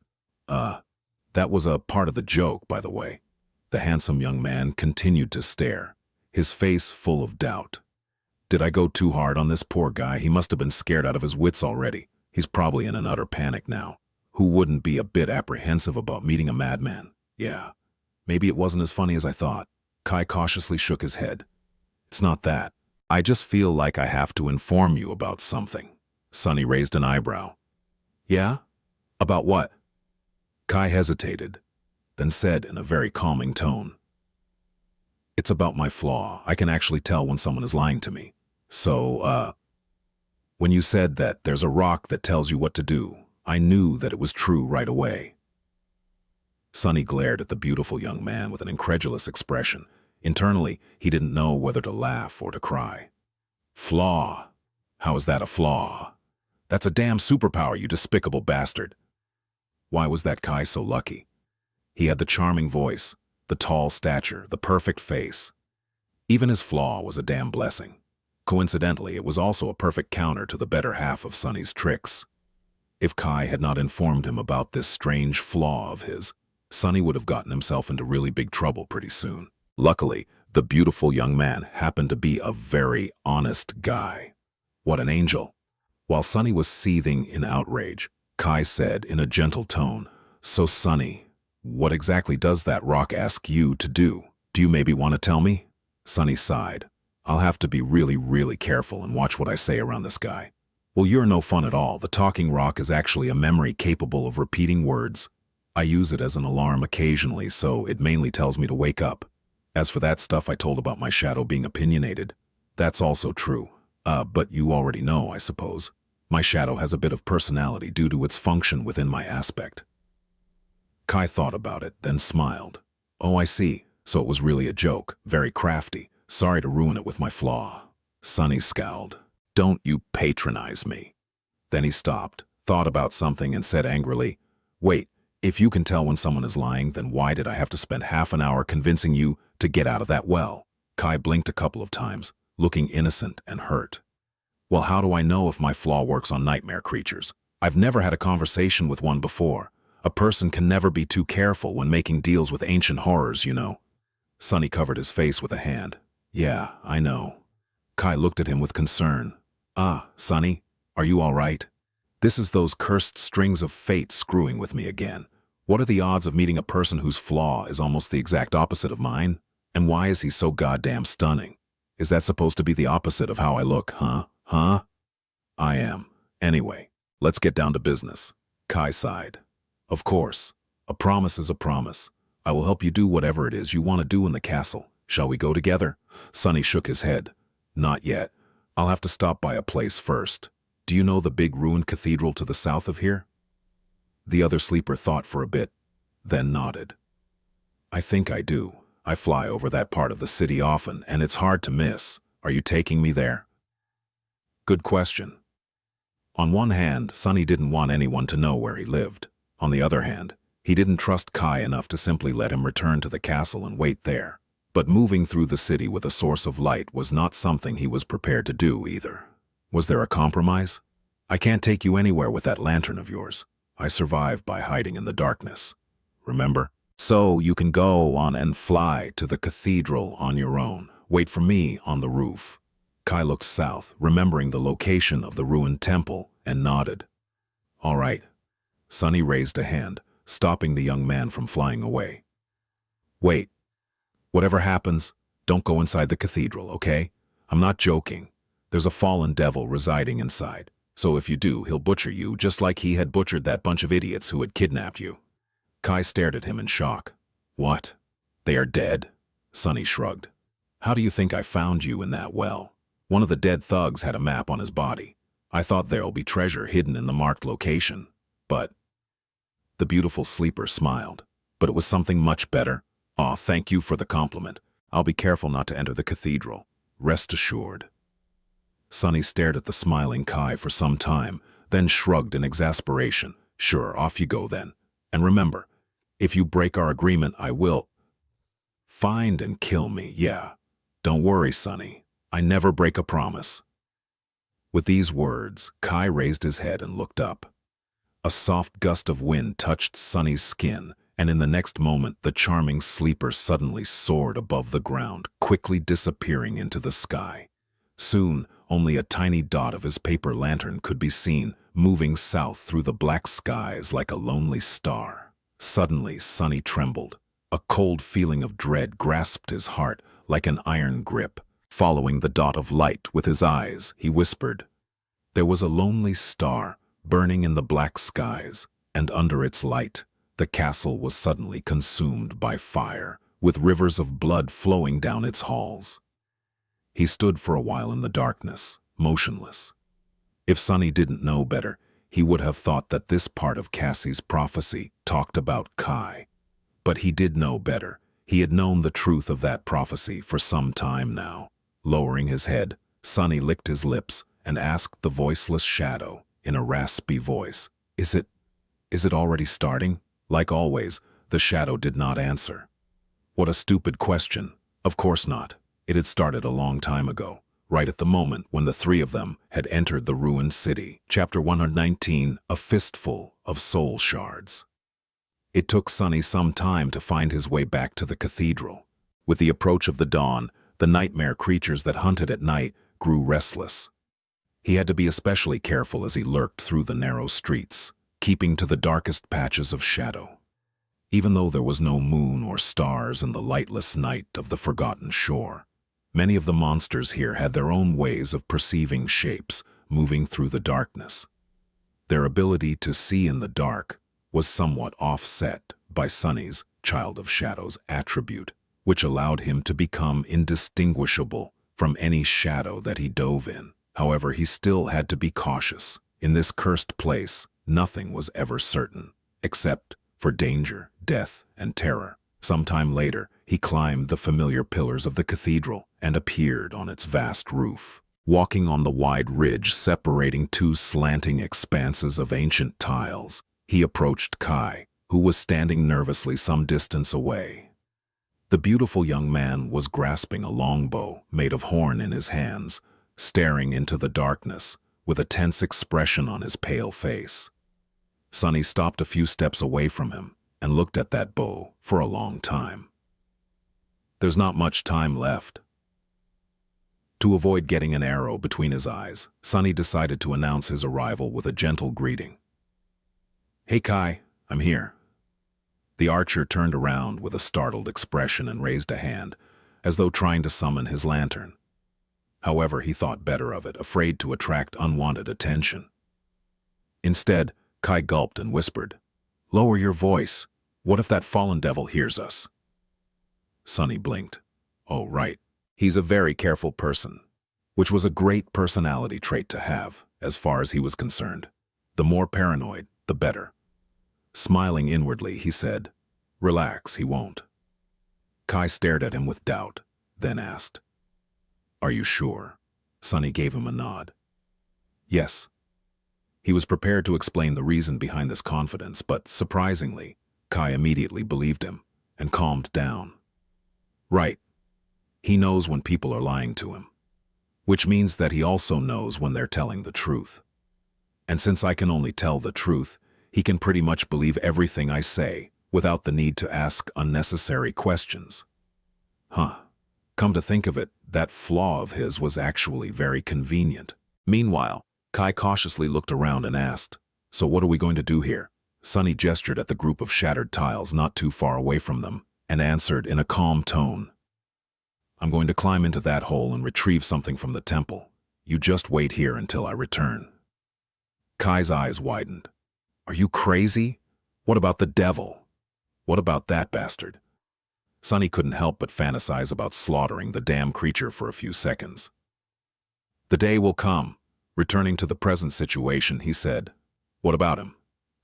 That was a part of the joke, by the way." The handsome young man continued to stare, his face full of doubt. "Did I go too hard on this poor guy? He must have been scared out of his wits already. He's probably in an utter panic now. Who wouldn't be a bit apprehensive about meeting a madman? Yeah, maybe it wasn't as funny as I thought." Kai cautiously shook his head. "It's not that. I just feel like I have to inform you about something." Sunny raised an eyebrow. Yeah? About what? Kai hesitated, then said in a very calming tone. It's about my flaw. I can actually tell when someone is lying to me. So, when you said that there's a rock that tells you what to do, I knew that it was true right away. Sunny glared at the beautiful young man with an incredulous expression. Internally, he didn't know whether to laugh or to cry. Flaw? How is that a flaw? That's a damn superpower, you despicable bastard. Why was that Kai so lucky? He had the charming voice, the tall stature, the perfect face. Even his flaw was a damn blessing. Coincidentally, it was also a perfect counter to the better half of Sunny's tricks. If Kai had not informed him about this strange flaw of his, Sunny would have gotten himself into really big trouble pretty soon. Luckily, the beautiful young man happened to be a very honest guy. What an angel. While Sunny was seething in outrage, Kai said in a gentle tone, "So Sunny, what exactly does that rock ask you to do? Do you maybe want to tell me?" Sunny sighed. "I'll have to be really careful and watch what I say around this guy." "Well, you're no fun at all. The talking rock is actually a memory capable of repeating words. I use it as an alarm occasionally, so it mainly tells me to wake up. As for that stuff I told about my shadow being opinionated, that's also true. But you already know, I suppose. My shadow has a bit of personality due to its function within my aspect." Kai thought about it, then smiled. "Oh, I see. So it was really a joke. Very crafty. Sorry to ruin it with my flaw." Sunny scowled. "Don't you patronize me." Then he stopped, thought about something, and said angrily, "Wait, if you can tell when someone is lying, then why did I have to spend half an hour convincing you to get out of that well?" Kai blinked a couple of times, looking innocent and hurt. "Well, how do I know if my flaw works on nightmare creatures? I've never had a conversation with one before. A person can never be too careful when making deals with ancient horrors, you know." Sunny covered his face with a hand. "Yeah, I know." Kai looked at him with concern. "Ah, Sunny, are you all right? This is those cursed strings of fate screwing with me again. What are the odds of meeting a person whose flaw is almost the exact opposite of mine? And why is he so goddamn stunning? Is that supposed to be the opposite of how I look, huh? Huh? I am. Anyway, let's get down to business." Kai sighed. "Of course. A promise is a promise. I will help you do whatever it is you want to do in the castle. Shall we go together?" Sunny shook his head. "Not yet. I'll have to stop by a place first. Do you know the big ruined cathedral to the south of here?" The other sleeper thought for a bit, then nodded. "I think I do. I fly over that part of the city often, and it's hard to miss. Are you taking me there?" Good question. On one hand, Sunny didn't want anyone to know where he lived. On the other hand, he didn't trust Kai enough to simply let him return to the castle and wait there. But moving through the city with a source of light was not something he was prepared to do either. Was there a compromise? "I can't take you anywhere with that lantern of yours. I survive by hiding in the darkness. Remember? So you can go on and fly to the cathedral on your own. Wait for me on the roof." Kai looked south, remembering the location of the ruined temple, and nodded. "All right." Sunny raised a hand, stopping the young man from flying away. "Wait. Whatever happens, don't go inside the cathedral, okay? I'm not joking. There's a fallen devil residing inside, so if you do, he'll butcher you just like he had butchered that bunch of idiots who had kidnapped you." Kai stared at him in shock. "What? They are dead?" Sunny shrugged. "How do you think I found you in that well? One of the dead thugs had a map on his body. I thought there'll be treasure hidden in the marked location. But..." The beautiful sleeper smiled. "But it was something much better. Aw, thank you for the compliment. I'll be careful not to enter the cathedral. Rest assured." Sunny stared at the smiling Kai for some time, then shrugged in exasperation. "Sure, off you go then. And remember, if you break our agreement, I will find and kill me, yeah. Don't worry, Sunny. I never break a promise." With these words, Kai raised his head and looked up. A soft gust of wind touched Sunny's skin, and in the next moment the charming sleeper suddenly soared above the ground, quickly disappearing into the sky. Soon, only a tiny dot of his paper lantern could be seen, moving south through the black skies like a lonely star. Suddenly, Sunny trembled. A cold feeling of dread grasped his heart like an iron grip. Following the dot of light with his eyes, he whispered, "There was a lonely star burning in the black skies, and under its light, the castle was suddenly consumed by fire, with rivers of blood flowing down its halls. He stood for a while in the darkness, motionless. If Sunny didn't know better, he would have thought that this part of Cassie's prophecy talked about Kai. But he did know better. He had known the truth of that prophecy for some time now. Lowering his head, Sunny licked his lips and asked the voiceless shadow in a raspy voice, Is it already starting? Like always, the shadow did not answer. What a stupid question. Of course not. It had started a long time ago, right at the moment when the three of them had entered the ruined city. Chapter 119, A Fistful of Soul Shards. It took Sunny some time to find his way back to the cathedral. With the approach of the dawn, the nightmare creatures that hunted at night grew restless. He had to be especially careful as he lurked through the narrow streets, keeping to the darkest patches of shadow. Even though there was no moon or stars in the lightless night of the forgotten shore, many of the monsters here had their own ways of perceiving shapes moving through the darkness. Their ability to see in the dark was somewhat offset by Sunny's Child of Shadows attribute, which allowed him to become indistinguishable from any shadow that he dove in. However, he still had to be cautious. In this cursed place, nothing was ever certain, except for danger, death, and terror. Sometime later, he climbed the familiar pillars of the cathedral and appeared on its vast roof. Walking on the wide ridge separating two slanting expanses of ancient tiles, he approached Kai, who was standing nervously some distance away. The beautiful young man was grasping a longbow made of horn in his hands, staring into the darkness with a tense expression on his pale face. Sunny stopped a few steps away from him and looked at that bow for a long time. There's not much time left. To avoid getting an arrow between his eyes, Sunny decided to announce his arrival with a gentle greeting. Hey Kai, I'm here. The archer turned around with a startled expression and raised a hand, as though trying to summon his lantern. However, he thought better of it, afraid to attract unwanted attention. Instead, Kai gulped and whispered, Lower your voice. What if that fallen devil hears us? Sunny blinked. Oh, right. He's a very careful person, which was a great personality trait to have, as far as he was concerned. The more paranoid, the better. Smiling inwardly, he said, Relax, he won't. Kai stared at him with doubt, then asked, Are you sure? Sunny gave him a nod. Yes. He was prepared to explain the reason behind this confidence, but surprisingly, Kai immediately believed him and calmed down. Right. He knows when people are lying to him, which means that he also knows when they're telling the truth. And since I can only tell the truth, he can pretty much believe everything I say without the need to ask unnecessary questions. Huh. Come to think of it, that flaw of his was actually very convenient. Meanwhile, Kai cautiously looked around and asked, So what are we going to do here? Sunny gestured at the group of shattered tiles not too far away from them and answered in a calm tone, I'm going to climb into that hole and retrieve something from the temple. You just wait here until I return. Kai's eyes widened. Are you crazy? What about the devil? What about that bastard? Sunny couldn't help but fantasize about slaughtering the damn creature for a few seconds. The day will come. Returning to the present situation, he said, What about him?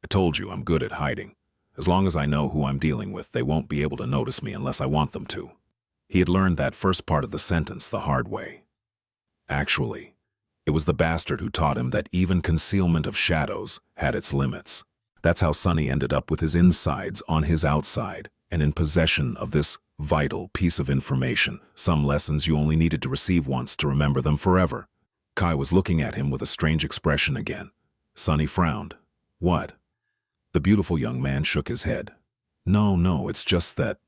I told you I'm good at hiding. As long as I know who I'm dealing with, they won't be able to notice me unless I want them to. He had learned that first part of the sentence the hard way. Actually, it was the bastard who taught him that even concealment of shadows had its limits. That's how Sunny ended up with his insides on his outside and in possession of this vital piece of information. Some lessons you only needed to receive once to remember them forever. Kai was looking at him with a strange expression again. Sunny frowned. What? The beautiful young man shook his head. No, it's just that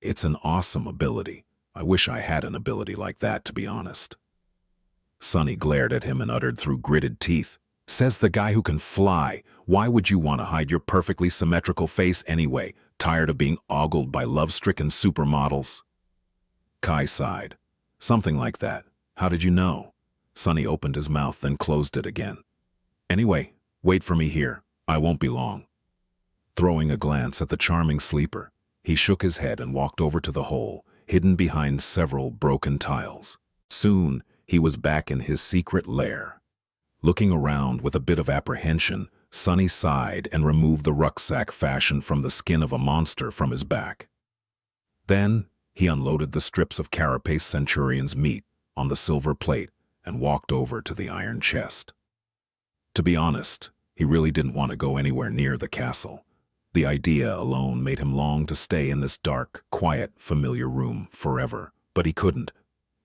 it's an awesome ability. I wish I had an ability like that, to be honest. Sunny glared at him and uttered through gritted teeth, Says the guy who can fly. Why would you want to hide your perfectly symmetrical face anyway? Tired of being ogled by love-stricken supermodels? Kai sighed. Something like that. How did you know? Sunny opened his mouth, then closed it again. Anyway, Wait for me here. I won't be long. Throwing a glance at the charming sleeper, he shook his head and walked over to the hole, hidden behind several broken tiles. Soon, he was back in his secret lair. Looking around with a bit of apprehension, Sunny sighed and removed the rucksack fashioned from the skin of a monster from his back. Then, he unloaded the strips of carapace centurion's meat on the silver plate and walked over to the iron chest. To be honest, he really didn't want to go anywhere near the castle. The idea alone made him long to stay in this dark, quiet, familiar room forever, but he couldn't.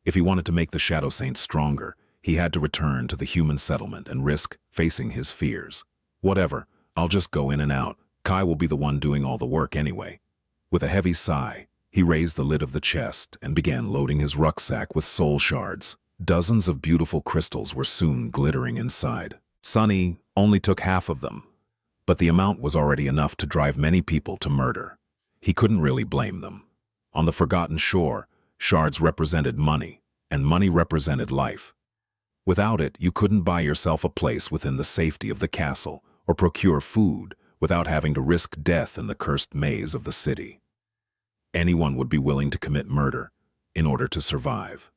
If he wanted to make the Shadow Saints stronger, he had to return to the human settlement and risk facing his fears. Whatever, I'll just go in and out. Kai will be the one doing all the work anyway. With a heavy sigh, he raised the lid of the chest and began loading his rucksack with soul shards. Dozens of beautiful crystals were soon glittering inside. Sunny only took half of them, but the amount was already enough to drive many people to murder. He couldn't really blame them. On the Forgotten Shore, shards represented money, and money represented life. Without it, you couldn't buy yourself a place within the safety of the castle or procure food without having to risk death in the cursed maze of the city. Anyone would be willing to commit murder in order to survive.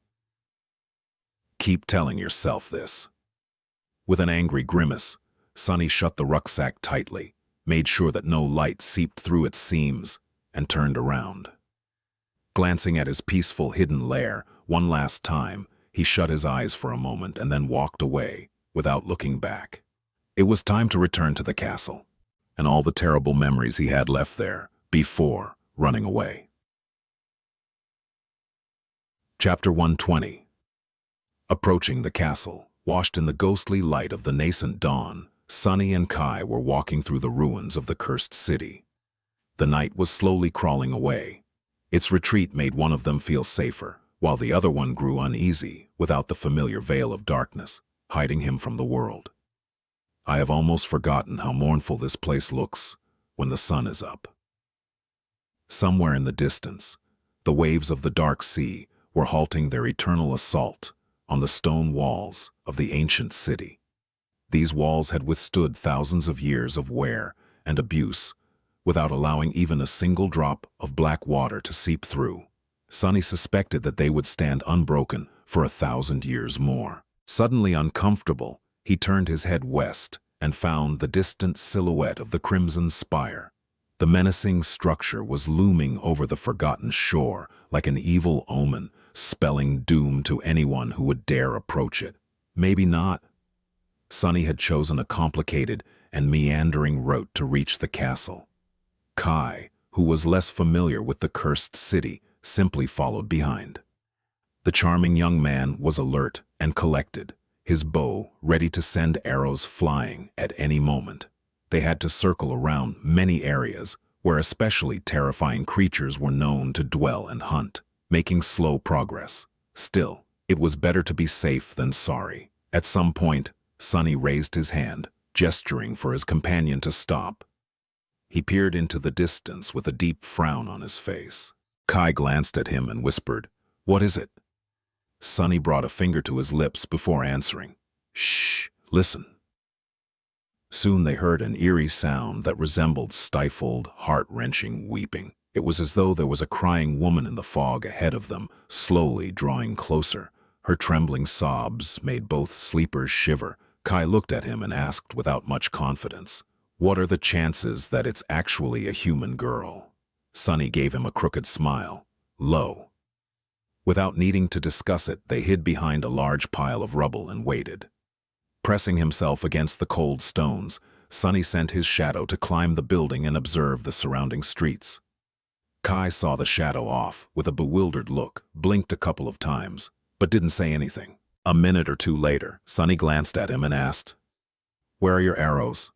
Keep telling yourself this. With an angry grimace, Sunny shut the rucksack tightly, made sure that no light seeped through its seams, and turned around. Glancing at his peaceful hidden lair one last time, he shut his eyes for a moment and then walked away, without looking back. It was time to return to the castle, and all the terrible memories he had left there before running away. Chapter 120. Approaching the castle, washed in the ghostly light of the nascent dawn, Sunny and Kai were walking through the ruins of the cursed city. The night was slowly crawling away. Its retreat made one of them feel safer, while the other one grew uneasy without the familiar veil of darkness, hiding him from the world. I have almost forgotten how mournful this place looks when the sun is up. Somewhere in the distance, the waves of the dark sea were halting their eternal assault on the stone walls of the ancient city. These walls had withstood thousands of years of wear and abuse without allowing even a single drop of black water to seep through. Sunny suspected that they would stand unbroken for 1,000 years more. Suddenly uncomfortable, he turned his head west and found the distant silhouette of the Crimson Spire. The menacing structure was looming over the Forgotten Shore like an evil omen, spelling doom to anyone who would dare approach it. Maybe not. Sunny had chosen a complicated and meandering route to reach the castle. Kai, who was less familiar with the cursed city, simply followed behind. The charming young man was alert and collected, his bow ready to send arrows flying at any moment. They had to circle around many areas where especially terrifying creatures were known to dwell and hunt, making slow progress. Still, it was better to be safe than sorry. At some point, Sunny raised his hand, gesturing for his companion to stop. He peered into the distance with a deep frown on his face. Kai glanced at him and whispered, "What is it?" Sunny brought a finger to his lips before answering. "Shh, listen." Soon they heard an eerie sound that resembled stifled, heart-wrenching weeping. It was as though there was a crying woman in the fog ahead of them, slowly drawing closer. Her trembling sobs made both sleepers shiver. Kai looked at him and asked without much confidence, "What are the chances that it's actually a human girl?" Sunny gave him a crooked smile. "Low." Without needing to discuss it, they hid behind a large pile of rubble and waited. Pressing himself against the cold stones, Sunny sent his shadow to climb the building and observe the surrounding streets. Kai saw the shadow off with a bewildered look, blinked a couple of times, but didn't say anything. A minute or two later, Sunny glanced at him and asked, "Where are your arrows?"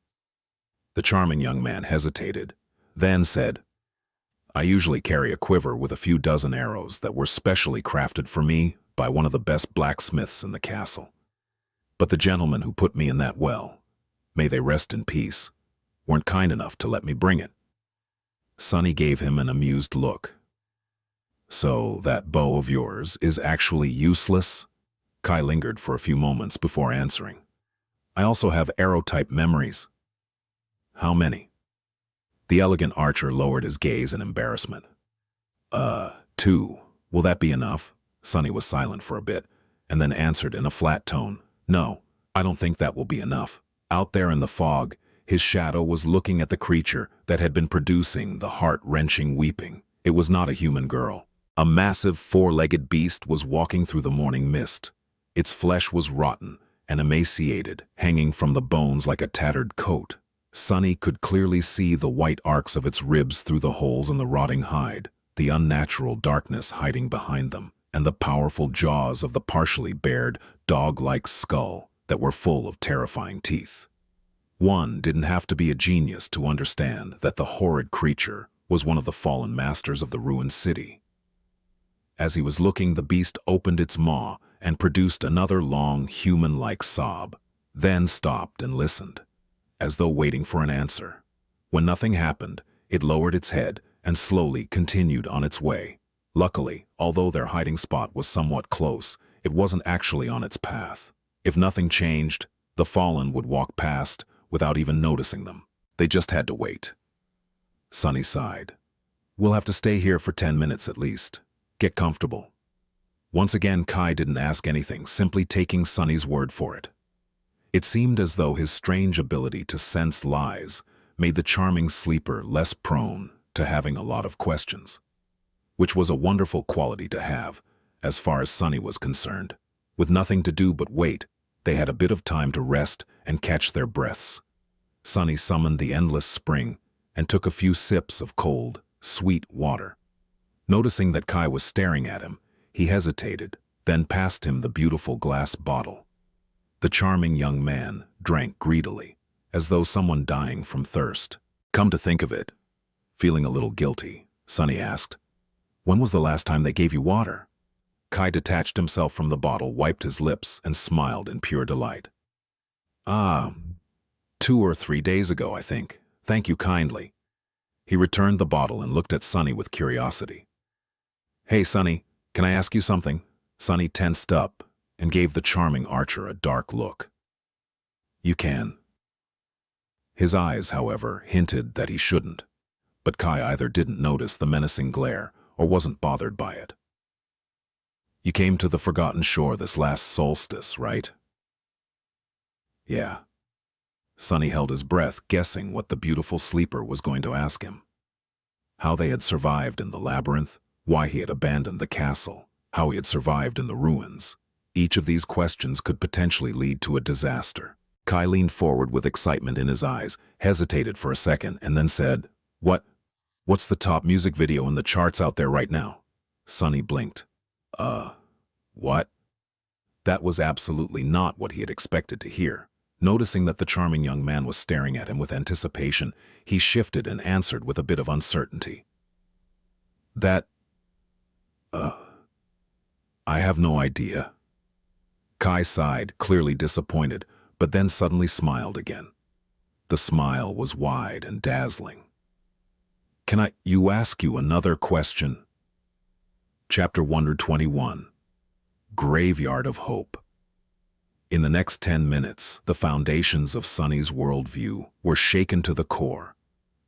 The charming young man hesitated, then said, "I usually carry a quiver with a few dozen arrows that were specially crafted for me by one of the best blacksmiths in the castle. But the gentlemen who put me in that well, may they rest in peace, weren't kind enough to let me bring it." Sunny gave him an amused look. "So that bow of yours is actually useless?" Kai lingered for a few moments before answering. I also have arrow-type memories. How many? The elegant archer lowered his gaze in embarrassment. 2. Will that be enough? Sunny was silent for a bit, and then answered in a flat tone. No, I don't think that will be enough. Out there in the fog, his shadow was looking at the creature that had been producing the heart-wrenching weeping. It was not a human girl. A massive four-legged beast was walking through the morning mist. Its flesh was rotten and emaciated, hanging from the bones like a tattered coat. Sunny could clearly see the white arcs of its ribs through the holes in the rotting hide, the unnatural darkness hiding behind them, and the powerful jaws of the partially bared, dog-like skull that were full of terrifying teeth. One didn't have to be a genius to understand that the horrid creature was one of the fallen masters of the ruined city. As he was looking, the beast opened its maw and produced another long, human-like sob, then stopped and listened, as though waiting for an answer. When nothing happened, it lowered its head and slowly continued on its way. Luckily, although their hiding spot was somewhat close, it wasn't actually on its path. If nothing changed, the fallen would walk past without even noticing them. They just had to wait. Sunny sighed. We'll have to stay here for 10 minutes at least. Get comfortable. Once again, Kai didn't ask anything, simply taking Sunny's word for it. It seemed as though his strange ability to sense lies made the charming sleeper less prone to having a lot of questions, which was a wonderful quality to have, as far as Sunny was concerned. With nothing to do but wait, they had a bit of time to rest and catch their breaths. Sunny summoned the endless spring and took a few sips of cold, sweet water. Noticing that Kai was staring at him, he hesitated, then passed him the beautiful glass bottle. The charming young man drank greedily, as though someone dying from thirst. Come to think of it, feeling a little guilty, Sunny asked, when was the last time they gave you water? Kai detached himself from the bottle, wiped his lips, and smiled in pure delight. 2 or 3 days ago, I think. Thank you kindly. He returned the bottle and looked at Sunny with curiosity. Hey, Sunny, can I ask you something? Sunny tensed up and gave the charming archer a dark look. You can. His eyes, however, hinted that he shouldn't, but Kai either didn't notice the menacing glare or wasn't bothered by it. You came to the Forgotten Shore this last solstice, right? Yeah. Sunny held his breath, guessing what the beautiful sleeper was going to ask him. How they had survived in the labyrinth, why he had abandoned the castle, how he had survived in the ruins. Each of these questions could potentially lead to a disaster. Kai leaned forward with excitement in his eyes, hesitated for a second, and then said, What's the top music video in the charts out there right now? Sunny blinked. What? That was absolutely not what he had expected to hear. Noticing that the charming young man was staring at him with anticipation, he shifted and answered with a bit of uncertainty. I have no idea. Kai sighed, clearly disappointed, but then suddenly smiled again. The smile was wide and dazzling. Can I ask you another question? Chapter 121. Graveyard of Hope. In the next 10 minutes, the foundations of Sunny's worldview were shaken to the core.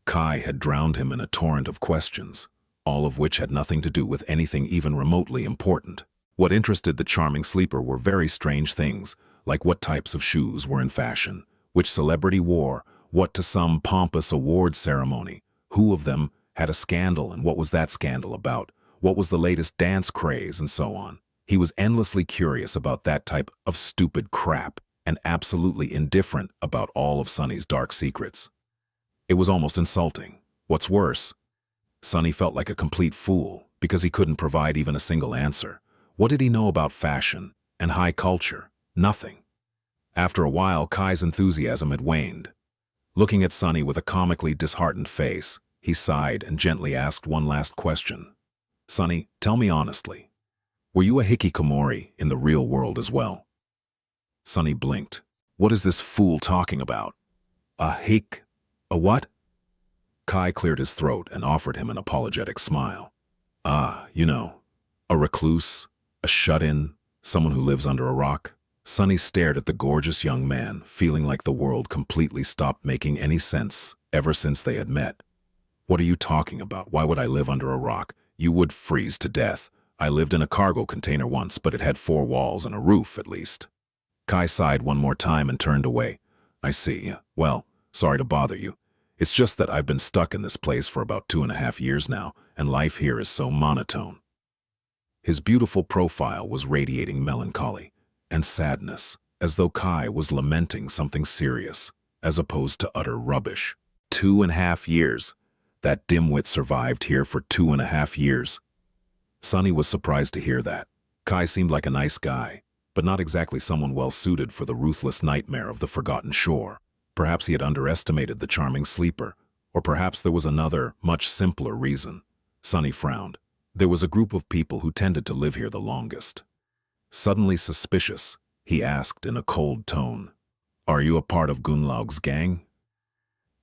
Kai had drowned him in a torrent of questions, all of which had nothing to do with anything even remotely important. What interested the charming sleeper were very strange things, like what types of shoes were in fashion, which celebrity wore, what to some pompous award ceremony, who of them had a scandal and what was that scandal about, what was the latest dance craze, and so on. He was endlessly curious about that type of stupid crap and absolutely indifferent about all of Sunny's dark secrets. It was almost insulting. What's worse, Sunny felt like a complete fool because he couldn't provide even a single answer. What did he know about fashion and high culture? Nothing. After a while, Kai's enthusiasm had waned. Looking at Sunny with a comically disheartened face, he sighed and gently asked one last question. Sunny, tell me honestly, were you a hikikomori in the real world as well? Sunny blinked. What is this fool talking about? A what? Kai cleared his throat and offered him an apologetic smile. A recluse, a shut-in, someone who lives under a rock. Sunny stared at the gorgeous young man, feeling like the world completely stopped making any sense ever since they had met. What are you talking about? Why would I live under a rock? You would freeze to death. I lived in a cargo container once, but it had 4 walls and a roof, at least. Kai sighed one more time and turned away. I see. Well, sorry to bother you. It's just that I've been stuck in this place for about 2.5 years now, and life here is so monotone. His beautiful profile was radiating melancholy and sadness, as though Kai was lamenting something serious, as opposed to utter rubbish. 2.5 years. That dimwit survived here for 2.5 years. Sunny was surprised to hear that. Kai seemed like a nice guy, but not exactly someone well-suited for the ruthless nightmare of the forgotten shore. Perhaps he had underestimated the charming sleeper, or perhaps there was another, much simpler reason. Sunny frowned. There was a group of people who tended to live here the longest. Suddenly suspicious, he asked in a cold tone, "Are you a part of Gunlaug's gang?"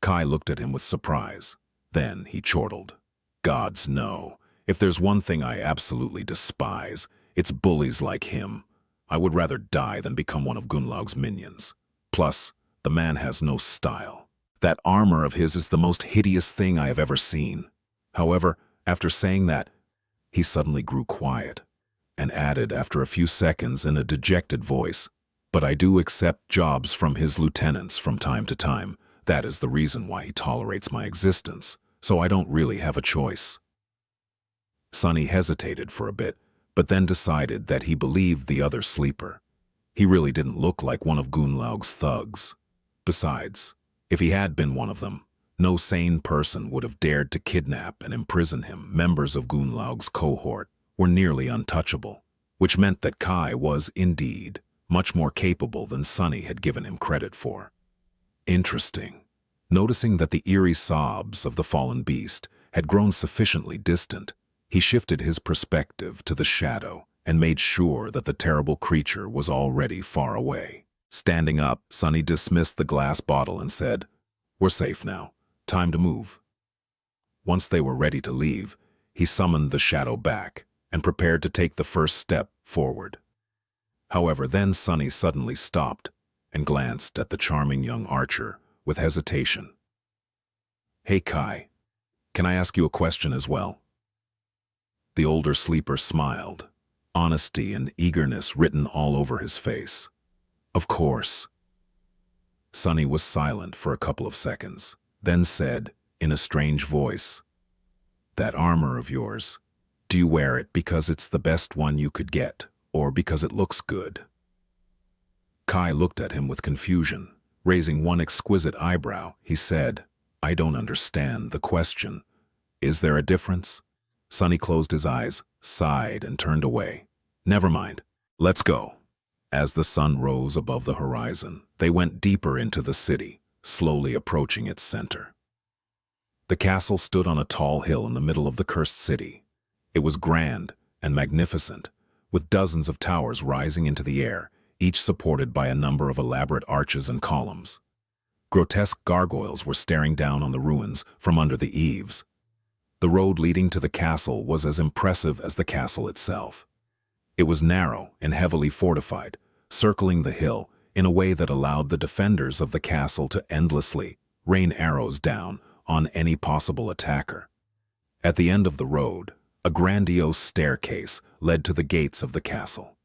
Kai looked at him with surprise. Then he chortled. "Gods, no. If there's one thing I absolutely despise, it's bullies like him. I would rather die than become one of Gunlaug's minions. Plus, the man has no style. That armor of his is the most hideous thing I have ever seen." However, after saying that, he suddenly grew quiet and added after a few seconds in a dejected voice, "But I do accept jobs from his lieutenants from time to time. That is the reason why he tolerates my existence, so I don't really have a choice." Sunny hesitated for a bit, but then decided that he believed the other sleeper. He really didn't look like one of Gunlaug's thugs. Besides, if he had been one of them, no sane person would have dared to kidnap and imprison him. Members of Gunlaug's cohort were nearly untouchable, which meant that Kai was, indeed, much more capable than Sunny had given him credit for. Interesting. Noticing that the eerie sobs of the fallen beast had grown sufficiently distant, he shifted his perspective to the shadow and made sure that the terrible creature was already far away. Standing up, Sunny dismissed the glass bottle and said, "We're safe now. Time to move." Once they were ready to leave, he summoned the shadow back and prepared to take the first step forward. However, then Sunny suddenly stopped and glanced at the charming young archer with hesitation. "Hey Kai, can I ask you a question as well?" The older sleeper smiled, honesty and eagerness written all over his face. "Of course." Sunny was silent for a couple of seconds, then said, in a strange voice, "That armor of yours, do you wear it because it's the best one you could get, or because it looks good?" Kai looked at him with confusion. Raising one exquisite eyebrow, he said, "I don't understand the question. Is there a difference?" Sunny closed his eyes, sighed, and turned away. "Never mind. Let's go." As the sun rose above the horizon, they went deeper into the city, slowly approaching its center. The castle stood on a tall hill in the middle of the cursed city. It was grand and magnificent, with dozens of towers rising into the air, each supported by a number of elaborate arches and columns. Grotesque gargoyles were staring down on the ruins from under the eaves. The road leading to the castle was as impressive as the castle itself. It was narrow and heavily fortified, circling the hill in a way that allowed the defenders of the castle to endlessly rain arrows down on any possible attacker. At the end of the road, a grandiose staircase led to the gates of the castle.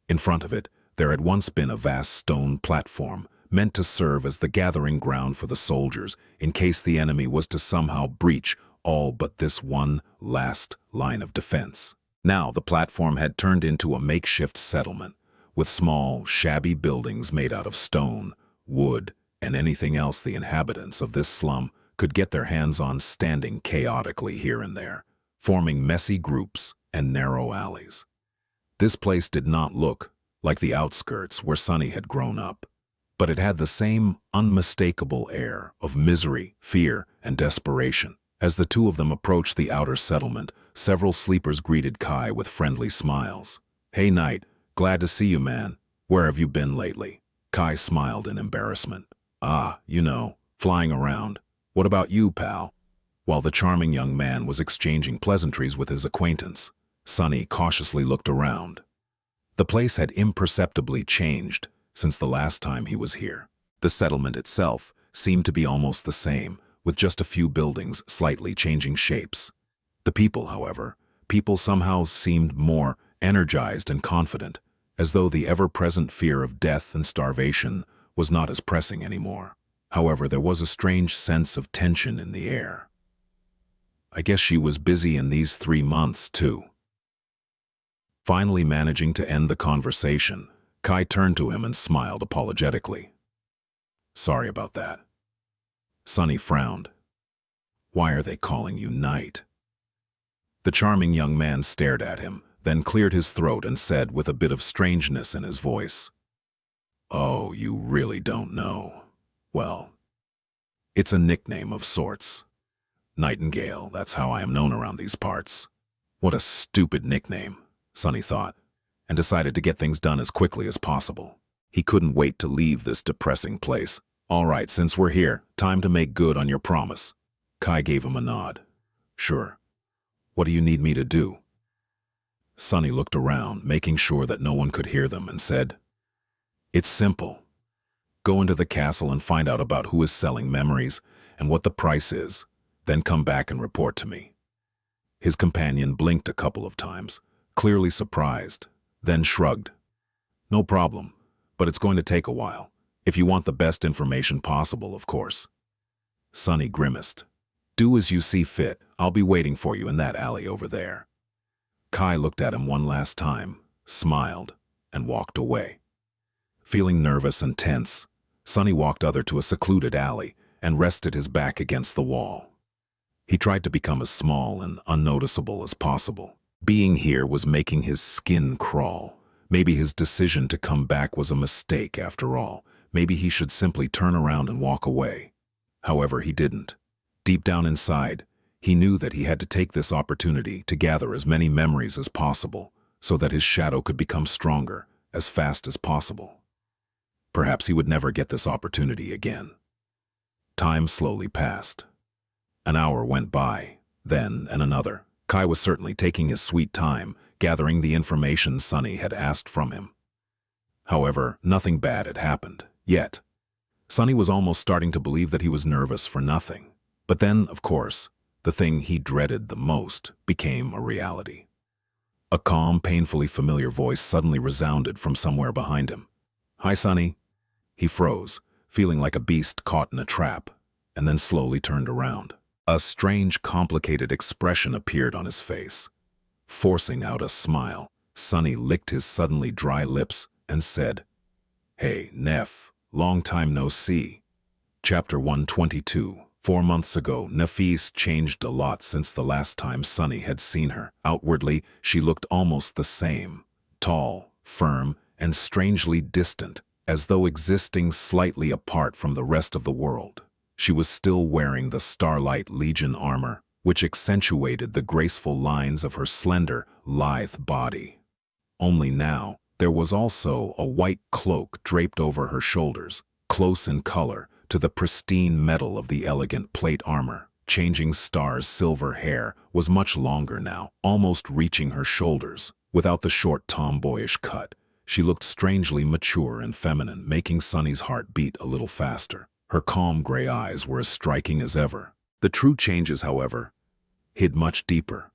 In front of it, there had once been a vast stone platform meant to serve as the gathering ground for the soldiers in case the enemy was to somehow breach all but this one last line of defense. Now the platform had turned into a makeshift settlement, with small, shabby buildings made out of stone, wood, and anything else the inhabitants of this slum could get their hands on standing chaotically here and there, forming messy groups and narrow alleys. This place did not look like the outskirts where Sunny had grown up, but it had the same unmistakable air of misery, fear, and desperation. As the two of them approached the outer settlement, several sleepers greeted Kai with friendly smiles. "Hey Knight, glad to see you, man. Where have you been lately?" Kai smiled in embarrassment. "Ah, flying around. What about you, pal?" While the charming young man was exchanging pleasantries with his acquaintance, Sunny cautiously looked around. The place had imperceptibly changed since the last time he was here. The settlement itself seemed to be almost the same, with just a few buildings slightly changing shapes. The people, however, somehow seemed more energized and confident, as though the ever-present fear of death and starvation was not as pressing anymore. However, there was a strange sense of tension in the air. I guess she was busy in these 3 months, too. Finally managing to end the conversation, Kai turned to him and smiled apologetically. Sorry about that. Sunny frowned. Why are they calling you Knight? The charming young man stared at him, then cleared his throat and said with a bit of strangeness in his voice, Oh, you really don't know. Well, it's a nickname of sorts. Nightingale, that's how I am known around these parts. What a stupid nickname, Sunny thought, and decided to get things done as quickly as possible. He couldn't wait to leave this depressing place. All right, since we're here, time to make good on your promise. Kai gave him a nod. Sure. What do you need me to do? Sunny looked around, making sure that no one could hear them, and said, It's simple. Go into the castle and find out about who is selling memories and what the price is, then come back and report to me. His companion blinked a couple of times, clearly surprised, then shrugged. No problem, but it's going to take a while, if you want the best information possible, of course. Sunny grimaced. Do as you see fit. I'll be waiting for you in that alley over there. Kai looked at him one last time, smiled, and walked away. Feeling nervous and tense, Sunny walked to a secluded alley and rested his back against the wall. He tried to become as small and unnoticeable as possible. Being here was making his skin crawl. Maybe his decision to come back was a mistake after all. Maybe he should simply turn around and walk away. However, he didn't. Deep down inside, he knew that he had to take this opportunity to gather as many memories as possible so that his shadow could become stronger as fast as possible. Perhaps he would never get this opportunity again. Time slowly passed. An hour went by, then another. Kai was certainly taking his sweet time, gathering the information Sunny had asked from him. However, nothing bad had happened, yet. Sunny was almost starting to believe that he was nervous for nothing. But then, of course, the thing he dreaded the most became a reality. A calm, painfully familiar voice suddenly resounded from somewhere behind him. Hi, Sunny. He froze, feeling like a beast caught in a trap, and then slowly turned around. A strange, complicated expression appeared on his face. Forcing out a smile, Sunny licked his suddenly dry lips and said, Hey, Neff, long time no see. Chapter 122. 4 months ago, Nafis changed a lot since the last time Sunny had seen her. Outwardly, she looked almost the same, tall, firm, and strangely distant, as though existing slightly apart from the rest of the world. She was still wearing the Starlight Legion armor, which accentuated the graceful lines of her slender, lithe body. Only now, there was also a white cloak draped over her shoulders, close in color to the pristine metal of the elegant plate armor. Changing Star's silver hair was much longer now, almost reaching her shoulders. Without the short tomboyish cut, she looked strangely mature and feminine, making Sunny's heart beat a little faster. Her calm gray eyes were as striking as ever. The true changes, however, hid much deeper.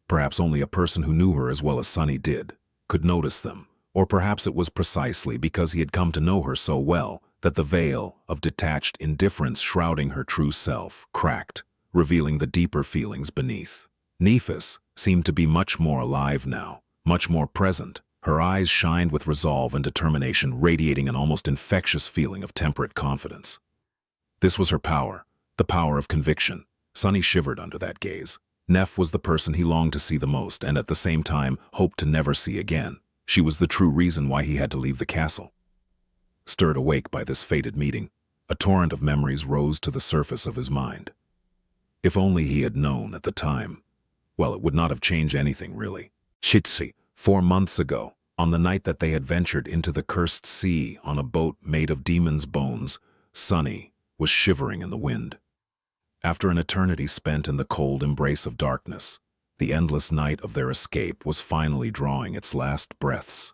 Perhaps only a person who knew her as well as Sunny did could notice them, or perhaps it was precisely because he had come to know her so well that the veil of detached indifference shrouding her true self cracked, revealing the deeper feelings beneath. Nefis seemed to be much more alive now, much more present. Her eyes shined with resolve and determination, radiating an almost infectious feeling of temperate confidence. This was her power, the power of conviction. Sunny shivered under that gaze. Neff was the person he longed to see the most and at the same time hoped to never see again. She was the true reason why he had to leave the castle. Stirred awake by this fated meeting, a torrent of memories rose to the surface of his mind. If only he had known at the time, well, it would not have changed anything really. Shitsi, 4 months ago, on the night that they had ventured into the cursed sea on a boat made of demons' bones, Sunny was shivering in the wind. After an eternity spent in the cold embrace of darkness, The endless night of their escape was finally drawing its last breaths.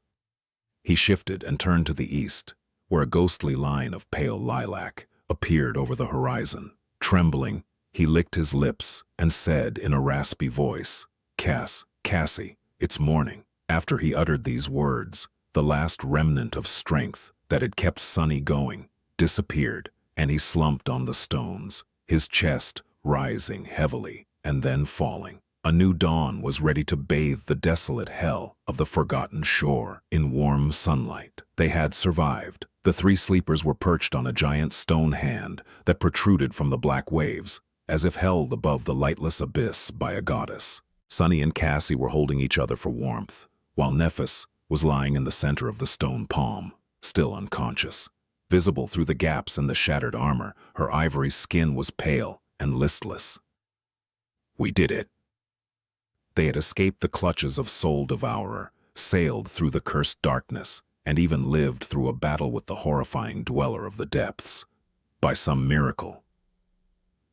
He shifted and turned to the east, where a ghostly line of pale lilac appeared over the horizon. Trembling, he licked his lips and said in a raspy voice, Cassie, it's morning." After he uttered these words, the last remnant of strength that had kept Sunny going disappeared, and he slumped on the stones, his chest rising heavily and then falling. A new dawn was ready to bathe the desolate hell of the forgotten shore in warm sunlight. They had survived. The three sleepers were perched on a giant stone hand that protruded from the black waves, as if held above the lightless abyss by a goddess. Sunny and Cassie were holding each other for warmth, while Nephis was lying in the center of the stone palm, still unconscious. Visible through the gaps in the shattered armor, her ivory skin was pale and listless. "We did it." They had escaped the clutches of Soul Devourer, sailed through the cursed darkness, and even lived through a battle with the horrifying Dweller of the Depths. By some miracle.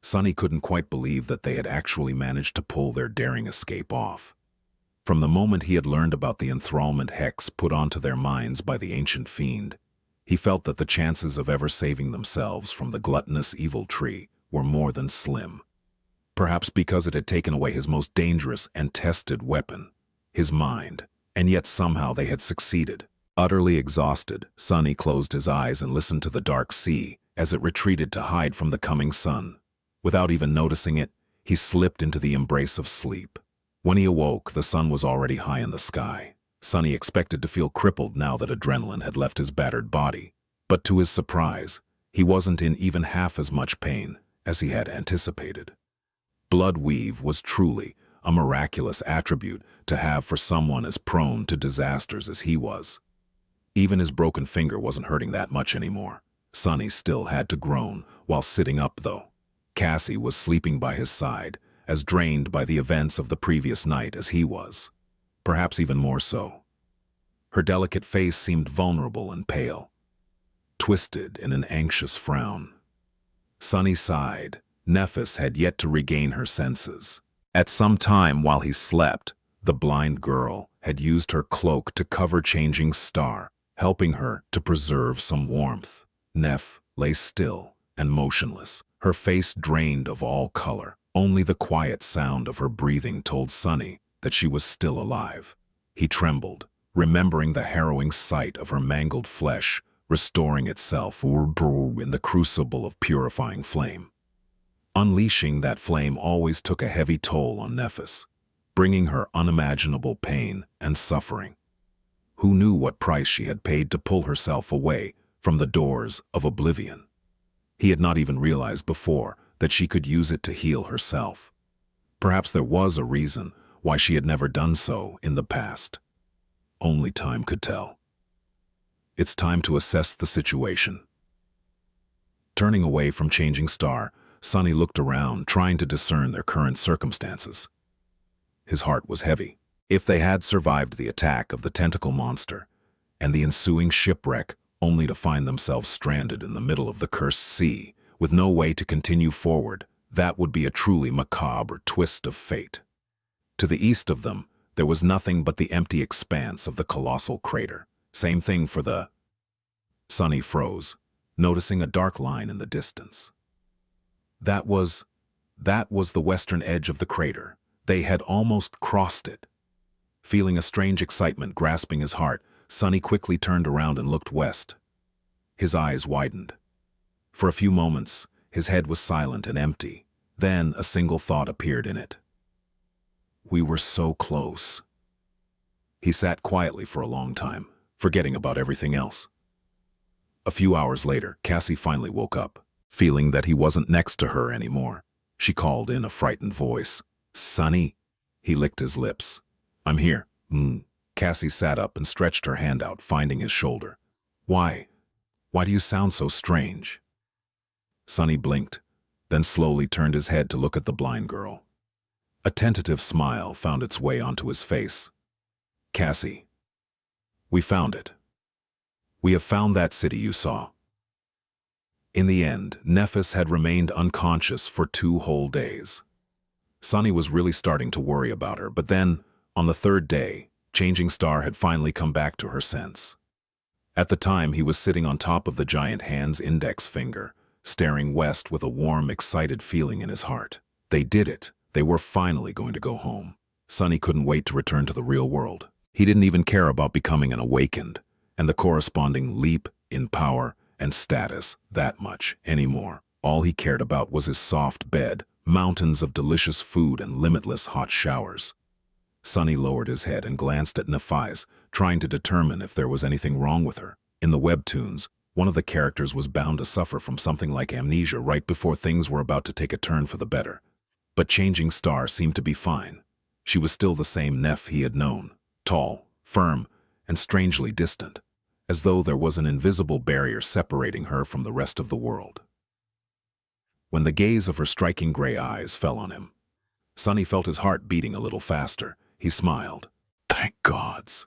Sunny couldn't quite believe that they had actually managed to pull their daring escape off. From the moment he had learned about the enthrallment hex put onto their minds by the ancient fiend, he felt that the chances of ever saving themselves from the gluttonous evil tree were more than slim. Perhaps because it had taken away his most dangerous and tested weapon, his mind, and yet somehow they had succeeded. Utterly exhausted, Sunny closed his eyes and listened to the dark sea as it retreated to hide from the coming sun. Without even noticing it, he slipped into the embrace of sleep. When he awoke, the sun was already high in the sky. Sunny expected to feel crippled now that adrenaline had left his battered body, but to his surprise, he wasn't in even half as much pain as he had anticipated. Blood weave was truly a miraculous attribute to have for someone as prone to disasters as he was. Even his broken finger wasn't hurting that much anymore. Sunny still had to groan while sitting up, though. Cassie was sleeping by his side, as drained by the events of the previous night as he was. Perhaps even more so. Her delicate face seemed vulnerable and pale, twisted in an anxious frown. Sunny sighed. Nephis had yet to regain her senses. At some time while he slept, the blind girl had used her cloak to cover Changing Star, helping her to preserve some warmth. Neph lay still and motionless, her face drained of all color. Only the quiet sound of her breathing told Sunny that she was still alive. He trembled, remembering the harrowing sight of her mangled flesh restoring itself in the crucible of purifying flame. Unleashing that flame always took a heavy toll on Nephis, bringing her unimaginable pain and suffering. Who knew what price she had paid to pull herself away from the doors of oblivion? He had not even realized before that she could use it to heal herself. Perhaps there was a reason why she had never done so in the past. Only time could tell. It's time to assess the situation. Turning away from Changing Star, Sunny looked around, trying to discern their current circumstances. His heart was heavy. If they had survived the attack of the tentacle monster and the ensuing shipwreck only to find themselves stranded in the middle of the cursed sea with no way to continue forward, that would be a truly macabre twist of fate. To the east of them, there was nothing but the empty expanse of the colossal crater. Same thing for the... Sunny froze, noticing a dark line in the distance. That was the western edge of the crater. They had almost crossed it. Feeling a strange excitement grasping his heart, Sunny quickly turned around and looked west. His eyes widened. For a few moments, his head was silent and empty. Then a single thought appeared in it. We were so close. He sat quietly for a long time, forgetting about everything else. A few hours later, Cassie finally woke up, feeling that he wasn't next to her anymore. She called in a frightened voice. "Sunny?" He licked his lips. "I'm here." Cassie sat up and stretched her hand out, finding his shoulder. Why do you sound so strange?" Sunny blinked, then slowly turned his head to look at the blind girl. A tentative smile found its way onto his face. "Cassie, we found it. We have found that city you saw." In the end, Nephis had remained unconscious for 2 whole days. Sunny was really starting to worry about her, but then, on the third day, Changing Star had finally come back to her sense. At the time, he was sitting on top of the giant hand's index finger, staring west with a warm, excited feeling in his heart. They did it. They were finally going to go home. Sunny couldn't wait to return to the real world. He didn't even care about becoming an awakened, and the corresponding leap in power and status that much anymore. All he cared about was his soft bed, mountains of delicious food, and limitless hot showers. Sunny lowered his head and glanced at Nephi's, trying to determine if there was anything wrong with her. In the webtoons, one of the characters was bound to suffer from something like amnesia right before things were about to take a turn for the better. But Changing Star seemed to be fine. She was still the same Neph he had known, tall, firm, and strangely distant, as though there was an invisible barrier separating her from the rest of the world. When the gaze of her striking gray eyes fell on him, Sunny felt his heart beating a little faster. He smiled. "Thank gods."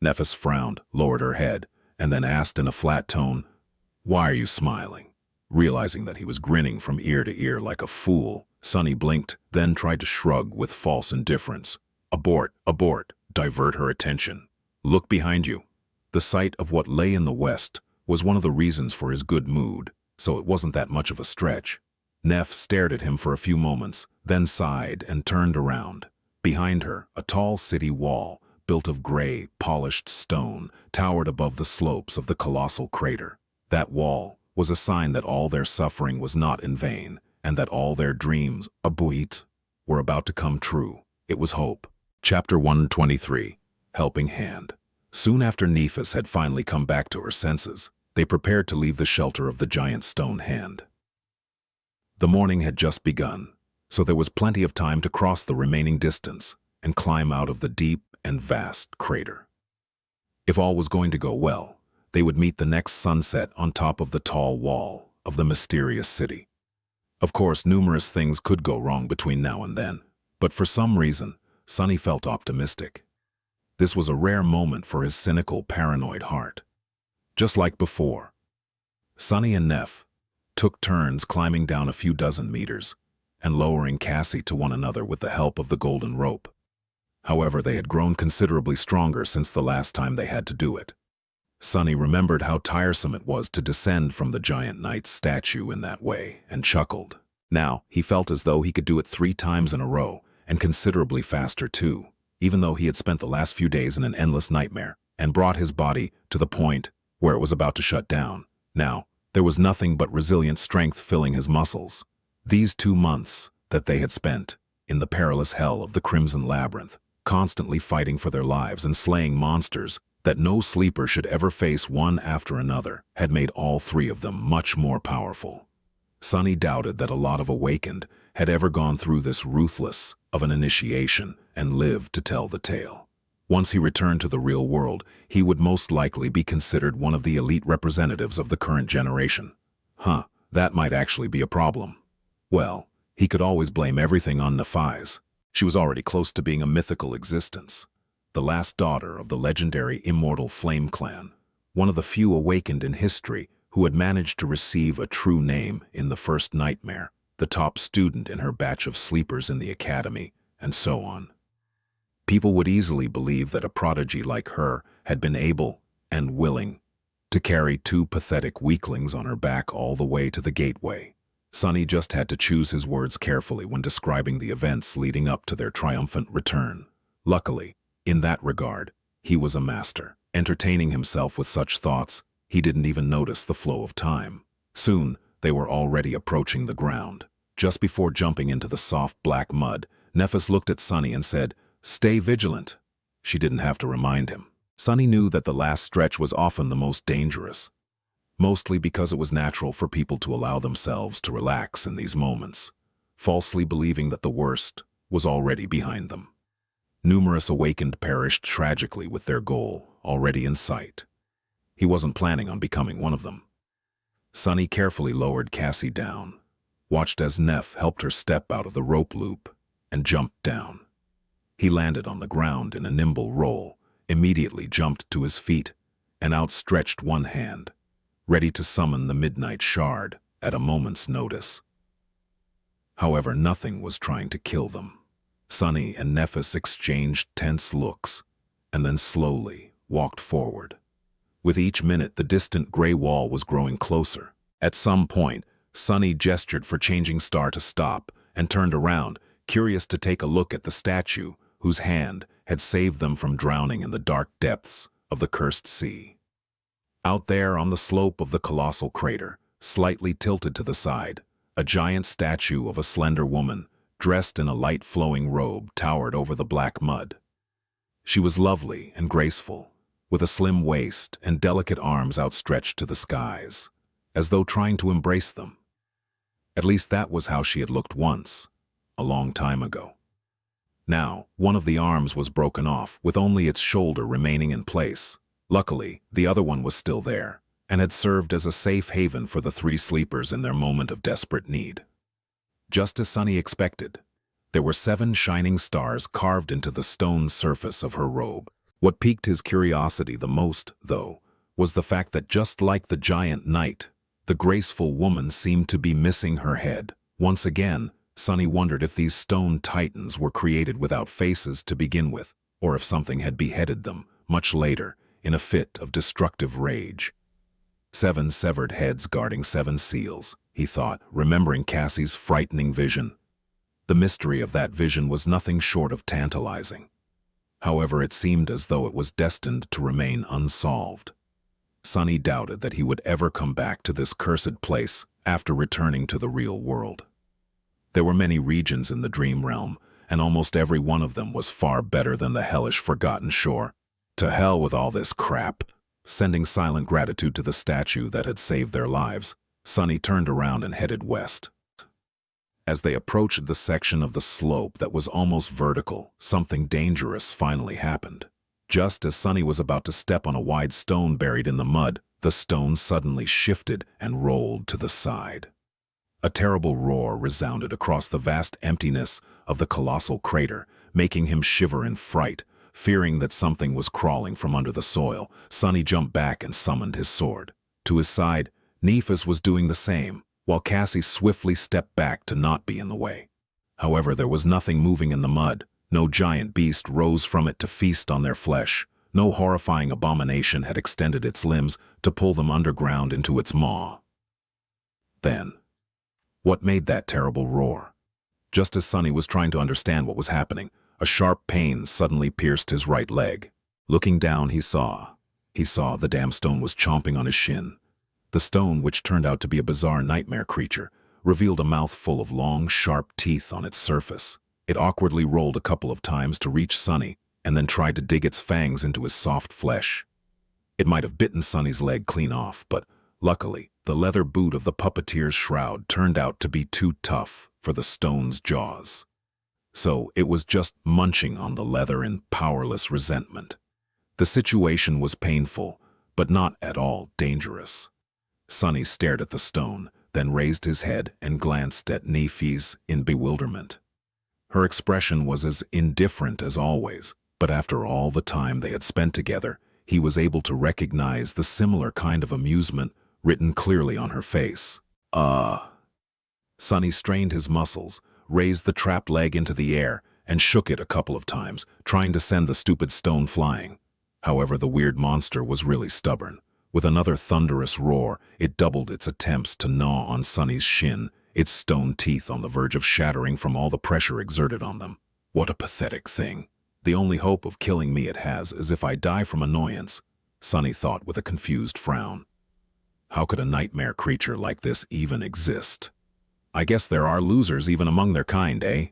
Nephis frowned, lowered her head, and then asked in a flat tone, "Why are you smiling?" Realizing that he was grinning from ear to ear like a fool, Sunny blinked, then tried to shrug with false indifference. Abort, divert her attention. "Look behind you." The sight of what lay in the west was one of the reasons for his good mood, so it wasn't that much of a stretch. Neph stared at him for a few moments, then sighed and turned around. Behind her, a tall city wall, built of gray, polished stone, towered above the slopes of the colossal crater. That wall was a sign that all their suffering was not in vain, and that all their dreams, were about to come true. It was hope. Chapter 123, Helping Hand. Soon after Nephis had finally come back to her senses, they prepared to leave the shelter of the giant stone hand. The morning had just begun, so there was plenty of time to cross the remaining distance and climb out of the deep and vast crater. If all was going to go well, they would meet the next sunset on top of the tall wall of the mysterious city. Of course, numerous things could go wrong between now and then, but for some reason, Sunny felt optimistic. This was a rare moment for his cynical, paranoid heart. Just like before, Sunny and Neph took turns climbing down a few dozen meters and lowering Cassie to one another with the help of the golden rope. However, they had grown considerably stronger since the last time they had to do it. Sunny remembered how tiresome it was to descend from the giant knight's statue in that way and chuckled. Now, he felt as though he could do it 3 times in a row, and considerably faster too, even though he had spent the last few days in an endless nightmare and brought his body to the point where it was about to shut down. Now, there was nothing but resilient strength filling his muscles. These 2 months that they had spent in the perilous hell of the Crimson Labyrinth, constantly fighting for their lives and slaying monsters that no sleeper should ever face one after another, had made all 3 of them much more powerful. Sunny doubted that a lot of awakened had ever gone through this ruthless of an initiation and lived to tell the tale. Once he returned to the real world, he would most likely be considered one of the elite representatives of the current generation. That might actually be a problem. Well, he could always blame everything on Nephi's. She was already close to being a mythical existence, the last daughter of the legendary immortal Flame Clan, one of the few awakened in history who had managed to receive a true name in the first nightmare, the top student in her batch of sleepers in the academy, and so on. People would easily believe that a prodigy like her had been able and willing to carry 2 pathetic weaklings on her back all the way to the gateway. Sunny just had to choose his words carefully when describing the events leading up to their triumphant return. Luckily, in that regard, he was a master. Entertaining himself with such thoughts, he didn't even notice the flow of time. Soon, they were already approaching the ground. Just before jumping into the soft black mud, Nephis looked at Sunny and said, "Stay vigilant." She didn't have to remind him. Sunny knew that the last stretch was often the most dangerous, mostly because it was natural for people to allow themselves to relax in these moments, falsely believing that the worst was already behind them. Numerous awakened perished tragically with their goal already in sight. He wasn't planning on becoming one of them. Sunny carefully lowered Cassie down, watched as Neph helped her step out of the rope loop, and jumped down. He landed on the ground in a nimble roll, immediately jumped to his feet, and outstretched one hand, ready to summon the Midnight Shard at a moment's notice. However, nothing was trying to kill them. Sunny and Nephis exchanged tense looks, and then slowly walked forward. With each minute, the distant gray wall was growing closer. At some point, Sunny gestured for Changing Star to stop and turned around, curious to take a look at the statue whose hand had saved them from drowning in the dark depths of the cursed sea. Out there on the slope of the colossal crater, slightly tilted to the side, a giant statue of a slender woman, dressed in a light flowing robe, towered over the black mud. She was lovely and graceful, with a slim waist and delicate arms outstretched to the skies, as though trying to embrace them. At least that was how she had looked once, a long time ago. Now, one of the arms was broken off, with only its shoulder remaining in place. Luckily, the other one was still there, and had served as a safe haven for the three sleepers in their moment of desperate need. Just as Sunny expected, there were 7 shining stars carved into the stone surface of her robe. What piqued his curiosity the most, though, was the fact that just like the giant knight, the graceful woman seemed to be missing her head. Once again, Sunny wondered if these stone titans were created without faces to begin with, or if something had beheaded them, much later, in a fit of destructive rage. 7 severed heads guarding 7 seals, he thought, remembering Cassie's frightening vision. The mystery of that vision was nothing short of tantalizing. However, it seemed as though it was destined to remain unsolved. Sunny doubted that he would ever come back to this cursed place after returning to the real world. There were many regions in the dream realm, and almost every one of them was far better than the hellish Forgotten Shore. To hell with all this crap. Sending silent gratitude to the statue that had saved their lives, Sunny turned around and headed west. As they approached the section of the slope that was almost vertical, something dangerous finally happened. Just as Sunny was about to step on a wide stone buried in the mud, the stone suddenly shifted and rolled to the side. A terrible roar resounded across the vast emptiness of the colossal crater, making him shiver in fright. Fearing that something was crawling from under the soil, Sunny jumped back and summoned his sword. To his side, Nephis was doing the same, while Cassie swiftly stepped back to not be in the way. However, there was nothing moving in the mud. No giant beast rose from it to feast on their flesh. No horrifying abomination had extended its limbs to pull them underground into its maw. Then, what made that terrible roar? Just as Sunny was trying to understand what was happening, a sharp pain suddenly pierced his right leg. Looking down, he saw the damn stone was chomping on his shin. The stone, which turned out to be a bizarre nightmare creature, revealed a mouth full of long, sharp teeth on its surface. It awkwardly rolled a couple of times to reach Sunny, and then tried to dig its fangs into his soft flesh. It might have bitten Sunny's leg clean off, but luckily, the leather boot of the puppeteer's shroud turned out to be too tough for the stone's jaws. So it was just munching on the leather in powerless resentment. The situation was painful, but not at all dangerous. Sunny stared at the stone, then raised his head and glanced at Nephis in bewilderment. Her expression was as indifferent as always, but after all the time they had spent together, he was able to recognize the similar kind of amusement written clearly on her face. Sunny strained his muscles, raised the trapped leg into the air, and shook it a couple of times, trying to send the stupid stone flying. However, the weird monster was really stubborn. With another thunderous roar, it doubled its attempts to gnaw on Sunny's shin, its stone teeth on the verge of shattering from all the pressure exerted on them. What a pathetic thing. The only hope of killing me it has is if I die from annoyance, Sunny thought with a confused frown. How could a nightmare creature like this even exist? I guess there are losers even among their kind, eh?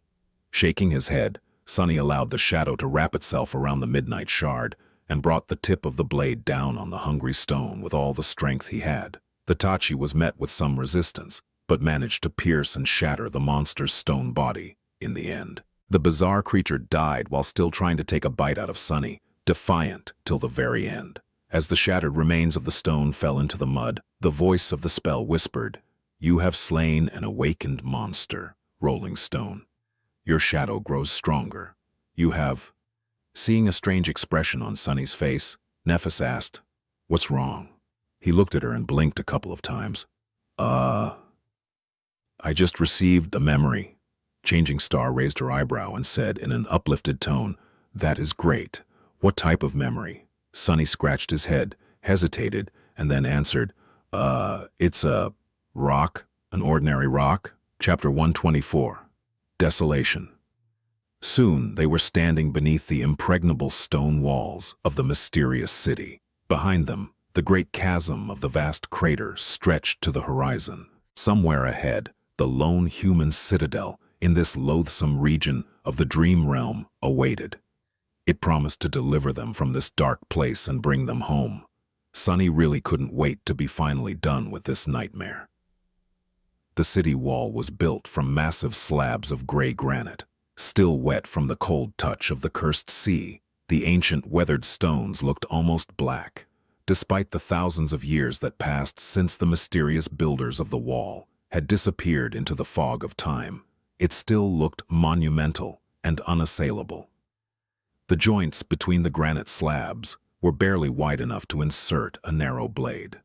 Shaking his head, Sunny allowed the shadow to wrap itself around the midnight shard and brought the tip of the blade down on the hungry stone with all the strength he had. The Tachi was met with some resistance, but managed to pierce and shatter the monster's stone body in the end. The bizarre creature died while still trying to take a bite out of Sunny, defiant till the very end. As the shattered remains of the stone fell into the mud, the voice of the spell whispered, "You have slain an awakened monster, Rolling Stone. Your shadow grows stronger. You have..." Seeing a strange expression on Sunny's face, Nephis asked, "What's wrong?" He looked at her and blinked a couple of times. I just received a memory," Changing Star raised her eyebrow and said in an uplifted tone, "That is great. What type of memory?" Sunny scratched his head, hesitated, and then answered, It's a rock, an ordinary rock." Chapter 124. Desolation. Soon they were standing beneath the impregnable stone walls of the mysterious city. Behind them, the great chasm of the vast crater stretched to the horizon. Somewhere ahead, the lone human citadel in this loathsome region of the dream realm awaited. It promised to deliver them from this dark place and bring them home. Sunny really couldn't wait to be finally done with this nightmare. The city wall was built from massive slabs of gray granite. Still wet from the cold touch of the cursed sea, the ancient weathered stones looked almost black. Despite the thousands of years that passed since the mysterious builders of the wall had disappeared into the fog of time, it still looked monumental and unassailable. The joints between the granite slabs were barely wide enough to insert a narrow blade.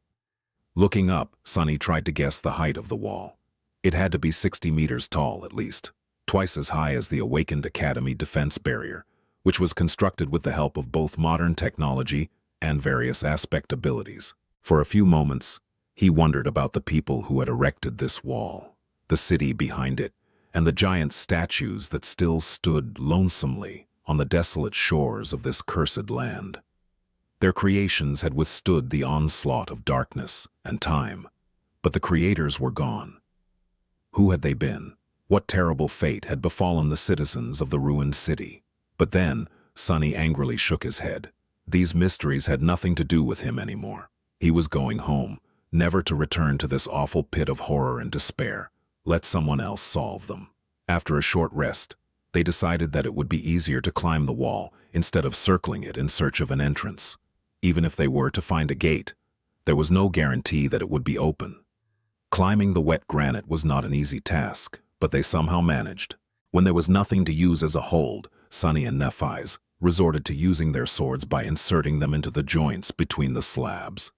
Looking up, Sunny tried to guess the height of the wall. It had to be 60 meters tall at least, twice as high as the Awakened Academy defense barrier, which was constructed with the help of both modern technology and various aspect abilities. For a few moments, he wondered about the people who had erected this wall, the city behind it, and the giant statues that still stood lonesomely on the desolate shores of this cursed land. Their creations had withstood the onslaught of darkness and time, but the creators were gone. Who had they been? What terrible fate had befallen the citizens of the ruined city? But then, Sunny angrily shook his head. These mysteries had nothing to do with him anymore. He was going home, never to return to this awful pit of horror and despair. Let someone else solve them. After a short rest, they decided that it would be easier to climb the wall instead of circling it in search of an entrance. Even if they were to find a gate, there was no guarantee that it would be open. Climbing the wet granite was not an easy task, but they somehow managed. When there was nothing to use as a hold, Sunny and Nephi's resorted to using their swords by inserting them into the joints between the slabs.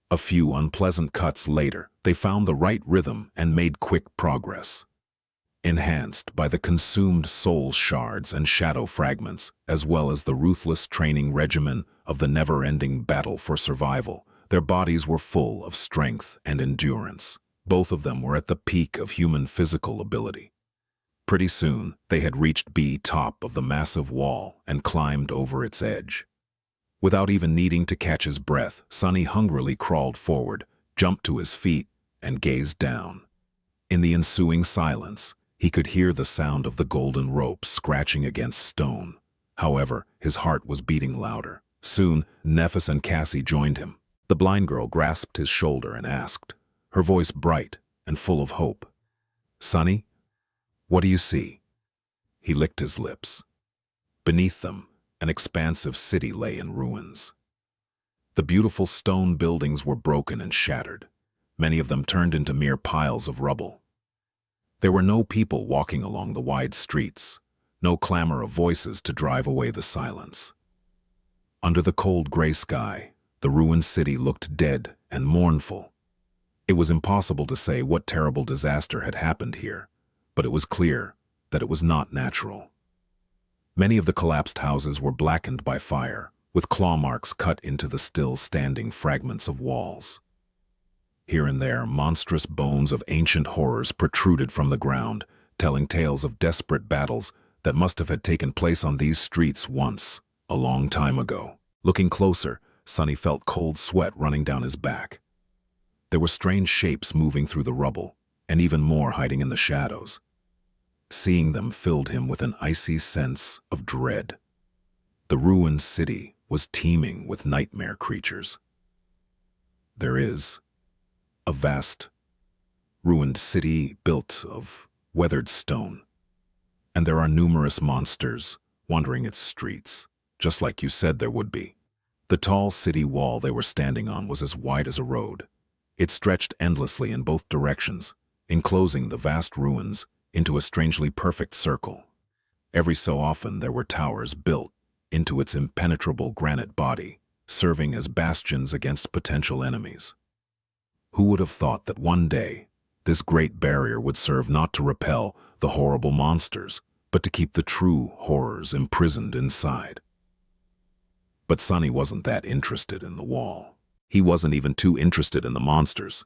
A few unpleasant cuts later, they found the right rhythm and made quick progress. Enhanced by the consumed soul shards and shadow fragments, as well as the ruthless training regimen of the never-ending battle for survival, their bodies were full of strength and endurance. Both of them were at the peak of human physical ability. Pretty soon, they had reached the top of the massive wall and climbed over its edge. Without even needing to catch his breath, Sunny hungrily crawled forward, jumped to his feet, and gazed down. In the ensuing silence, he could hear the sound of the golden rope scratching against stone. However, his heart was beating louder. Soon, Nephis and Cassie joined him. The blind girl grasped his shoulder and asked, her voice bright and full of hope, "Sunny, what do you see?" He licked his lips. Beneath them, an expansive city lay in ruins. The beautiful stone buildings were broken and shattered, many of them turned into mere piles of rubble. There were no people walking along the wide streets, no clamor of voices to drive away the silence. Under the cold gray sky, the ruined city looked dead and mournful. It was impossible to say what terrible disaster had happened here, but it was clear that it was not natural. Many of the collapsed houses were blackened by fire, with claw marks cut into the still-standing fragments of walls. Here and there, monstrous bones of ancient horrors protruded from the ground, telling tales of desperate battles that must have had taken place on these streets once, a long time ago. Looking closer, Sunny felt cold sweat running down his back. There were strange shapes moving through the rubble, and even more hiding in the shadows. Seeing them filled him with an icy sense of dread. The ruined city was teeming with nightmare creatures. There is a vast, ruined city built of weathered stone, and there are numerous monsters wandering its streets, just like you said there would be. The tall city wall they were standing on was as wide as a road. It stretched endlessly in both directions, enclosing the vast ruins into a strangely perfect circle. Every so often there were towers built into its impenetrable granite body, serving as bastions against potential enemies. Who would have thought that one day This great barrier would serve not to repel the horrible monsters, but to keep the true horrors imprisoned inside. But Sunny wasn't that interested in the wall. He wasn't even too interested in the monsters.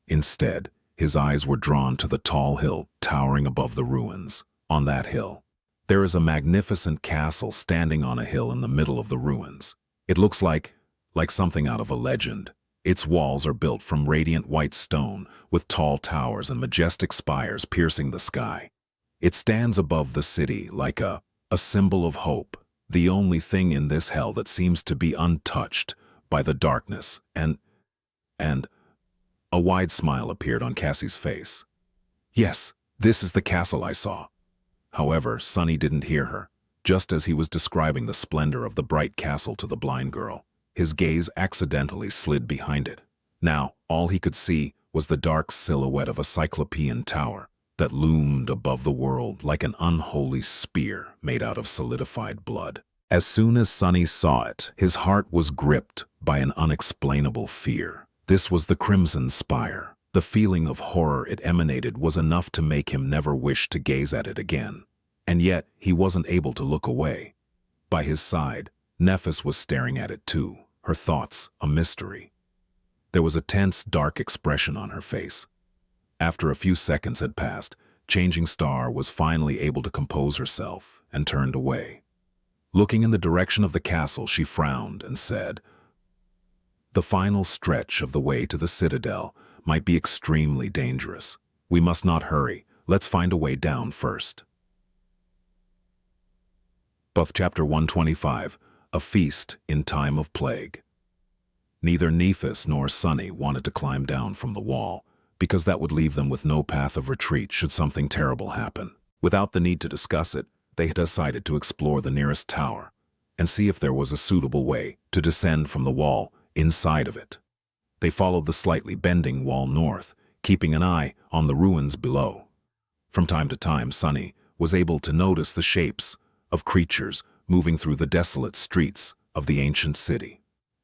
Instead, his eyes were drawn to the tall hill towering above the ruins. On that hill, there is a magnificent castle standing on a hill in the middle of the ruins. It looks like something out of a legend. Its walls are built from radiant white stone, with tall towers and majestic spires piercing the sky. It stands above the city like a symbol of hope, the only thing in this hell that seems to be untouched by the darkness, and a wide smile appeared on Cassie's face. Yes, this is the castle I saw. However, Sunny didn't hear her. Just as he was describing the splendor of the bright castle to the blind girl, his gaze accidentally slid behind it. Now, all he could see was the dark silhouette of a cyclopean tower that loomed above the world like an unholy spear made out of solidified blood. As soon as Sunny saw it, his heart was gripped by an unexplainable fear. This was the Crimson Spire. The feeling of horror it emanated was enough to make him never wish to gaze at it again. And yet, he wasn't able to look away. By his side, Nephis was staring at it too, her thoughts a mystery. There was a tense, dark expression on her face. After a few seconds had passed, Changing Star was finally able to compose herself and turned away. Looking in the direction of the castle, she frowned and said, "The final stretch of the way to the Citadel might be extremely dangerous. We must not hurry. Let's find a way down first." Buff Chapter 125, A Feast in Time of Plague. Neither Nephis nor Sunny wanted to climb down from the wall, because that would leave them with no path of retreat should something terrible happen. Without the need to discuss it, they had decided to explore the nearest tower and see if there was a suitable way to descend from the wall inside of it. They followed the slightly bending wall north, keeping an eye on the ruins below. From time to time, Sunny was able to notice the shapes of creatures moving through the desolate streets of the ancient city.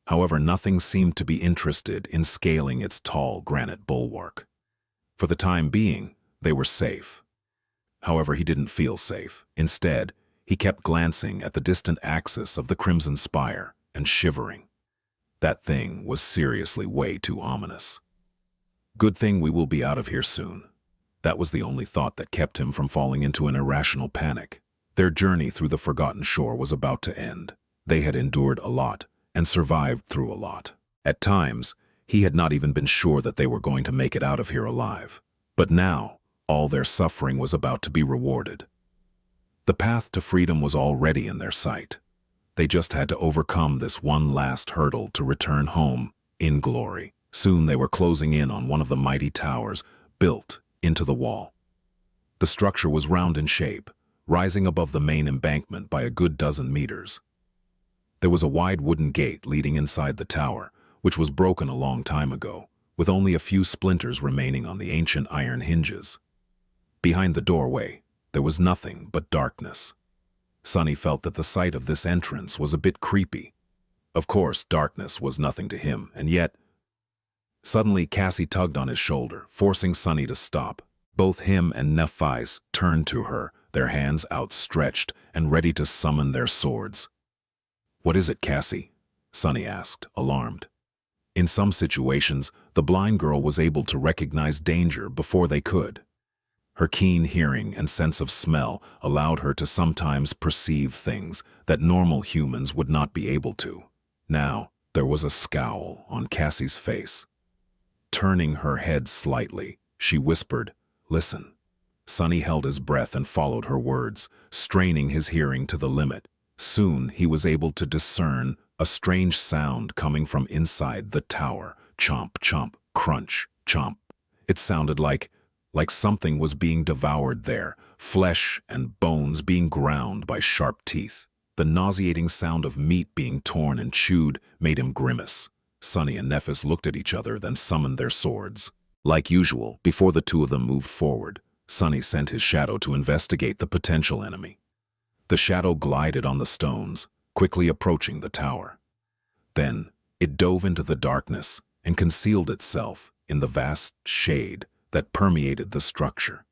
However, nothing seemed to be interested in scaling its tall granite bulwark. For the time being, they were safe. However, he didn't feel safe. Instead, he kept glancing at the distant axis of the Crimson Spire and shivering. That thing was seriously way too ominous. Good thing we will be out of here soon. That was the only thought that kept him from falling into an irrational panic. Their journey through the Forgotten Shore was about to end. They had endured a lot and survived through a lot. At times, he had not even been sure that they were going to make it out of here alive. But now, all their suffering was about to be rewarded. The path to freedom was already in their sight. They just had to overcome this one last hurdle to return home in glory. Soon they were closing in on one of the mighty towers built into the wall. The structure was round in shape, rising above the main embankment by a good dozen meters. There was a wide wooden gate leading inside the tower, which was broken a long time ago, with only a few splinters remaining on the ancient iron hinges. Behind the doorway, there was nothing but darkness. Sunny felt that the sight of this entrance was a bit creepy. Of course, darkness was nothing to him, and yet... Suddenly, Cassie tugged on his shoulder, forcing Sunny to stop. Both him and Nephis turned to her, their hands outstretched and ready to summon their swords. "What is it, Cassie?" Sunny asked, alarmed. In some situations, the blind girl was able to recognize danger before they could. Her keen hearing and sense of smell allowed her to sometimes perceive things that normal humans would not be able to. Now, there was a scowl on Cassie's face. Turning her head slightly, she whispered, "Listen." Sunny held his breath and followed her words, straining his hearing to the limit. Soon he was able to discern a strange sound coming from inside the tower. Chomp, chomp, crunch, chomp. It sounded like something was being devoured there, flesh and bones being ground by sharp teeth. The nauseating sound of meat being torn and chewed made him grimace. Sunny and Nephis looked at each other, then summoned their swords. Like usual, before the two of them moved forward, Sunny sent his shadow to investigate the potential enemy. The shadow glided on the stones, quickly approaching the tower. Then, it dove into the darkness and concealed itself in the vast shade that permeated the structure.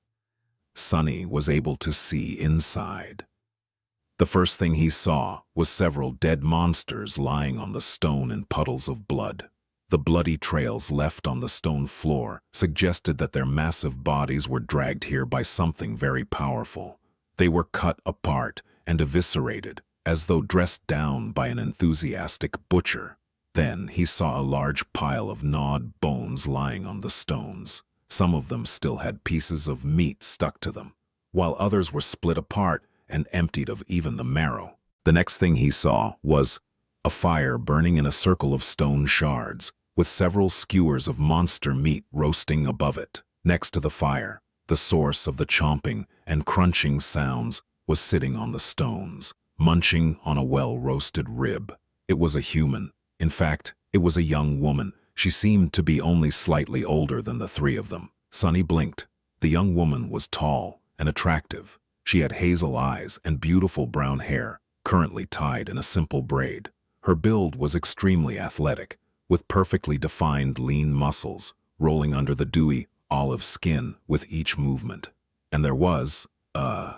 Sunny was able to see inside. The first thing he saw was several dead monsters lying on the stone in puddles of blood. The bloody trails left on the stone floor suggested that their massive bodies were dragged here by something very powerful. They were cut apart and eviscerated, as though dressed down by an enthusiastic butcher. Then he saw a large pile of gnawed bones lying on the stones. Some of them still had pieces of meat stuck to them, while others were split apart and emptied of even the marrow. The next thing he saw was a fire burning in a circle of stone shards, with several skewers of monster meat roasting above it. Next to the fire, the source of the chomping and crunching sounds was sitting on the stones, munching on a well-roasted rib. It was a human. In fact, it was a young woman. She seemed to be only slightly older than the three of them. Sunny blinked. The young woman was tall and attractive. She had hazel eyes and beautiful brown hair, currently tied in a simple braid. Her build was extremely athletic, with perfectly defined lean muscles rolling under the dewy olive skin with each movement. And there was, a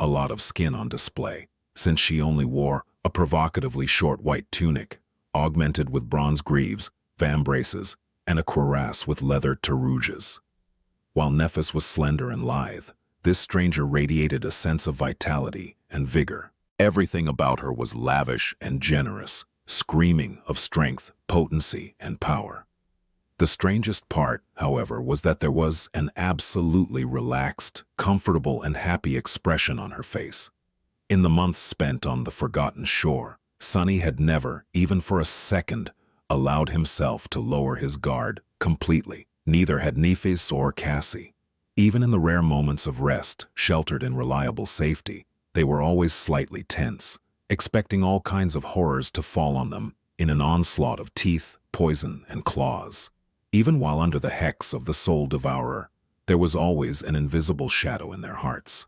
lot of skin on display, since she only wore a provocatively short white tunic, augmented with bronze greaves, vambraces, and a cuirass with leather tarouges. While Nephis was slender and lithe, this stranger radiated a sense of vitality and vigor. Everything about her was lavish and generous, screaming of strength, potency, and power. The strangest part, however, was that there was an absolutely relaxed, comfortable, and happy expression on her face. In the months spent on the forgotten shore, Sunny had never, even for a second, allowed himself to lower his guard completely. Neither had Nephis or Cassie. Even in the rare moments of rest, sheltered in reliable safety, they were always slightly tense, expecting all kinds of horrors to fall on them in an onslaught of teeth, poison, and claws. Even while under the hex of the soul devourer, there was always an invisible shadow in their hearts.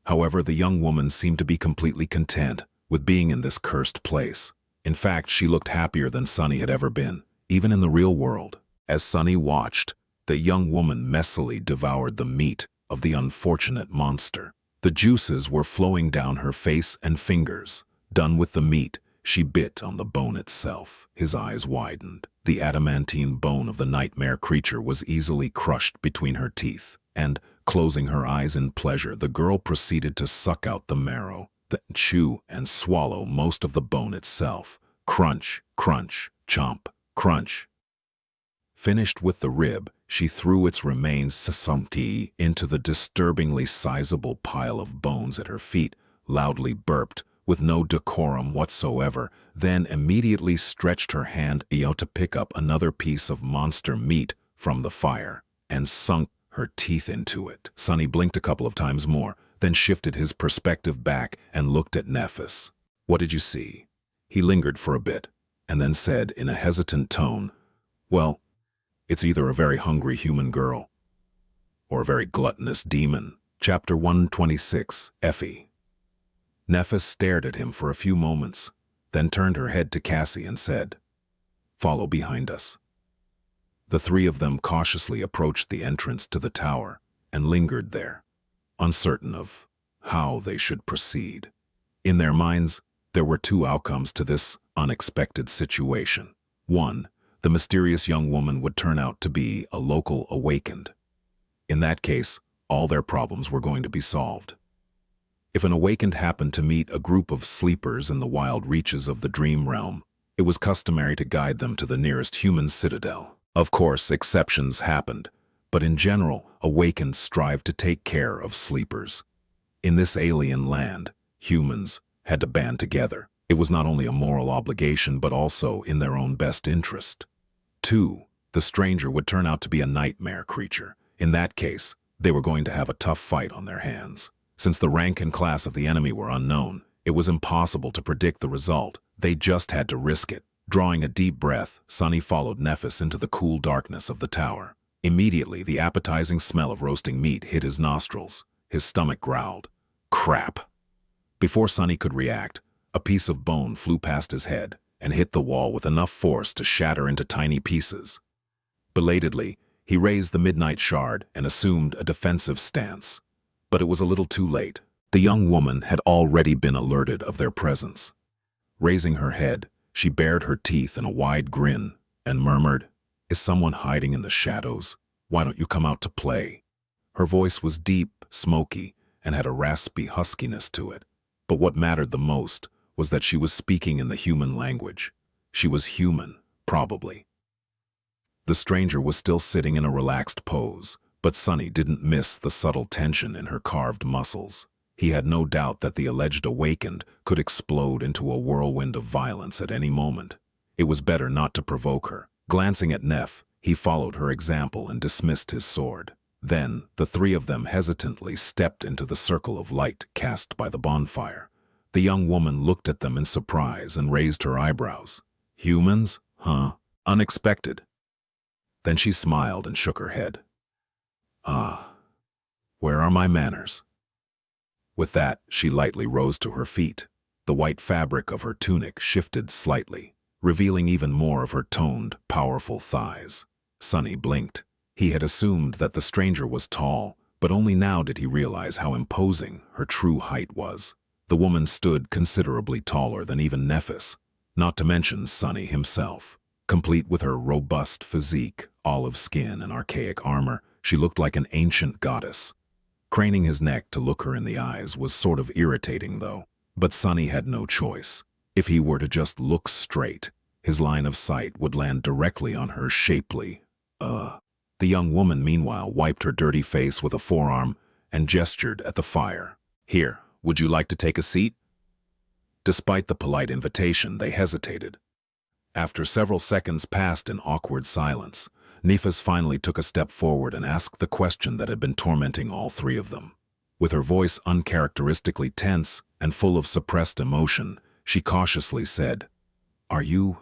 However, the young woman seemed to be completely content with being in this cursed place. In fact, she looked happier than Sunny had ever been, even in the real world. As Sunny watched, the young woman messily devoured the meat of the unfortunate monster. The juices were flowing down her face and fingers. Done with the meat, she bit on the bone itself. His eyes widened. The adamantine bone of the nightmare creature was easily crushed between her teeth, and, closing her eyes in pleasure, the girl proceeded to suck out the marrow, then chew and swallow most of the bone itself. Crunch, crunch, chomp, crunch. Finished with the rib, she threw its remains into the disturbingly sizable pile of bones at her feet, loudly burped, with no decorum whatsoever, then immediately stretched her hand out to pick up another piece of monster meat from the fire, and sunk her teeth into it. Sunny blinked a couple of times more, then shifted his perspective back and looked at Nephis. "What did you see?" He lingered for a bit, and then said in a hesitant tone, "Well, it's either a very hungry human girl or a very gluttonous demon." Chapter 126, Effie. Nephis stared at him for a few moments, then turned her head to Cassie and said, "Follow behind us." The three of them cautiously approached the entrance to the tower and lingered there, uncertain of how they should proceed. In their minds, there were two outcomes to this unexpected situation. One, the mysterious young woman would turn out to be a local awakened. In that case, all their problems were going to be solved. If an awakened happened to meet a group of sleepers in the wild reaches of the dream realm, it was customary to guide them to the nearest human citadel. Of course, exceptions happened, but in general, awakened strived to take care of sleepers. In this alien land, humans had to band together. It was not only a moral obligation, but also in their own best interest. Two, the stranger would turn out to be a nightmare creature. In that case, they were going to have a tough fight on their hands. Since the rank and class of the enemy were unknown, it was impossible to predict the result. They just had to risk it. Drawing a deep breath, Sunny followed Nephis into the cool darkness of the tower. Immediately, the appetizing smell of roasting meat hit his nostrils. His stomach growled. Crap! Before Sunny could react, a piece of bone flew past his head and hit the wall with enough force to shatter into tiny pieces. Belatedly, He raised the midnight shard and assumed a defensive stance. But it was a little too late. The young woman had already been alerted of their presence. Raising her head, she bared her teeth in a wide grin and murmured, "Is someone hiding in the shadows? Why don't you come out to play?" Her voice was deep, smoky, and had a raspy huskiness to it. But what mattered the most was that she was speaking in the human language. She was human, probably. The stranger was still sitting in a relaxed pose, but Sunny didn't miss the subtle tension in her carved muscles. He had no doubt that the alleged awakened could explode into a whirlwind of violence at any moment. It was better not to provoke her. Glancing at Neff, he followed her example and dismissed his sword. Then, the three of them hesitantly stepped into the circle of light cast by the bonfire. The young woman looked at them in surprise and raised her eyebrows. "Humans? Huh? Unexpected." Then she smiled and shook her head. "Ah, where are my manners?" With that, she lightly rose to her feet. The white fabric of her tunic shifted slightly, revealing even more of her toned, powerful thighs. Sunny blinked. He had assumed that the stranger was tall, but only now did he realize how imposing her true height was. The woman stood considerably taller than even Nephis, not to mention Sunny himself. Complete with her robust physique, olive skin, and archaic armor, she looked like an ancient goddess. Craning his neck to look her in the eyes was sort of irritating, though. But Sunny had no choice. If he were to just look straight, his line of sight would land directly on her shapely, The young woman, meanwhile, wiped her dirty face with a forearm and gestured at the fire. "Here, would you like to take a seat?" Despite the polite invitation, they hesitated. After several seconds passed in awkward silence, Nephis finally took a step forward and asked the question that had been tormenting all three of them. With her voice uncharacteristically tense and full of suppressed emotion, she cautiously said, Are you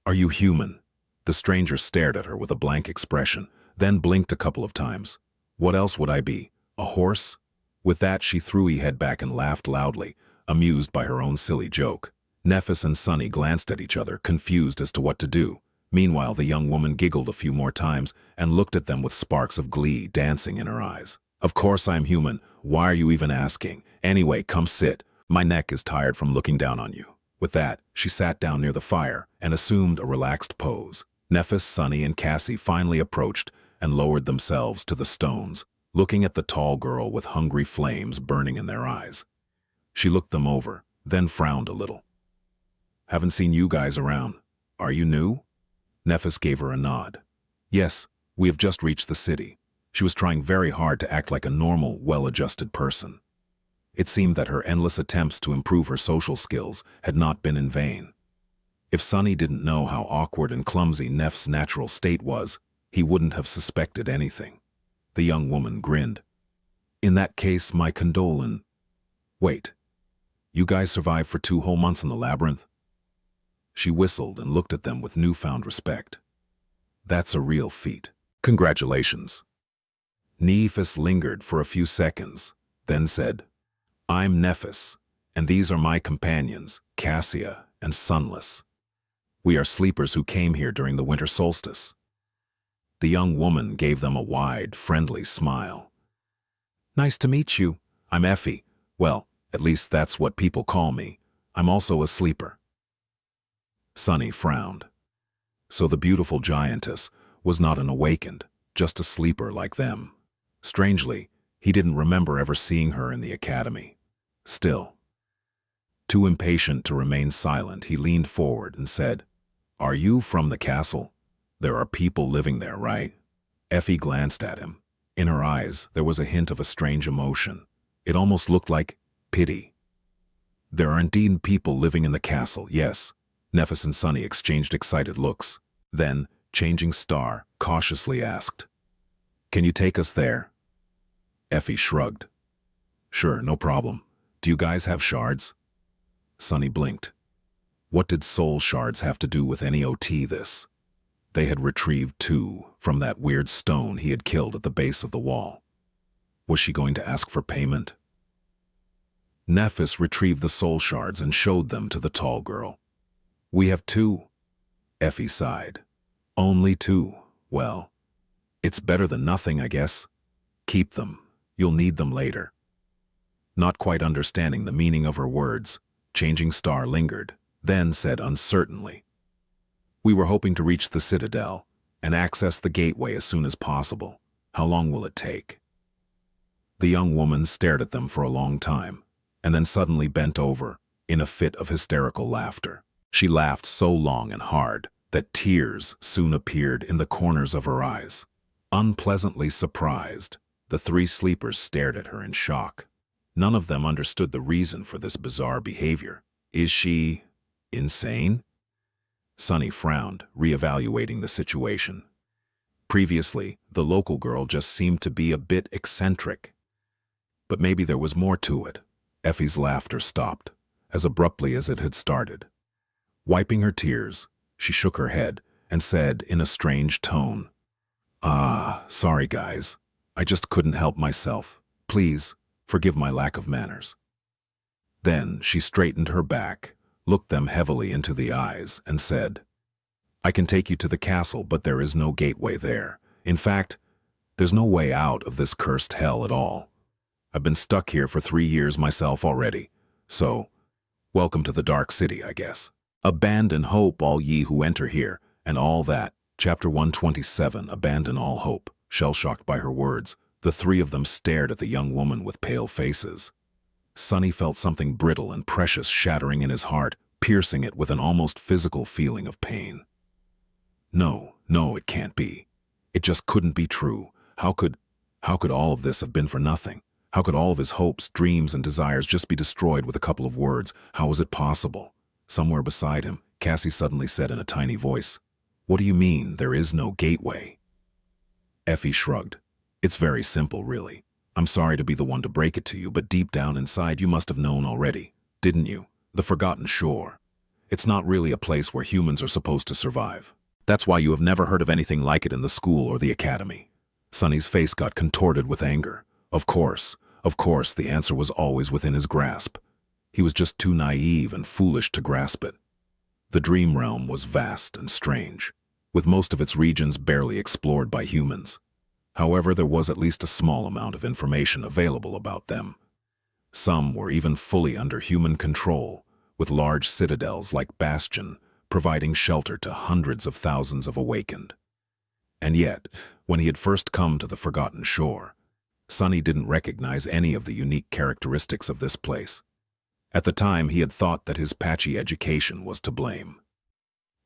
human?" The stranger stared at her with a blank expression, then blinked a couple of times. "What else would I be? A horse?" With that, she threw her head back and laughed loudly, amused by her own silly joke. Nephis and Sunny glanced at each other, confused as to what to do. Meanwhile, the young woman giggled a few more times and looked at them with sparks of glee dancing in her eyes. "Of course I'm human. Why are you even asking? Anyway, come sit. My neck is tired from looking down on you." With that, she sat down near the fire and assumed a relaxed pose. Nephis, Sunny, and Cassie finally approached and lowered themselves to the stones, looking at the tall girl with hungry flames burning in their eyes. She looked them over, then frowned a little. "Haven't seen you guys around. Are you new?" Nephis gave her a nod. "Yes, we have just reached the city." She was trying very hard to act like a normal, well-adjusted person. It seemed that her endless attempts to improve her social skills had not been in vain. If Sunny didn't know how awkward and clumsy Neff's natural state was, he wouldn't have suspected anything. The young woman grinned. "In that case, my condolence." "Wait, you guys survived for 2 whole months in the labyrinth?" She whistled and looked at them with newfound respect. "That's a real feat. Congratulations." Nephis lingered for a few seconds, then said, "I'm Nephis, and these are my companions, Cassia and Sunless. We are sleepers who came here during the winter solstice." The young woman gave them a wide, friendly smile. "Nice to meet you. I'm Effie. Well, at least that's what people call me. I'm also a sleeper." Sunny frowned. So the beautiful giantess was not an awakened, just a sleeper like them. Strangely, he didn't remember ever seeing her in the academy. Still, too impatient to remain silent, he leaned forward and said, "Are you from the castle? There are people living there, right?" Effie glanced at him. In her eyes, there was a hint of a strange emotion. It almost looked like pity. "There are indeed people living in the castle, yes." Nephis and Sunny exchanged excited looks. Then, changing star, cautiously asked, "Can you take us there?" Effie shrugged. "Sure, no problem. Do you guys have shards?" Sunny blinked. What did soul shards have to do with any OT this? They had retrieved 2 from that weird stone he had killed at the base of the wall. Was she going to ask for payment? Nephis retrieved the soul shards and showed them to the tall girl. "We have 2. Effie sighed. "Only 2. Well, It's better than nothing, I guess. Keep them. You'll need them later. Not quite understanding the meaning of her words, Changing Star lingered, then said uncertainly, "We were hoping to reach the Citadel and access the gateway as soon as possible. How long will it take?" The young woman stared at them for a long time, and then suddenly bent over, in a fit of hysterical laughter. She laughed so long and hard that tears soon appeared in the corners of her eyes. Unpleasantly surprised, the three sleepers stared at her in shock. None of them understood the reason for this bizarre behavior. Is she insane? Sunny frowned, reevaluating the situation. Previously, the local girl just seemed to be a bit eccentric. But maybe there was more to it. Effie's laughter stopped, as abruptly as it had started. Wiping her tears, she shook her head and said in a strange tone, "Sorry guys. I just couldn't help myself. Please, forgive my lack of manners." Then she straightened her back, looked them heavily into the eyes, and said, "I can take you to the castle, but there is no gateway there. In fact, there's no way out of this cursed hell at all. I've been stuck here for 3 years myself already, so welcome to the dark city, I guess. Abandon hope, all ye who enter here, and all that." Chapter 127, Abandon all hope. Shell-shocked by her words, the three of them stared at the young woman with pale faces. Sunny felt something brittle and precious shattering in his heart, piercing it with an almost physical feeling of pain. No, it can't be. It just couldn't be true. How could all of this have been for nothing? How could all of his hopes, dreams, and desires just be destroyed with a couple of words? How was it possible? Somewhere beside him, Cassie suddenly said in a tiny voice, "What do you mean, there is no gateway?" Effie shrugged. "It's very simple, really. I'm sorry to be the one to break it to you, but deep down inside you must have known already, didn't you? The Forgotten Shore. It's not really a place where humans are supposed to survive. That's why you have never heard of anything like it in the school or the academy." Sunny's face got contorted with anger. Of course, the answer was always within his grasp. He was just too naive and foolish to grasp it. The dream realm was vast and strange, with most of its regions barely explored by humans. However, there was at least a small amount of information available about them. Some were even fully under human control, with large citadels like Bastion providing shelter to hundreds of thousands of awakened. And yet, when he had first come to the Forgotten Shore, Sunny didn't recognize any of the unique characteristics of this place. At the time, he had thought that his patchy education was to blame.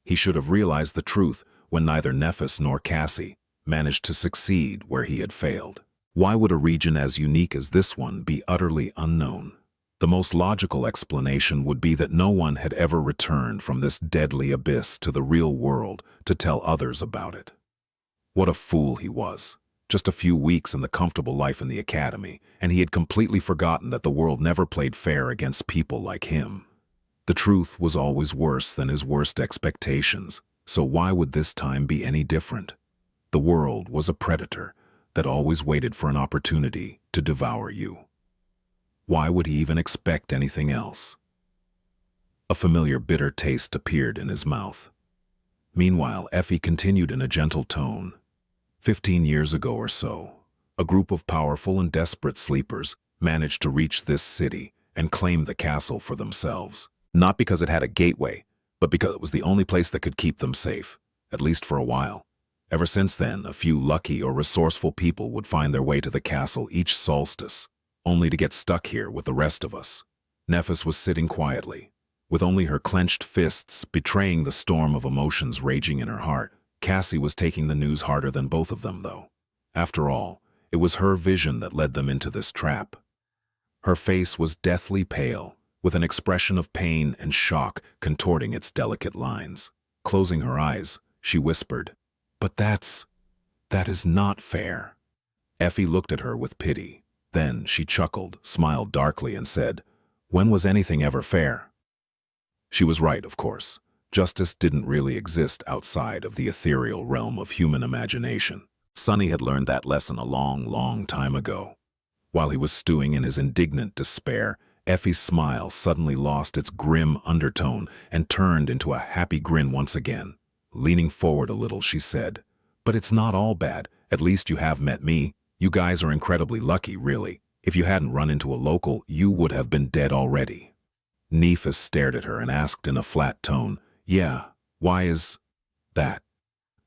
He should have realized the truth when neither Nephis nor Cassie managed to succeed where he had failed. Why would a region as unique as this one be utterly unknown? The most logical explanation would be that no one had ever returned from this deadly abyss to the real world to tell others about it. What a fool he was. Just a few weeks in the comfortable life in the academy, and he had completely forgotten that the world never played fair against people like him. The truth was always worse than his worst expectations, so why would this time be any different? The world was a predator that always waited for an opportunity to devour you. Why would he even expect anything else? A familiar bitter taste appeared in his mouth. Meanwhile, Effie continued in a gentle tone. 15 years ago or so, a group of powerful and desperate sleepers managed to reach this city and claim the castle for themselves. Not because it had a gateway, but because it was the only place that could keep them safe, at least for a while. Ever since then, a few lucky or resourceful people would find their way to the castle each solstice, only to get stuck here with the rest of us. Nephis was sitting quietly, with only her clenched fists betraying the storm of emotions raging in her heart. Cassie was taking the news harder than both of them, though. After all, it was her vision that led them into this trap. Her face was deathly pale, with an expression of pain and shock contorting its delicate lines. Closing her eyes, she whispered, "But that is not fair." Effie looked at her with pity. Then she chuckled, smiled darkly, and said, "When was anything ever fair?" She was right, of course. Justice didn't really exist outside of the ethereal realm of human imagination. Sunny had learned that lesson a long time ago. While he was stewing in his indignant despair, Effie's smile suddenly lost its grim undertone and turned into a happy grin once again. Leaning forward a little, she said, "But it's not all bad. At least you have met me. You guys are incredibly lucky, really. If you hadn't run into a local, you would have been dead already." Nephis stared at her and asked in a flat tone, "Yeah, why is that?"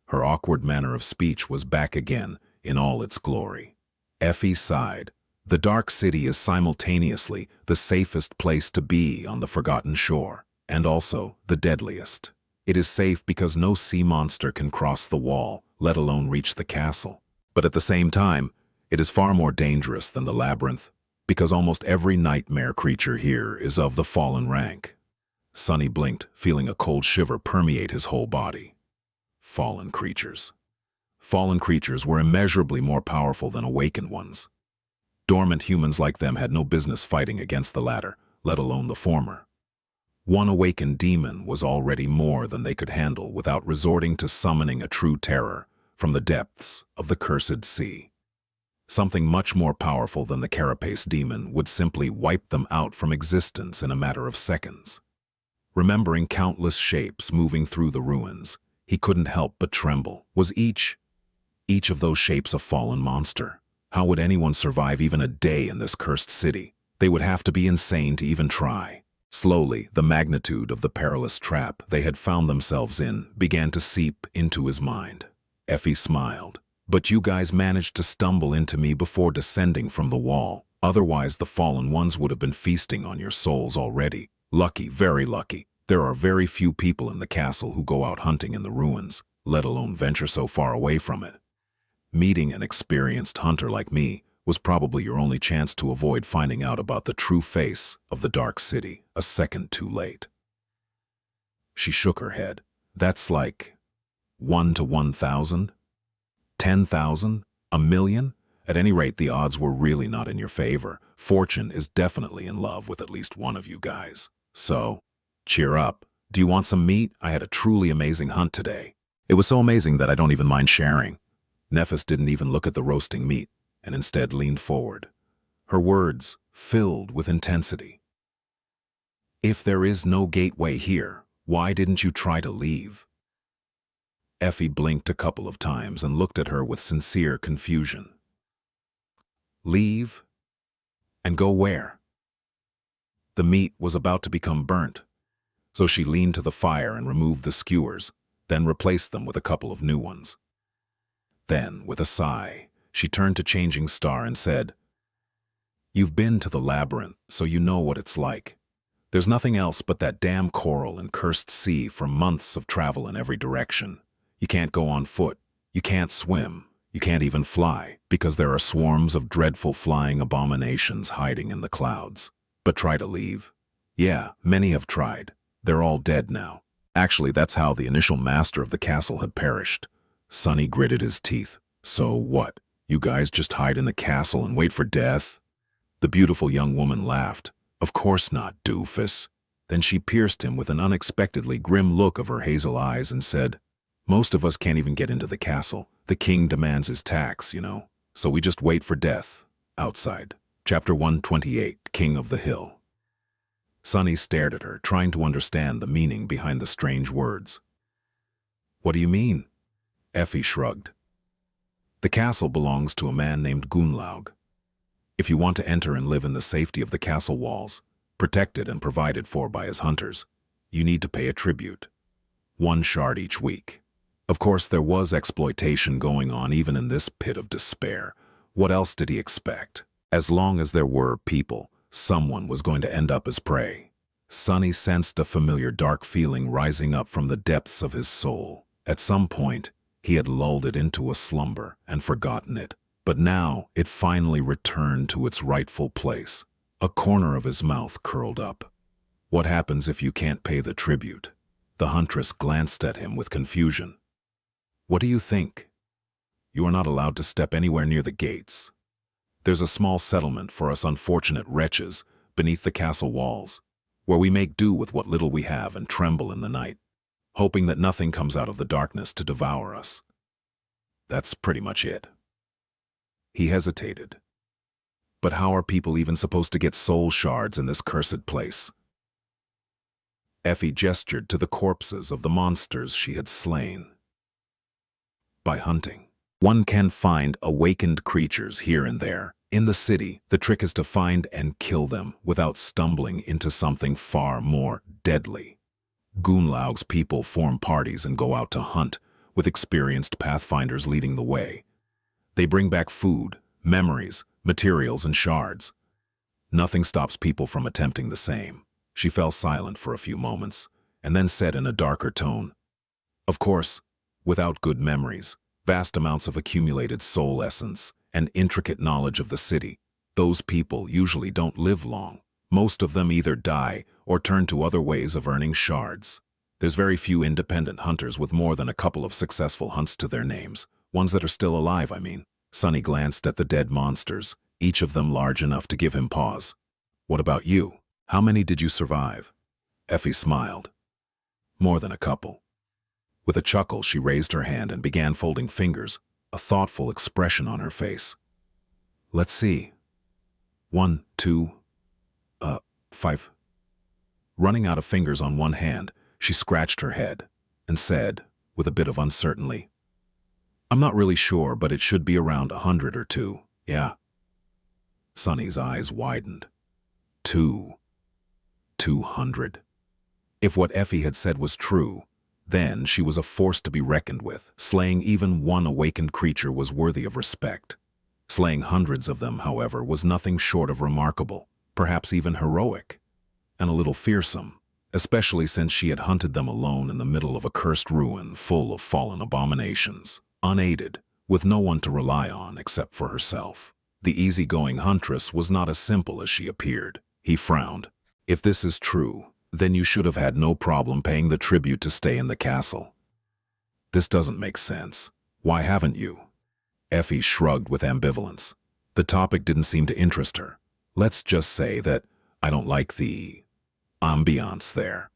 Her awkward manner of speech was back again in all its glory. Effie sighed. The Dark City is simultaneously the safest place to be on the Forgotten Shore, and also the deadliest. It is safe because no sea monster can cross the wall, let alone reach the castle. But at the same time, it is far more dangerous than the labyrinth, because almost every nightmare creature here is of the fallen rank. Sonny blinked, feeling a cold shiver permeate his whole body. Fallen creatures. Fallen creatures were immeasurably more powerful than awakened ones. Dormant humans like them had no business fighting against the latter, let alone the former. One awakened demon was already more than they could handle without resorting to summoning a true terror from the depths of the cursed sea. Something much more powerful than the carapace demon would simply wipe them out from existence in a matter of seconds. Remembering countless shapes moving through the ruins, he couldn't help but tremble. Was each of those shapes a fallen monster? How would anyone survive even a day in this cursed city? They would have to be insane to even try. Slowly, the magnitude of the perilous trap they had found themselves in began to seep into his mind. Effie smiled. "But you guys managed to stumble into me before descending from the wall. Otherwise, the fallen ones would have been feasting on your souls already. Lucky, very lucky. There are very few people in the castle who go out hunting in the ruins, let alone venture so far away from it. Meeting an experienced hunter like me was probably your only chance to avoid finding out about the true face of the Dark City a second too late." She shook her head. "That's like 1 to 1,000? 10,000? A million? At any rate, the odds were really not in your favor. Fortune is definitely in love with at least one of you guys. So, cheer up. Do you want some meat? I had a truly amazing hunt today. It was so amazing that I don't even mind sharing." Nephis didn't even look at the roasting meat, and instead leaned forward. Her words filled with intensity. "If there is no gateway here, why didn't you try to leave?" Effie blinked a couple of times and looked at her with sincere confusion. "Leave? And go where?" The meat was about to become burnt, so she leaned to the fire and removed the skewers, then replaced them with a couple of new ones. Then, with a sigh, she turned to Changing Star and said, "You've been to the labyrinth, so you know what it's like. There's nothing else but that damn coral and cursed sea for months of travel in every direction. You can't go on foot, you can't swim, you can't even fly, because there are swarms of dreadful flying abominations hiding in the clouds. But try to leave? Yeah, many have tried. They're all dead now. Actually, that's how the initial master of the castle had perished." Sonny gritted his teeth. "So what? You guys just hide in the castle and wait for death?" The beautiful young woman laughed. "Of course not, doofus." Then she pierced him with an unexpectedly grim look of her hazel eyes and said, "Most of us can't even get into the castle. The king demands his tax, you know. So we just wait for death. Outside." Chapter 128, King of the Hill. Sonny stared at her, trying to understand the meaning behind the strange words. "What do you mean?" Effie shrugged. "The castle belongs to a man named Gunlaug. If you want to enter and live in the safety of the castle walls, protected and provided for by his hunters, you need to pay a tribute. 1 shard each week." Of course, there was exploitation going on even in this pit of despair. What else did he expect? As long as there were people, someone was going to end up as prey. Sonny sensed a familiar dark feeling rising up from the depths of his soul. At some point, he had lulled it into a slumber and forgotten it, but now it finally returned to its rightful place. A corner of his mouth curled up. "What happens if you can't pay the tribute?" The huntress glanced at him with confusion. "What do you think? You are not allowed to step anywhere near the gates. There's a small settlement for us unfortunate wretches beneath the castle walls, where we make do with what little we have and tremble in the night, hoping that nothing comes out of the darkness to devour us. That's pretty much it." He hesitated. "But how are people even supposed to get soul shards in this cursed place?" Effie gestured to the corpses of the monsters she had slain. "By hunting. One can find awakened creatures here and there. In the city, the trick is to find and kill them without stumbling into something far more deadly. Gunlaug's people form parties and go out to hunt, with experienced pathfinders leading the way. They bring back food, memories, materials, and shards. Nothing stops people from attempting the same. She fell silent for a few moments, and then said in a darker tone, "Of course, without good memories, vast amounts of accumulated soul essence, and intricate knowledge of the city, those people usually don't live long. Most of them either die or turn to other ways of earning shards. There's very few independent hunters with more than a couple of successful hunts to their names, ones that are still alive, I mean." Sonny glanced at the dead monsters, each of them large enough to give him pause. "What about you? How many did you survive?" Effie smiled. "More than a couple." With a chuckle, she raised her hand and began folding fingers, a thoughtful expression on her face. "Let's see. 1, 2, 5. Running out of fingers on one hand, she scratched her head and said, with a bit of uncertainty, "I'm not really sure, but it should be around 100 or 2, yeah." Sonny's eyes widened. 200. If what Effie had said was true, then she was a force to be reckoned with. Slaying even one awakened creature was worthy of respect. Slaying hundreds of them, however, was nothing short of remarkable, perhaps even heroic, and a little fearsome, especially since she had hunted them alone in the middle of a cursed ruin full of fallen abominations, unaided, with no one to rely on except for herself. The easygoing huntress was not as simple as she appeared. He frowned. "If this is true, then you should have had no problem paying the tribute to stay in the castle. This doesn't make sense. Why haven't you?" Effie shrugged with ambivalence. The topic didn't seem to interest her. "Let's just say that I don't like the ambiance there."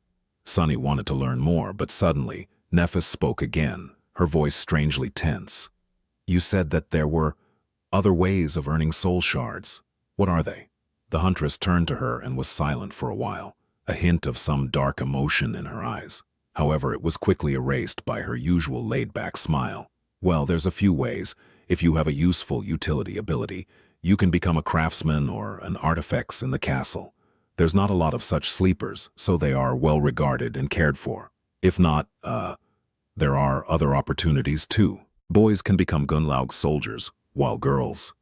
Sonny wanted to learn more, but suddenly, Nephis spoke again, her voice strangely tense. "You said that there were other ways of earning soul shards. What are they?" The huntress turned to her and was silent for a while, a hint of some dark emotion in her eyes. However, it was quickly erased by her usual laid-back smile. "Well, there's a few ways. If you have a useful utility ability, you can become a craftsman or an artifacts in the castle. There's not a lot of such sleepers, so they are well regarded and cared for. If not, there are other opportunities too. Boys can become Gunlaug's soldiers, while girls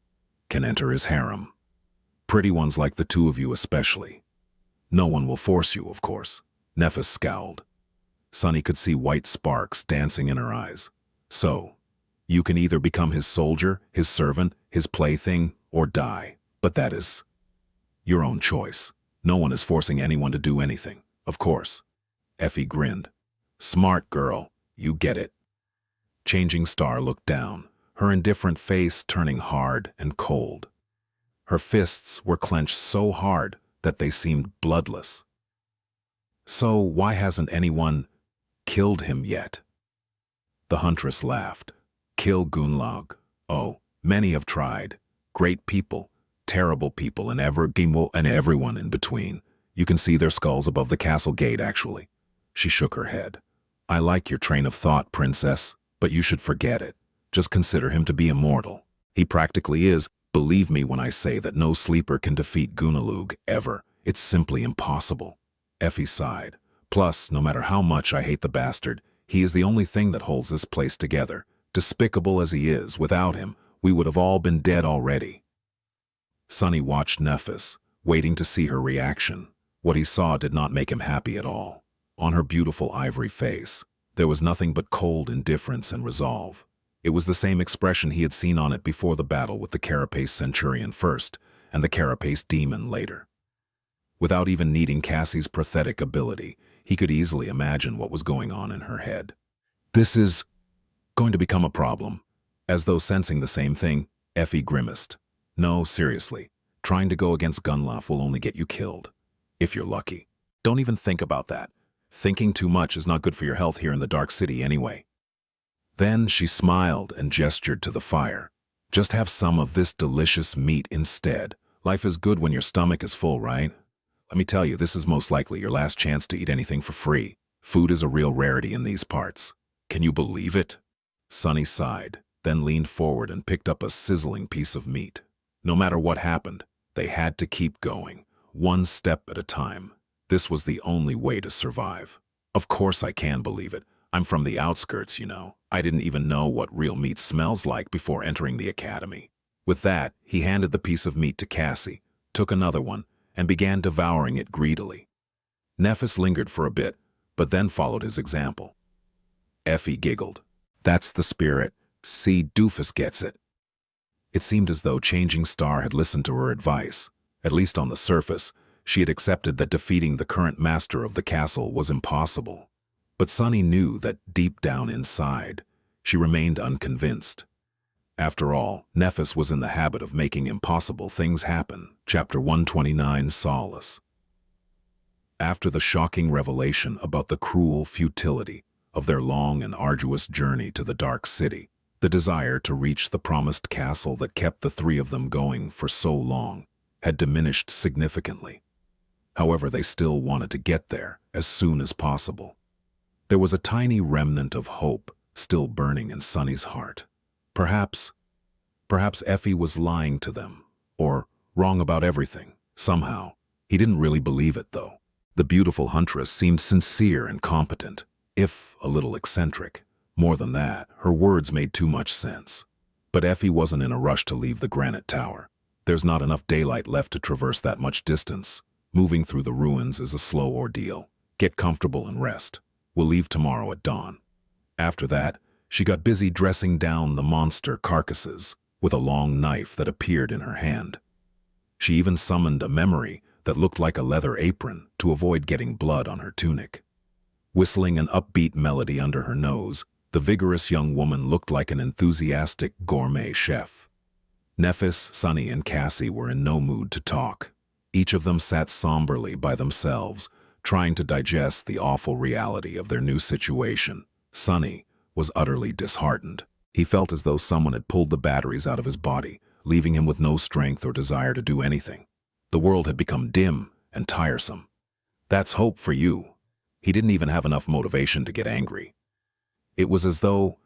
can enter his harem. Pretty ones like the two of you especially. No one will force you, of course." Nephis scowled. Sonny could see white sparks dancing in her eyes. "So, you can either become his soldier, his servant, his plaything, or die. But that is your own choice. No one is forcing anyone to do anything, of course." Effie grinned. "Smart girl, you get it." Changing Star looked down, her indifferent face turning hard and cold. Her fists were clenched so hard that they seemed bloodless. "So why hasn't anyone killed him yet?" The huntress laughed. "Kill Gunlaug? Oh, many have tried. Great people, terrible people, and everyone in between. You can see their skulls above the castle gate, actually." She shook her head. "I like your train of thought, princess, but you should forget it. Just consider him to be immortal. He practically is. Believe me when I say that no sleeper can defeat Gunlaug ever. It's simply impossible." Effie sighed. "Plus, no matter how much I hate the bastard, he is the only thing that holds this place together. Despicable as he is, without him, we would have all been dead already." Sonny watched Nephis, waiting to see her reaction. What he saw did not make him happy at all. On her beautiful ivory face, there was nothing but cold indifference and resolve. It was the same expression he had seen on it before the battle with the Carapace Centurion first, and the Carapace Demon later. Without even needing Cassie's prosthetic ability, he could easily imagine what was going on in her head. "This is going to become a problem." As though sensing the same thing, Effie grimaced. "No, seriously, trying to go against Gunlaug will only get you killed. If you're lucky. Don't even think about that. Thinking too much is not good for your health here in the Dark City anyway." Then she smiled and gestured to the fire. "Just have some of this delicious meat instead. Life is good when your stomach is full, right? Let me tell you, this is most likely your last chance to eat anything for free. Food is a real rarity in these parts. Can you believe it?" Sonny sighed. then leaned forward and picked up a sizzling piece of meat. No matter what happened, they had to keep going, one step at a time. This was the only way to survive. Of course I can believe it. I'm from the outskirts, you know. I didn't even know what real meat smells like before entering the academy. With that, he handed the piece of meat to Cassie, took another one, and began devouring it greedily. Nephis lingered for a bit, but then followed his example. Effie giggled. That's the spirit. See, Doofus gets it. It seemed as though Changing Star had listened to her advice. At least on the surface, she had accepted that defeating the current master of the castle was impossible. But Sunny knew that deep down inside, she remained unconvinced. After all, Nephis was in the habit of making impossible things happen. Chapter 129, Solace. After the shocking revelation about the cruel futility of their long and arduous journey to the Dark City, the desire to reach the promised castle that kept the three of them going for so long had diminished significantly. However, they still wanted to get there as soon as possible. There was a tiny remnant of hope still burning in Sunny's heart. Perhaps Effie was lying to them, or wrong about everything, somehow. He didn't really believe it, though. The beautiful huntress seemed sincere and competent, if a little eccentric. More than that, her words made too much sense. But Effie wasn't in a rush to leave the granite tower. There's not enough daylight left to traverse that much distance. Moving through the ruins is a slow ordeal. Get comfortable and rest. We'll leave tomorrow at dawn. After that, she got busy dressing down the monster carcasses with a long knife that appeared in her hand. She even summoned a memory that looked like a leather apron to avoid getting blood on her tunic. Whistling an upbeat melody under her nose, the vigorous young woman looked like an enthusiastic gourmet chef. Nephis, Sunny, and Cassie were in no mood to talk. Each of them sat somberly by themselves, trying to digest the awful reality of their new situation. Sunny was utterly disheartened. He felt as though someone had pulled the batteries out of his body, leaving him with no strength or desire to do anything. The world had become dim and tiresome. That's hope for you. He didn't even have enough motivation to get angry. It was as though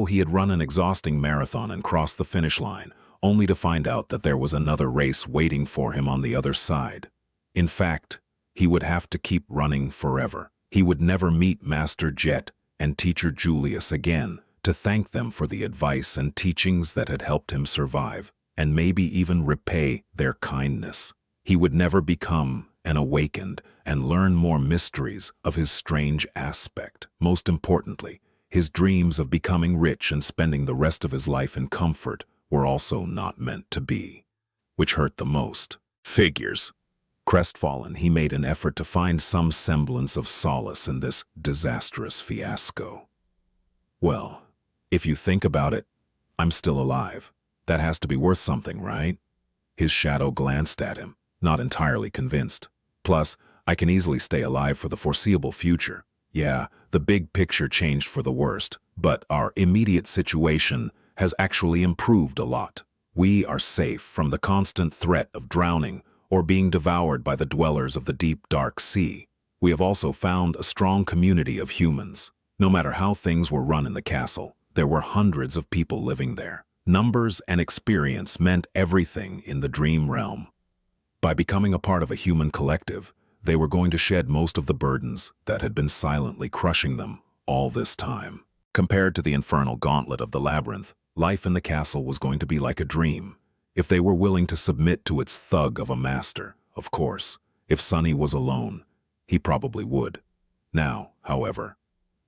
he had run an exhausting marathon and crossed the finish line, only to find out that there was another race waiting for him on the other side. In fact, he would have to keep running forever. He would never meet Master Jet and Teacher Julius again to thank them for the advice and teachings that had helped him survive, and maybe even repay their kindness. He would never become an awakened and learn more mysteries of his strange aspect. Most importantly, his dreams of becoming rich and spending the rest of his life in comfort were also not meant to be. Which hurt the most. Figures. Crestfallen, he made an effort to find some semblance of solace in this disastrous fiasco. Well, if you think about it, I'm still alive. That has to be worth something, right? His shadow glanced at him, not entirely convinced. Plus, I can easily stay alive for the foreseeable future. Yeah, the big picture changed for the worst, but our immediate situation has actually improved a lot. We are safe from the constant threat of drowning or being devoured by the dwellers of the deep, dark sea. We have also found a strong community of humans. No matter how things were run in the castle, there were hundreds of people living there. Numbers and experience meant everything in the dream realm. By becoming a part of a human collective, they were going to shed most of the burdens that had been silently crushing them all this time. Compared to the infernal gauntlet of the labyrinth, life in the castle was going to be like a dream, if they were willing to submit to its thug of a master, of course. If Sunny was alone, he probably would. Now, however,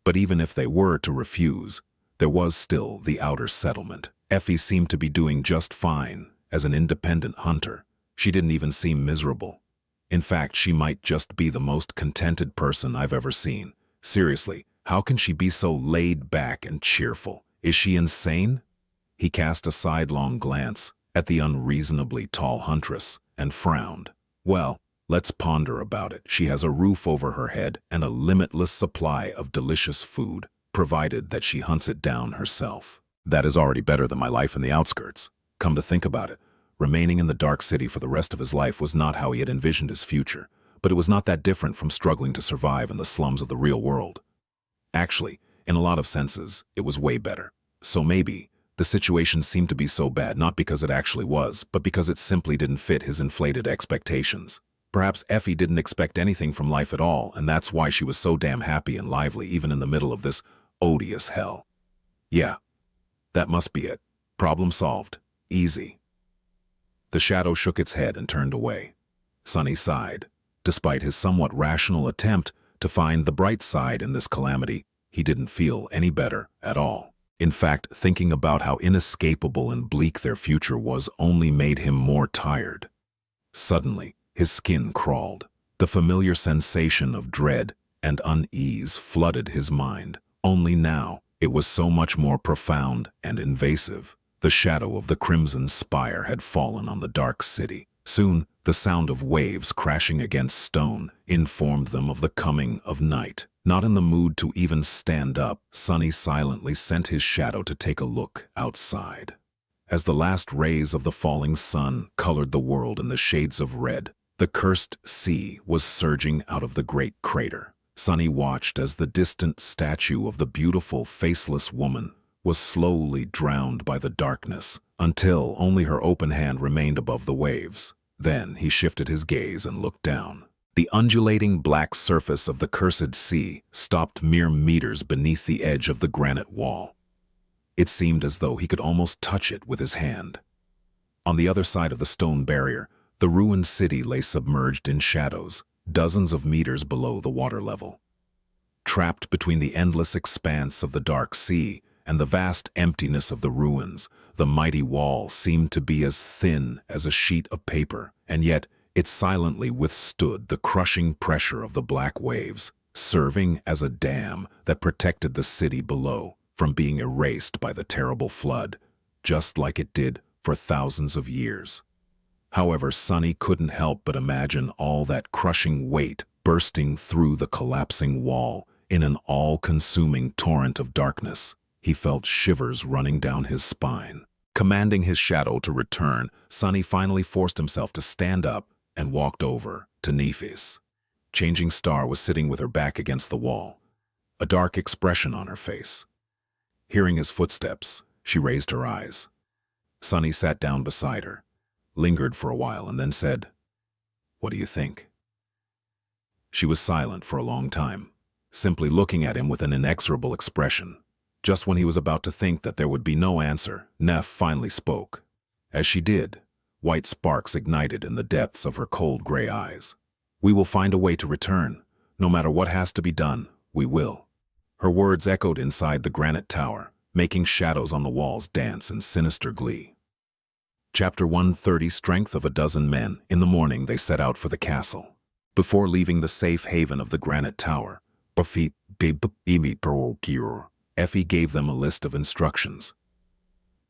but even if they were to refuse, there was still the outer settlement. Effie seemed to be doing just fine as an independent hunter. She didn't even seem miserable. In fact, she might just be the most contented person I've ever seen. Seriously, how can she be so laid back and cheerful? Is she insane? He cast a sidelong glance at the unreasonably tall huntress and frowned. Well, let's ponder about it. She has a roof over her head and a limitless supply of delicious food, provided that she hunts it down herself. That is already better than my life in the outskirts. Come to think about it, remaining in the Dark City for the rest of his life was not how he had envisioned his future, but it was not that different from struggling to survive in the slums of the real world. Actually, in a lot of senses, it was way better. So maybe The situation seemed to be so bad not because it actually was, but because it simply didn't fit his inflated expectations. Perhaps Effie didn't expect anything from life at all, and that's why she was so damn happy and lively even in the middle of this odious hell. Yeah, that must be it. Problem solved. Easy. The shadow shook its head and turned away. Sunny sighed. Despite his somewhat rational attempt to find the bright side in this calamity, he didn't feel any better at all. In fact, thinking about how inescapable and bleak their future was only made him more tired. Suddenly, his skin crawled. The familiar sensation of dread and unease flooded his mind. Only now, it was so much more profound and invasive. The shadow of the crimson spire had fallen on the dark city. Soon, the sound of waves crashing against stone informed them of the coming of night. Not in the mood to even stand up, Sunny silently sent his shadow to take a look outside. As the last rays of the falling sun colored the world in the shades of red, the cursed sea was surging out of the great crater. Sunny watched as the distant statue of the beautiful, faceless woman was slowly drowned by the darkness, until only her open hand remained above the waves. Then he shifted his gaze and looked down. The undulating black surface of the cursed sea stopped mere meters beneath the edge of the granite wall. It seemed as though he could almost touch it with his hand. On the other side of the stone barrier, the ruined city lay submerged in shadows, dozens of meters below the water level. Trapped between the endless expanse of the dark sea and the vast emptiness of the ruins, the mighty wall seemed to be as thin as a sheet of paper, and yet it silently withstood the crushing pressure of the black waves, serving as a dam that protected the city below from being erased by the terrible flood, just like it did for thousands of years. However, Sunny couldn't help but imagine all that crushing weight bursting through the collapsing wall in an all-consuming torrent of darkness. He felt shivers running down his spine. Commanding his shadow to return, Sunny finally forced himself to stand up and walked over to Nephis. Changing Star was sitting with her back against the wall, a dark expression on her face. Hearing his footsteps, she raised her eyes. Sunny sat down beside her, lingered for a while, and then said, "What do you think?" She was silent for a long time, simply looking at him with an inexorable expression. Just when he was about to think that there would be no answer, Neff finally spoke. As she did, white sparks ignited in the depths of her cold gray eyes. "We will find a way to return. No matter what has to be done, we will." Her words echoed inside the granite tower, making shadows on the walls dance in sinister glee. Chapter 130, Strength of a Dozen Men. In the morning, they set out for the castle. Before leaving the safe haven of the granite tower, Effie gave them a list of instructions.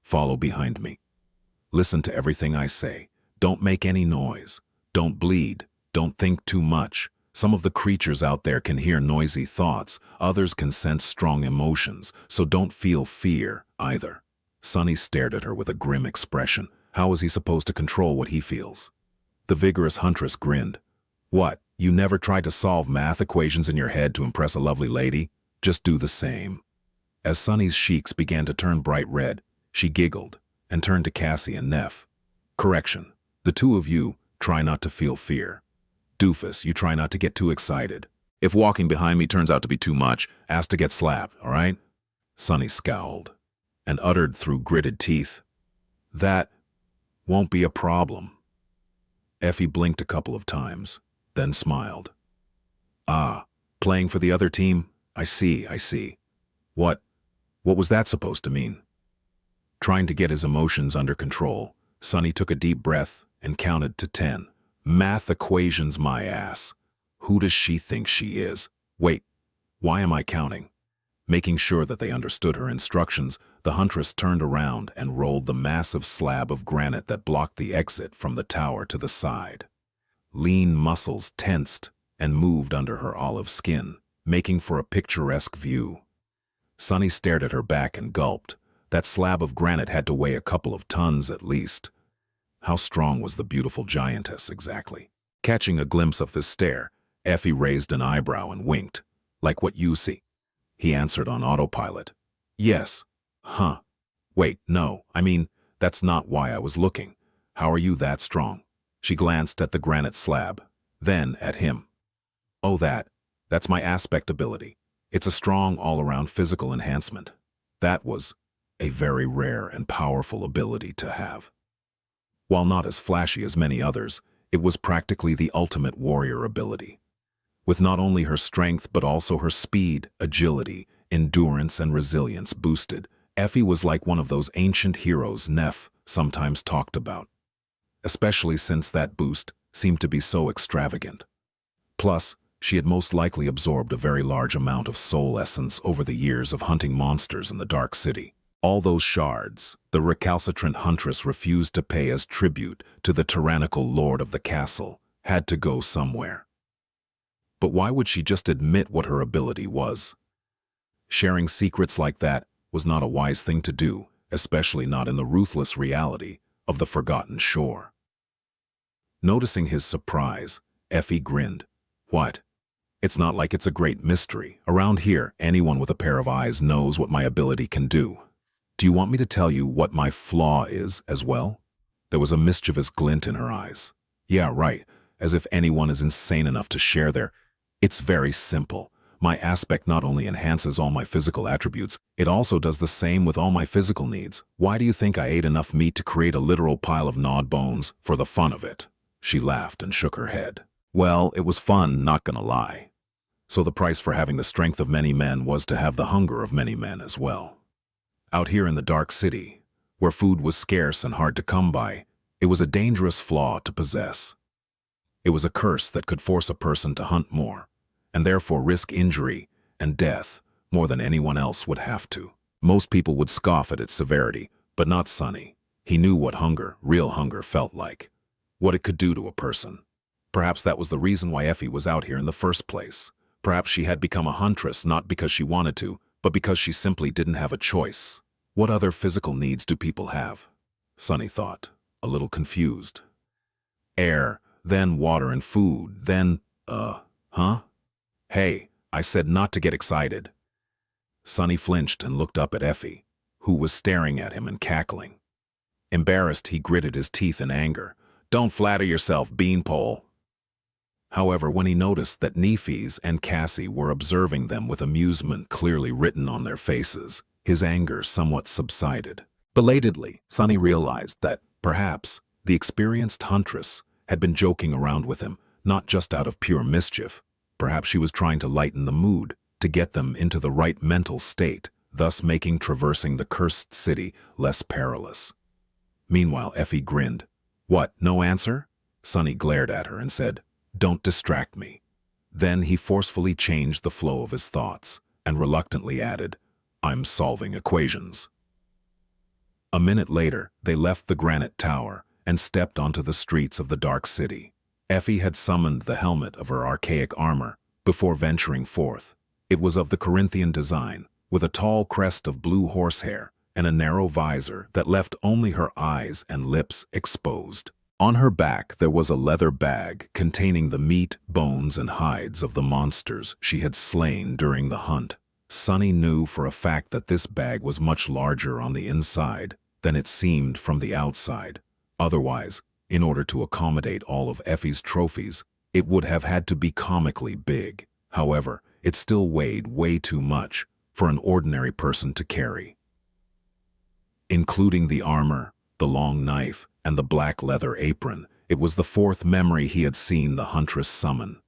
"Follow behind me. Listen to everything I say. Don't make any noise. Don't bleed. Don't think too much. Some of the creatures out there can hear noisy thoughts. Others can sense strong emotions, so don't feel fear either." Sunny stared at her with a grim expression. How was he supposed to control what he feels? The vigorous huntress grinned. "What, you never tried to solve math equations in your head to impress a lovely lady? Just do the same." As Sunny's cheeks began to turn bright red, she giggled and turned to Cassie and Neff. "Correction, the two of you try not to feel fear. Doofus, you try not to get too excited. If walking behind me turns out to be too much, ask to get slapped, all right?" Sunny scowled and uttered through gritted teeth, "That won't be a problem." Effie blinked a couple of times, then smiled. "Ah, playing for the other team? I see. What was that supposed to mean?" Trying to get his emotions under control, Sunny took a deep breath and counted to 10. "Math equations, my ass. Who does she think she is? Wait, why am I counting?" Making sure that they understood her instructions, the huntress turned around and rolled the massive slab of granite that blocked the exit from the tower to the side. Lean muscles tensed and moved under her olive skin, making for a picturesque view. Sunny stared at her back and gulped. That slab of granite had to weigh a couple of tons at least. How strong was the beautiful giantess exactly? Catching a glimpse of his stare, Effie raised an eyebrow and winked. "Like what you see." He answered on autopilot. "Yes. Huh. Wait, no, I mean, that's not why I was looking. How are you that strong? She glanced at the granite slab, then at him. Oh, that's my aspect ability. It's a strong all-around physical enhancement. That was a very rare and powerful ability to have. While not as flashy as many others, it was practically the ultimate warrior ability. With not only her strength but also her speed, agility, endurance, and resilience boosted, Effie was like one of those ancient heroes Neff sometimes talked about, especially since that boost seemed to be so extravagant. Plus, she had most likely absorbed a very large amount of soul essence over the years of hunting monsters in the Dark City. All those shards, the recalcitrant huntress refused to pay as tribute to the tyrannical lord of the castle, had to go somewhere. But why would she just admit what her ability was? Sharing secrets like that was not a wise thing to do, especially not in the ruthless reality of the Forgotten Shore. Noticing his surprise, Effie grinned. What? It's not like it's a great mystery. Around here, anyone with a pair of eyes knows what my ability can do. Do you want me to tell you what my flaw is as well? There was a mischievous glint in her eyes. Yeah, right, as if anyone is insane enough to share their... It's very simple. My aspect not only enhances all my physical attributes, it also does the same with all my physical needs. Why do you think I ate enough meat to create a literal pile of gnawed bones for the fun of it? She laughed and shook her head. Well, it was fun, not gonna lie. So the price for having the strength of many men was to have the hunger of many men as well. Out here in the Dark City, where food was scarce and hard to come by, it was a dangerous flaw to possess. It was a curse that could force a person to hunt more, and therefore risk injury and death more than anyone else would have to. Most people would scoff at its severity, but not Sonny. He knew what hunger, real hunger, felt like, what it could do to a person. Perhaps that was the reason why Effie was out here in the first place. Perhaps she had become a huntress not because she wanted to, but because she simply didn't have a choice. What other physical needs do people have? Sonny thought, a little confused. Air, then water and food, then, huh? Hey, I said not to get excited. Sonny flinched and looked up at Effie, who was staring at him and cackling. Embarrassed, he gritted his teeth in anger. Don't flatter yourself, beanpole. However, when he noticed that Nephes and Cassie were observing them with amusement clearly written on their faces, his anger somewhat subsided. Belatedly, Sonny realized that, perhaps, the experienced huntress had been joking around with him, not just out of pure mischief. Perhaps she was trying to lighten the mood, to get them into the right mental state, thus making traversing the cursed city less perilous. Meanwhile, Effie grinned. What, no answer? Sonny glared at her and said, Don't distract me. Then he forcefully changed the flow of his thoughts and reluctantly added, I'm solving equations. A minute later, they left the granite tower and stepped onto the streets of the Dark City. Effie had summoned the helmet of her archaic armor before venturing forth. It was of the Corinthian design, with a tall crest of blue horsehair and a narrow visor that left only her eyes and lips exposed. On her back there was a leather bag containing the meat, bones, and hides of the monsters she had slain during the hunt. Sonny knew for a fact that this bag was much larger on the inside than it seemed from the outside. Otherwise, in order to accommodate all of Effie's trophies, it would have had to be comically big. However, it still weighed way too much for an ordinary person to carry. Including the armor, the long knife, and the black leather apron, it was the fourth memory he had seen the huntress summon.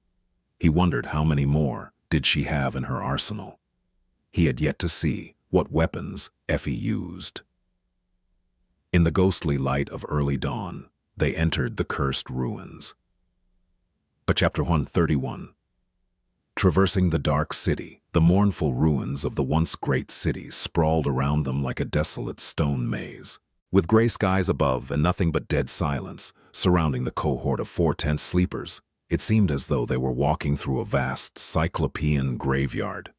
He wondered how many more did she have in her arsenal. He had yet to see what weapons Effie used. In the ghostly light of early dawn, they entered the cursed ruins. But Chapter 131. Traversing the Dark City, the mournful ruins of the once great city sprawled around them like a desolate stone maze. With gray skies above and nothing but dead silence surrounding the cohort of 4 tense sleepers, it seemed as though they were walking through a vast, cyclopean graveyard.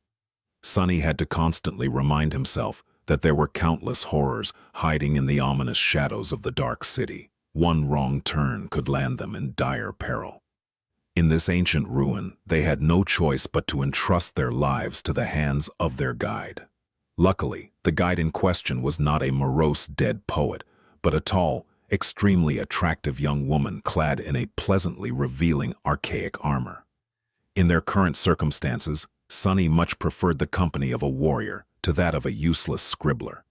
Sonny had to constantly remind himself that there were countless horrors hiding in the ominous shadows of the Dark City. One wrong turn could land them in dire peril. In this ancient ruin, they had no choice but to entrust their lives to the hands of their guide. Luckily, The guide in question was not a morose dead poet, but a tall, extremely attractive young woman clad in a pleasantly revealing archaic armor. In their current circumstances, Sunny much preferred the company of a warrior to that of a useless scribbler.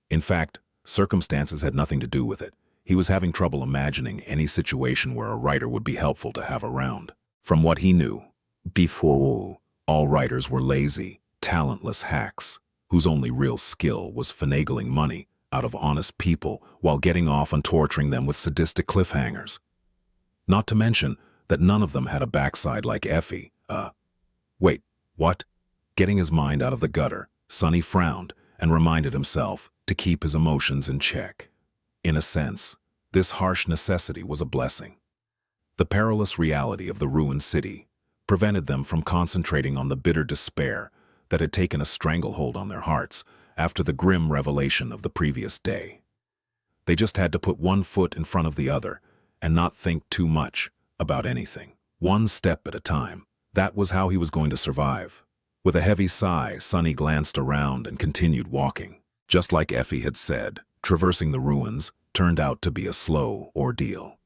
In fact, circumstances had nothing to do with it. He was having trouble imagining any situation where a writer would be helpful to have around. From what he knew, before, all writers were lazy, talentless hacks, whose only real skill was finagling money out of honest people while getting off on torturing them with sadistic cliffhangers. Not to mention that none of them had a backside like Effie. Wait, what? Getting his mind out of the gutter, Sunny frowned and reminded himself to keep his emotions in check. In a sense, this harsh necessity was a blessing. The perilous reality of the ruined city prevented them from concentrating on the bitter despair that had taken a stranglehold on their hearts after the grim revelation of the previous day. They just had to put one foot in front of the other and not think too much about anything. One step at a time. That was how he was going to survive. With a heavy sigh, Sunny glanced around and continued walking. Just like Effie had said, traversing the ruins turned out to be a slow ordeal.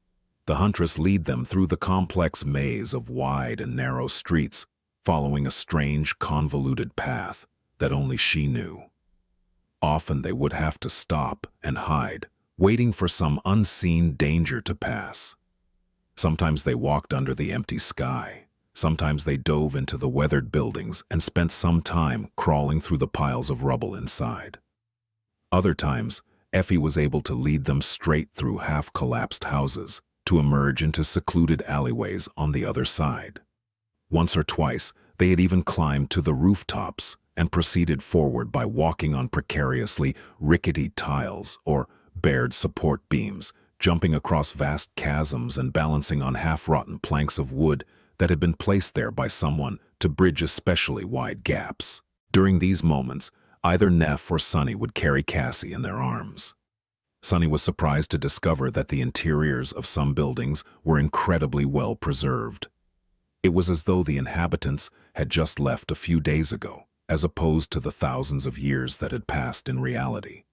The huntress led them through the complex maze of wide and narrow streets, following a strange, convoluted path that only she knew. Often they would have to stop and hide, waiting for some unseen danger to pass. Sometimes they walked under the empty sky. Sometimes they dove into the weathered buildings and spent some time crawling through the piles of rubble inside. Other times, Effie was able to lead them straight through half-collapsed houses to emerge into secluded alleyways on the other side. Once or twice, they had even climbed to the rooftops and proceeded forward by walking on precariously rickety tiles or bared support beams, jumping across vast chasms and balancing on half-rotten planks of wood that had been placed there by someone to bridge especially wide gaps. During these moments, either Neff or Sunny would carry Cassie in their arms. Sunny was surprised to discover that the interiors of some buildings were incredibly well preserved. It was as though the inhabitants had just left a few days ago, as opposed to the thousands of years that had passed in reality.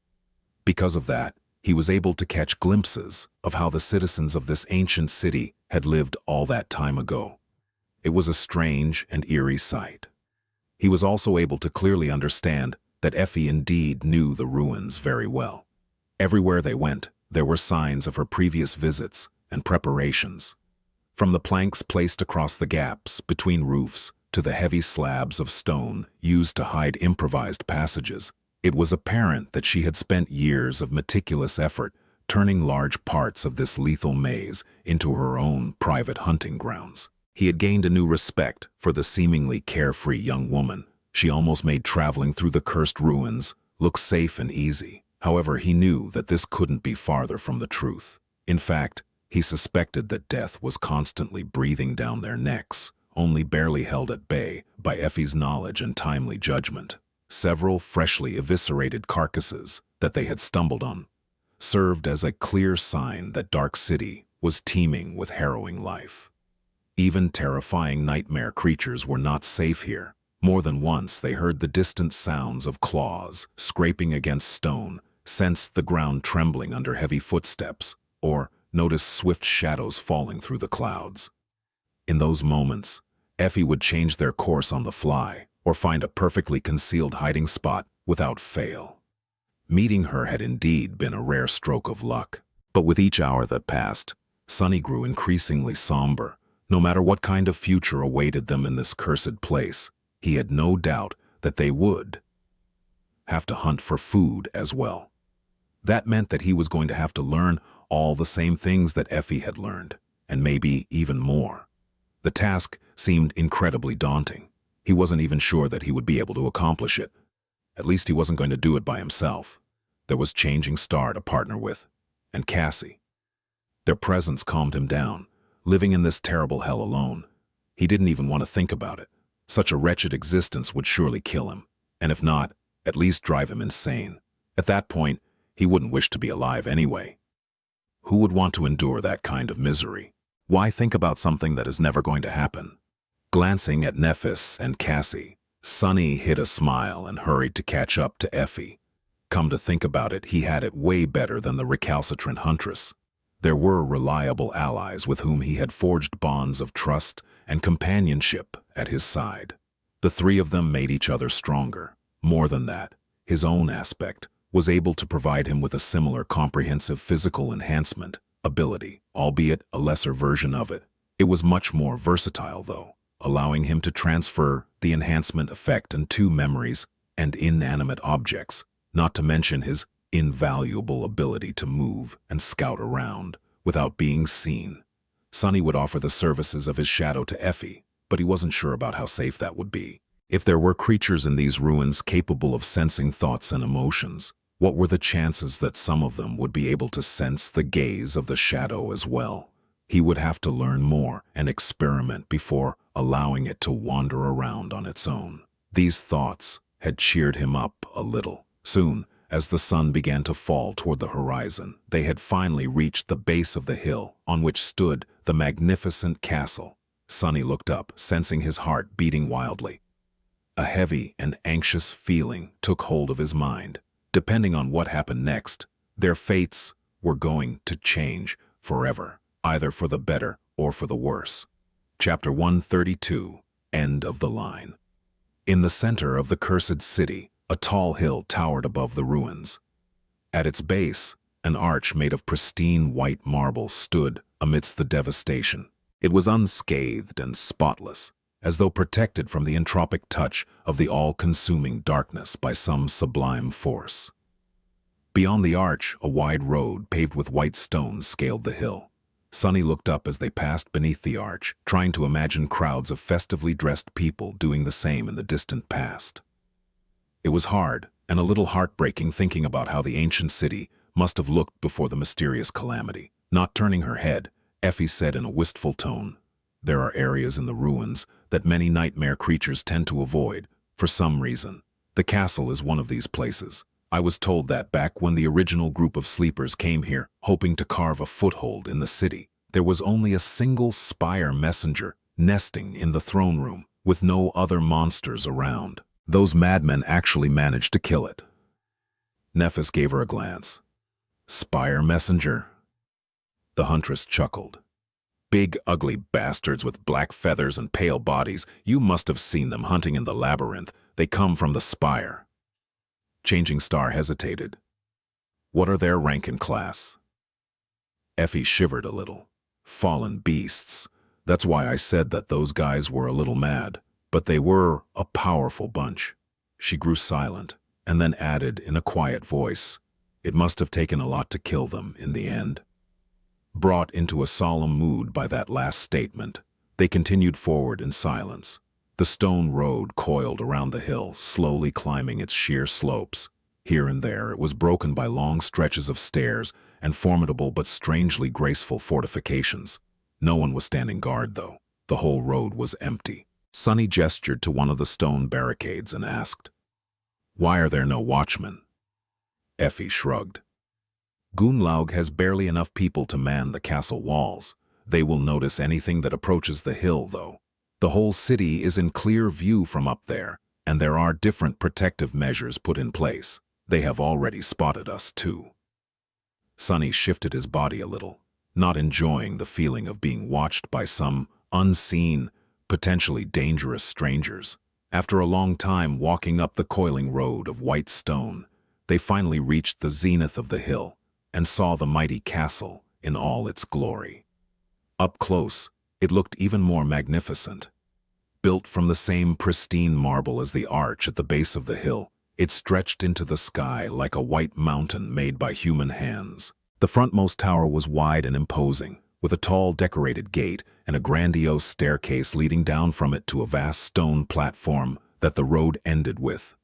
Because of that, he was able to catch glimpses of how the citizens of this ancient city had lived all that time ago. It was a strange and eerie sight. He was also able to clearly understand that Effie indeed knew the ruins very well. Everywhere they went, there were signs of her previous visits and preparations. From the planks placed across the gaps between roofs to the heavy slabs of stone used to hide improvised passages, it was apparent that she had spent years of meticulous effort turning large parts of this lethal maze into her own private hunting grounds. He had gained a new respect for the seemingly carefree young woman. She almost made traveling through the cursed ruins look safe and easy. However, he knew that this couldn't be farther from the truth. In fact, he suspected that death was constantly breathing down their necks, only barely held at bay by Effie's knowledge and timely judgment. Several freshly eviscerated carcasses that they had stumbled on served as a clear sign that Dark City was teeming with harrowing life. Even terrifying nightmare creatures were not safe here. More than once they heard the distant sounds of claws scraping against stone, sensed the ground trembling under heavy footsteps, or noticed swift shadows falling through the clouds. In those moments, Effie would change their course on the fly, or find a perfectly concealed hiding spot without fail. Meeting her had indeed been a rare stroke of luck. But with each hour that passed, Sunny grew increasingly somber. No matter what kind of future awaited them in this cursed place, he had no doubt that they would have to hunt for food as well. That meant that he was going to have to learn all the same things that Effie had learned, and maybe even more. The task seemed incredibly daunting. He wasn't even sure that he would be able to accomplish it. At least he wasn't going to do it by himself. There was Changing Star to partner with, and Cassie. Their presence calmed him down. Living in this terrible hell alone, he didn't even want to think about it. Such a wretched existence would surely kill him, and if not, at least drive him insane. At that point, he wouldn't wish to be alive anyway. Who would want to endure that kind of misery? Why think about something that is never going to happen? Glancing at Nephis and Cassie, Sunny hid a smile and hurried to catch up to Effie. Come to think about it, he had it way better than the recalcitrant huntress. There were reliable allies with whom he had forged bonds of trust and companionship at his side. The three of them made each other stronger. More than that, his own aspect was able to provide him with a similar comprehensive physical enhancement ability, albeit a lesser version of it. It was much more versatile, though, allowing him to transfer the enhancement effect into memories and inanimate objects, not to mention his invaluable ability to move and scout around without being seen. Sunny would offer the services of his shadow to Effie, but he wasn't sure about how safe that would be. If there were creatures in these ruins capable of sensing thoughts and emotions, what were the chances that some of them would be able to sense the gaze of the shadow as well? He would have to learn more and experiment before allowing it to wander around on its own. These thoughts had cheered him up a little. Soon, as the sun began to fall toward the horizon, they had finally reached the base of the hill on which stood the magnificent castle. Sunny looked up, sensing his heart beating wildly. A heavy and anxious feeling took hold of his mind. Depending on what happened next, their fates were going to change forever, either for the better or for the worse. Chapter 132, End of the Line. In the center of the cursed city, a tall hill towered above the ruins. At its base, an arch made of pristine white marble stood amidst the devastation. It was unscathed and spotless, as though protected from the entropic touch of the all-consuming darkness by some sublime force. Beyond the arch, a wide road paved with white stones scaled the hill. Sunny looked up as they passed beneath the arch, trying to imagine crowds of festively dressed people doing the same in the distant past. It was hard and a little heartbreaking thinking about how the ancient city must have looked before the mysterious calamity. Not turning her head, Effie said in a wistful tone, "There are areas in the ruins that many nightmare creatures tend to avoid, for some reason. The castle is one of these places. I was told that back when the original group of sleepers came here, hoping to carve a foothold in the city, there was only a single spire messenger nesting in the throne room, with no other monsters around. Those madmen actually managed to kill it." Nephis gave her a glance. "Spire messenger?" The huntress chuckled. "Big, ugly bastards with black feathers and pale bodies. You must have seen them hunting in the labyrinth. They come from the spire." Changing Star hesitated. "What are their rank and class?" Effie shivered a little. "Fallen beasts. That's why I said that those guys were a little mad. But they were a powerful bunch." She grew silent, and then added in a quiet voice, "It must have taken a lot to kill them in the end." Brought into a solemn mood by that last statement, they continued forward in silence. The stone road coiled around the hill, slowly climbing its sheer slopes. Here and there it was broken by long stretches of stairs and formidable but strangely graceful fortifications. No one was standing guard, though. The whole road was empty. Sunny gestured to one of the stone barricades and asked, "Why are there no watchmen?" Effie shrugged. "Gunlaug has barely enough people to man the castle walls. They will notice anything that approaches the hill, though. The whole city is in clear view from up there, and there are different protective measures put in place. They have already spotted us, too." Sunny shifted his body a little, not enjoying the feeling of being watched by some unseen, potentially dangerous strangers. After a long time walking up the coiling road of white stone, they finally reached the zenith of the hill and saw the mighty castle in all its glory. Up close, it looked even more magnificent. Built from the same pristine marble as the arch at the base of the hill, it stretched into the sky like a white mountain made by human hands. The frontmost tower was wide and imposing, with a tall decorated gate and a grandiose staircase leading down from it to a vast stone platform that the road ended with.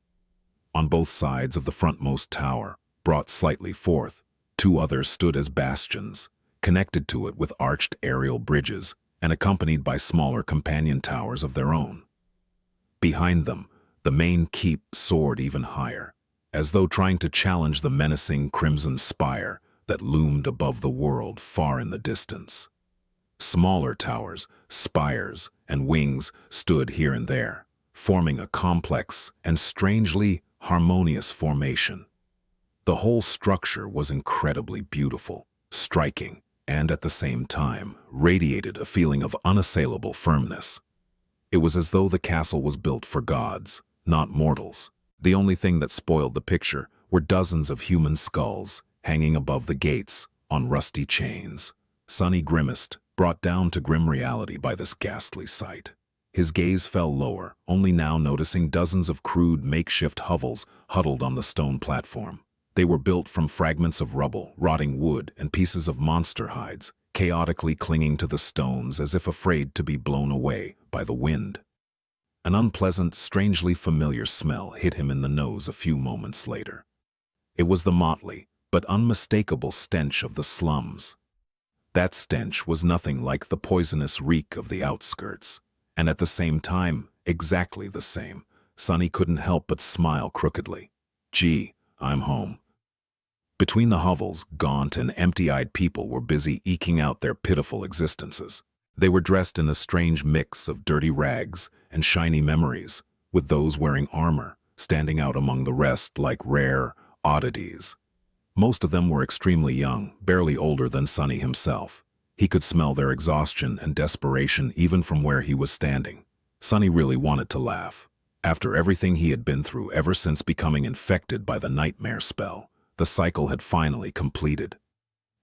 On both sides of the frontmost tower, brought slightly forth, two others stood as bastions, connected to it with arched aerial bridges and accompanied by smaller companion towers of their own. Behind them, the main keep soared even higher, as though trying to challenge the menacing crimson spire that loomed above the world far in the distance. Smaller towers, spires, and wings stood here and there, forming a complex and strangely harmonious formation. The whole structure was incredibly beautiful, striking, and at the same time radiated a feeling of unassailable firmness. It was as though the castle was built for gods, not mortals. The only thing that spoiled the picture were dozens of human skulls hanging above the gates on rusty chains. Sunny grimaced, brought down to grim reality by this ghastly sight. His gaze fell lower, only now noticing dozens of crude makeshift hovels huddled on the stone platform. They were built from fragments of rubble, rotting wood, and pieces of monster hides, chaotically clinging to the stones as if afraid to be blown away by the wind. An unpleasant, strangely familiar smell hit him in the nose a few moments later. It was the motley, but unmistakable stench of the slums. That stench was nothing like the poisonous reek of the outskirts, and at the same time, exactly the same. Sunny couldn't help but smile crookedly. Gee, I'm home. Between the hovels, gaunt and empty-eyed people were busy eking out their pitiful existences. They were dressed in a strange mix of dirty rags and shiny memories, with those wearing armor standing out among the rest like rare oddities. Most of them were extremely young, barely older than Sunny himself. He could smell their exhaustion and desperation even from where he was standing. Sunny really wanted to laugh. After everything he had been through ever since becoming infected by the nightmare spell, the cycle had finally completed.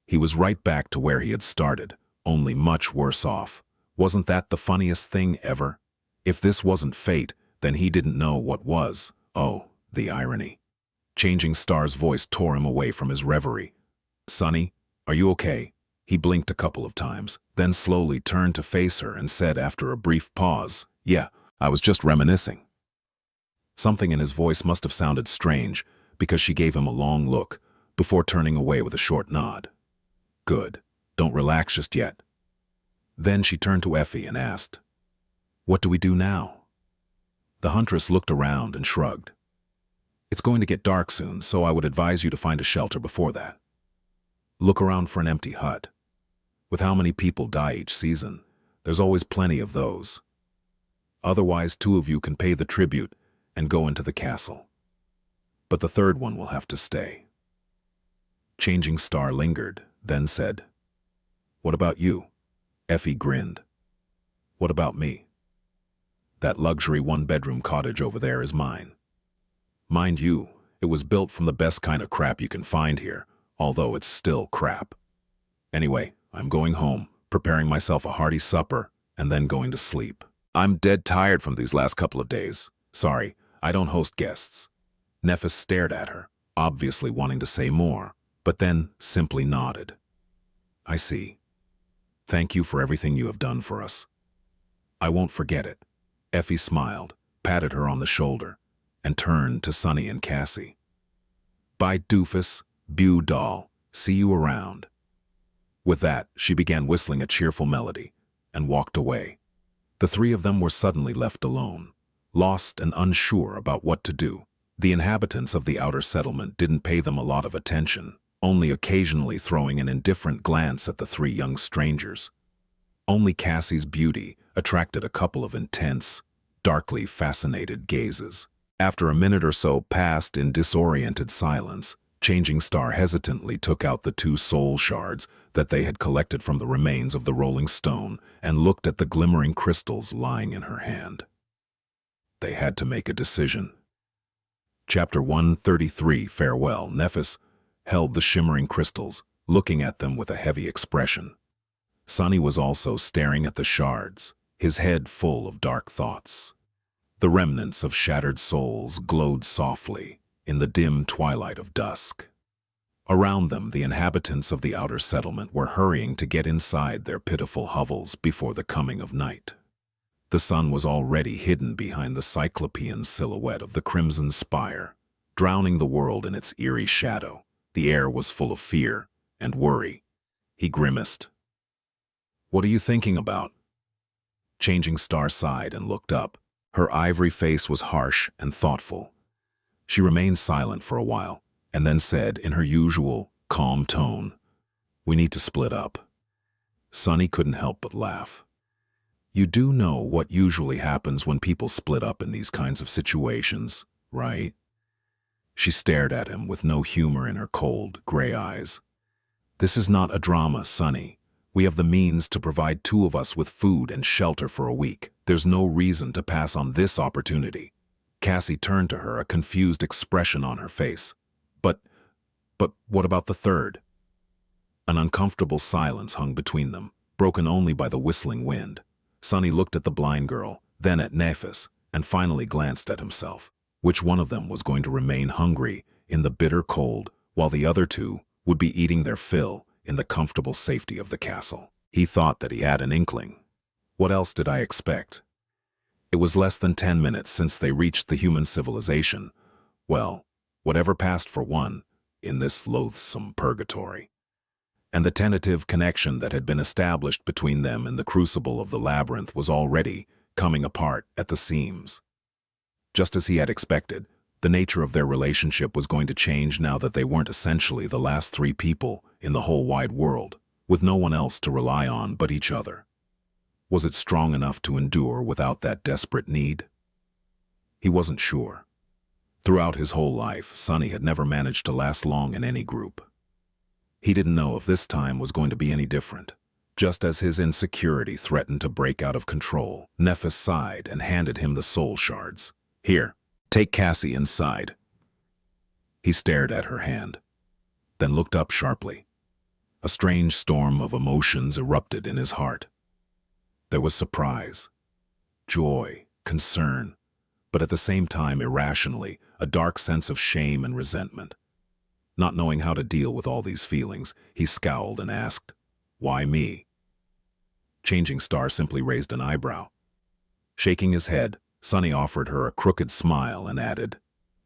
He was right back to where he had started, only much worse off. Wasn't that the funniest thing ever? If this wasn't fate, then he didn't know what was. Oh, the irony. Changing Star's voice tore him away from his reverie. Sunny, are you okay? He blinked a couple of times, then slowly turned to face her and said after a brief pause, Yeah, I was just reminiscing. Something in his voice must have sounded strange, because she gave him a long look, before turning away with a short nod. Good. Don't relax just yet. Then she turned to Effie and asked, What do we do now? The huntress looked around and shrugged. It's going to get dark soon, so I would advise you to find a shelter before that. Look around for an empty hut. With how many people die each season, there's always plenty of those. Otherwise, 2 of you can pay the tribute and go into the castle. But the third one will have to stay. Changing Star lingered, then said, What about you? Effie grinned. What about me? That luxury 1-bedroom cottage over there is mine. Mind you, it was built from the best kind of crap you can find here, although it's still crap. Anyway, I'm going home, preparing myself a hearty supper, and then going to sleep. I'm dead tired from these last couple of days. Sorry, I don't host guests. Nephis stared at her, obviously wanting to say more, but then simply nodded. I see. Thank you for everything you have done for us. I won't forget it. Effie smiled, patted her on the shoulder, and turned to Sunny and Cassie. Bye, doofus, beau doll, see you around. With that, she began whistling a cheerful melody, and walked away. The 3 of them were suddenly left alone, lost and unsure about what to do. The inhabitants of the outer settlement didn't pay them a lot of attention, only occasionally throwing an indifferent glance at the 3 young strangers. Only Cassie's beauty attracted a couple of intense, darkly fascinated gazes. After a minute or so passed in disoriented silence, Changing Star hesitantly took out the 2 soul shards that they had collected from the remains of the rolling stone and looked at the glimmering crystals lying in her hand. They had to make a decision. Chapter 133, Farewell. Nephis held the shimmering crystals, looking at them with a heavy expression. Sunny was also staring at the shards, his head full of dark thoughts. The remnants of shattered souls glowed softly in the dim twilight of dusk. Around them, the inhabitants of the outer settlement were hurrying to get inside their pitiful hovels before the coming of night. The sun was already hidden behind the cyclopean silhouette of the crimson spire, drowning the world in its eerie shadow. The air was full of fear and worry. He grimaced. What are you thinking about? Changing Star sighed and looked up. Her ivory face was harsh and thoughtful. She remained silent for a while, and then said in her usual, calm tone, We need to split up. Sunny couldn't help but laugh. You do know what usually happens when people split up in these kinds of situations, right? She stared at him with no humor in her cold, gray eyes. "This is not a drama, Sonny. We have the means to provide two of us with food and shelter for a week. There's no reason to pass on this opportunity." Cassie turned to her, a confused expression on her face. But what about the third?" An uncomfortable silence hung between them, broken only by the whistling wind. Sonny looked at the blind girl, then at Nephis, and finally glanced at himself. Which one of them was going to remain hungry in the bitter cold, while the other two would be eating their fill in the comfortable safety of the castle? He thought that he had an inkling. What else did I expect? It was less than 10 minutes since they reached the human civilization. Well, whatever passed for one in this loathsome purgatory. And the tentative connection that had been established between them in the crucible of the labyrinth was already coming apart at the seams. Just as he had expected, the nature of their relationship was going to change now that they weren't essentially the last three people in the whole wide world, with no one else to rely on but each other. Was it strong enough to endure without that desperate need? He wasn't sure. Throughout his whole life, Sonny had never managed to last long in any group. He didn't know if this time was going to be any different. Just as his insecurity threatened to break out of control, Nephis sighed and handed him the soul shards. "Here, take Cassie inside." He stared at her hand, then looked up sharply. A strange storm of emotions erupted in his heart. There was surprise, joy, concern, but at the same time, irrationally, a dark sense of shame and resentment. Not knowing how to deal with all these feelings, he scowled and asked, "Why me?" Changing Star simply raised an eyebrow. Shaking his head, Sonny offered her a crooked smile and added,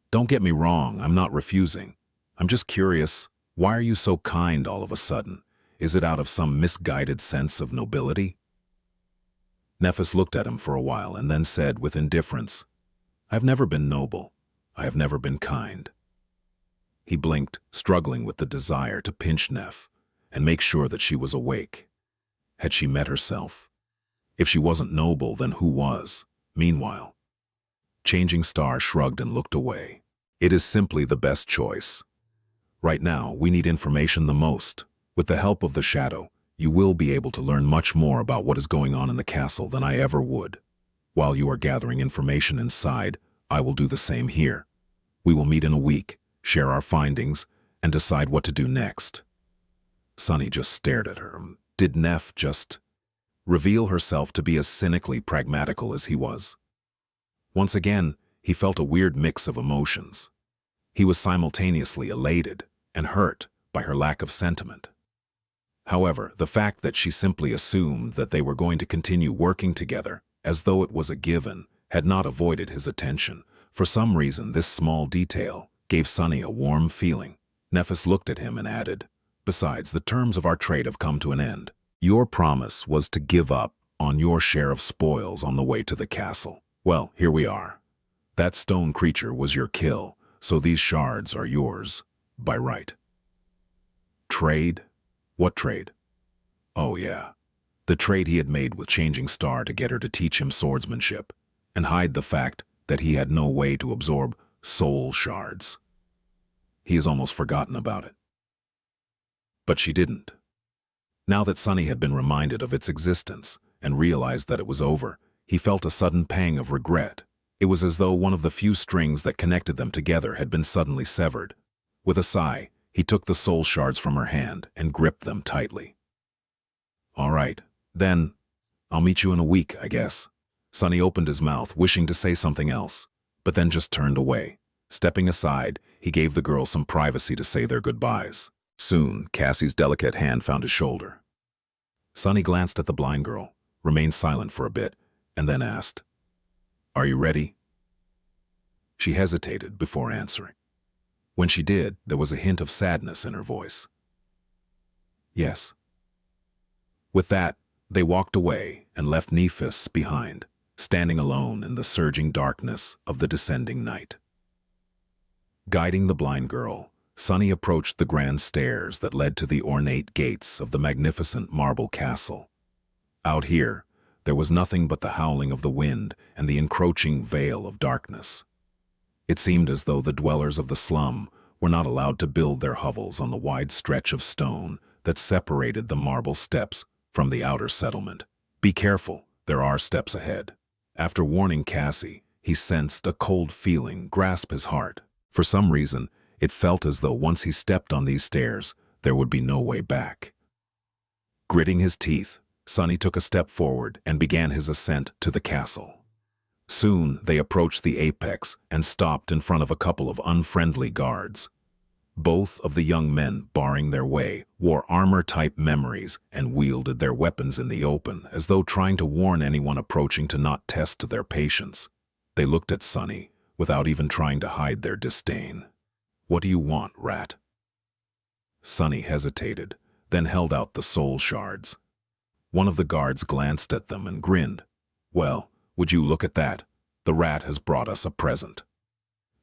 "Don't get me wrong, I'm not refusing. I'm just curious, why are you so kind all of a sudden? Is it out of some misguided sense of nobility?" Nephis looked at him for a while and then said with indifference, "I've never been noble. I have never been kind." He blinked, struggling with the desire to pinch Neph and make sure that she was awake. Had she met herself? If she wasn't noble, then who was? Meanwhile, Changing Star shrugged and looked away. "It is simply the best choice. Right now, we need information the most. With the help of the shadow, you will be able to learn much more about what is going on in the castle than I ever would. While you are gathering information inside, I will do the same here. We will meet in a week, share our findings, and decide what to do next." Sonny just stared at her. Did Neph just reveal herself to be as cynically pragmatical as he was? Once again, he felt a weird mix of emotions. He was simultaneously elated and hurt by her lack of sentiment. However, the fact that she simply assumed that they were going to continue working together, as though it was a given, had not avoided his attention. For some reason, this small detail gave Sonny a warm feeling. Nephis looked at him and added, "Besides, the terms of our trade have come to an end. Your promise was to give up on your share of spoils on the way to the castle. Well, here we are. That stone creature was your kill, so these shards are yours, by right." Trade? What trade? Oh yeah, the trade he had made with Changing Star to get her to teach him swordsmanship, and hide the fact that he had no way to absorb soul shards. He has almost forgotten about it. But she didn't. Now that Sonny had been reminded of its existence and realized that it was over, he felt a sudden pang of regret. It was as though one of the few strings that connected them together had been suddenly severed. With a sigh, he took the soul shards from her hand and gripped them tightly. "All right, then, I'll meet you in a week, I guess." Sonny opened his mouth, wishing to say something else, but then just turned away. Stepping aside, he gave the girl some privacy to say their goodbyes. Soon, Cassie's delicate hand found his shoulder. Sonny glanced at the blind girl, remained silent for a bit, and then asked, "Are you ready?" She hesitated before answering. When she did, there was a hint of sadness in her voice. "Yes." With that, they walked away and left Nephis behind, standing alone in the surging darkness of the descending night. Guiding the blind girl, Sonny approached the grand stairs that led to the ornate gates of the magnificent marble castle. Out here, there was nothing but the howling of the wind and the encroaching veil of darkness. It seemed as though the dwellers of the slum were not allowed to build their hovels on the wide stretch of stone that separated the marble steps from the outer settlement. Be careful, there are steps ahead. After warning Cassie, he sensed a cold feeling grasp his heart. For some reason, it felt as though once he stepped on these stairs, there would be no way back. Gritting his teeth, Sonny took a step forward and began his ascent to the castle. Soon they approached the apex and stopped in front of a couple of unfriendly guards. Both of the young men barring their way wore armor-type memories and wielded their weapons in the open, as though trying to warn anyone approaching to not test their patience. They looked at Sonny without even trying to hide their disdain. "What do you want, rat?" Sonny hesitated, then held out the soul shards. One of the guards glanced at them and grinned. "Well, would you look at that? The rat has brought us a present."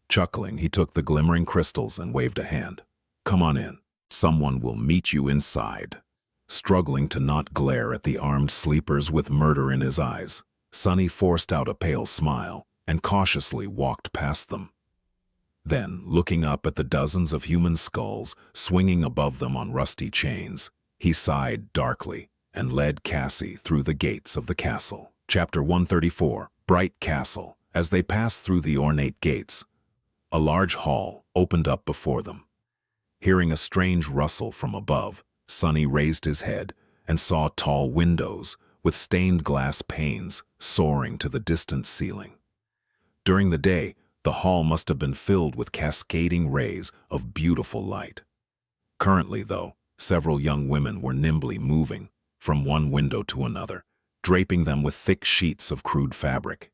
Chuckling, he took the glimmering crystals and waved a hand. "Come on in. Someone will meet you inside." Struggling to not glare at the armed sleepers with murder in his eyes, Sonny forced out a pale smile and cautiously walked past them. Then, looking up at the dozens of human skulls swinging above them on rusty chains, he sighed darkly and led Cassie through the gates of the castle. Chapter 134, Bright Castle. As they passed through the ornate gates, a large hall opened up before them. Hearing a strange rustle from above, Sonny raised his head and saw tall windows with stained glass panes soaring to the distant ceiling. During the day, the hall must have been filled with cascading rays of beautiful light. Currently, though, several young women were nimbly moving from one window to another, draping them with thick sheets of crude fabric.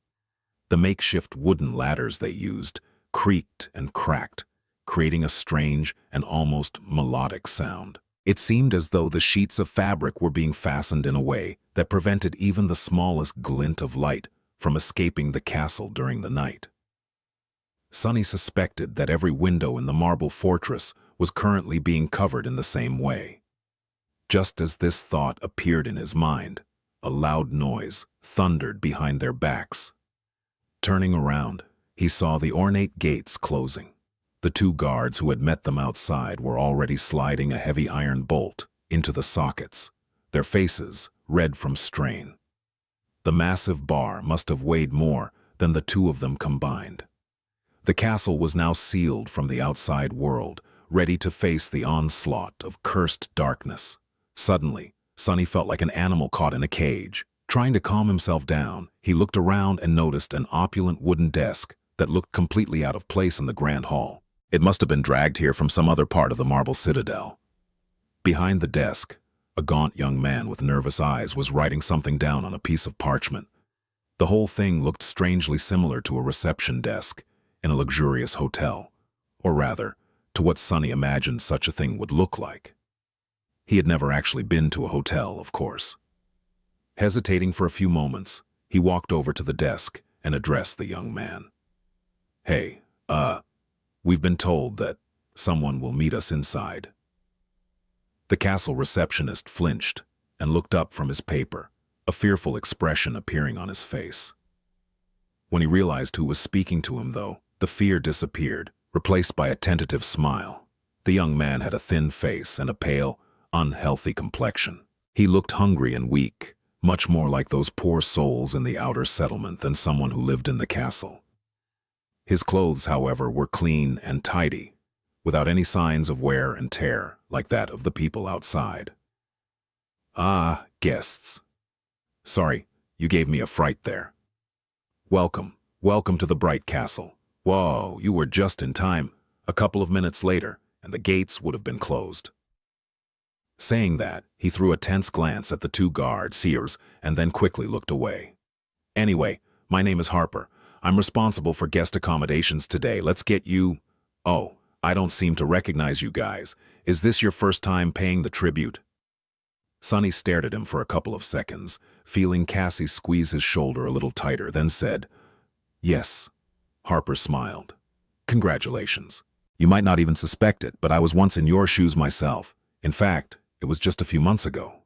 The makeshift wooden ladders they used creaked and cracked, creating a strange and almost melodic sound. It seemed as though the sheets of fabric were being fastened in a way that prevented even the smallest glint of light from escaping the castle during the night. Sonny suspected that every window in the marble fortress was currently being covered in the same way. Just as this thought appeared in his mind, a loud noise thundered behind their backs. Turning around, he saw the ornate gates closing. The two guards who had met them outside were already sliding a heavy iron bolt into the sockets, their faces red from strain. The massive bar must have weighed more than the two of them combined. The castle was now sealed from the outside world, ready to face the onslaught of cursed darkness. Suddenly, Sonny felt like an animal caught in a cage. Trying to calm himself down, he looked around and noticed an opulent wooden desk that looked completely out of place in the grand hall. It must have been dragged here from some other part of the marble citadel. Behind the desk, a gaunt young man with nervous eyes was writing something down on a piece of parchment. The whole thing looked strangely similar to a reception desk in a luxurious hotel, or rather, to what Sonny imagined such a thing would look like. He had never actually been to a hotel, of course. Hesitating for a few moments, he walked over to the desk and addressed the young man. "Hey, we've been told that someone will meet us inside." The castle receptionist flinched and looked up from his paper, a fearful expression appearing on his face. When he realized who was speaking to him, though, the fear disappeared, replaced by a tentative smile. The young man had a thin face and a pale, unhealthy complexion. He looked hungry and weak, much more like those poor souls in the outer settlement than someone who lived in the castle. His clothes, however, were clean and tidy, without any signs of wear and tear like that of the people outside. "Ah, guests. Sorry, you gave me a fright there. Welcome to the Bright Castle. Whoa, you were just in time. A couple of minutes later, and the gates would have been closed." Saying that, he threw a tense glance at the two guard-seers and then quickly looked away. "Anyway, my name is Harper. I'm responsible for guest accommodations today. Let's get you... Oh, I don't seem to recognize you guys. Is this your first time paying the tribute?" Sonny stared at him for a couple of seconds, feeling Cassie squeeze his shoulder a little tighter, then said, "Yes." Harper smiled. "Congratulations. You might not even suspect it, but I was once in your shoes myself. In fact, it was just a few months ago.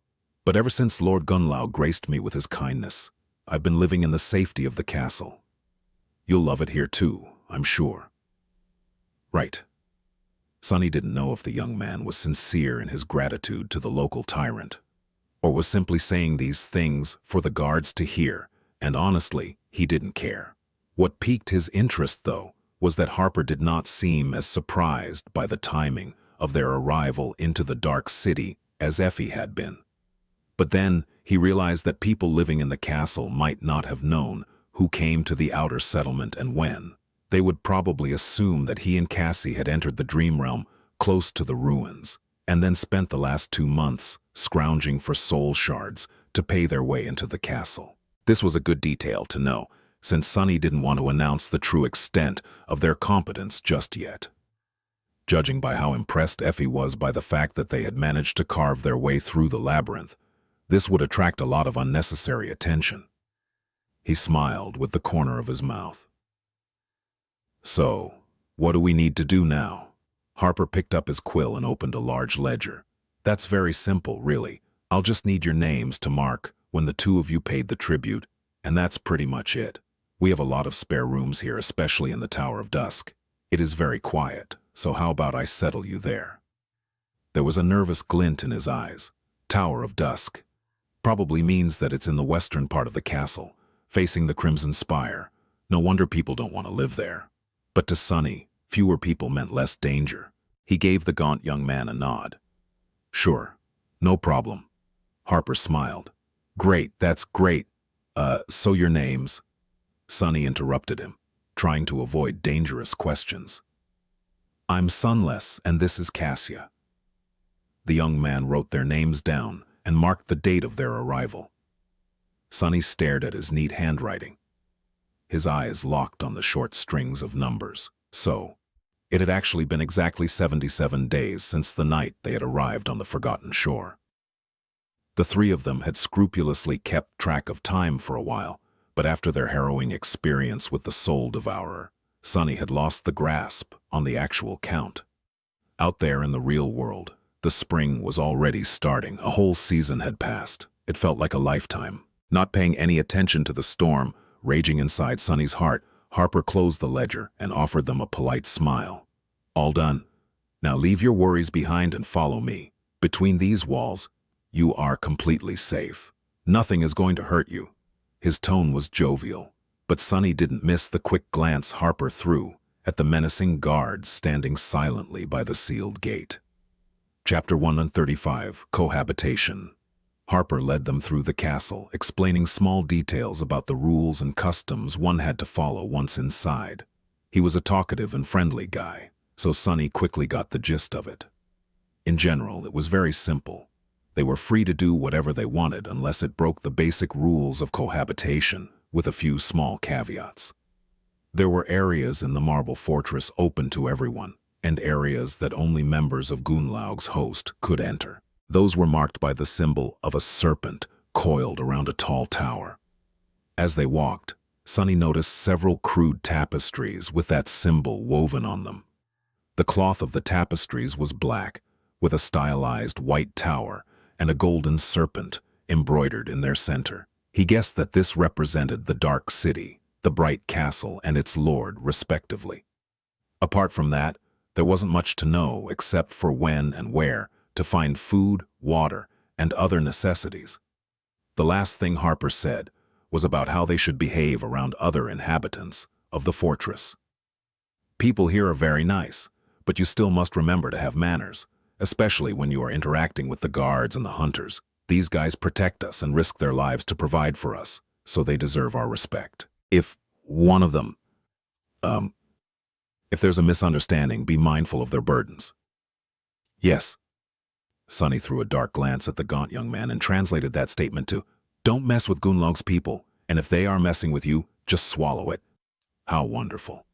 But ever since Lord Gunlau graced me with his kindness, I've been living in the safety of the castle. You'll love it here too, I'm sure." Right. Sunny didn't know if the young man was sincere in his gratitude to the local tyrant, or was simply saying these things for the guards to hear, and honestly, he didn't care. What piqued his interest, though, was that Harper did not seem as surprised by the timing of their arrival into the dark city as Effie had been. But then he realized that people living in the castle might not have known who came to the outer settlement and when. They would probably assume that he and Cassie had entered the dream realm close to the ruins, and then spent the last 2 months scrounging for soul shards to pay their way into the castle. This was a good detail to know, since Sunny didn't want to announce the true extent of their competence just yet. Judging by how impressed Effie was by the fact that they had managed to carve their way through the labyrinth, this would attract a lot of unnecessary attention. He smiled with the corner of his mouth. So, what do we need to do now? Harper picked up his quill and opened a large ledger. That's very simple, really. I'll just need your names to mark when the 2 of you paid the tribute, and that's pretty much it. We have a lot of spare rooms here, especially in the Tower of Dusk. It is very quiet, so how about I settle you there? There was a nervous glint in his eyes. Tower of Dusk probably means that it's in the western part of the castle, facing the Crimson Spire. No wonder people don't want to live there. But to Sunny, fewer people meant less danger. He gave the gaunt young man a nod. Sure, no problem. Harper smiled. Great, that's great. So your names? Sunny interrupted him, trying to avoid dangerous questions. I'm Sunless, and this is Cassia. The young man wrote their names down and marked the date of their arrival. Sunny stared at his neat handwriting. His eyes locked on the short strings of numbers. So, it had actually been exactly 77 days since the night they had arrived on the forgotten shore. The 3 of them had scrupulously kept track of time for a while, but after their harrowing experience with the Soul Devourer, Sunny had lost the grasp on the actual count. Out there in the real world, the spring was already starting. A whole season had passed. It felt like a lifetime. Not paying any attention to the storm raging inside Sunny's heart, Harper closed the ledger and offered them a polite smile. All done. Now leave your worries behind and follow me. Between these walls, you are completely safe. Nothing is going to hurt you. His tone was jovial, but Sunny didn't miss the quick glance Harper threw at the menacing guards standing silently by the sealed gate. Chapter 135, Cohabitation. Harper led them through the castle, explaining small details about the rules and customs one had to follow once inside. He was a talkative and friendly guy, so Sunny quickly got the gist of it. In general, it was very simple. They were free to do whatever they wanted unless it broke the basic rules of cohabitation, with a few small caveats. There were areas in the marble fortress open to everyone, and areas that only members of Gunlaug's host could enter. Those were marked by the symbol of a serpent coiled around a tall tower. As they walked, Sunny noticed several crude tapestries with that symbol woven on them. The cloth of the tapestries was black, with a stylized white tower and a golden serpent embroidered in their center. He guessed that this represented the Dark City, the Bright Castle, and its lord, respectively. Apart from that, there wasn't much to know except for when and where to find food, water, and other necessities. The last thing Harper said was about how they should behave around other inhabitants of the fortress. People here are very nice, but you still must remember to have manners, especially when you are interacting with the guards and the hunters. These guys protect us and risk their lives to provide for us, so they deserve our respect. If one of them, if there's a misunderstanding, be mindful of their burdens. Yes. Sunny threw a dark glance at the gaunt young man and translated that statement to, don't mess with Gunlaug's people, and if they are messing with you, just swallow it. How wonderful.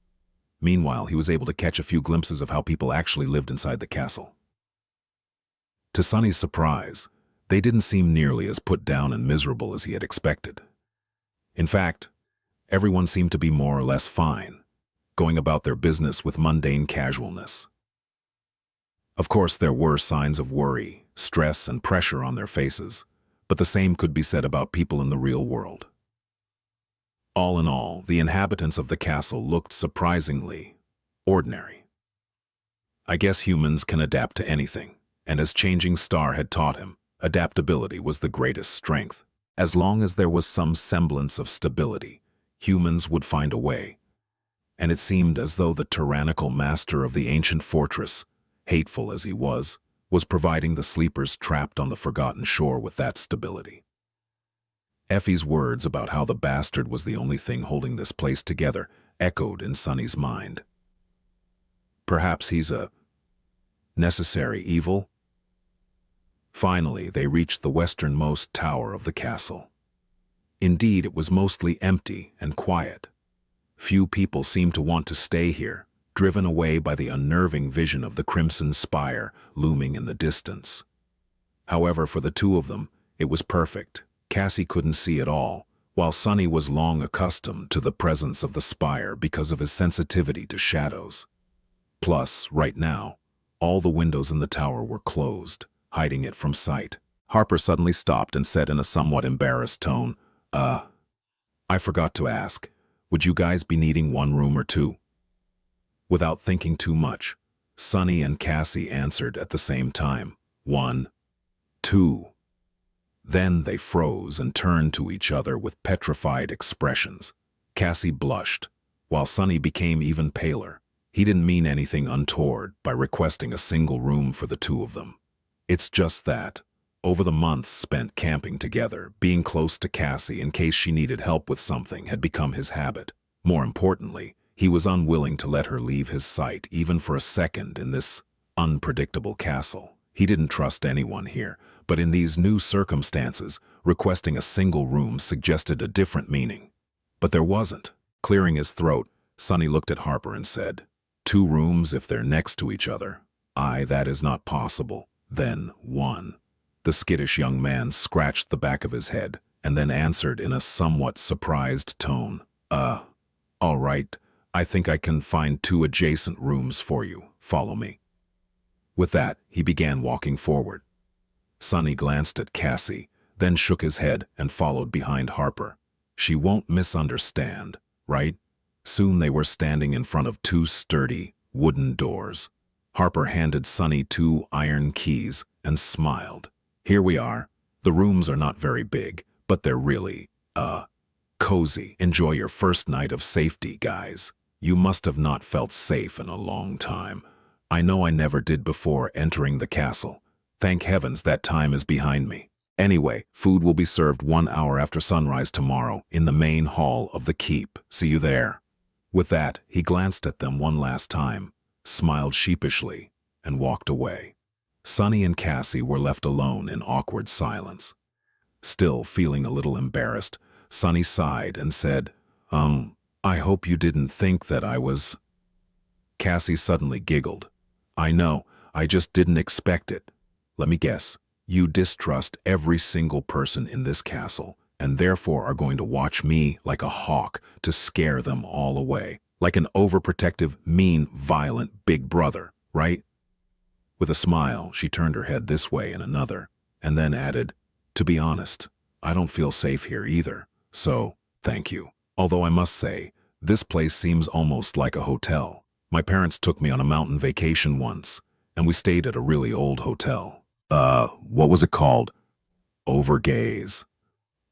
Meanwhile, he was able to catch a few glimpses of how people actually lived inside the castle. To Sunny's surprise, they didn't seem nearly as put down and miserable as he had expected. In fact, everyone seemed to be more or less fine, going about their business with mundane casualness. Of course, there were signs of worry, stress, and pressure on their faces, but the same could be said about people in the real world. All in all, the inhabitants of the castle looked surprisingly ordinary. I guess humans can adapt to anything, and as Changing Star had taught him, adaptability was the greatest strength. As long as there was some semblance of stability, humans would find a way. And it seemed as though the tyrannical master of the ancient fortress, hateful as he was providing the sleepers trapped on the forgotten shore with that stability. Effie's words about how the bastard was the only thing holding this place together echoed in Sonny's mind. Perhaps he's a necessary evil? Finally, they reached the westernmost tower of the castle. Indeed, it was mostly empty and quiet. Few people seemed to want to stay here, driven away by the unnerving vision of the crimson spire looming in the distance. However, for the two of them, it was perfect. Cassie couldn't see at all, while Sonny was long accustomed to the presence of the spire because of his sensitivity to shadows. Plus, right now, all the windows in the tower were closed, hiding it from sight. Harper suddenly stopped and said in a somewhat embarrassed tone, I forgot to ask, would you guys be needing one room or two? Without thinking too much, Sonny and Cassie answered at the same time, 1, 2. Then they froze and turned to each other with petrified expressions. Cassie blushed, while Sonny became even paler. He didn't mean anything untoward by requesting a single room for the two of them. It's just that, over the months spent camping together, being close to Cassie in case she needed help with something had become his habit. More importantly, he was unwilling to let her leave his sight even for a second in this unpredictable castle. He didn't trust anyone here, but in these new circumstances, requesting a single room suggested a different meaning. But there wasn't. Clearing his throat, Sonny looked at Harper and said, 2 rooms if they're next to each other. That is not possible. Then 1. The skittish young man scratched the back of his head and then answered in a somewhat surprised tone, all right, I think I can find 2 adjacent rooms for you. Follow me. With that, he began walking forward. Sonny glanced at Cassie, then shook his head and followed behind Harper. She won't misunderstand, right? Soon they were standing in front of 2 sturdy, wooden doors. Harper handed Sonny 2 iron keys and smiled. Here we are. The rooms are not very big, but they're really, cozy. Enjoy your first night of safety, guys. You must have not felt safe in a long time. I know I never did before entering the castle. Thank heavens that time is behind me. Anyway, food will be served 1 hour after sunrise tomorrow in the main hall of the keep. See you there. With that, he glanced at them one last time, smiled sheepishly, and walked away. Sonny and Cassie were left alone in awkward silence. Still feeling a little embarrassed, Sonny sighed and said, I hope you didn't think that I was... Cassie suddenly giggled. I know, I just didn't expect it. Let me guess, you distrust every single person in this castle, and therefore are going to watch me like a hawk to scare them all away, like an overprotective, mean, violent big brother, right? With a smile, she turned her head this way and another, and then added, to be honest, I don't feel safe here either, so, thank you. Although I must say, this place seems almost like a hotel. My parents took me on a mountain vacation once, and we stayed at a really old hotel. What was it called? Overgaze.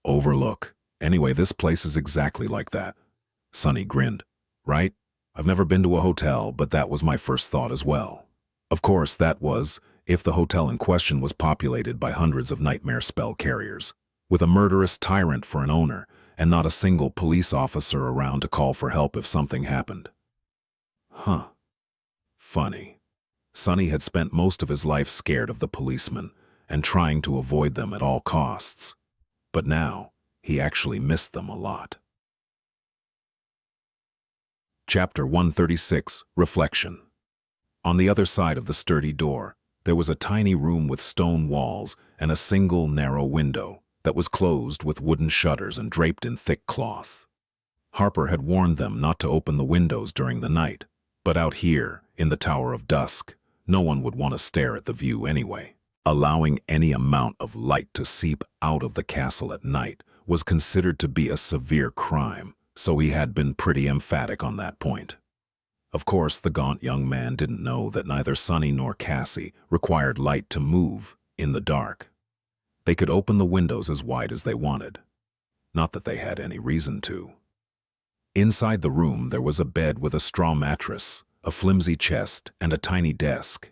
Overlook. Anyway, this place is exactly like that. Sonny grinned. Right? I've never been to a hotel, but that was my first thought as well. Of course, that was if the hotel in question was populated by hundreds of nightmare spell carriers, with a murderous tyrant for an owner, and not a single police officer around to call for help if something happened. Huh. Funny. Sonny had spent most of his life scared of the policemen and trying to avoid them at all costs. But now, he actually missed them a lot. Chapter 136, Reflection. On the other side of the sturdy door, there was a tiny room with stone walls and a single narrow window that was closed with wooden shutters and draped in thick cloth. Harper had warned them not to open the windows during the night, but out here, in the Tower of Dusk, no one would want to stare at the view anyway. Allowing any amount of light to seep out of the castle at night was considered to be a severe crime, so he had been pretty emphatic on that point. Of course, the gaunt young man didn't know that neither Sunny nor Cassie required light to move in the dark. They could open the windows as wide as they wanted. Not that they had any reason to. Inside the room there was a bed with a straw mattress, a flimsy chest, and a tiny desk.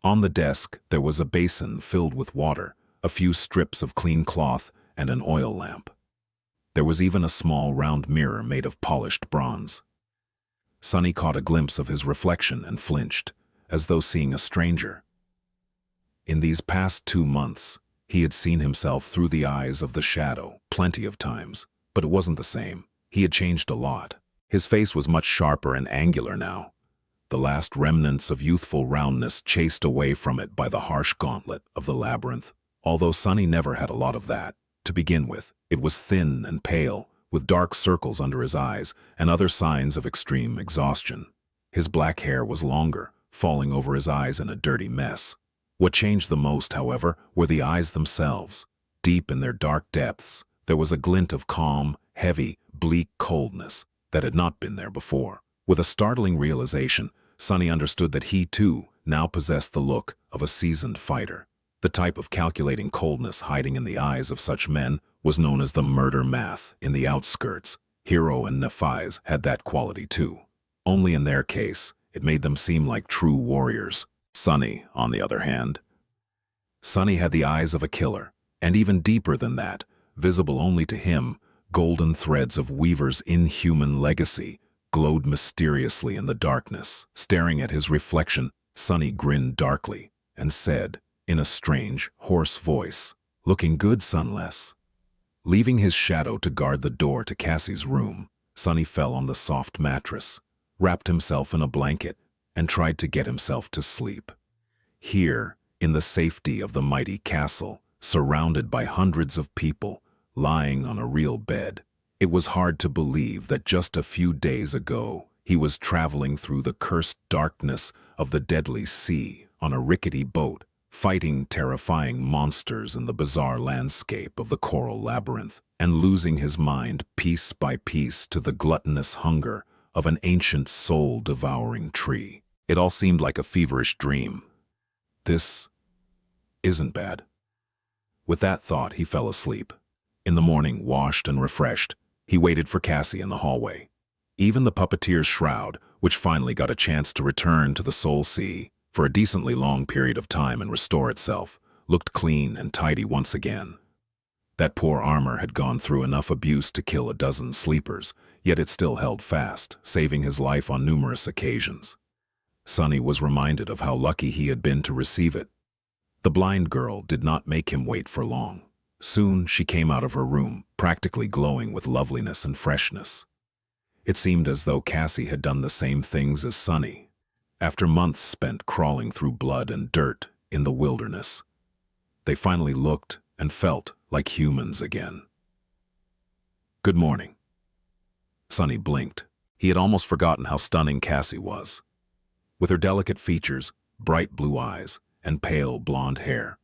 On the desk there was a basin filled with water, a few strips of clean cloth, and an oil lamp. There was even a small round mirror made of polished bronze. Sunny caught a glimpse of his reflection and flinched, as though seeing a stranger. In these past 2 months, he had seen himself through the eyes of the shadow plenty of times, but it wasn't the same. He had changed a lot. His face was much sharper and angular now, the last remnants of youthful roundness chased away from it by the harsh gauntlet of the labyrinth. Although Sunny never had a lot of that. To begin with, it was thin and pale, with dark circles under his eyes and other signs of extreme exhaustion. His black hair was longer, falling over his eyes in a dirty mess. What changed the most, however, were the eyes themselves. Deep in their dark depths, there was a glint of calm, heavy, bleak coldness that had not been there before. With a startling realization, Sunny understood that he, too, now possessed the look of a seasoned fighter. The type of calculating coldness hiding in the eyes of such men was known as the murder math in the outskirts. Hero and Nephis had that quality too. Only in their case, it made them seem like true warriors. Sunny, on the other hand. Sunny had the eyes of a killer, and even deeper than that, visible only to him, golden threads of Weaver's inhuman legacy glowed mysteriously in the darkness. Staring at his reflection, Sunny grinned darkly and said, in a strange, hoarse voice, "Looking good, Sunless." Leaving his shadow to guard the door to Cassie's room, Sunny fell on the soft mattress, wrapped himself in a blanket, and tried to get himself to sleep. Here, in the safety of the mighty castle, surrounded by hundreds of people, lying on a real bed, it was hard to believe that just a few days ago he was traveling through the cursed darkness of the deadly sea on a rickety boat, fighting terrifying monsters in the bizarre landscape of the coral labyrinth, and losing his mind piece by piece to the gluttonous hunger of an ancient soul-devouring tree. It all seemed like a feverish dream. This isn't bad. With that thought, he fell asleep. In the morning, washed and refreshed, he waited for Cassie in the hallway. Even the puppeteer's shroud, which finally got a chance to return to the Soul Sea for a decently long period of time and restore itself, looked clean and tidy once again. That poor armor had gone through enough abuse to kill a dozen sleepers, yet it still held fast, saving his life on numerous occasions. Sunny was reminded of how lucky he had been to receive it. The blind girl did not make him wait for long. Soon she came out of her room, practically glowing with loveliness and freshness. It seemed as though Cassie had done the same things as Sunny. After months spent crawling through blood and dirt in the wilderness, they finally looked and felt like humans again. "Good morning." Sunny blinked. He had almost forgotten how stunning Cassie was. With her delicate features, bright blue eyes, and pale blonde hair,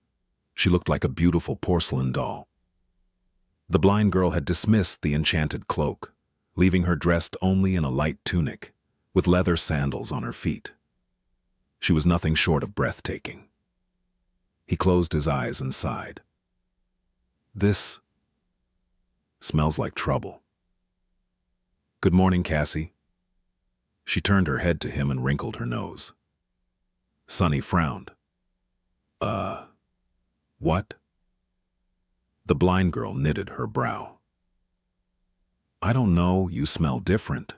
she looked like a beautiful porcelain doll. The blind girl had dismissed the enchanted cloak, leaving her dressed only in a light tunic, with leather sandals on her feet. She was nothing short of breathtaking. He closed his eyes and sighed. "This smells like trouble." "Good morning, Cassie." She turned her head to him and wrinkled her nose. Sunny frowned. What?" The blind girl knitted her brow. "I don't know, you smell different."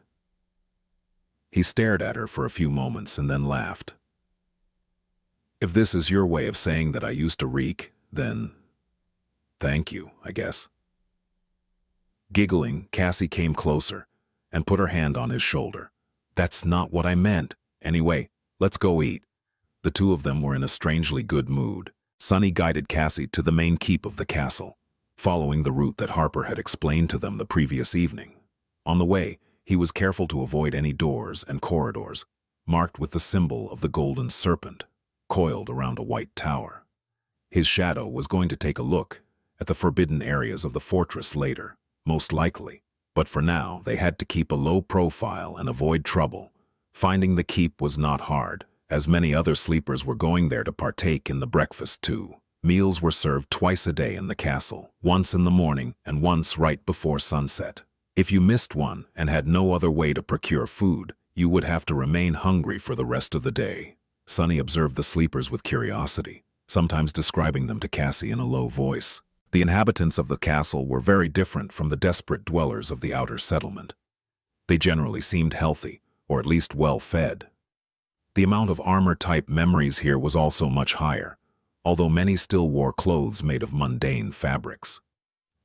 He stared at her for a few moments and then laughed. "If this is your way of saying that I used to reek, then thank you, I guess." Giggling, Cassie came closer and put her hand on his shoulder. "That's not what I meant. Anyway, let's go eat." The two of them were in a strangely good mood. Sunny guided Cassie to the main keep of the castle, following the route that Harper had explained to them the previous evening. On the way, he was careful to avoid any doors and corridors marked with the symbol of the golden serpent, coiled around a white tower. His shadow was going to take a look at the forbidden areas of the fortress later, most likely, but for now they had to keep a low profile and avoid trouble, Finding the keep was not hard, as many other sleepers were going there to partake in the breakfast too. Meals were served twice a day in the castle, once in the morning and once right before sunset. If you missed one and had no other way to procure food, you would have to remain hungry for the rest of the day. Sunny observed the sleepers with curiosity, sometimes describing them to Cassie in a low voice. The inhabitants of the castle were very different from the desperate dwellers of the outer settlement. They generally seemed healthy, or at least well-fed. The amount of armor-type memories here was also much higher, although many still wore clothes made of mundane fabrics.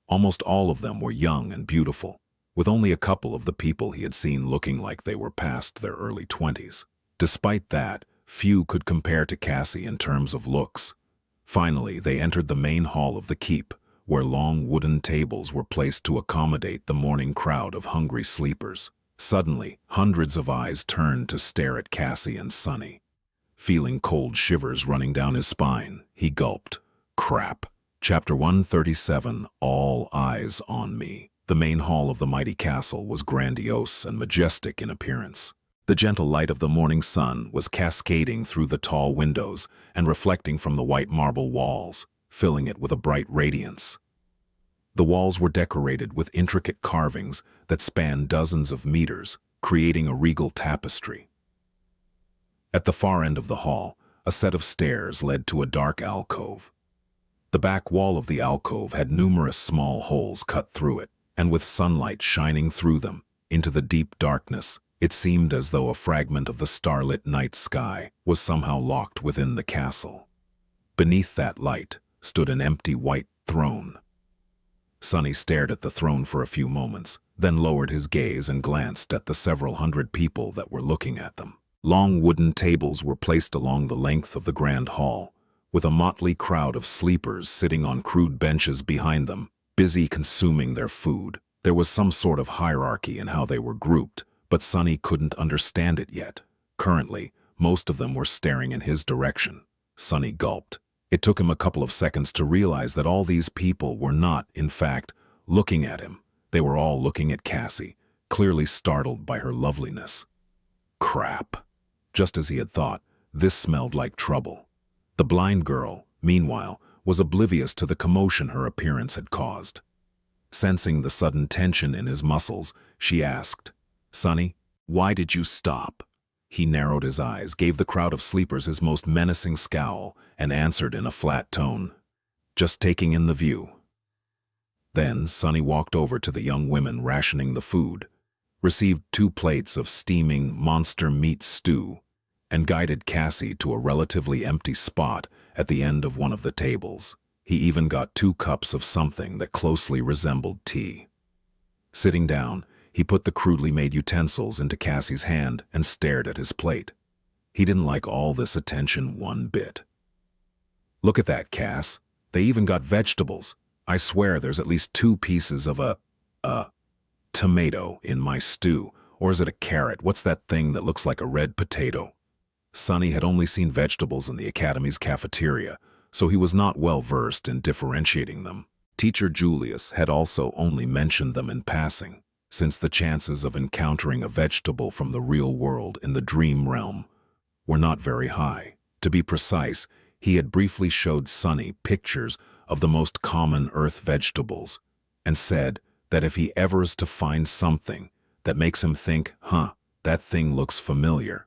Almost all of them were young and beautiful, with only a couple of the people he had seen looking like they were past their early 20s. Despite that, few could compare to Cassie in terms of looks. Finally, they entered the main hall of the keep, where long wooden tables were placed to accommodate the morning crowd of hungry sleepers. Suddenly, hundreds of eyes turned to stare at Cassie and Sunny. Feeling cold shivers running down his spine, he gulped. Crap. Chapter 137, All Eyes on Me. The main hall of the mighty castle was grandiose and majestic in appearance. The gentle light of the morning sun was cascading through the tall windows and reflecting from the white marble walls, filling it with a bright radiance. The walls were decorated with intricate carvings that spanned dozens of meters, creating a regal tapestry. At the far end of the hall, a set of stairs led to a dark alcove. The back wall of the alcove had numerous small holes cut through it, and with sunlight shining through them into the deep darkness, it seemed as though a fragment of the starlit night sky was somehow locked within the castle. Beneath that light stood an empty white throne. Sunny stared at the throne for a few moments, then lowered his gaze and glanced at the several hundred people that were looking at them. Long wooden tables were placed along the length of the grand hall, with a motley crowd of sleepers sitting on crude benches behind them, busy consuming their food. There was some sort of hierarchy in how they were grouped, but Sunny couldn't understand it yet. Currently, most of them were staring in his direction. Sunny gulped. It took him a couple of seconds to realize that all these people were not, in fact, looking at him. They were all looking at Cassie, clearly startled by her loveliness. Crap. Just as he had thought, this smelled like trouble. The blind girl, meanwhile, was oblivious to the commotion her appearance had caused. Sensing the sudden tension in his muscles, she asked, "Sunny, why did you stop?" He narrowed his eyes, gave the crowd of sleepers his most menacing scowl, and answered in a flat tone, "Just taking in the view." Then Sunny walked over to the young women rationing the food, received 2 plates of steaming monster meat stew, and guided Cassie to a relatively empty spot at the end of one of the tables. He even got 2 cups of something that closely resembled tea. Sitting down, he put the crudely made utensils into Cassie's hand and stared at his plate. He didn't like all this attention one bit. "Look at that, Cass. They even got vegetables. I swear there's at least 2 pieces of a tomato in my stew. Or is it a carrot? What's that thing that looks like a red potato?" Sunny had only seen vegetables in the academy's cafeteria, so he was not well versed in differentiating them. Teacher Julius had also only mentioned them in passing, since the chances of encountering a vegetable from the real world in the dream realm were not very high. To be precise, he had briefly showed Sunny pictures of the most common earth vegetables, and said that if he ever is to find something that makes him think, that thing looks familiar,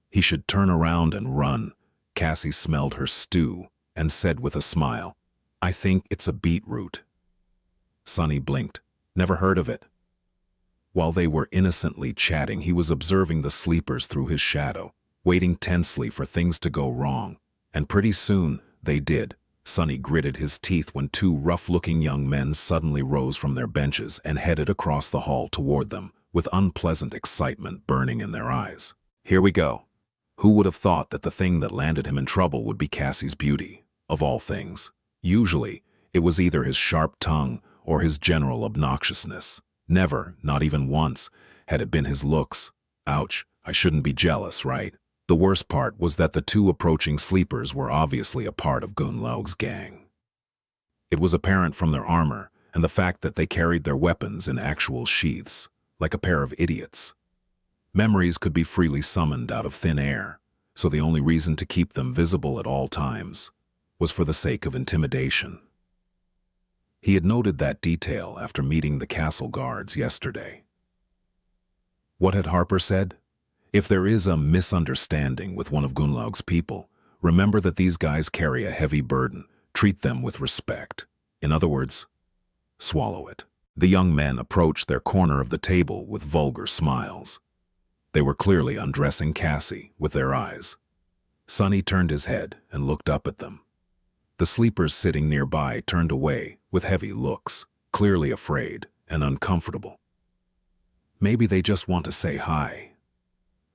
he should turn around and run. Cassie smelled her stew and said with a smile, "I think it's a beetroot." Sunny blinked. "Never heard of it." While they were innocently chatting, he was observing the sleepers through his shadow, waiting tensely for things to go wrong. And pretty soon, they did. Sunny gritted his teeth when 2 rough-looking young men suddenly rose from their benches and headed across the hall toward them, with unpleasant excitement burning in their eyes. Here we go. Who would have thought that the thing that landed him in trouble would be Cassie's beauty, of all things? Usually, it was either his sharp tongue or his general obnoxiousness. Never, not even once, had it been his looks. Ouch, I shouldn't be jealous, right? The worst part was that the 2 approaching sleepers were obviously a part of Gunlaug's gang. It was apparent from their armor and the fact that they carried their weapons in actual sheaths, like a pair of idiots. Memories could be freely summoned out of thin air, so the only reason to keep them visible at all times was for the sake of intimidation. He had noted that detail after meeting the castle guards yesterday. What had Harper said? If there is a misunderstanding with one of Gunnlaug's people, remember that these guys carry a heavy burden. Treat them with respect. In other words, swallow it. The young men approached their corner of the table with vulgar smiles. They were clearly undressing Cassie with their eyes. Sunny turned his head and looked up at them. The sleepers sitting nearby turned away with heavy looks, clearly afraid and uncomfortable. Maybe they just want to say hi.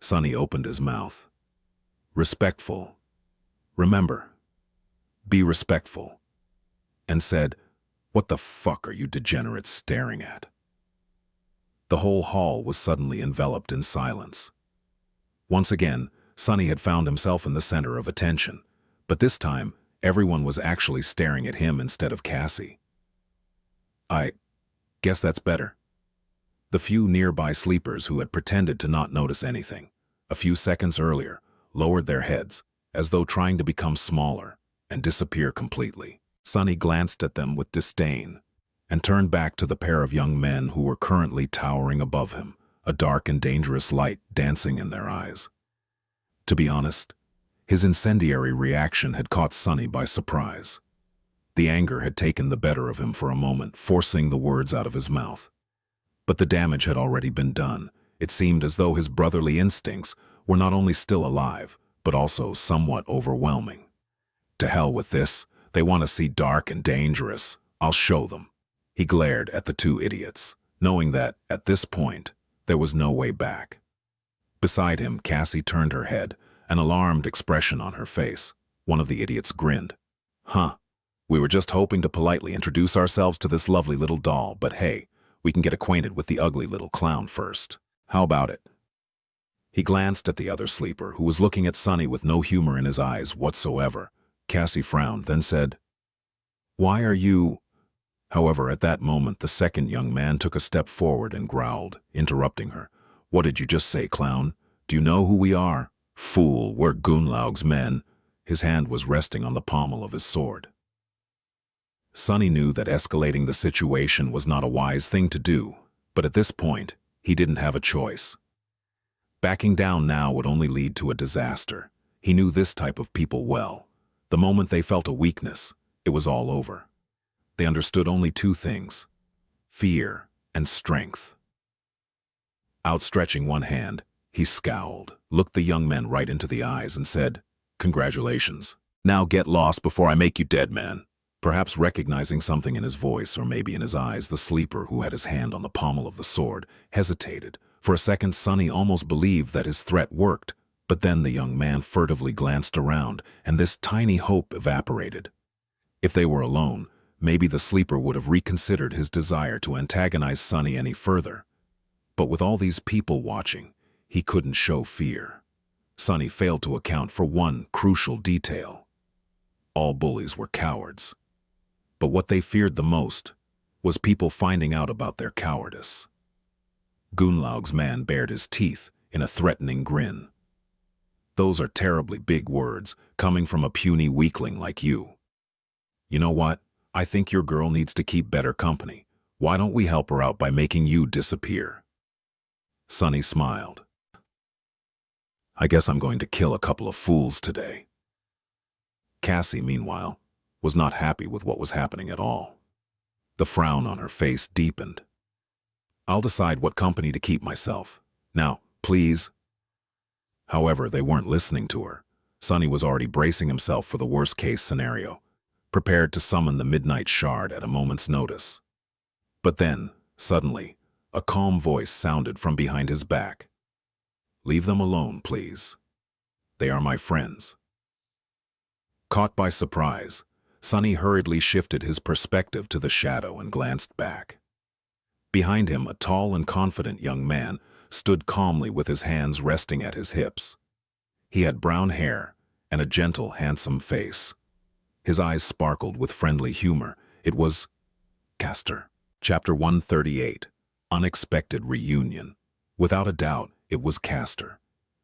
Sunny opened his mouth. Respectful. Remember, be respectful. And said, "What the fuck are you degenerates staring at?" The whole hall was suddenly enveloped in silence. Once again, Sunny had found himself in the center of attention, but this time, everyone was actually staring at him instead of Cassie. I guess that's better. The few nearby sleepers who had pretended to not notice anything, a few seconds earlier, lowered their heads, as though trying to become smaller and disappear completely. Sunny glanced at them with disdain and turned back to the pair of young men who were currently towering above him, a dark and dangerous light dancing in their eyes. To be honest, his incendiary reaction had caught Sunny by surprise. The anger had taken the better of him for a moment, forcing the words out of his mouth. But the damage had already been done. It seemed as though his brotherly instincts were not only still alive, but also somewhat overwhelming. To hell with this. They want to see dark and dangerous. I'll show them. He glared at the two idiots, knowing that, at this point, there was no way back. Beside him, Cassie turned her head, an alarmed expression on her face. One of the idiots grinned. Huh. We were just hoping to politely introduce ourselves to this lovely little doll, but hey, we can get acquainted with the ugly little clown first. How about it? He glanced at the other sleeper, who was looking at Sunny with no humor in his eyes whatsoever. Cassie frowned, then said, "Why are you—" However, at that moment, the second young man took a step forward and growled, interrupting her. "What did you just say, clown? Do you know who we are? Fool, we're Gunnlaug's men." His hand was resting on the pommel of his sword. Sunny knew that escalating the situation was not a wise thing to do, but at this point, he didn't have a choice. Backing down now would only lead to a disaster. He knew this type of people well. The moment they felt a weakness, it was all over. They understood only two things: fear and strength. Outstretching one hand, he scowled, looked the young men right into the eyes, and said, "Congratulations. Now get lost before I make you dead, man." Perhaps recognizing something in his voice or maybe in his eyes, the sleeper who had his hand on the pommel of the sword hesitated. For a second, Sunny almost believed that his threat worked. But then the young man furtively glanced around, and this tiny hope evaporated. If they were alone, maybe the sleeper would have reconsidered his desire to antagonize Sunny any further. But with all these people watching, he couldn't show fear. Sunny failed to account for one crucial detail. All bullies were cowards. But what they feared the most was people finding out about their cowardice. Gunnlaug's man bared his teeth in a threatening grin. "Those are terribly big words, coming from a puny weakling like you. You know what? I think your girl needs to keep better company. Why don't we help her out by making you disappear?" Sunny smiled. "I guess I'm going to kill a couple of fools today." Cassie, meanwhile, was not happy with what was happening at all. The frown on her face deepened. "I'll decide what company to keep myself. Now, please." However, they weren't listening to her. Sunny was already bracing himself for the worst-case scenario, prepared to summon the Midnight Shard at a moment's notice. But then, suddenly, a calm voice sounded from behind his back. "Leave them alone, please. They are my friends." Caught by surprise, Sunny hurriedly shifted his perspective to the shadow and glanced back. Behind him, a tall and confident young man stood calmly with his hands resting at his hips. He had brown hair and a gentle, handsome face. His eyes sparkled with friendly humor. It was Castor. Chapter 138. Unexpected Reunion. Without a doubt, It was Castor,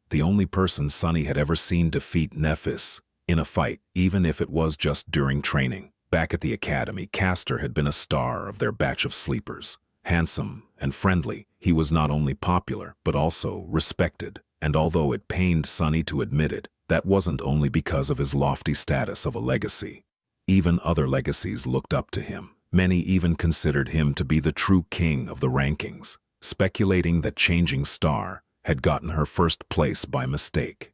the only person Sunny had ever seen defeat Nephis in a fight, even if it was just during training. Back at the academy, Castor had been a star of their batch of sleepers. Handsome and friendly, he was not only popular, but also respected. And although it pained Sunny to admit it, that wasn't only because of his lofty status of a legacy. Even other legacies looked up to him. Many even considered him to be the true king of the rankings, speculating that Changing Star had gotten her first place by mistake.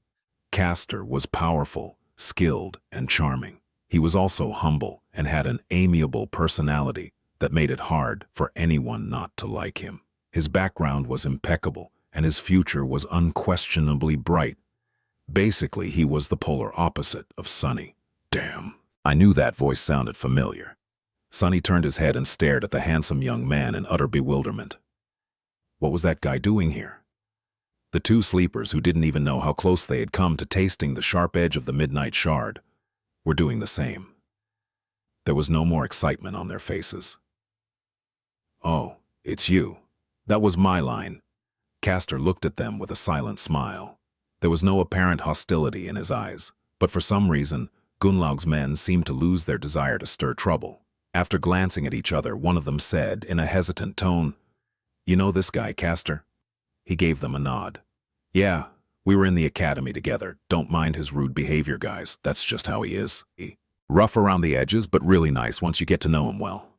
Castor was powerful, skilled, and charming. He was also humble and had an amiable personality that made it hard for anyone not to like him. His background was impeccable, and his future was unquestionably bright. Basically, he was the polar opposite of Sunny. Damn, I knew that voice sounded familiar. Sunny turned his head and stared at the handsome young man in utter bewilderment. What was that guy doing here? The two sleepers, who didn't even know how close they had come to tasting the sharp edge of the midnight shard, were doing the same. There was no more excitement on their faces. "Oh, it's you. That was my line." Castor looked at them with a silent smile. There was no apparent hostility in his eyes, but for some reason, Gunnlaug's men seemed to lose their desire to stir trouble. After glancing at each other, one of them said in a hesitant tone, "You know this guy, Castor?" He gave them a nod. "Yeah, we were in the academy together. Don't mind his rude behavior, guys. That's just how he is. Rough around the edges, but really nice once you get to know him well."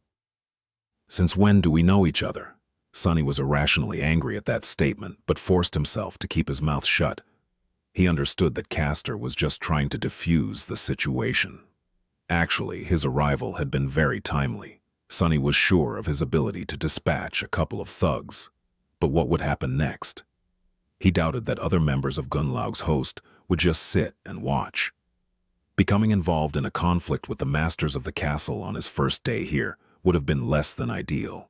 "Since when do we know each other?" Sunny was irrationally angry at that statement, but forced himself to keep his mouth shut. He understood that Castor was just trying to defuse the situation. Actually, his arrival had been very timely. Sunny was sure of his ability to dispatch a couple of thugs. But what would happen next? He doubted that other members of Gunnlaug's host would just sit and watch. Becoming involved in a conflict with the masters of the castle on his first day here would have been less than ideal.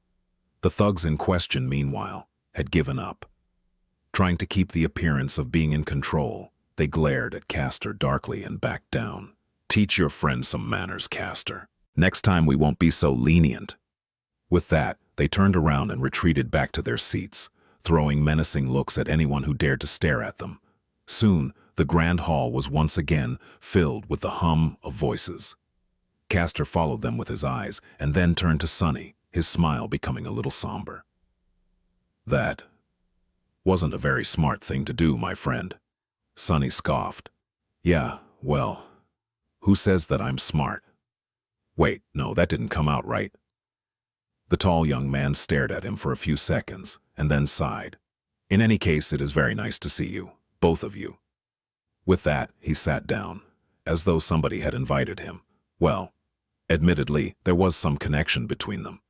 The thugs in question, meanwhile, had given up. Trying to keep the appearance of being in control, they glared at Castor darkly and backed down. "Teach your friend some manners, Castor. Next time we won't be so lenient." With that, they turned around and retreated back to their seats, throwing menacing looks at anyone who dared to stare at them. Soon, the grand hall was once again filled with the hum of voices. Castor followed them with his eyes and then turned to Sunny, his smile becoming a little somber. "That wasn't a very smart thing to do, my friend." Sunny scoffed. "Yeah, well, who says that I'm smart? Wait, no, that didn't come out right." The tall young man stared at him for a few seconds and then sighed. "In any case, it is very nice to see you, both of you." With that, he sat down, as though somebody had invited him. Well, admittedly, there was some connection between them.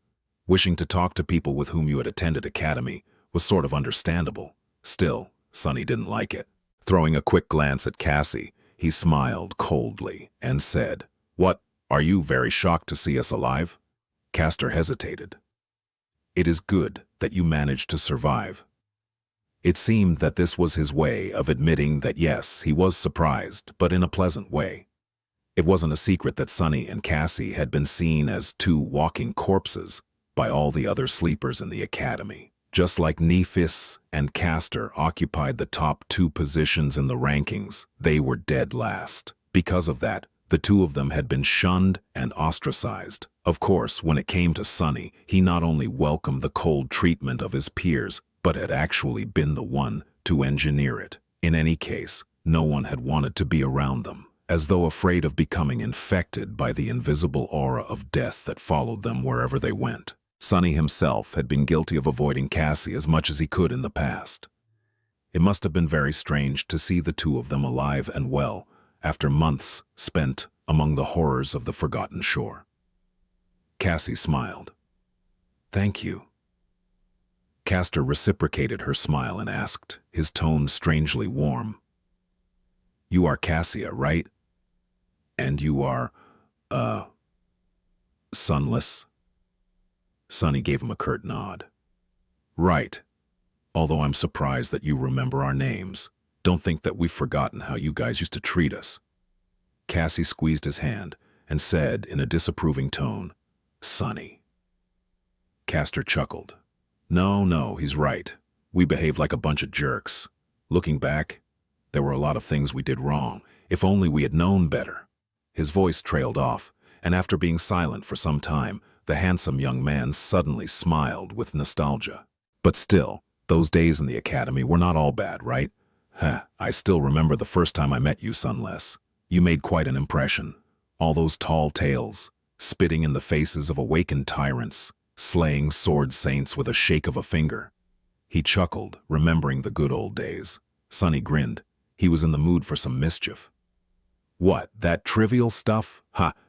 Wishing to talk to people with whom you had attended academy was sort of understandable. Still, Sunny didn't like it. Throwing a quick glance at Cassie, he smiled coldly and said, "What, are you very shocked to see us alive?" Castor hesitated. "It is good that you managed to survive." It seemed that this was his way of admitting that yes, he was surprised, but in a pleasant way. It wasn't a secret that Sunny and Cassie had been seen as two walking corpses by all the other sleepers in the academy. Just like Nephis and Castor occupied the top two positions in the rankings, they were dead last. Because of that, the two of them had been shunned and ostracized. Of course, when it came to Sunny, he not only welcomed the cold treatment of his peers, but had actually been the one to engineer it. In any case, no one had wanted to be around them, as though afraid of becoming infected by the invisible aura of death that followed them wherever they went. Sunny himself had been guilty of avoiding Cassie as much as he could in the past. It must have been very strange to see the two of them alive and well after months spent among the horrors of the Forgotten Shore. Cassie smiled. "Thank you." Castor reciprocated her smile and asked, his tone strangely warm, "You are Cassia, right? And you are, Sunless?" Sunny gave him a curt nod. "Right. Although I'm surprised that you remember our names. Don't think that we've forgotten how you guys used to treat us." Cassie squeezed his hand and said in a disapproving tone, "Sunny." Castor chuckled. No, he's right. We behaved like a bunch of jerks. Looking back, there were a lot of things we did wrong. If only we had known better." His voice trailed off, and after being silent for some time, the handsome young man suddenly smiled with nostalgia. "But still, those days in the academy were not all bad, right? I still remember the first time I met you, Sunless. You made quite an impression. All those tall tales, spitting in the faces of awakened tyrants, slaying sword saints with a shake of a finger." He chuckled, remembering the good old days. Sonny grinned. He was in the mood for some mischief. "What, that trivial stuff?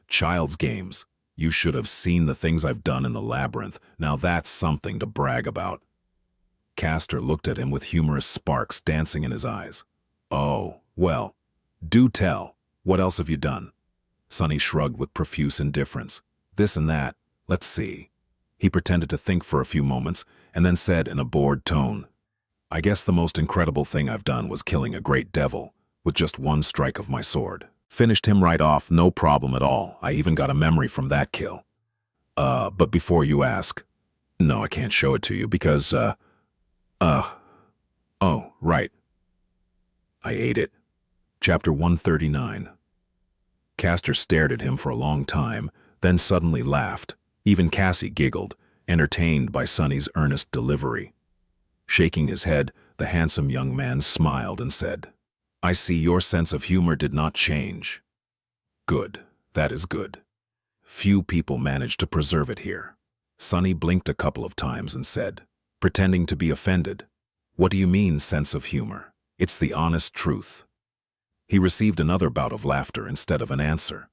Child's games. You should have seen the things I've done in the labyrinth. Now that's something to brag about." Castor looked at him with humorous sparks dancing in his eyes. "Oh, well, do tell. What else have you done?" Sonny shrugged with profuse indifference. "This and that. Let's see." He pretended to think for a few moments and then said in a bored tone, "I guess the most incredible thing I've done was killing a great devil with just one strike of my sword. Finished him right off, no problem at all. I even got a memory from that kill. But before you ask, no, I can't show it to you because, oh, right. I ate it." Chapter 139. Castor stared at him for a long time, then suddenly laughed. Even Cassie giggled, entertained by Sonny's earnest delivery. Shaking his head, the handsome young man smiled and said, "I see your sense of humor did not change." "Good, that is good. Few people manage to preserve it here." Sonny blinked a couple of times and said, pretending to be offended, "What do you mean, sense of humor? It's the honest truth." He received another bout of laughter instead of an answer.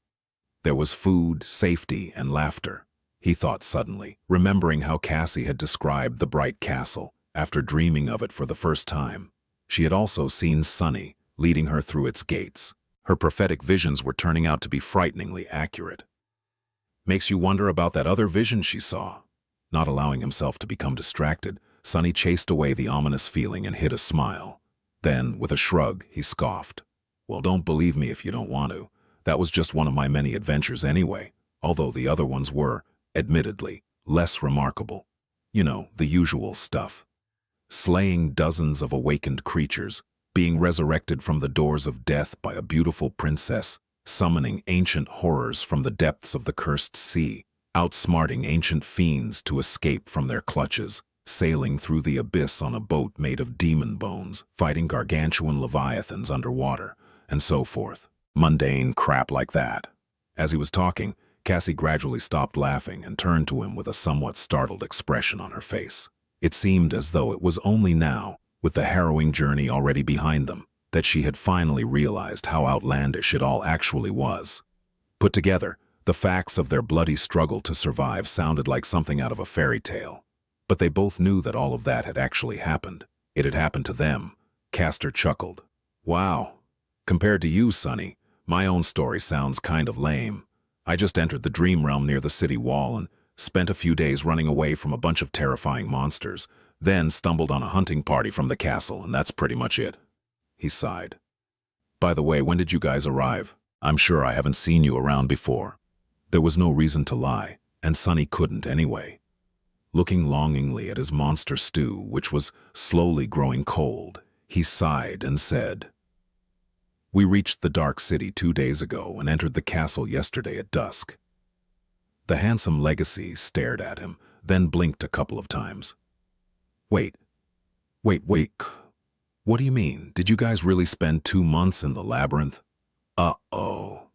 There was food, safety, and laughter. He thought suddenly, remembering how Cassie had described the bright castle after dreaming of it for the first time. She had also seen Sonny leading her through its gates. Her prophetic visions were turning out to be frighteningly accurate. Makes you wonder about that other vision she saw. Not allowing himself to become distracted, Sonny chased away the ominous feeling and hid a smile. Then, with a shrug, he scoffed. "Well, don't believe me if you don't want to. That was just one of my many adventures anyway, although the other ones were, admittedly, less remarkable. You know, the usual stuff. Slaying dozens of awakened creatures, being resurrected from the doors of death by a beautiful princess, summoning ancient horrors from the depths of the cursed sea, outsmarting ancient fiends to escape from their clutches, sailing through the abyss on a boat made of demon bones, fighting gargantuan leviathans underwater, and so forth. Mundane crap like that." As he was talking, Cassie gradually stopped laughing and turned to him with a somewhat startled expression on her face. It seemed as though it was only now, with the harrowing journey already behind them, that she had finally realized how outlandish it all actually was. Put together, the facts of their bloody struggle to survive sounded like something out of a fairy tale. But they both knew that all of that had actually happened. It had happened to them. Castor chuckled. "Wow. Compared to you, Sonny, my own story sounds kind of lame. I just entered the dream realm near the city wall and spent a few days running away from a bunch of terrifying monsters, then stumbled on a hunting party from the castle, and that's pretty much it." He sighed. "By the way, when did you guys arrive? I'm sure I haven't seen you around before." There was no reason to lie, and Sonny couldn't anyway. Looking longingly at his monster stew, which was slowly growing cold, he sighed and said, "We reached the Dark City 2 days ago and entered the castle yesterday at dusk." The handsome legacy stared at him, then blinked a couple of times. Wait. What do you mean? Did you guys really spend 2 months in the labyrinth?" Uh-oh.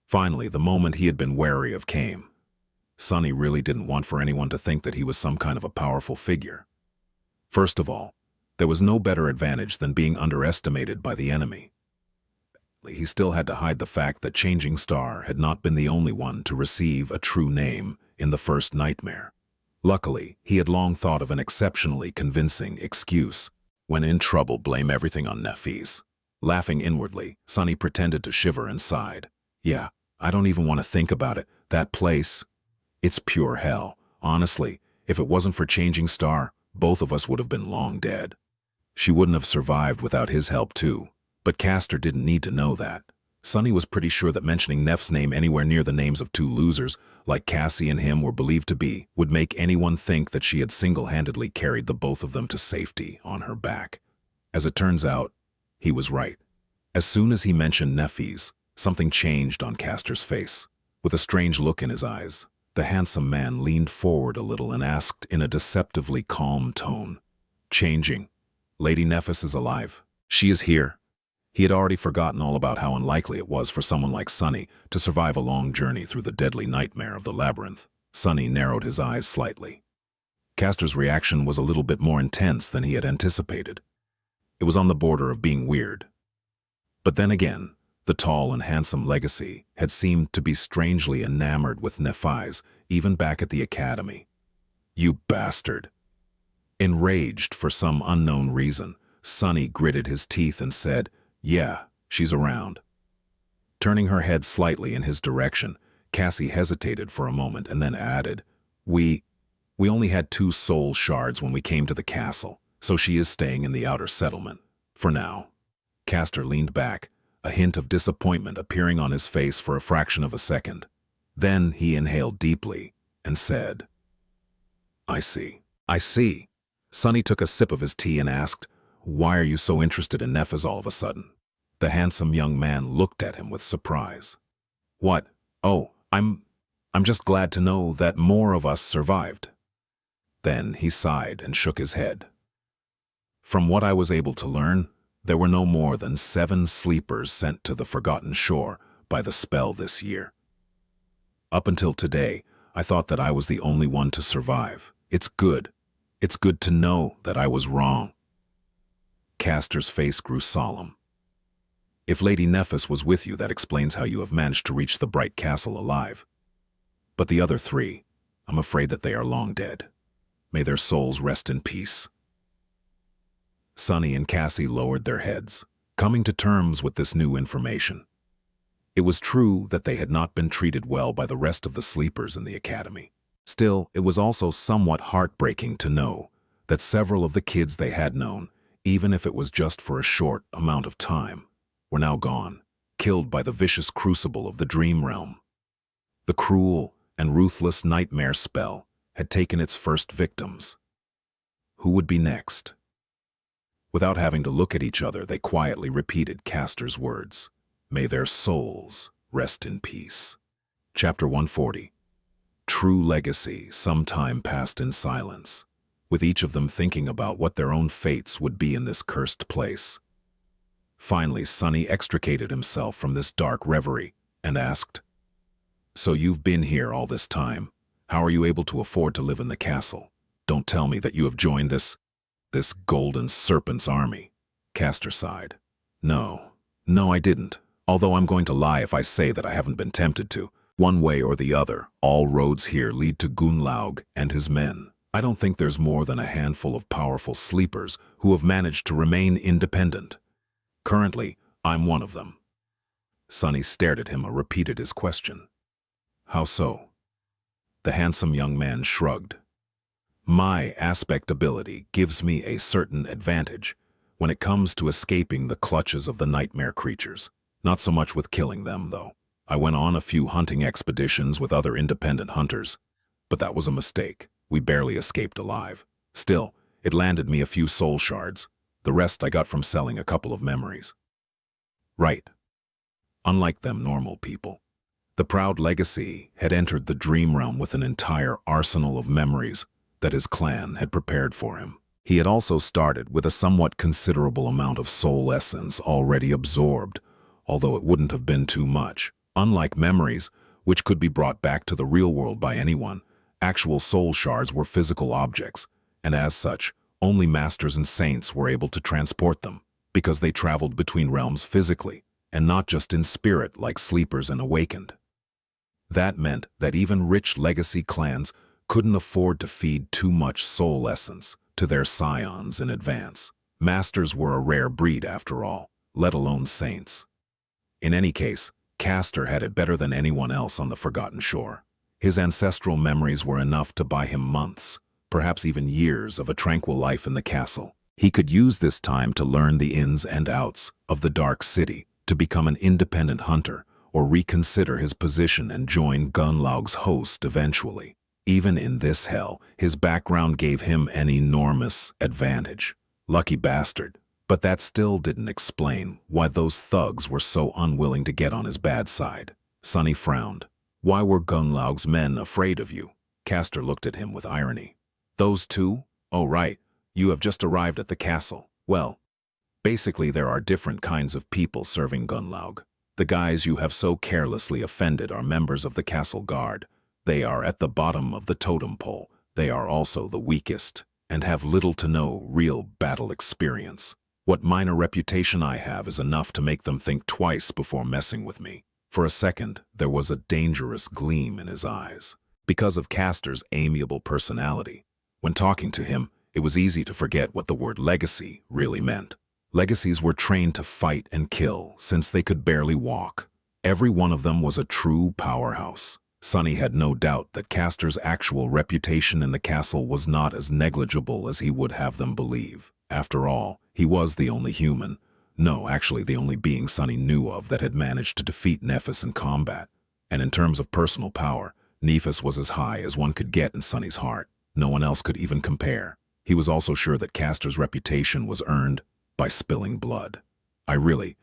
Finally, the moment he had been wary of came. Sonny really didn't want for anyone to think that he was some kind of a powerful figure. First of all, there was no better advantage than being underestimated by the enemy. He still had to hide the fact that Changing Star had not been the only one to receive a true name in the first nightmare. Luckily, he had long thought of an exceptionally convincing excuse. When in trouble, blame everything on Nefis. Laughing inwardly, Sonny pretended to shiver and sighed. "Yeah, I don't even want to think about it. That place, it's pure hell. Honestly, if it wasn't for Changing Star, both of us would have been long dead." She wouldn't have survived without his help too, but Castor didn't need to know that. Sunny was pretty sure that mentioning Neff's name anywhere near the names of two losers, like Cassie and him were believed to be, would make anyone think that she had single-handedly carried the both of them to safety on her back. As it turns out, he was right. As soon as he mentioned Neffes, something changed on Castor's face. With a strange look in his eyes, the handsome man leaned forward a little and asked in a deceptively calm tone, "Changing. Lady Neffes is alive. She is here." He had already forgotten all about how unlikely it was for someone like Sunny to survive a long journey through the deadly nightmare of the labyrinth. Sunny narrowed his eyes slightly. Castor's reaction was a little bit more intense than he had anticipated. It was on the border of being weird. But then again, the tall and handsome Legacy had seemed to be strangely enamored with Neffes, even back at the academy. "You bastard." Enraged for some unknown reason, Sunny gritted his teeth and said, "Yeah, she's around." Turning her head slightly in his direction, Cassie hesitated for a moment and then added, We only had 2 soul shards when we came to the castle, so she is staying in the outer settlement. For now." Castor leaned back, a hint of disappointment appearing on his face for a fraction of a second. Then he inhaled deeply and said, "I see. I see." Sunny took a sip of his tea and asked, "Why are you so interested in Neffes all of a sudden?" The handsome young man looked at him with surprise. "What? Oh, I'm just glad to know that more of us survived." Then he sighed and shook his head. "From what I was able to learn, there were no more than 7 sleepers sent to the Forgotten Shore by the spell this year. Up until today, I thought that I was the only one to survive. It's good. It's good to know that I was wrong." Castor's face grew solemn. "If Lady Neffes was with you, that explains how you have managed to reach the Bright Castle alive. But the other 3, I'm afraid that they are long dead. May their souls rest in peace." Sunny and Cassie lowered their heads, coming to terms with this new information. It was true that they had not been treated well by the rest of the sleepers in the academy. Still, it was also somewhat heartbreaking to know that several of the kids they had known, even if it was just for a short amount of time, were now gone, killed by the vicious crucible of the dream realm. The cruel and ruthless nightmare spell had taken its first victims. Who would be next? Without having to look at each other, they quietly repeated Castor's words. "May their souls rest in peace." Chapter 140. True Legacy. Some time passed in silence, with each of them thinking about what their own fates would be in this cursed place. Finally, Sunny extricated himself from this dark reverie and asked, "So you've been here all this time. How are you able to afford to live in the castle? Don't tell me that you have joined this Golden Serpent's army." Castor sighed. No, I didn't. Although I'm going to lie if I say that I haven't been tempted to. One way or the other, all roads here lead to Gunlaug and his men. I don't think there's more than a handful of powerful sleepers who have managed to remain independent. Currently, I'm one of them. Sunny stared at him and repeated his question. "How so?" The handsome young man shrugged. "My aspect ability gives me a certain advantage when it comes to escaping the clutches of the nightmare creatures. Not so much with killing them, though. I went on a few hunting expeditions with other independent hunters, but that was a mistake. We barely escaped alive. Still, it landed me a few soul shards. The rest I got from selling a couple of memories." Right. Unlike them normal people, the proud Legacy had entered the dream realm with an entire arsenal of memories that his clan had prepared for him. He had also started with a somewhat considerable amount of soul essence already absorbed, although it wouldn't have been too much. Unlike memories, which could be brought back to the real world by anyone, actual soul shards were physical objects, and as such, only masters and saints were able to transport them, because they traveled between realms physically, and not just in spirit like sleepers and awakened. That meant that even rich legacy clans couldn't afford to feed too much soul essence to their scions in advance. Masters were a rare breed after all, let alone saints. In any case, Castor had it better than anyone else on the Forgotten Shore. His ancestral memories were enough to buy him months, perhaps even years of a tranquil life in the castle. He could use this time to learn the ins and outs of the Dark City, to become an independent hunter or reconsider his position and join Gunlaug's host eventually. Even in this hell, his background gave him an enormous advantage. Lucky bastard. But that still didn't explain why those thugs were so unwilling to get on his bad side. Sonny frowned. Why were Gunlaug's men afraid of you? Castor looked at him with irony. Those two? Oh right, you have just arrived at the castle. Well, basically there are different kinds of people serving Gunlaug. The guys you have so carelessly offended are members of the castle guard. They are at the bottom of the totem pole. They are also the weakest, and have little to no real battle experience. What minor reputation I have is enough to make them think twice before messing with me. For a second, there was a dangerous gleam in his eyes. Because of Castor's amiable personality, when talking to him, it was easy to forget what the word legacy really meant. Legacies were trained to fight and kill since they could barely walk. Every one of them was a true powerhouse. Sonny had no doubt that Castor's actual reputation in the castle was not as negligible as he would have them believe. After all, he was the only human, no, actually the only being Sonny knew of that had managed to defeat Nephis in combat. And in terms of personal power, Nephis was as high as one could get in Sonny's heart. No one else could even compare. He was also sure that Castor's reputation was earned by spilling blood. I really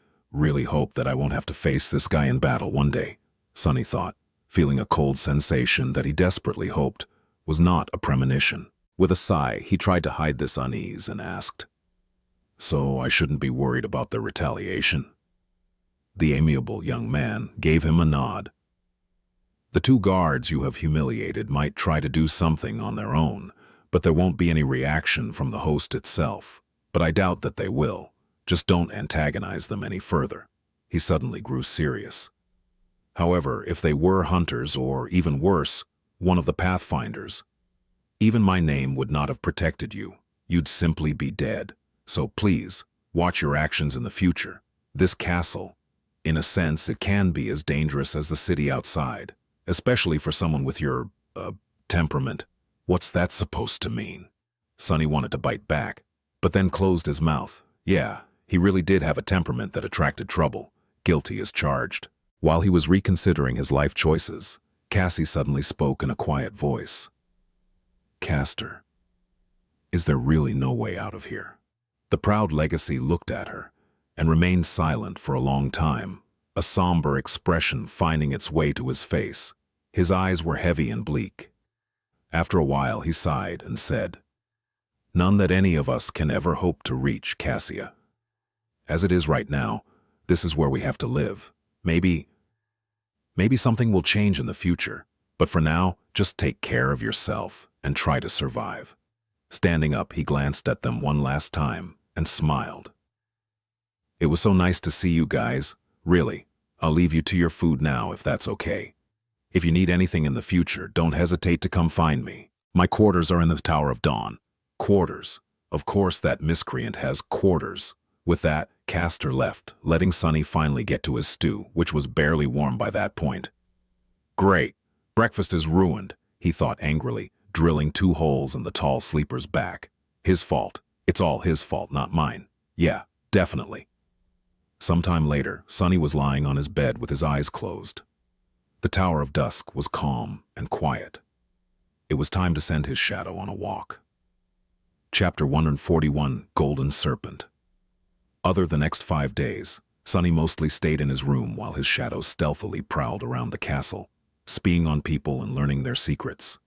hope that I won't have to face this guy in battle one day, Sonny thought, feeling a cold sensation that he desperately hoped was not a premonition. With a sigh, he tried to hide this unease and asked, "So I shouldn't be worried about their retaliation?" The amiable young man gave him a nod. "The two guards you have humiliated might try to do something on their own, but there won't be any reaction from the host itself. But I doubt that they will. Just don't antagonize them any further." He suddenly grew serious. "However, if they were hunters or, even worse, one of the pathfinders, even my name would not have protected you. You'd simply be dead. So please, watch your actions in the future. This castle, in a sense, it can be as dangerous as the city outside, especially for someone with your, temperament." "What's that supposed to mean?" Sonny wanted to bite back, but then closed his mouth. Yeah, he really did have a temperament that attracted trouble. Guilty as charged. While he was reconsidering his life choices, Cassie suddenly spoke in a quiet voice. "Castor, is there really no way out of here?" The proud legacy looked at her and remained silent for a long time, a somber expression finding its way to his face. His eyes were heavy and bleak. After a while, he sighed and said, "None that any of us can ever hope to reach, Cassia. As it is right now, this is where we have to live. Maybe something will change in the future, but for now, just take care of yourself and try to survive." Standing up, he glanced at them one last time and smiled. "It was so nice to see you guys. Really, I'll leave you to your food now if that's okay. If you need anything in the future, don't hesitate to come find me. My quarters are in the Tower of Dawn." Quarters. Of course that miscreant has quarters. With that, Castor left, letting Sonny finally get to his stew, which was barely warm by that point. Great. Breakfast is ruined, he thought angrily, drilling 2 holes in the tall sleeper's back. His fault. It's all his fault, not mine. Yeah, definitely. Sometime later, Sonny was lying on his bed with his eyes closed. The Tower of Dusk was calm and quiet. It was time to send his shadow on a walk. Chapter 141, Golden Serpent. Other the next 5 days, Sonny mostly stayed in his room while his shadow stealthily prowled around the castle, spying on people and learning their secrets.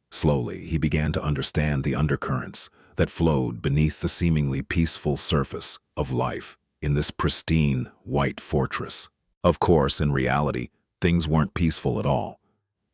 Slowly, he began to understand the undercurrents that flowed beneath the seemingly peaceful surface of life in this pristine, white fortress. Of course, in reality, things weren't peaceful at all,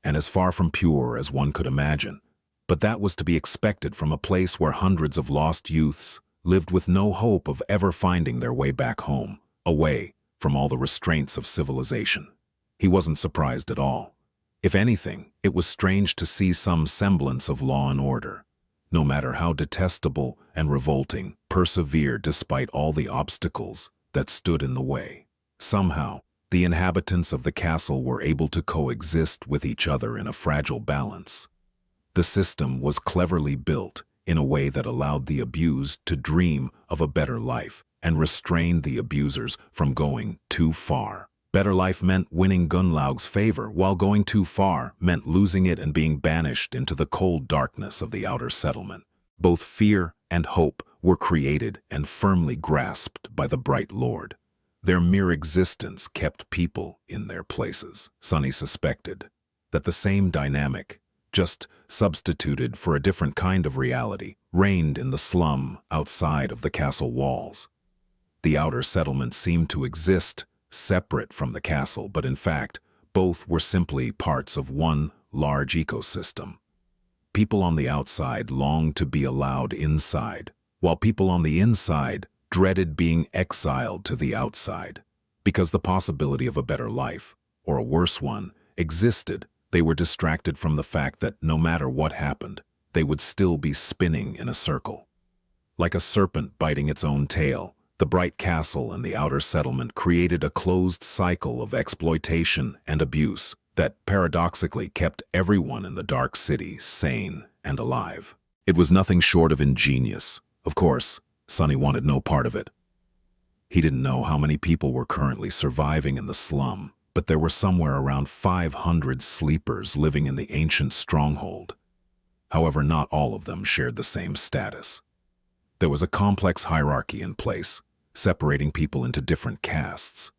and as far from pure as one could imagine. But that was to be expected from a place where hundreds of lost youths lived with no hope of ever finding their way back home, away from all the restraints of civilization. He wasn't surprised at all. If anything, it was strange to see some semblance of law and order, no matter how detestable and revolting, persevere despite all the obstacles that stood in the way. Somehow, the inhabitants of the castle were able to coexist with each other in a fragile balance. The system was cleverly built in a way that allowed the abused to dream of a better life, and restrained the abusers from going too far. Better life meant winning Gunlaug's favor, while going too far meant losing it and being banished into the cold darkness of the outer settlement. Both fear and hope were created and firmly grasped by the bright Lord. Their mere existence kept people in their places. Sunny suspected that the same dynamic, just substituted for a different kind of reality, reigned in the slum outside of the castle walls. The outer settlement seemed to exist separate from the castle, but in fact, both were simply parts of one large ecosystem. People on the outside longed to be allowed inside, while people on the inside dreaded being exiled to the outside. Because the possibility of a better life, or a worse one, existed, they were distracted from the fact that no matter what happened, they would still be spinning in a circle. Like a serpent biting its own tail, the bright castle and the outer settlement created a closed cycle of exploitation and abuse that paradoxically kept everyone in the dark city sane and alive. It was nothing short of ingenious. Of course, Sunny wanted no part of it. He didn't know how many people were currently surviving in the slum, but there were somewhere around 500 sleepers living in the ancient stronghold. However, not all of them shared the same status. There was a complex hierarchy in place, separating people into different castes.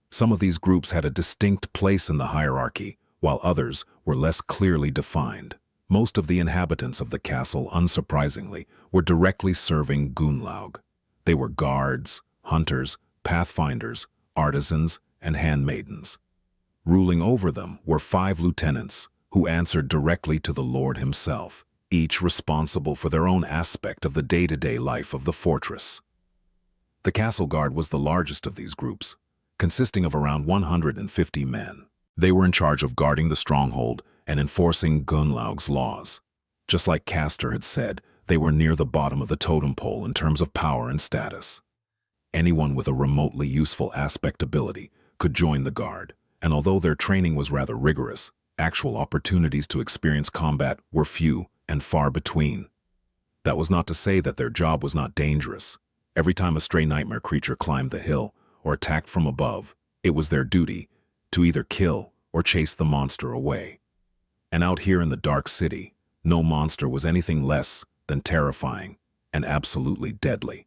Some of these groups had a distinct place in the hierarchy, while others were less clearly defined. Most of the inhabitants of the castle, unsurprisingly, were directly serving Gunlaug. They were guards, hunters, pathfinders, artisans, and handmaidens. Ruling over them were 5 lieutenants, who answered directly to the Lord himself, each responsible for their own aspect of the day-to-day life of the fortress. The castle guard was the largest of these groups, consisting of around 150 men. They were in charge of guarding the stronghold and enforcing Gunlaug's laws. Just like Castor had said, they were near the bottom of the totem pole in terms of power and status. Anyone with a remotely useful aspect ability could join the guard, and although their training was rather rigorous, actual opportunities to experience combat were few and far between. That was not to say that their job was not dangerous. Every time a stray nightmare creature climbed the hill or attacked from above, it was their duty to either kill or chase the monster away. And out here in the dark city, no monster was anything less than terrifying and absolutely deadly.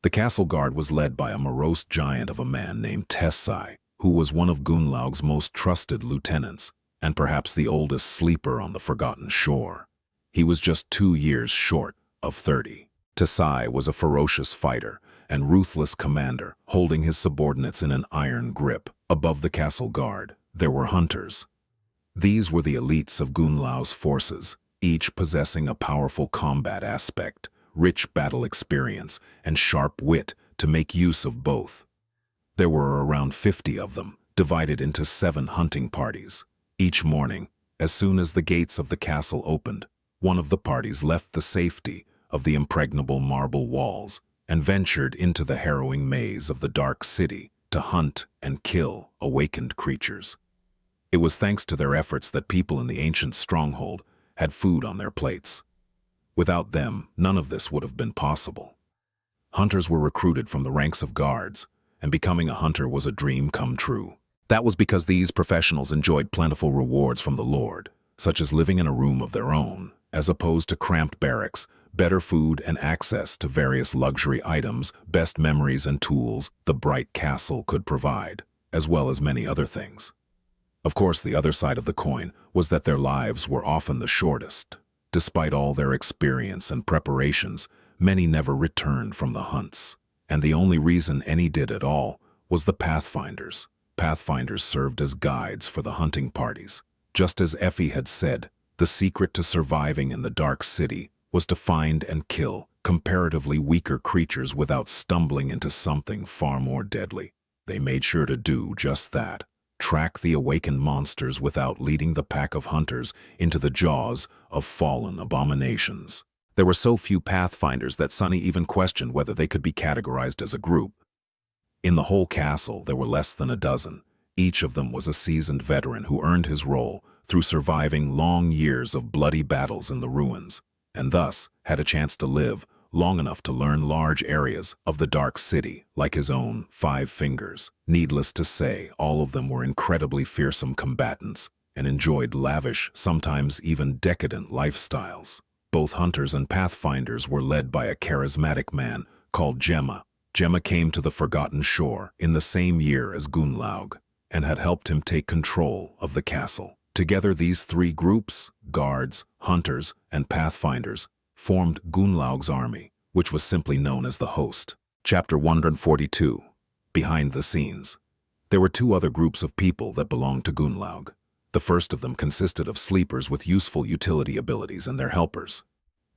The castle guard was led by a morose giant of a man named Tessai, who was one of Gunlaug's most trusted lieutenants, and perhaps the oldest sleeper on the Forgotten Shore. He was just 2 years short of 30. Tessai was a ferocious fighter and ruthless commander, holding his subordinates in an iron grip. Above the castle guard, there were hunters. These were the elites of Gunlaug's forces, each possessing a powerful combat aspect, rich battle experience, and sharp wit to make use of both. There were around 50 of them, divided into 7 hunting parties. Each morning, as soon as the gates of the castle opened, one of the parties left the safety of the impregnable marble walls and ventured into the harrowing maze of the dark city to hunt and kill awakened creatures. It was thanks to their efforts that people in the ancient stronghold had food on their plates. Without them, none of this would have been possible. Hunters were recruited from the ranks of guards, and becoming a hunter was a dream come true. That was because these professionals enjoyed plentiful rewards from the Lord, such as living in a room of their own, as opposed to cramped barracks, better food and access to various luxury items, best memories and tools the bright castle could provide, as well as many other things. Of course, the other side of the coin was that their lives were often the shortest. Despite all their experience and preparations, many never returned from the hunts, and the only reason any did at all was the pathfinders. Pathfinders served as guides for the hunting parties. Just as Effie had said, the secret to surviving in the dark city was to find and kill comparatively weaker creatures without stumbling into something far more deadly. They made sure to do just that. Track the awakened monsters without leading the pack of hunters into the jaws of fallen abominations. There were so few pathfinders that Sunny even questioned whether they could be categorized as a group. In the whole castle, there were less than a dozen. Each of them was a seasoned veteran who earned his role through surviving long years of bloody battles in the ruins, and thus had a chance to live long enough to learn large areas of the dark city, like his own 5 fingers. Needless to say, all of them were incredibly fearsome combatants and enjoyed lavish, sometimes even decadent lifestyles. Both hunters and pathfinders were led by a charismatic man called Gemma. Gemma came to the Forgotten Shore in the same year as Gunnlaug and had helped him take control of the castle. Together, these 3 groups, guards, hunters, and pathfinders, formed Gunnlaug's army, which was simply known as the Host. Chapter 142. Behind the Scenes. There were 2 other groups of people that belonged to Gunnlaug. The first of them consisted of sleepers with useful utility abilities and their helpers.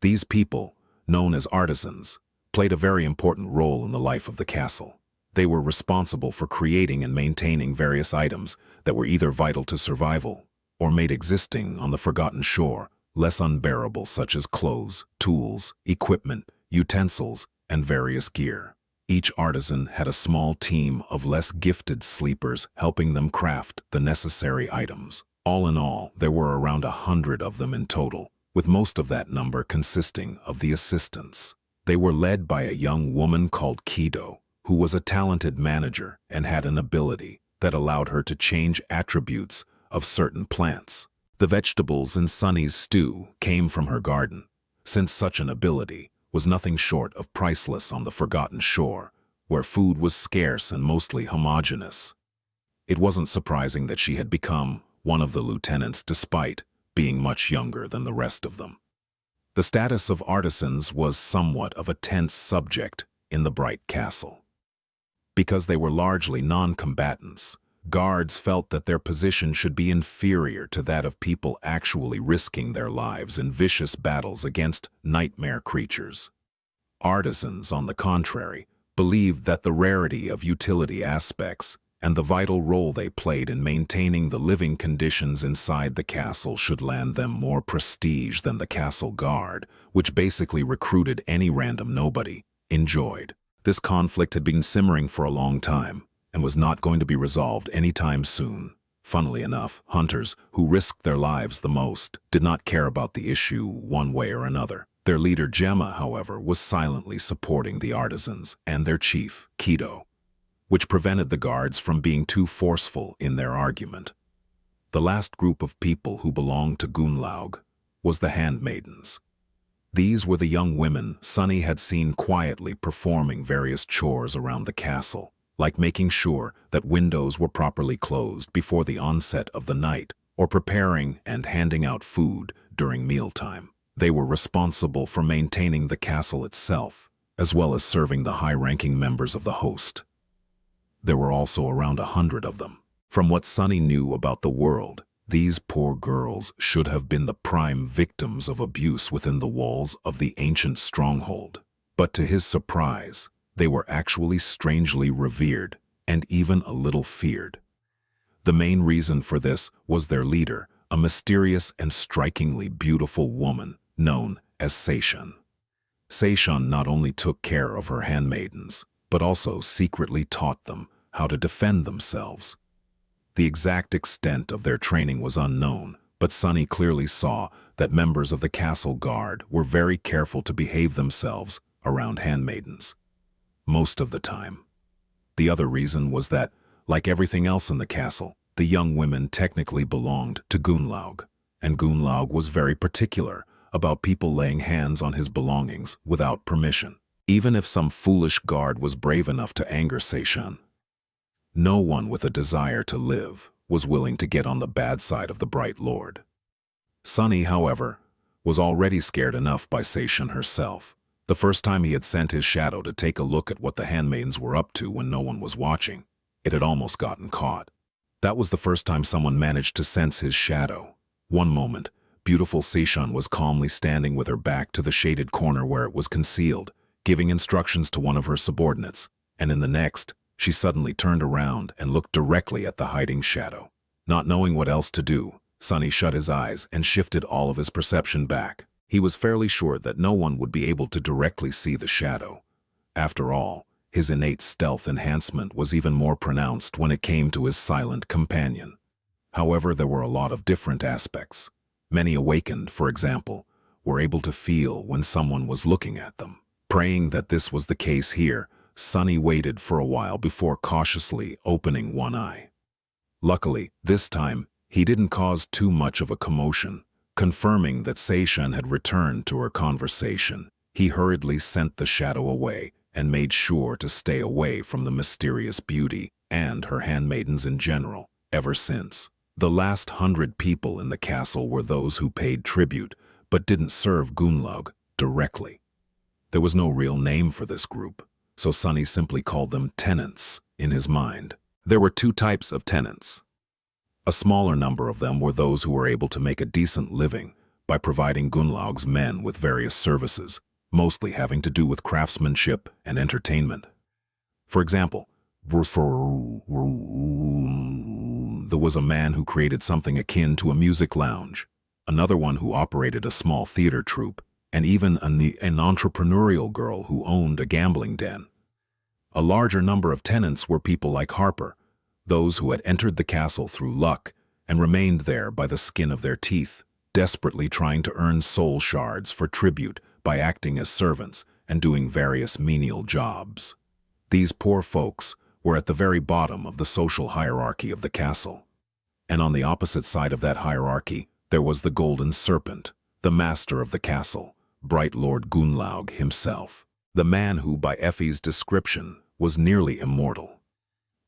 These people, known as artisans, played a very important role in the life of the castle. They were responsible for creating and maintaining various items that were either vital to survival or made existing on the Forgotten Shore less unbearable, such as clothes, tools, equipment, utensils, and various gear. Each artisan had a small team of less gifted sleepers helping them craft the necessary items. All in all, there were around 100 of them in total, with most of that number consisting of the assistants. They were led by a young woman called Kido, who was a talented manager and had an ability that allowed her to change attributes of certain plants. The vegetables in Sunny's stew came from her garden, since such an ability was nothing short of priceless on the Forgotten Shore, where food was scarce and mostly homogeneous. It wasn't surprising that she had become one of the lieutenants despite being much younger than the rest of them. The status of artisans was somewhat of a tense subject in the Bright Castle. Because they were largely non-combatants, guards felt that their position should be inferior to that of people actually risking their lives in vicious battles against nightmare creatures. Artisans, on the contrary, believed that the rarity of utility aspects and the vital role they played in maintaining the living conditions inside the castle should land them more prestige than the castle guard, which basically recruited any random nobody, enjoyed. This conflict had been simmering for a long time and was not going to be resolved anytime soon. Funnily enough, hunters, who risked their lives the most, did not care about the issue one way or another. Their leader Gemma, however, was silently supporting the artisans and their chief, Kido, which prevented the guards from being too forceful in their argument. The last group of people who belonged to Gunnlaug was the handmaidens. These were the young women Sunny had seen quietly performing various chores around the castle, like making sure that windows were properly closed before the onset of the night, or preparing and handing out food during mealtime. They were responsible for maintaining the castle itself, as well as serving the high-ranking members of the host. There were also around 100 of them. From what Sunny knew about the world, these poor girls should have been the prime victims of abuse within the walls of the ancient stronghold. But to his surprise, they were actually strangely revered and even a little feared. The main reason for this was their leader, a mysterious and strikingly beautiful woman known as Seishan. Seishan not only took care of her handmaidens, but also secretly taught them how to defend themselves. The exact extent of their training was unknown, but Sunny clearly saw that members of the castle guard were very careful to behave themselves around handmaidens. Most of the time. The other reason was that, like everything else in the castle, the young women technically belonged to Gunnlaug, and Gunnlaug was very particular about people laying hands on his belongings without permission. Even if some foolish guard was brave enough to anger Seishan, no one with a desire to live was willing to get on the bad side of the Bright Lord. Sunny, however, was already scared enough by Seishan herself. The first time he had sent his shadow to take a look at what the handmaidens were up to when no one was watching, it had almost gotten caught. That was the first time someone managed to sense his shadow. One moment, beautiful Seishan was calmly standing with her back to the shaded corner where it was concealed, giving instructions to one of her subordinates, and in the next, she suddenly turned around and looked directly at the hiding shadow. Not knowing what else to do, Sunny shut his eyes and shifted all of his perception back. He was fairly sure that no one would be able to directly see the shadow. After all, his innate stealth enhancement was even more pronounced when it came to his silent companion. However, there were a lot of different aspects. Many awakened, for example, were able to feel when someone was looking at them. Praying that this was the case here, Sunny waited for a while before cautiously opening one eye. Luckily, this time, he didn't cause too much of a commotion. Confirming that Seishan had returned to her conversation, he hurriedly sent the shadow away and made sure to stay away from the mysterious beauty and her handmaidens in general. Ever since, the last 100 people in the castle were those who paid tribute but didn't serve Gunlaug directly. There was no real name for this group, so Sunny simply called them tenants in his mind. There were two types of tenants. A smaller number of them were those who were able to make a decent living by providing Gunlaug's men with various services, mostly having to do with craftsmanship and entertainment. For example, there was a man who created something akin to a music lounge, another one who operated a small theater troupe, and even an entrepreneurial girl who owned a gambling den. A larger number of tenants were people like Harper, those who had entered the castle through luck and remained there by the skin of their teeth, desperately trying to earn soul shards for tribute by acting as servants and doing various menial jobs. These poor folks were at the very bottom of the social hierarchy of the castle. And on the opposite side of that hierarchy, there was the Golden Serpent, the master of the castle, Bright Lord Gunlaug himself, the man who, by Effie's description, was nearly immortal.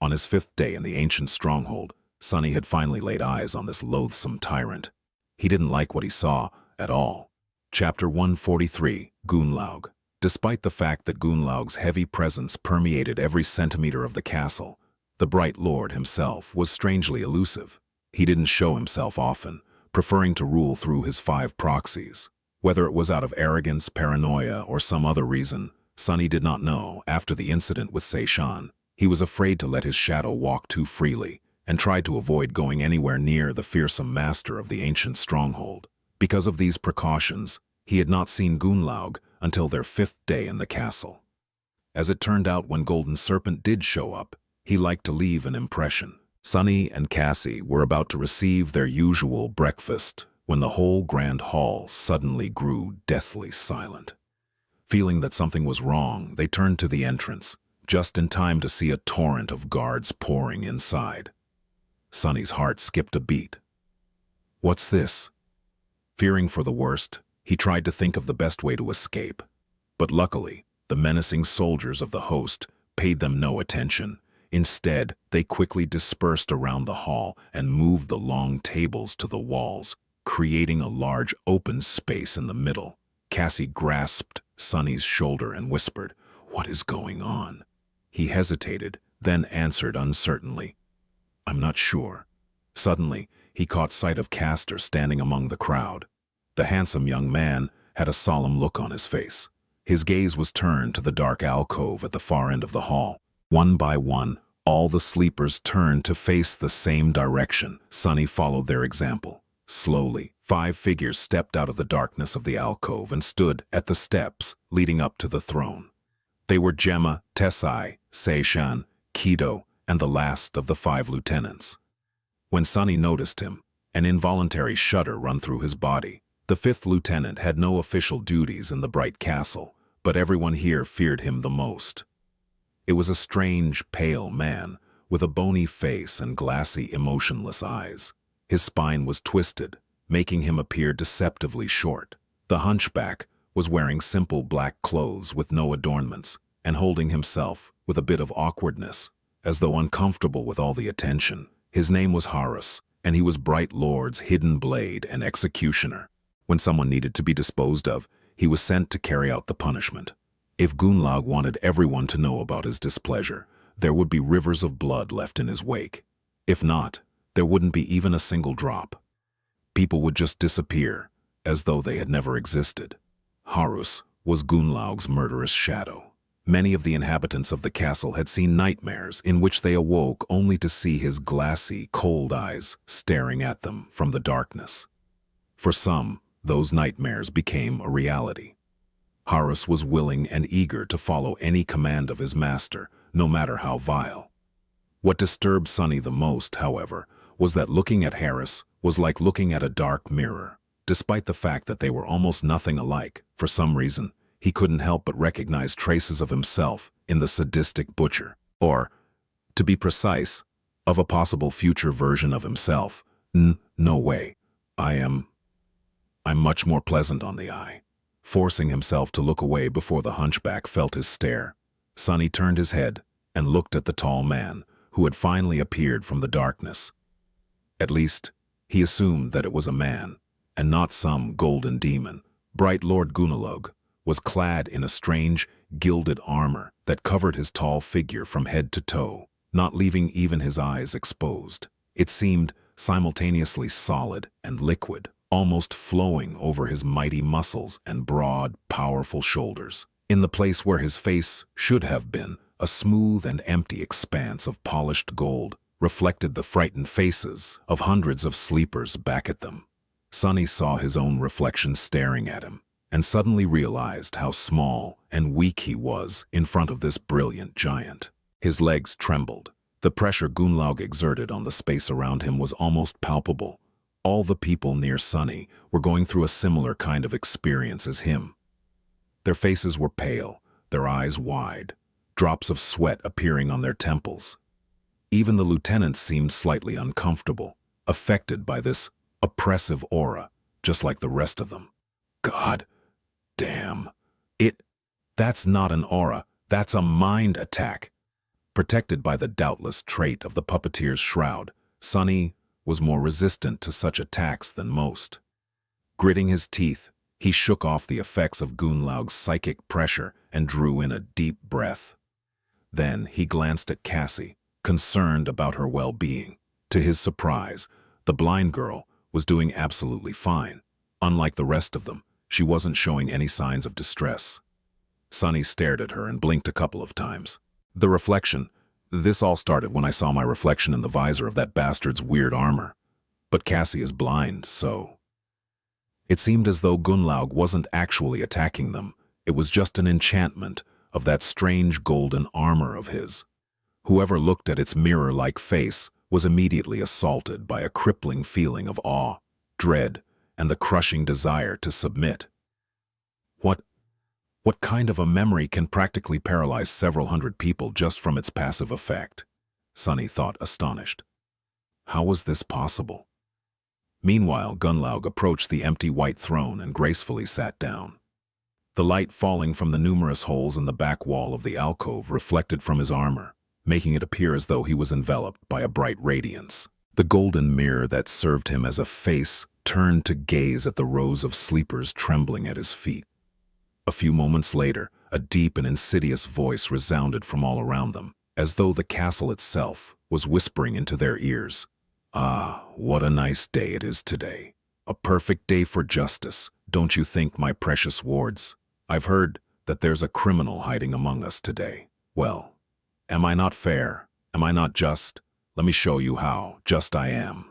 On his 5th day in the ancient stronghold, Sunny had finally laid eyes on this loathsome tyrant. He didn't like what he saw at all. Chapter 143, Gunlaug. Despite the fact that Gunlaug's heavy presence permeated every centimeter of the castle, the Bright Lord himself was strangely elusive. He didn't show himself often, preferring to rule through his 5 proxies. Whether it was out of arrogance, paranoia, or some other reason, Sunny did not know. After the incident with Seishan, he was afraid to let his shadow walk too freely and tried to avoid going anywhere near the fearsome master of the ancient stronghold. Because of these precautions, he had not seen Gunlaug until their 5th day in the castle. As it turned out, when Golden Serpent did show up, he liked to leave an impression. Sunny and Cassie were about to receive their usual breakfast when the whole grand hall suddenly grew deathly silent. Feeling that something was wrong, they turned to the entrance, just in time to see a torrent of guards pouring inside. Sunny's heart skipped a beat. What's this? Fearing for the worst, he tried to think of the best way to escape. But luckily, the menacing soldiers of the host paid them no attention. Instead, they quickly dispersed around the hall and moved the long tables to the walls, creating a large open space in the middle. Cassie grasped Sunny's shoulder and whispered, "What is going on?" He hesitated, then answered uncertainly, "I'm not sure." Suddenly, he caught sight of Castor standing among the crowd. The handsome young man had a solemn look on his face. His gaze was turned to the dark alcove at the far end of the hall. One by one, all the sleepers turned to face the same direction. Sunny followed their example. Slowly, 5 figures stepped out of the darkness of the alcove and stood at the steps leading up to the throne. They were Gemma, Tessai, Seishan, Kido, and the last of the 5 lieutenants. When Sunny noticed him, an involuntary shudder ran through his body. The 5th lieutenant had no official duties in the Bright Castle, but everyone here feared him the most. It was a strange, pale man, with a bony face and glassy, emotionless eyes. His spine was twisted, making him appear deceptively short. The hunchback was wearing simple black clothes with no adornments, and holding himself with a bit of awkwardness, as though uncomfortable with all the attention. His name was Horus, and he was Bright Lord's hidden blade and executioner. When someone needed to be disposed of, he was sent to carry out the punishment. If Gunlaug wanted everyone to know about his displeasure, there would be rivers of blood left in his wake. If not, there wouldn't be even a single drop. People would just disappear, as though they had never existed. Horus was Gunlaug's murderous shadow. Many of the inhabitants of the castle had seen nightmares in which they awoke only to see his glassy, cold eyes staring at them from the darkness. For some, those nightmares became a reality. Horus was willing and eager to follow any command of his master, no matter how vile. What disturbed Sunny the most, however, was that looking at Horus was like looking at a dark mirror. Despite the fact that they were almost nothing alike, for some reason, he couldn't help but recognize traces of himself in the sadistic butcher. Or, to be precise, of a possible future version of himself. No way. I'm much more pleasant on the eye. Forcing himself to look away before the hunchback felt his stare, Sonny turned his head and looked at the tall man who had finally appeared from the darkness. At least, he assumed that it was a man, and not some golden demon. Bright Lord Gunalog was clad in a strange, gilded armor that covered his tall figure from head to toe, not leaving even his eyes exposed. It seemed simultaneously solid and liquid, almost flowing over his mighty muscles and broad, powerful shoulders. In the place where his face should have been, a smooth and empty expanse of polished gold reflected the frightened faces of hundreds of sleepers back at them. Sonny saw his own reflection staring at him, and suddenly realized how small and weak he was in front of this brilliant giant. His legs trembled. The pressure Gunlaug exerted on the space around him was almost palpable. All the people near Sonny were going through a similar kind of experience as him. Their faces were pale, their eyes wide, drops of sweat appearing on their temples. Even the lieutenants seemed slightly uncomfortable, affected by this oppressive aura, just like the rest of them. God damn. That's not an aura, that's a mind attack. Protected by the doubtless trait of the puppeteer's shroud, Sonny was more resistant to such attacks than most. Gritting his teeth, he shook off the effects of Gunlaug's psychic pressure and drew in a deep breath. Then he glanced at Cassie, concerned about her well-being. To his surprise, the blind girl was doing absolutely fine. Unlike the rest of them, she wasn't showing any signs of distress. Sonny stared at her and blinked a couple of times. The reflection. This all started when I saw my reflection in the visor of that bastard's weird armor. But Cassie is blind, so... It seemed as though Gunlaug wasn't actually attacking them. It was just an enchantment of that strange golden armor of his. Whoever looked at its mirror-like face was immediately assaulted by a crippling feeling of awe, dread, and the crushing desire to submit. What kind of a memory can practically paralyze several hundred people just from its passive effect? Sonny thought, astonished. How was this possible? Meanwhile, Gunlaug approached the empty white throne and gracefully sat down. The light falling from the numerous holes in the back wall of the alcove reflected from his armor, making it appear as though he was enveloped by a bright radiance. The golden mirror that served him as a face turned to gaze at the rows of sleepers trembling at his feet. A few moments later, a deep and insidious voice resounded from all around them, as though the castle itself was whispering into their ears. Ah, what a nice day it is today. A perfect day for justice, don't you think, my precious wards? I've heard that there's a criminal hiding among us today. Well, am I not fair? Am I not just? Let me show you how just I am.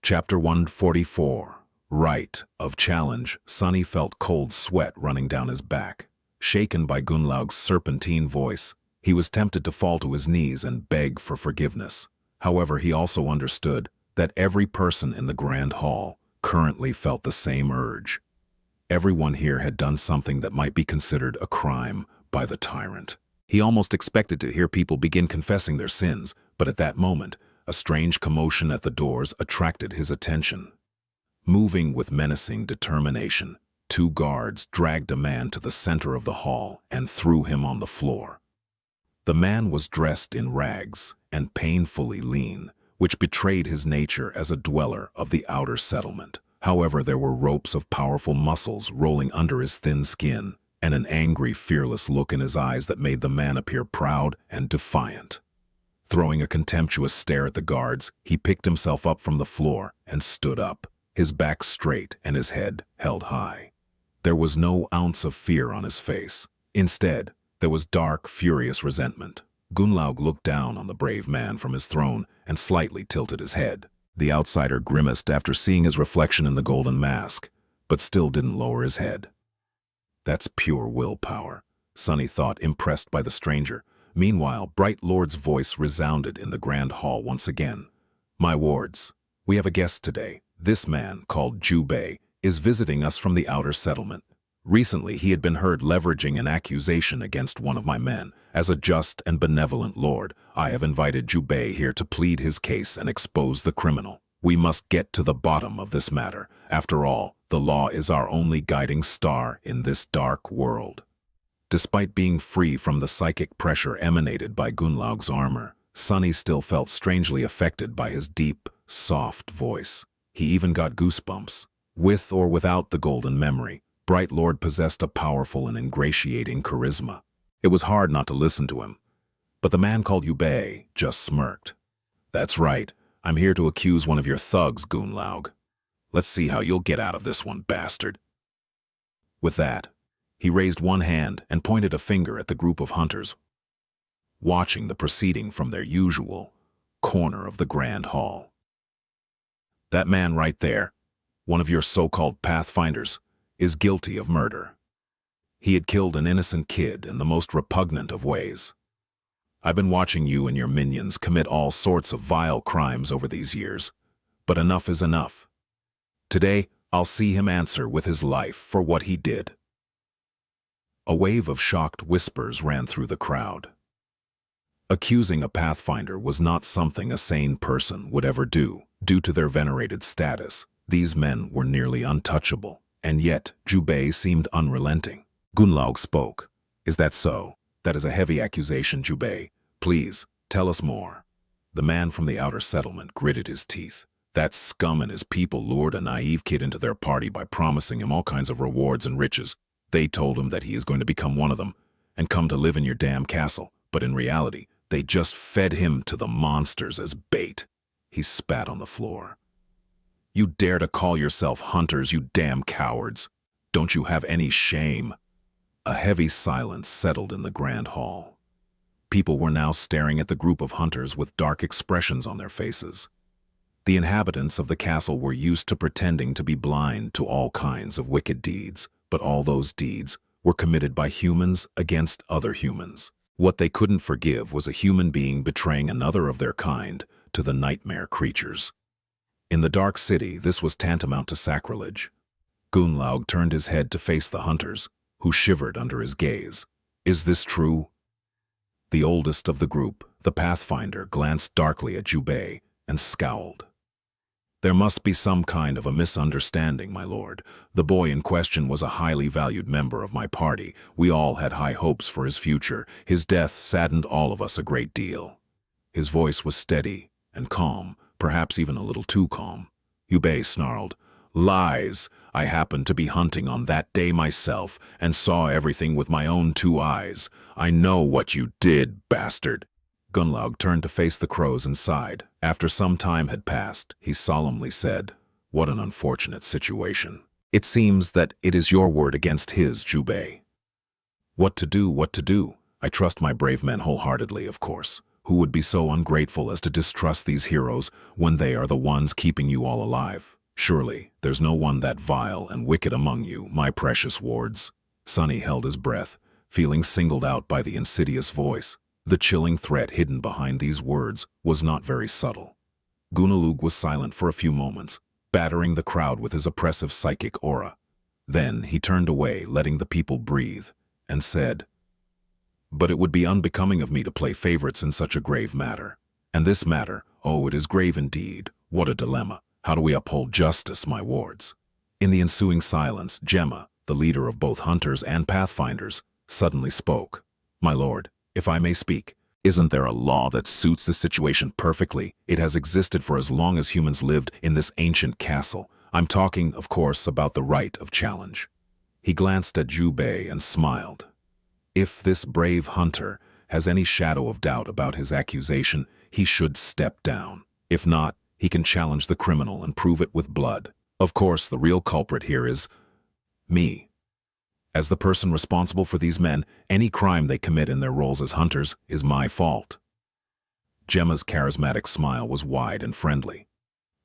Chapter 144. Right of challenge. Sonny felt cold sweat running down his back. Shaken by Gunlaug's serpentine voice, he was tempted to fall to his knees and beg for forgiveness. However, he also understood that every person in the Grand Hall currently felt the same urge. Everyone here had done something that might be considered a crime by the tyrant. He almost expected to hear people begin confessing their sins, but at that moment, a strange commotion at the doors attracted his attention. Moving with menacing determination, two guards dragged a man to the center of the hall and threw him on the floor. The man was dressed in rags and painfully lean, which betrayed his nature as a dweller of the outer settlement. However, there were ropes of powerful muscles rolling under his thin skin, and an angry, fearless look in his eyes that made the man appear proud and defiant. Throwing a contemptuous stare at the guards, he picked himself up from the floor and stood up, his back straight and his head held high. There was no ounce of fear on his face. Instead, there was dark, furious resentment. Gunlaug looked down on the brave man from his throne and slightly tilted his head. The outsider grimaced after seeing his reflection in the golden mask, but still didn't lower his head. That's pure willpower, Sonny thought, impressed by the stranger. Meanwhile, Bright Lord's voice resounded in the grand hall once again. My wards, we have a guest today. This man, called Jubei, is visiting us from the outer settlement. Recently, he had been heard leveraging an accusation against one of my men. As a just and benevolent lord, I have invited Jubei here to plead his case and expose the criminal. We must get to the bottom of this matter. After all, the law is our only guiding star in this dark world. Despite being free from the psychic pressure emanated by Gunlaug's armor, Sunny still felt strangely affected by his deep, soft voice. He even got goosebumps. With or without the golden memory, Bright Lord possessed a powerful and ingratiating charisma. It was hard not to listen to him. But the man called Yubei just smirked. "That's right. I'm here to accuse one of your thugs, Gunlaug. Let's see how you'll get out of this one, bastard." With that, he raised one hand and pointed a finger at the group of hunters, watching the proceeding from their usual corner of the grand hall. "That man right there, one of your so-called pathfinders, is guilty of murder. He had killed an innocent kid in the most repugnant of ways. I've been watching you and your minions commit all sorts of vile crimes over these years, but enough is enough. Today, I'll see him answer with his life for what he did." A wave of shocked whispers ran through the crowd. Accusing a pathfinder was not something a sane person would ever do. Due to their venerated status, these men were nearly untouchable. And yet, Jubei seemed unrelenting. Gunlaug spoke. "Is that so? That is a heavy accusation, Jubei. Please, tell us more." The man from the outer settlement gritted his teeth. That scum and his people lured a naive kid into their party by promising him all kinds of rewards and riches. They told him that he is going to become one of them and come to live in your damn castle. But in reality, they just fed him to the monsters as bait. He spat on the floor. "You dare to call yourself hunters, you damn cowards! Don't you have any shame?" A heavy silence settled in the grand hall. People were now staring at the group of hunters with dark expressions on their faces. The inhabitants of the castle were used to pretending to be blind to all kinds of wicked deeds, but all those deeds were committed by humans against other humans. What they couldn't forgive was a human being betraying another of their kind to the nightmare creatures. In the dark city, this was tantamount to sacrilege. Gunlaug turned his head to face the hunters, who shivered under his gaze. "Is this true?" The oldest of the group, the Pathfinder, glanced darkly at Jubei and scowled. "There must be some kind of a misunderstanding, my lord. The boy in question was a highly valued member of my party. We all had high hopes for his future. His death saddened all of us a great deal." His voice was steady and calm, perhaps even a little too calm. Yubei snarled, "Lies! I happened to be hunting on that day myself and saw everything with my own 2 eyes. I know what you did, bastard." Gunlaug turned to face the crows and sighed. After some time had passed, he solemnly said, "What an unfortunate situation. It seems that it is your word against his, Jubei." What to do, what to do? I trust my brave men wholeheartedly, of course. Who would be so ungrateful as to distrust these heroes when they are the ones keeping you all alive? Surely, there's no one that vile and wicked among you, my precious wards. Sunny held his breath, feeling singled out by the insidious voice. The chilling threat hidden behind these words was not very subtle. Gunlaug was silent for a few moments, battering the crowd with his oppressive psychic aura. Then he turned away, letting the people breathe, and said, "But it would be unbecoming of me to play favorites in such a grave matter. And this matter, oh, it is grave indeed. What a dilemma. How do we uphold justice, my wards?" In the ensuing silence, Gemma, the leader of both hunters and pathfinders, suddenly spoke. "My lord, if I may speak, isn't there a law that suits this situation perfectly? It has existed for as long as humans lived in this ancient castle. I'm talking, of course, about the right of challenge." He glanced at Jubei and smiled. If this brave hunter has any shadow of doubt about his accusation, he should step down. If not, he can challenge the criminal and prove it with blood. Of course, the real culprit here is me. As the person responsible for these men, any crime they commit in their roles as hunters is my fault. Gemma's charismatic smile was wide and friendly.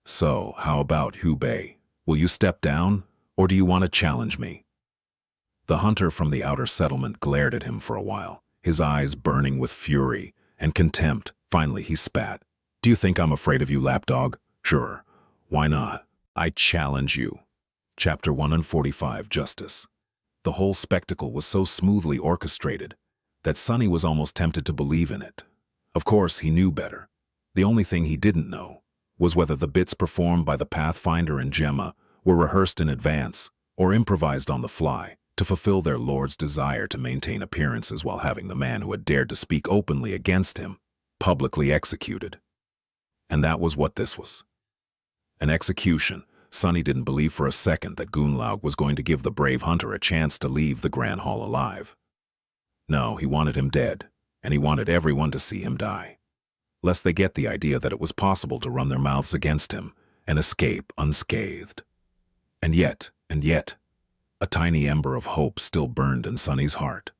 "So, how about Jubei? Will you step down, or do you want to challenge me?" The hunter from the outer settlement glared at him for a while, his eyes burning with fury and contempt. Finally, he spat. "Do you think I'm afraid of you, lapdog? Sure. Why not? I challenge you." Chapter 145, Justice. The whole spectacle was so smoothly orchestrated that Sunny was almost tempted to believe in it. Of course, he knew better. The only thing he didn't know was whether the bits performed by the Pathfinder and Gemma were rehearsed in advance or improvised on the fly to fulfill their lord's desire to maintain appearances while having the man who had dared to speak openly against him publicly executed. And that was what this was. An execution. Sunny didn't believe for a second that Gunlaug was going to give the brave hunter a chance to leave the Grand Hall alive. No, he wanted him dead, and he wanted everyone to see him die, lest they get the idea that it was possible to run their mouths against him and escape unscathed. And yet, a tiny ember of hope still burned in Sunny's heart.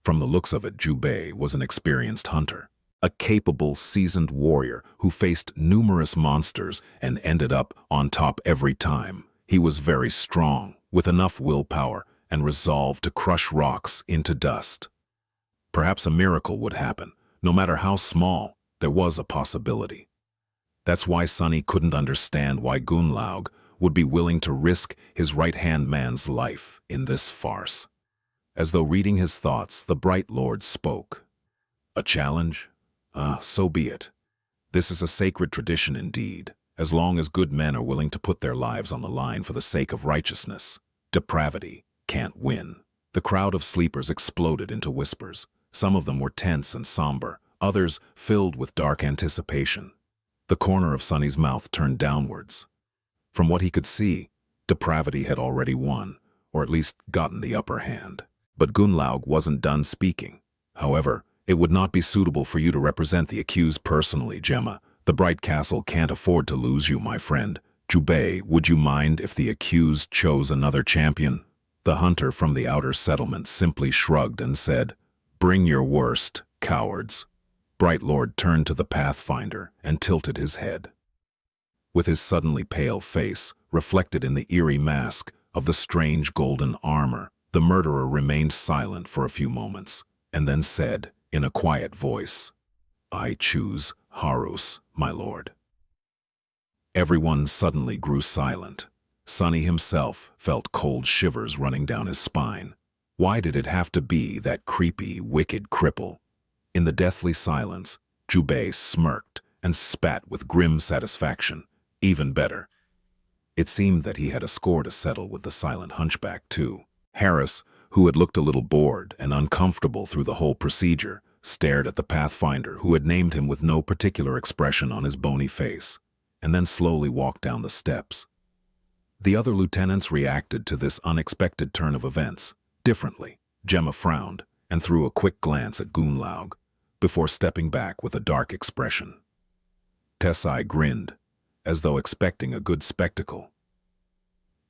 From the looks of it, Jubei was an experienced hunter, a capable, seasoned warrior who faced numerous monsters and ended up on top every time. He was very strong, with enough willpower and resolve to crush rocks into dust. Perhaps a miracle would happen. No matter how small, there was a possibility. That's why Sunny couldn't understand why Gunlaug would be willing to risk his right-hand man's life in this farce. As though reading his thoughts, the Bright Lord spoke. A challenge? So be it. This is a sacred tradition indeed, as long as good men are willing to put their lives on the line for the sake of righteousness. Depravity can't win. The crowd of sleepers exploded into whispers. Some of them were tense and somber, others filled with dark anticipation. The corner of Sunny's mouth turned downwards. From what he could see, depravity had already won, or at least gotten the upper hand. But Gunlaug wasn't done speaking. However, it would not be suitable for you to represent the accused personally, Gemma. The Bright Castle can't afford to lose you, my friend. Jubei, would you mind if the accused chose another champion? The hunter from the outer settlement simply shrugged and said, "Bring your worst, cowards." Bright Lord turned to the Pathfinder and tilted his head. With his suddenly pale face reflected in the eerie mask of the strange golden armor, the murderer remained silent for a few moments, and then said, in a quiet voice, "I choose Harus, my lord." Everyone suddenly grew silent. Sunny himself felt cold shivers running down his spine. Why did it have to be that creepy, wicked cripple? In the deathly silence, Jubei smirked and spat with grim satisfaction. Even better. It seemed that he had a score to settle with the silent hunchback, too. Harris, who had looked a little bored and uncomfortable through the whole procedure, stared at the Pathfinder, who had named him with no particular expression on his bony face, and then slowly walked down the steps. The other lieutenants reacted to this unexpected turn of events differently. Gemma frowned and threw a quick glance at Gunlaug, before stepping back with a dark expression. Tessai grinned, as though expecting a good spectacle.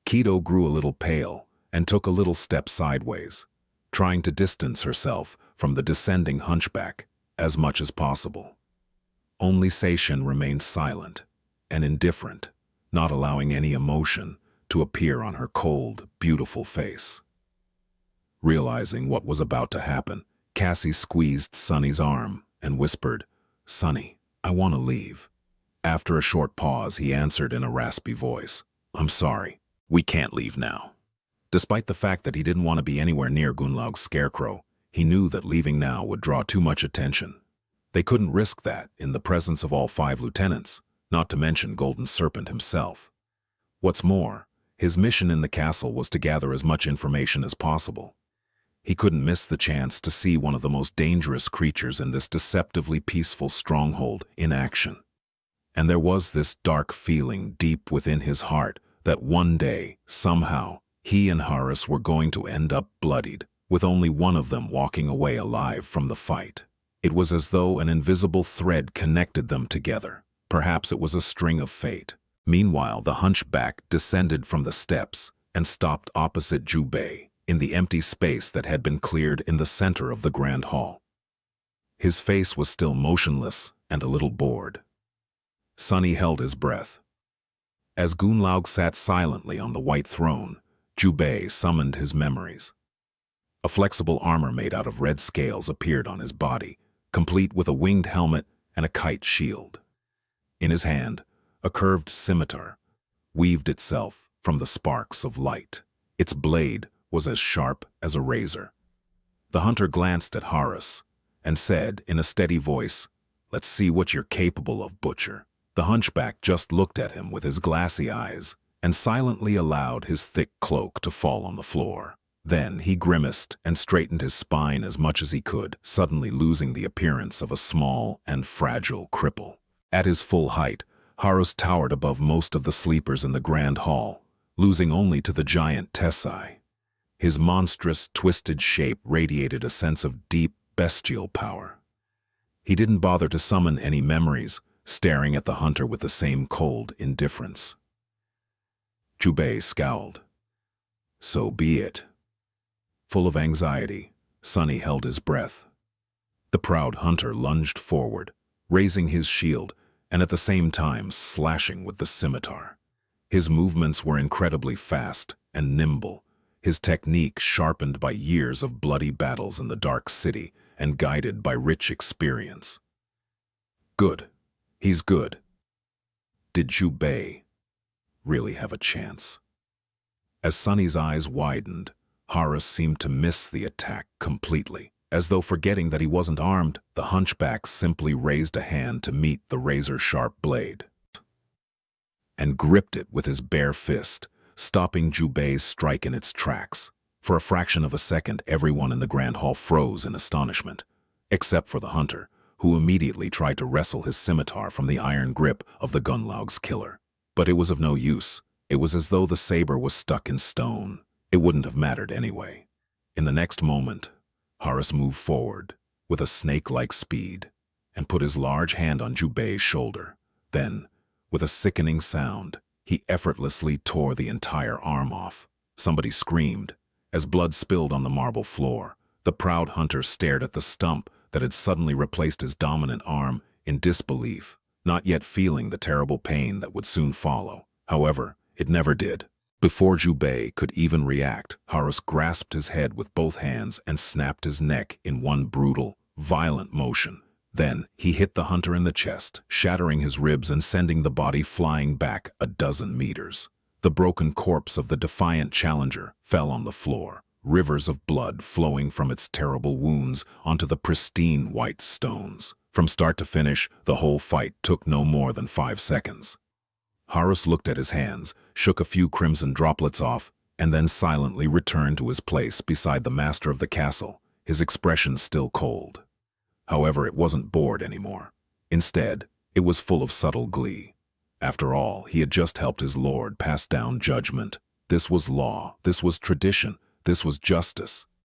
Keto grew a little pale and took a little step sideways, trying to distance herself from the descending hunchback as much as possible. Only Seishin remained silent and indifferent, not allowing any emotion to appear on her cold, beautiful face. Realizing what was about to happen, Cassie squeezed Sunny's arm and whispered, "Sunny, I want to leave." After a short pause, he answered in a raspy voice, "I'm sorry, we can't leave now." Despite the fact that he didn't want to be anywhere near Gunlaug's scarecrow, he knew that leaving now would draw too much attention. They couldn't risk that in the presence of all 5 lieutenants, not to mention Golden Serpent himself. What's more, his mission in the castle was to gather as much information as possible. He couldn't miss the chance to see one of the most dangerous creatures in this deceptively peaceful stronghold in action. And there was this dark feeling deep within his heart that one day, somehow, he and Harris were going to end up bloodied, with only one of them walking away alive from the fight. It was as though an invisible thread connected them together. Perhaps it was a string of fate. Meanwhile, the hunchback descended from the steps and stopped opposite Jubei, in the empty space that had been cleared in the center of the Grand Hall. His face was still motionless and a little bored. Sunny held his breath. As Gunlaug sat silently on the white throne, Jubei summoned his memories. A flexible armor made out of red scales appeared on his body, complete with a winged helmet and a kite shield. In his hand, a curved scimitar weaved itself from the sparks of light. Its blade was as sharp as a razor. The hunter glanced at Horace and said in a steady voice, "Let's see what you're capable of, butcher." The hunchback just looked at him with his glassy eyes and silently allowed his thick cloak to fall on the floor. Then he grimaced and straightened his spine as much as he could, suddenly losing the appearance of a small and fragile cripple. At his full height, Horace towered above most of the sleepers in the grand hall, losing only to the giant Tessai. His monstrous, twisted shape radiated a sense of deep, bestial power. He didn't bother to summon any memories, staring at the hunter with the same cold indifference. Jubei scowled. "So be it." Full of anxiety, Sunny held his breath. The proud hunter lunged forward, raising his shield and at the same time slashing with the scimitar. His movements were incredibly fast and nimble, his technique sharpened by years of bloody battles in the Dark City and guided by rich experience. Good. He's good. Did Jubei really have a chance? As Sunny's eyes widened, Horace seemed to miss the attack completely. As though forgetting that he wasn't armed, the hunchback simply raised a hand to meet the razor-sharp blade and gripped it with his bare fist, stopping Jubei's strike in its tracks. For a fraction of a second, everyone in the grand hall froze in astonishment, except for the hunter, who immediately tried to wrestle his scimitar from the iron grip of the Gunlaug's killer. But it was of no use. It was as though the saber was stuck in stone. It wouldn't have mattered anyway. In the next moment, Horace moved forward with a snake-like speed and put his large hand on Jubei's shoulder. Then, with a sickening sound, he effortlessly tore the entire arm off. Somebody screamed. As blood spilled on the marble floor, the proud hunter stared at the stump that had suddenly replaced his dominant arm in disbelief, not yet feeling the terrible pain that would soon follow. However, it never did. Before Jubei could even react, Horace grasped his head with both hands and snapped his neck in one brutal, violent motion. Then he hit the hunter in the chest, shattering his ribs and sending the body flying back a dozen meters. The broken corpse of the defiant challenger fell on the floor, rivers of blood flowing from its terrible wounds onto the pristine white stones. From start to finish, the whole fight took no more than 5 seconds. Horace looked at his hands, shook a few crimson droplets off, and then silently returned to his place beside the master of the castle, his expression still cold. However, it wasn't bored anymore. Instead, it was full of subtle glee. After all, he had just helped his lord pass down judgment. This was law, this was tradition, this was justice.